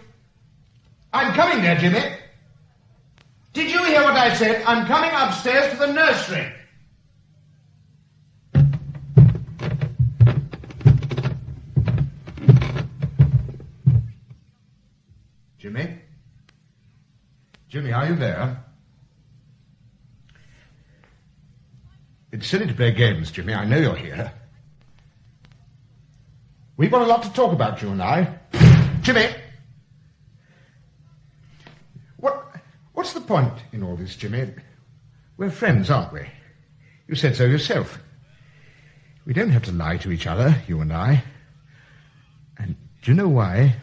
I'm coming there, Jimmy. Did you hear what I said? I'm coming upstairs to the nursery. Jimmy? Jimmy, are you there? It's silly to play games, Jimmy. I know you're here. We've got a lot to talk about, you and I. Jimmy! What's the point in all this, Jimmy? We're friends, aren't we? You said so yourself. We don't have to lie to each other, you and I. And do you know why?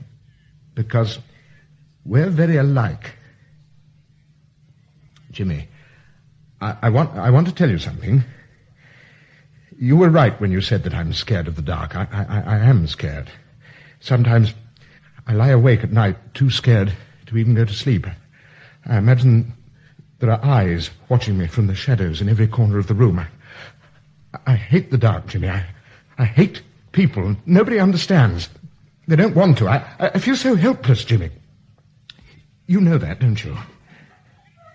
Because we're very alike. Jimmy, I want to tell you something. You were right when you said that I'm scared of the dark. I am scared. Sometimes I lie awake at night too scared to even go to sleep. I imagine there are eyes watching me from the shadows in every corner of the room. I hate the dark, Jimmy. I hate people. Nobody understands. They don't want to. I feel so helpless, Jimmy. You know that, don't you?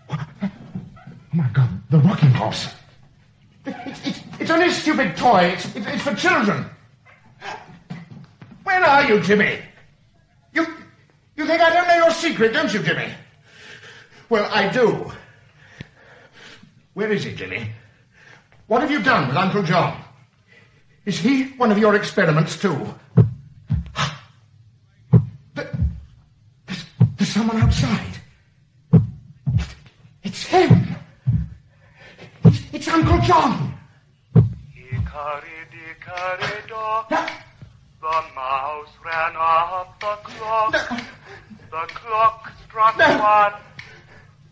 Oh, my God, the rocking horse. It's only a stupid toy. It's for children. Where are you, Jimmy? You think I don't know your secret, don't you, Jimmy? Well, I do. Where is he, Jimmy? What have you done with Uncle John? Is he one of your experiments, too? There's someone outside. It's him. It's Uncle John. The mouse ran up the clock. The clock struck one.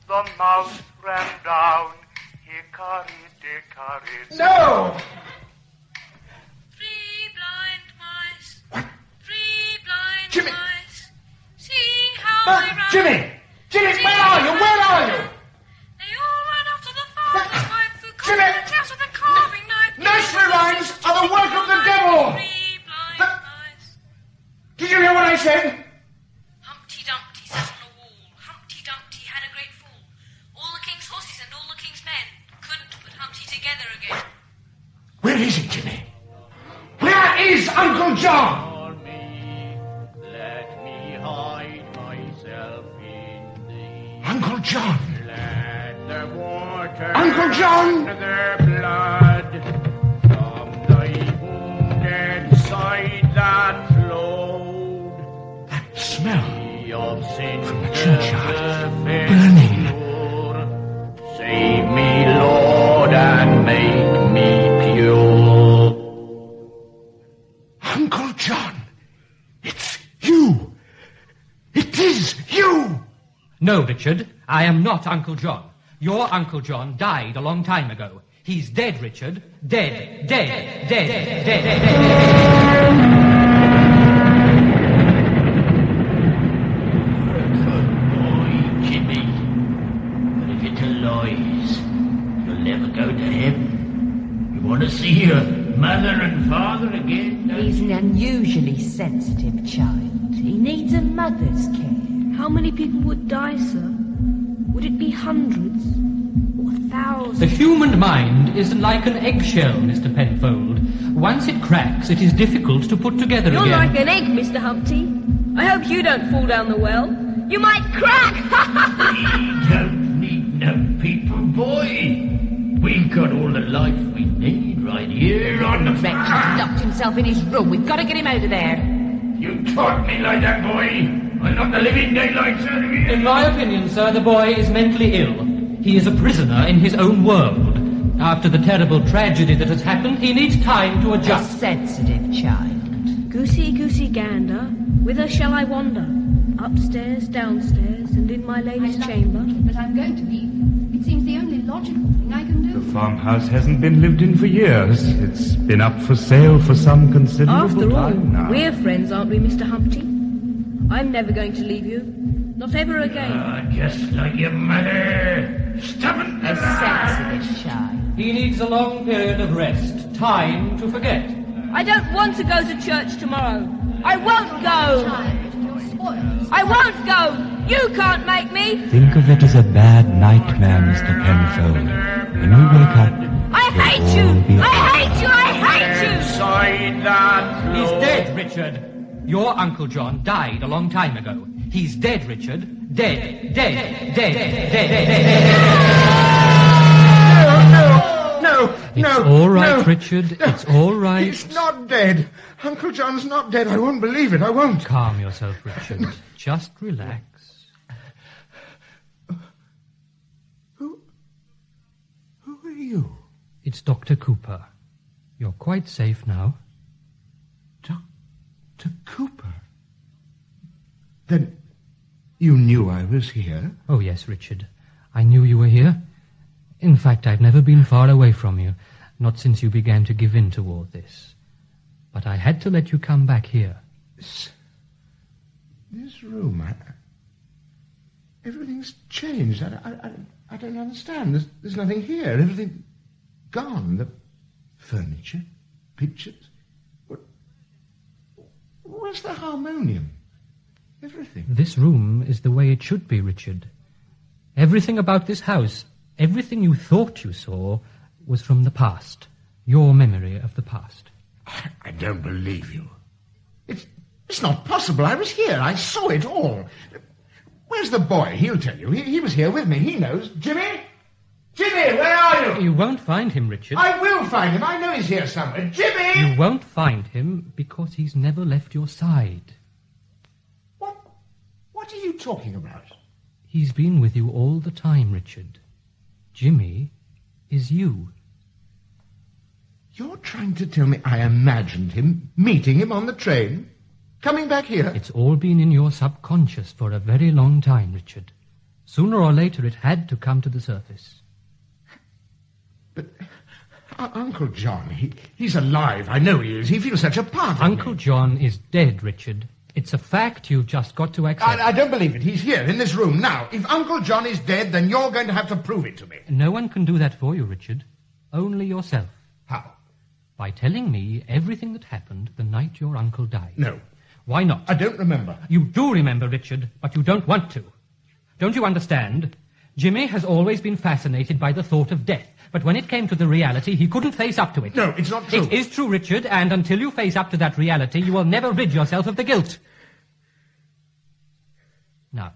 The mouse ran down. Hickory-dickory. No! Three blind mice. What? Three blind Jimmy. mice. See how they run. Jimmy, where are you? Where are you? They all ran after the father's wife who cut Jimmy. the house with a carving knife. Nursery rhymes are the work of the devil. Three blind mice. Did you hear what I said? Humpty Dumpty sat on a wall. Humpty Dumpty had a great fall. All the king's horses and all the king's men couldn't put Humpty together again. Where is he, Jimmy? Where is Uncle John? Let me hide myself in thee. Uncle John. Let the water Uncle John. their blood from thy wounded side that flowed. That smell of sin from the churchyard. burning. Save me, Lord, and make me pure. Uncle John, it's you. It is you. No, Richard, I am not Uncle John. Your Uncle John died a long time ago. He's dead, Richard. Dead, dead, dead, dead, dead. Never go to heaven. You want to see your mother and father again? He's an unusually sensitive child. He needs a mother's care. How many people would die, sir? Would it be hundreds or thousands? The human mind is like an eggshell, Mr. Penfold. Once it cracks, it is difficult to put together You're again. like an egg, Mr. Humpty. I hope you don't fall down the well. You might crack! We don't need no people, boy. We've got all the life we need right here on the Wretch has locked himself in his room. We've got to get him out of there. You taught me like that, boy. I'm not the living daylights out of here. In my opinion, sir, the boy is mentally ill. He is a prisoner in his own world. After the terrible tragedy that has happened, he needs time to adjust. A sensitive child. Goosey, goosey gander, whither shall I wander? Upstairs, downstairs, and in my lady's chamber. But I'm going to leave. It seems the only logical thing I can do. The farmhouse hasn't been lived in for years. It's been up for sale for some considerable After all, time now. we're friends, aren't we, Mr. Humpty? I'm never going to leave you. Not ever again. Just like your mother. Stubborn. A sensitive child. He needs a long period of rest, time to forget. I don't want to go to church tomorrow. I won't go. I won't go. You can't make me. Think of it as a bad nightmare, Mr. Penfold. When you wake up, I hate you. I hate you. I hate you. He's dead, Richard. Your Uncle John died a long time ago. He's dead, Richard. Dead, dead, dead, dead, dead. No. It's all right, Richard. It's all right. He's not dead. Uncle John's not dead. I won't believe it. I won't. Calm yourself, Richard. Just relax. Who are you? It's Dr. Cooper. You're quite safe now. Dr. Cooper? Then you knew I was here? Oh, yes, Richard. I knew you were here. In fact, I've never been far away from you, not since you began to give in to all this. But I had to let you come back here. This room, everything's changed. I don't understand. There's nothing here. Everything gone. The furniture, pictures. Where's the harmonium? Everything. This room is the way it should be, Richard. Everything about this house, everything you thought you saw, was from the past. Your memory of the past. I don't believe you. It's not possible. I was here. I saw it all. Where's the boy? He'll tell you. He was here with me. He knows. Jimmy? Jimmy, where are you? You won't find him, Richard. I will find him. I know he's here somewhere. Jimmy! You won't find him because he's never left your side. What are you talking about? He's been with you all the time, Richard. Jimmy is you. You're trying to tell me I imagined him, meeting him on the train, coming back here? It's all been in your subconscious for a very long time, Richard. Sooner or later it had to come to the surface. But Uncle John, he's alive. I know he is. He feels such a part of Uncle me. John is dead, Richard. It's a fact you've just got to accept. I don't believe it. He's here, in this room, now. If Uncle John is dead, then you're going to have to prove it to me. No one can do that for you, Richard. Only yourself. How? By telling me everything that happened the night your uncle died. No. Why not? I don't remember. You do remember, Richard, but you don't want to. Don't you understand? Jimmy has always been fascinated by the thought of death, but when it came to the reality, he couldn't face up to it. No, it's not true. It is true, Richard, and until you face up to that reality, you will never rid yourself of the guilt. Now,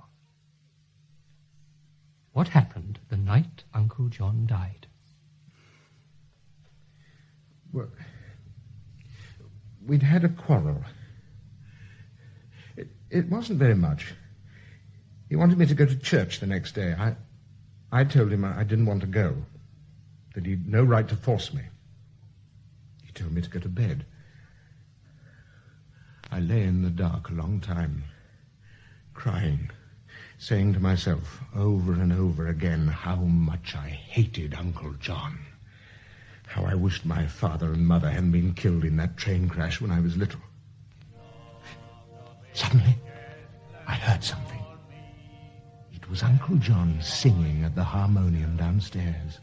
what happened the night Uncle John died? Well, we'd had a quarrel. It wasn't very much. He wanted me to go to church the next day. I told him I didn't want to go, that he'd no right to force me. He told me to go to bed. I lay in the dark a long time, crying, saying to myself over and over again how much I hated Uncle John, how I wished my father and mother hadn't been killed in that train crash when I was little. Suddenly, I heard something. It was Uncle John singing at the harmonium downstairs.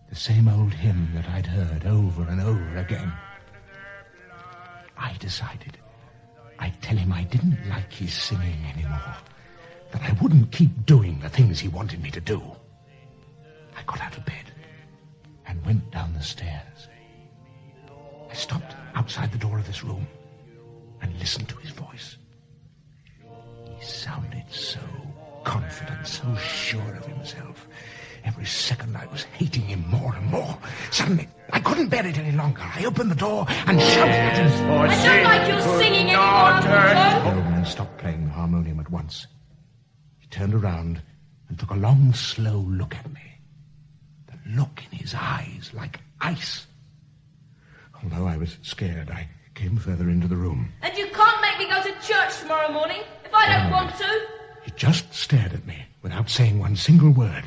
The same old hymn that I'd heard over and over again. I decided I'd tell him I didn't like his singing anymore, that I wouldn't keep doing the things he wanted me to do. I got out of bed and went down the stairs. I stopped outside the door of this room and listened to his voice. He sounded so confident, so sure of himself. Every second I was hating him more and more. Suddenly, I couldn't bear it any longer. I opened the door and shouted at him. I don't like your singing anymore, Uncle John. The old man stopped playing the harmonium at once. He turned around and took a long, slow look at me. The look in his eyes like ice. Although I was scared, I came further into the room. And you can't make me go to church tomorrow morning if I don't want to. He just stared at me without saying one single word.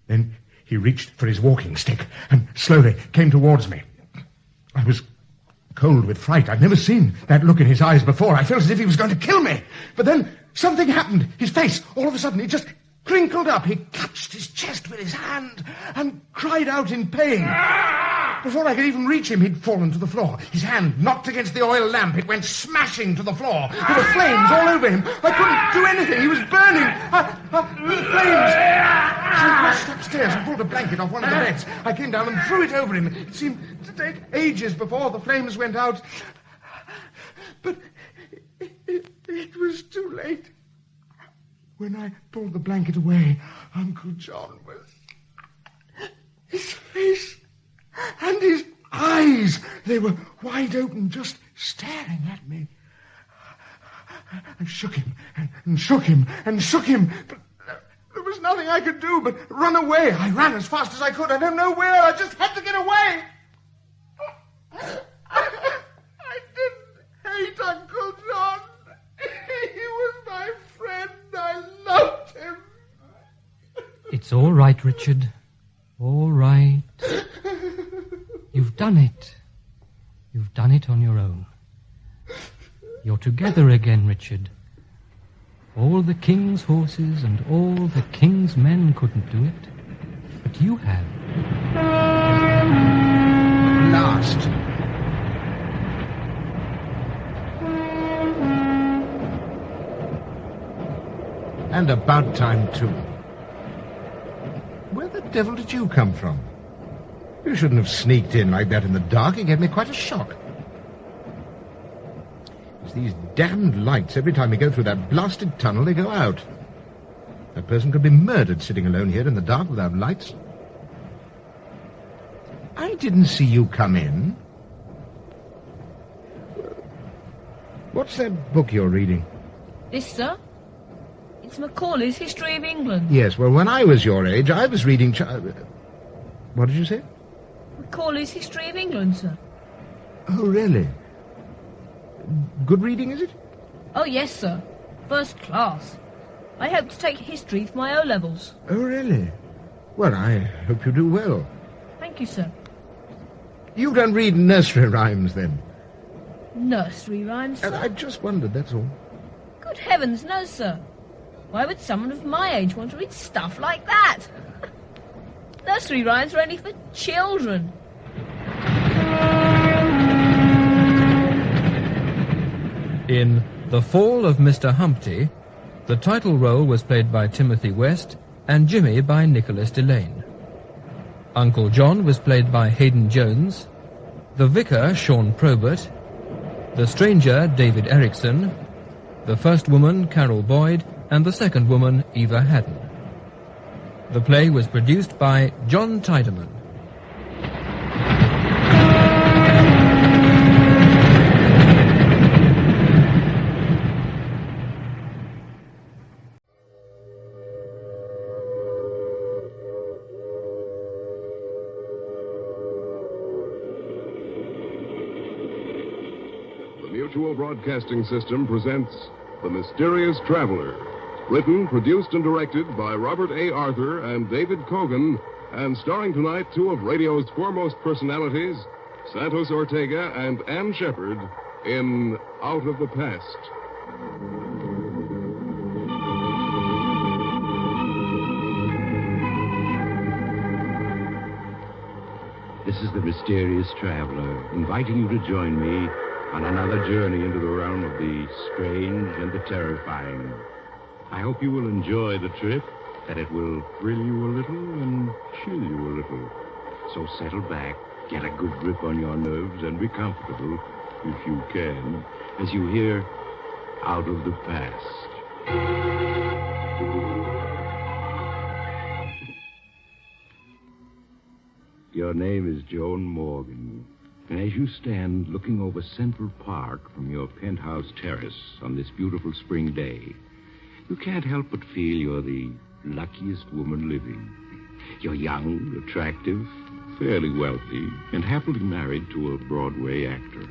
Then he reached for his walking stick and slowly came towards me. I was cold with fright. I'd never seen that look in his eyes before. I felt as if he was going to kill me. But then something happened. His face, all of a sudden, it just crinkled up. He clutched his chest with his hand and cried out in pain. Before I could even reach him, he'd fallen to the floor. His hand knocked against the oil lamp. It went smashing to the floor. There were flames all over him. I couldn't do anything. He was burning. The flames. I rushed upstairs and pulled a blanket off one of the beds. I came down and threw it over him. It seemed to take ages before the flames went out. But it was too late. When I pulled the blanket away, Uncle John was... His face and his eyes, they were wide open, just staring at me. I shook him and shook him and shook him, but there was nothing I could do but run away. I ran as fast as I could. I don't know where. I just had to get away. I didn't hate Uncle John. He was my friend. I loved him. It's all right, Richard. All right. You've done it. You've done it on your own. You're together again, Richard. All the king's horses and all the king's men couldn't do it, but you have. Last. And about time, too. Where the devil did you come from? You shouldn't have sneaked in like that in the dark. It gave me quite a shock. It's these damned lights. Every time we go through that blasted tunnel, they go out. That person could be murdered sitting alone here in the dark without lights. I didn't see you come in. What's that book you're reading? This, sir? It's Macaulay's History of England. Yes, well, when I was your age, I was reading... What did you say? Macaulay's History of England, sir. Oh, really? Good reading, is it? Oh, yes, sir. First class. I hope to take history for my O-levels. Oh, really? Well, I hope you do well. Thank you, sir. You don't read nursery rhymes, then? Nursery rhymes, sir? I just wondered, that's all. Good heavens, no, sir. Why would someone of my age want to read stuff like that? Nursery rhymes are only for children. In The Fall of Mr. Humpty, the title role was played by Timothy West and Jimmy by Nicholas Delane. Uncle John was played by Hayden Jones, the Vicar, Sean Probert, the Stranger, David Erickson, the first woman, Carol Boyd, and the second woman, Eva Haddon. The play was produced by John Tiedemann. The Mutual Broadcasting System presents The Mysterious Traveler. Written, produced, and directed by Robert A. Arthur and David Cogan, and starring tonight two of radio's foremost personalities, Santos Ortega and Ann Shepard, in Out of the Past. This is the Mysterious Traveler, inviting you to join me on another journey into the realm of the strange and the terrifying. I hope you will enjoy the trip, that it will thrill you a little and chill you a little. So settle back, get a good grip on your nerves, and be comfortable, if you can, as you hear Out of the Past. Your name is Joan Morgan, and as you stand looking over Central Park from your penthouse terrace on this beautiful spring day, you can't help but feel you're the luckiest woman living. You're young, attractive, fairly wealthy, and happily married to a Broadway actor.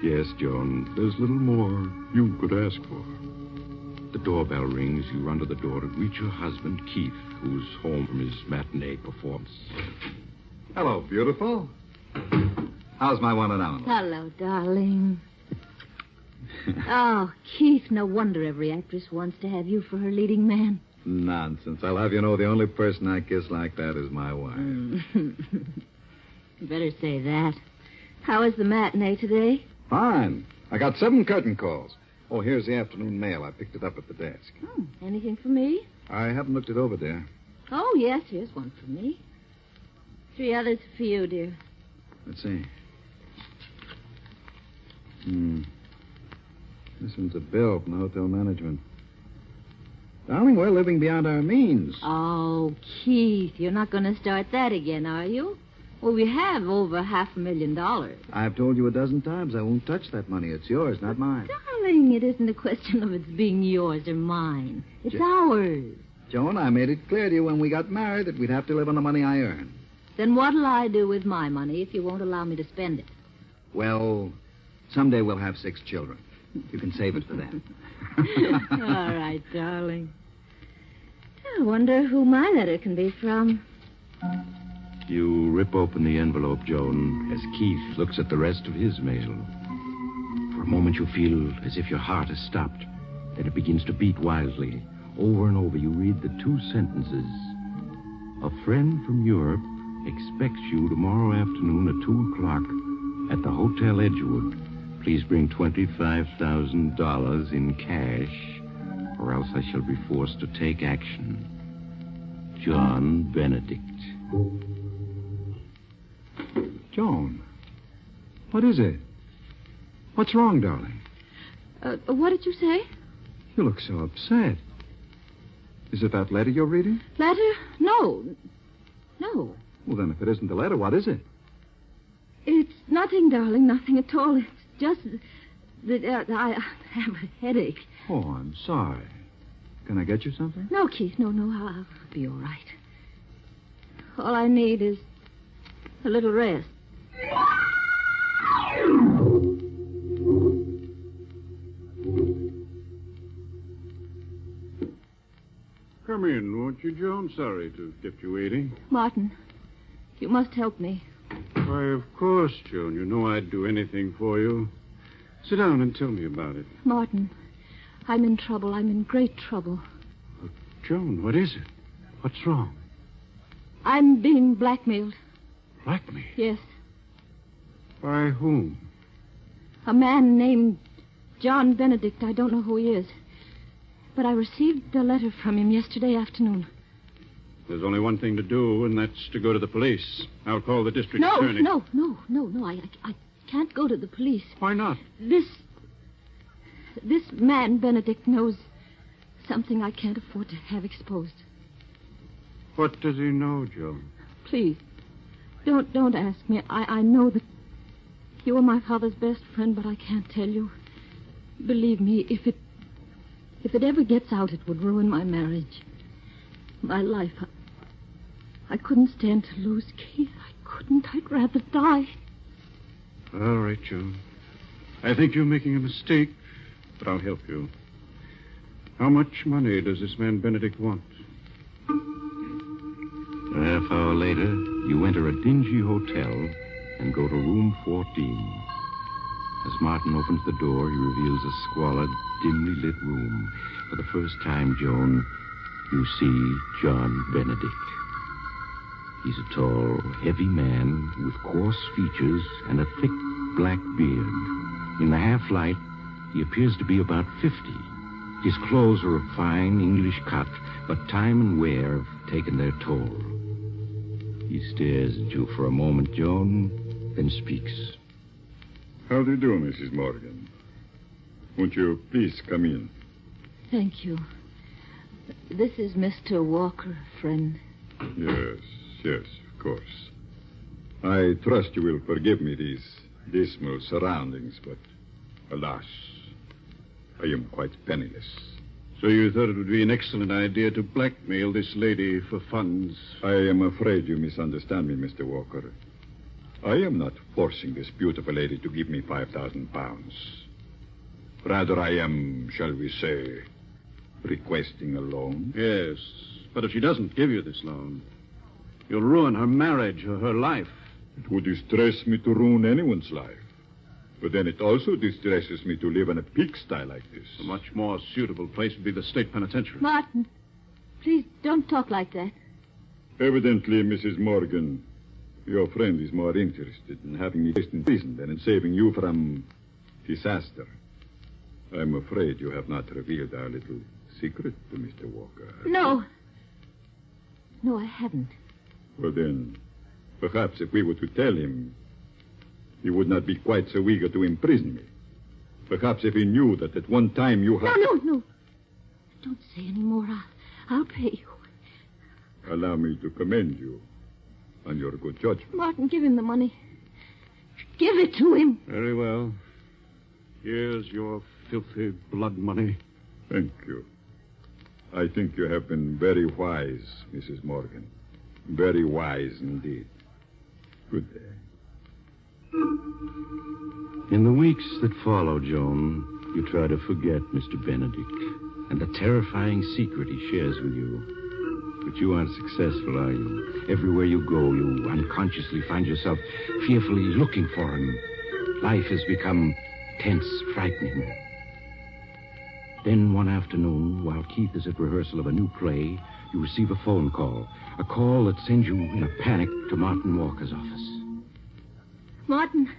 Yes, Joan, there's little more you could ask for. The doorbell rings. You run to the door to greet your husband, Keith, who's home from his matinee performance. Hello, beautiful. How's my one and only? Hello, darling. Oh, Keith, no wonder every actress wants to have you for her leading man. Nonsense. I'll have you know the only person I kiss like that is my wife. You better say that. How was the matinee today? Fine. I got 7 curtain calls. Oh, here's the afternoon mail. I picked it up at the desk. Anything for me? I haven't looked it over, dear. Oh, yes, here's one for me. 3 others for you, dear. Let's see. This one's a bill from the hotel management. Darling, we're living beyond our means. Oh, Keith, you're not going to start that again, are you? Well, we have over $500,000. I've told you a dozen times I won't touch that money. It's yours, not mine. Darling, it isn't a question of it's being yours or mine. It's ours. Joan, I made it clear to you when we got married that we'd have to live on the money I earn. Then what'll I do with my money if you won't allow me to spend it? Well, someday we'll have 6 children. You can save it for them. All right, darling. I wonder who my letter can be from. You rip open the envelope, Joan, as Keith looks at the rest of his mail. For a moment you feel as if your heart has stopped. Then it begins to beat wildly. Over and over you read the 2 sentences. A friend from Europe expects you tomorrow afternoon at 2 o'clock at the Hotel Edgewood. Please bring $25,000 in cash, or else I shall be forced to take action. John Benedict. Joan, what is it? What's wrong, darling? What did you say? You look so upset. Is it that letter you're reading? Letter? No. No. Well, then, if it isn't the letter, what is it? It's nothing, darling, nothing at all. It's just that I have a headache. Oh, I'm sorry. Can I get you something? No, Keith, no, I'll be all right. All I need is a little rest. Come in, won't you, Joan? Sorry to have kept you waiting. Martin, you must help me. Why, of course, Joan. You know I'd do anything for you. Sit down and tell me about it. Martin, I'm in trouble. I'm in great trouble. Joan, what is it? What's wrong? I'm being blackmailed. Blackmailed? Yes. By whom? A man named John Benedict. I don't know who he is. But I received a letter from him yesterday afternoon. There's only one thing to do, and that's to go to the police. I'll call the district attorney. No. I can't go to the police. Why not? This man, Benedict, knows something I can't afford to have exposed. What does he know, Joan? Please, don't ask me. I know that you are my father's best friend, but I can't tell you. Believe me, if it ever gets out, it would ruin my marriage. My life. I couldn't stand to lose Keith. I couldn't. I'd rather die. All right, Joan. I think you're making a mistake, but I'll help you. How much money does this man Benedict want? A half hour later, you enter a dingy hotel and go to room 14. As Martin opens the door, he reveals a squalid, dimly lit room. For the first time, Joan, you see John Benedict. He's a tall, heavy man with coarse features and a thick black beard. In the half-light, he appears to be about 50. His clothes are of fine English cut, but time and wear have taken their toll. He stares at you for a moment, Joan, then speaks. How do you do, Mrs. Morgan? Won't you please come in? Thank you. This is Mr. Walker, friend. Yes, of course. I trust you will forgive me these dismal surroundings, but alas, I am quite penniless. So you thought it would be an excellent idea to blackmail this lady for funds? I am afraid you misunderstand me, Mr. Walker. I am not forcing this beautiful lady to give me 5,000 pounds. Rather, I am, shall we say, requesting a loan. Yes, but if she doesn't give you this loan, you'll ruin her marriage or her life. It would distress me to ruin anyone's life. But then it also distresses me to live in a pigsty like this. A much more suitable place would be the state penitentiary. Martin, Please don't talk like that. Evidently, Mrs. Morgan, your friend is more interested in having me placed in prison than in saving you from disaster. I'm afraid you have not revealed our little secret to Mr. Walker. No. No, I haven't. Well, then, perhaps if we were to tell him, he would not be quite so eager to imprison me. Perhaps if he knew that at one time you had... No. Don't say any more. I'll pay you. Allow me to commend you on your good judgment. Martin, give him the money. Give it to him. Very well. Here's your filthy blood money. Thank you. I think you have been very wise, Mrs. Morgan. Very wise indeed. Good day. In the weeks that follow, Joan, you try to forget Mr. Benedict and the terrifying secret he shares with you. But you aren't successful, are you? Everywhere you go, you unconsciously find yourself fearfully looking for him. Life has become tense, frightening. Then one afternoon, while Keith is at rehearsal of a new play, you receive a phone call. A call that sends you in a panic to Martin Walker's office. Martin,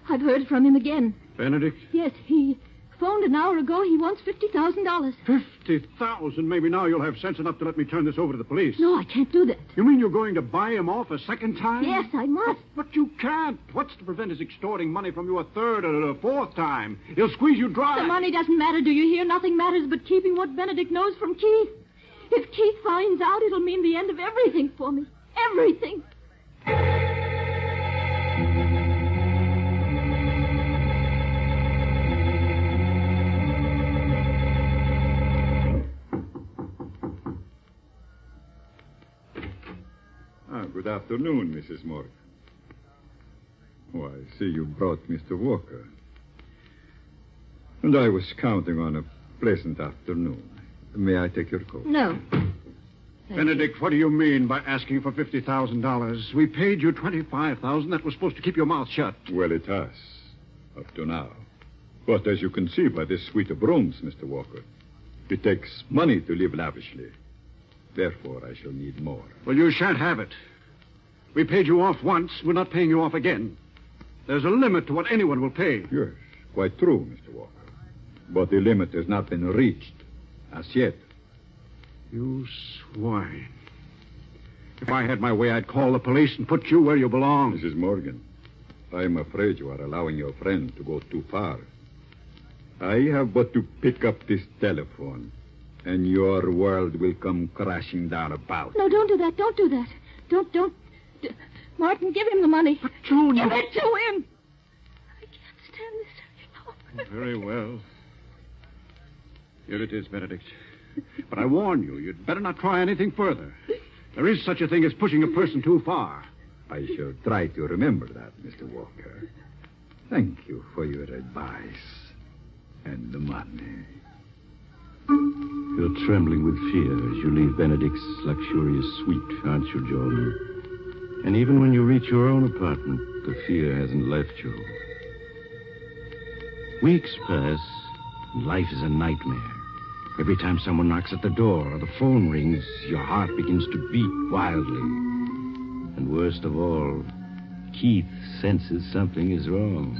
I've heard from him again. Benedict? Yes, he phoned an hour ago. He wants $50,000. $50,000? Maybe now you'll have sense enough to let me turn this over to the police. No, I can't do that. You mean you're going to buy him off a second time? Yes, I must. But you can't. What's to prevent his extorting money from you a third or a fourth time? He'll squeeze you dry. The money doesn't matter, do you hear? Nothing matters but keeping what Benedict knows from Keith. If Keith finds out, it'll mean the end of everything for me. Everything. Good afternoon, Mrs. Morgan. Oh, I see you brought Mr. Walker. And I was counting on a pleasant afternoon. May I take your coat? No. Benedict, what do you mean by asking for $50,000? We paid you $25,000. That was supposed to keep your mouth shut. Well, it has, up to now. But as you can see by this suite of rooms, Mr. Walker, it takes money to live lavishly. Therefore, I shall need more. Well, you shan't have it. We paid you off once. We're not paying you off again. There's a limit to what anyone will pay. Yes, quite true, Mr. Walker. But the limit has not been reached as yet. You swine. If I had my way, I'd call the police and put you where you belong. Mrs. Morgan, I'm afraid you are allowing your friend to go too far. I have but to pick up this telephone, and your world will come crashing down about. No, don't do that. Don't do that. Don't. Martin, give him the money. But Joan, give it to him. I can't stand this any longer. Very well. Here it is, Benedict. But I warn you, you'd better not try anything further. There is such a thing as pushing a person too far. I shall try to remember that, Mr. Walker. Thank you for your advice and the money. You're trembling with fear as you leave Benedict's luxurious suite, aren't you, Joan? And even when you reach your own apartment, the fear hasn't left you. Weeks pass, and life is a nightmare. Every time someone knocks at the door or the phone rings, your heart begins to beat wildly. And worst of all, Keith senses something is wrong.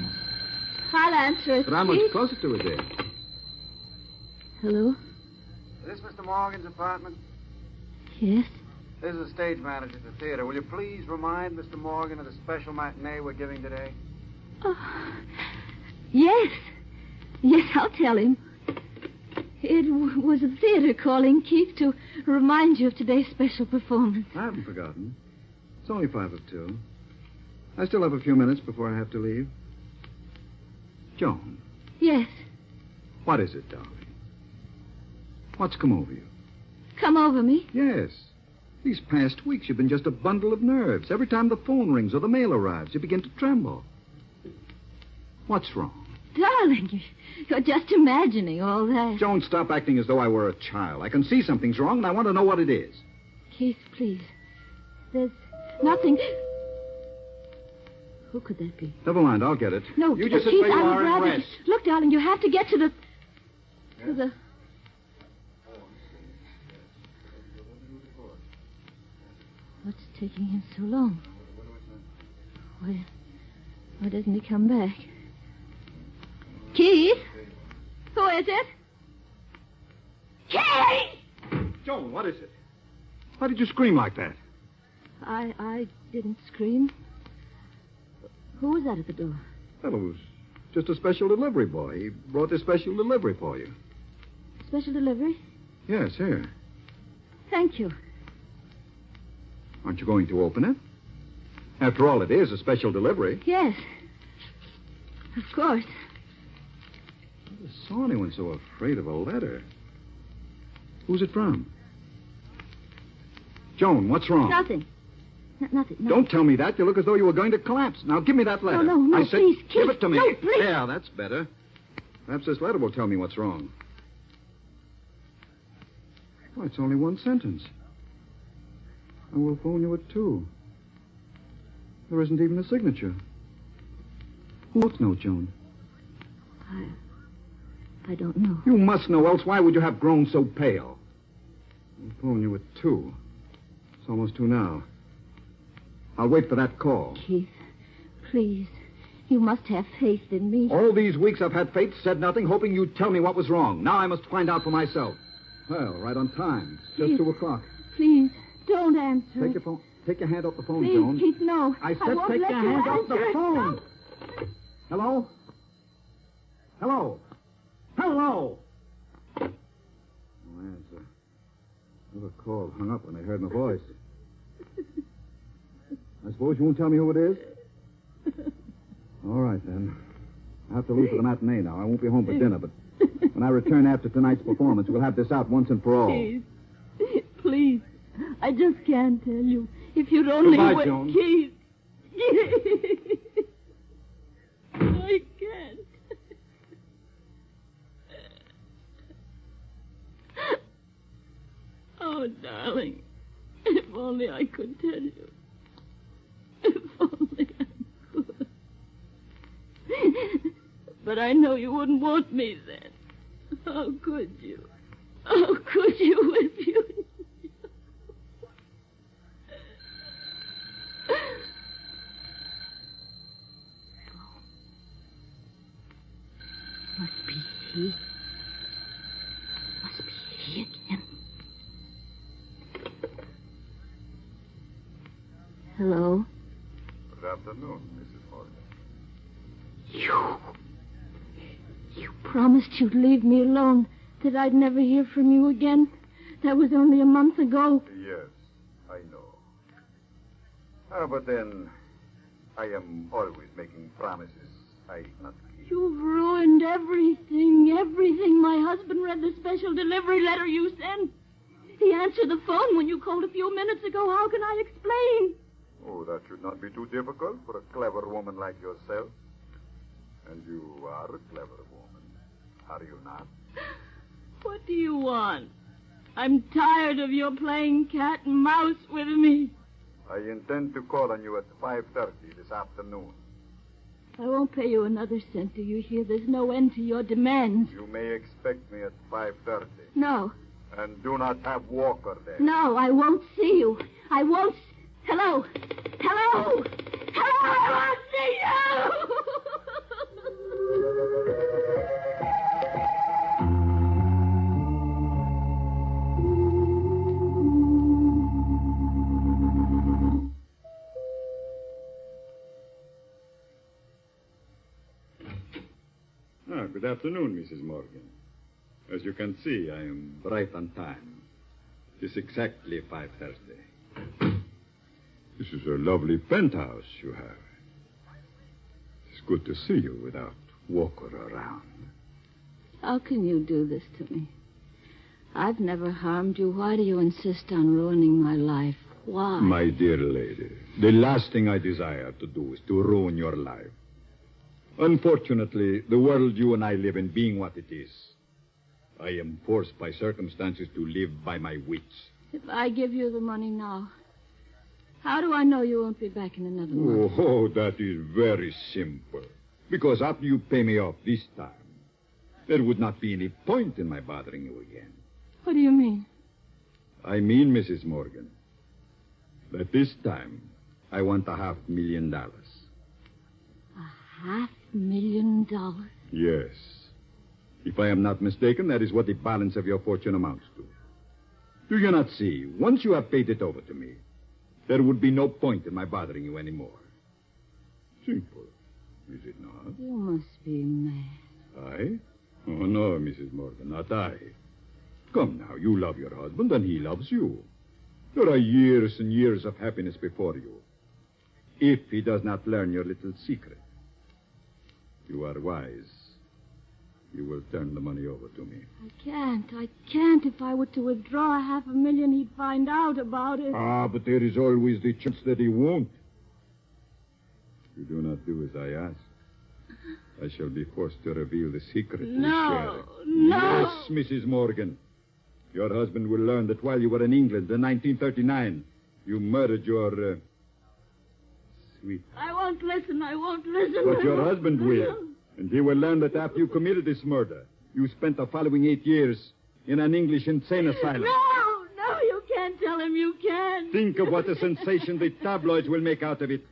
I'll answer it. But how much Keith? closer to it there? Hello? Is this Mr. Morgan's apartment? Yes? This is the stage manager at the theater. Will you please remind Mr. Morgan of the special matinee we're giving today? Yes. Yes, I'll tell him. It was the theater calling, Keith, to remind you of today's special performance. I haven't forgotten. It's only 2:05. I still have a few minutes before I have to leave. Joan. Yes. What is it, darling? What's come over you? Come over me? Yes. These past weeks, you've been just a bundle of nerves. Every time the phone rings or the mail arrives, you begin to tremble. What's wrong? Darling, you're just imagining all that. Joan, stop acting as though I were a child. I can see something's wrong, and I want to know what it is. Keith, please. There's nothing... Who could that be? Never mind, I'll get it. No, you just sit Keith, where you I would are and rather... rest. Look, darling, you have to get to the... taking him so long? Why doesn't he come back? Keith? Who is it? Keith! Joan, what is it? Why did you scream like that? I didn't scream. Who was that at the door? Well, it was just a special delivery boy. He brought this special delivery for you. Special delivery? Yes, here. Thank you. Aren't you going to open it? After all, it is a special delivery. Yes. Of course. I never saw anyone so afraid of a letter. Who's it from? Joan, what's wrong? Nothing. Nothing. No. Don't tell me that. You look as though you were going to collapse. Now, give me that letter. No, I said, please, give it to me. No, please. Yeah, that's better. Perhaps this letter will tell me what's wrong. Why, it's only one sentence. I will phone you at 2. There isn't even a signature. What note, Joan? I don't know. You must know, else why would you have grown so pale? I'll phone you at 2. It's almost 2 now. I'll wait for that call. Keith, please. You must have faith in me. All these weeks I've had faith, said nothing, hoping you'd tell me what was wrong. Now I must find out for myself. Well, right on time. It's just 2 o'clock. Please, don't answer. Take your phone. Take your hand off the phone, Please, Joan. Keith, no. I said won't take let your you hand off the answer it. phone. No. Hello? Hello? Hello? No answer. Whoever called hung up when they heard my voice. I suppose you won't tell me who it is? All right, then. I have to leave for the matinee now. I won't be home for dinner, but when I return after tonight's performance, we'll have this out once and for all. Keith, please. I just can't tell you. If you'd only Goodbye, wait. Joan. Keith. I can't. Oh, darling. If only I could tell you. If only I could. But I know you wouldn't want me then. How could you? How could you if you knew? Must be he. Must be he again. Hello? Good afternoon, Mrs. Morgan. You promised you'd leave me alone, that I'd never hear from you again. That was only a month ago. Yes, I know. But then, I am always making promises I not keep. You've ruined everything. My husband read the special delivery letter you sent. He answered the phone when you called a few minutes ago. How can I explain? Oh, that should not be too difficult for a clever woman like yourself. And you are a clever woman, are you not? What do you want? I'm tired of your playing cat and mouse with me. I intend to call on you at 5:30 this afternoon. I won't pay you another cent, do you hear? There's no end to your demands. You may expect me at 5:30. No. And do not have Walker there. No, I won't see you. I won't... Hello? Hello? Hello, I won't see you! Good afternoon, Mrs. Morgan. As you can see, I am right on time. It is exactly 5:30. This is a lovely penthouse you have. It's good to see you without Walker around. How can you do this to me? I've never harmed you. Why do you insist on ruining my life? Why? My dear lady, the last thing I desire to do is to ruin your life. Unfortunately, the world you and I live in being what it is, I am forced by circumstances to live by my wits. If I give you the money now, how do I know you won't be back in another month? Oh, that is very simple. Because after you pay me off this time, there would not be any point in my bothering you again. What do you mean? I mean, Mrs. Morgan, But this time, I want $500,000. $500,000? Yes. If I am not mistaken, that is what the balance of your fortune amounts to. Do you not see? Once you have paid it over to me, there would be no point in my bothering you anymore. Simple, is it not? You must be mad. I? Oh, no, Mrs. Morgan, not I. Come now, you love your husband and he loves you. There are years and years of happiness before you. If he does not learn your little secret. You are wise. You will turn the money over to me. I can't. If I were to withdraw $500,000, he'd find out about it. Ah, but there is always the chance that he won't. You do not do as I ask. I shall be forced to reveal the secret. No. Yes, Mrs. Morgan. Your husband will learn that while you were in England in 1939, you murdered your, sweet... I won't listen. But your husband will. And he will learn that after you committed this murder, you spent the following 8 years in an English insane asylum. No, you can't tell him. You can't. Think of what a sensation the tabloids will make out of it.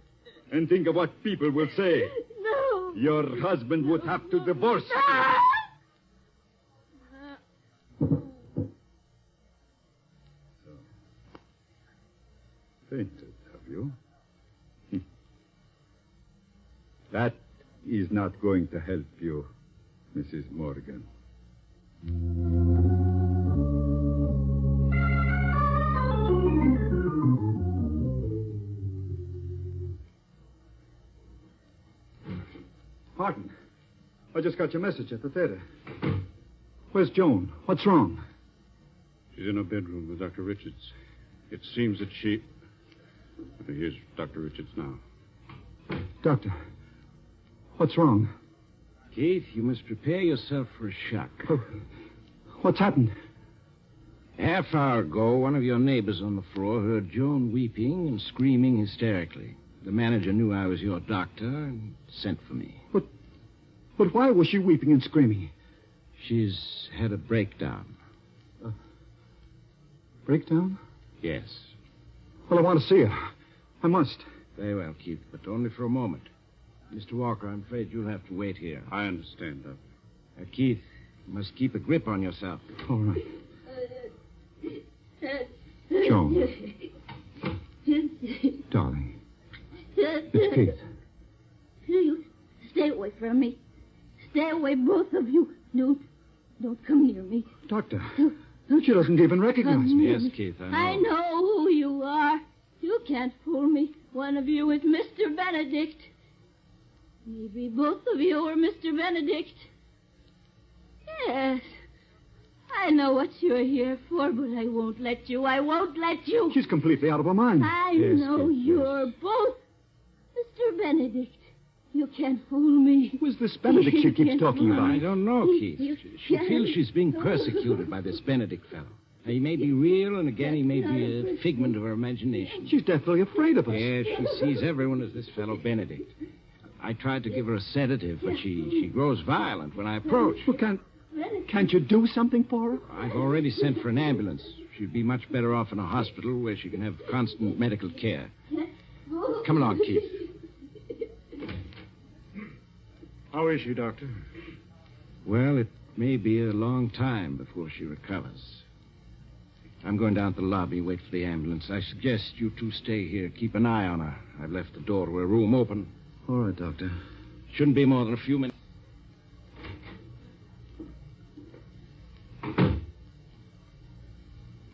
And think of what people will say. No. Your husband would have to divorce you. Fainted, have you? That is not going to help you, Mrs. Morgan. Martin, I just got your message at the theater. Where's Joan? What's wrong? She's in her bedroom with Dr. Richards. It seems that she... Here's Dr. Richards now. Doctor, what's wrong? Keith, you must prepare yourself for a shock. Oh, what's happened? Half hour ago, one of your neighbors on the floor heard Joan weeping and screaming hysterically. The manager knew I was your doctor and sent for me. But why was she weeping and screaming? She's had a breakdown. Breakdown? Yes. Well, I want to see her. I must. Very well, Keith, but only for a moment. Mr. Walker, I'm afraid you'll have to wait here. I understand, Doctor. Keith, you must keep a grip on yourself. All right. Joan. Darling. It's Keith. You stay away from me. Stay away, both of you. Don't come near me. Doctor, she doesn't even recognize me. Yes, Keith, I know. I know who you are. You can't fool me. One of you is Mr. Benedict. Maybe both of you are Mr. Benedict. Yes. I know what you're here for, but I won't let you. I won't let you. She's completely out of her mind. I know you're both Mr. Benedict. You can't fool me. Who's this Benedict she keeps talking about? I don't know, Keith. She feels she's being persecuted by this Benedict fellow. He may be real, and again, he may be a figment of her imagination. She's deathly afraid of us. Yes, she sees everyone as this fellow Benedict. I tried to give her a sedative, but she grows violent when I approach. Well, can't you do something for her? I've already sent for an ambulance. She'd be much better off in a hospital where she can have constant medical care. Come along, Keith. How is she, Doctor? Well, it may be a long time before she recovers. I'm going down to the lobby, wait for the ambulance. I suggest you two stay here. Keep an eye on her. I've left the door to her room open. All right, Doctor. Shouldn't be more than a few minutes.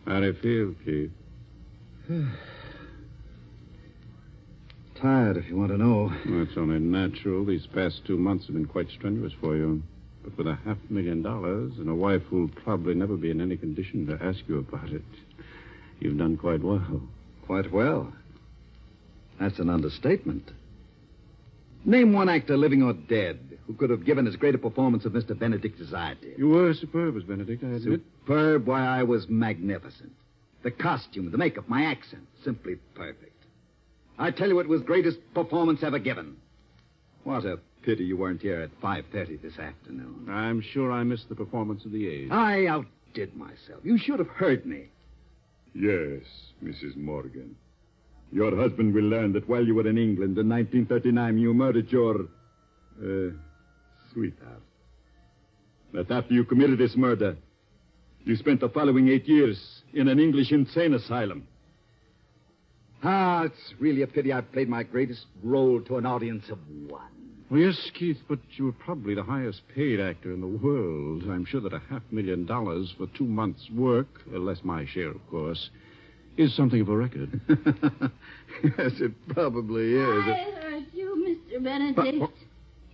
How do you feel, Keith? Tired, if you want to know. Well, it's only natural. These past 2 months have been quite strenuous for you. But with $500,000 and a wife who'll probably never be in any condition to ask you about it, you've done quite well. Quite well? That's an understatement. Name one actor, living or dead, who could have given as great a performance of Mr. Benedict as I did. You were superb as Benedict, I admit. Superb? Why, I was magnificent. The costume, the makeup, my accent, simply perfect. I tell you, it was the greatest performance ever given. What a pity you weren't here at 5:30 this afternoon. I'm sure I missed the performance of the age. I outdid myself. You should have heard me. Yes, Mrs. Morgan. Your husband will learn that while you were in England in 1939, you murdered your, sweetheart. That after you committed this murder, you spent the following 8 years in an English insane asylum. It's really a pity I played my greatest role to an audience of one. Well, yes, Keith, but you were probably the highest paid actor in the world. I'm sure that $500,000 for 2 months' work, less my share, of course, is something of a record. Yes, it probably is. I heard you, Mr. Benedict.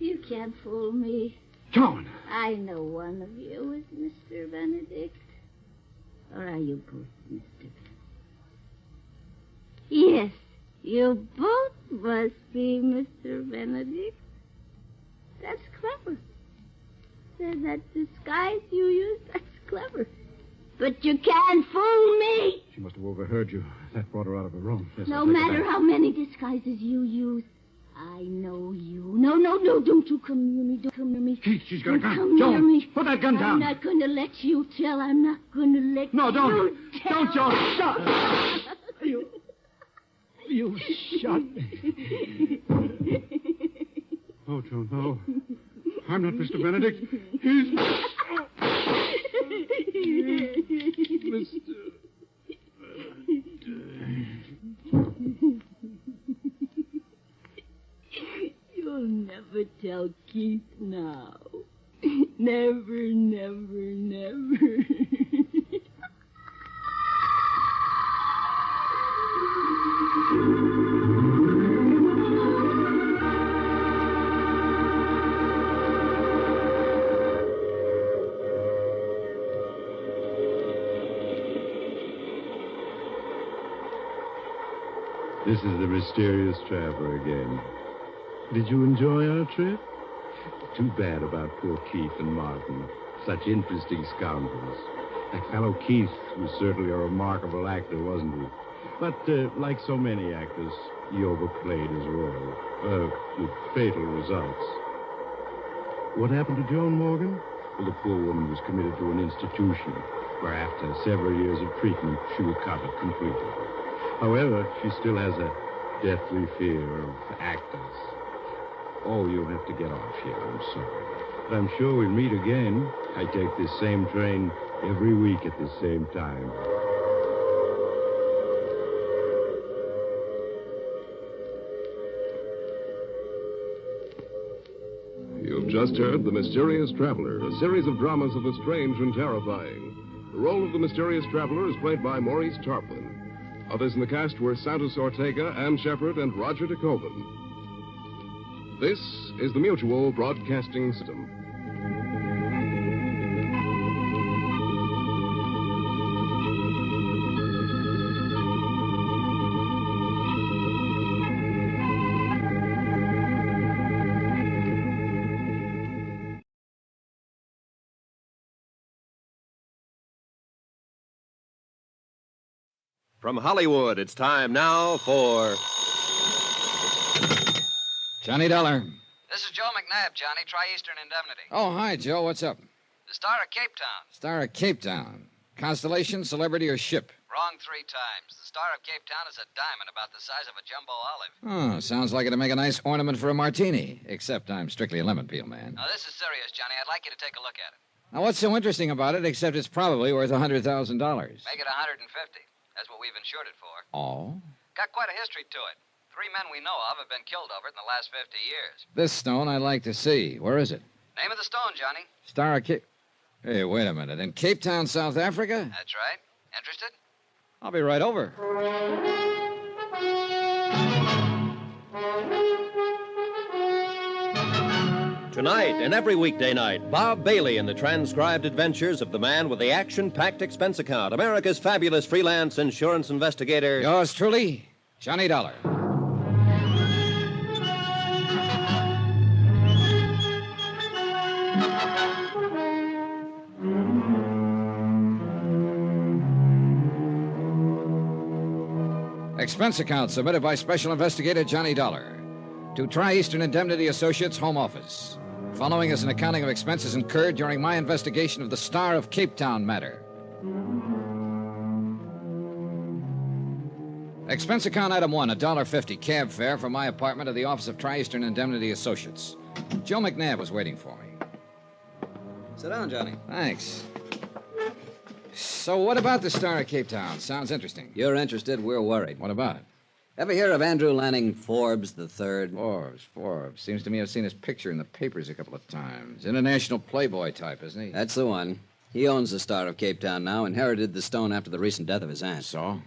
You can't fool me. John! I know one of you is Mr. Benedict. Or are you both Mr. Benedict? Yes, you both must be Mr. Benedict. That's clever. That disguise you used, that's clever. But you can't fool me. She must have overheard you. That brought her out of her room. Yes, No matter how many disguises you use, I know you. No, don't you come near me. Don't come near me. Keith, she's got a gun. Come near me. Put that gun down. I'm not going to let you tell. I'm not going to let No, don't. you tell. Don't, Joan. Stop. You shot me. Oh, Joan, no. I'm not Mr. Benedict. He's... Mr. You'll never tell Keith now. Never, never, never. This is the mysterious traveler again. Did you enjoy our trip? Too bad about poor Keith and Martin. Such interesting scoundrels. That fellow Keith was certainly a remarkable actor, wasn't he? But, like so many actors, he overplayed his role, with fatal results. What happened to Joan Morgan? Well, the poor woman was committed to an institution where after several years of treatment, she recovered completely. However, she still has a deathly fear of actors. Oh, you'll have to get off here, I'm sorry. But I'm sure we'll meet again. I take this same train every week at the same time. You've just heard The Mysterious Traveler, a series of dramas of the strange and terrifying. The role of the mysterious traveler is played by Maurice Tarplin. Others in the cast were Santos Ortega, Ann Shepard, and Roger DeKoven. This is the Mutual Broadcasting System. From Hollywood, it's time now for... Johnny Dollar. This is Joe McNabb, Johnny. Tri-Eastern Indemnity. Oh, hi, Joe. What's up? The Star of Cape Town. Star of Cape Town. Constellation, celebrity, or ship? Wrong 3 times. The Star of Cape Town is a diamond about the size of a jumbo olive. Oh, sounds like it'd make a nice ornament for a martini. Except I'm strictly a lemon peel man. Now, this is serious, Johnny. I'd like you to take a look at it. Now, what's so interesting about it, except it's probably worth $100,000? Make it 150. That's what we've insured it for. Oh? Got quite a history to it. 3 men we know of have been killed over it in the last 50 years. This stone I'd like to see. Where is it? Name of the stone, Johnny. Star of Cape... Hey, wait a minute. In Cape Town, South Africa? That's right. Interested? I'll be right over. Tonight and every weekday night, Bob Bailey in the transcribed adventures of the man with the action-packed expense account, America's fabulous freelance insurance investigator. Yours truly, Johnny Dollar. Expense account submitted by Special Investigator Johnny Dollar to Tri-Eastern Indemnity Associates Home Office. Following is an accounting of expenses incurred during my investigation of the Star of Cape Town matter. Expense account item 1, $1.50 cab fare from my apartment to the office of Tri-Eastern Indemnity Associates. Joe McNabb was waiting for me. Sit down, Johnny. Thanks. So what about the Star of Cape Town? Sounds interesting. You're interested, we're worried. What about it? Ever hear of Andrew Lanning Forbes III? Forbes. Seems to me I've seen his picture in the papers a couple of times. International playboy type, isn't he? That's the one. He owns the Star of Cape Town now, inherited the stone after the recent death of his aunt. So?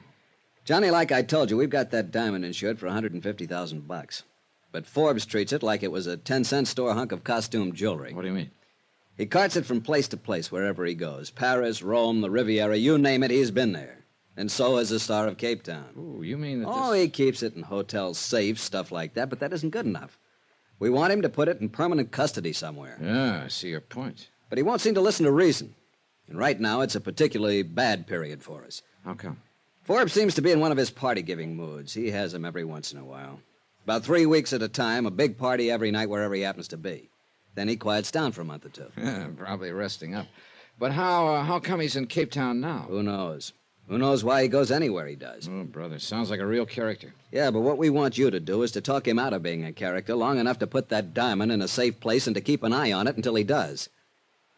Johnny, like I told you, we've got that diamond insured for $150,000. But Forbes treats it like it was a 10-cent store hunk of costume jewelry. What do you mean? He carts it from place to place wherever he goes. Paris, Rome, the Riviera, you name it, he's been there. And so has the Star of Cape Town. Ooh, you mean that he keeps it in hotels, safes, stuff like that, but that isn't good enough. We want him to put it in permanent custody somewhere. Yeah, I see your point. But he won't seem to listen to reason. And right now, it's a particularly bad period for us. How come? Forbes seems to be in one of his party-giving moods. He has them every once in a while. About 3 weeks at a time, a big party every night wherever he happens to be. Then he quiets down for a month or two. Yeah, probably resting up. But how come he's in Cape Town now? Who knows? Who knows why he goes anywhere he does? Oh, brother, sounds like a real character. Yeah, but what we want you to do is to talk him out of being a character long enough to put that diamond in a safe place and to keep an eye on it until he does.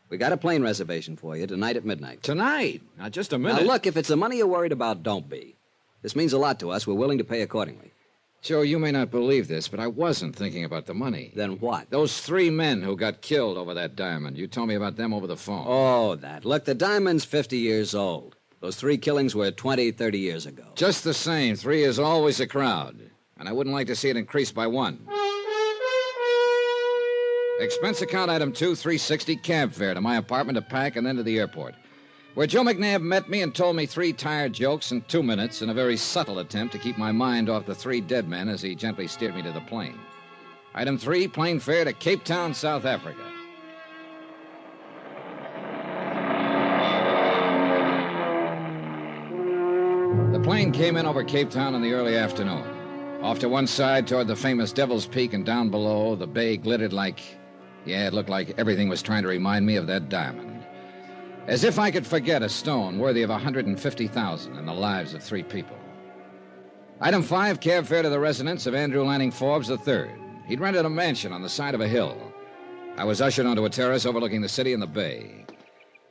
We got a plane reservation for you tonight at midnight. Tonight? Now, just a minute. Now, look, if it's the money you're worried about, don't be. This means a lot to us. We're willing to pay accordingly. Joe, you may not believe this, but I wasn't thinking about the money. Then what? Those 3 men who got killed over that diamond. You told me about them over the phone. Oh, that. Look, the diamond's 50 years old. Those 3 killings were 20, 30 years ago. Just the same, 3 is always a crowd. And I wouldn't like to see it increase by 1. Expense account item 2, $3.60 cab fare to my apartment to pack and then to the airport, where Joe McNabb met me and told me 3 tired jokes in 2 minutes in a very subtle attempt to keep my mind off the 3 dead men as he gently steered me to the plane. Item 3, plane fare to Cape Town, South Africa. The plane came in over Cape Town in the early afternoon. Off to one side toward the famous Devil's Peak, and down below, the bay glittered like... Yeah, it looked like everything was trying to remind me of that diamond. As if I could forget a stone worthy of $150,000 in the lives of 3 people. Item 5, cab fare to the residence of Andrew Lanning Forbes III. He'd rented a mansion on the side of a hill. I was ushered onto a terrace overlooking the city and the bay.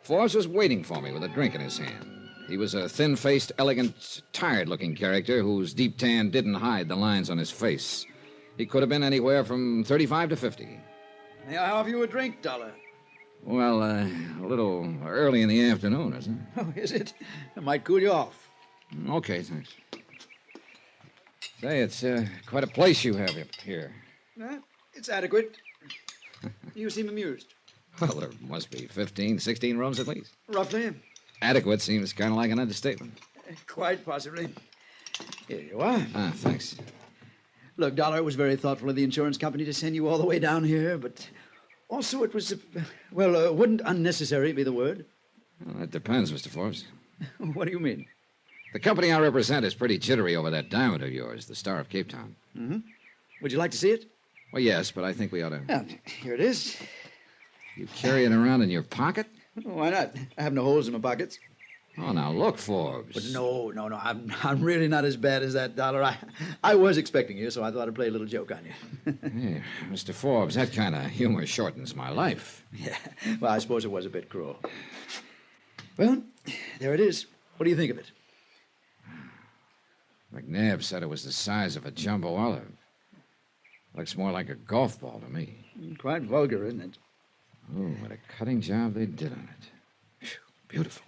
Forbes was waiting for me with a drink in his hand. He was a thin-faced, elegant, tired-looking character whose deep tan didn't hide the lines on his face. He could have been anywhere from 35 to 50. May I offer you a drink, Dollar? Well, a little early in the afternoon, isn't it? Oh, is it? It might cool you off. Okay, thanks. Say, it's quite a place you have up here. It's adequate. You seem amused. Well, there must be 15, 16 rooms at least. Roughly. Adequate seems kind of like an understatement. Quite possibly. Here you are. Ah, thanks. Look, Dollar, it was very thoughtful of the insurance company to send you all the way down here, but also it was, wouldn't unnecessary be the word? Well, that depends, Mr. Forbes. What do you mean? The company I represent is pretty jittery over that diamond of yours, the Star of Cape Town. Mm-hmm. Would you like to see it? Well, yes, but I think we ought to... Well, here it is. You carry it around in your pocket? Why not? I have no holes in my pockets. Oh, now look, Forbes. But no. I'm really not as bad as that, Dollar. I was expecting you, so I thought I'd play a little joke on you. Hey, Mr. Forbes, that kind of humor shortens my life. Yeah, well, I suppose it was a bit cruel. Well, there it is. What do you think of it? McNabb said it was the size of a jumbo olive. Looks more like a golf ball to me. Quite vulgar, isn't it? Oh, what a cutting job they did on it. Whew, beautiful.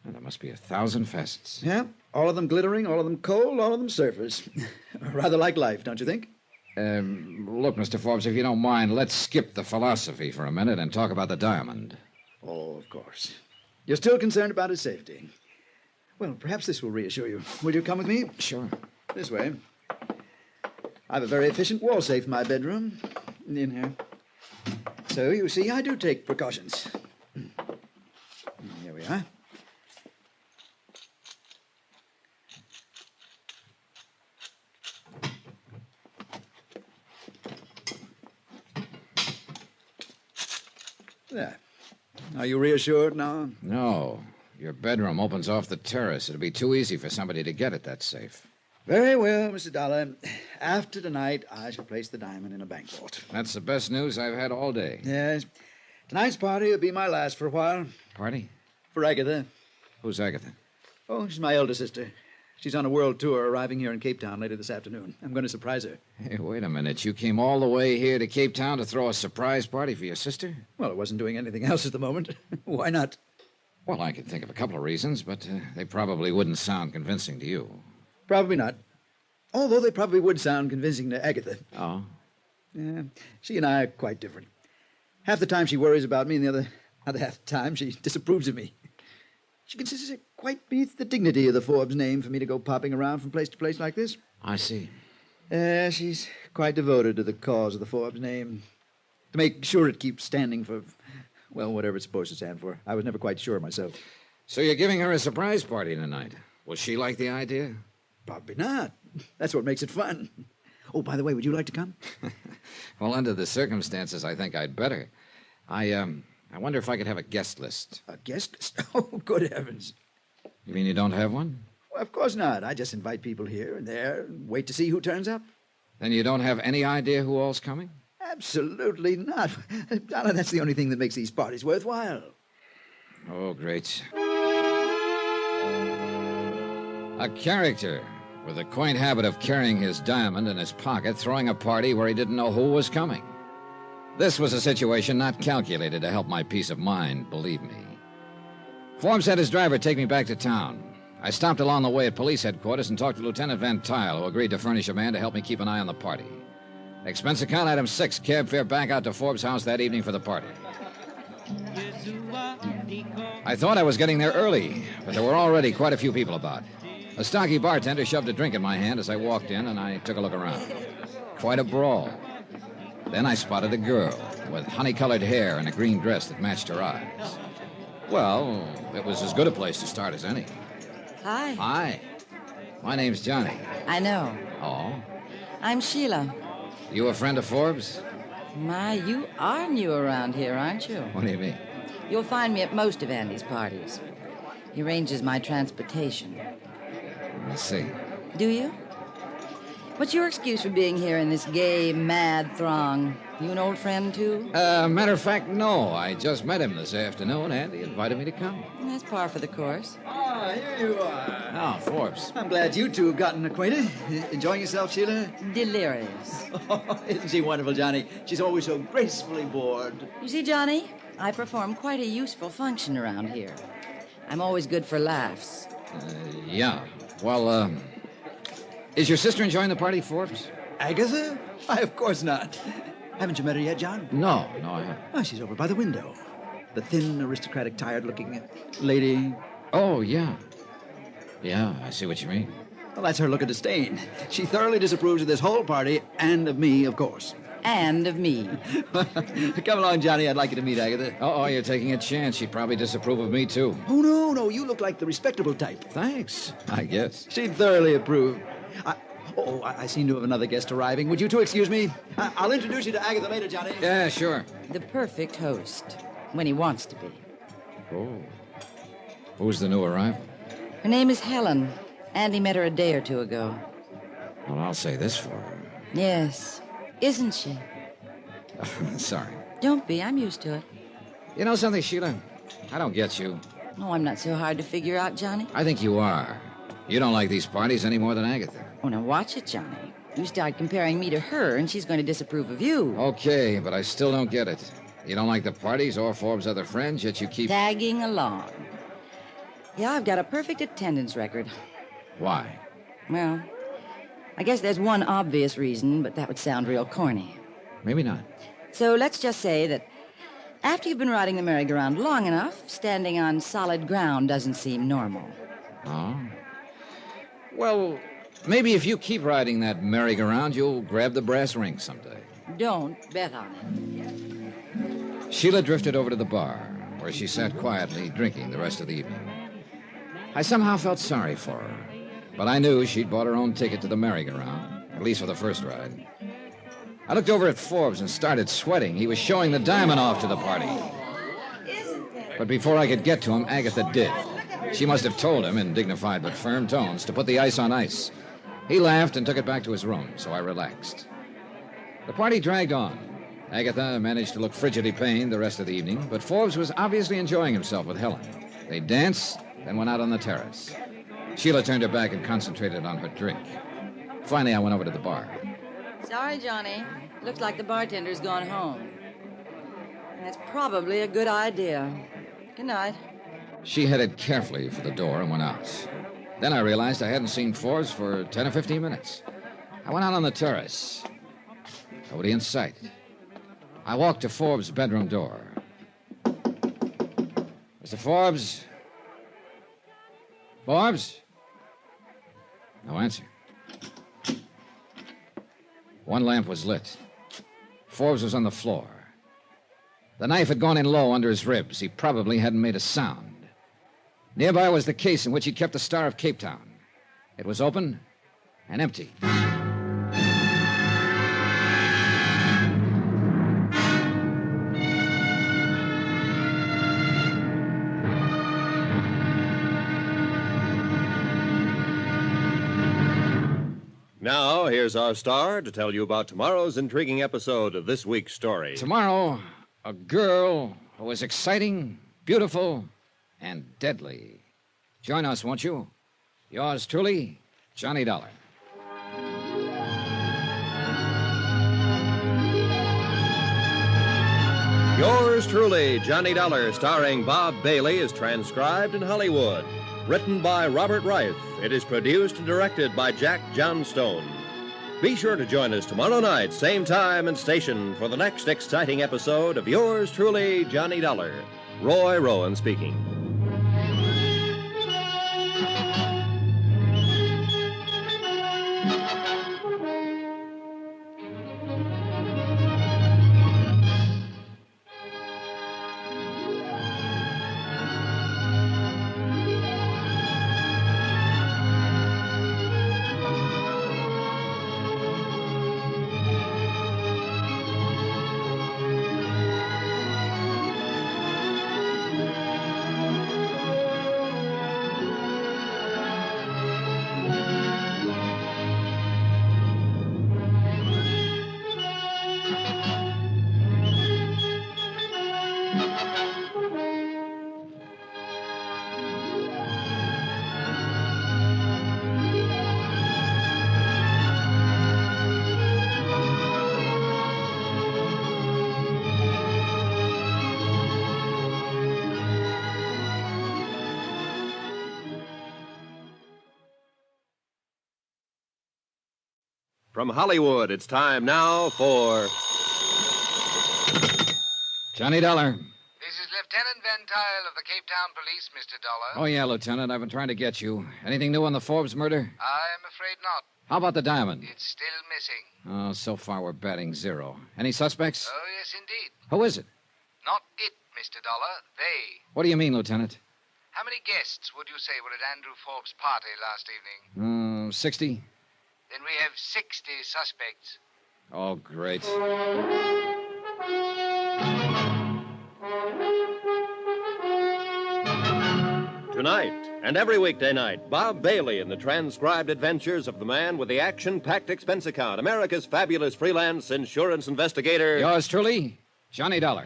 Well, there must be 1,000 facets. Yeah, all of them glittering, all of them cold, all of them surfers. Rather like life, don't you think? Look, Mr. Forbes, if you don't mind, let's skip the philosophy for a minute and talk about the diamond. Oh, of course. You're still concerned about his safety. Well, perhaps this will reassure you. Will you come with me? Sure. This way. I have a very efficient wall safe in my bedroom. In here. So, you see, I do take precautions. Here we are. There. Are you reassured now? No. Your bedroom opens off the terrace. It'd be too easy for somebody to get at that safe. Very well, Mr. Dollar. After tonight, I shall place the diamond in a bank vault. That's the best news I've had all day. Yes. Tonight's party will be my last for a while. Party? For Agatha. Who's Agatha? Oh, she's my elder sister. She's on a world tour, arriving here in Cape Town later this afternoon. I'm going to surprise her. Hey, wait a minute. You came all the way here to Cape Town to throw a surprise party for your sister? Well, I wasn't doing anything else at the moment. Why not? Well, I could think of a couple of reasons, but they probably wouldn't sound convincing to you. Probably not. Although they probably would sound convincing to Agatha. Oh? Yeah, she and I are quite different. Half the time she worries about me, and the other half the time she disapproves of me. She considers it quite beneath the dignity of the Forbes name for me to go popping around from place to place like this. I see. She's quite devoted to the cause of the Forbes name. To make sure it keeps standing for, well, whatever it's supposed to stand for. I was never quite sure myself. So you're giving her a surprise party tonight. Will she like the idea? Probably not. That's what makes it fun. Oh, by the way, would you like to come? Well, under the circumstances, I think I'd better. I wonder if I could have a guest list. A guest list? Oh, good heavens. You mean you don't have one? Well, of course not. I just invite people here and there and wait to see who turns up. Then you don't have any idea who all's coming? Absolutely not. Darling, that's the only thing that makes these parties worthwhile. Oh, great. A character with a quaint habit of carrying his diamond in his pocket, throwing a party where he didn't know who was coming. This was a situation not calculated to help my peace of mind, believe me. Forbes had his driver take me back to town. I stopped along the way at police headquarters and talked to Lieutenant Van Tile, who agreed to furnish a man to help me keep an eye on the party. Expense account item 6, cab fare back out to Forbes' house that evening for the party. I thought I was getting there early, but there were already quite a few people about. A stocky bartender shoved a drink in my hand as I walked in, and I took a look around. Quite a brawl. Then I spotted a girl with honey-colored hair and a green dress that matched her eyes. Well, it was as good a place to start as any. Hi. Hi. My name's Johnny. I know. Oh? I'm Sheila. You a friend of Forbes? My, you are new around here, aren't you? What do you mean? You'll find me at most of Andy's parties. He arranges my transportation. I see. Do you? What's your excuse for being here in this gay, mad throng? You an old friend, too? Matter of fact, no. I just met him this afternoon, and he invited me to come. That's par for the course. Ah, here you are. Oh, Forbes. I'm glad you two have gotten acquainted. Enjoying yourself, Sheila? Delirious. Oh, isn't she wonderful, Johnny? She's always so gracefully bored. You see, Johnny, I perform quite a useful function around here. I'm always good for laughs. Yeah. Well, is your sister enjoying the party, Forbes? Agatha? Why, of course not. Haven't you met her yet, John? No, I haven't. Oh, she's over by the window. The thin, aristocratic, tired-looking lady. Oh, yeah. Yeah, I see what you mean. Well, that's her look of disdain. She thoroughly disapproves of this whole party, and of me, of course. And of me. Come along, Johnny. I'd like you to meet Agatha. Oh, you're taking a chance. She'd probably disapprove of me, too. Oh, no. You look like the respectable type. Thanks, I guess. She'd thoroughly approve. I seem to have another guest arriving. Would you two excuse me? I'll introduce you to Agatha later, Johnny. Yeah, sure. The perfect host, when he wants to be. Oh. Who's the new arrival? Her name is Helen. Andy met her a day or two ago. Well, I'll say this for her. Yes. Isn't she? Sorry. Don't be. I'm used to it. You know something, Sheila? I don't get you. Oh, I'm not so hard to figure out, Johnny. I think you are. You don't like these parties any more than Agatha. Oh, now watch it, Johnny. You start comparing me to her, and she's going to disapprove of you. Okay, but I still don't get it. You don't like the parties or Forbes' other friends, yet you keep... tagging along. Yeah, I've got a perfect attendance record. Why? Well, I guess there's one obvious reason, but that would sound real corny. Maybe not. So let's just say that after you've been riding the merry-go-round long enough, standing on solid ground doesn't seem normal. Oh? Well, maybe if you keep riding that merry-go-round, you'll grab the brass ring someday. Don't bet on it. Sheila drifted over to the bar, where she sat quietly drinking the rest of the evening. I somehow felt sorry for her, but I knew she'd bought her own ticket to the merry-go-round, at least for the first ride. I looked over at Forbes and started sweating. He was showing the diamond off to the party. But before I could get to him, Agatha did. She must have told him in dignified but firm tones to put the ice on ice. He laughed and took it back to his room, so I relaxed. The party dragged on. Agatha managed to look frigidly pained the rest of the evening, but Forbes was obviously enjoying himself with Helen. They danced, then went out on the terrace. Sheila turned her back and concentrated on her drink. Finally, I went over to the bar. Sorry, Johnny. Looks like the bartender's gone home. That's probably a good idea. Good night. She headed carefully for the door and went out. Then I realized I hadn't seen Forbes for 10 or 15 minutes. I went out on the terrace. Nobody in sight. I walked to Forbes' bedroom door. Mr. Forbes? Forbes? No answer. One lamp was lit. Forbes was on the floor. The knife had gone in low under his ribs. He probably hadn't made a sound. Nearby was the case in which he'd kept the Star of Cape Town. It was open and empty. Now, here's our star to tell you about tomorrow's intriguing episode of this week's story. Tomorrow, a girl who is exciting, beautiful, and deadly. Join us, won't you? Yours truly, Johnny Dollar. Yours truly, Johnny Dollar, starring Bob Bailey, is transcribed in Hollywood. Written by Robert Reif. It is produced and directed by Jack Johnstone. Be sure to join us tomorrow night, same time and station, for the next exciting episode of Yours truly, Johnny Dollar. Roy Rowan speaking. From Hollywood, it's time now for Johnny Dollar. This is Lieutenant Van Tile of the Cape Town Police, Mr. Dollar. Oh, yeah, Lieutenant. I've been trying to get you. Anything new on the Forbes murder? I'm afraid not. How about the diamond? It's still missing. Oh, so far we're batting 0. Any suspects? Oh, yes, indeed. Who is it? Not it, Mr. Dollar. They. What do you mean, Lieutenant? How many guests would you say were at Andrew Forbes' party last evening? 60. Then we have 60 suspects. Oh, great. Tonight and every weekday night, Bob Bailey in the transcribed adventures of the man with the action-packed expense account, America's fabulous freelance insurance investigator. Yours truly, Johnny Dollar.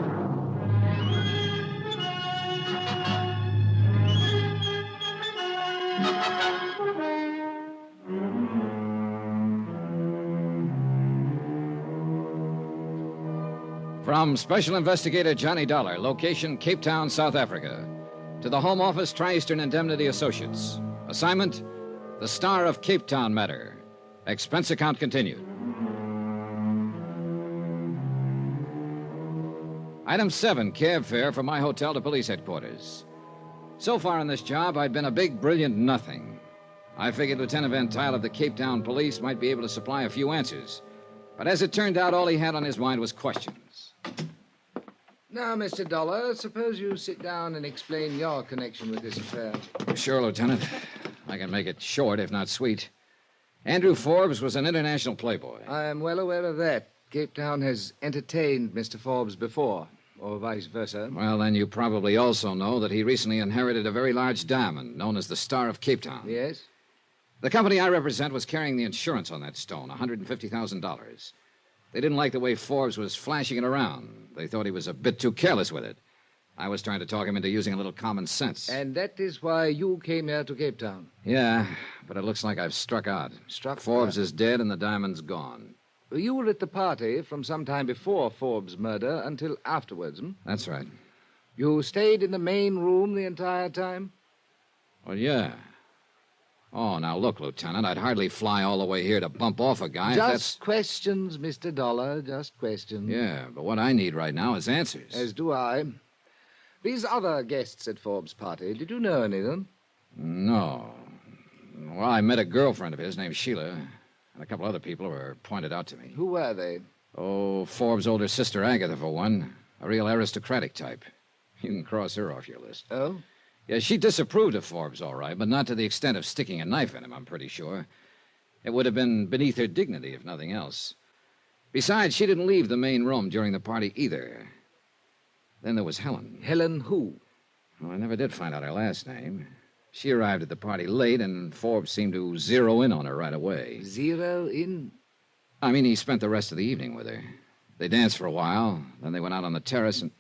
From Special Investigator Johnny Dollar, location Cape Town, South Africa, to the Home Office, Tri-Eastern Indemnity Associates. Assignment, the Star of Cape Town matter. Expense account continued. Item 7, cab fare from my hotel to police headquarters. So far in this job, I'd been a big, brilliant nothing. I figured Lieutenant Van Tile of the Cape Town Police might be able to supply a few answers. But as it turned out, all he had on his mind was questions. Now, Mr. Dollar, suppose you sit down and explain your connection with this affair. Sure, Lieutenant. I can make it short, if not sweet. Andrew Forbes was an international playboy. I am well aware of that. Cape Town has entertained Mr. Forbes before. or vice versa. Well, then you probably also know that he recently inherited a very large diamond known as the Star of Cape Town. Yes? The company I represent was carrying the insurance on that stone, $150,000. They didn't like the way Forbes was flashing it around. They thought he was a bit too careless with it. I was trying to talk him into using a little common sense. And that is why you came here to Cape Town? Yeah, but it looks like I've struck out. Forbes is dead and the diamond's gone. You were at the party from some time before Forbes' murder until afterwards, hmm? That's right. You stayed in the main room the entire time? Well, yeah. Oh, now look, Lieutenant, I'd hardly fly all the way here to bump off a guy. Just questions, Mr. Dollar, just questions. Yeah, but what I need right now is answers. As do I. These other guests at Forbes' party, did you know any of them? No. Well, I met a girlfriend of his named Sheila, and a couple other people were pointed out to me. Who were they? Oh, Forbes' older sister, Agatha, for one. A real aristocratic type. You can cross her off your list. Oh? Yeah, she disapproved of Forbes, all right, but not to the extent of sticking a knife in him, I'm pretty sure. It would have been beneath her dignity, if nothing else. Besides, she didn't leave the main room during the party either. Then there was Helen. Helen who? Well, I never did find out her last name. She arrived at the party late, and Forbes seemed to zero in on her right away. Zero in? I mean, he spent the rest of the evening with her. They danced for a while, then they went out on the terrace, and...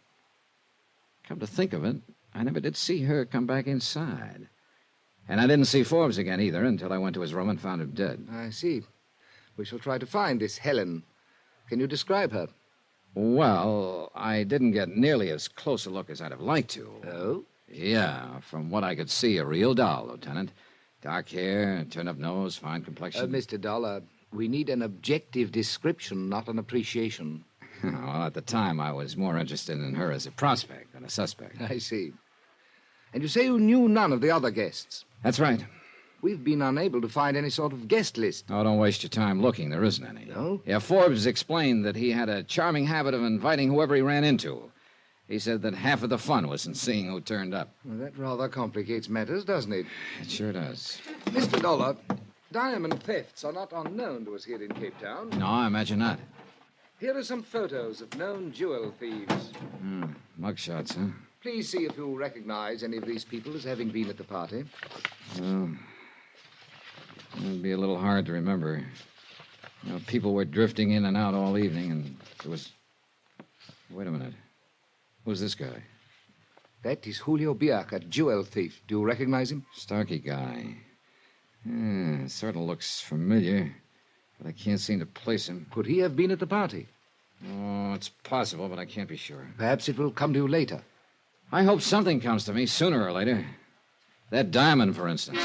Come to think of it, I never did see her come back inside. And I didn't see Forbes again either until I went to his room and found him dead. I see. We shall try to find this Helen. Can you describe her? Well, I didn't get nearly as close a look as I'd have liked to. Oh? Yeah, from what I could see, a real doll, Lieutenant. Dark hair, turned-up nose, fine complexion. Mr. Dollar, we need an objective description, not an appreciation. Well, at the time, I was more interested in her as a prospect than a suspect. I see. And you say you knew none of the other guests? That's right. We've been unable to find any sort of guest list. Oh, don't waste your time looking. There isn't any. No? Yeah, Forbes explained that he had a charming habit of inviting whoever he ran into. He said that half of the fun was in seeing who turned up. Well, that rather complicates matters, doesn't it? It sure does. Mr. Dollar, diamond thefts are not unknown to us here in Cape Town. No, I imagine not. Here are some photos of known jewel thieves. Mugshots, huh? Please see if you recognize any of these people as having been at the party. Well, it would be a little hard to remember. You know, people were drifting in and out all evening, and there was... Wait a minute. Who's this guy? That is Julio Biak, a jewel thief. Do you recognize him? Starkey guy. Sort of looks familiar, but I can't seem to place him. Could he have been at the party? Oh, it's possible, but I can't be sure. Perhaps it will come to you later. I hope something comes to me sooner or later. That diamond, for instance.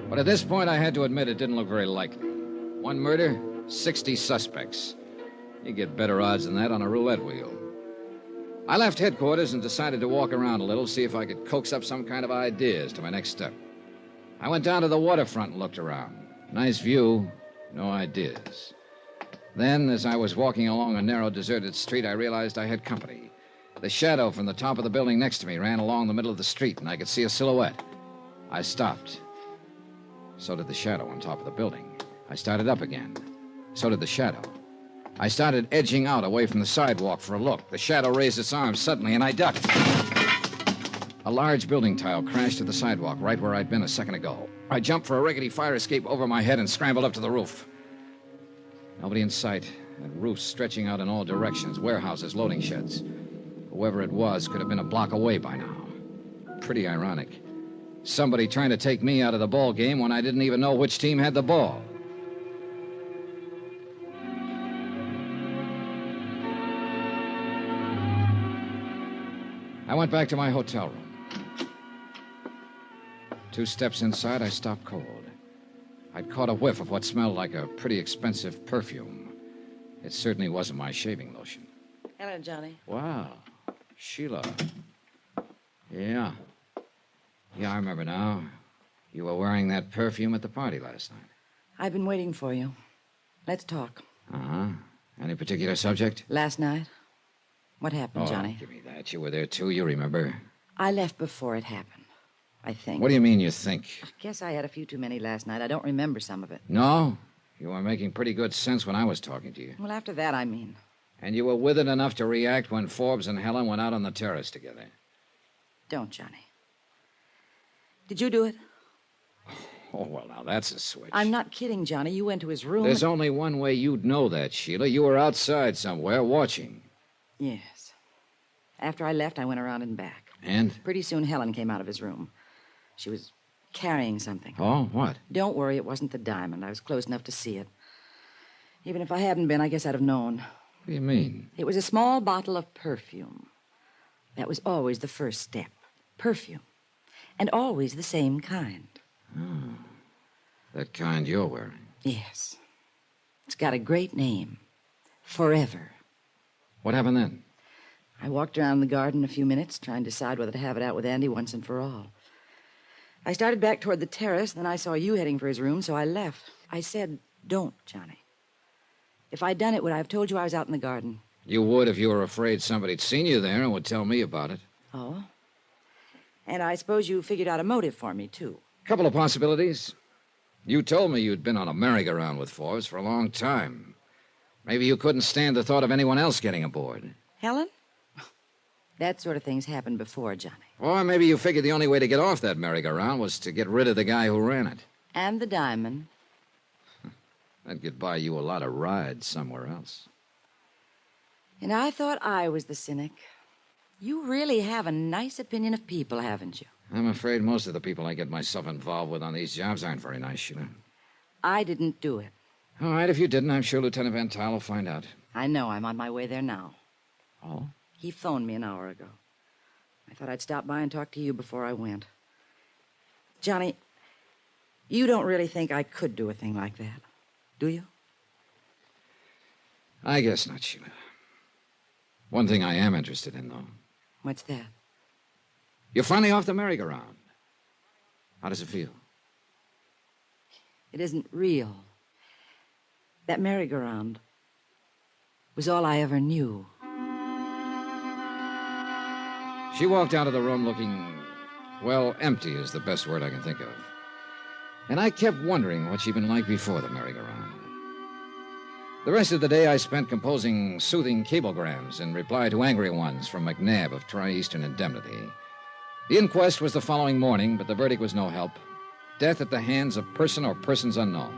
But at this point, I had to admit it didn't look very likely. One murder, 60 suspects. You get better odds than that on a roulette wheel. I left headquarters and decided to walk around a little, see if I could coax up some kind of ideas to my next step. I went down to the waterfront and looked around. Nice view, no ideas. Then, as I was walking along a narrow, deserted street, I realized I had company. The shadow from the top of the building next to me ran along the middle of the street, and I could see a silhouette. I stopped. So did the shadow on top of the building. I started up again. So did the shadow. I started edging out away from the sidewalk for a look. The shadow raised its arms suddenly, and I ducked. A large building tile crashed to the sidewalk right where I'd been a second ago. I jumped for a rickety fire escape over my head and scrambled up to the roof. Nobody in sight. That roof stretching out in all directions. Warehouses, loading sheds. Whoever it was could have been a block away by now. Pretty ironic. Somebody trying to take me out of the ball game when I didn't even know which team had the ball. I went back to my hotel room. 2 steps inside, I stopped cold. I'd caught a whiff of what smelled like a pretty expensive perfume. It certainly wasn't my shaving lotion. Hello, Johnny. Wow. Sheila. Yeah. Yeah, I remember now. You were wearing that perfume at the party last night. I've been waiting for you. Let's talk. Uh-huh. Any particular subject? Last night? What happened, Johnny? Give me that. You were there, too. You remember. I left before it happened, I think. What do you mean, you think? I guess I had a few too many last night. I don't remember some of it. No? You were making pretty good sense when I was talking to you. Well, after that, I mean. And you were with it enough to react when Forbes and Helen went out on the terrace together. Don't, Johnny. Did you do it? Oh, well, now that's a switch. I'm not kidding, Johnny. You went to his room. There's only one way you'd know that, Sheila. You were outside somewhere watching. Yes. After I left, I went around and back. And? Pretty soon, Helen came out of his room. She was carrying something. Oh, what? Don't worry, it wasn't the diamond. I was close enough to see it. Even if I hadn't been, I guess I'd have known. What do you mean? It was a small bottle of perfume. That was always the first step. Perfume. And always the same kind. Oh, that kind you're wearing. Yes. It's got a great name. Forever. What happened then? I walked around the garden a few minutes, trying to decide whether to have it out with Andy once and for all. I started back toward the terrace, then I saw you heading for his room, so I left. I said, don't, Johnny. If I'd done it, would I have told you I was out in the garden? You would if you were afraid somebody'd seen you there and would tell me about it. Oh? And I suppose you figured out a motive for me, too. Couple of possibilities. You told me you'd been on a merry-go-round with Forbes for a long time. Maybe you couldn't stand the thought of anyone else getting aboard. Helen? That sort of thing's happened before, Johnny. Or maybe you figured the only way to get off that merry-go-round was to get rid of the guy who ran it. And the diamond. That'd get buy you a lot of rides somewhere else. And I thought I was the cynic. You really have a nice opinion of people, haven't you? I'm afraid most of the people I get myself involved with on these jobs aren't very nice, Sheila. I didn't do it. All right, if you didn't, I'm sure Lieutenant Van Tuyl will find out. I know. I'm on my way there now. Oh? He phoned me an hour ago. I thought I'd stop by and talk to you before I went. Johnny, you don't really think I could do a thing like that, do you? I guess not, Sheila. One thing I am interested in, though. What's that? You're finally off the merry-go-round. How does it feel? It isn't real. That merry-go-round was all I ever knew. She walked out of the room looking, well, empty is the best word I can think of. And I kept wondering what she'd been like before the merry-go-round. The rest of the day I spent composing soothing cablegrams in reply to angry ones from McNabb of Tri-Eastern Indemnity. The inquest was the following morning, but the verdict was no help. Death at the hands of person or persons unknown.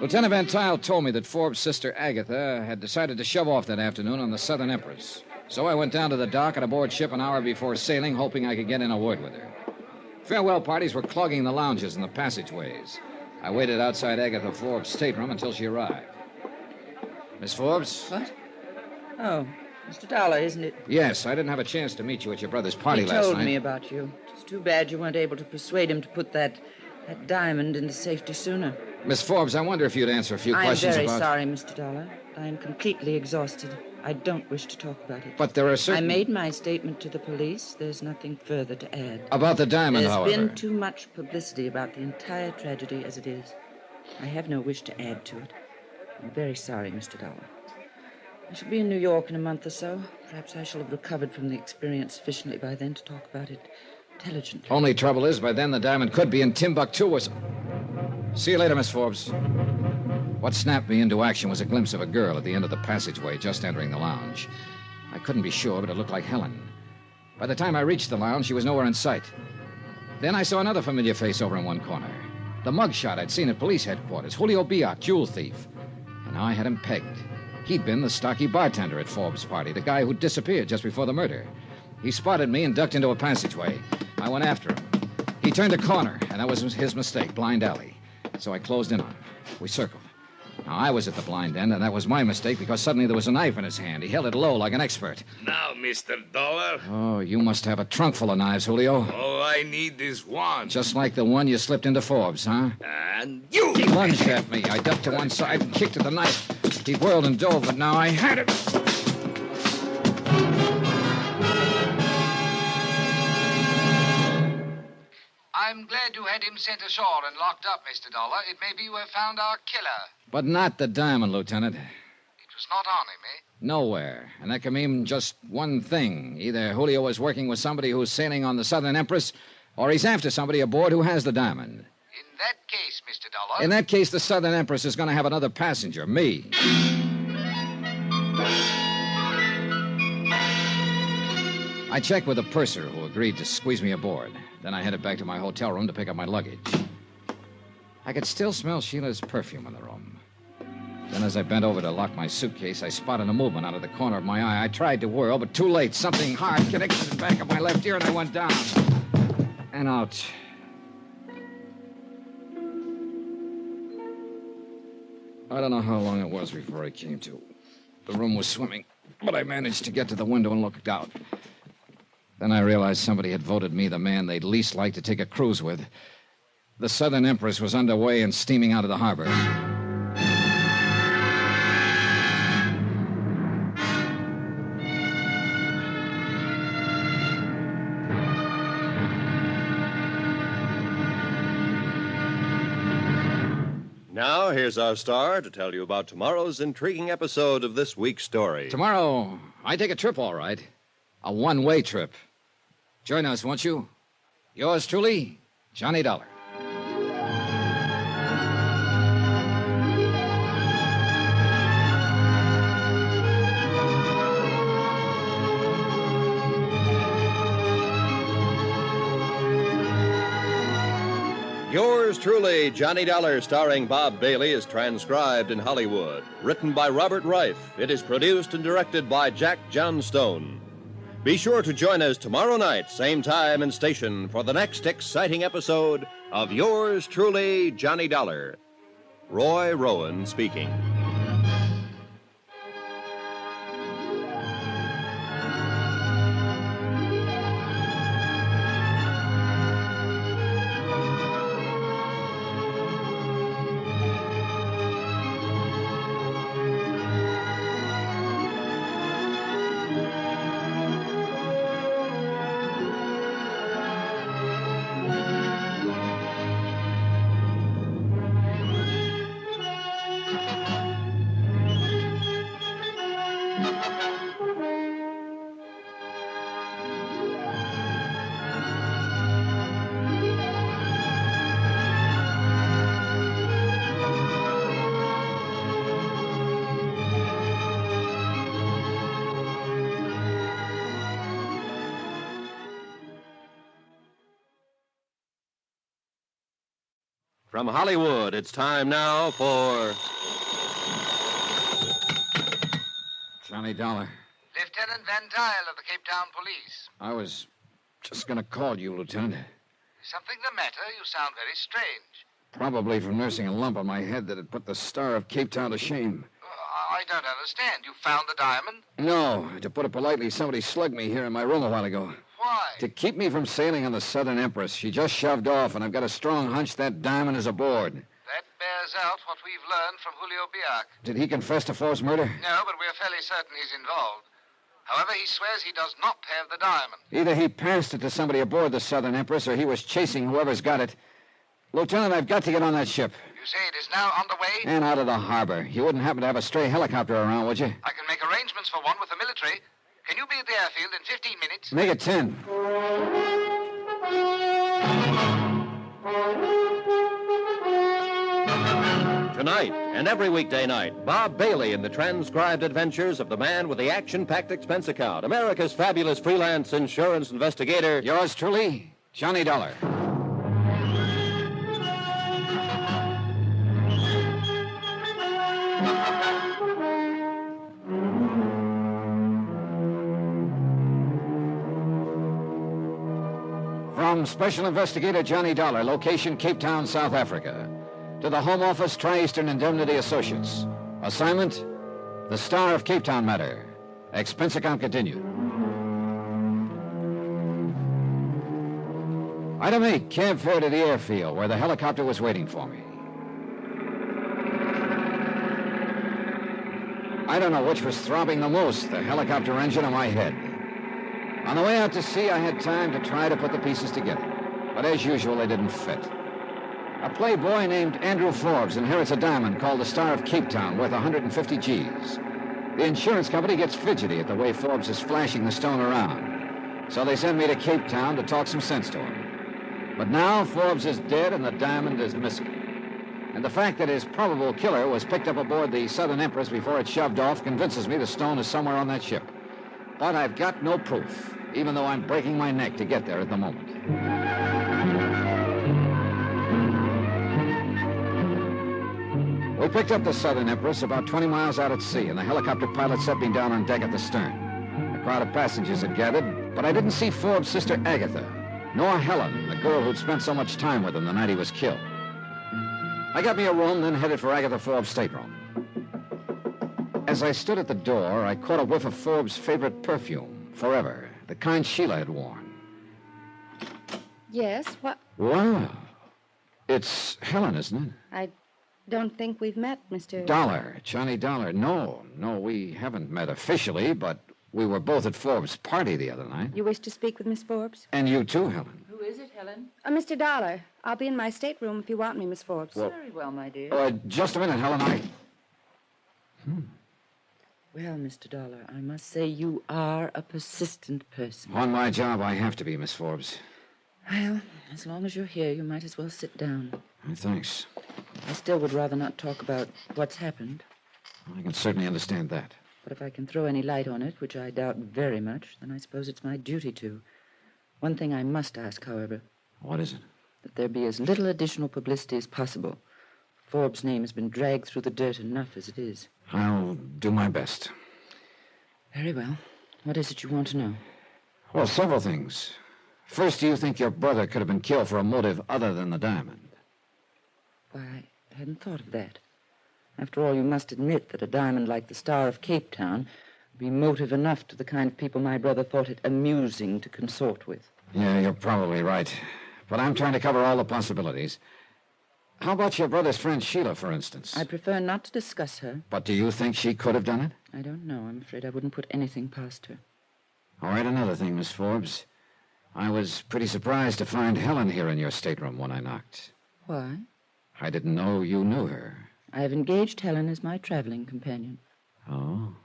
Lieutenant Van Tuyl told me that Forbes' sister Agatha had decided to shove off that afternoon on the Southern Empress. So I went down to the dock and aboard ship an hour before sailing, hoping I could get in a word with her. Farewell parties were clogging the lounges and the passageways. I waited outside Agatha Forbes' stateroom until she arrived. Miss Forbes? What? Oh, Mr. Dollar, isn't it? Yes, I didn't have a chance to meet you at your brother's party last night. He told me about you. It's too bad you weren't able to persuade him to put that diamond into safety sooner. Miss Forbes, I wonder if you'd answer a few questions about... I'm very sorry, Mr. Dollar. I am completely exhausted. I don't wish to talk about it. But there are certain... I made my statement to the police. There's nothing further to add. About the diamond, however... There's been too much publicity about the entire tragedy as it is. I have no wish to add to it. I'm very sorry, Mr. Dollar. I shall be in New York in a month or so. Perhaps I shall have recovered from the experience sufficiently by then to talk about it intelligently. Only trouble is, by then the diamond could be in Timbuktu or... See you later, Miss Forbes. What snapped me into action was a glimpse of a girl at the end of the passageway just entering the lounge. I couldn't be sure, but it looked like Helen. By the time I reached the lounge, she was nowhere in sight. Then I saw another familiar face over in one corner. The mugshot I'd seen at police headquarters, Julio Biak, jewel thief. And now I had him pegged. He'd been the stocky bartender at Forbes' party, the guy who disappeared just before the murder. He spotted me and ducked into a passageway. I went after him. He turned a corner, and that was his mistake, blind alley. So I closed in on him. We circled. Now, I was at the blind end, and that was my mistake because suddenly there was a knife in his hand. He held it low like an expert. Now, Mr. Dollar. Oh, you must have a trunk full of knives, Julio. All I need is one. Just like the one you slipped into Forbes, huh? And you... He lunged at me. I ducked to one side and kicked at the knife. He whirled and dove, but now I had him. I'm glad you had him sent ashore and locked up, Mr. Dollar. It may be you have found our killer. But not the diamond, Lieutenant. It was not on him, eh? Nowhere. And that can mean just one thing. Either Julio is working with somebody who's sailing on the Southern Empress, or he's after somebody aboard who has the diamond. In that case, Mr. Dollar... In that case, the Southern Empress is going to have another passenger, me. I checked with the purser, who agreed to squeeze me aboard. Then I headed back to my hotel room to pick up my luggage. I could still smell Sheila's perfume in the room. Then as I bent over to lock my suitcase, I spotted a movement out of the corner of my eye. I tried to whirl, but too late. Something hard connected to the back of my left ear, and I went down. And out. I don't know how long it was before I came to. The room was swimming, but I managed to get to the window and look out. Then I realized somebody had voted me the man they'd least like to take a cruise with. The Southern Empress was underway and steaming out of the harbor. Now, here's our star to tell you about tomorrow's intriguing episode of this week's story. Tomorrow, I take a trip, all right. A one-way trip. Join us, won't you? Yours truly, Johnny Dollar. Yours truly, Johnny Dollar, starring Bob Bailey, is transcribed in Hollywood. Written by Robert Reif. It is produced and directed by Jack Johnstone. Be sure to join us tomorrow night, same time and station, for the next exciting episode of Yours truly, Johnny Dollar. Roy Rowan speaking. From Hollywood, it's time now for... Johnny Dollar. Lieutenant Van Tile of the Cape Town Police. I was just going to call you, Lieutenant. Is something the matter? You sound very strange. Probably from nursing a lump on my head that had put the star of Cape Town to shame. I don't understand. You found the diamond? No. To put it politely, somebody slugged me here in my room a while ago. Why? To keep me from sailing on the Southern Empress. She just shoved off, and I've got a strong hunch that diamond is aboard. That bears out what we've learned from Julio Biac. Did he confess to Forbes' murder? No, but we're fairly certain he's involved. However, he swears he does not have the diamond. Either he passed it to somebody aboard the Southern Empress, or he was chasing whoever's got it. Lieutenant, I've got to get on that ship. You say it is now on the way? And out of the harbor. You wouldn't happen to have a stray helicopter around, would you? I can make arrangements for one with the military. Can you be at the airfield in 15 minutes? Make it 10. Tonight and every weekday night, Bob Bailey in the transcribed adventures of the man with the action-packed expense account, America's fabulous freelance insurance investigator. Yours truly, Johnny Dollar. From Special Investigator Johnny Dollar, location Cape Town, South Africa, to the Home Office, Tri-Eastern Indemnity Associates. Assignment, the Star of Cape Town matter. Expense account continued. Item 8, cab fare to the airfield, where the helicopter was waiting for me. I don't know which was throbbing the most, the helicopter engine or my head. On the way out to sea, I had time to try to put the pieces together. But as usual, they didn't fit. A playboy named Andrew Forbes inherits a diamond called the Star of Cape Town, worth 150 G's. The insurance company gets fidgety at the way Forbes is flashing the stone around. So they send me to Cape Town to talk some sense to him. But now Forbes is dead and the diamond is missing. And the fact that his probable killer was picked up aboard the Southern Empress before it shoved off convinces me the stone is somewhere on that ship. But I've got no proof, even though I'm breaking my neck to get there at the moment. We picked up the Southern Empress about 20 miles out at sea, and the helicopter pilot set me down on deck at the stern. A crowd of passengers had gathered, but I didn't see Forbes' sister Agatha, nor Helen, the girl who'd spent so much time with him the night he was killed. I got me a room, then headed for Agatha Forbes' stateroom. As I stood at the door, I caught a whiff of Forbes' favorite perfume, Forever, the kind Sheila had worn. Yes, what? Wow. It's Helen, isn't it? I don't think we've met, Mr. Dollar, Johnny Dollar. No, we haven't met officially, but we were both at Forbes' party the other night. You wish to speak with Miss Forbes? And you too, Helen. Who is it, Helen? Mr. Dollar. I'll be in my stateroom if you want me, Miss Forbes. Well, Very well, my dear. Just a minute, Helen. Well, Mr. Dollar, I must say you are a persistent person. On my job, I have to be, Miss Forbes. Well, as long as you're here, you might as well sit down. Thanks. I still would rather not talk about what's happened. I can certainly understand that. But if I can throw any light on it, which I doubt very much, then I suppose it's my duty to. One thing I must ask, however. What is it? That there be as little additional publicity as possible. Forbes' name has been dragged through the dirt enough as it is. I'll do my best. Very well. What is it you want to know? Well, several things. First, do you think your brother could have been killed for a motive other than the diamond? Why, I hadn't thought of that. After all, you must admit that a diamond like the Star of Cape Town would be motive enough to the kind of people my brother thought it amusing to consort with. Yeah, you're probably right. But I'm trying to cover all the possibilities. How about your brother's friend Sheila, for instance? I prefer not to discuss her. But do you think she could have done it? I don't know. I'm afraid I wouldn't put anything past her. All right, another thing, Miss Forbes. I was pretty surprised to find Helen here in your stateroom when I knocked. Why? I didn't know you knew her. I have engaged Helen as my traveling companion. Oh?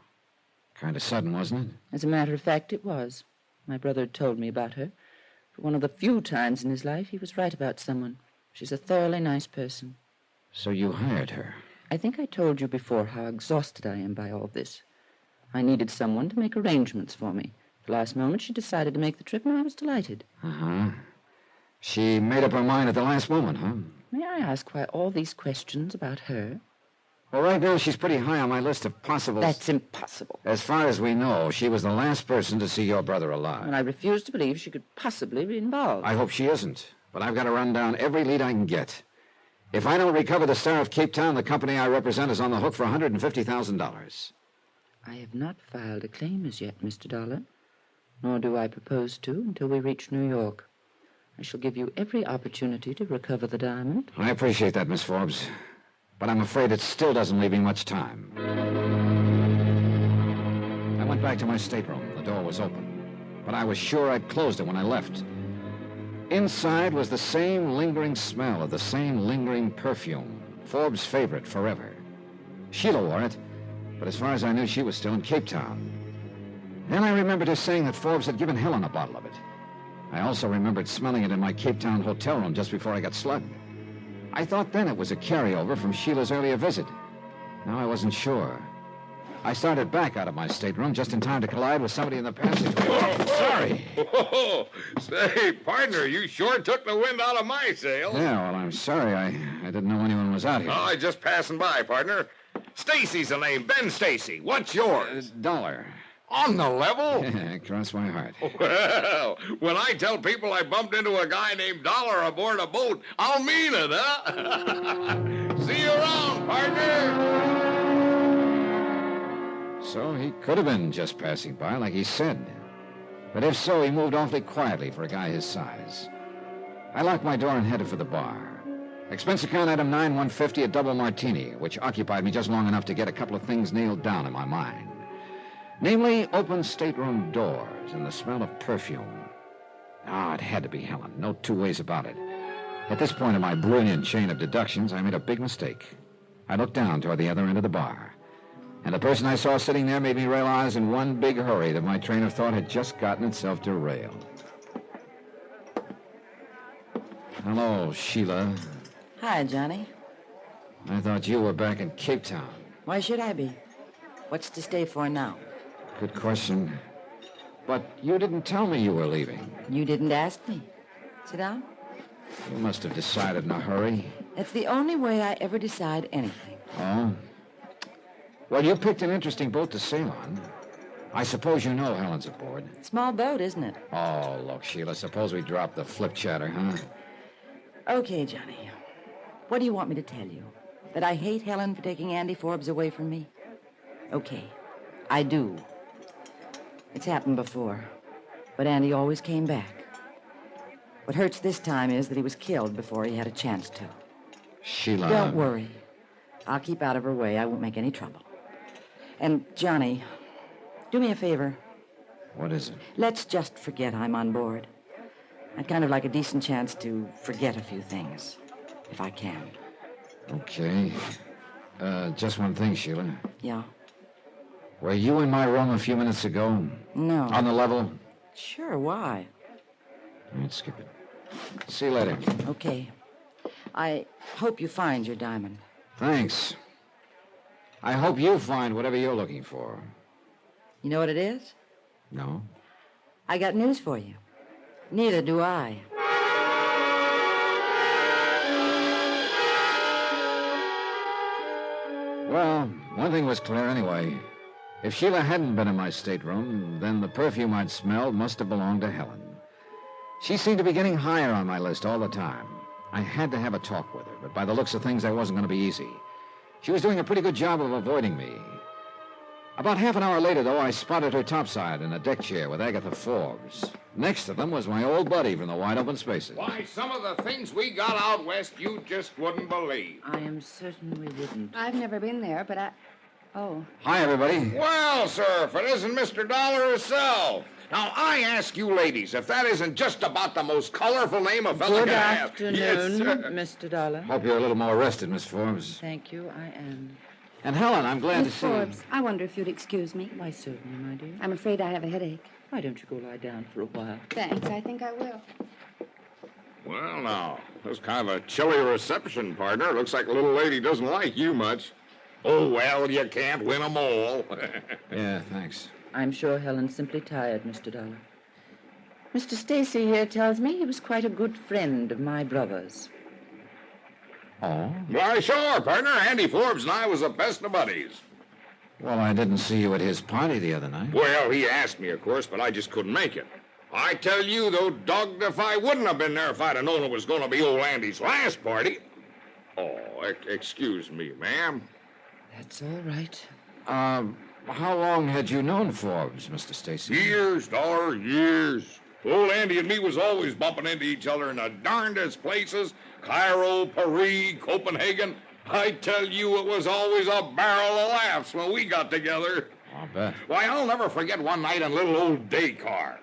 Kind of sudden, wasn't it? As a matter of fact, it was. My brother had told me about her. For one of the few times in his life, he was right about someone. She's a thoroughly nice person. So you hired her? I think I told you before how exhausted I am by all this. I needed someone to make arrangements for me. At the last moment, she decided to make the trip, and I was delighted. Uh-huh. She made up her mind at the last moment, huh? May I ask why all these questions about her? Well, right now, she's pretty high on my list of possible... That's impossible. As far as we know, she was the last person to see your brother alive. And I refuse to believe she could possibly be involved. I hope she isn't. But I've got to run down every lead I can get. If I don't recover the Star of Cape Town, the company I represent is on the hook for $150,000. I have not filed a claim as yet, Mr. Dollar. Nor do I propose to until we reach New York. I shall give you every opportunity to recover the diamond. I appreciate that, Miss Forbes. But I'm afraid it still doesn't leave me much time. I went back to my stateroom. The door was open. But I was sure I'd closed it when I left. Inside was the same lingering smell of the same lingering perfume. Forbes' favorite, Forever. Sheila wore it, but as far as I knew, she was still in Cape Town. Then I remembered her saying that Forbes had given Helen a bottle of it. I also remembered smelling it in my Cape Town hotel room just before I got slugged. I thought then it was a carryover from Sheila's earlier visit. Now I wasn't sure. I started back out of my stateroom just in time to collide with somebody in the passageway. Oh, sorry. Oh, say, partner, you sure took the wind out of my sails. Yeah, well, I'm sorry. I didn't know anyone was out here. Oh, I just passing by, partner. Stacy's the name, Ben Stacy. What's yours? Dollar. On the level? Cross my heart. Well, when I tell people I bumped into a guy named Dollar aboard a boat, I'll mean it, huh? See you around, partner. So he could have been just passing by, like he said. But if so, he moved awfully quietly for a guy his size. I locked my door and headed for the bar. Expense account item 9150, a double martini, which occupied me just long enough to get a couple of things nailed down in my mind. Namely, open stateroom doors and the smell of perfume. It had to be Helen. No two ways about it. At this point in my brilliant chain of deductions, I made a big mistake. I looked down toward the other end of the bar. And the person I saw sitting there made me realize in one big hurry that my train of thought had just gotten itself derailed. Hello, Sheila. Hi, Johnny. I thought you were back in Cape Town. Why should I be? What's to stay for now? Good question. But you didn't tell me you were leaving. You didn't ask me. Sit down. You must have decided in a hurry. That's the only way I ever decide anything. Oh? Well, you picked an interesting boat to sail on. I suppose you know Helen's aboard. Small boat, isn't it? Oh, look, Sheila, suppose we drop the flip chatter, huh? Okay, Johnny. What do you want me to tell you? That I hate Helen for taking Andy Forbes away from me? Okay, I do. It's happened before, but Andy always came back. What hurts this time is that he was killed before he had a chance to. Sheila... Don't worry. I'll keep out of her way. I won't make any trouble. And, Johnny, do me a favor. What is it? Let's just forget I'm on board. I'd kind of like a decent chance to forget a few things, if I can. Okay. Just one thing, Sheila. Yeah? Were you in my room a few minutes ago? No. On the level? Sure, why? Let's skip it. See you later. Okay. I hope you find your diamond. Thanks. I hope you find whatever you're looking for. You know what it is? No? I got news for you. Neither do I. Well, one thing was clear anyway. If Sheila hadn't been in my stateroom, then the perfume I'd smelled must have belonged to Helen. She seemed to be getting higher on my list all the time. I had to have a talk with her, but by the looks of things, that wasn't going to be easy. She was doing a pretty good job of avoiding me. About half an hour later, though, I spotted her topside in a deck chair with Agatha Forbes. Next to them was my old buddy from the wide open spaces. Why, some of the things we got out west you just wouldn't believe. I am certain we wouldn't. I've never been there, but Oh. Hi, everybody. Well, sir, if it isn't Mr. Dollar himself. Now, I ask you ladies, if that isn't just about the most colorful name a fella Good can have. afternoon, Yes, sir. Mr. Dollar. Hope you're a little more rested, Miss Forbes. Thank you, I am. And Helen, I'm glad Miss to see you. Forbes, I wonder if you'd excuse me. Why, certainly, my dear. I'm afraid I have a headache. Why don't you go lie down for a while? Thanks, I think I will. Well, now, that's kind of a chilly reception, partner. Looks like the little lady doesn't like you much. Oh, well, you can't win 'em all. Yeah, thanks. I'm sure Helen's simply tired, Mr. Dollar. Mr. Stacy here tells me he was quite a good friend of my brother's. Oh? Why, sure, partner. Andy Forbes and I was the best of buddies. Well, I didn't see you at his party the other night. Well, he asked me, of course, but I just couldn't make it. I tell you, though, dogged if I wouldn't have been there if I'd have known it was going to be old Andy's last party. Oh, excuse me, ma'am. That's all right. How long had you known Forbes, Mr. Stacy? Years, Dollar, years. Old Andy and me was always bumping into each other in the darndest places. Cairo, Paris, Copenhagen. I tell you, it was always a barrel of laughs when we got together. I'll bet. Why, I'll never forget one night in little old Dakar.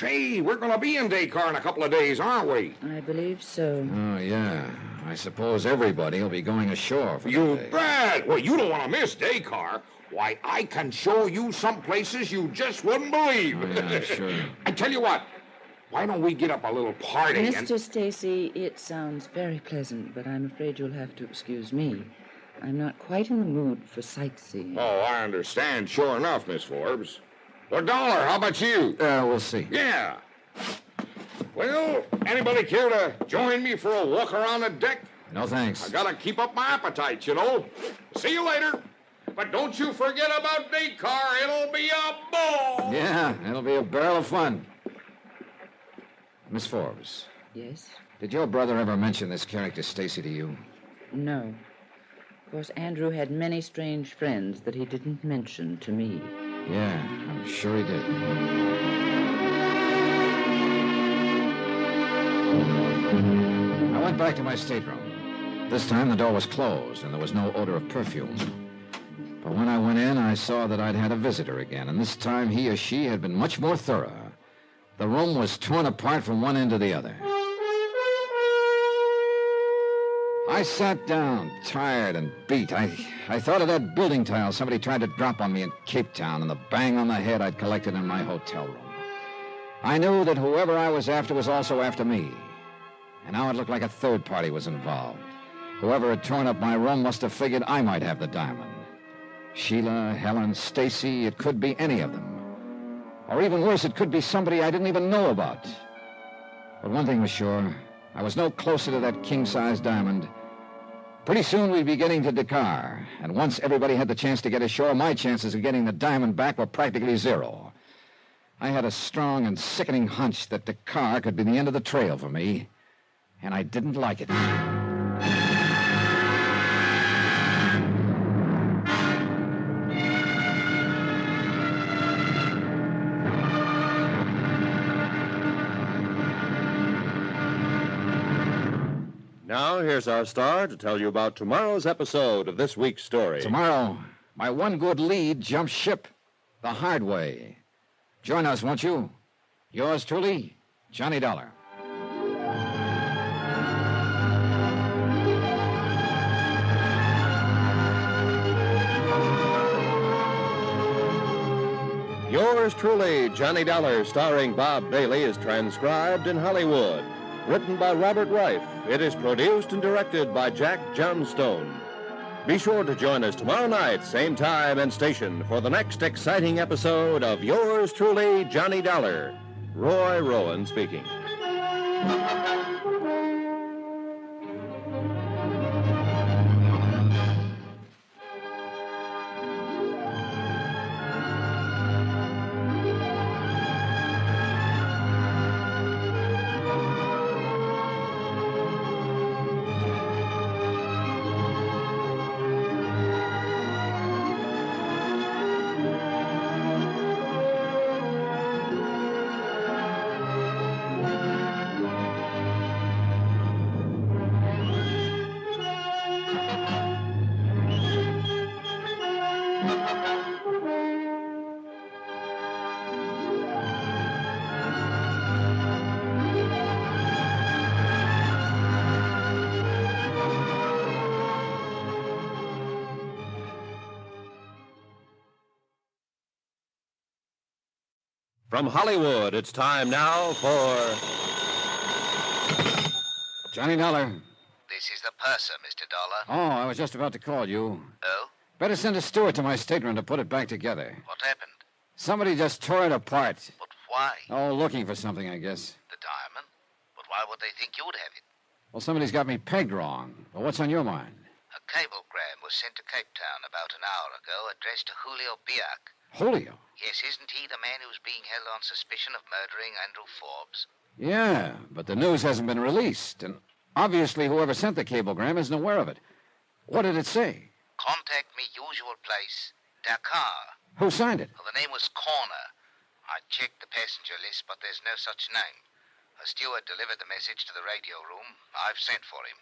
We're going to be in Dakar in a couple of days, aren't we? I believe so. Oh, yeah. I suppose everybody will be going ashore for You the day. bet. Well, you don't want to miss Dakar. Why, I can show you some places you just wouldn't believe. Oh, yeah, sure. I tell you what, why don't we get up a little party and... Mr. Stacy, it sounds very pleasant, but I'm afraid you'll have to excuse me. I'm not quite in the mood for sightseeing. Oh, I understand. Sure enough, Miss Forbes. Well, Dollar, how about you? We'll see. Yeah. Well, anybody care to join me for a walk around the deck? No, thanks. I gotta keep up my appetite, you know. See you later. But don't you forget about Dakar. It'll be a ball. Yeah, it'll be a barrel of fun. Miss Forbes. Yes? Did your brother ever mention this character Stacy to you? No. Of course, Andrew had many strange friends that he didn't mention to me. Yeah, I'm sure he did. I went back to my stateroom. This time the door was closed and there was no odor of perfume. But when I went in, I saw that I'd had a visitor again, and this time he or she had been much more thorough. The room was torn apart from one end to the other. I sat down, tired and beat. I thought of that building tile somebody tried to drop on me in Cape Town and the bang on the head I'd collected in my hotel room. I knew that whoever I was after was also after me. And now it looked like a third party was involved. Whoever had torn up my room must have figured I might have the diamond. Sheila, Helen, Stacy, it could be any of them. Or even worse, it could be somebody I didn't even know about. But one thing was sure, I was no closer to that king-size diamond. Pretty soon we'd be getting to Dakar, and once everybody had the chance to get ashore, my chances of getting the diamond back were practically zero. I had a strong and sickening hunch that Dakar could be the end of the trail for me, and I didn't like it. Now, here's our star to tell you about tomorrow's episode of this week's story. Tomorrow, my one good lead jumps ship the hard way. Join us, won't you? Yours truly, Johnny Dollar. Yours truly, Johnny Dollar, starring Bob Bailey, is transcribed in Hollywood. Written by Robert Reif. It is produced and directed by Jack Johnstone. Be sure to join us tomorrow night, same time and station, for the next exciting episode of Yours truly, Johnny Dollar. Roy Rowan speaking. From Hollywood, it's time now for Johnny Dollar. This is the purser, Mr. Dollar. Oh, I was just about to call you. Oh? Better send a steward to my stateroom to put it back together. What happened? Somebody just tore it apart. But why? Oh, looking for something, I guess. The diamond? But why would they think you'd have it? Well, somebody's got me pegged wrong. But what's on your mind? A cablegram was sent to Cape Town about an hour ago, addressed to Julio Biak. Julio? Yes, isn't he the man who's being held on suspicion of murdering Andrew Forbes? Yeah, but the news hasn't been released, and obviously whoever sent the cablegram isn't aware of it. What did it say? Contact me, usual place, Dakar. Who signed it? Well, the name was Corner. I checked the passenger list, but there's no such name. A steward delivered the message to the radio room. I've sent for him.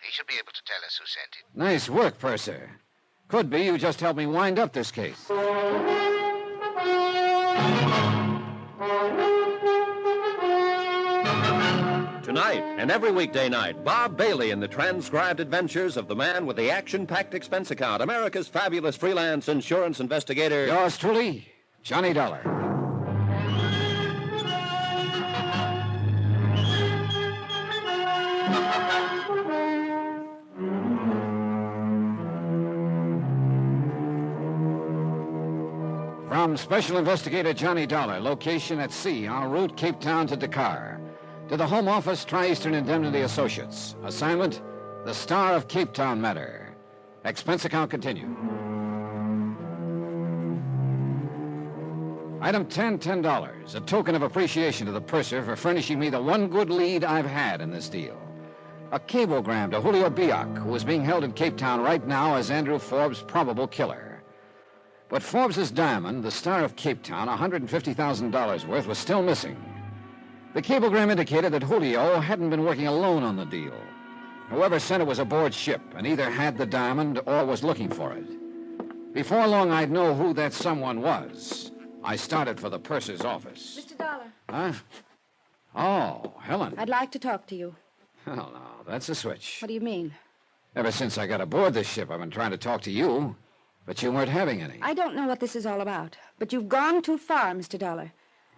He should be able to tell us who sent it. Nice work, Purser. Could be you just helped me wind up this case. Tonight and every weekday night, Bob Bailey in the transcribed adventures of the man with the action-packed expense account, America's fabulous freelance insurance investigator. Yours truly, Johnny Dollar. From Special Investigator Johnny Dollar, location at sea, en route Cape Town to Dakar. To the Home Office, Tri-Eastern Indemnity Associates. Assignment, the Star of Cape Town matter. Expense account continued. Item 10, $10. A token of appreciation to the purser for furnishing me the one good lead I've had in this deal. A cablegram to Julio Biak, who is being held in Cape Town right now as Andrew Forbes' probable killer. But Forbes' diamond, the Star of Cape Town, $150,000 worth, was still missing. The cablegram indicated that Julio hadn't been working alone on the deal. Whoever sent it was aboard ship and either had the diamond or was looking for it. Before long, I'd know who that someone was. I started for the purser's office. Mr. Dollar. Huh? Oh, Helen. I'd like to talk to you. Oh, no, that's a switch. What do you mean? Ever since I got aboard this ship, I've been trying to talk to you, but you weren't having any. I don't know what this is all about, but you've gone too far, Mr. Dollar.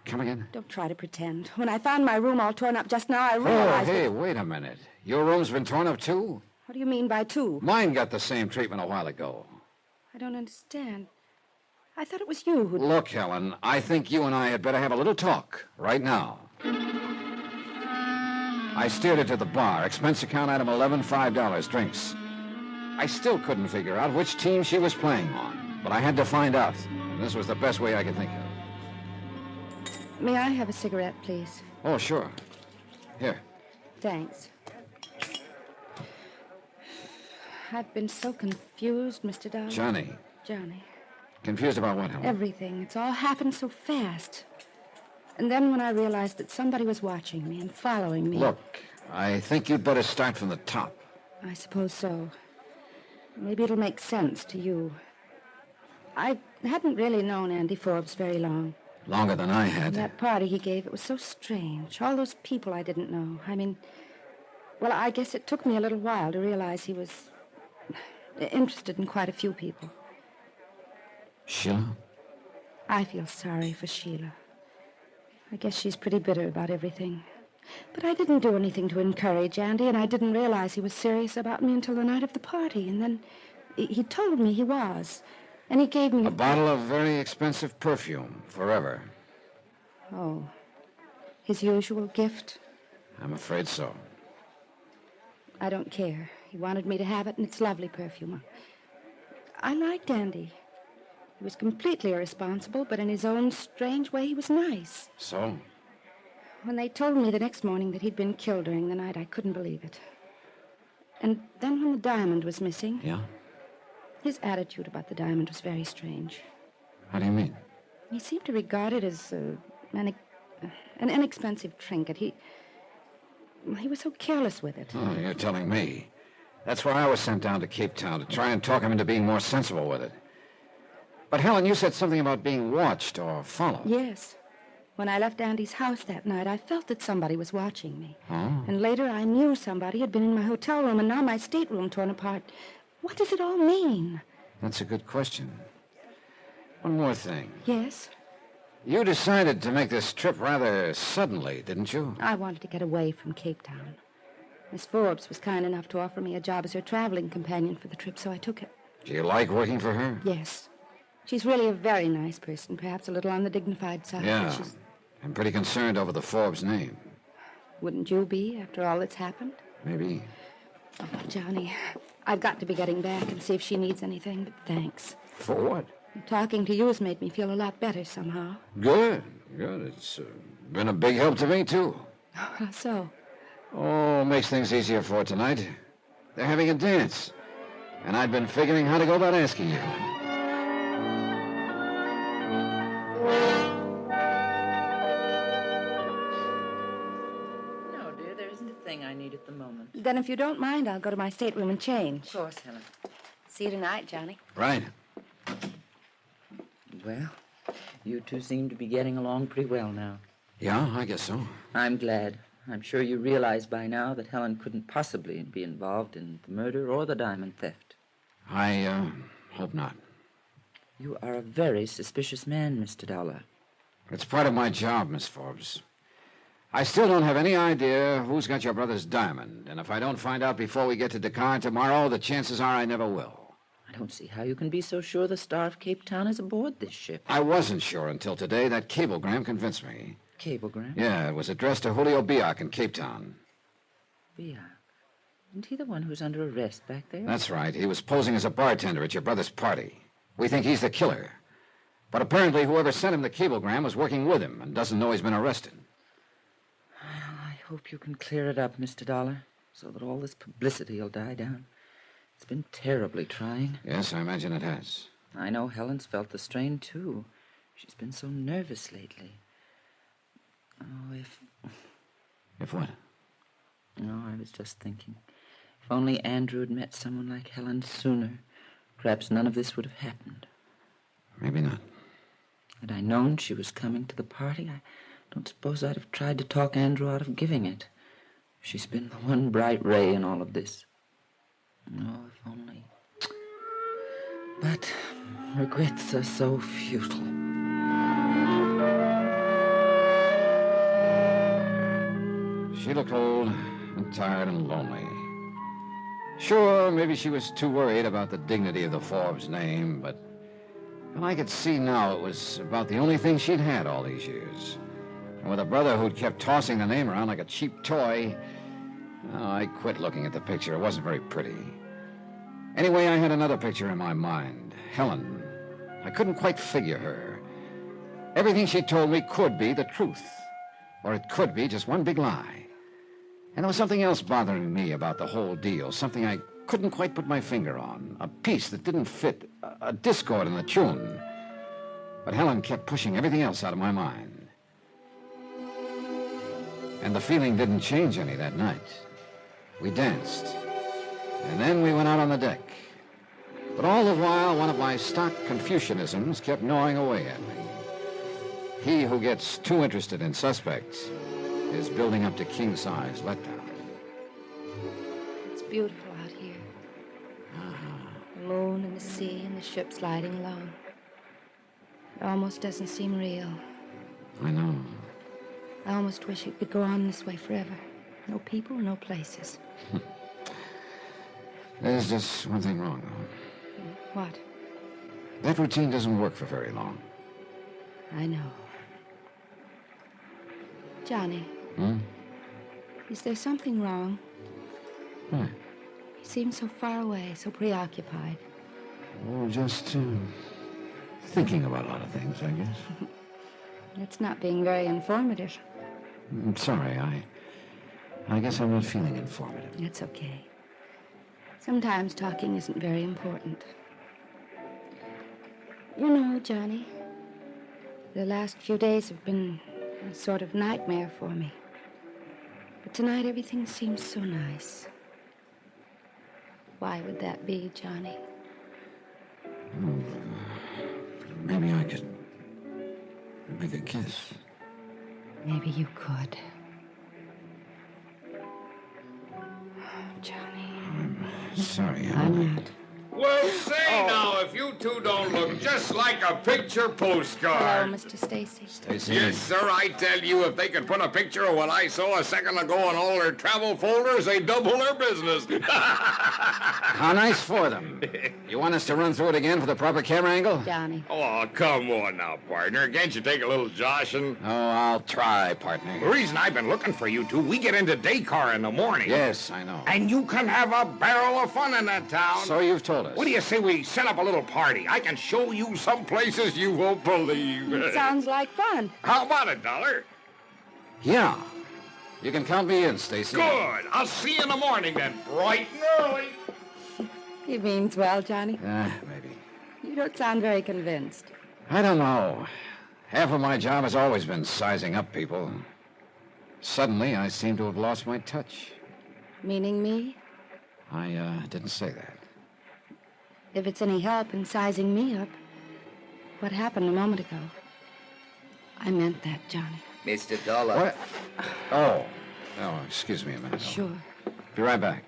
Come again? Don't try to pretend. When I found my room all torn up just now, I realized... Oh, hey, wait a minute. Your room's been torn up, too? What do you mean by two? Mine got the same treatment a while ago. I don't understand. I thought it was you who... Look, Helen, I think you and I had better have a little talk right now. I steered her to the bar. Expense account item 11, $5 drinks. I still couldn't figure out which team she was playing on, but I had to find out, and this was the best way I could think of. May I have a cigarette, please? Oh, sure. Here. Thanks. I've been so confused, Mr. Dollar. Johnny. Johnny. Confused about what, Helen? Everything. It's all happened so fast. And then when I realized that somebody was watching me and following me... Look, I think you'd better start from the top. I suppose so. Maybe it'll make sense to you. I hadn't really known Andy Forbes very long. Longer than I had. That party he gave, it was so strange. All those people I didn't know. I mean, well, I guess it took me a little while to realize he was interested in quite a few people. Sheila? I feel sorry for Sheila. I guess she's pretty bitter about everything. But I didn't do anything to encourage Andy, and I didn't realize he was serious about me until the night of the party. And then he told me he was. And he gave me... A bottle of very expensive perfume, forever. Oh. His usual gift? I'm afraid so. I don't care. He wanted me to have it, and it's lovely perfume. I liked Andy. He was completely irresponsible, but in his own strange way, he was nice. So? When they told me the next morning that he'd been killed during the night, I couldn't believe it. And then when the diamond was missing... Yeah? His attitude about the diamond was very strange. How do you mean? He seemed to regard it as an inexpensive trinket. He was so careless with it. Oh, you're telling me. That's why I was sent down to Cape Town, to try and talk him into being more sensible with it. But, Helen, you said something about being watched or followed. Yes. When I left Andy's house that night, I felt that somebody was watching me. Oh? And later I knew somebody had been in my hotel room, and now my stateroom torn apart. What does it all mean? That's a good question. One more thing. Yes? You decided to make this trip rather suddenly, didn't you? I wanted to get away from Cape Town. Miss Forbes was kind enough to offer me a job as her traveling companion for the trip, so I took it. Do you like working for her? Yes. She's really a very nice person, perhaps a little on the dignified side. Yeah. But she's... I'm pretty concerned over the Forbes name. Wouldn't you be, after all that's happened? Maybe. Oh, Johnny, I've got to be getting back and see if she needs anything, but thanks. For what? Talking to you has made me feel a lot better somehow. Good. It's been a big help to me, too. How so? Oh, makes things easier for tonight. They're having a dance. And I'd been figuring how to go about asking you. No, dear, there isn't a thing I need at the moment. Then if you don't mind, I'll go to my stateroom and change. Of course, Helen. See you tonight, Johnny. Right. Well, you two seem to be getting along pretty well now. Yeah, I guess so. I'm glad. I'm sure you realize by now that Helen couldn't possibly be involved in the murder or the diamond theft. I hope not. You are a very suspicious man, Mr. Dollar. It's part of my job, Miss Forbes. I still don't have any idea who's got your brother's diamond, and if I don't find out before we get to Dakar tomorrow, the chances are I never will. I don't see how you can be so sure the Star of Cape Town is aboard this ship. I wasn't sure until today. That cablegram convinced me. Cablegram? Yeah, it was addressed to Julio Biak in Cape Town. Biak? Isn't he the one who's under arrest back there? That's right. He was posing as a bartender at your brother's party. We think he's the killer. But apparently whoever sent him the cablegram was working with him and doesn't know he's been arrested. Well, I hope you can clear it up, Mr. Dollar, so that all this publicity will die down. It's been terribly trying. Yes, I imagine it has. I know Helen's felt the strain, too. She's been so nervous lately. Oh, If what? No, I was just thinking. If only Andrew had met someone like Helen sooner, perhaps none of this would have happened. Maybe not. Had I known she was coming to the party, I don't suppose I'd have tried to talk Andrew out of giving it. She's been the one bright ray in all of this. Oh, if only. But regrets are so futile. She looked old and tired and lonely. Sure, maybe she was too worried about the dignity of the Forbes name, but I could see now it was about the only thing she'd had all these years. And with a brother who'd kept tossing the name around like a cheap toy, I quit looking at the picture. It wasn't very pretty. Anyway, I had another picture in my mind. Helen. I couldn't quite figure her. Everything she told me could be the truth, or it could be just one big lie. And there was something else bothering me about the whole deal, something I couldn't quite put my finger on, a piece that didn't fit, a discord in the tune. But Helen kept pushing everything else out of my mind. And the feeling didn't change any that night. We danced, and then we went out on the deck. But all the while, one of my stock Confucianisms kept gnawing away at me. He who gets too interested in suspects is building up to king-size letdown. It's beautiful out here. The moon and the sea and the ship sliding along. It almost doesn't seem real. I know. I almost wish it could go on this way forever. No people, no places. There's just one thing wrong, though. What? That routine doesn't work for very long. I know. Johnny. Is there something wrong? What? You seem so far away, so preoccupied. Oh, just thinking about a lot of things, I guess. It's not being very informative. I'm sorry, I guess I'm not feeling informative. It's okay. Sometimes talking isn't very important. You know, Johnny, the last few days have been a sort of nightmare for me. But tonight everything seems so nice. Why would that be, Johnny? Maybe I could make a kiss. Maybe you could. Johnny. I'm sorry. I'm not. Well, say now, if you two don't look just like a picture postcard. Hello, Mr. Stacy. Stacy? Yes, sir, I tell you, if they could put a picture of what I saw a second ago in all their travel folders, they'd double their business. How nice for them. You want us to run through it again for the proper camera angle? Johnny. Oh, come on now, partner. Can't you take a little joshing? Oh, I'll try, partner. The reason I've been looking for you two, we get into day car in the morning. Yes, I know. And you can have a barrel of fun in that town. So you've told us. What do you say we set up a little party? I can show you some places you won't believe. It sounds like fun. How about it, Dollar? Yeah. You can count me in, Stacy. Good. I'll see you in the morning then, bright and early. He means well, Johnny. Maybe. You don't sound very convinced. I don't know. Half of my job has always been sizing up people. Suddenly, I seem to have lost my touch. Meaning me? I didn't say that. If it's any help in sizing me up, what happened a moment ago? I meant that, Johnny. Mr. Dollar. What? Oh, excuse me a minute. Sure. Be right back.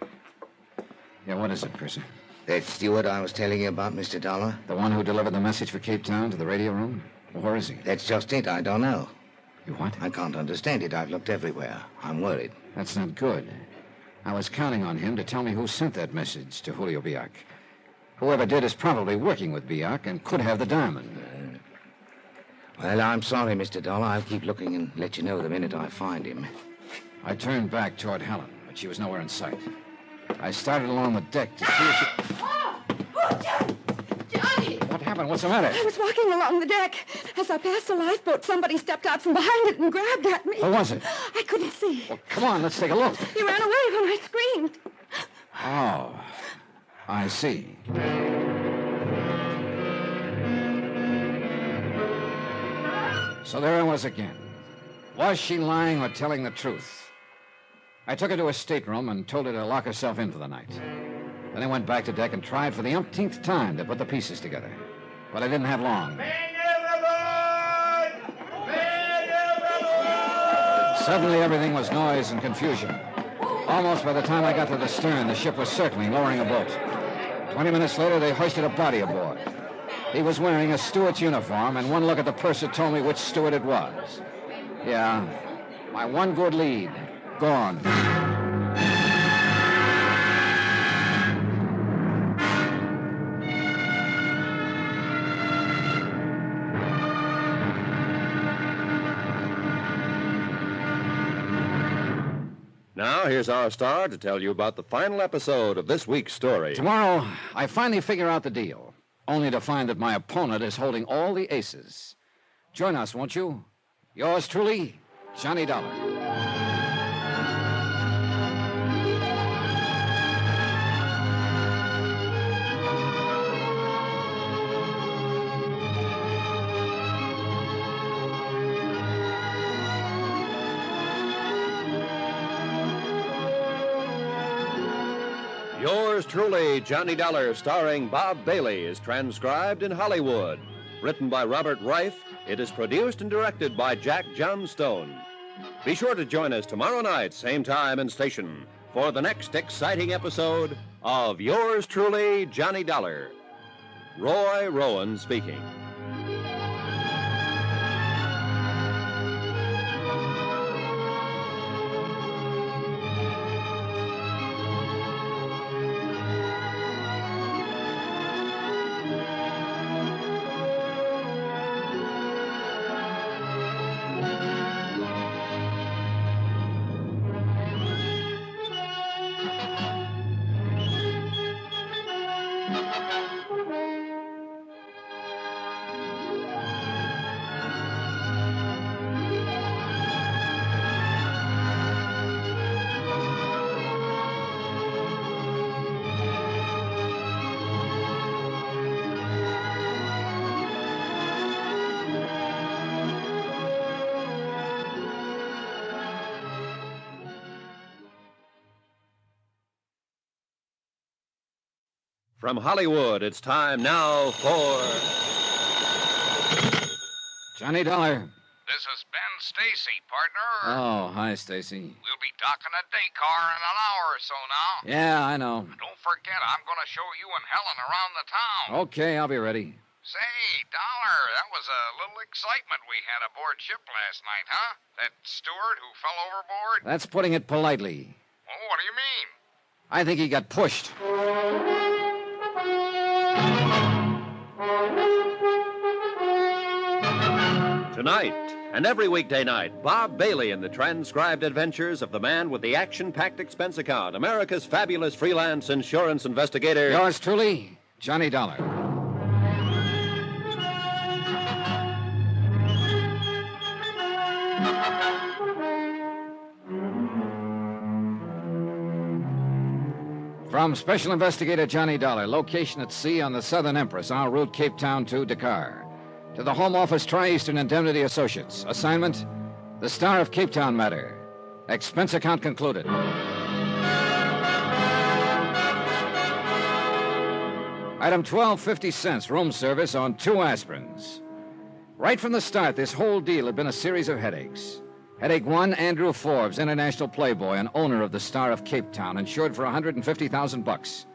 Yeah, what is it, Percy? That steward I was telling you about, Mr. Dollar? The one who delivered the message for Cape Town to the radio room? Where is he? That's just it. I don't know. You what? I can't understand it. I've looked everywhere. I'm worried. That's not good. I was counting on him to tell me who sent that message to Julio Biak. Whoever did is probably working with Biak and could have the diamond. Well, I'm sorry, Mr. Dollar. I'll keep looking and let you know the minute I find him. I turned back toward Helen, but she was nowhere in sight. I started along the deck to see if she... Johnny! What happened? What's the matter? I was walking along the deck. As I passed the lifeboat, somebody stepped out from behind it and grabbed at me. Who was it? I couldn't see. Well, come on, let's take a look. He ran away when I screamed. Oh, I see. So there I was again. Was she lying or telling the truth? I took her to her stateroom and told her to lock herself in for the night. Then I went back to deck and tried for the umpteenth time to put the pieces together. But I didn't have long. Suddenly everything was noise and confusion. Almost by the time I got to the stern, the ship was circling, lowering a boat. 20 minutes later, they hoisted a body aboard. He was wearing a steward's uniform, and one look at the purser told me which steward it was. Yeah, my one good lead, gone. Now, here's our star to tell you about the final episode of this week's story. Tomorrow, I finally figure out the deal, only to find that my opponent is holding all the aces. Join us, won't you? Yours truly, Johnny Dollar. Yours truly, Johnny Dollar, starring Bob Bailey, is transcribed in Hollywood. Written by Robert Reif, it is produced and directed by Jack Johnstone. Be sure to join us tomorrow night, same time and station, for the next exciting episode of Yours truly, Johnny Dollar. Roy Rowan speaking. From Hollywood, it's time now for... Johnny Dollar. This is Ben Stacy, partner. Oh, hi, Stacy. We'll be docking a day car in an hour or so now. Yeah, I know. Don't forget, I'm going to show you and Helen around the town. Okay, I'll be ready. Say, Dollar, that was a little excitement we had aboard ship last night, huh? That steward who fell overboard? That's putting it politely. Oh, what do you mean? I think he got pushed. Tonight, and every weekday night, Bob Bailey in the transcribed adventures of the man with the action-packed expense account, America's fabulous freelance insurance investigator. Yours truly, Johnny Dollar. From Special Investigator Johnny Dollar, location at sea on the Southern Empress, en route Cape Town to Dakar. To the Home Office, Tri-Eastern Indemnity Associates. Assignment, the Star of Cape Town matter. Expense account concluded. Item 12, 50 cents, room service on 2 aspirins. Right from the start, this whole deal had been a series of headaches. Headache 1, Andrew Forbes, international playboy and owner of the Star of Cape Town, insured for $150,000.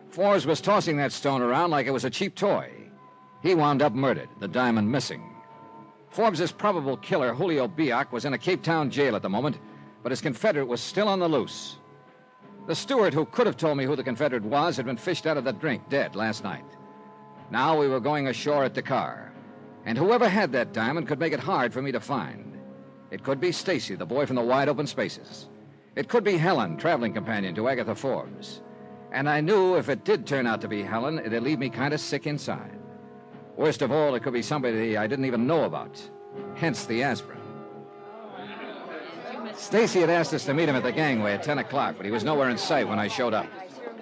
Forbes was tossing that stone around like it was a cheap toy. He wound up murdered, the diamond missing. Forbes' probable killer, Julio Biak, was in a Cape Town jail at the moment, but his confederate was still on the loose. The steward who could have told me who the confederate was had been fished out of the drink, dead, last night. Now we were going ashore at Dakar, and whoever had that diamond could make it hard for me to find. It could be Stacy, the boy from the wide open spaces. It could be Helen, traveling companion to Agatha Forbes. And I knew if it did turn out to be Helen, it'd leave me kind of sick inside. Worst of all, it could be somebody I didn't even know about. Hence the aspirin. Stacy had asked us to meet him at the gangway at 10 o'clock, but he was nowhere in sight when I showed up.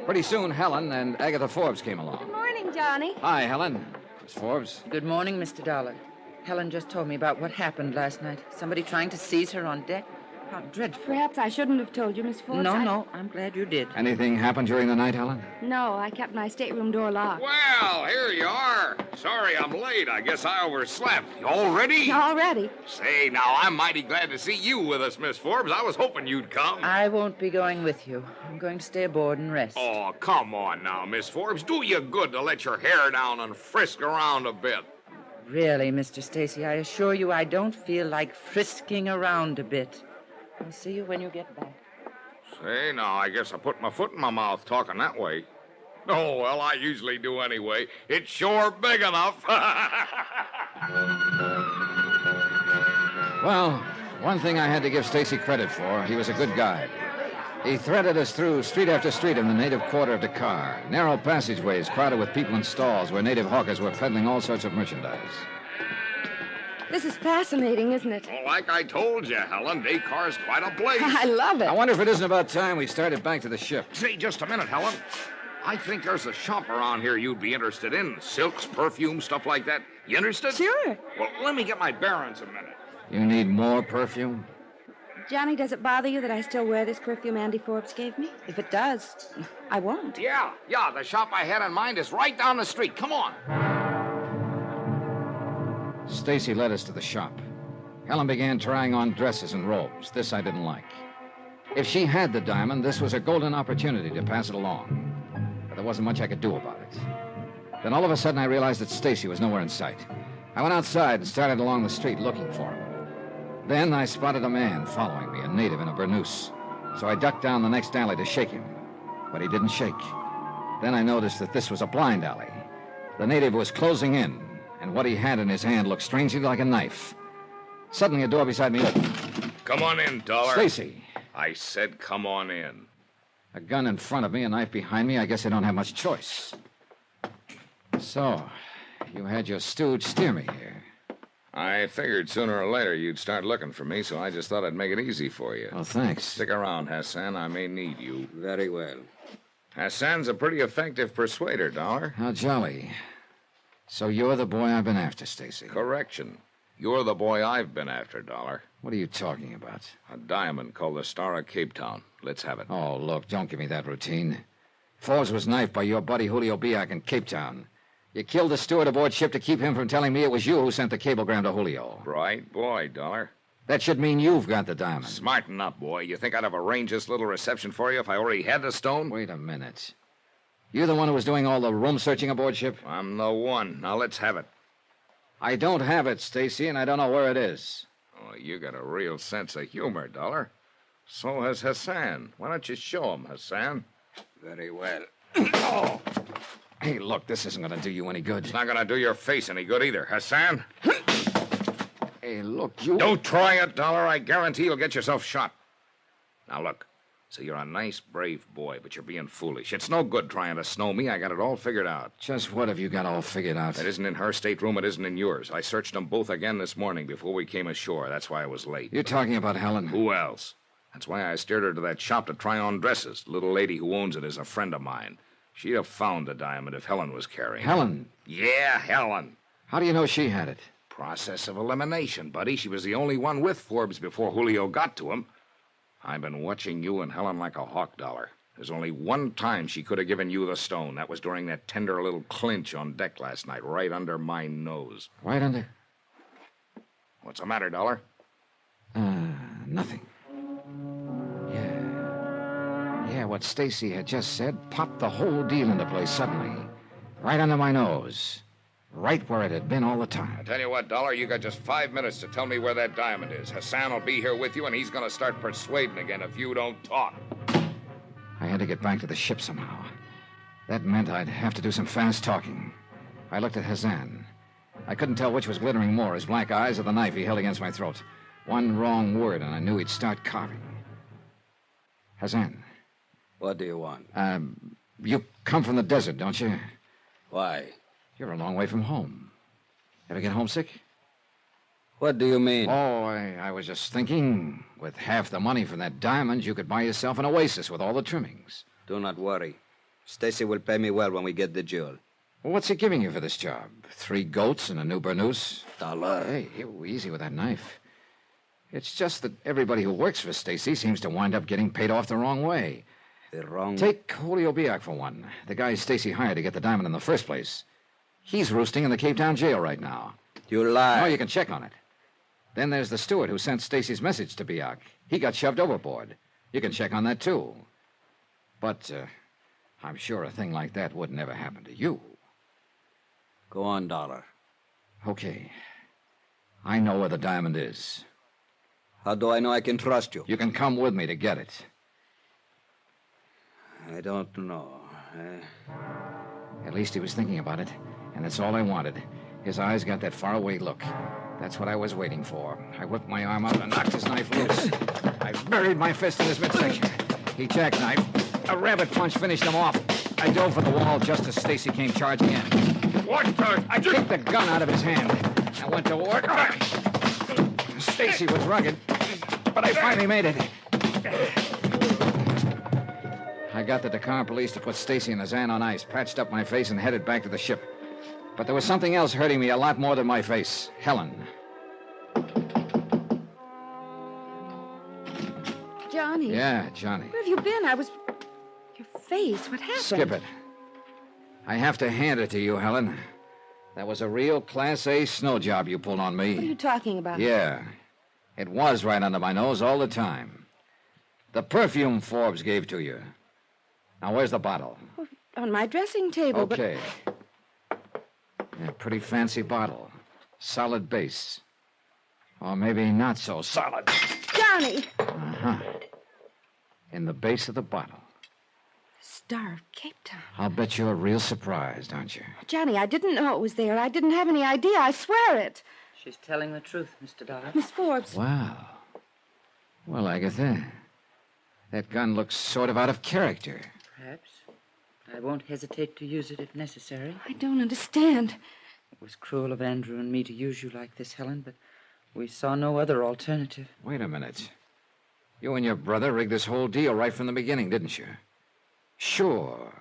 Pretty soon, Helen and Agatha Forbes came along. Good morning, Johnny. Hi, Helen. Miss Forbes. Good morning, Mr. Dollar. Helen just told me about what happened last night. Somebody trying to seize her on deck. How dreadful. Perhaps I shouldn't have told you, Miss Forbes. No, I'm glad you did. Anything happened during the night, Helen? No, I kept my stateroom door locked. Well, here you are. Sorry I'm late. I guess I overslept. You all ready? All ready. Say, now, I'm mighty glad to see you with us, Miss Forbes. I was hoping you'd come. I won't be going with you. I'm going to stay aboard and rest. Oh, come on now, Miss Forbes. Do you good to let your hair down and frisk around a bit. Really, Mr. Stacy, I assure you I don't feel like frisking around a bit. I'll see you when you get back. Say, now, I guess I put my foot in my mouth talking that way. Oh, well, I usually do anyway. It's sure big enough. Well, one thing I had to give Stacy credit for, he was a good guide. He threaded us through street after street in the native quarter of Dakar. Narrow passageways crowded with people in stalls where native hawkers were peddling all sorts of merchandise. This is fascinating, isn't it? Well, like I told you, Helen, Dakar's quite a place. I love it. I wonder if it isn't about time we started back to the ship. Say, just a minute, Helen. I think there's a shop around here you'd be interested in. Silks, perfume, stuff like that. You interested? Sure. Well, let me get my bearings a minute. You need more perfume? Johnny, does it bother you that I still wear this perfume Andy Forbes gave me? If it does, I won't. Yeah, the shop I had in mind is right down the street. Come on. Stacy led us to the shop. Helen began trying on dresses and robes. This I didn't like. If she had the diamond, this was a golden opportunity to pass it along. But there wasn't much I could do about it. Then all of a sudden I realized that Stacy was nowhere in sight. I went outside and started along the street looking for him. Then I spotted a man following me, a native in a burnous. So I ducked down the next alley to shake him. But he didn't shake. Then I noticed that this was a blind alley. The native was closing in, and what he had in his hand looked strangely like a knife. Suddenly, a door beside me opened. Come on in, Dollar. Stacy. I said come on in. A gun in front of me, a knife behind me. I guess I don't have much choice. So, you had your stooge steer me here. I figured sooner or later you'd start looking for me, so I just thought I'd make it easy for you. Oh, thanks. Stick around, Hassan. I may need you. Very well. Hassan's a pretty effective persuader, Dollar. How jolly. So you're the boy I've been after, Stacy. Correction. You're the boy I've been after, Dollar. What are you talking about? A diamond called the Star of Cape Town. Let's have it. Oh, look, don't give me that routine. Forbes was knifed by your buddy Julio Biak in Cape Town. You killed the steward aboard ship to keep him from telling me it was you who sent the cablegram to Julio. Right boy, Dollar. That should mean you've got the diamond. Smarten up, boy. You think I'd have arranged this little reception for you if I already had the stone? Wait a minute. You're the one who was doing all the room searching aboard ship? I'm the one. Now let's have it. I don't have it, Stacy, and I don't know where it is. Oh, you got a real sense of humor, Dollar. So has Hassan. Why don't you show him, Hassan? Very well. Oh! Hey, look, this isn't going to do you any good. It's not going to do your face any good either, Hassan. Hey, look, you... Don't try it, Dollar. I guarantee you'll get yourself shot. Now, look. So you're a nice, brave boy, but you're being foolish. It's no good trying to snow me. I got it all figured out. Just what have you got all figured out? It isn't in her stateroom. It isn't in yours. I searched them both again this morning before we came ashore. That's why I was late. You're talking about Helen? Who else? That's why I steered her to that shop to try on dresses. The little lady who owns it is a friend of mine. She'd have found the diamond if Helen was carrying it. Helen? Yeah, Helen. How do you know she had it? Process of elimination, buddy. She was the only one with Forbes before Julio got to him. I've been watching you and Helen like a hawk, Dollar. There's only one time she could have given you the stone. That was during that tender little clinch on deck last night, right under my nose. Right under? What's the matter, Dollar? Nothing. Yeah, what Stacy had just said popped the whole deal into place suddenly. Right under my nose. Right where it had been all the time. I tell you what, Dollar, you got just 5 minutes to tell me where that diamond is. Hassan will be here with you, and he's going to start persuading again if you don't talk. I had to get back to the ship somehow. That meant I'd have to do some fast talking. I looked at Hassan. I couldn't tell which was glittering more, his black eyes or the knife he held against my throat. One wrong word, and I knew he'd start carving. Hassan. What do you want? You come from the desert, don't you? Why? You're a long way from home. Ever get homesick? What do you mean? Oh, I was just thinking, with half the money from that diamond, you could buy yourself an oasis with all the trimmings. Do not worry. Stacy will pay me well when we get the jewel. Well, what's he giving you for this job? 3 goats and a new burnous? $1. Hey, easy with that knife. It's just that everybody who works for Stacy seems to wind up getting paid off the wrong way. The wrong... Take Julio Biak for one. The guy Stacy hired to get the diamond in the first place. He's roosting in the Cape Town jail right now. You lie. No, you can check on it. Then there's the steward who sent Stacy's message to Biak. He got shoved overboard. You can check on that, too. But I'm sure a thing like that would never happen to you. Go on, Dollar. Okay. I know where the diamond is. How do I know I can trust you? You can come with me to get it. I don't know. At least he was thinking about it, and that's all I wanted. His eyes got that faraway look. That's what I was waiting for. I whipped my arm out and knocked his knife loose. I buried my fist in his midsection. He jackknifed. A rabbit punch finished him off. I dove for the wall just as Stacy came charging in. What the? I kicked the gun out of his hand. I went to work. Stacy was rugged, but I finally made it. I got the Dakar police to put Stacy and his aunt on ice, patched up my face, and headed back to the ship. But there was something else hurting me a lot more than my face. Helen. Johnny. Yeah, Johnny. Where have you been? Your face. What happened? Skip it. I have to hand it to you, Helen. That was a real Class A snow job you pulled on me. What are you talking about? Yeah. It was right under my nose all the time. The perfume Forbes gave to you. Now, where's the bottle? On my dressing table. Okay. Yeah, pretty fancy bottle. Solid base. Or maybe not so solid. Johnny! Uh-huh. In the base of the bottle. Star of Cape Town. I'll bet you're real surprised, aren't you? Johnny, I didn't know it was there. I didn't have any idea. I swear it. She's telling the truth, Mr. Dollar. Miss Forbes. Wow. Well, Agatha, that gun looks sort of out of character. Perhaps. I won't hesitate to use it if necessary. I don't understand. It was cruel of Andrew and me to use you like this, Helen, but we saw no other alternative. Wait a minute. You and your brother rigged this whole deal right from the beginning, didn't you? Sure.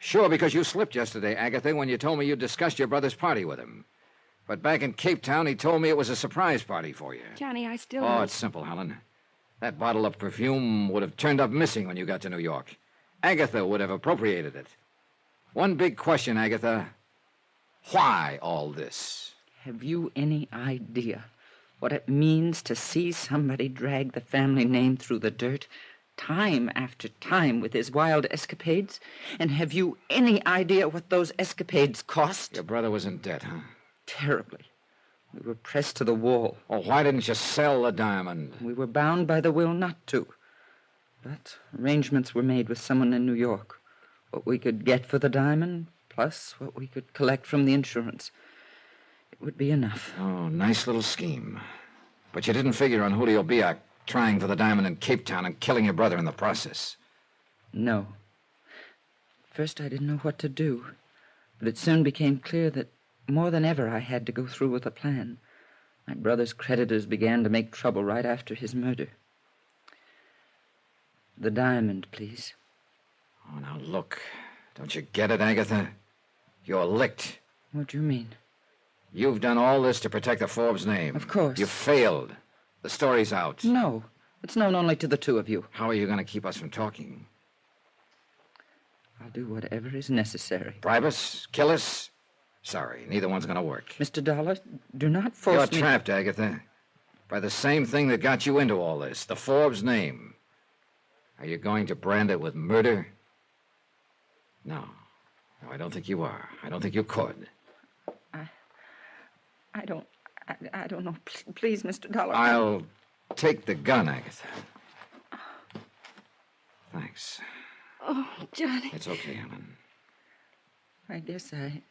Sure, because you slipped yesterday, Agatha, when you told me you discussed your brother's party with him. But back in Cape Town, he told me it was a surprise party for you. Johnny, I still... Oh, it's simple, Helen. That bottle of perfume would have turned up missing when you got to New York. Agatha would have appropriated it. One big question, Agatha. Why all this? Have you any idea what it means to see somebody drag the family name through the dirt time after time with his wild escapades? And have you any idea what those escapades cost? Your brother was in debt, huh? Terribly. We were pressed to the wall. Oh, why didn't you sell the diamond? We were bound by the will not to. But arrangements were made with someone in New York. What we could get for the diamond, plus what we could collect from the insurance. It would be enough. Oh, nice little scheme. But you didn't figure on Julio Biak trying for the diamond in Cape Town and killing your brother in the process. No. First, I didn't know what to do. But it soon became clear that more than ever I had to go through with a plan. My brother's creditors began to make trouble right after his murder. The diamond, please. Oh, now look. Don't you get it, Agatha? You're licked. What do you mean? You've done all this to protect the Forbes name. Of course. You failed. The story's out. No. It's known only to the two of you. How are you going to keep us from talking? I'll do whatever is necessary. Bribe us? Kill us? Sorry, neither one's going to work. Mr. Dollar, do not force me... You're trapped, Agatha. By the same thing that got you into all this, the Forbes name. Are you going to brand it with murder? No. No, I don't think you are. I don't think you could. I don't know. Please, Mr. Dollar. I'll take the gun, Agatha. Thanks. Oh, Johnny. It's okay, Helen. I guess I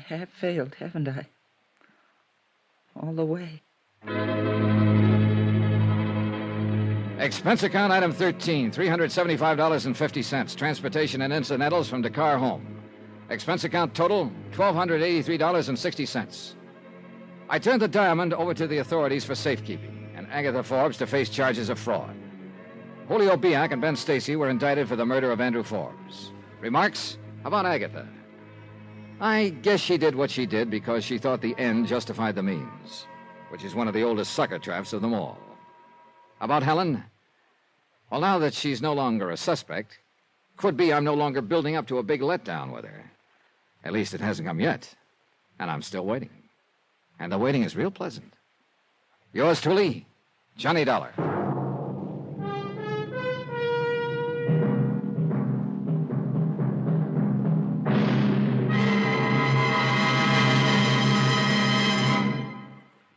have failed, haven't I? All the way. Expense account item 13, $375.50. Transportation and incidentals from Dakar home. Expense account total, $1,283.60. I turned the diamond over to the authorities for safekeeping, and Agatha Forbes to face charges of fraud. Julio Biak and Ben Stacy were indicted for the murder of Andrew Forbes. Remarks about Agatha. I guess she did what she did because she thought the end justified the means, which is one of the oldest sucker traps of them all. About Helen? Well, now that she's no longer a suspect, could be I'm no longer building up to a big letdown with her. At least it hasn't come yet, and I'm still waiting. And the waiting is real pleasant. Yours truly, Johnny Dollar.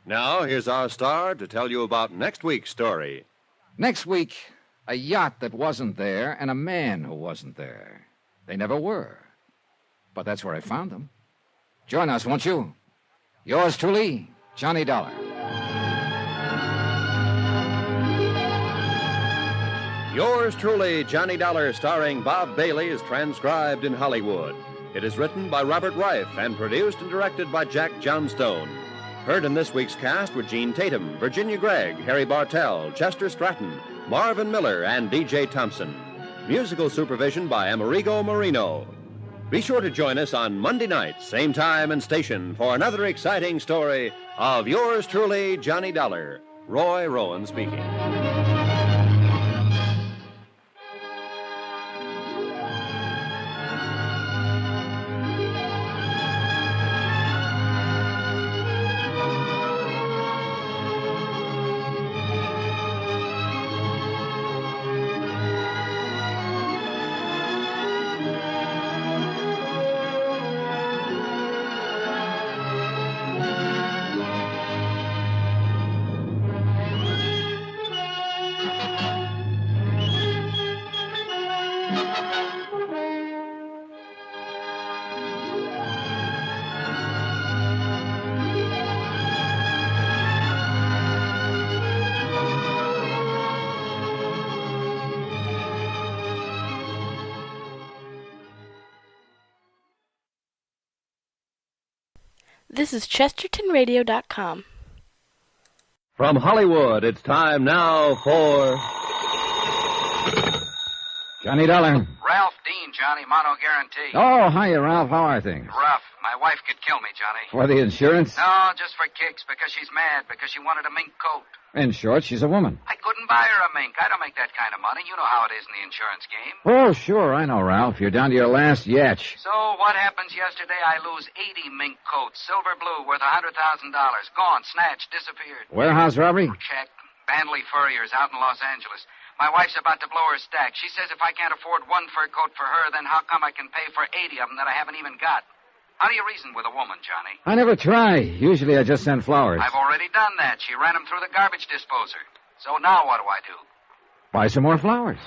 Now, here's our star to tell you about next week's story. Next week, a yacht that wasn't there and a man who wasn't there. They never were. But that's where I found them. Join us, won't you? Yours truly, Johnny Dollar. Yours truly, Johnny Dollar, starring Bob Bailey, is transcribed in Hollywood. It is written by Robert Reif and produced and directed by Jack Johnstone. Heard in this week's cast were Gene Tatum, Virginia Gregg, Harry Bartell, Chester Stratton, Marvin Miller, and D.J. Thompson. Musical supervision by Amerigo Marino. Be sure to join us on Monday night, same time and station, for another exciting story of yours truly, Johnny Dollar. Roy Rowan speaking. This is ChestertonRadio.com. From Hollywood, it's time now for... Johnny Dollar. Ralph Dean, Johnny, mono guarantee. Oh, hiya, Ralph. How are things? Rough. My wife could kill me, Johnny. For the insurance? No, just for kicks, because she's mad, because she wanted a mink coat. In short, she's a woman. I couldn't buy her a mink. I don't make that kind of money. You know how it is in the insurance game. Oh, sure, I know, Ralph. You're down to your last yatch. So what happens yesterday? I lose 80 mink coats, silver blue, worth $100,000. Gone, snatched, disappeared. Warehouse robbery? Check. Bandley Furriers out in Los Angeles. My wife's about to blow her stack. She says if I can't afford one fur coat for her, then how come I can pay for 80 of them that I haven't even got? How do you reason with a woman, Johnny? I never try. Usually I just send flowers. I've already done that. She ran them through the garbage disposer. So now what do I do? Buy some more flowers.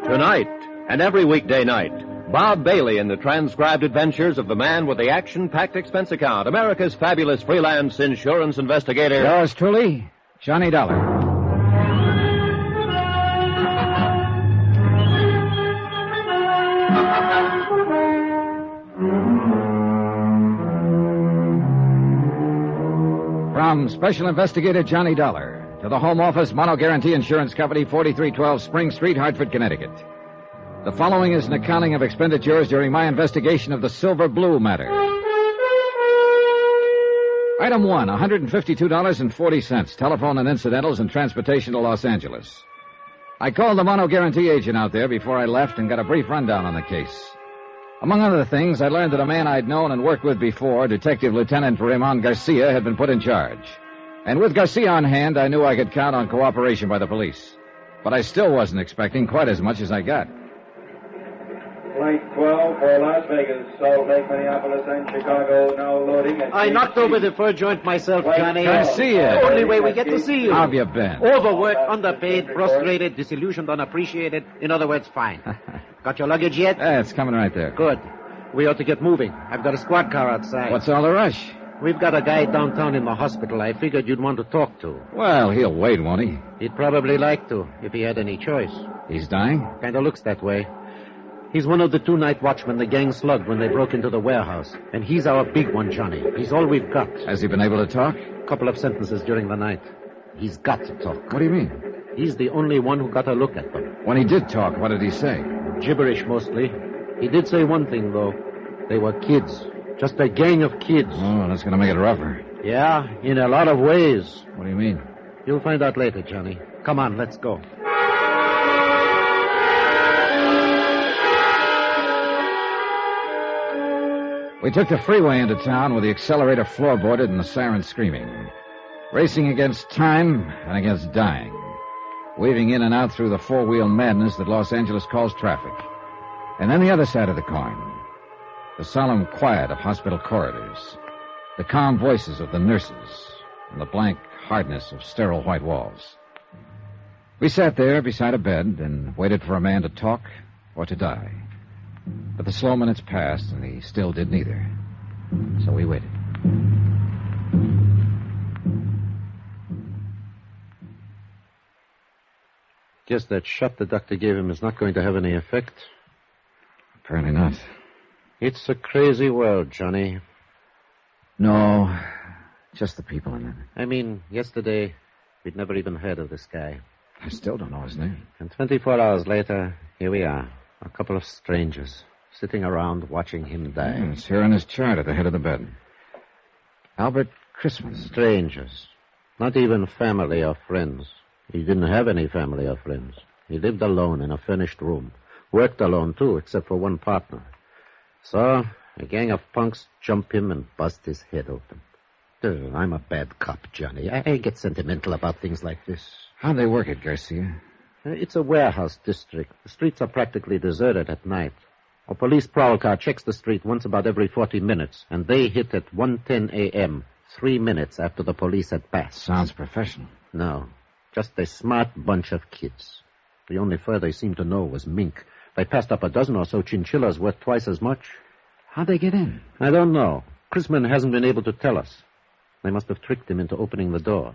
Tonight, and every weekday night, Bob Bailey in the transcribed adventures of the man with the action-packed expense account, America's fabulous freelance insurance investigator. Yours truly, Johnny Dollar. From Special Investigator Johnny Dollar to the Home Office Mono Guarantee Insurance Company, 4312 Spring Street, Hartford, Connecticut. The following is an accounting of expenditures during my investigation of the Silver Blue matter. Item 1, $152.40, telephone and incidentals and transportation to Los Angeles. I called the Mono Guarantee agent out there before I left and got a brief rundown on the case. Among other things, I learned that a man I'd known and worked with before, Detective Lieutenant Ramon Garcia, had been put in charge. And with Garcia on hand, I knew I could count on cooperation by the police. But I still wasn't expecting quite as much as I got. Flight 12 for Las Vegas, Salt Lake, Minneapolis, and Chicago, now loading at... I knocked over the fur joint myself, Johnny. Garcia. Only way we get to see you. How have you been? Overworked, underpaid, frustrated, disillusioned, unappreciated. In other words, fine. Got your luggage yet? Yeah, it's coming right there. Good. We ought to get moving. I've got a squad car outside. What's all the rush? We've got a guy downtown in the hospital I figured you'd want to talk to. Well, he'll wait, won't he? He'd probably like to, if he had any choice. He's dying? Kind of looks that way. He's one of the 2 night watchmen the gang slugged when they broke into the warehouse. And he's our big one, Johnny. He's all we've got. Has he been able to talk? A couple of sentences during the night. He's got to talk. What do you mean? He's the only one who got a look at them. When he did talk, what did he say? Gibberish, mostly. He did say one thing, though. They were kids. Just a gang of kids. Oh, that's going to make it rougher. Yeah, in a lot of ways. What do you mean? You'll find out later, Johnny. Come on, let's go. We took the freeway into town with the accelerator floorboarded and the siren screaming. Racing against time and against dying. Weaving in and out through the four-wheel madness that Los Angeles calls traffic. And then the other side of the coin. The solemn quiet of hospital corridors. The calm voices of the nurses. And the blank hardness of sterile white walls. We sat there beside a bed and waited for a man to talk or to die. But the slow minutes passed, and he still did neither. So we waited. Guess that shot the doctor gave him is not going to have any effect. Apparently not. It's a crazy world, Johnny. No, just the people in it. I mean, yesterday, we'd never even heard of this guy. I still don't know his name. And 24 hours later, here we are. A couple of strangers sitting around watching him die. Yeah, it's here on his chart at the head of the bed. Albert Christman. Strangers. Not even family or friends. He didn't have any family or friends. He lived alone in a furnished room. Worked alone, too, except for one partner. So, a gang of punks jump him and bust his head open. I'm a bad cop, Johnny. I get sentimental about things like this. How'd they work it, Garcia? It's a warehouse district. The streets are practically deserted at night. A police prowl car checks the street once about every 40 minutes, and they hit at 1:10 a.m., 3 minutes after the police had passed. Sounds professional. No, just a smart bunch of kids. The only fur they seemed to know was mink. They passed up a dozen or so chinchillas worth twice as much. How'd they get in? I don't know. Chrisman hasn't been able to tell us. They must have tricked him into opening the door.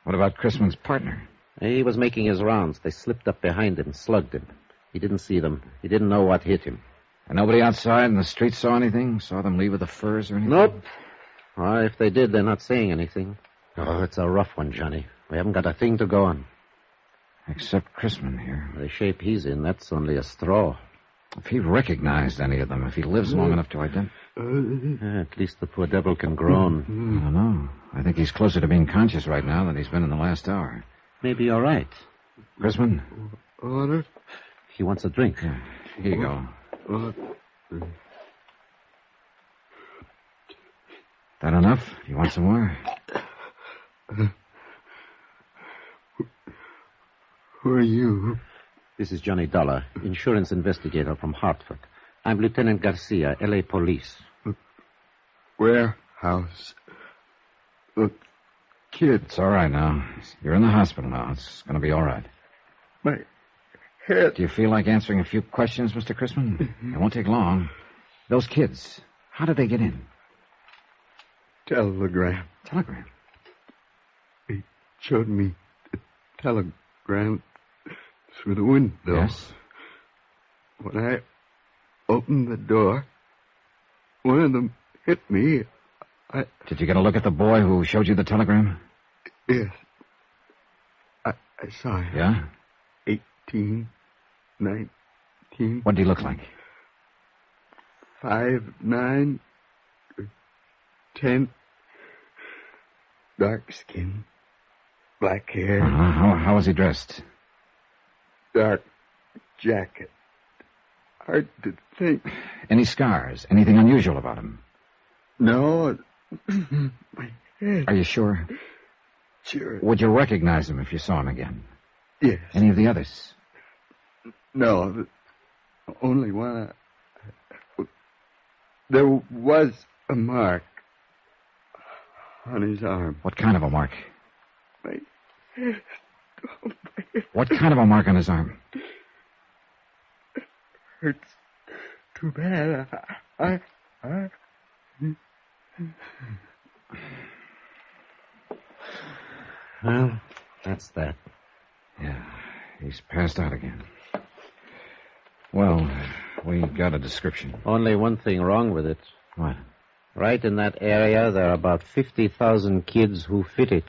What about Chrisman's partner? He was making his rounds. They slipped up behind him, slugged him. He didn't see them. He didn't know what hit him. And nobody outside in the street saw anything? Saw them leave with the furs or anything? Nope. Or if they did, they're not saying anything. Oh, it's a rough one, Johnny. We haven't got a thing to go on. Except Chrisman here. The shape he's in, that's only a straw. If he recognized any of them, if he lives long enough to identify... At least the poor devil can groan. I don't know. I think he's closer to being conscious right now than he's been in the last hour. Maybe you're right. Chrisman? Order? He wants a drink. Yeah, here you go. That enough? You want some more? Who are you? This is Johnny Dollar, insurance investigator from Hartford. I'm Lieutenant Garcia, L.A. Police. Warehouse. The kid. It's all right now. You're in the hospital now. It's going to be all right. My head. Do you feel like answering a few questions, Mr. Chrisman? It won't take long. Those kids, how did they get in? Telegram. Telegram? He showed me the telegram through the window. Yes? When I opened the door, one of them hit me. Did you get a look at the boy who showed you the telegram? Yes. I saw him. Yeah? 18, 19. What did he look like? 5'9", 10, dark skin, black hair. How was he dressed? Dark jacket. Hard to think. Any scars? Anything unusual about him? No. My head. Are you sure? Sure. Would you recognize him if you saw him again? Yes. Any of the others? No. The only one. There was a mark on his arm. What kind of a mark? My head. What kind of a mark on his arm? Hurts too bad. Well, that's that. Yeah, he's passed out again. Well, we got a description. Only one thing wrong with it. What? Right in that area, there are about 50,000 kids who fit it.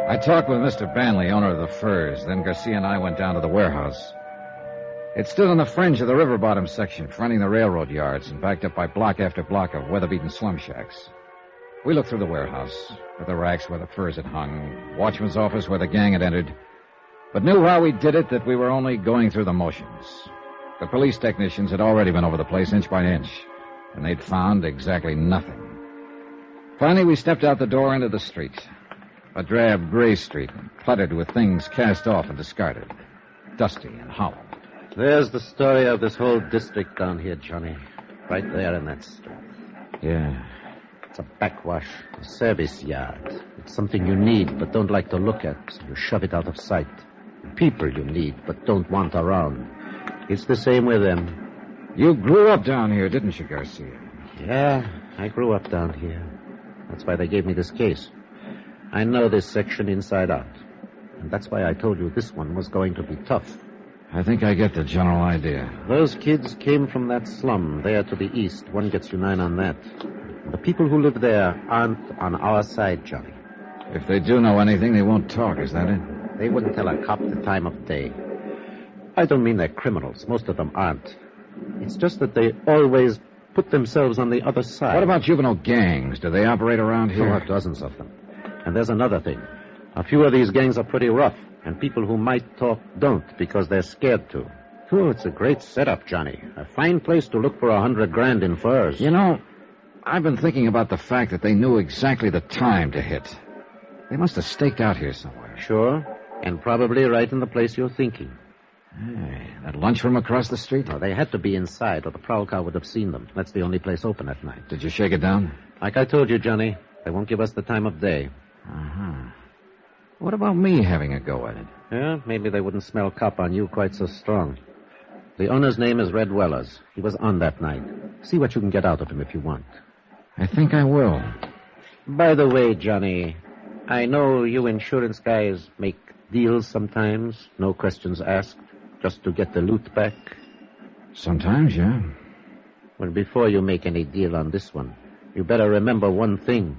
I talked with Mr. Banley, owner of the Furs. Then Garcia and I went down to the warehouse. It stood on the fringe of the river bottom section, fronting the railroad yards, and backed up by block after block of weather-beaten slum shacks. We looked through the warehouse, at the racks where the furs had hung, watchman's office where the gang had entered, but knew while we did it that we were only going through the motions. The police technicians had already been over the place inch by inch, and they'd found exactly nothing. Finally, we stepped out the door into the street. A drab gray street, cluttered with things cast off and discarded. Dusty and hollow. There's the story of this whole district down here, Johnny. Right there in that street. Yeah. It's a backwash, a service yard. It's something you need but don't like to look at, so you shove it out of sight. People you need but don't want around. It's the same with them. You grew up down here, didn't you, Garcia? Yeah, I grew up down here. That's why they gave me this case. I know this section inside out. And that's why I told you this one was going to be tough. I think I get the general idea. Those kids came from that slum there to the east. One gets you 9 on that. The people who live there aren't on our side, Johnny. If they do know anything, they won't talk, is that it? They wouldn't tell a cop the time of day. I don't mean they're criminals. Most of them aren't. It's just that they always put themselves on the other side. What about juvenile gangs? Do they operate around here? There are dozens of them. And there's another thing. A few of these gangs are pretty rough, and people who might talk don't because they're scared to. Oh, it's a great setup, Johnny. A fine place to look for $100,000 in furs. You know, I've been thinking about the fact that they knew exactly the time to hit. They must have staked out here somewhere. Sure, and probably right in the place you're thinking. Hey, that lunchroom across the street? No, they had to be inside, or the prowl car would have seen them. That's the only place open at night. Did you shake it down? Like I told you, Johnny, they won't give us the time of day. Uh-huh. What about me having a go at it? Yeah, maybe they wouldn't smell cop on you quite so strong. The owner's name is Red Wellers. He was on that night. See what you can get out of him if you want. I think I will. By the way, Johnny, I know you insurance guys make deals sometimes, no questions asked, just to get the loot back. Sometimes, yeah. Well, before you make any deal on this one, you better remember one thing.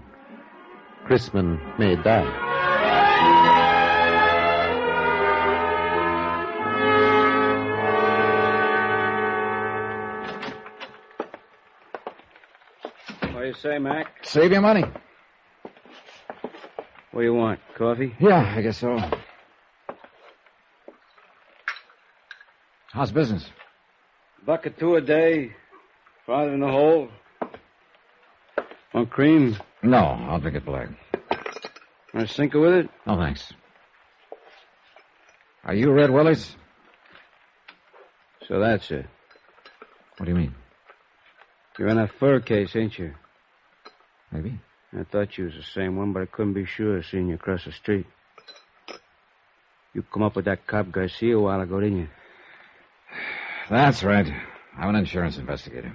Chrisman may die. What do you say, Mac? Save your money. What do you want? Coffee? Yeah, I guess so. How's business? $1.02 a day. Farther in the hole. Want cream? No, I'll drink it black. Want a sinker with it? No, thanks. Are you Red Wellers? So that's it. What do you mean? You're in that fur case, ain't you? Maybe. I thought you was the same one, but I couldn't be sure seeing you across the street. You come up with that cop Garcia a while ago, didn't you? That's right. I'm an insurance investigator.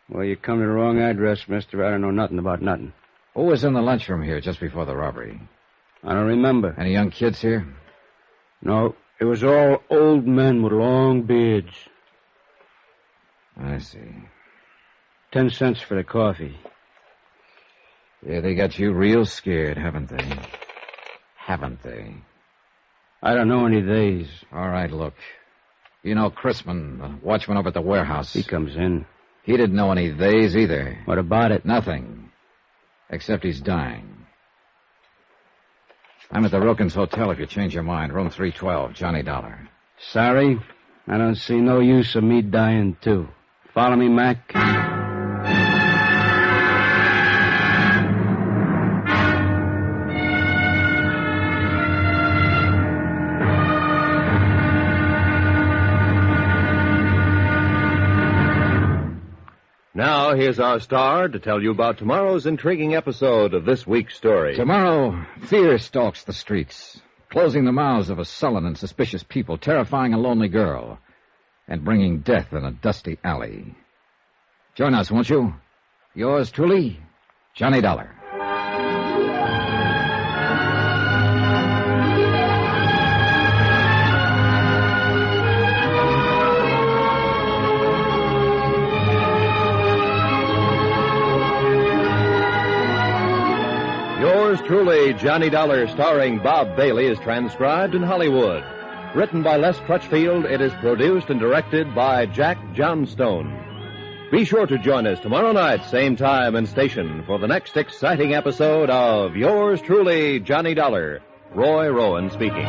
Well, you come to the wrong address, mister. I don't know nothing about nothing. Who was in the lunchroom here just before the robbery? I don't remember. Any young kids here? No, it was all old men with long beards. I see. 10 cents for the coffee. Yeah, they got you real scared, haven't they? Haven't they? I don't know any days. All right, look. You know Chrisman, the watchman over at the warehouse. He comes in. He didn't know any days either. What about it? Nothing. Except he's dying. I'm at the Wilkins Hotel if you change your mind. Room 312, Johnny Dollar. Sorry, I don't see no use of me dying, too. Follow me, Mac? Now, here's our star to tell you about tomorrow's intriguing episode of this week's story. Tomorrow, fear stalks the streets, closing the mouths of a sullen and suspicious people, terrifying a lonely girl, and bringing death in a dusty alley. Join us, won't you? Yours truly, Johnny Dollar. Yours truly, Johnny Dollar, starring Bob Bailey, is transcribed in Hollywood. Written by Les Crutchfield, it is produced and directed by Jack Johnstone. Be sure to join us tomorrow night, same time and station, for the next exciting episode of Yours truly, Johnny Dollar. Roy Rowan speaking.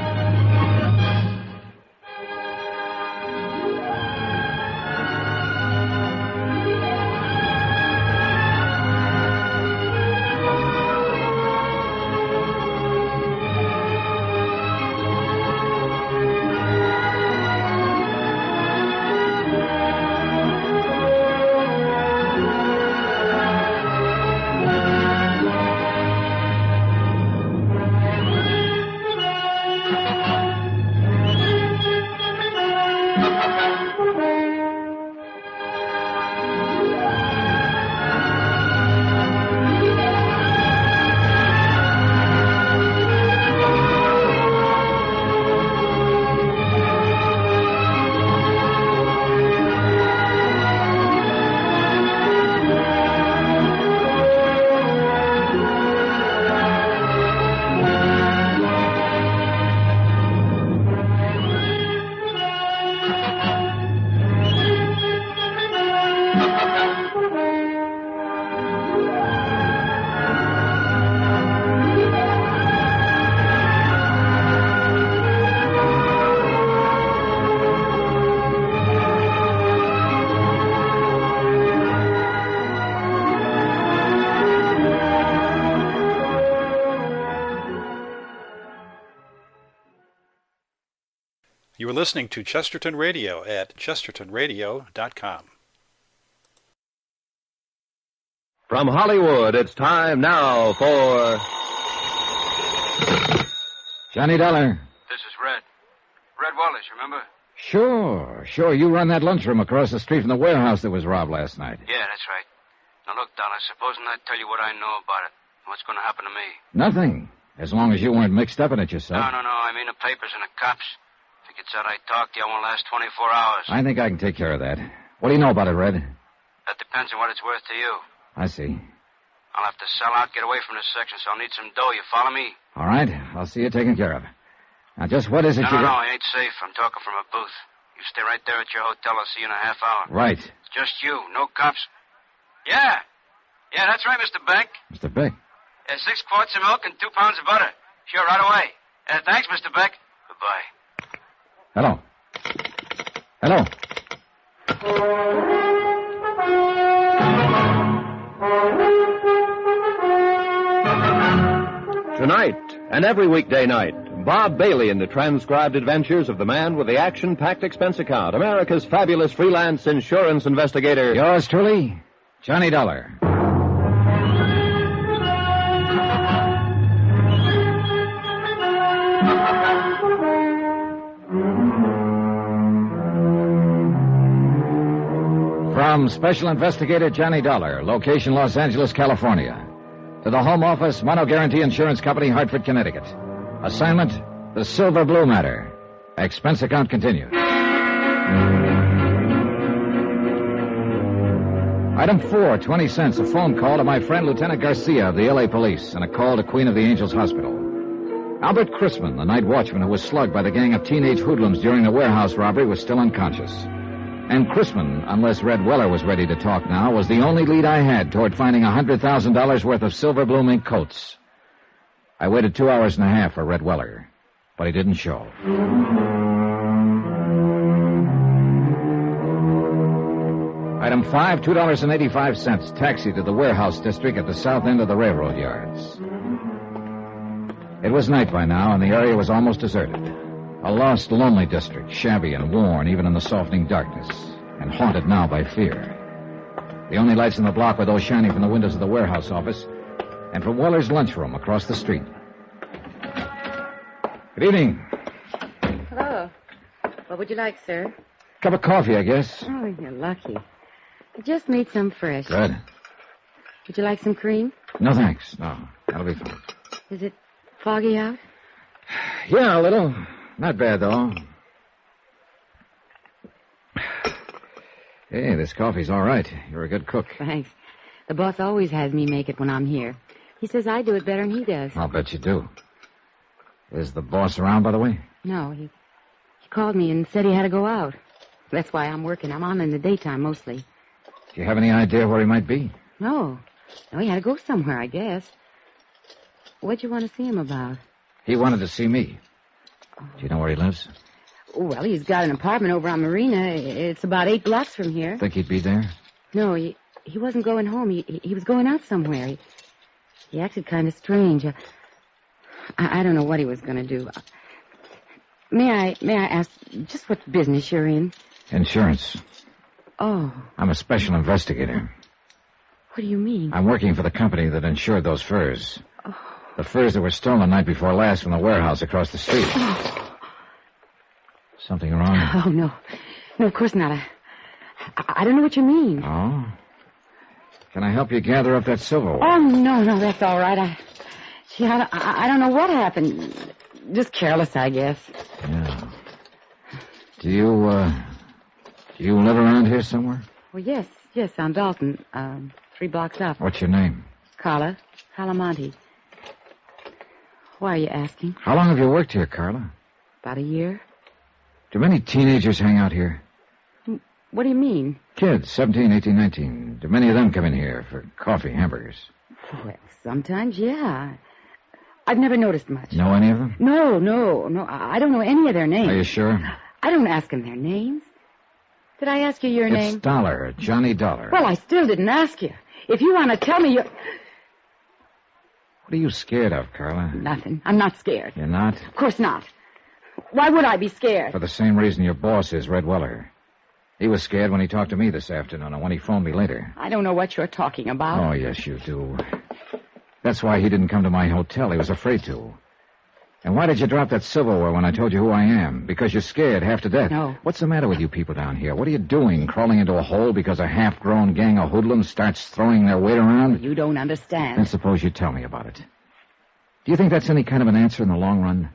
You are listening to Chesterton Radio at chestertonradio.com. From Hollywood, it's time now for... Johnny Dollar. This is Red. Red Wallace, remember? Sure. You run that lunchroom across the street from the warehouse that was robbed last night. Yeah, that's right. Now look, Dollar, supposing I tell you what I know about it. What's going to happen to me? Nothing. As long as you weren't mixed up in it yourself. No. I mean the papers and the cops. If it gets out I talk to you, I won't last 24 hours. I think I can take care of that. What do you know about it, Red? That depends on what it's worth to you. I see. I'll have to sell out, get away from this section, so I'll need some dough. You follow me? All right. I'll see you taken care of. Now, just what is it No, you... no, I ain't safe. I'm talking from a booth. You stay right there at your hotel. I'll see you in a half hour. Right. Just you. No cops. Yeah, that's right, Mr. Beck. Mr. Beck. 6 quarts of milk and 2 pounds of butter. Sure, right away. Thanks, Mr. Beck. Goodbye. Hello. Tonight, and every weekday night, Bob Bailey in the transcribed adventures of the man with the action-packed expense account, America's fabulous freelance insurance investigator. Yours truly, Johnny Dollar. From Special Investigator Johnny Dollar, location Los Angeles, California. To the Home Office, Mono Guarantee Insurance Company, Hartford, Connecticut. Assignment, the Silver Blue Matter. Expense account continued. Item 4, 20 cents, a phone call to my friend Lieutenant Garcia of the L.A. Police, and a call to Queen of the Angels Hospital. Albert Chrisman, the night watchman who was slugged by the gang of teenage hoodlums during the warehouse robbery, was still unconscious. And Chrisman, unless Red Weller was ready to talk now, was the only lead I had toward finding $100,000 worth of silver blue mink coats. I waited 2 hours and a half for Red Weller, but he didn't show. Item 5, $2.85, taxi to the warehouse district at the south end of the railroad yards. It was night by now, and the area was almost deserted. A lost, lonely district, shabby and worn even in the softening darkness, and haunted now by fear. The only lights in the block were those shining from the windows of the warehouse office and from Weller's lunchroom across the street. Good evening. Hello. What would you like, sir? Cup of coffee, I guess. Oh, you're lucky. I just made some fresh. Good. Would you like some cream? No, thanks. No, that'll be fine. Is it foggy out? Yeah, a little. Not bad, though. Hey, this coffee's all right. You're a good cook. Thanks. The boss always has me make it when I'm here. He says I do it better than he does. I'll bet you do. Is the boss around, by the way? No, he called me and said he had to go out. That's why I'm working. I'm on in the daytime mostly. Do you have any idea where he might be? No, he had to go somewhere, I guess. What'd you want to see him about? He wanted to see me. Do you know where he lives? Well, he's got an apartment over on Marina. It's about 8 blocks from here. Think he'd be there? No, he wasn't going home. He was going out somewhere. He acted kind of strange. I don't know what he was going to do. May I ask just what business you're in? Insurance. Oh. I'm a special investigator. What do you mean? I'm working for the company that insured those furs. Oh. The furs that were stolen the night before last from the warehouse across the street. Oh. Something wrong? Oh, no. No, of course not. I don't know what you mean. Oh? Can I help you gather up that silverware? Oh, no, that's all right. I don't know what happened. Just careless, I guess. Yeah. Do you live around here somewhere? Well, yes, on Dalton, 3 blocks up. What's your name? Carla Monte. Why are you asking? How long have you worked here, Carla? About a year. Do many teenagers hang out here? What do you mean? Kids, 17, 18, 19. Do many of them come in here for coffee, hamburgers? Well, sometimes, yeah. I've never noticed much. Know any of them? No. I don't know any of their names. Are you sure? I don't ask them their names. Did I ask you your name? It's Dollar, Johnny Dollar. Well, I still didn't ask you. If you want to tell me What are you scared of, Carla? Nothing. I'm not scared. You're not? Of course not. Why would I be scared? For the same reason your boss is, Red Weller. He was scared when he talked to me this afternoon and when he phoned me later. I don't know what you're talking about. Oh, yes, you do. That's why he didn't come to my hotel. He was afraid to. And why did you drop that silverware when I told you who I am? Because you're scared half to death. No. What's the matter with you people down here? What are you doing, crawling into a hole because a half-grown gang of hoodlums starts throwing their weight around? You don't understand. Then suppose you tell me about it. Do you think that's any kind of an answer in the long run?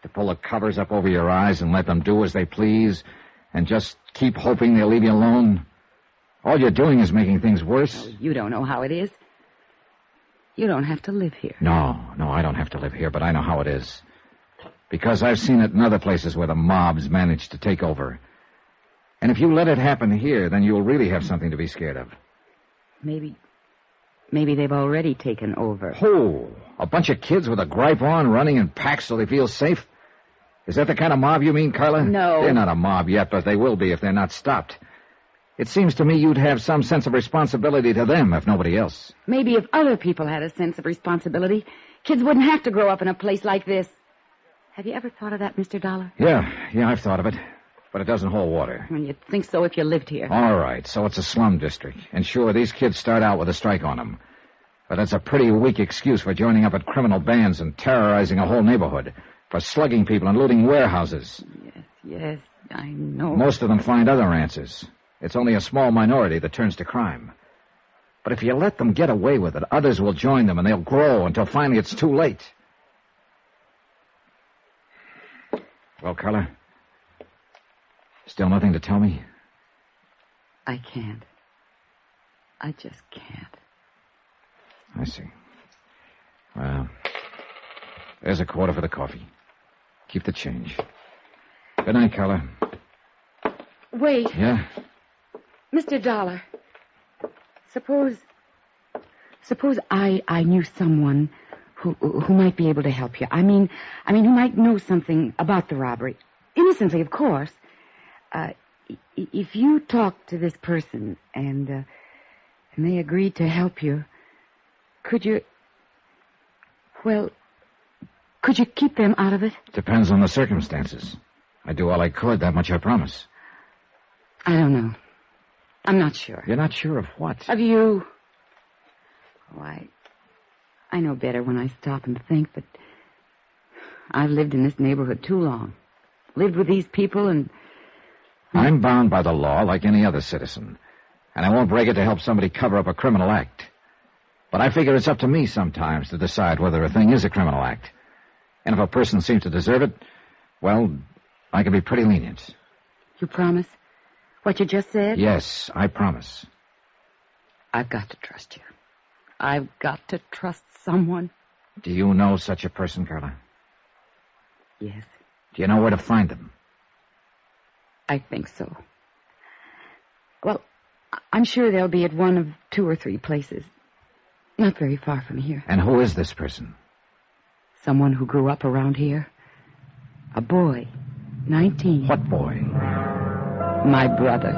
To pull the covers up over your eyes and let them do as they please and just keep hoping they'll leave you alone? All you're doing is making things worse. Oh, you don't know how it is. You don't have to live here. No, I don't have to live here, but I know how it is. Because I've seen it in other places where the mobs manage to take over. And if you let it happen here, then you'll really have something to be scared of. Maybe they've already taken over. Oh, a bunch of kids with a gripe on running in packs so they feel safe? Is that the kind of mob you mean, Carla? No. They're not a mob yet, but they will be if they're not stopped. It seems to me you'd have some sense of responsibility to them, if nobody else. Maybe if other people had a sense of responsibility, kids wouldn't have to grow up in a place like this. Have you ever thought of that, Mr. Dollar? Yeah, I've thought of it. But it doesn't hold water. And you'd think so if you lived here. All right, so it's a slum district. And sure, these kids start out with a strike on them. But that's a pretty weak excuse for joining up at criminal bands and terrorizing a whole neighborhood, for slugging people and looting warehouses. Yes, I know. Most of them find other answers. It's only a small minority that turns to crime. But if you let them get away with it, others will join them and they'll grow until finally it's too late. Well, Carla? Still nothing to tell me? I can't. I just can't. I see. Well, there's a quarter for the coffee. Keep the change. Good night, Carla. Wait. Yeah? Mr. Dollar, suppose I knew someone who might be able to help you. I mean, who might know something about the robbery. Innocently, of course. If you talk to this person and they agreed to help you, could you keep them out of it? Depends on the circumstances. I'd do all I could, that much I promise. I don't know. I'm not sure. You're not sure of what? Of you. Oh, I know better when I stop and think, but I've lived in this neighborhood too long. Lived with these people and... I'm bound by the law like any other citizen, and I won't break it to help somebody cover up a criminal act. But I figure it's up to me sometimes to decide whether a thing is a criminal act. And if a person seems to deserve it, well, I can be pretty lenient. You promise? What you just said? Yes, I promise. I've got to trust you. I've got to trust someone. Do you know such a person, Carla? Yes. Do you know where to find them? I think so. Well, I'm sure they'll be at one of 2 or 3 places. Not very far from here. And who is this person? Someone who grew up around here. A boy. 19. What boy? My brother.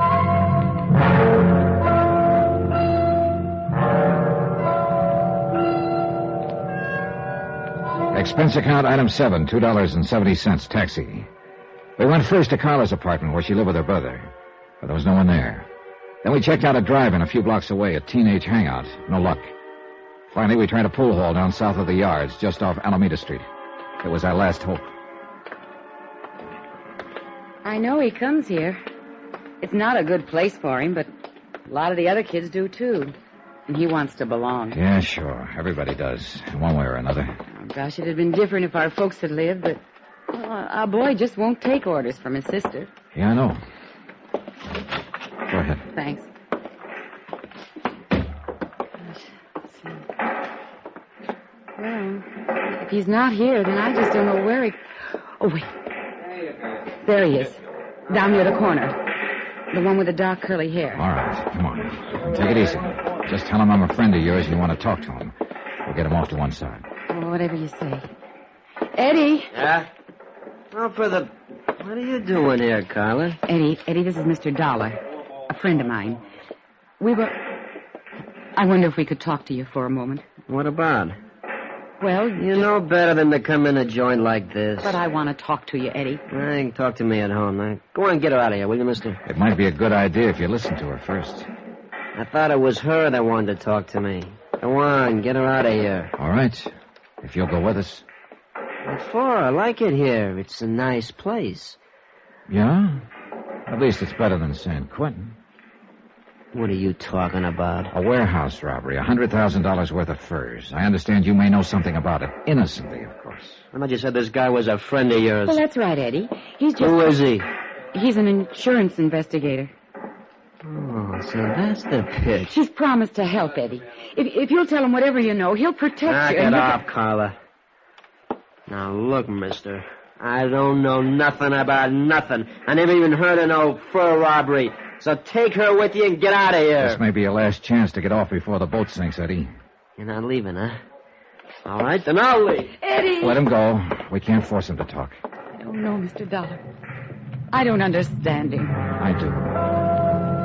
Expense account item 7, $2.70, taxi. We went first to Carla's apartment where she lived with her brother, but there was no one there. Then we checked out a drive-in a few blocks away, a teenage hangout. No luck. Finally, we tried a pool hall down south of the yards, just off Alameda Street. It was our last hope. I know he comes here. It's not a good place for him, but a lot of the other kids do, too. And he wants to belong. Yeah, sure. Everybody does, in one way or another. Oh, gosh, it'd have been different if our folks had lived, but our boy just won't take orders from his sister. Yeah, I know. Go ahead. Thanks. Well, if he's not here, then I just don't know where he... Oh, wait. There he is. Down near the corner. The one with the dark curly hair. All right, come on. Take it easy. Just tell him I'm a friend of yours and you want to talk to him. We'll get him off to one side. Oh, whatever you say. Eddie. Yeah? Well, what are you doing here, Carla? Eddie, this is Mr. Dollar. A friend of mine. I wonder if we could talk to you for a moment. What about? Well, You know better than to come in a joint like this. but I want to talk to you, Eddie. You can talk to me at home. Now, go on and get her out of here, will you, mister? It might be a good idea if you listen to her first. I thought it was her that wanted to talk to me. Go on, get her out of here. All right. If you'll go with us. What for? I like it here. It's a nice place. Yeah? At least it's better than San Quentin. What are you talking about? A warehouse robbery, $100,000 worth of furs. I understand you may know something about it. Innocently, of course. I thought you said this guy was a friend of yours. Well, that's right, Eddie. He's just... Who is he? He's an insurance investigator. Oh, so that's the pitch. He's promised to help, Eddie. If you'll tell him whatever you know, he'll protect Knock you. it off, Carla. Now, look, mister. I don't know nothing about nothing. I never even heard of no fur robbery. So take her with you and get out of here. This may be your last chance to get off before the boat sinks, Eddie. You're not leaving, huh? All right, then I'll leave. Eddie! Let him go. We can't force him to talk. I don't know, Mr. Dollar. I don't understand him. I do.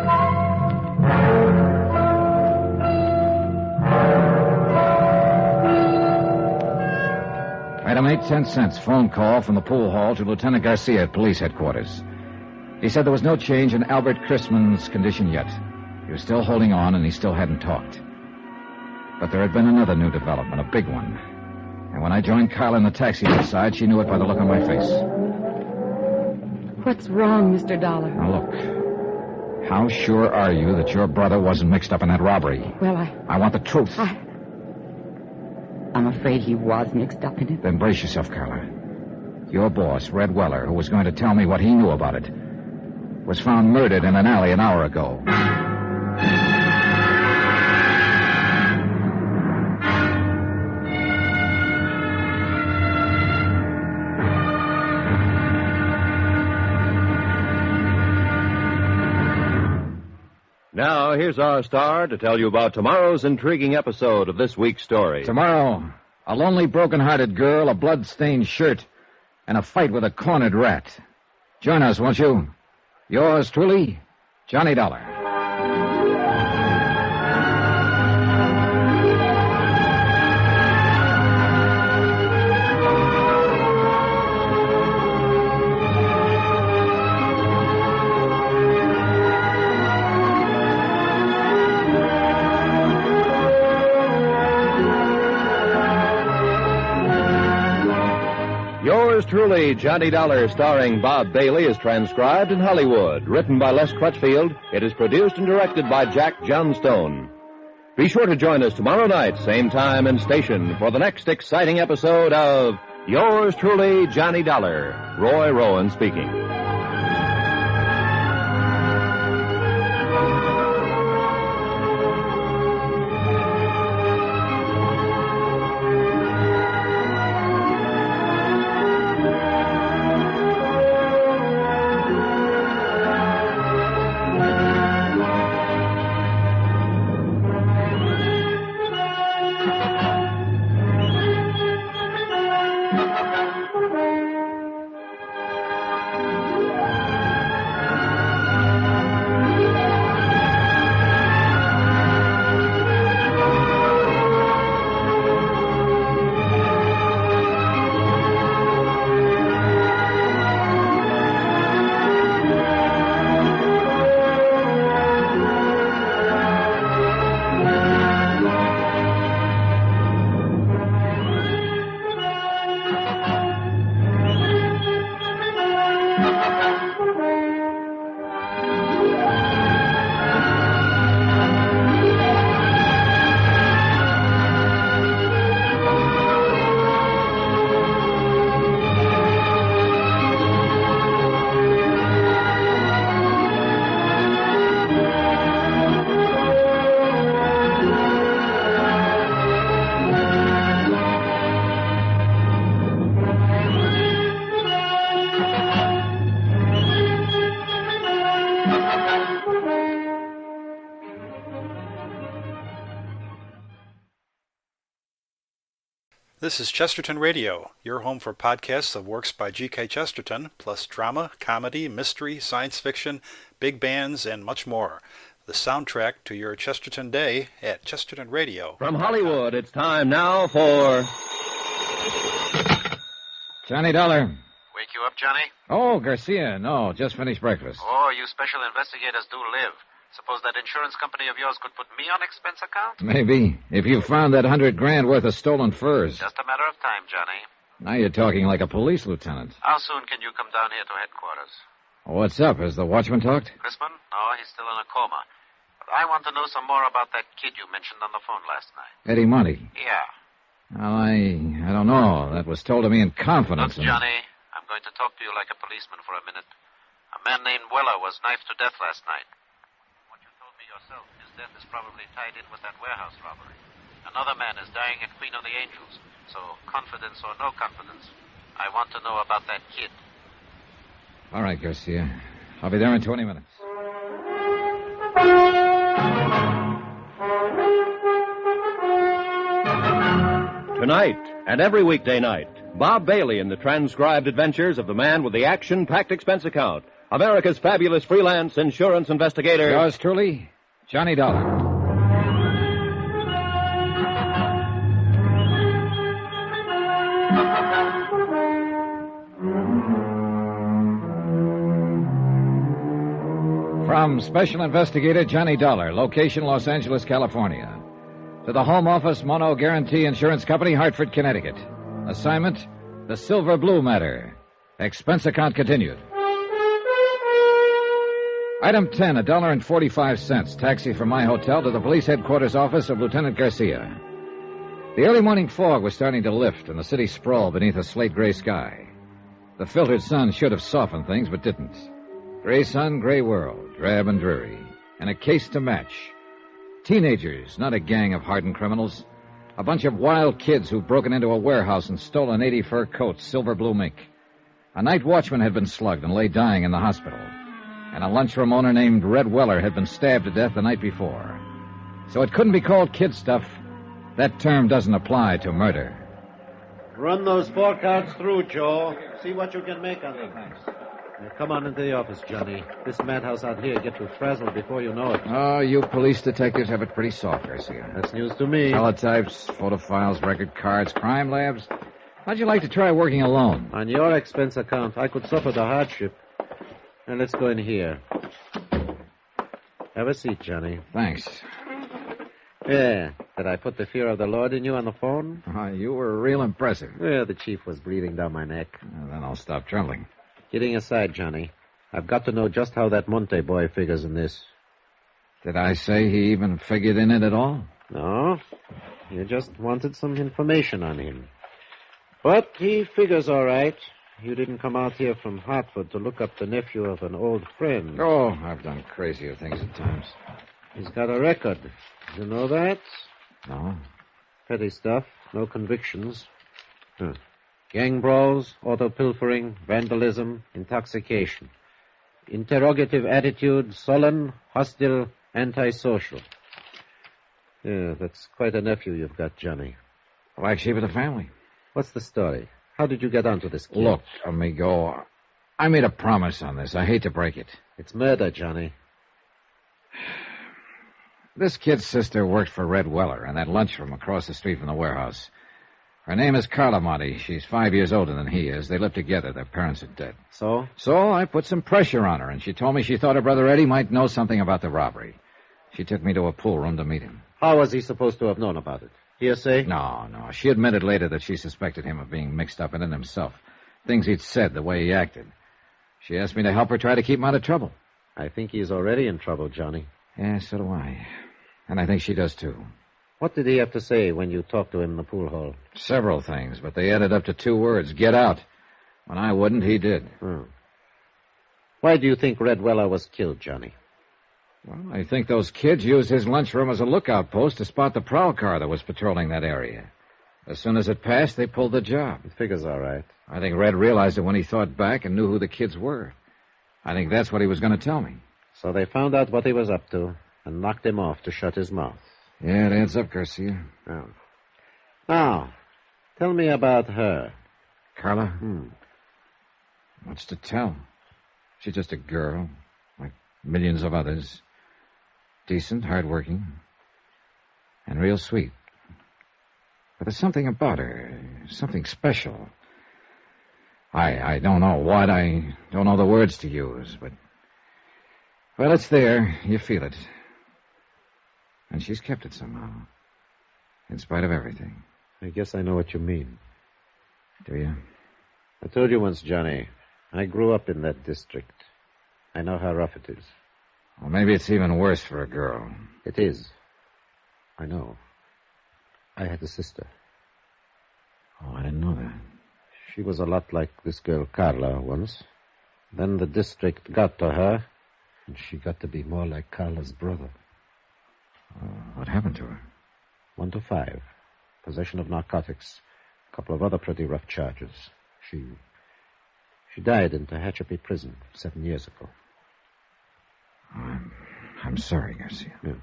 Item 810 phone call from the pool hall to Lieutenant Garcia at police headquarters. He said there was no change in Albert Chrisman's condition yet. He was still holding on, and he still hadn't talked. But there had been another new development, a big one. And when I joined Carla in the taxi outside, she knew it by the look on my face. What's wrong, Mr. Dollar? Now, look. How sure are you that your brother wasn't mixed up in that robbery? Well, I want the truth. I'm afraid he was mixed up in it. Then brace yourself, Carla. Your boss, Red Weller, who was going to tell me what he knew about it, was found murdered in an alley an hour ago. Now, here's our star to tell you about tomorrow's intriguing episode of this week's story. Tomorrow, a lonely, broken-hearted girl, a blood-stained shirt, and a fight with a cornered rat. Join us, won't you? Yours truly, Johnny Dollar. Yours truly, Johnny Dollar, starring Bob Bailey, is transcribed in Hollywood. Written by Les Crutchfield, it is produced and directed by Jack Johnstone. Be sure to join us tomorrow night, same time and station, for the next exciting episode of Yours truly, Johnny Dollar. Roy Rowan speaking. This is Chesterton Radio, your home for podcasts of works by G.K. Chesterton, plus drama, comedy, mystery, science fiction, big bands, and much more. The soundtrack to your Chesterton day at Chesterton Radio. From Hollywood, it's time now for Johnny Dollar. Wake you up, Johnny? Oh, Garcia. No, just finished breakfast. Oh, you special investigators do live. Suppose that insurance company of yours could put me on expense account? Maybe. If you found that $100,000 worth of stolen furs. Just a matter of time, Johnny. Now you're talking like a police lieutenant. How soon can you come down here to headquarters? What's up? Has the watchman talked? Crispin? No, he's still in a coma. But I want to know some more about that kid you mentioned on the phone last night. Eddie Monty. Yeah. Well, I don't know. That was told to me in confidence. Look, Johnny, I'm going to talk to you like a policeman for a minute. A man named Weller was knifed to death last night. What you told me yourself, his death is probably tied in with that warehouse robbery. Another man is dying at Queen of the Angels. So, confidence or no confidence, I want to know about that kid. All right, Garcia. I'll be there in 20 minutes. Tonight and every weekday night, Bob Bailey in the transcribed adventures of the man with the action-packed expense account, America's fabulous freelance insurance investigator. Yours truly, Johnny Dollar. From Special Investigator Johnny Dollar, location Los Angeles, California. To the Home Office Mono Guarantee Insurance Company, Hartford, Connecticut. Assignment, the Silver Blue Matter. Expense account continued. Item 10, $1.45. Taxi from my hotel to the police headquarters office of Lieutenant Garcia. The early morning fog was starting to lift, and the city sprawled beneath a slate-gray sky. The filtered sun should have softened things, but didn't. Gray sun, gray world, drab and dreary, and a case to match. Teenagers, not a gang of hardened criminals. A bunch of wild kids who'd broken into a warehouse and stolen 80 fur coats, silver blue mink. A night watchman had been slugged and lay dying in the hospital. And a lunchroom owner named Red Weller had been stabbed to death the night before. So it couldn't be called kid stuff. That term doesn't apply to murder. Run those 4 cards through, Joe. See what you can make on them. Thanks. Now, come on into the office, Johnny. This madhouse out here gets you frazzled before you know it. Oh, you police detectives have it pretty soft, Garcia. That's news to me. Teletypes, photo files, record cards, crime labs. How'd you like to try working alone? On your expense account, I could suffer the hardship. Now, let's go in here. Have a seat, Johnny. Thanks. Yeah. Did I put the fear of the Lord in you on the phone? You were real impressive. Yeah, the chief was bleeding down my neck. Well, then I'll stop trembling. Kidding aside, Johnny, I've got to know just how that Monte boy figures in this. Did I say he even figured in it at all? No. You just wanted some information on him. But he figures all right. You didn't come out here from Hartford to look up the nephew of an old friend. Oh, I've done crazier things at times. He's got a record. You know that? No. Petty stuff. No convictions. Gang brawls, auto pilfering, vandalism, intoxication. Interrogative attitude, sullen, hostile, antisocial. Yeah, that's quite a nephew you've got, Johnny. Black sheep of the family. What's the story? How did you get onto this kid? Look, amigo, I made a promise on this. I hate to break it. It's murder, Johnny. This kid's sister worked for Red Weller in that lunchroom across the street from the warehouse. Her name is Carla Monty. She's 5 years older than he is. They live together. Their parents are dead. So? So I put some pressure on her, and she told me she thought her brother Eddie might know something about the robbery. She took me to a pool room to meet him. How was he supposed to have known about it? Hearsay? No. She admitted later that she suspected him of being mixed up in it himself. Things he'd said, the way he acted. She asked me to help her try to keep him out of trouble. I think he's already in trouble, Johnny. Yeah, so do I. And I think she does, too. What did he have to say when you talked to him in the pool hall? Several things, but they added up to 2 words. Get out. When I wouldn't, he did. Why do you think Red Weller was killed, Johnny? Well, I think those kids used his lunchroom as a lookout post to spot the prowl car that was patrolling that area. As soon as it passed, they pulled the job. It figures all right. I think Red realized it when he thought back and knew who the kids were. I think that's what he was going to tell me. So they found out what he was up to and knocked him off to shut his mouth. Yeah, it adds up, Garcia. Oh. Now, tell me about her. Carla? What's to tell? She's just a girl, like millions of others. Decent, hardworking, and real sweet. But there's something about her, something special. I don't know what. I don't know the words to use, but... Well, it's there. You feel it. And she's kept it somehow. In spite of everything. I guess I know what you mean. Do you? I told you once, Johnny, I grew up in that district. I know how rough it is. Well, maybe it's even worse for a girl. It is. I know. I had a sister. Oh, I didn't know that. She was a lot like this girl Carla once. Then the district got to her, and she got to be more like Carla's brother. What happened to her? 1 to 5. Possession of narcotics. A couple of other pretty rough charges. She died in Tehachapi prison 7 years ago. I'm sorry, Garcia. Yeah.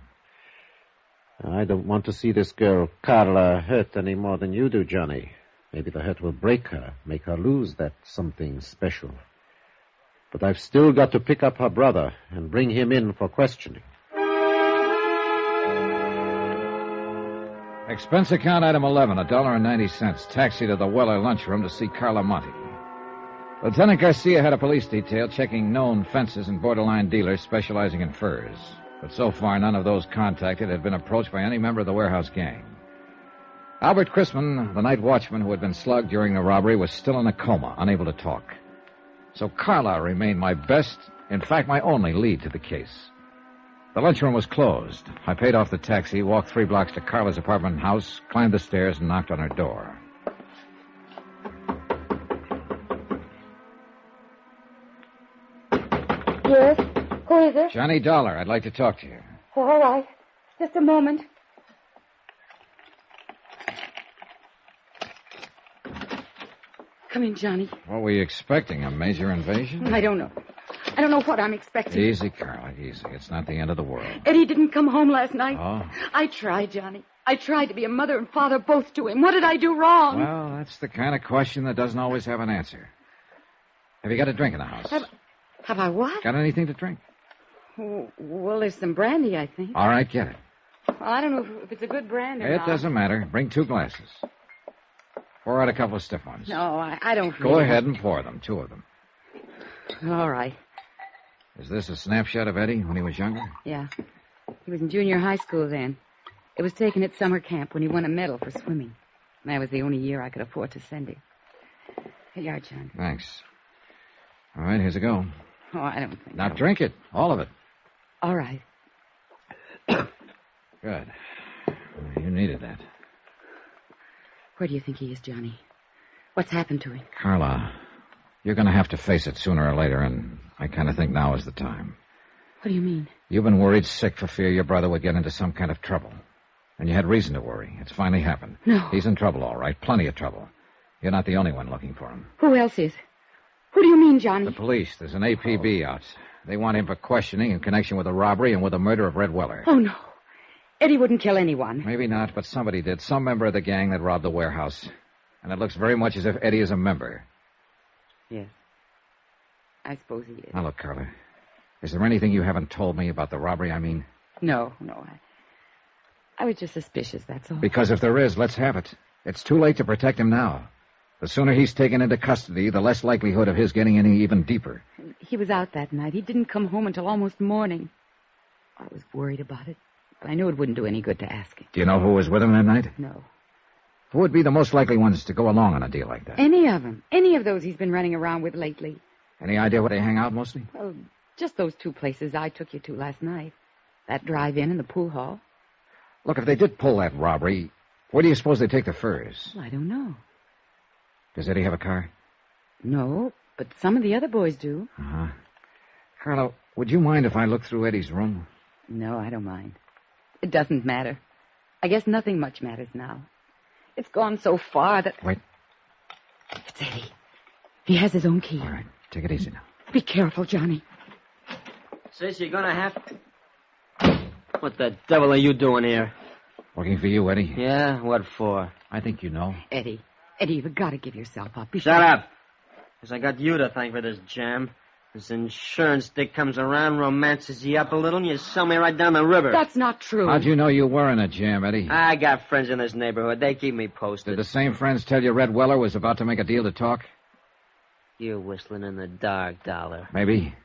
I don't want to see this girl Carla hurt any more than you do, Johnny. Maybe the hurt will break her, make her lose that something special. But I've still got to pick up her brother and bring him in for questioning. Expense account item 11, $1.90. Taxi to the Weller lunchroom to see Carla Monte. Lieutenant Garcia had a police detail checking known fences and borderline dealers specializing in furs. But so far, none of those contacted had been approached by any member of the warehouse gang. Albert Chrisman, the night watchman who had been slugged during the robbery, was still in a coma, unable to talk. So Carla remained my best, in fact, my only lead to the case. The lunchroom was closed. I paid off the taxi, walked 3 blocks to Carla's apartment house, climbed the stairs, and knocked on her door. Yes? Who is it? Johnny Dollar, I'd like to talk to you. All right. Just a moment. Come in, Johnny. What were you expecting, a major invasion? I don't know. I don't know what I'm expecting. Easy, Carla, easy. It's not the end of the world. Eddie didn't come home last night. Oh? I tried, Johnny. I tried to be a mother and father both to him. What did I do wrong? Well, that's the kind of question that doesn't always have an answer. Have you got a drink in the house? Have I what? Got anything to drink? Well, there's some brandy, I think. All right, get it. Well, I don't know if it's a good brand or It not. doesn't matter. Bring 2 glasses. Pour out a couple of stiff ones. No, I don't Go ahead and pour them, 2 of them. All right. Is this a snapshot of Eddie when he was younger? Yeah. He was in junior high school then. It was taken at summer camp when he won a medal for swimming. That was the only year I could afford to send him. Here you are, John. Thanks. All right, here's a go. Oh, I don't think Now so. drink it, all of it. All right. Good. You needed that. Where do you think he is, Johnny? What's happened to him? Carla, you're going to have to face it sooner or later, and I kind of think now is the time. What do you mean? You've been worried sick for fear your brother would get into some kind of trouble. And you had reason to worry. It's finally happened. No. He's in trouble, all right. Plenty of trouble. You're not the only one looking for him. Who else is? Who do you mean, Johnny? The police. There's an APB out. They want him for questioning in connection with the robbery and with the murder of Red Weller. Oh, no. Eddie wouldn't kill anyone. Maybe not, but somebody did. Some member of the gang that robbed the warehouse. And it looks very much as if Eddie is a member. Yes. I suppose he is. Now, look, Carla. Is there anything you haven't told me about the robbery, I mean? No. I was just suspicious, that's all. Because if there is, let's have it. It's too late to protect him now. The sooner he's taken into custody, the less likelihood of his getting any even deeper. He was out that night. He didn't come home until almost morning. I was worried about it, but I knew it wouldn't do any good to ask him. Do you know who was with him that night? No. Who would be the most likely ones to go along on a deal like that? Any of them. Any of those he's been running around with lately. Any idea where they hang out mostly? Well, just those 2 places I took you to last night. That drive-in and the pool hall. Look, if they did pull that robbery, where do you suppose they take the furs? Well, I don't know. Does Eddie have a car? No, but some of the other boys do. Uh-huh. Carla, would you mind if I looked through Eddie's room? No, I don't mind. It doesn't matter. I guess nothing much matters now. It's gone so far that... Wait. It's Eddie. He has his own key. All right, take it easy now. Be careful, Johnny. Sis, you're gonna have to... What the devil are you doing here? Looking for you, Eddie. Yeah? What for? I think you know. Eddie, you've got to give yourself up. Shut up. Because I got you to thank for this jam. This insurance dick comes around, romances you up a little, and you sell me right down the river. That's not true. How'd you know you were in a jam, Eddie? I got friends in this neighborhood. They keep me posted. Did the same friends tell you Red Weller was about to make a deal to talk? You're whistling in the dark, Dollar. Maybe.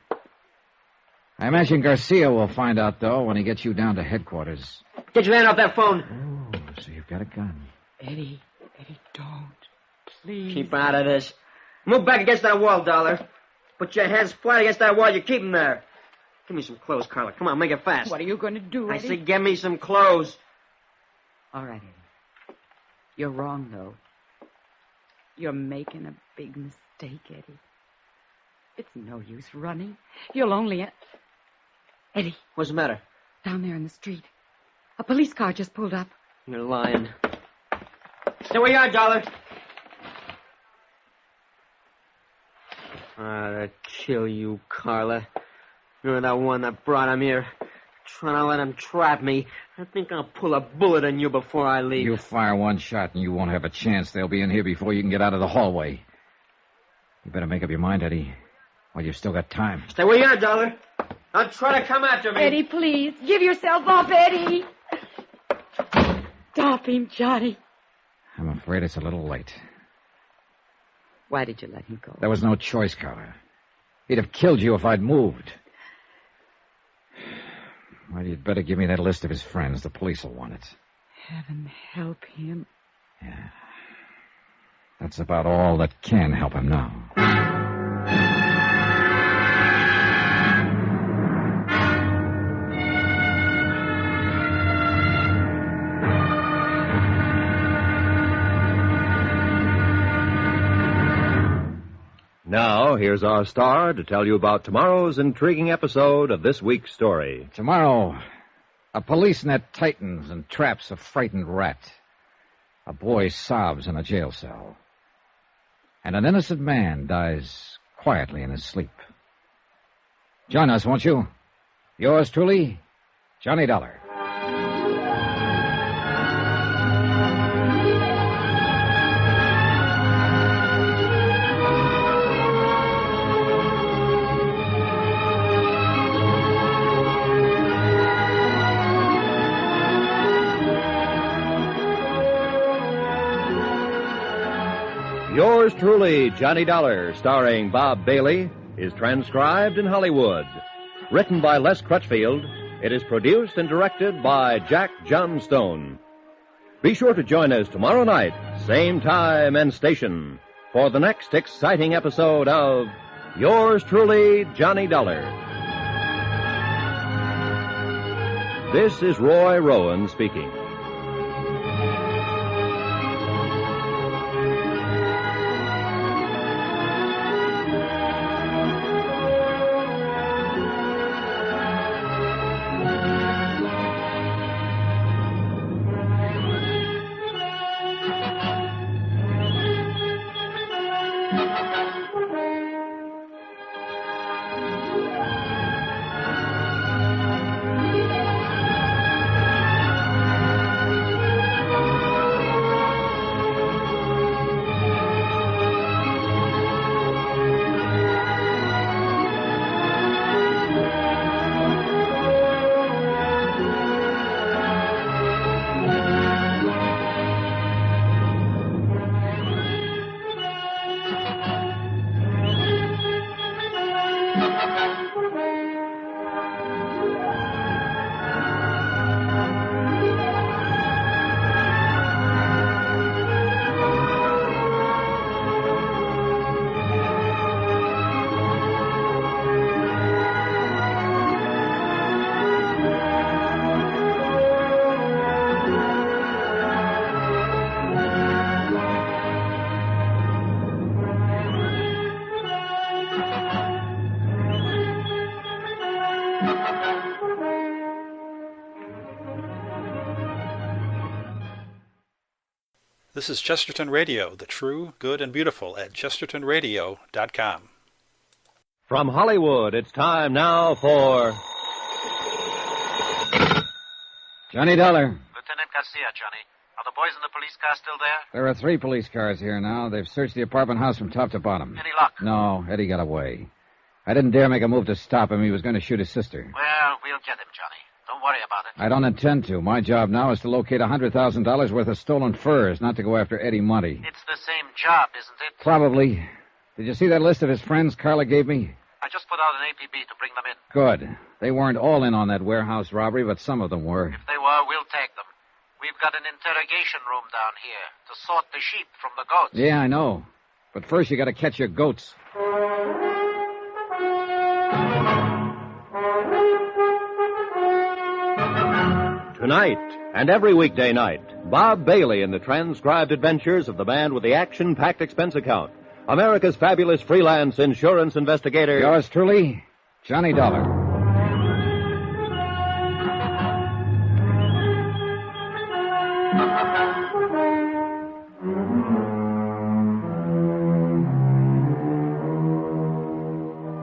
I imagine Garcia will find out, though, when he gets you down to headquarters. Get your hand off that phone. Oh, so you've got a gun. Eddie, don't. Please. Keep out of this. Move back against that wall, Dollar. Put your hands flat against that wall. You keep them there. Give me some clothes, Carla. Come on, make it fast. What are you going to do, Eddie? I said get me some clothes. All right, Eddie. You're wrong, though. You're making a big mistake, Eddie. It's no use running. You'll only... Eddie. What's the matter? Down there in the street. A police car just pulled up. You're lying. Stay where you are, Dollar. I'll kill you, Carla. You're the one that brought him here. Trying to let him trap me. I think I'll pull a bullet on you before I leave. You fire one shot and you won't have a chance. They'll be in here before you can get out of the hallway. You better make up your mind, Eddie, while you've still got time. Stay where you are, Dollar. Don't try to come after me. Eddie, please. Give yourself up, Eddie. Stop him, Johnny. I'm afraid it's a little late. Why did you let him go? There was no choice, Carla. He'd have killed you if I'd moved. Well, you'd better give me that list of his friends. The police will want it. Heaven help him. Yeah. That's about all that can help him now. Now, here's our star to tell you about tomorrow's intriguing episode of this week's story. Tomorrow, a police net tightens and traps a frightened rat. A boy sobs in a jail cell. And an innocent man dies quietly in his sleep. Join us, won't you? Yours truly, Johnny Dollar. Yours truly, Johnny Dollar, starring Bob Bailey, is transcribed in Hollywood. Written by Les Crutchfield, it is produced and directed by Jack Johnstone. Be sure to join us tomorrow night, same time and station, for the next exciting episode of Yours truly, Johnny Dollar. This is Roy Rowan speaking. This is Chesterton Radio, the true, good, and beautiful at chestertonradio.com. From Hollywood, it's time now for... Johnny Dollar. Lieutenant Garcia, Johnny. Are the boys in the police car still there? There are 3 police cars here now. They've searched the apartment house from top to bottom. Any luck? No, Eddie got away. I didn't dare make a move to stop him. He was going to shoot his sister. Well, we'll get him, Johnny. Don't worry about it. I don't intend to. My job now is to locate $100,000 worth of stolen furs, not to go after Eddie Monty. It's the same job, isn't it? Probably. Did you see that list of his friends Carla gave me? I just put out an APB to bring them in. Good. They weren't all in on that warehouse robbery, but some of them were. If they were, we'll take them. We've got an interrogation room down here to sort the sheep from the goats. Yeah, I know. But first you got to catch your goats. Tonight, and every weekday night, Bob Bailey in the transcribed adventures of the man with the action-packed expense account. America's fabulous freelance insurance investigator. Yours truly, Johnny Dollar.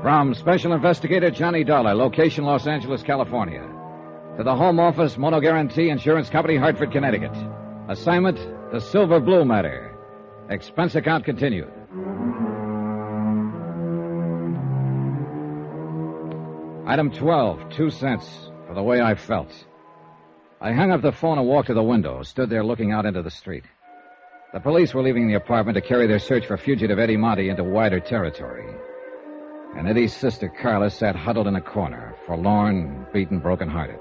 From Special Investigator Johnny Dollar, location Los Angeles, California. To the Home Office, Mono Guarantee Insurance Company, Hartford, Connecticut. Assignment, the Silver Blue matter. Expense account continued. Item 12, 2 cents for the way I felt. I hung up the phone and walked to the window, stood there looking out into the street. The police were leaving the apartment to carry their search for fugitive Eddie Monty into wider territory. And Eddie's sister, Carla, sat huddled in a corner, forlorn, beaten, broken-hearted.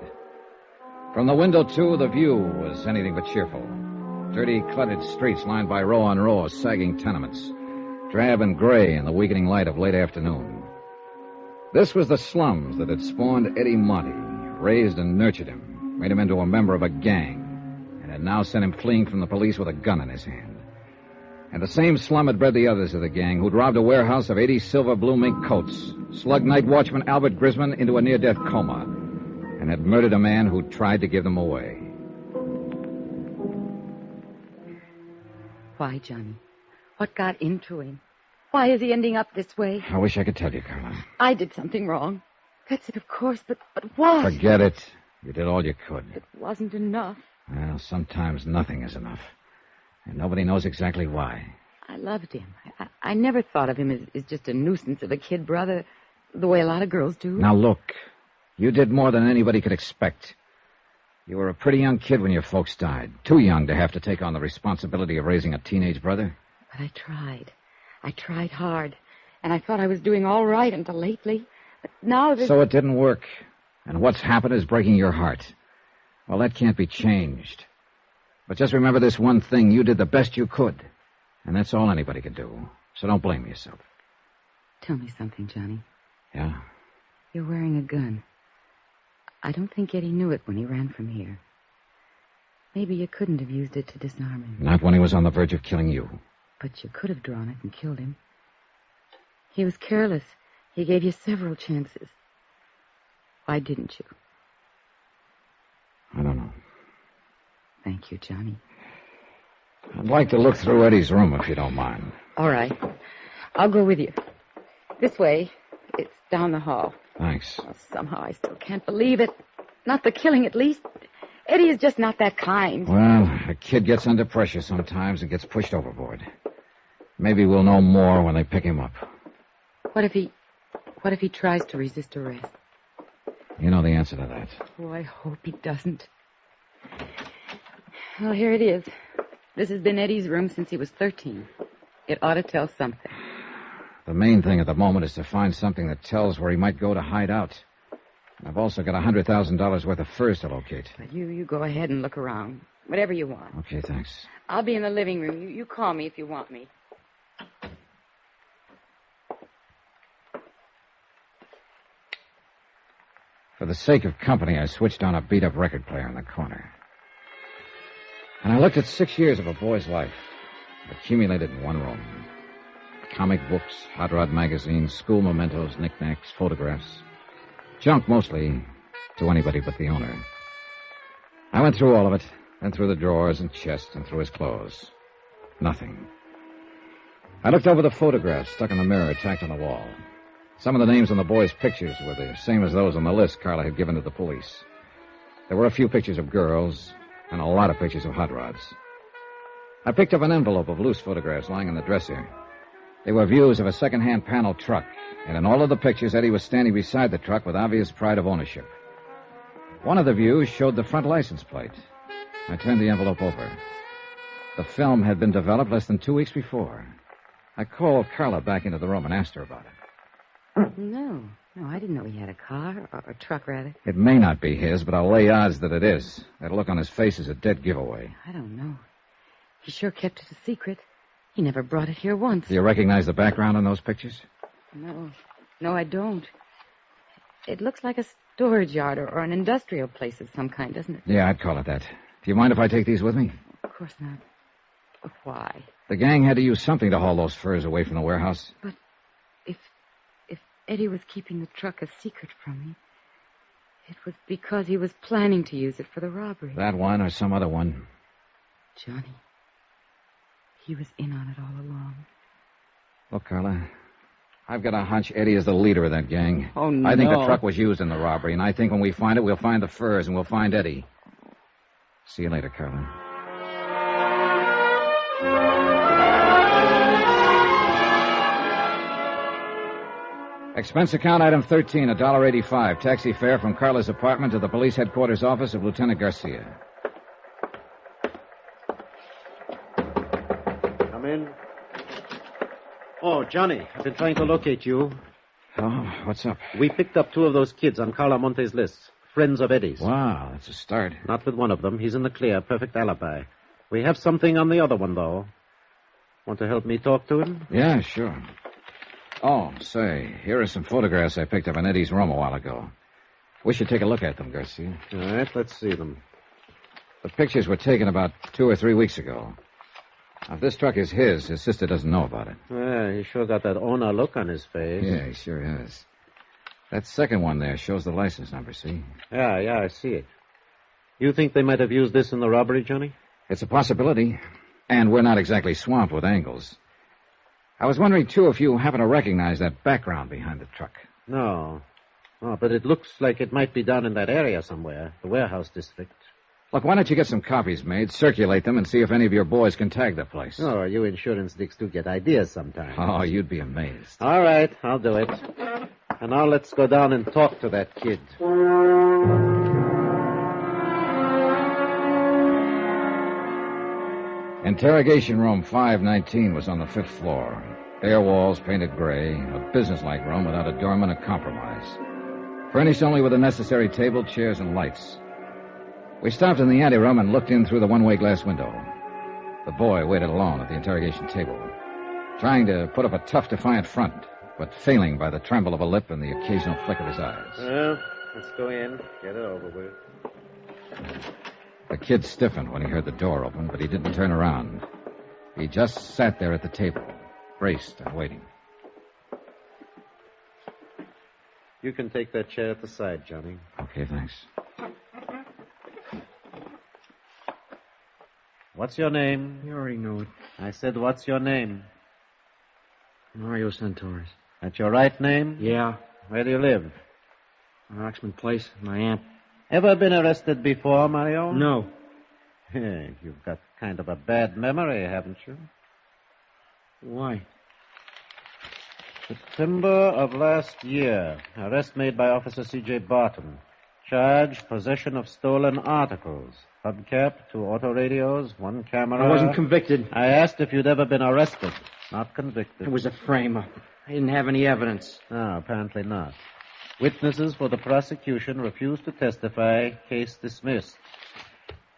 From the window, too, the view was anything but cheerful. Dirty, cluttered streets lined by row on row of sagging tenements, drab and gray in the weakening light of late afternoon. This was the slums that had spawned Eddie Monty, raised and nurtured him, made him into a member of a gang, and had now sent him fleeing from the police with a gun in his hand. And the same slum had bred the others of the gang who'd robbed a warehouse of 80 silver blue mink coats, slugged night watchman Albert Grisman into a near-death coma, and had murdered a man who tried to give them away. Why, Johnny? What got into him? Why is he ending up this way? I wish I could tell you, Carla. I did something wrong. That's it, of course, but what? Forget it. You did all you could. It wasn't enough. Well, sometimes nothing is enough. And nobody knows exactly why. I loved him. I never thought of him as just a nuisance of a kid brother, the way a lot of girls do. Now, look. You did more than anybody could expect. You were a pretty young kid when your folks died. Too young to have to take on the responsibility of raising a teenage brother. But I tried. I tried hard. And I thought I was doing all right until lately. But now So it didn't work. And what's happened is breaking your heart. Well, that can't be changed. But just remember this one thing. You did the best you could. And that's all anybody can do. So don't blame yourself. Tell me something, Johnny. Yeah? You're wearing a gun. I don't think Eddie knew it when he ran from here. Maybe you couldn't have used it to disarm him. Not when he was on the verge of killing you. But you could have drawn it and killed him. He was careless. He gave you several chances. Why didn't you? I don't know. Thank you, Johnny. I'd like to look through Eddie's room, if you don't mind. All right. I'll go with you. This way. It's down the hall. Thanks. Oh, somehow I still can't believe it. Not the killing, at least. Eddie is just not that kind. Well, a kid gets under pressure sometimes and gets pushed overboard. Maybe we'll know more when they pick him up. What if he tries to resist arrest? You know the answer to that. Oh, I hope he doesn't. Well, here it is. This has been Eddie's room since he was 13. It ought to tell something. The main thing at the moment is to find something that tells where he might go to hide out. I've also got $100,000 worth of furs to locate. But you go ahead and look around. Whatever you want. Okay, thanks. I'll be in the living room. You call me if you want me. For the sake of company, I switched on a beat-up record player in the corner. And I looked at 6 years of a boy's life, accumulated in one room. Comic books, hot rod magazines, school mementos, knickknacks, photographs. Junk mostly to anybody but the owner. I went through all of it, then through the drawers and chest and through his clothes. Nothing. I looked over the photographs stuck in the mirror tacked on the wall. Some of the names on the boys' pictures were the same as those on the list Carla had given to the police. There were a few pictures of girls and a lot of pictures of hot rods. I picked up an envelope of loose photographs lying in the dresser. They were views of a second-hand panel truck, and in all of the pictures, Eddie was standing beside the truck with obvious pride of ownership. One of the views showed the front license plate. I turned the envelope over. The film had been developed less than 2 weeks before. I called Carla back into the room and asked her about it. No, I didn't know he had a car, or a truck, rather. It may not be his, but I'll lay odds that it is. That look on his face is a dead giveaway. I don't know. He sure kept it a secret. He never brought it here once. Do you recognize the background on those pictures? No, I don't. It looks like a storage yard or an industrial place of some kind, doesn't it? Yeah, I'd call it that. Do you mind if I take these with me? Of course not. But why? The gang had to use something to haul those furs away from the warehouse. But if Eddie was keeping the truck a secret from me, it was because he was planning to use it for the robbery. That one or some other one. Johnny, he was in on it all along. Look, Carla, I've got a hunch Eddie is the leader of that gang. Oh, no. I think the truck was used in the robbery, and I think when we find it, we'll find the furs and we'll find Eddie. See you later, Carla. Expense account item 13, $1.85. Taxi fare from Carla's apartment to the police headquarters office of Lieutenant Garcia. Come in. Oh, Johnny, I've been trying to locate you. Oh, what's up? We picked up 2 of those kids on Carla Monte's list. Friends of Eddie's. Wow, that's a start. Not with one of them. He's in the clear. Perfect alibi. We have something on the other one, though. Want to help me talk to him? Yeah, sure. Oh, say, here are some photographs I picked up in Eddie's room a while ago. We should take a look at them, Garcia. All right, let's see them. The pictures were taken about 2 or 3 weeks ago. Now, if this truck is his sister doesn't know about it. Yeah, he sure got that owner look on his face. Yeah, he sure has. That second one there shows the license number, see? Yeah, I see it. You think they might have used this in the robbery, Johnny? It's a possibility. And we're not exactly swamped with angles. I was wondering, too, if you happen to recognize that background behind the truck. No. Oh, but it looks like it might be down in that area somewhere, the warehouse district. Look, why don't you get some copies made, circulate them, and see if any of your boys can tag the place? Oh, you insurance dicks do get ideas sometimes. Oh, you'd be amazed. All right, I'll do it. And now let's go down and talk to that kid. Interrogation room 519 was on the 5th floor. Bare walls painted gray, a businesslike room without a doorman or compromise. Furnished only with the necessary table, chairs, and lights. We stopped in the anteroom and looked in through the one-way glass window. The boy waited alone at the interrogation table, trying to put up a tough, defiant front, but failing by the tremble of a lip and the occasional flick of his eyes. Well, let's go in. Get it over with. The kid stiffened when he heard the door open, but he didn't turn around. He just sat there at the table, braced and waiting. You can take that chair at the side, Johnny. Okay, thanks. What's your name? You already know it. I said, what's your name? Mario Santoris. That's your right name? Yeah. Where do you live? Oxman Place, my aunt. Ever been arrested before, Mario? No. You've got kind of a bad memory, haven't you? Why? September of last year. Arrest made by Officer C.J. Barton. Charge, possession of stolen articles. Hubcap, 2 auto radios, 1 camera. I wasn't convicted. I asked if you'd ever been arrested. Not convicted. It was a frame-up. I didn't have any evidence. No, apparently not. Witnesses for the prosecution refused to testify. Case dismissed.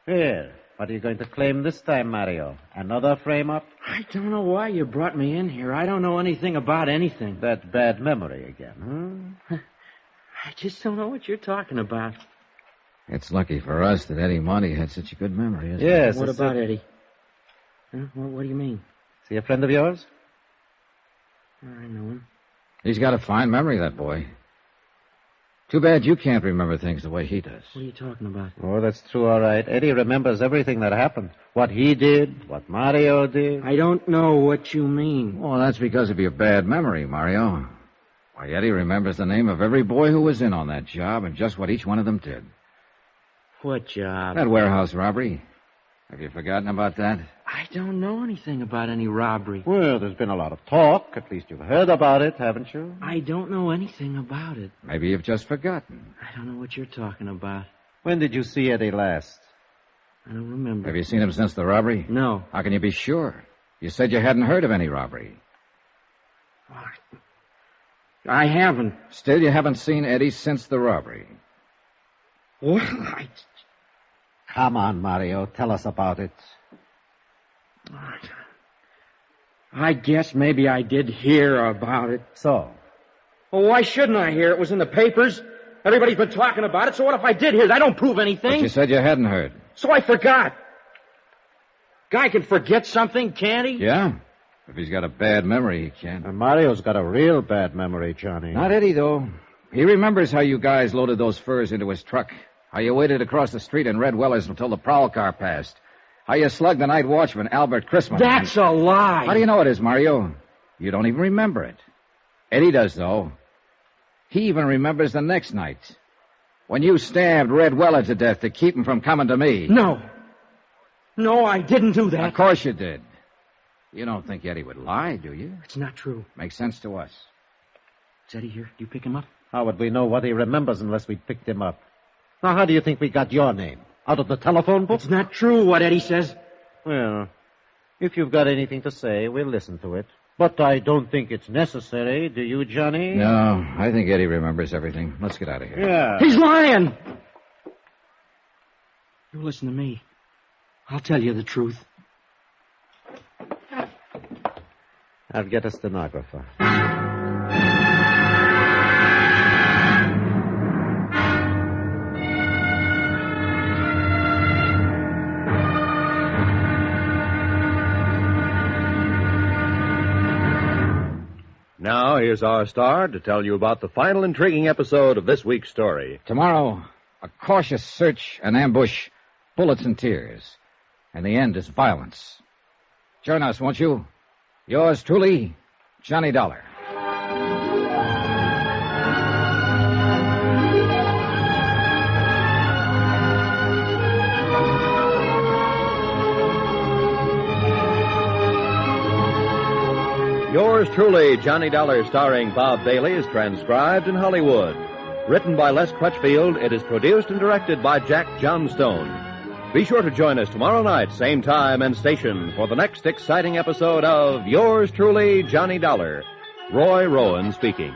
Here, what are you going to claim this time, Mario? Another frame-up? I don't know why you brought me in here. I don't know anything about anything. That bad memory again, huh? I just don't know what you're talking about. It's lucky for us that Eddie Monty had such a good memory, isn't it? Yes. What about Eddie? Huh? What do you mean? Is he a friend of yours? I know him. He's got a fine memory, that boy. Too bad you can't remember things the way he does. What are you talking about? Oh, that's true, all right. Eddie remembers everything that happened. What he did, what Mario did. I don't know what you mean. Well, that's because of your bad memory, Mario. Why, Eddie remembers the name of every boy who was in on that job and just what each one of them did. What job? That warehouse robbery. Have you forgotten about that? I don't know anything about any robbery. Well, there's been a lot of talk. At least you've heard about it, haven't you? I don't know anything about it. Maybe you've just forgotten. I don't know what you're talking about. When did you see Eddie last? I don't remember. Have you seen him since the robbery? No. How can you be sure? You said you hadn't heard of any robbery. I haven't. Still, you haven't seen Eddie since the robbery. Well, Come on, Mario. Tell us about it. I guess maybe I did hear about it. So? Well, why shouldn't I hear? It was in the papers. Everybody's been talking about it, so what if I did hear it? I don't prove anything. But you said you hadn't heard. So I forgot. Guy can forget something, can't he? Yeah. If he's got a bad memory, he can. And Mario's got a real bad memory, Johnny. Not Eddie, though. He remembers how you guys loaded those furs into his truck. How you waited across the street in Red Weller's until the prowl car passed. How you slugged the night watchman, Albert Chrisman. That's a lie. How do you know it is, Mario? You don't even remember it. Eddie does, though. He even remembers the next night. When you stabbed Red Weller to death to keep him from coming to me. No. No, I didn't do that. Of course you did. You don't think Eddie would lie, do you? It's not true. Makes sense to us. Is Eddie here? Do you pick him up? How would we know what he remembers unless we picked him up? Now, how do you think we got your name? Out of the telephone book? It's not true what Eddie says. Well, if you've got anything to say, we'll listen to it. But I don't think it's necessary, do you, Johnny? No, I think Eddie remembers everything. Let's get out of here. Yeah. He's lying! You listen to me. I'll tell you the truth. I'll get a stenographer. Now, here's our star to tell you about the final intriguing episode of this week's story. Tomorrow, a cautious search, an ambush, bullets and tears. And the end is violence. Join us, won't you? Yours truly, Johnny Dollar. Yours truly, Johnny Dollar, starring Bob Bailey, is transcribed in Hollywood. Written by Les Crutchfield, it is produced and directed by Jack Johnstone. Be sure to join us tomorrow night, same time and station, for the next exciting episode of Yours truly, Johnny Dollar. Roy Rowan speaking.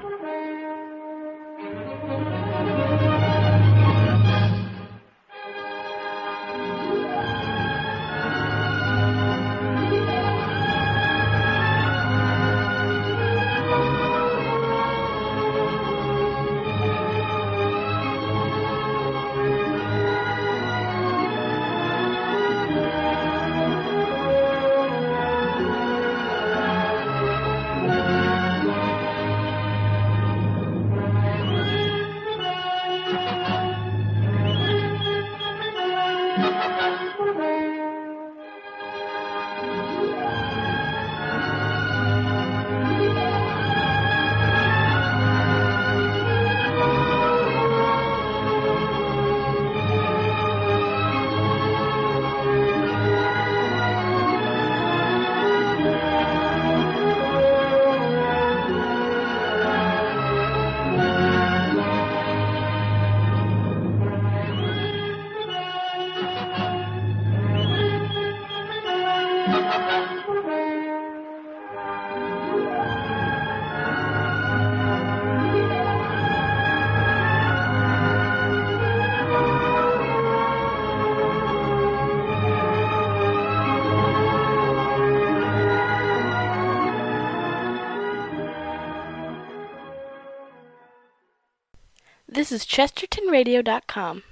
This is ChestertonRadio.com.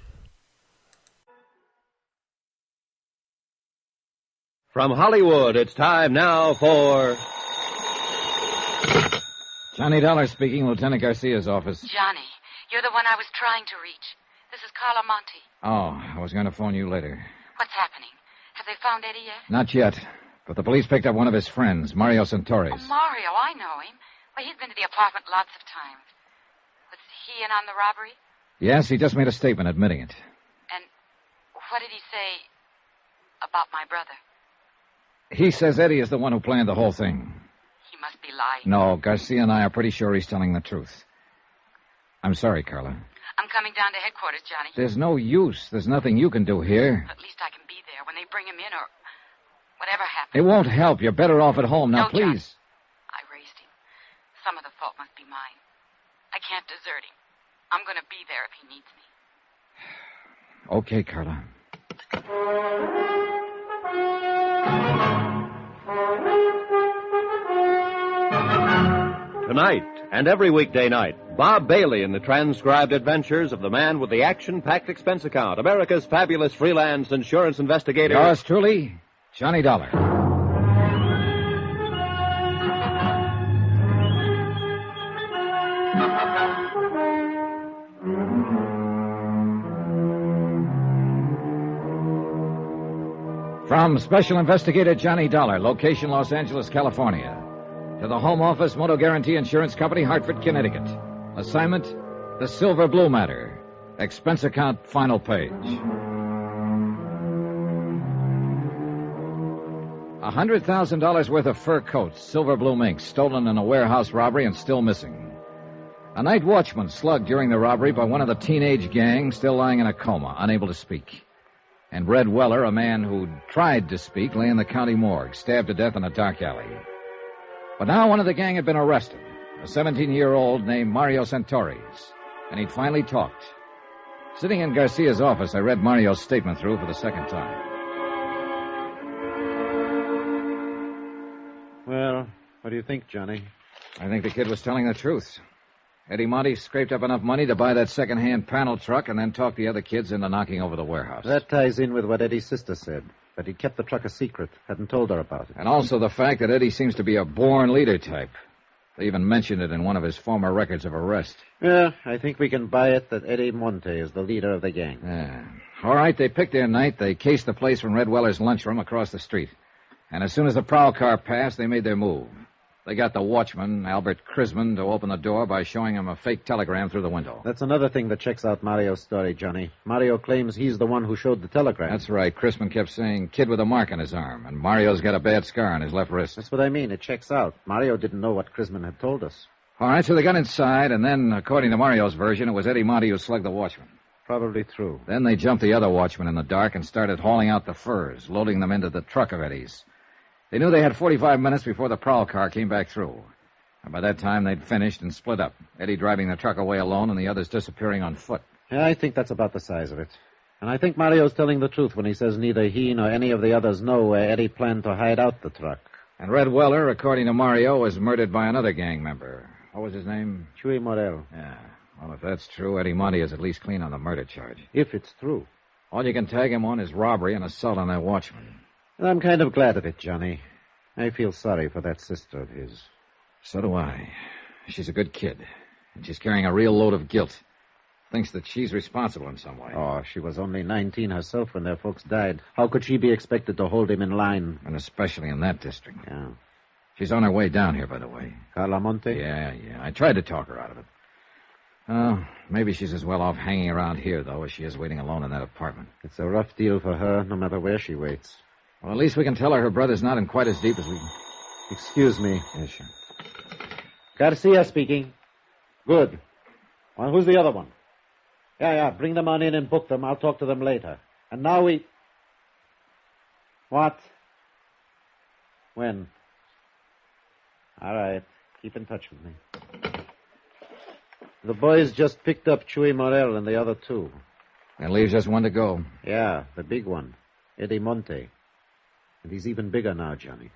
From Hollywood, it's time now for... Johnny Dollar speaking, Lieutenant Garcia's office. Johnny, you're the one I was trying to reach. This is Carla Monte. Oh, I was going to phone you later. What's happening? Have they found Eddie yet? Not yet, but the police picked up one of his friends, Mario Santorres. Oh, Mario, I know him. Well, he's been to the apartment lots of times. Was he in on the robbery? Yes, he just made a statement admitting it. And what did he say about my brother? He says Eddie is the one who planned the whole thing. He must be lying. No, Garcia and I are pretty sure he's telling the truth. I'm sorry, Carla. I'm coming down to headquarters, Johnny. There's no use. There's nothing you can do here. At least I can be there when they bring him in or whatever happens. It won't help. You're better off at home. Now, No, please. Johnny. I raised him. some of the fault must be mine. I can't desert him. I'm going to be there if he needs me. Okay, Carla. Tonight and every weekday night, Bob Bailey in the transcribed adventures of the man with the action-packed expense account, America's fabulous freelance insurance investigator. Yours truly, Johnny Dollar. From Special Investigator Johnny Dollar, location Los Angeles, California, to the Home Office Moto Guarantee Insurance Company, Hartford, Connecticut. Assignment, the Silver Blue Matter. Expense account, final page. $100,000 worth of fur coats, silver blue minks, stolen in a warehouse robbery and still missing. A night watchman slugged during the robbery by one of the teenage gang, still lying in a coma, unable to speak. And Red Weller, a man who'd tried to speak, lay in the county morgue, stabbed to death in a dark alley. But now one of the gang had been arrested, a 17-year-old named Mario Santoris, and he'd finally talked. Sitting in Garcia's office, I read Mario's statement through for the second time. Well, what do you think, Johnny? I think the kid was telling the truth. Eddie Monty scraped up enough money to buy that second-hand panel truck and then talked the other kids into knocking over the warehouse. That ties in with what Eddie's sister said, that he kept the truck a secret, hadn't told her about it. And also the fact that Eddie seems to be a born leader type. They even mentioned it in one of his former records of arrest. Yeah, I think we can buy it that Eddie Monte is the leader of the gang. Yeah. All right, they picked their night. They cased the place from Red Weller's lunchroom across the street. And as soon as the prowl car passed, they made their move. They got the watchman, Albert Crisman, to open the door by showing him a fake telegram through the window. That's another thing that checks out Mario's story, Johnny. Mario claims he's the one who showed the telegram. That's right. Crisman kept saying kid with a mark on his arm, and Mario's got a bad scar on his left wrist. That's what I mean. It checks out. Mario didn't know what Crisman had told us. All right, so they got inside, and then, according to Mario's version, it was Eddie Monty who slugged the watchman. Probably true. Then they jumped the other watchman in the dark and started hauling out the furs, loading them into the truck of Eddie's. They knew they had 45 minutes before the prowl car came back through. And by that time, they'd finished and split up, Eddie driving the truck away alone and the others disappearing on foot. Yeah, I think that's about the size of it. And I think Mario's telling the truth when he says neither he nor any of the others know where Eddie planned to hide out the truck. And Red Weller, according to Mario, was murdered by another gang member. What was his name? Chuy Morel. Yeah. Well, if that's true, Eddie Monty is at least clean on the murder charge. If it's true. All you can tag him on is robbery and assault on that watchman. And I'm kind of glad of it, Johnny. I feel sorry for that sister of his. So do I. She's a good kid, and she's carrying a real load of guilt. Thinks that she's responsible in some way. Oh, she was only 19 herself when their folks died. How could she be expected to hold him in line? And especially in that district. Yeah. She's on her way down here, by the way. Carla Monte? Yeah. I tried to talk her out of it. Oh, maybe she's as well off hanging around here, though, as she is waiting alone in that apartment. It's a rough deal for her, no matter where she waits. Well, at least we can tell her brother's not in quite as deep as we... Excuse me. Yeah, sure. Garcia speaking. Good. Well, who's the other one? Yeah. Bring them on in and book them. I'll talk to them later. And now we... What? When? All right. Keep in touch with me. The boys just picked up Chuy Morel and the other two. That leaves just one to go. Yeah, the big one. Eddie Monte. And he's even bigger now, Johnny.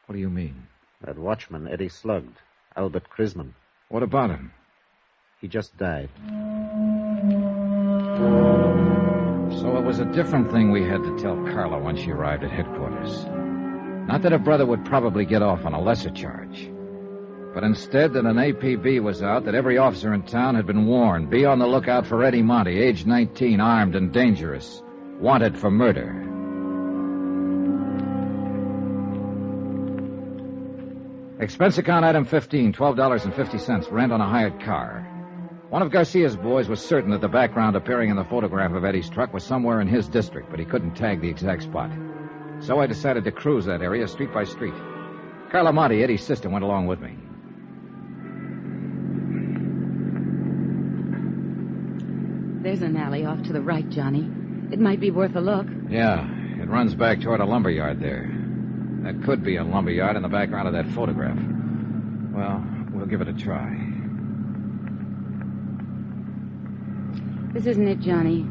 What do you mean? That watchman Eddie slugged. Albert Crisman. What about him? He just died. So it was a different thing we had to tell Carla when she arrived at headquarters. Not that her brother would probably get off on a lesser charge, but instead that an APB was out that every officer in town had been warned. Be on the lookout for Eddie Monte, age 19, armed and dangerous, wanted for murder. Expense account item 15, $12.50, rent on a hired car. One of Garcia's boys was certain that the background appearing in the photograph of Eddie's truck was somewhere in his district, but he couldn't tag the exact spot. So I decided to cruise that area street by street. Carla Monte, Eddie's sister, went along with me. There's an alley off to the right, Johnny. It might be worth a look. Yeah, it runs back toward a lumber yard there. That could be a lumber yard in the background of that photograph. Well, we'll give it a try. This isn't it, Johnny.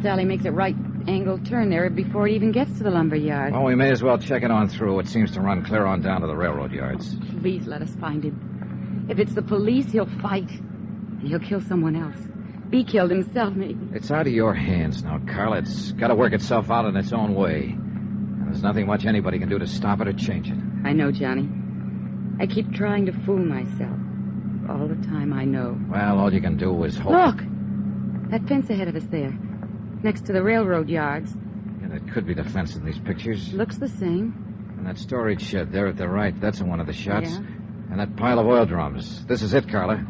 Sally makes a right-angle turn there before it even gets to the lumber yard. Well, we may as well check it on through. It seems to run clear on down to the railroad yards. Please let us find him. If it's the police, he'll fight. And he'll kill someone else. Be killed himself, maybe. It's out of your hands now, Carla. It's got to work itself out in its own way. And there's nothing much anybody can do to stop it or change it. I know, Johnny. I keep trying to fool myself. All the time, I know. Well, all you can do is hope. Look! That fence ahead of us there. Next to the railroad yards. Yeah, that could be the fence in these pictures. Looks the same. And that storage shed there at the right, that's in one of the shots. Yeah. And that pile of oil drums. This is it, Carla.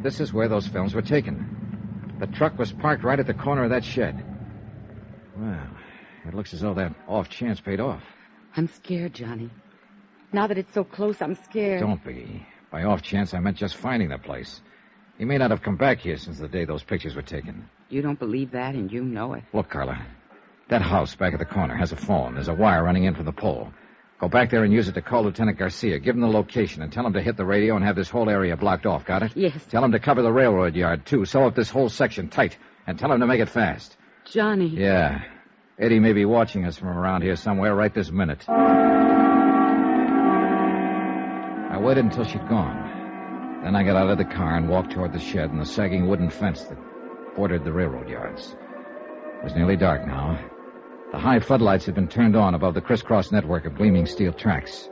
This is where those films were taken. The truck was parked right at the corner of that shed. Well, it looks as though that off chance paid off. I'm scared, Johnny. Now that it's so close, I'm scared. Don't be. By off chance, I meant just finding the place. He may not have come back here since the day those pictures were taken. You don't believe that, and you know it. Look, Carla. That house back at the corner has a phone. There's a wire running in from the pole. Go back there and use it to call Lieutenant Garcia. Give him the location and tell him to hit the radio and have this whole area blocked off. Got it? Yes. Tell him to cover the railroad yard, too. Sew up this whole section tight. And tell him to make it fast. Johnny. Yeah. Eddie may be watching us from around here somewhere right this minute. I waited until she'd gone. Then I got out of the car and walked toward the shed and the sagging wooden fence that bordered the railroad yards. It was nearly dark now. The high floodlights had been turned on above the crisscross network of gleaming steel tracks.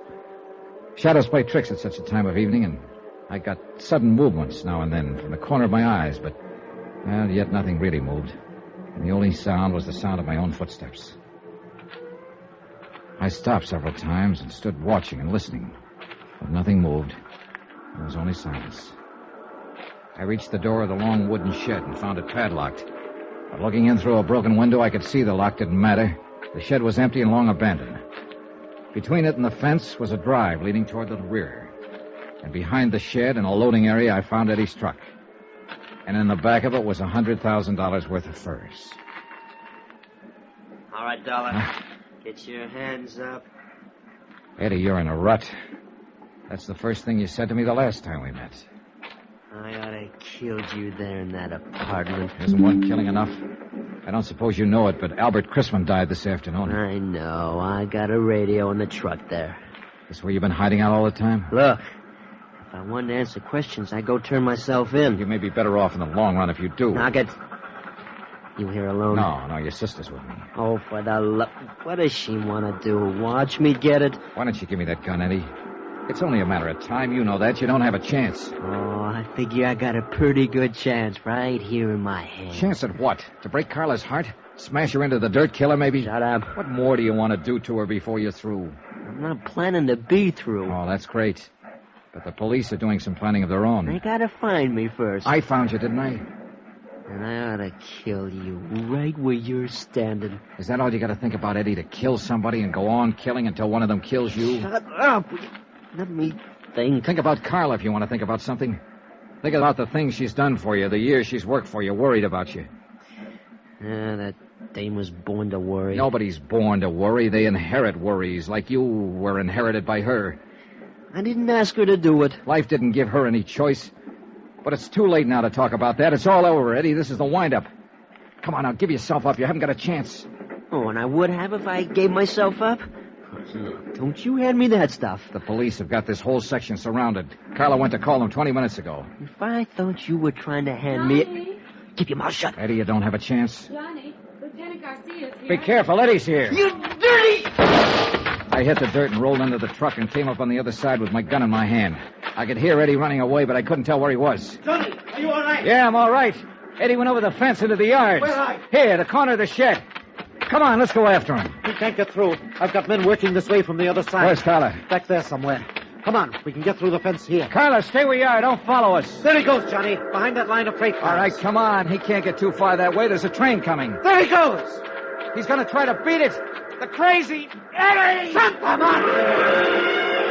Shadows play tricks at such a time of evening, and I got sudden movements now and then from the corner of my eyes, but yet nothing really moved. And the only sound was the sound of my own footsteps. I stopped several times and stood watching and listening, but nothing moved. There was only silence. I reached the door of the long wooden shed and found it padlocked. But looking in through a broken window, I could see the lock didn't matter. The shed was empty and long abandoned. Between it and the fence was a drive leading toward the rear. And behind the shed, in a loading area, I found Eddie's truck. And in the back of it was $100,000 worth of furs. All right, Dollar. Get your hands up. Eddie, you're in a rut. That's the first thing you said to me the last time we met. I ought to killed you there in that apartment. Isn't one killing enough? I don't suppose you know it, but Albert Chrisman died this afternoon. I know. I got a radio in the truck there. This where you've been hiding out all the time? Look, if I wanted to answer questions, I'd go turn myself in. You may be better off in the long run if you do. Now get... You here alone? No, your sister's with me. Oh, for the love... What does she want to do? Watch me get it? Why don't you give me that gun, Eddie? It's only a matter of time. You know that. You don't have a chance. Oh, I figure I got a pretty good chance right here in my hand. Chance at what? To break Carla's heart? Smash her into the dirt, kill her maybe? Shut up. What more do you want to do to her before you're through? I'm not planning to be through. Oh, that's great. But the police are doing some planning of their own. They gotta find me first. I found you, didn't I? And I ought to kill you right where you're standing. Is that all you gotta think about, Eddie? To kill somebody and go on killing until one of them kills you? Shut up. Let me think. Think about Carla if you want to think about something. Think about the things she's done for you, the years she's worked for you, worried about you. That dame was born to worry. Nobody's born to worry. They inherit worries, like you were inherited by her. I didn't ask her to do it. Life didn't give her any choice. But it's too late now to talk about that. It's all over, Eddie. This is the wind-up. Come on now, give yourself up. You haven't got a chance. Oh, and I would have if I gave myself up? Look, don't you hand me that stuff. The police have got this whole section surrounded. Carla went to call them 20 minutes ago. If I thought you were trying to hand me... Keep your mouth shut. Eddie, you don't have a chance. Johnny, Lieutenant Garcia's here. Be careful, Eddie's here. You dirty... I hit the dirt and rolled into the truck and came up on the other side with my gun in my hand. I could hear Eddie running away, but I couldn't tell where he was. Johnny, are you all right? Yeah, I'm all right. Eddie went over the fence into the yards. Where are you? Here, the corner of the shed. Come on, let's go after him. We can't get through. I've got men working this way from the other side. Where's Carla? Back there somewhere. Come on, we can get through the fence here. Carla, stay where you are. Don't follow us. There he goes, Johnny, behind that line of freight cars. All right, come on. He can't get too far that way. There's a train coming. There he goes. He's going to try to beat it. The crazy Eddie! Shut them up!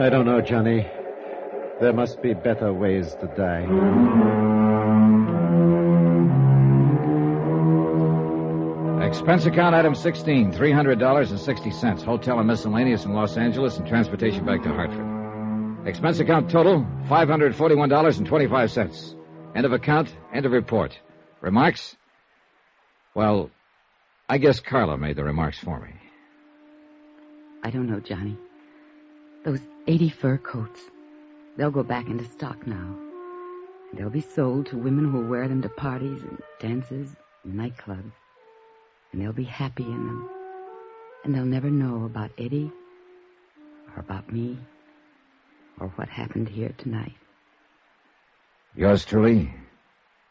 I don't know, Johnny. There must be better ways to die. Expense account item 16, $300.60. Hotel and miscellaneous in Los Angeles and transportation back to Hartford. Expense account total, $541.25. End of account, end of report. Remarks? Well, I guess Carla made the remarks for me. I don't know, Johnny. Those 80 fur coats, they'll go back into stock now. They'll be sold to women who will wear them to parties and dances and nightclubs. And they'll be happy in them. And they'll never know about Eddie or about me or what happened here tonight. Yours truly,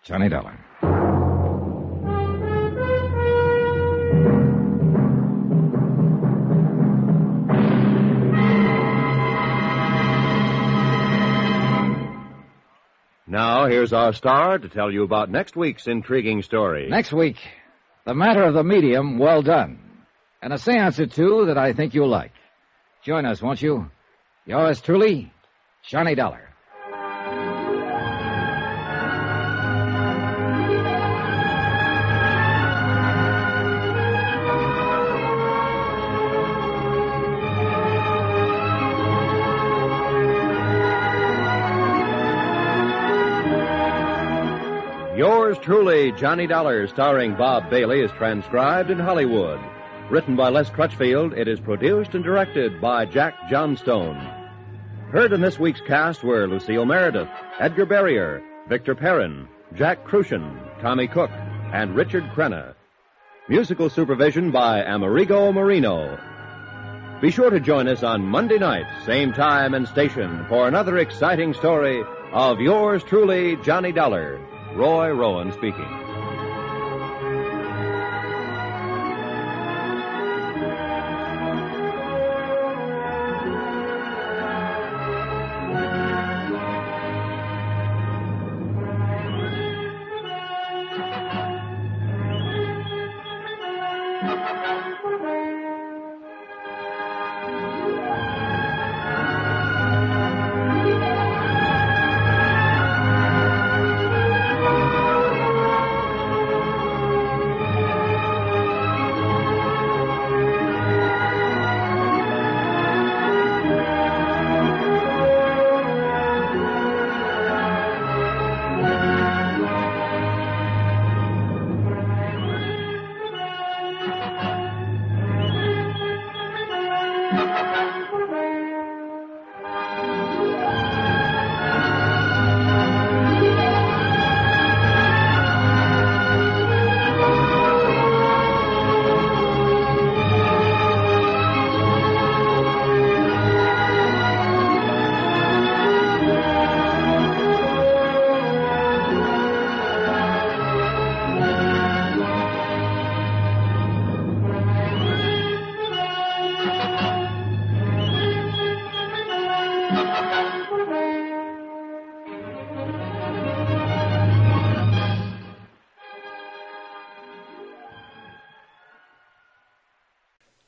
Johnny Dollar. Now, here's our star to tell you about next week's intriguing story. Next week, The Matter of the Medium, Well Done. And a seance or two that I think you'll like. Join us, won't you? Yours truly, Johnny Dollar. Yours truly, Johnny Dollar, starring Bob Bailey, is transcribed in Hollywood. Written by Les Crutchfield, it is produced and directed by Jack Johnstone. Heard in this week's cast were Lucille Meredith, Edgar Barrier, Victor Perrin, Jack Crucian, Tommy Cook, and Richard Crenna. Musical supervision by Amerigo Marino. Be sure to join us on Monday night, same time and station, for another exciting story of yours truly, Johnny Dollar. Roy Rowan speaking.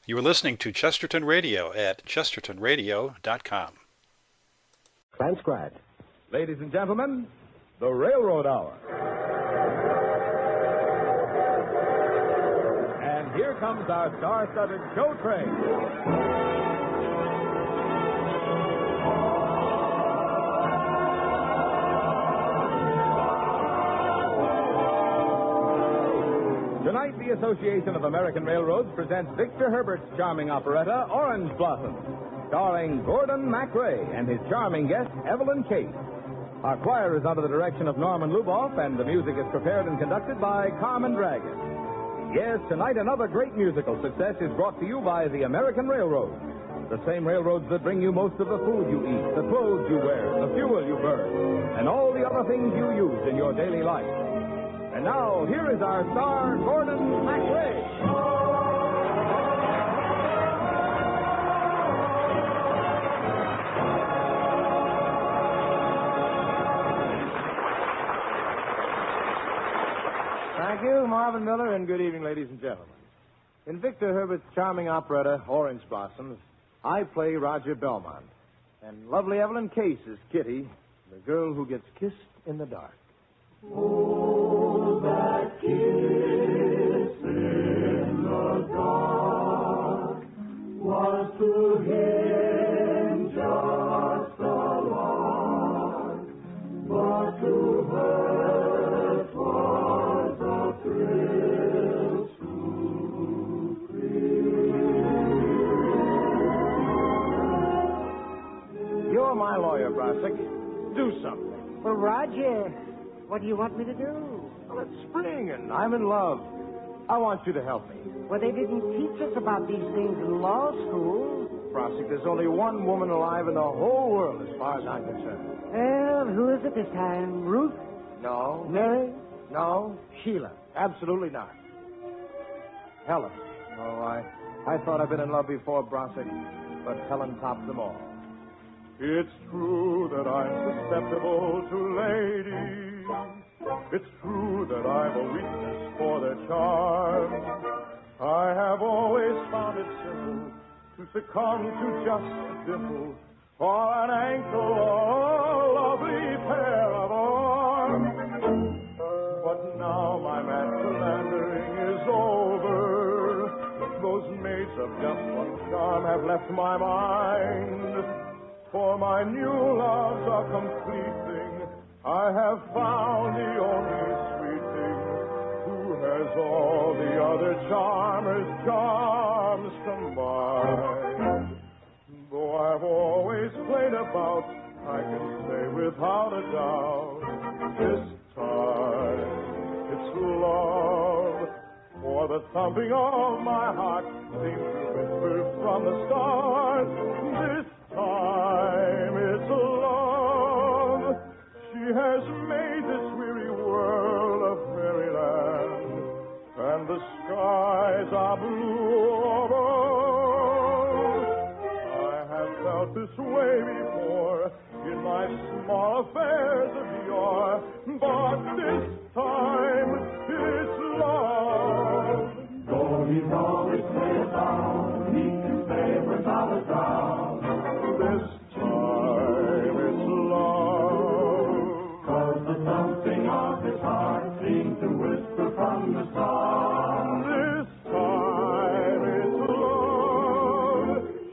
You are listening to Chesterton Radio at chestertonradio.com. Transcribed. Ladies and gentlemen, the Railroad Hour. And here comes our star-studded show train. Tonight, the Association of American Railroads presents Victor Herbert's charming operetta, Orange Blossom, starring Gordon MacRae and his charming guest, Evelyn Case. Our choir is under the direction of Norman Luboff, and the music is prepared and conducted by Carmen Dragon. Yes, tonight another great musical success is brought to you by the American Railroads, the same railroads that bring you most of the food you eat, the clothes you wear, the fuel you burn, and all the other things you use in your daily life. And now, here is our star, Gordon MacRae. Thank you, Marvin Miller, and good evening, ladies and gentlemen. In Victor Herbert's charming operetta, Orange Blossoms, I play Roger Belmont. And lovely Evelyn Case is Kitty, the girl who gets kissed in the dark. Oh, that kiss in the dark was to him just a lark, but to her 'twas a thrill supreme. You're my lawyer, Brosick. Do something. Well, Roger, what do you want me to do? Well, it's spring, and I'm in love. I want you to help me. Well, they didn't teach us about these things in law school. Brosick, there's only one woman alive in the whole world, as far as I'm concerned. Well, who is it this time? Ruth? No. Mary? No. Sheila? Absolutely not. Helen. Oh, I thought I'd been in love before, Brosick, but Helen topped them all. It's true that I'm susceptible to ladies. It's true that I've a weakness for their charms. I have always found it simple to succumb to just a dimple or an ankle or a lovely pair of arms. But now my mad philandering is over. Those maids of just one charm have left my mind. For my new love's a complete thing. I have found the only sweet thing who has all the other charmers' charms combined. Though I've always played about, I can say without a doubt, this time it's love. For the thumping of my heart seems to whisper from the start, this time it's love. She has made this weary world a fairyland, and the skies are blue above. I have felt this way before in my small affairs of yore, but this time it's love. Though he's always played down, he can stay without a doubt. This time it's love. 'Cause the thumping of his heart seemed to whisper from the start. This time it's love.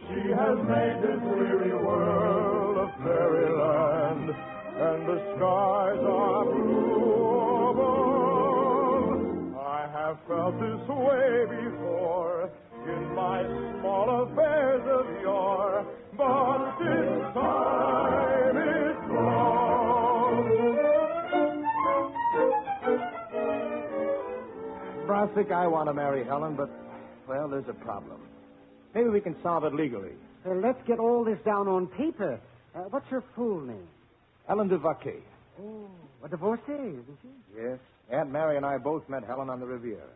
She has made this weary world a fairyland, and the skies are blue above. I have felt this way before in my small affairs of yore, but this time it's love. Brosick, I want to marry Helen, but, well, there's a problem. Maybe we can solve it legally. Let's get all this down on paper. What's her full name? Helen de Vaquet. Oh, a divorcee, isn't she? Yes. Aunt Mary and I both met Helen on the Riviera.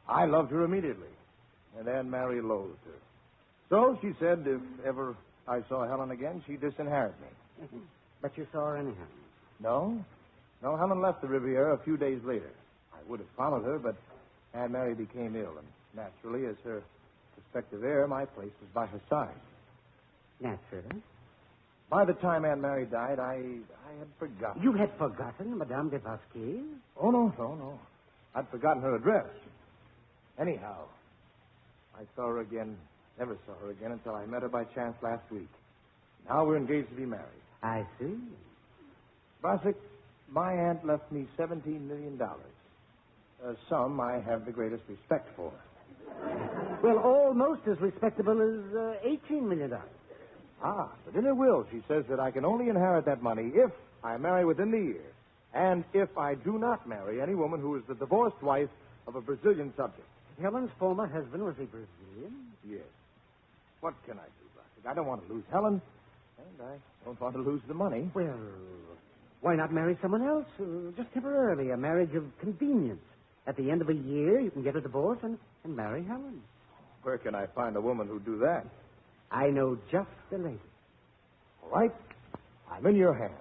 I loved her immediately, and Aunt Mary loathed her. So she said if ever I saw Helen again, she'd disinherit me. But you saw her anyhow? No. No, Helen left the Riviera a few days later. I would have followed her, but Aunt Mary became ill, and naturally, as her prospective heir, my place was by her side. Naturally. By the time Aunt Mary died, I had forgotten. You had forgotten Madame de Vasquez? Oh, no. I'd forgotten her address. Anyhow, I saw her again, never saw her again until I met her by chance last week. Now we're engaged to be married. I see. Brosick, my aunt left me $17 million. A sum I have the greatest respect for. Well, almost as respectable as $18 million. Ah, but in her will, she says that I can only inherit that money if I marry within the year, and if I do not marry any woman who is the divorced wife of a Brazilian subject. Helen's former husband was a Brazilian? Yes. What can I do, Brosick? I don't want to lose Helen, and I don't want to lose the money. Well, why not marry someone else? Just temporarily, a marriage of convenience. At the end of a year, you can get a divorce and marry Helen. Where can I find a woman who'd do that? I know just the lady. All right. I'm in your hands.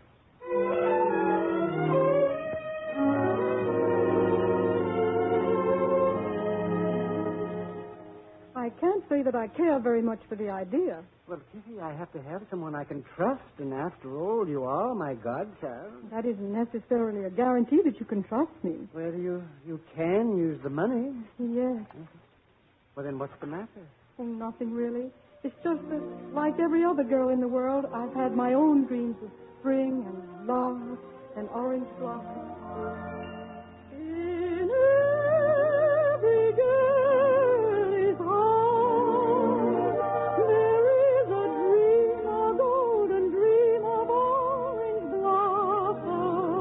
I can't say that I care very much for the idea. Well, Kitty, I have to have someone I can trust, and after all, you are my godchild. That isn't necessarily a guarantee that you can trust me. Well, you can use the money. Yes. Well, then what's the matter? Oh, nothing really. It's just that, like every other girl in the world, I've had my own dreams of spring and love and orange blossoms. In every girl's heart, there is a dream, a golden dream of orange blossoms.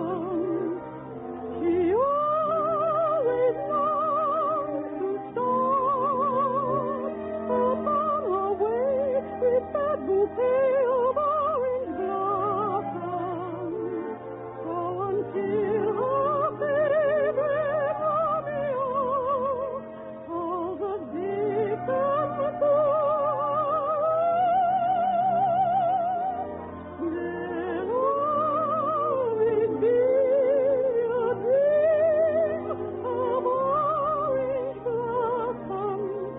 She always longs to start upon her way with that bouquet of orange blossoms. So until her favorite Romeo calls a victim there'll always be a dream of orange blossoms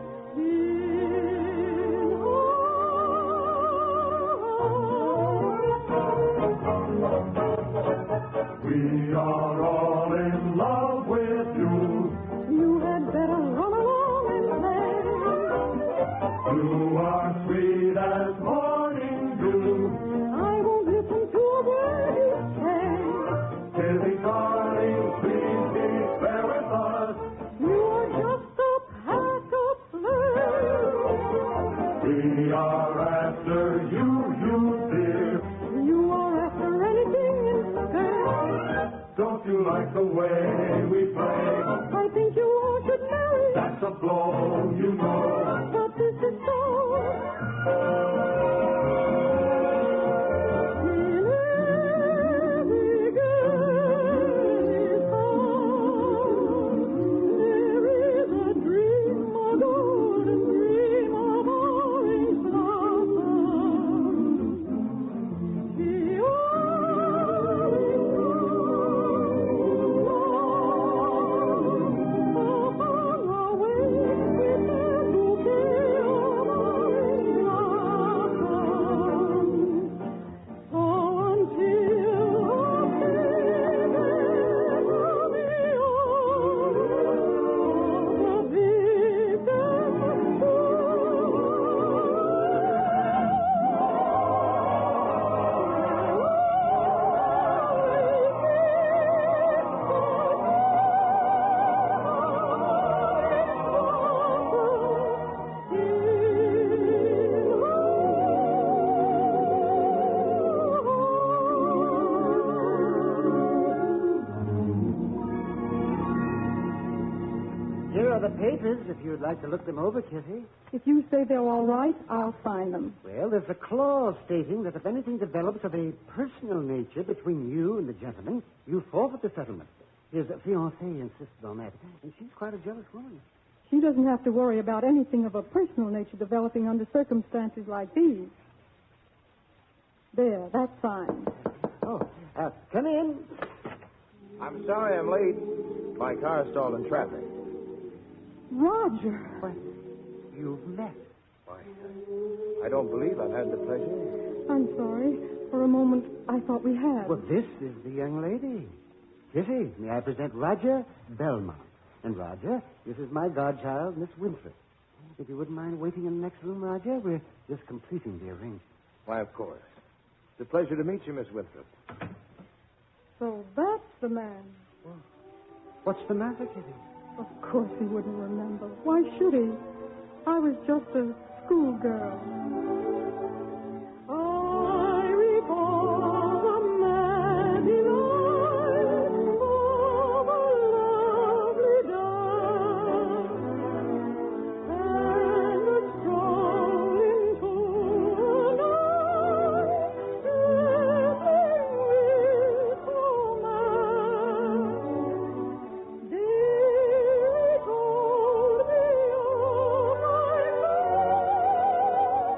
We are all in love with you. You had better run along and play. You are sweet as morning dew. I won't listen to a word you say. Kitty, darling, please be fair with us. You are just a pack of slaves. We are after you, you dear. You are after anything instead. Don't you like the way we play? I think you all should marry. That's a blow, you know. But this is so. In every girl's heart, there is a dream, a golden dream of orange blossoms. She Here are the papers, if you'd like to look them over, Kitty. If you say they're all right, I'll sign them. Well, there's a clause stating that if anything develops of a personal nature between you and the gentleman, you forfeit the settlement. His fiancée insisted on that, and she's quite a jealous woman. She doesn't have to worry about anything of a personal nature developing under circumstances like these. There, that's signed. Oh, come in. I'm sorry I'm late. My car stalled in traffic. Roger. Why, you've met. Why, I don't believe I've had the pleasure. I'm sorry. For a moment, I thought we had. Well, this is the young lady. Kitty, may I present Roger Belmont. And Roger, this is my godchild, Miss Winthrop. If you wouldn't mind waiting in the next room, Roger, we're just completing the arrangement. Why, of course. It's a pleasure to meet you, Miss Winthrop. So that's the man. What's the matter, Kitty? Of course he wouldn't remember. Why should he? I was just a schoolgirl. I recall the mad delight of a lovely dance and a stroll into a night trembling with romance. They told me all my love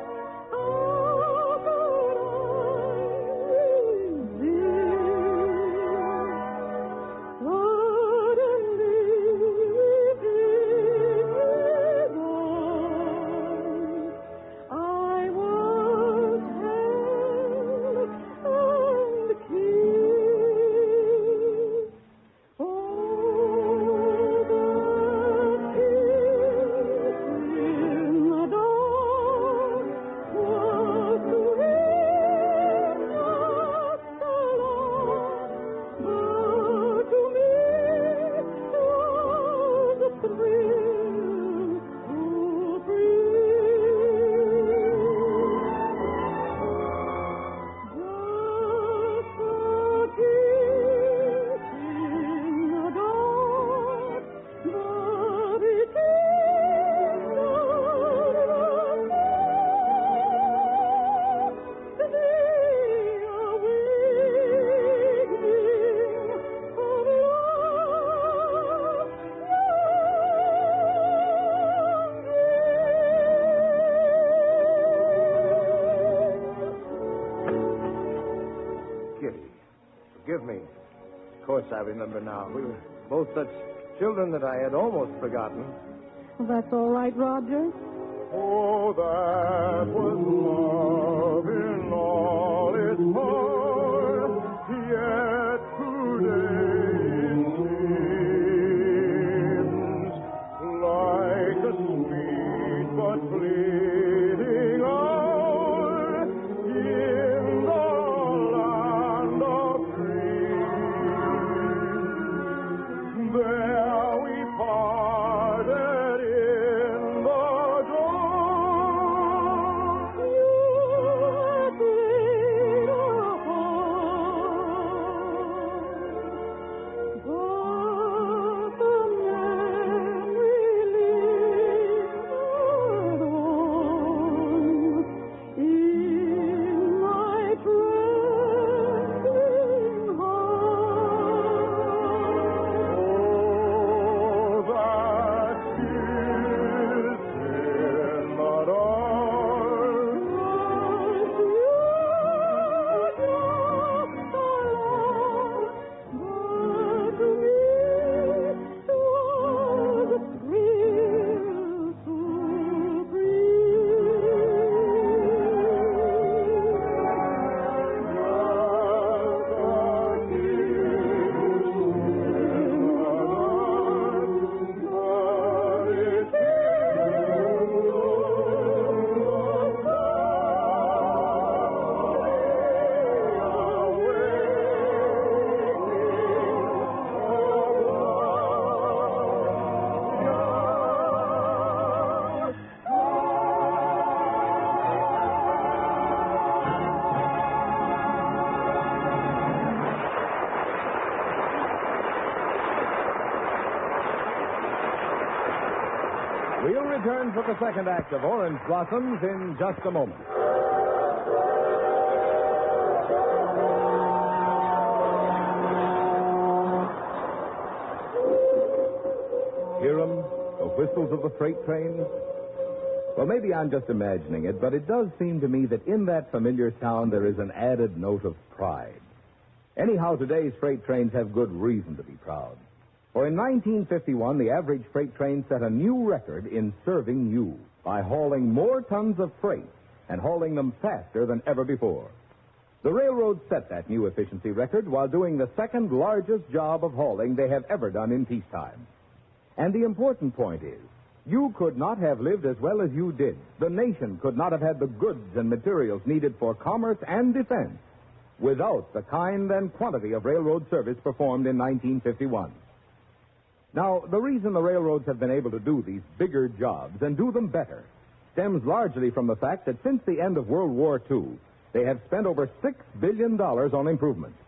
Kitty. Forgive me. Of course I remember now. We were both such children that I had almost forgotten. Well, that's all right, Roger. Oh, that was love in all its heart, yet today it seems like a sweet but fleeting hour in the land of dreams. There we parted in the dawn. You played a part, but the memory lingered on in my trembling heart. Oh, that kiss in the dark. But to me, 'twas real We'll return for the second act of Orange Blossoms in just a moment. Hear 'em? The whistles of the freight train? Well, maybe I'm just imagining it, but it does seem to me that in that familiar sound there is an added note of pride. Anyhow, today's freight trains have good reason to be proud. For in 1951, the average freight train set a new record in serving you by hauling more tons of freight and hauling them faster than ever before. The railroads set that new efficiency record while doing the second largest job of hauling they have ever done in peacetime. And the important point is, you could not have lived as well as you did. The nation could not have had the goods and materials needed for commerce and defense without the kind and quantity of railroad service performed in 1951. Now, the reason the railroads have been able to do these bigger jobs and do them better stems largely from the fact that since the end of World War II, they have spent over $6 billion on improvements.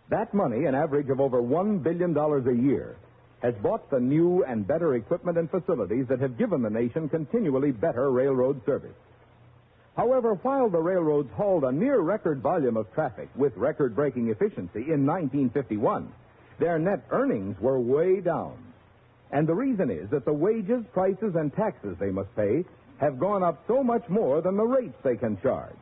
That money, an average of over $1 billion a year, has bought the new and better equipment and facilities that have given the nation continually better railroad service. However, while the railroads hauled a near-record volume of traffic with record-breaking efficiency in 1951, their net earnings were way down. And the reason is that the wages, prices, and taxes they must pay have gone up so much more than the rates they can charge.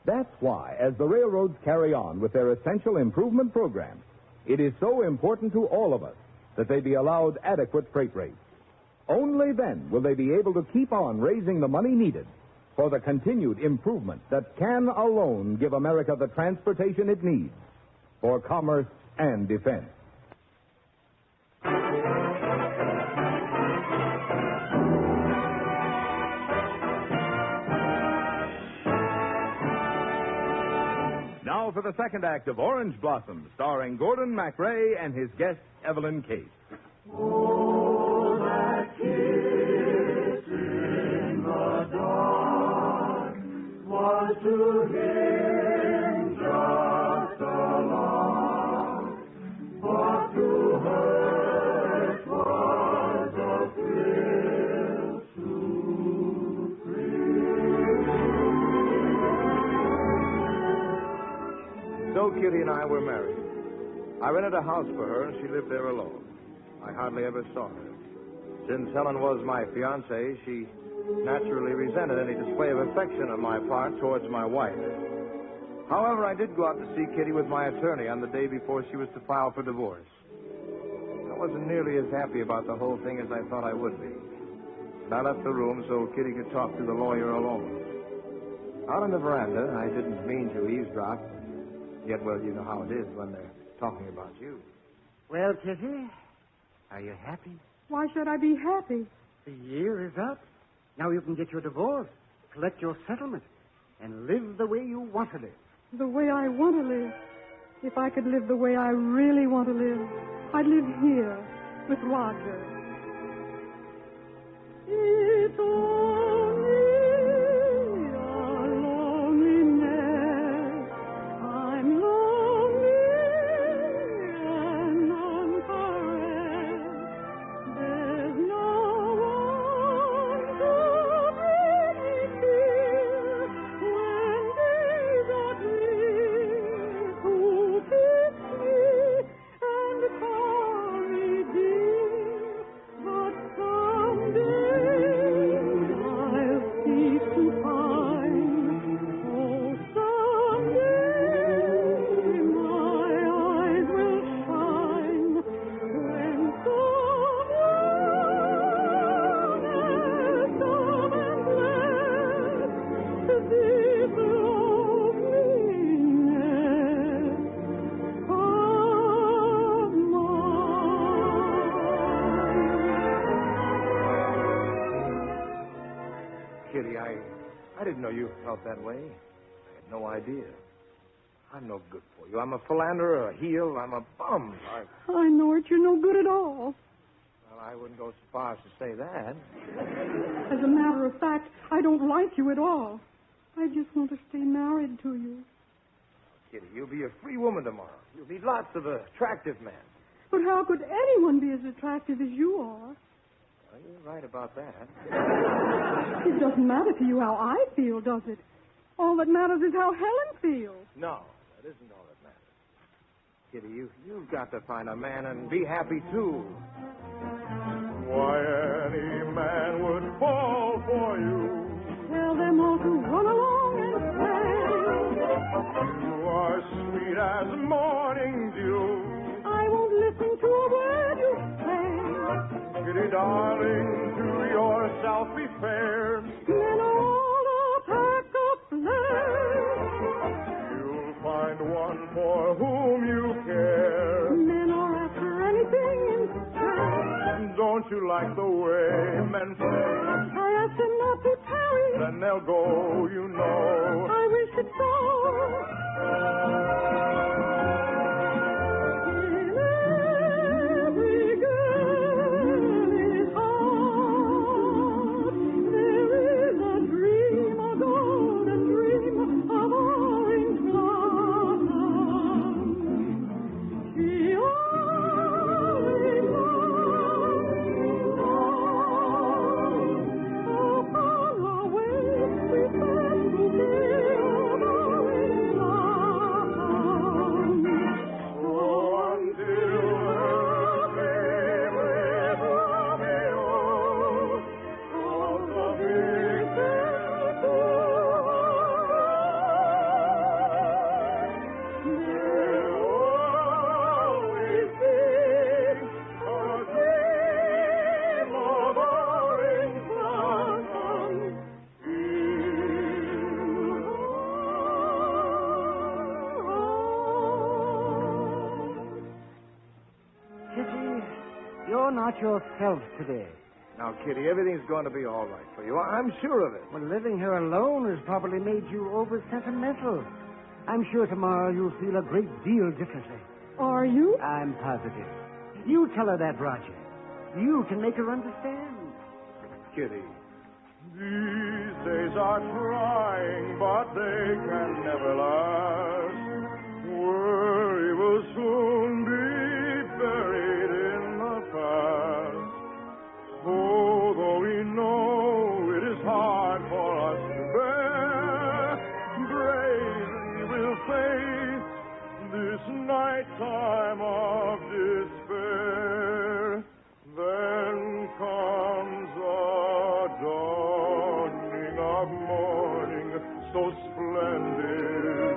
That's why, as the railroads carry on with their essential improvement programs, it is so important to all of us that they be allowed adequate freight rates. Only then will they be able to keep on raising the money needed for the continued improvement that can alone give America the transportation it needs for commerce and defense. Now for the second act of Orange Blossoms, starring Gordon MacRae and his guest, Evelyn Case. Oh, that kiss in the dark was to him just a lark, but to her it was a thrill supreme. So Kitty and I were married. I rented a house for her, and she lived there alone. I hardly ever saw her. Since Helen was my fiancée, she naturally resented any display of affection on my part towards my wife. However, I did go out to see Kitty with my attorney on the day before she was to file for divorce. I wasn't nearly as happy about the whole thing as I thought I would be. And I left the room so Kitty could talk to the lawyer alone. Out on the veranda, I didn't mean to eavesdrop. Yet, well, you know how it is when they're talking about you. Well, Kitty, are you happy? Why should I be happy? The year is up. Now you can get your divorce, collect your settlement, and live the way you want to live. The way I want to live. If I could live the way I really want to live, I'd live here with Roger. It's only a loneliness. I'm lonely and uncaressed. There's no one to bring me cheer when days are clear. Who kiss me and call me dear? But someday I'll cease to pine. Oh, someday my eyes will shine when someone has come and blessed this loneliness of Kitty, I didn't know you felt that way. I had no idea. I'm no good for you. I'm a philanderer, a heel. I'm a bum. I know it. You're no good at all. Well, I wouldn't go so far as to say that. As a matter of fact, I don't like you at all. I just want to stay married to you. Kitty, you'll be a free woman tomorrow. You'll meet lots of attractive men. But how could anyone be as attractive as you are? Well, you're right about that. It doesn't matter to you how I feel, does it? All that matters is how Helen feels. No, that isn't all that matters. Kitty, you've got to find a man and be happy, too. Why, any man would fall for you. Tell them all to run along and play. You are sweet as morning dew. I won't listen to a word you say. Kitty, darling, to yourself be fair. Men are all a pack of flares. You'll find one for whom you care. Men are after anything instead. Don't you like the way men play? I ask them not to tarry. Then they'll go, you know. I wish it so. You're not yourself today. Now, Kitty, everything's going to be all right for you. I'm sure of it. Well, living here alone has probably made you over-sentimental. I'm sure tomorrow you'll feel a great deal differently. Are you? I'm positive. You tell her that, Roger. You can make her understand. Kitty. These days are trying, but they can never last. Worry will soon be buried in the past. So, though we know it is hard for us to bear, bravely we'll face this night time of despair. Then comes a dawning of morning so splendid,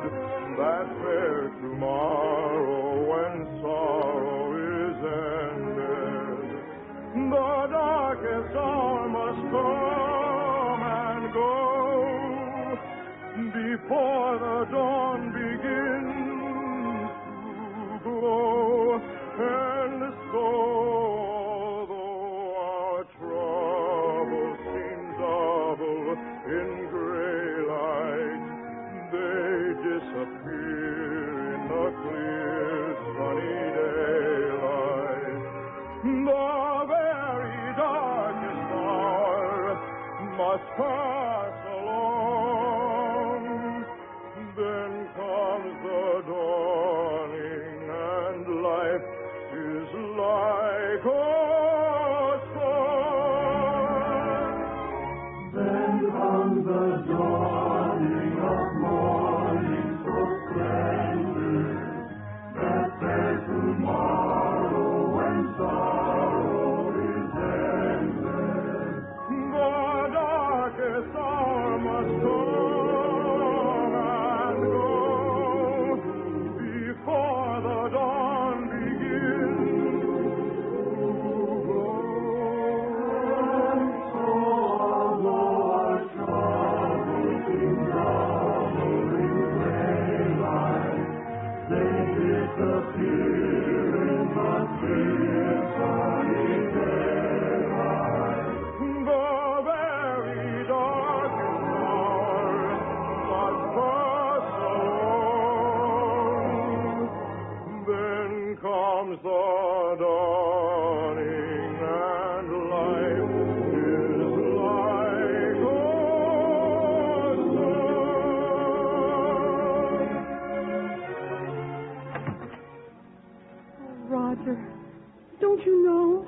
Don't you know?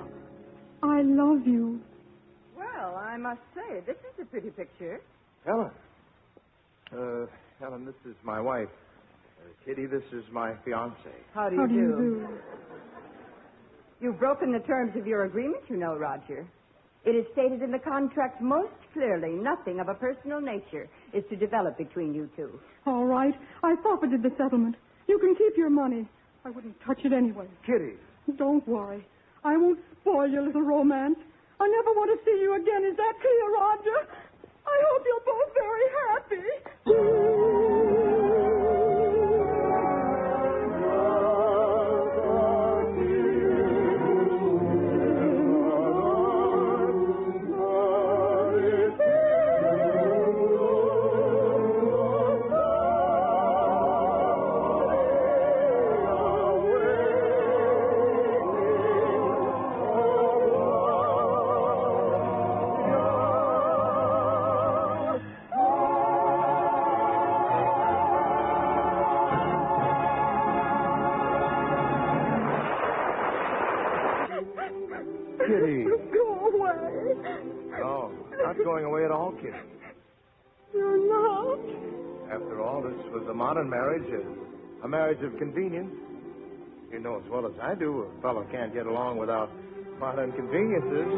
I love you. Well, I must say, this is a pretty picture. Helen. Helen, this is my wife. Kitty, this is my fiancé. How do you do? You've broken the terms of your agreement, you know, Roger. It is stated in the contract most clearly nothing of a personal nature is to develop between you two. All right. I forfeited the settlement. You can keep your money. I wouldn't touch it anyway. Kitty. Don't worry. I won't spoil your little romance. I never want to see you again. Is that clear, Roger? I hope you're both very happy. Kitty. Go away. No, not going away at all, Kitty. You're not? After all, this was a modern marriage, a marriage of convenience. You know as well as I do, a fellow can't get along without modern conveniences.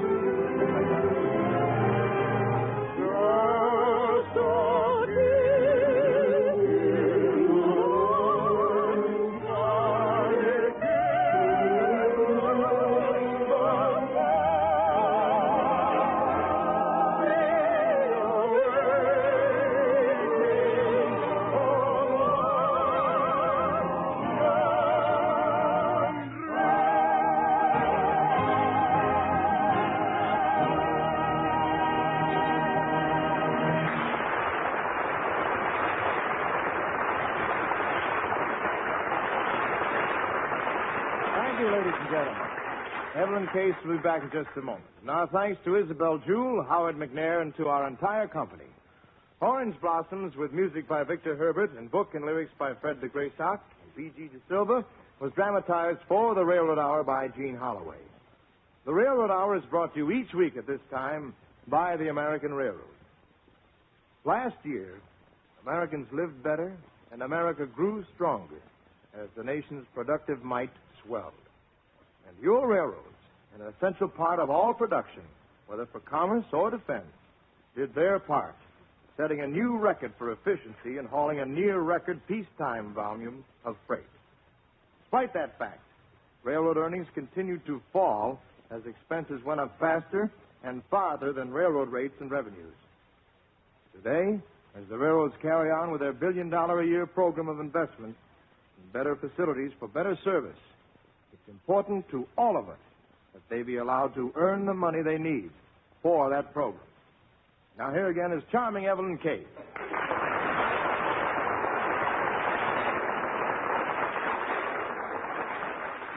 Evelyn Case will be back in just a moment. Now, thanks to Isabel Jewell, Howard McNair, and to our entire company. Orange Blossoms, with music by Victor Herbert and book and lyrics by Fred de Greystock and B.G. De Silva, was dramatized for the Railroad Hour by Gene Holloway. The Railroad Hour is brought to you each week at this time by the American Railroad. Last year, Americans lived better and America grew stronger as the nation's productive might swelled. And your railroads, an essential part of all production, whether for commerce or defense, did their part, setting a new record for efficiency and hauling a near-record peacetime volume of freight. Despite that fact, railroad earnings continued to fall as expenses went up faster and farther than railroad rates and revenues. Today, as the railroads carry on with their billion-dollar-a-year program of investment in better facilities for better service, it's important to all of us that they be allowed to earn the money they need for that program. Now, here again is charming Evelyn Case.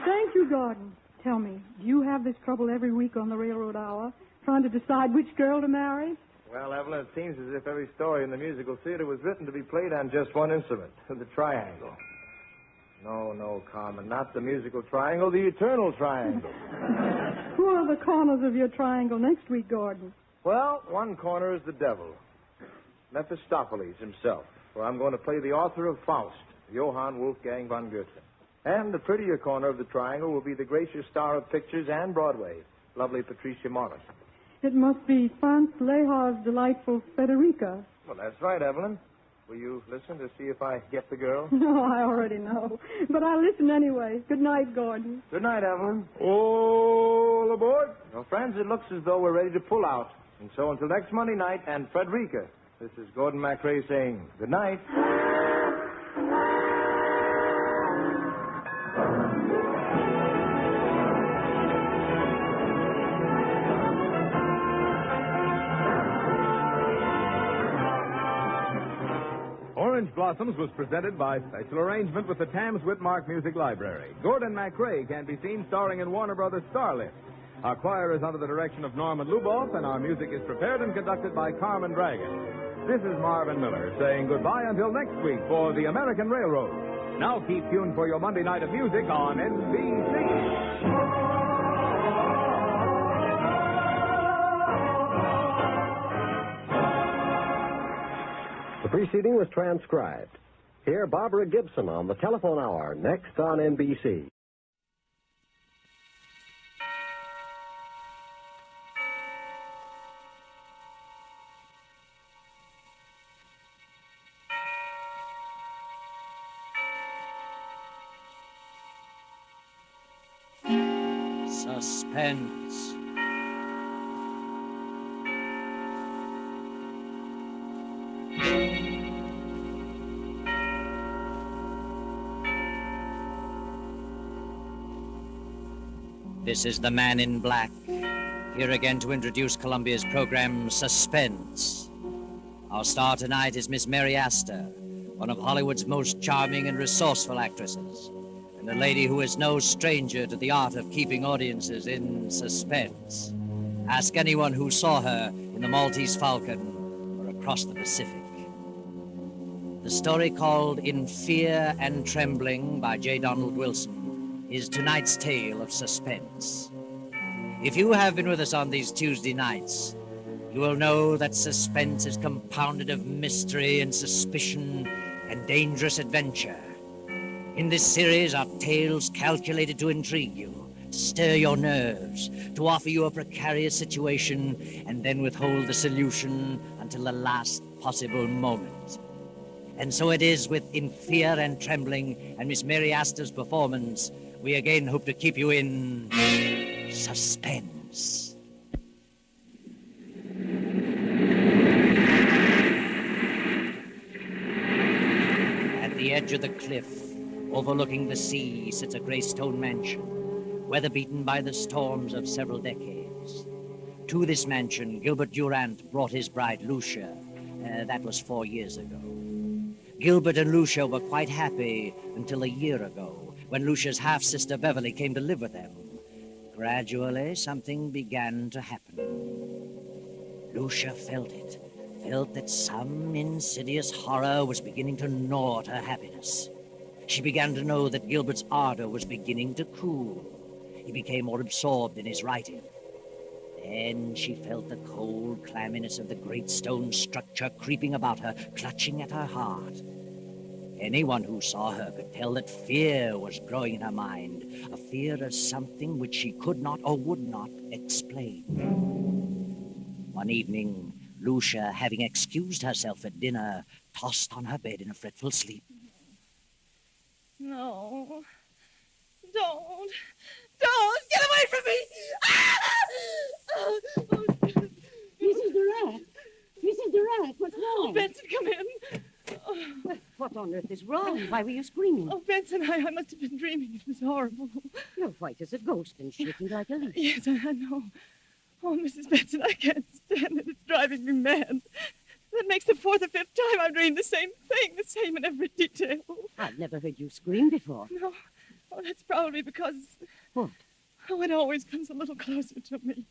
Thank you, Gordon. Tell me, do you have this trouble every week on the Railroad Hour, trying to decide which girl to marry? Well, Evelyn, it seems as if every story in the musical theater was written to be played on just one instrument, the triangle. No, Carmen, not the musical triangle, the eternal triangle. Who are the corners of your triangle next week, Gordon? Well, one corner is the devil, Mephistopheles himself, for I'm going to play the author of Faust, Johann Wolfgang von Goethe. And the prettier corner of the triangle will be the gracious star of pictures and Broadway, lovely Patricia Morris. It must be Franz Lehar's delightful Frederica. Well, that's right, Evelyn. Will you listen to see if I get the girl? No, I already know. But I'll listen anyway. Good night, Gordon. Good night, Evelyn. All aboard. Well, friends, it looks as though we're ready to pull out. And so until next Monday night and Frederica, this is Gordon MacRae saying good night. Blossoms was presented by special arrangement with the Tams Whitmark Music Library. Gordon MacRae can be seen starring in Warner Brothers' Starlet. Our choir is under the direction of Norman Luboff, and our music is prepared and conducted by Carmen Dragon. This is Marvin Miller saying goodbye until next week for the American Railroad. Now keep tuned for your Monday night of music on NBC. The preceding was transcribed. Hear Barbara Gibson on the Telephone Hour, next on NBC. Suspense. This is the Man in Black, here again to introduce Columbia's program, Suspense. Our star tonight is Miss Mary Astor, one of Hollywood's most charming and resourceful actresses, and a lady who is no stranger to the art of keeping audiences in suspense. Ask anyone who saw her in the Maltese Falcon or across the Pacific. The story called In Fear and Trembling by J. Donald Wilson is tonight's tale of suspense. If you have been with us on these Tuesday nights, you will know that suspense is compounded of mystery and suspicion and dangerous adventure. In this series are tales calculated to intrigue you, to stir your nerves, to offer you a precarious situation, and then withhold the solution until the last possible moment. And so it is with In Fear and Trembling and Miss Mary Astor's performance, we again hope to keep you in suspense. At the edge of the cliff, overlooking the sea, sits a gray stone mansion, weather-beaten by the storms of several decades. To this mansion, Gilbert Durant brought his bride, Lucia. That was 4 years ago. Gilbert and Lucia were quite happy until a year ago, when Lucia's half-sister Beverly came to live with them. Gradually, something began to happen. Lucia felt that some insidious horror was beginning to gnaw at her happiness. She began to know that Gilbert's ardor was beginning to cool. He became more absorbed in his writing. Then she felt the cold clamminess of the great stone structure creeping about her, clutching at her heart. Anyone who saw her could tell that fear was growing in her mind, a fear of something which she could not or would not explain. One evening, Lucia, having excused herself at dinner, tossed on her bed in a fretful sleep. No. Don't. Get away from me! Mrs. Durant. Mrs. Durant, what's wrong? Oh, Benson, come in. Well, what on earth is wrong? Why were you screaming? Oh, Benson, I must have been dreaming. It was horrible. You're white as a ghost and shaking like a leaf. Yes, I know. Oh, Mrs. Benson, I can't stand it. It's driving me mad. That makes the 4th or 5th time I've dreamed the same thing, the same in every detail. I've never heard you scream before. No. Oh, that's probably because... What? Oh, it always comes a little closer to me.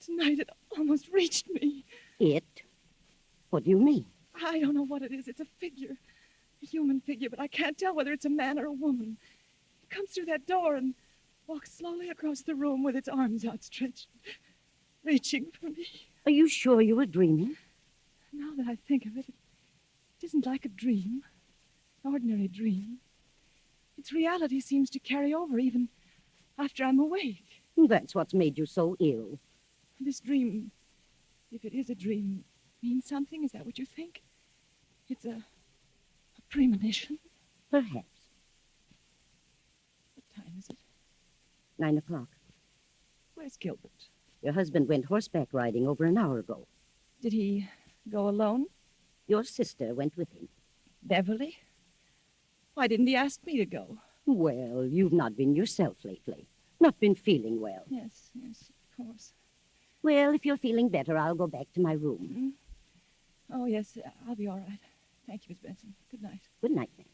Tonight it almost reached me. It? What do you mean? I don't know what it is. It's a figure. A human figure, but I can't tell whether it's a man or a woman. It comes through that door and walks slowly across the room with its arms outstretched, reaching for me. Are you sure you were dreaming? Now that I think of it, it isn't like a dream, an ordinary dream. Its reality seems to carry over even after I'm awake. That's what's made you so ill. This dream, if it is a dream, means something? Is that what you think? It's a premonition? Perhaps. What time is it? 9 o'clock. Where's Gilbert? Your husband went horseback riding over an hour ago. Did he go alone? Your sister went with him. Beverly? Why didn't he ask me to go? Well, you've not been yourself lately. Not been feeling well. Yes, of course. Well, if you're feeling better, I'll go back to my room. Mm-hmm. Oh, yes, I'll be all right. Thank you, Miss Benson. Good night. Good night, ma'am.